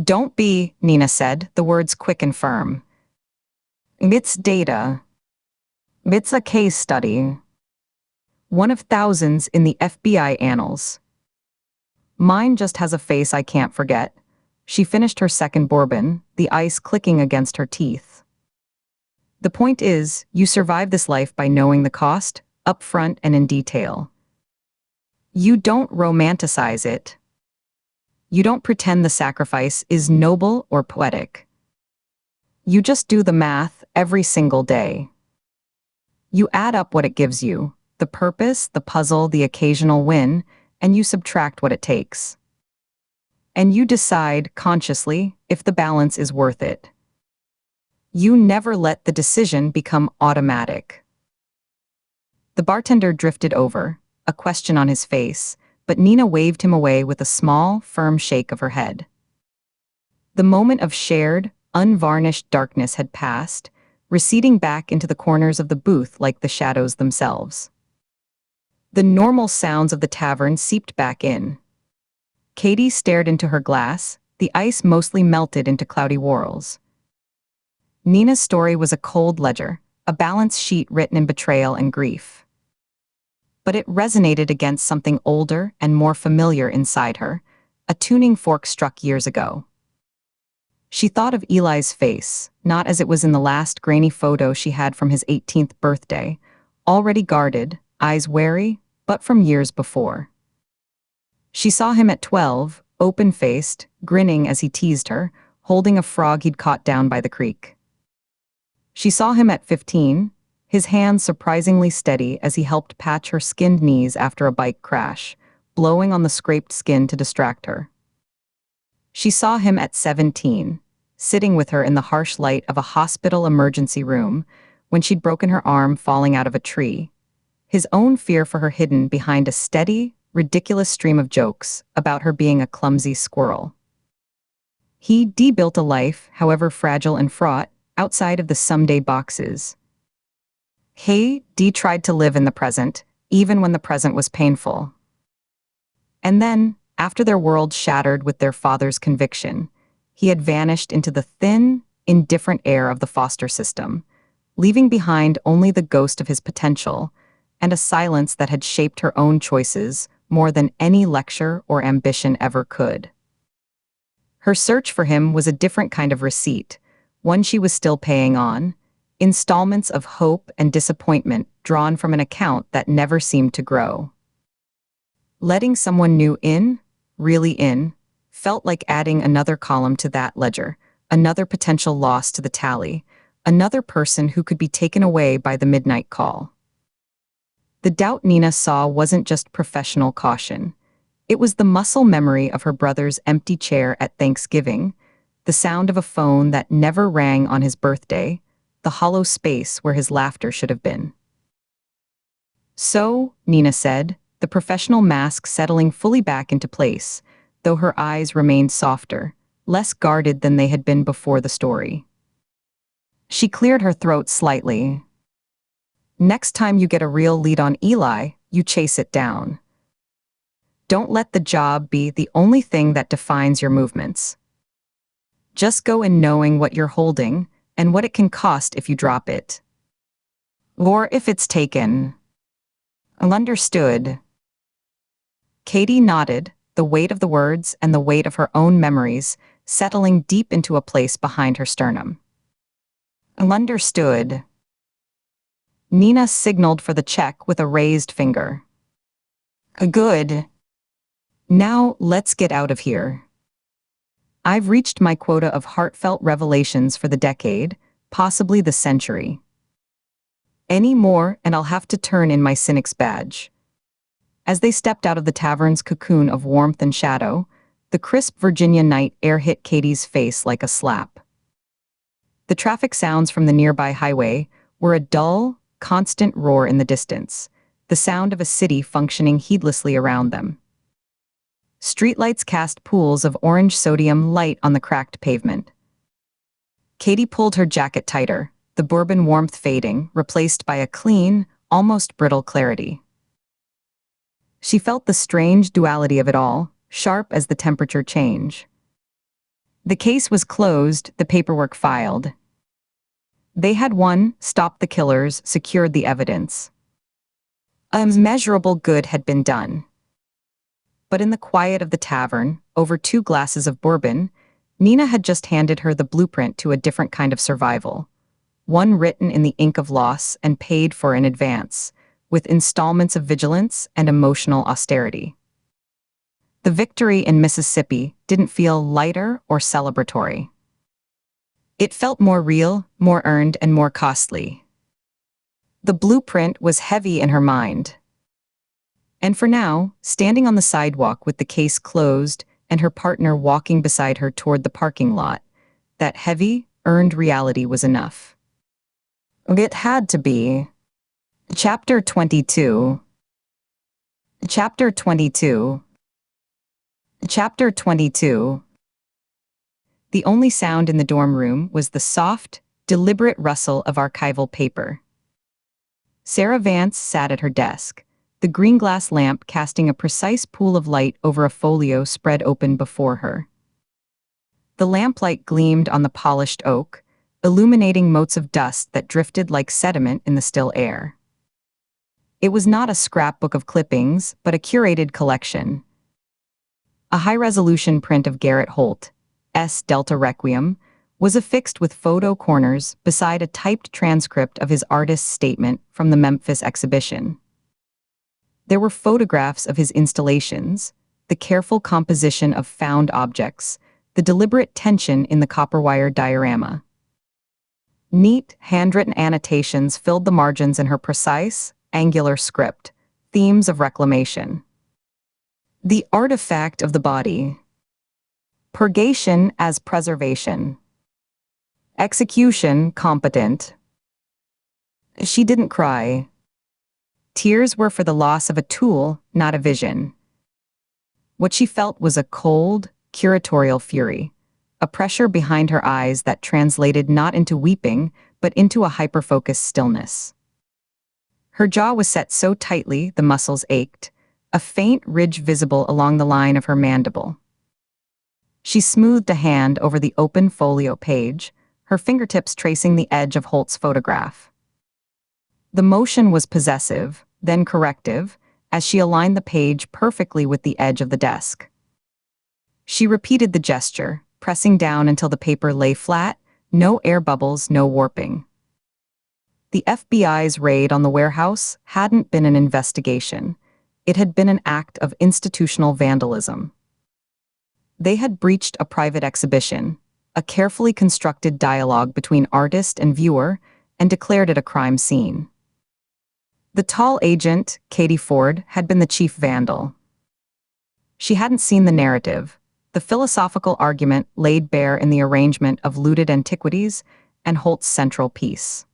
"Don't be," Nina said, the words quick and firm. "It's data. It's a case study. One of thousands in the FBI annals. Mine just has a face I can't forget." She finished her second bourbon, the ice clicking against her teeth. "The point is, you survive this life by knowing the cost, up front and in detail. You don't romanticize it. You don't pretend the sacrifice is noble or poetic. You just do the math every single day. You add up what it gives you, the purpose, the puzzle, the occasional win, and you subtract what it takes. And you decide, consciously, if the balance is worth it. You never let the decision become automatic." The bartender drifted over, a question on his face, but Nina waved him away with a small, firm shake of her head. The moment of shared, unvarnished darkness had passed, receding back into the corners of the booth like the shadows themselves. The normal sounds of the tavern seeped back in. Katie stared into her glass, the ice mostly melted into cloudy whorls. Nina's story was a cold ledger, a balance sheet written in betrayal and grief. But it resonated against something older and more familiar inside her, a tuning fork struck years ago. She thought of Eli's face, not as it was in the last grainy photo she had from his 18th birthday, already guarded, eyes wary, but from years before. She saw him at 12, open-faced, grinning as he teased her, holding a frog he'd caught down by the creek. She saw him at 15, his hands surprisingly steady as he helped patch her skinned knees after a bike crash, blowing on the scraped skin to distract her. She saw him at 17, sitting with her in the harsh light of a hospital emergency room when she'd broken her arm falling out of a tree, his own fear for her hidden behind a steady, ridiculous stream of jokes about her being a clumsy squirrel. He built a life, however fragile and fraught, outside of the someday boxes. He tried to live in the present, even when the present was painful. And then, after their world shattered with their father's conviction, he had vanished into the thin, indifferent air of the foster system, leaving behind only the ghost of his potential and a silence that had shaped her own choices more than any lecture or ambition ever could. Her search for him was a different kind of receipt, one she was still paying on, installments of hope and disappointment drawn from an account that never seemed to grow. Letting someone new in, really in, felt like adding another column to that ledger, another potential loss to the tally, another person who could be taken away by the midnight call. The doubt Nina saw wasn't just professional caution. It was the muscle memory of her brother's empty chair at Thanksgiving, the sound of a phone that never rang on his birthday, the hollow space where his laughter should have been. "So," Nina said, the professional mask settling fully back into place, though her eyes remained softer, less guarded than they had been before the story. She cleared her throat slightly. "Next time you get a real lead on Eli, you chase it down. Don't let the job be the only thing that defines your movements. Just go in knowing what you're holding and what it can cost if you drop it. Or if it's taken." "Understood." Katie nodded, the weight of the words and the weight of her own memories settling deep into a place behind her sternum. "Understood." Nina signaled for the check with a raised finger. Good. Now let's get out of here. I've reached my quota of heartfelt revelations for the decade, possibly the century. Any more and I'll have to turn in my cynic's badge. As they stepped out of the tavern's cocoon of warmth and shadow, the crisp Virginia night air hit Katie's face like a slap. The traffic sounds from the nearby highway were a dull, constant roar in the distance, the sound of a city functioning heedlessly around them. Streetlights cast pools of orange sodium light on the cracked pavement. Katie pulled her jacket tighter, the bourbon warmth fading, replaced by a clean, almost brittle clarity. She felt the strange duality of it all, sharp as the temperature change. The case was closed, the paperwork filed. They had won, stopped the killers, secured the evidence. Immeasurable good had been done. But in the quiet of the tavern, over 2 glasses of bourbon, Nina had just handed her the blueprint to a different kind of survival. One written in the ink of loss and paid for in advance, with installments of vigilance and emotional austerity. The victory in Mississippi didn't feel lighter or celebratory. It felt more real, more earned, and more costly. The blueprint was heavy in her mind. And for now, standing on the sidewalk with the case closed and her partner walking beside her toward the parking lot, that heavy, earned reality was enough. It had to be. Chapter 22. Chapter 22. Chapter 22. The only sound in the dorm room was the soft, deliberate rustle of archival paper. Sarah Vance sat at her desk, the green glass lamp casting a precise pool of light over a folio spread open before her. The lamplight gleamed on the polished oak, illuminating motes of dust that drifted like sediment in the still air. It was not a scrapbook of clippings, but a curated collection. A high-resolution print of Garrett Holt, S. Delta Requiem, was affixed with photo corners beside a typed transcript of his artist's statement from the Memphis exhibition. There were photographs of his installations, the careful composition of found objects, the deliberate tension in the copper-wire diorama. Neat, handwritten annotations filled the margins in her precise, angular script, themes of reclamation. The artifact of the body. Purgation as preservation. Execution competent. She didn't cry. Tears were for the loss of a tool, not a vision. What she felt was a cold, curatorial fury, a pressure behind her eyes that translated not into weeping, but into a hyper-focused stillness. Her jaw was set so tightly the muscles ached, a faint ridge visible along the line of her mandible. She smoothed a hand over the open folio page, her fingertips tracing the edge of Holt's photograph. The motion was possessive, then corrective, as she aligned the page perfectly with the edge of the desk. She repeated the gesture, pressing down until the paper lay flat, no air bubbles, no warping. The FBI's raid on the warehouse hadn't been an investigation. It had been an act of institutional vandalism. They had breached a private exhibition, a carefully constructed dialogue between artist and viewer, and declared it a crime scene. The tall agent, Katie Ford, had been the chief vandal. She hadn't seen the narrative, the philosophical argument laid bare in the arrangement of looted antiquities and Holt's central piece.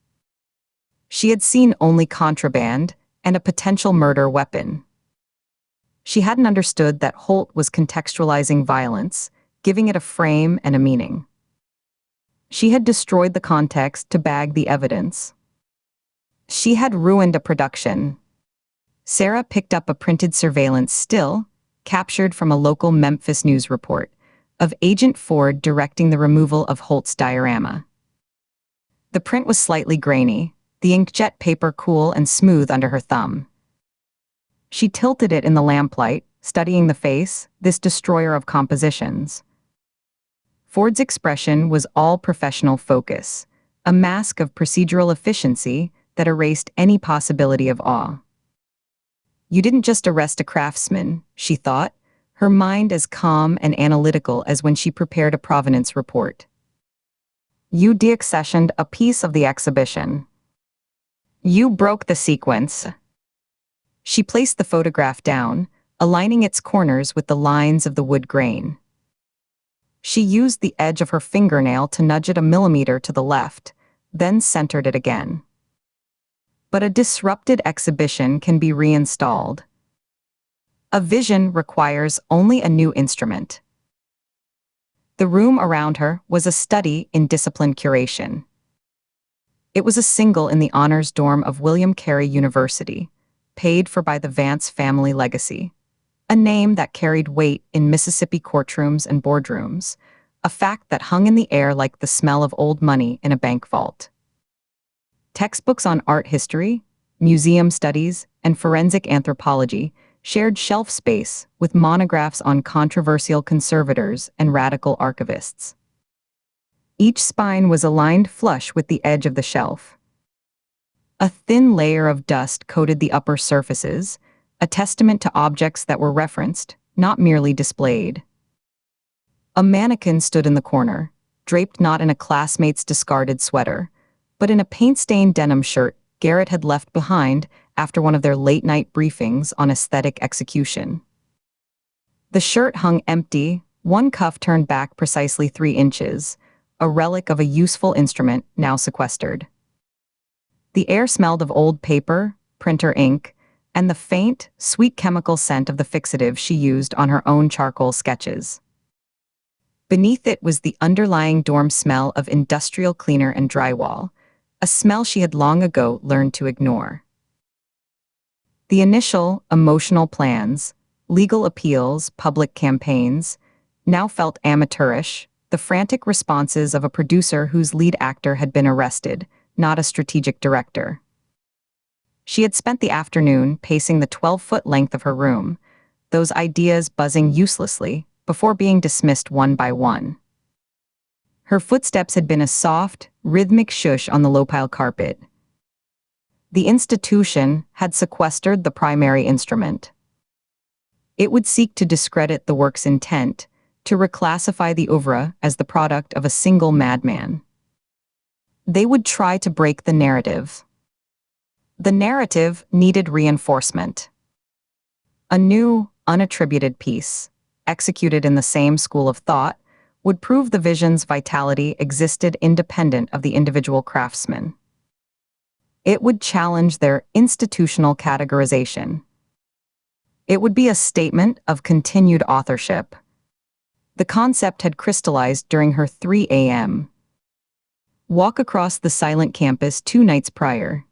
She had seen only contraband and a potential murder weapon. She hadn't understood that Holt was contextualizing violence, giving it a frame and a meaning. She had destroyed the context to bag the evidence. She had ruined a production. Sarah picked up a printed surveillance still, captured from a local Memphis news report, of Agent Ford directing the removal of Holt's diorama. The print was slightly grainy, the inkjet paper cool and smooth under her thumb. She tilted it in the lamplight, studying the face, this destroyer of compositions. Ford's expression was all professional focus, a mask of procedural efficiency that erased any possibility of awe. You didn't just arrest a craftsman, she thought, her mind as calm and analytical as when she prepared a provenance report. You deaccessioned a piece of the exhibition. You broke the sequence. She placed the photograph down, aligning its corners with the lines of the wood grain. She used the edge of her fingernail to nudge it a millimeter to the left, then centered it again. But a disrupted exhibition can be reinstalled. A vision requires only a new instrument. The room around her was a study in disciplined curation. It was a single in the honors dorm of William Carey University, paid for by the Vance family legacy, a name that carried weight in Mississippi courtrooms and boardrooms, a fact that hung in the air like the smell of old money in a bank vault. Textbooks on art history, museum studies, and forensic anthropology shared shelf space with monographs on controversial conservators and radical archivists. Each spine was aligned flush with the edge of the shelf. A thin layer of dust coated the upper surfaces, a testament to objects that were referenced, not merely displayed. A mannequin stood in the corner, draped not in a classmate's discarded sweater, but in a paint-stained denim shirt Garrett had left behind after one of their late-night briefings on aesthetic execution. The shirt hung empty, one cuff turned back precisely 3 inches, a relic of a useful instrument now sequestered. The air smelled of old paper, printer ink, and the faint, sweet chemical scent of the fixative she used on her own charcoal sketches. Beneath it was the underlying dorm smell of industrial cleaner and drywall, a smell she had long ago learned to ignore. The initial, emotional plans, legal appeals, public campaigns, now felt amateurish, the frantic responses of a producer whose lead actor had been arrested, not a strategic director. She had spent the afternoon pacing the 12-foot length of her room, those ideas buzzing uselessly, before being dismissed one by one. Her footsteps had been a soft, rhythmic shush on the low-pile carpet. The institution had sequestered the primary instrument. It would seek to discredit the work's intent, to reclassify the oeuvre as the product of a single madman. They would try to break the narrative. The narrative needed reinforcement. A new, unattributed piece, executed in the same school of thought, would prove the vision's vitality existed independent of the individual craftsman. It would challenge their institutional categorization. It would be a statement of continued authorship. The concept had crystallized during her 3 a.m. walk across the silent campus 2 nights prior.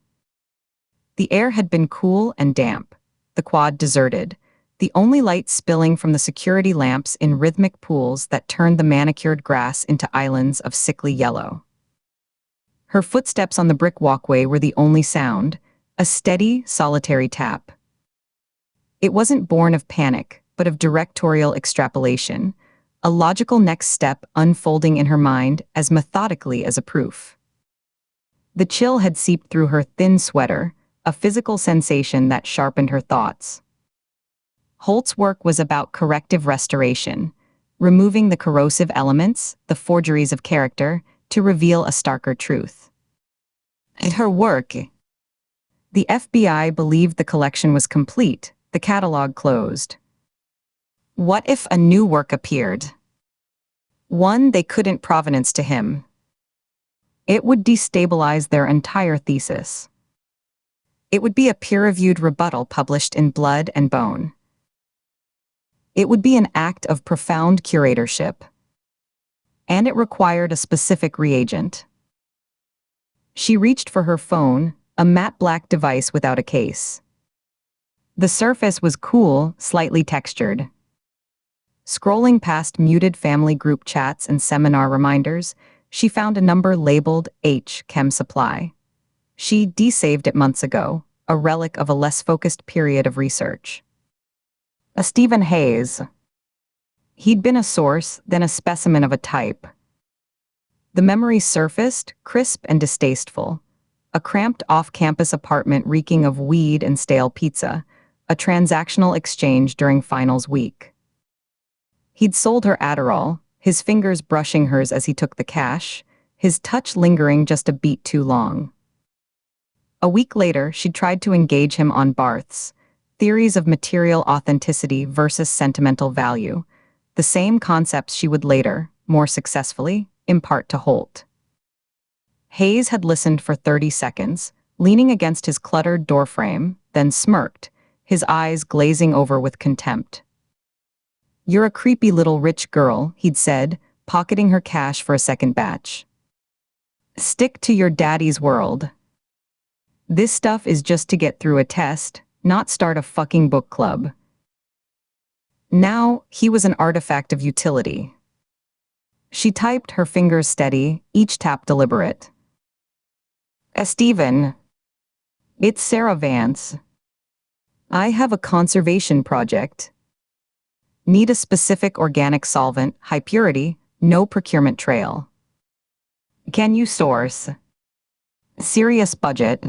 The air had been cool and damp, the quad deserted, the only light spilling from the security lamps in rhythmic pools that turned the manicured grass into islands of sickly yellow. Her footsteps on the brick walkway were the only sound, a steady, solitary tap. It wasn't born of panic, but of directorial extrapolation, a logical next step unfolding in her mind as methodically as a proof. The chill had seeped through her thin sweater, a physical sensation that sharpened her thoughts. Holt's work was about corrective restoration, removing the corrosive elements, the forgeries of character, to reveal a starker truth. In her work, the FBI believed the collection was complete, the catalog closed. What if a new work appeared? One they couldn't provenance to him. It would destabilize their entire thesis. It would be a peer-reviewed rebuttal published in Blood and Bone. It would be an act of profound curatorship. And it required a specific reagent. She reached for her phone, a matte black device without a case. The surface was cool, slightly textured. Scrolling past muted family group chats and seminar reminders, she found a number labeled H Chem Supply. She desaved it months ago, a relic of a less focused period of research. A Stephen Hayes. He'd been a source, then a specimen of a type. The memory surfaced, crisp and distasteful. A cramped off-campus apartment reeking of weed and stale pizza. a transactional exchange during finals week. He'd sold her Adderall, his fingers brushing hers as he took the cash, his touch lingering just a beat too long. A week later, she'd tried to engage him on Barth's theories of material authenticity versus sentimental value, the same concepts she would later, more successfully, impart to Holt. Hayes had listened for 30 seconds, leaning against his cluttered doorframe, then smirked, his eyes glazing over with contempt. "You're a creepy little rich girl," he'd said, pocketing her cash for a second batch. "Stick to your daddy's world. This stuff is just to get through a test, not start a fucking book club." Now, he was an artifact of utility. She typed, her fingers steady, each tap deliberate. "Steven. It's Sarah Vance. I have a conservation project. Need a specific organic solvent, high purity, no procurement trail. Can you source? Serious budget.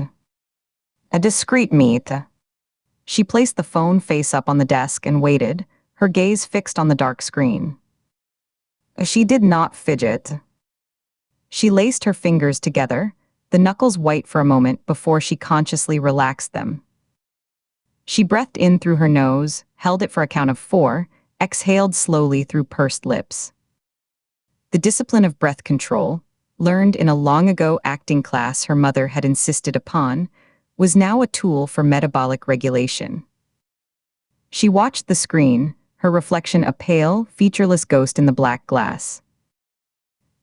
A discreet meet." She placed the phone face up on the desk and waited, her gaze fixed on the dark screen. She did not fidget. She laced her fingers together, the knuckles white for a moment before she consciously relaxed them. She breathed in through her nose, held it for a count of 4, exhaled slowly through pursed lips. The discipline of breath control, learned in a long-ago acting class her mother had insisted upon, was now a tool for metabolic regulation. She watched the screen, her reflection a pale, featureless ghost in the black glass.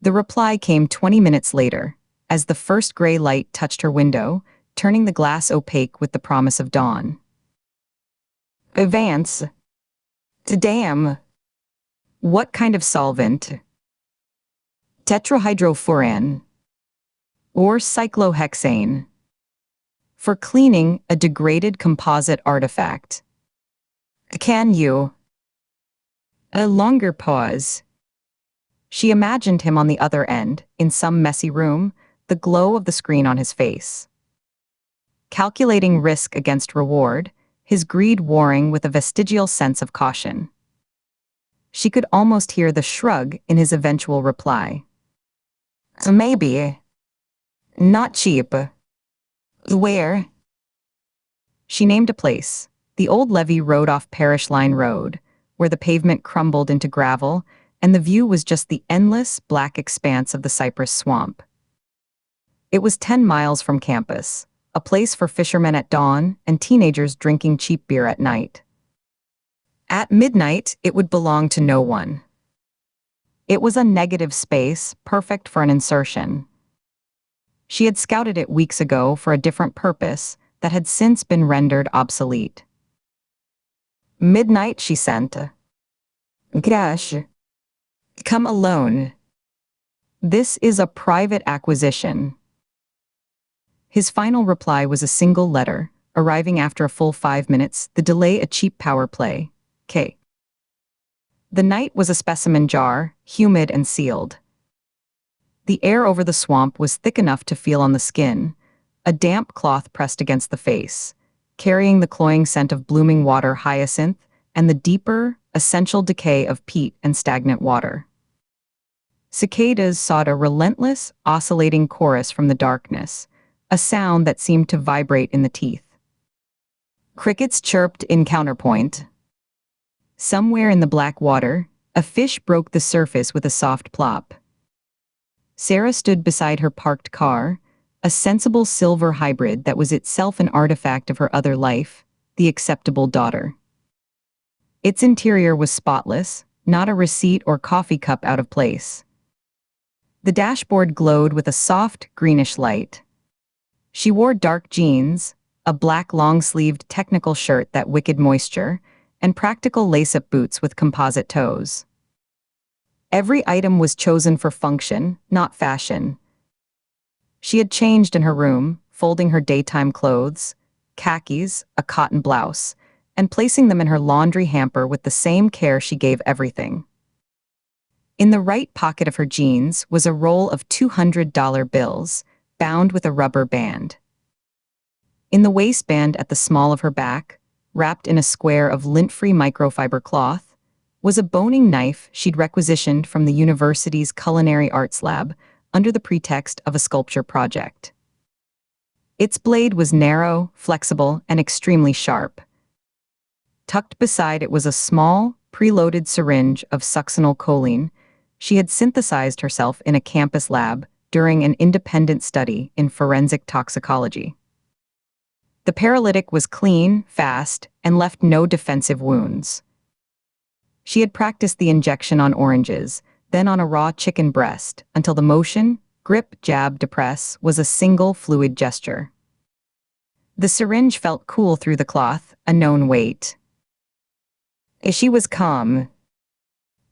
The reply came 20 minutes later, as the first gray light touched her window, turning the glass opaque with the promise of dawn. "Vance. Damn. What kind of solvent? Tetrahydrofuran. Or cyclohexane. For cleaning a degraded composite artifact. Can you?" A longer pause. She imagined him on the other end, in some messy room, the glow of the screen on his face. Calculating risk against reward, his greed warring with a vestigial sense of caution. She could almost hear the shrug in his eventual reply. "Maybe. Not cheap. Where?" She named a place, the old levee road off Parish Line Road, where the pavement crumbled into gravel, and the view was just the endless, black expanse of the cypress swamp. It was 10 miles from campus, a place for fishermen at dawn and teenagers drinking cheap beer at night. At midnight, it would belong to no one. It was a negative space, perfect for an insertion. She had scouted it weeks ago for a different purpose that had since been rendered obsolete. "Midnight," she sent. "Gosh. Come alone. This is a private acquisition." His final reply was a single letter, arriving after a full 5 minutes, the delay a cheap power play. K. The night was a specimen jar, humid and sealed. The air over the swamp was thick enough to feel on the skin, a damp cloth pressed against the face, carrying the cloying scent of blooming water hyacinth and the deeper, essential decay of peat and stagnant water. Cicadas sought a relentless, oscillating chorus from the darkness, a sound that seemed to vibrate in the teeth. Crickets chirped in counterpoint. Somewhere in the black water, a fish broke the surface with a soft plop. Sarah stood beside her parked car, a sensible silver hybrid that was itself an artifact of her other life, the acceptable daughter. Its interior was spotless, not a receipt or coffee cup out of place. The dashboard glowed with a soft, greenish light. She wore dark jeans, a black long-sleeved technical shirt that wicked moisture, and practical lace-up boots with composite toes. Every item was chosen for function, not fashion. She had changed in her room, folding her daytime clothes, khakis, a cotton blouse, and placing them in her laundry hamper with the same care she gave everything. In the right pocket of her jeans was a roll of $200 bills, bound with a rubber band. In the waistband at the small of her back, wrapped in a square of lint-free microfiber cloth, was a boning knife she'd requisitioned from the university's culinary arts lab under the pretext of a sculpture project. Its blade was narrow, flexible, and extremely sharp. Tucked beside it was a small, preloaded syringe of succinylcholine she had synthesized herself in a campus lab during an independent study in forensic toxicology. The paralytic was clean, fast, and left no defensive wounds. She had practiced the injection on oranges, then on a raw chicken breast, until the motion, grip, jab, depress, was a single fluid gesture. The syringe felt cool through the cloth, a known weight. She was calm.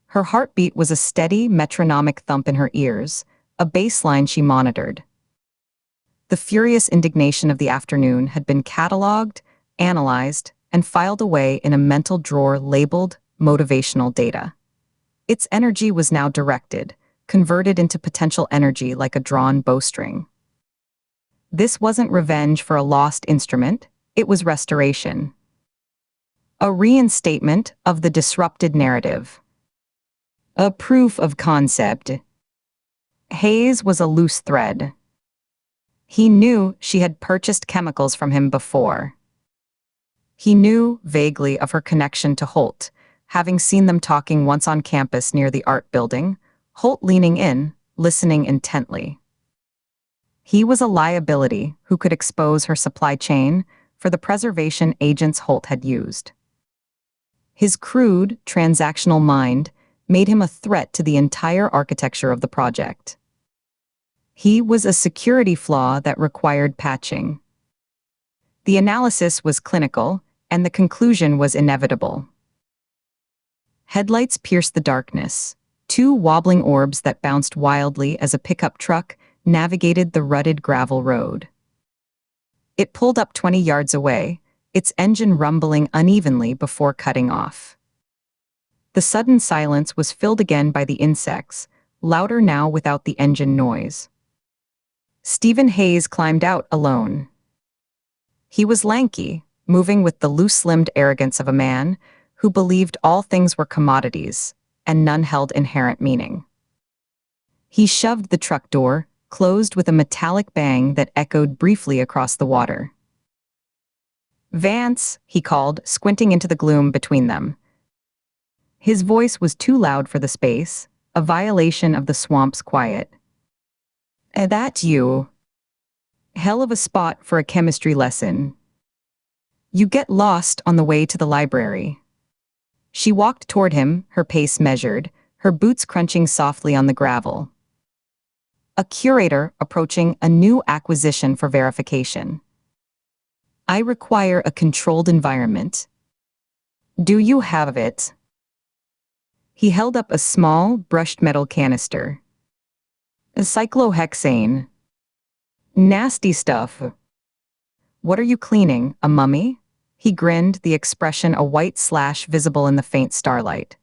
Her heartbeat was a steady, metronomic thump in her ears, a baseline she monitored. The furious indignation of the afternoon had been catalogued, analyzed, and filed away in a mental drawer labeled motivational data. Its energy was now directed, converted into potential energy like a drawn bowstring. This wasn't revenge for a lost instrument, it was restoration. A reinstatement of the disrupted narrative. A proof of concept. Hayes was a loose thread. He knew she had purchased chemicals from him before. He knew, vaguely, of her connection to Holt, having seen them talking once on campus near the art building, Holt leaning in, listening intently. He was a liability who could expose her supply chain for the preservation agents Holt had used. His crude, transactional mind made him a threat to the entire architecture of the project. He was a security flaw that required patching. The analysis was clinical, and the conclusion was inevitable. Headlights pierced the darkness, two wobbling orbs that bounced wildly as a pickup truck navigated the rutted gravel road. It pulled up 20 yards away, its engine rumbling unevenly before cutting off. The sudden silence was filled again by the insects, louder now without the engine noise. Stephen Hayes climbed out alone. He was lanky, moving with the loose-limbed arrogance of a man who believed all things were commodities, and none held inherent meaning. He shoved the truck door, closed with a metallic bang that echoed briefly across the water. "Vance," he called, squinting into the gloom between them. His voice was too loud for the space, a violation of the swamp's quiet. "That you? Hell of a spot for a chemistry lesson. You get lost on the way to the library." She walked toward him, her pace measured, her boots crunching softly on the gravel. A curator approaching a new acquisition for verification. "I require a controlled environment. Do you have it?" He held up a small, brushed metal canister. "A cyclohexane. Nasty stuff." "What are you cleaning, a mummy?" He grinned, the expression a white slash visible in the faint starlight.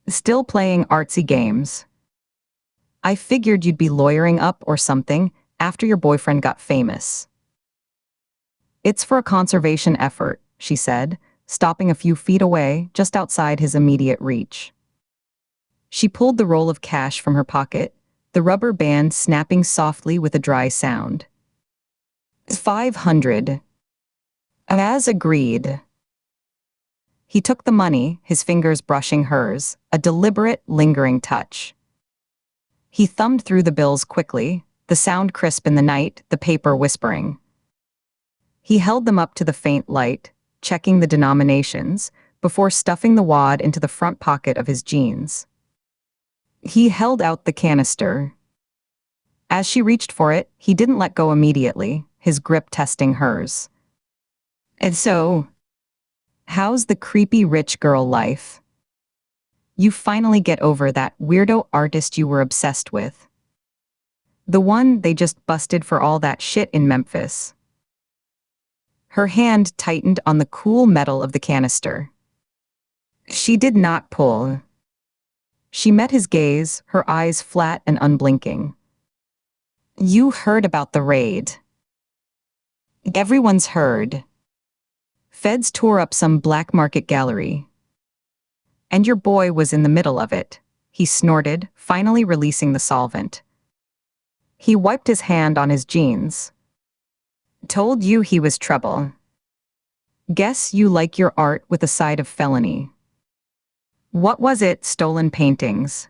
"Still playing artsy games. I figured you'd be lawyering up or something after your boyfriend got famous." "It's for a conservation effort," she said, stopping a few feet away, just outside his immediate reach. She pulled the roll of cash from her pocket, the rubber band snapping softly with a dry sound. $500. As agreed." He took the money, his fingers brushing hers, a deliberate, lingering touch. He thumbed through the bills quickly, the sound crisp in the night, the paper whispering. He held them up to the faint light, checking the denominations, before stuffing the wad into the front pocket of his jeans. He held out the canister. As she reached for it, he didn't let go immediately, his grip testing hers. "And so, how's the creepy rich girl life? You finally get over that weirdo artist you were obsessed with? The one they just busted for all that shit in Memphis?" Her hand tightened on the cool metal of the canister. She did not pull. She met his gaze, her eyes flat and unblinking. "You heard about the raid." "Everyone's heard." Feds tore up some black market gallery. And your boy was in the middle of it. He snorted, finally releasing the solvent. He wiped his hand on his jeans. Told you he was trouble. Guess you like your art with a side of felony. What was it? Stolen paintings.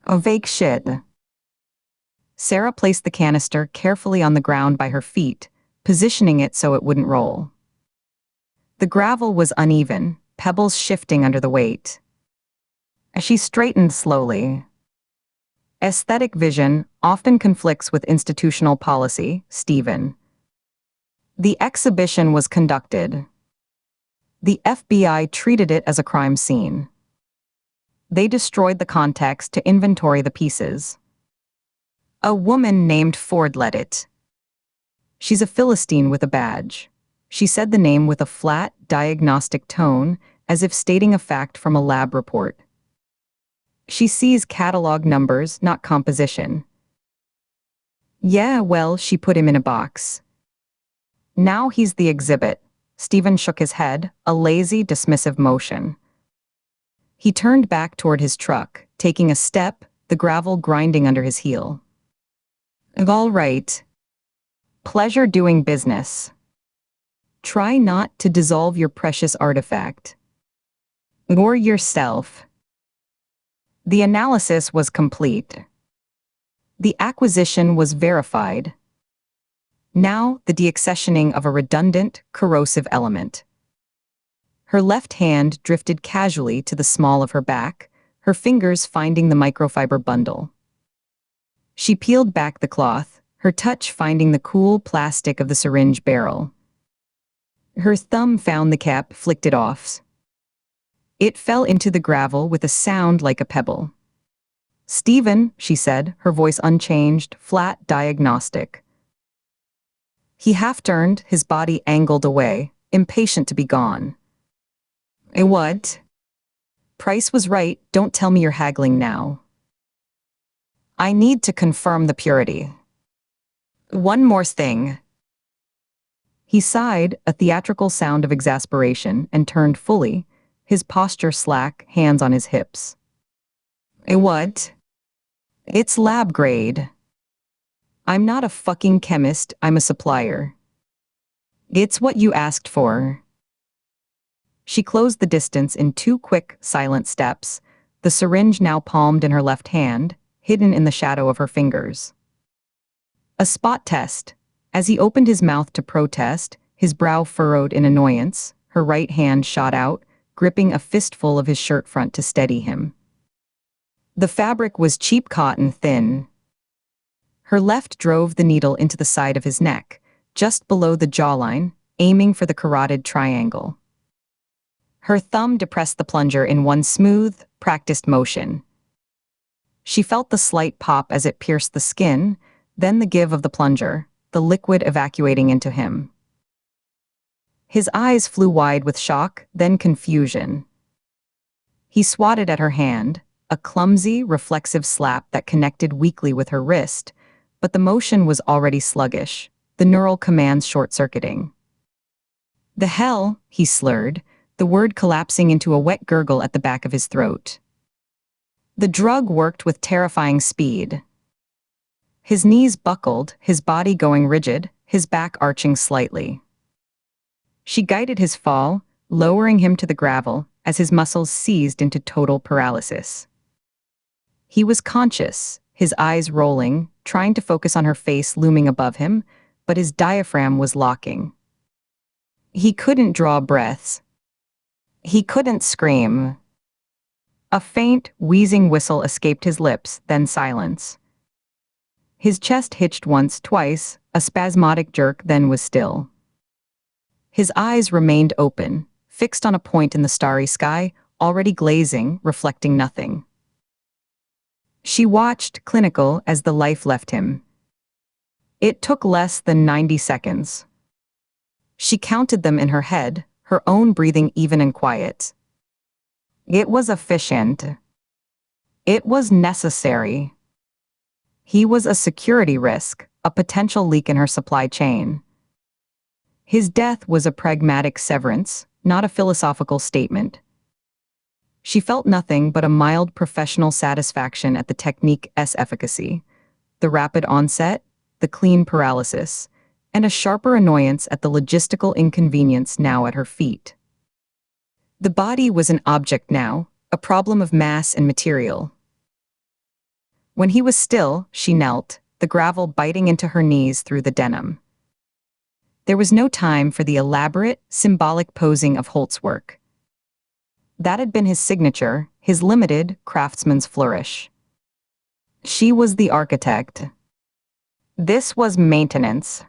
A vague shit. Sarah placed the canister carefully on the ground by her feet, positioning it so it wouldn't roll. The gravel was uneven, pebbles shifting under the weight. As she straightened slowly. Aesthetic vision often conflicts with institutional policy, Stephen. The exhibition was conducted. The FBI treated it as a crime scene. They destroyed the context to inventory the pieces. A woman named Ford led it. She's a Philistine with a badge. She said the name with a flat, diagnostic tone, as if stating a fact from a lab report. She sees catalog numbers, not composition. Yeah, well, she put him in a box. Now he's the exhibit. Stephen shook his head, a lazy, dismissive motion. He turned back toward his truck, taking a step, the gravel grinding under his heel. All right. Pleasure doing business. Try not to dissolve your precious artifact. Or yourself. The analysis was complete. The acquisition was verified. Now, the deaccessioning of a redundant, corrosive element. Her left hand drifted casually to the small of her back, her fingers finding the microfiber bundle. She peeled back the cloth, her touch finding the cool plastic of the syringe barrel. Her thumb found the cap, flicked it off. It fell into the gravel with a sound like a pebble. Stephen, she said, her voice unchanged, flat, diagnostic. He half-turned, his body angled away, impatient to be gone. What? Price was right, don't tell me you're haggling now. I need to confirm the purity. One more thing. He sighed, a theatrical sound of exasperation, and turned fully, his posture slack, hands on his hips. What? It's lab grade. I'm not a fucking chemist, I'm a supplier. It's what you asked for. She closed the distance in 2 quick, silent steps, the syringe now palmed in her left hand, hidden in the shadow of her fingers. A spot test. As he opened his mouth to protest, his brow furrowed in annoyance, her right hand shot out, gripping a fistful of his shirt front to steady him. The fabric was cheap cotton, thin. Her left drove the needle into the side of his neck, just below the jawline, aiming for the carotid triangle. Her thumb depressed the plunger in one smooth, practiced motion. She felt the slight pop as it pierced the skin, then the give of the plunger, the liquid evacuating into him. His eyes flew wide with shock, then confusion. He swatted at her hand, a clumsy, reflexive slap that connected weakly with her wrist, but the motion was already sluggish, the neural commands short-circuiting. The hell, he slurred, the word collapsing into a wet gurgle at the back of his throat. The drug worked with terrifying speed. His knees buckled, his body going rigid, his back arching slightly. She guided his fall, lowering him to the gravel as his muscles seized into total paralysis. He was conscious, his eyes rolling, trying to focus on her face looming above him, but his diaphragm was locking. He couldn't draw breaths. He couldn't scream. A faint, wheezing whistle escaped his lips, then silence. His chest hitched once, twice, a spasmodic jerk, then was still. His eyes remained open, fixed on a point in the starry sky, already glazing, reflecting nothing. She watched, clinical, as the life left him. It took less than 90 seconds. She counted them in her head, her own breathing even and quiet. It was efficient. It was necessary. He was a security risk, a potential leak in her supply chain. His death was a pragmatic severance, not a philosophical statement. She felt nothing but a mild professional satisfaction at the technique's efficacy, the rapid onset, the clean paralysis, and a sharper annoyance at the logistical inconvenience now at her feet. The body was an object now, a problem of mass and material. When he was still, she knelt, the gravel biting into her knees through the denim. There was no time for the elaborate, symbolic posing of Holt's work. That had been his signature, his limited, craftsman's flourish. She was the architect. This was maintenance.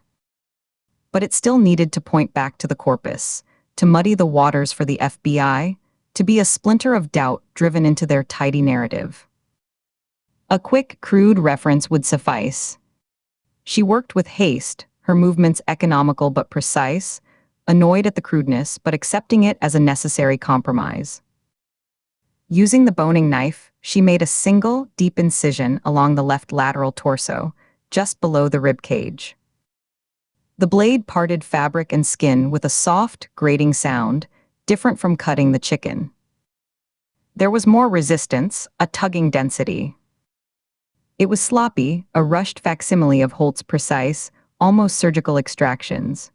But it still needed to point back to the corpus, to muddy the waters for the FBI, to be a splinter of doubt driven into their tidy narrative. A quick, crude reference would suffice. She worked with haste, her movements economical but precise, annoyed at the crudeness but accepting it as a necessary compromise. Using the boning knife, she made a single, deep incision along the left lateral torso, just below the rib cage. The blade parted fabric and skin with a soft, grating sound, different from cutting the chicken. There was more resistance, a tugging density. It was sloppy, a rushed facsimile of Holt's precise, almost surgical extractions.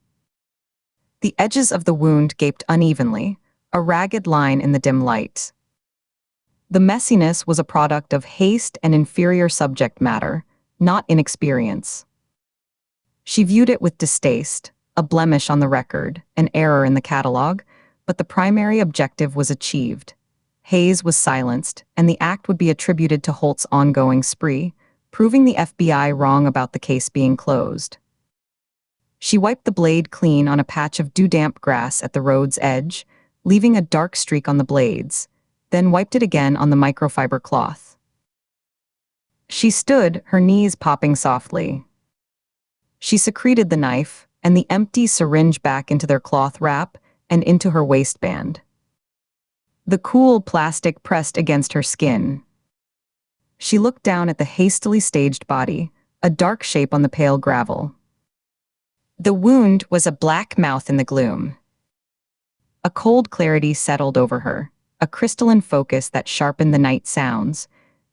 The edges of the wound gaped unevenly, a ragged line in the dim light. The messiness was a product of haste and inferior subject matter, not inexperience. She viewed it with distaste, a blemish on the record, an error in the catalog, but the primary objective was achieved. Hayes was silenced, and the act would be attributed to Holt's ongoing spree, proving the FBI wrong about the case being closed. She wiped the blade clean on a patch of dew-damp grass at the road's edge, leaving a dark streak on the blades, then wiped it again on the microfiber cloth. She stood, her knees popping softly. She secreted the knife and the empty syringe back into their cloth wrap and into her waistband. The cool plastic pressed against her skin. She looked down at the hastily staged body, a dark shape on the pale gravel. The wound was a black mouth in the gloom. A cold clarity settled over her, a crystalline focus that sharpened the night sounds,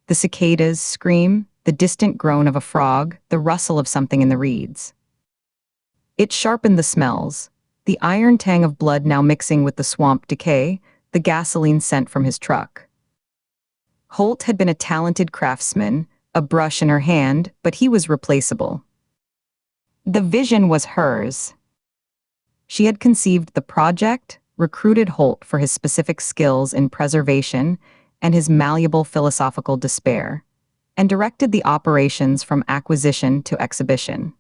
the cicadas' scream, the distant groan of a frog, the rustle of something in the reeds. It sharpened the smells, the iron tang of blood now mixing with the swamp decay, the gasoline scent from his truck. Holt had been a talented craftsman, a brush in her hand, but he was replaceable. The vision was hers. She had conceived the project, recruited Holt for his specific skills in preservation and his malleable philosophical despair, and directed the operations from acquisition to exhibition.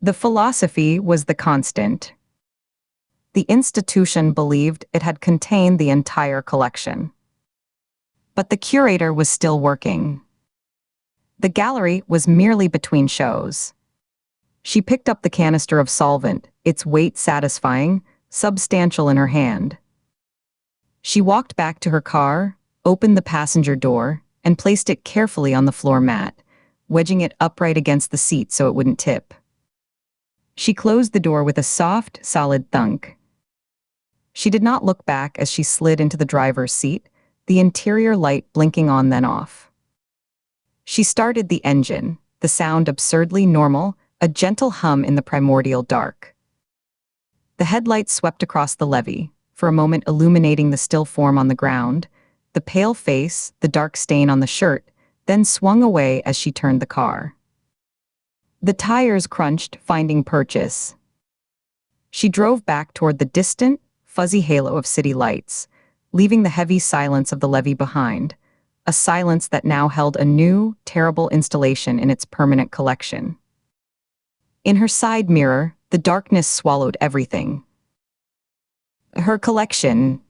The philosophy was the constant. The institution believed it had contained the entire collection. But the curator was still working. The gallery was merely between shows. She picked up the canister of solvent, its weight satisfying, substantial in her hand. She walked back to her car, opened the passenger door, and placed it carefully on the floor mat, wedging it upright against the seat so it wouldn't tip. She closed the door with a soft, solid thunk. She did not look back as she slid into the driver's seat, the interior light blinking on then off. She started the engine, the sound absurdly normal, a gentle hum in the primordial dark. The headlights swept across the levee, for a moment illuminating the still form on the ground, the pale face, the dark stain on the shirt, then swung away as she turned the car. The tires crunched, finding purchase. She drove back toward the distant, fuzzy halo of city lights, leaving the heavy silence of the levee behind, a silence that now held a new, terrible installation in its permanent collection. In her side mirror, the darkness swallowed everything. Her collection.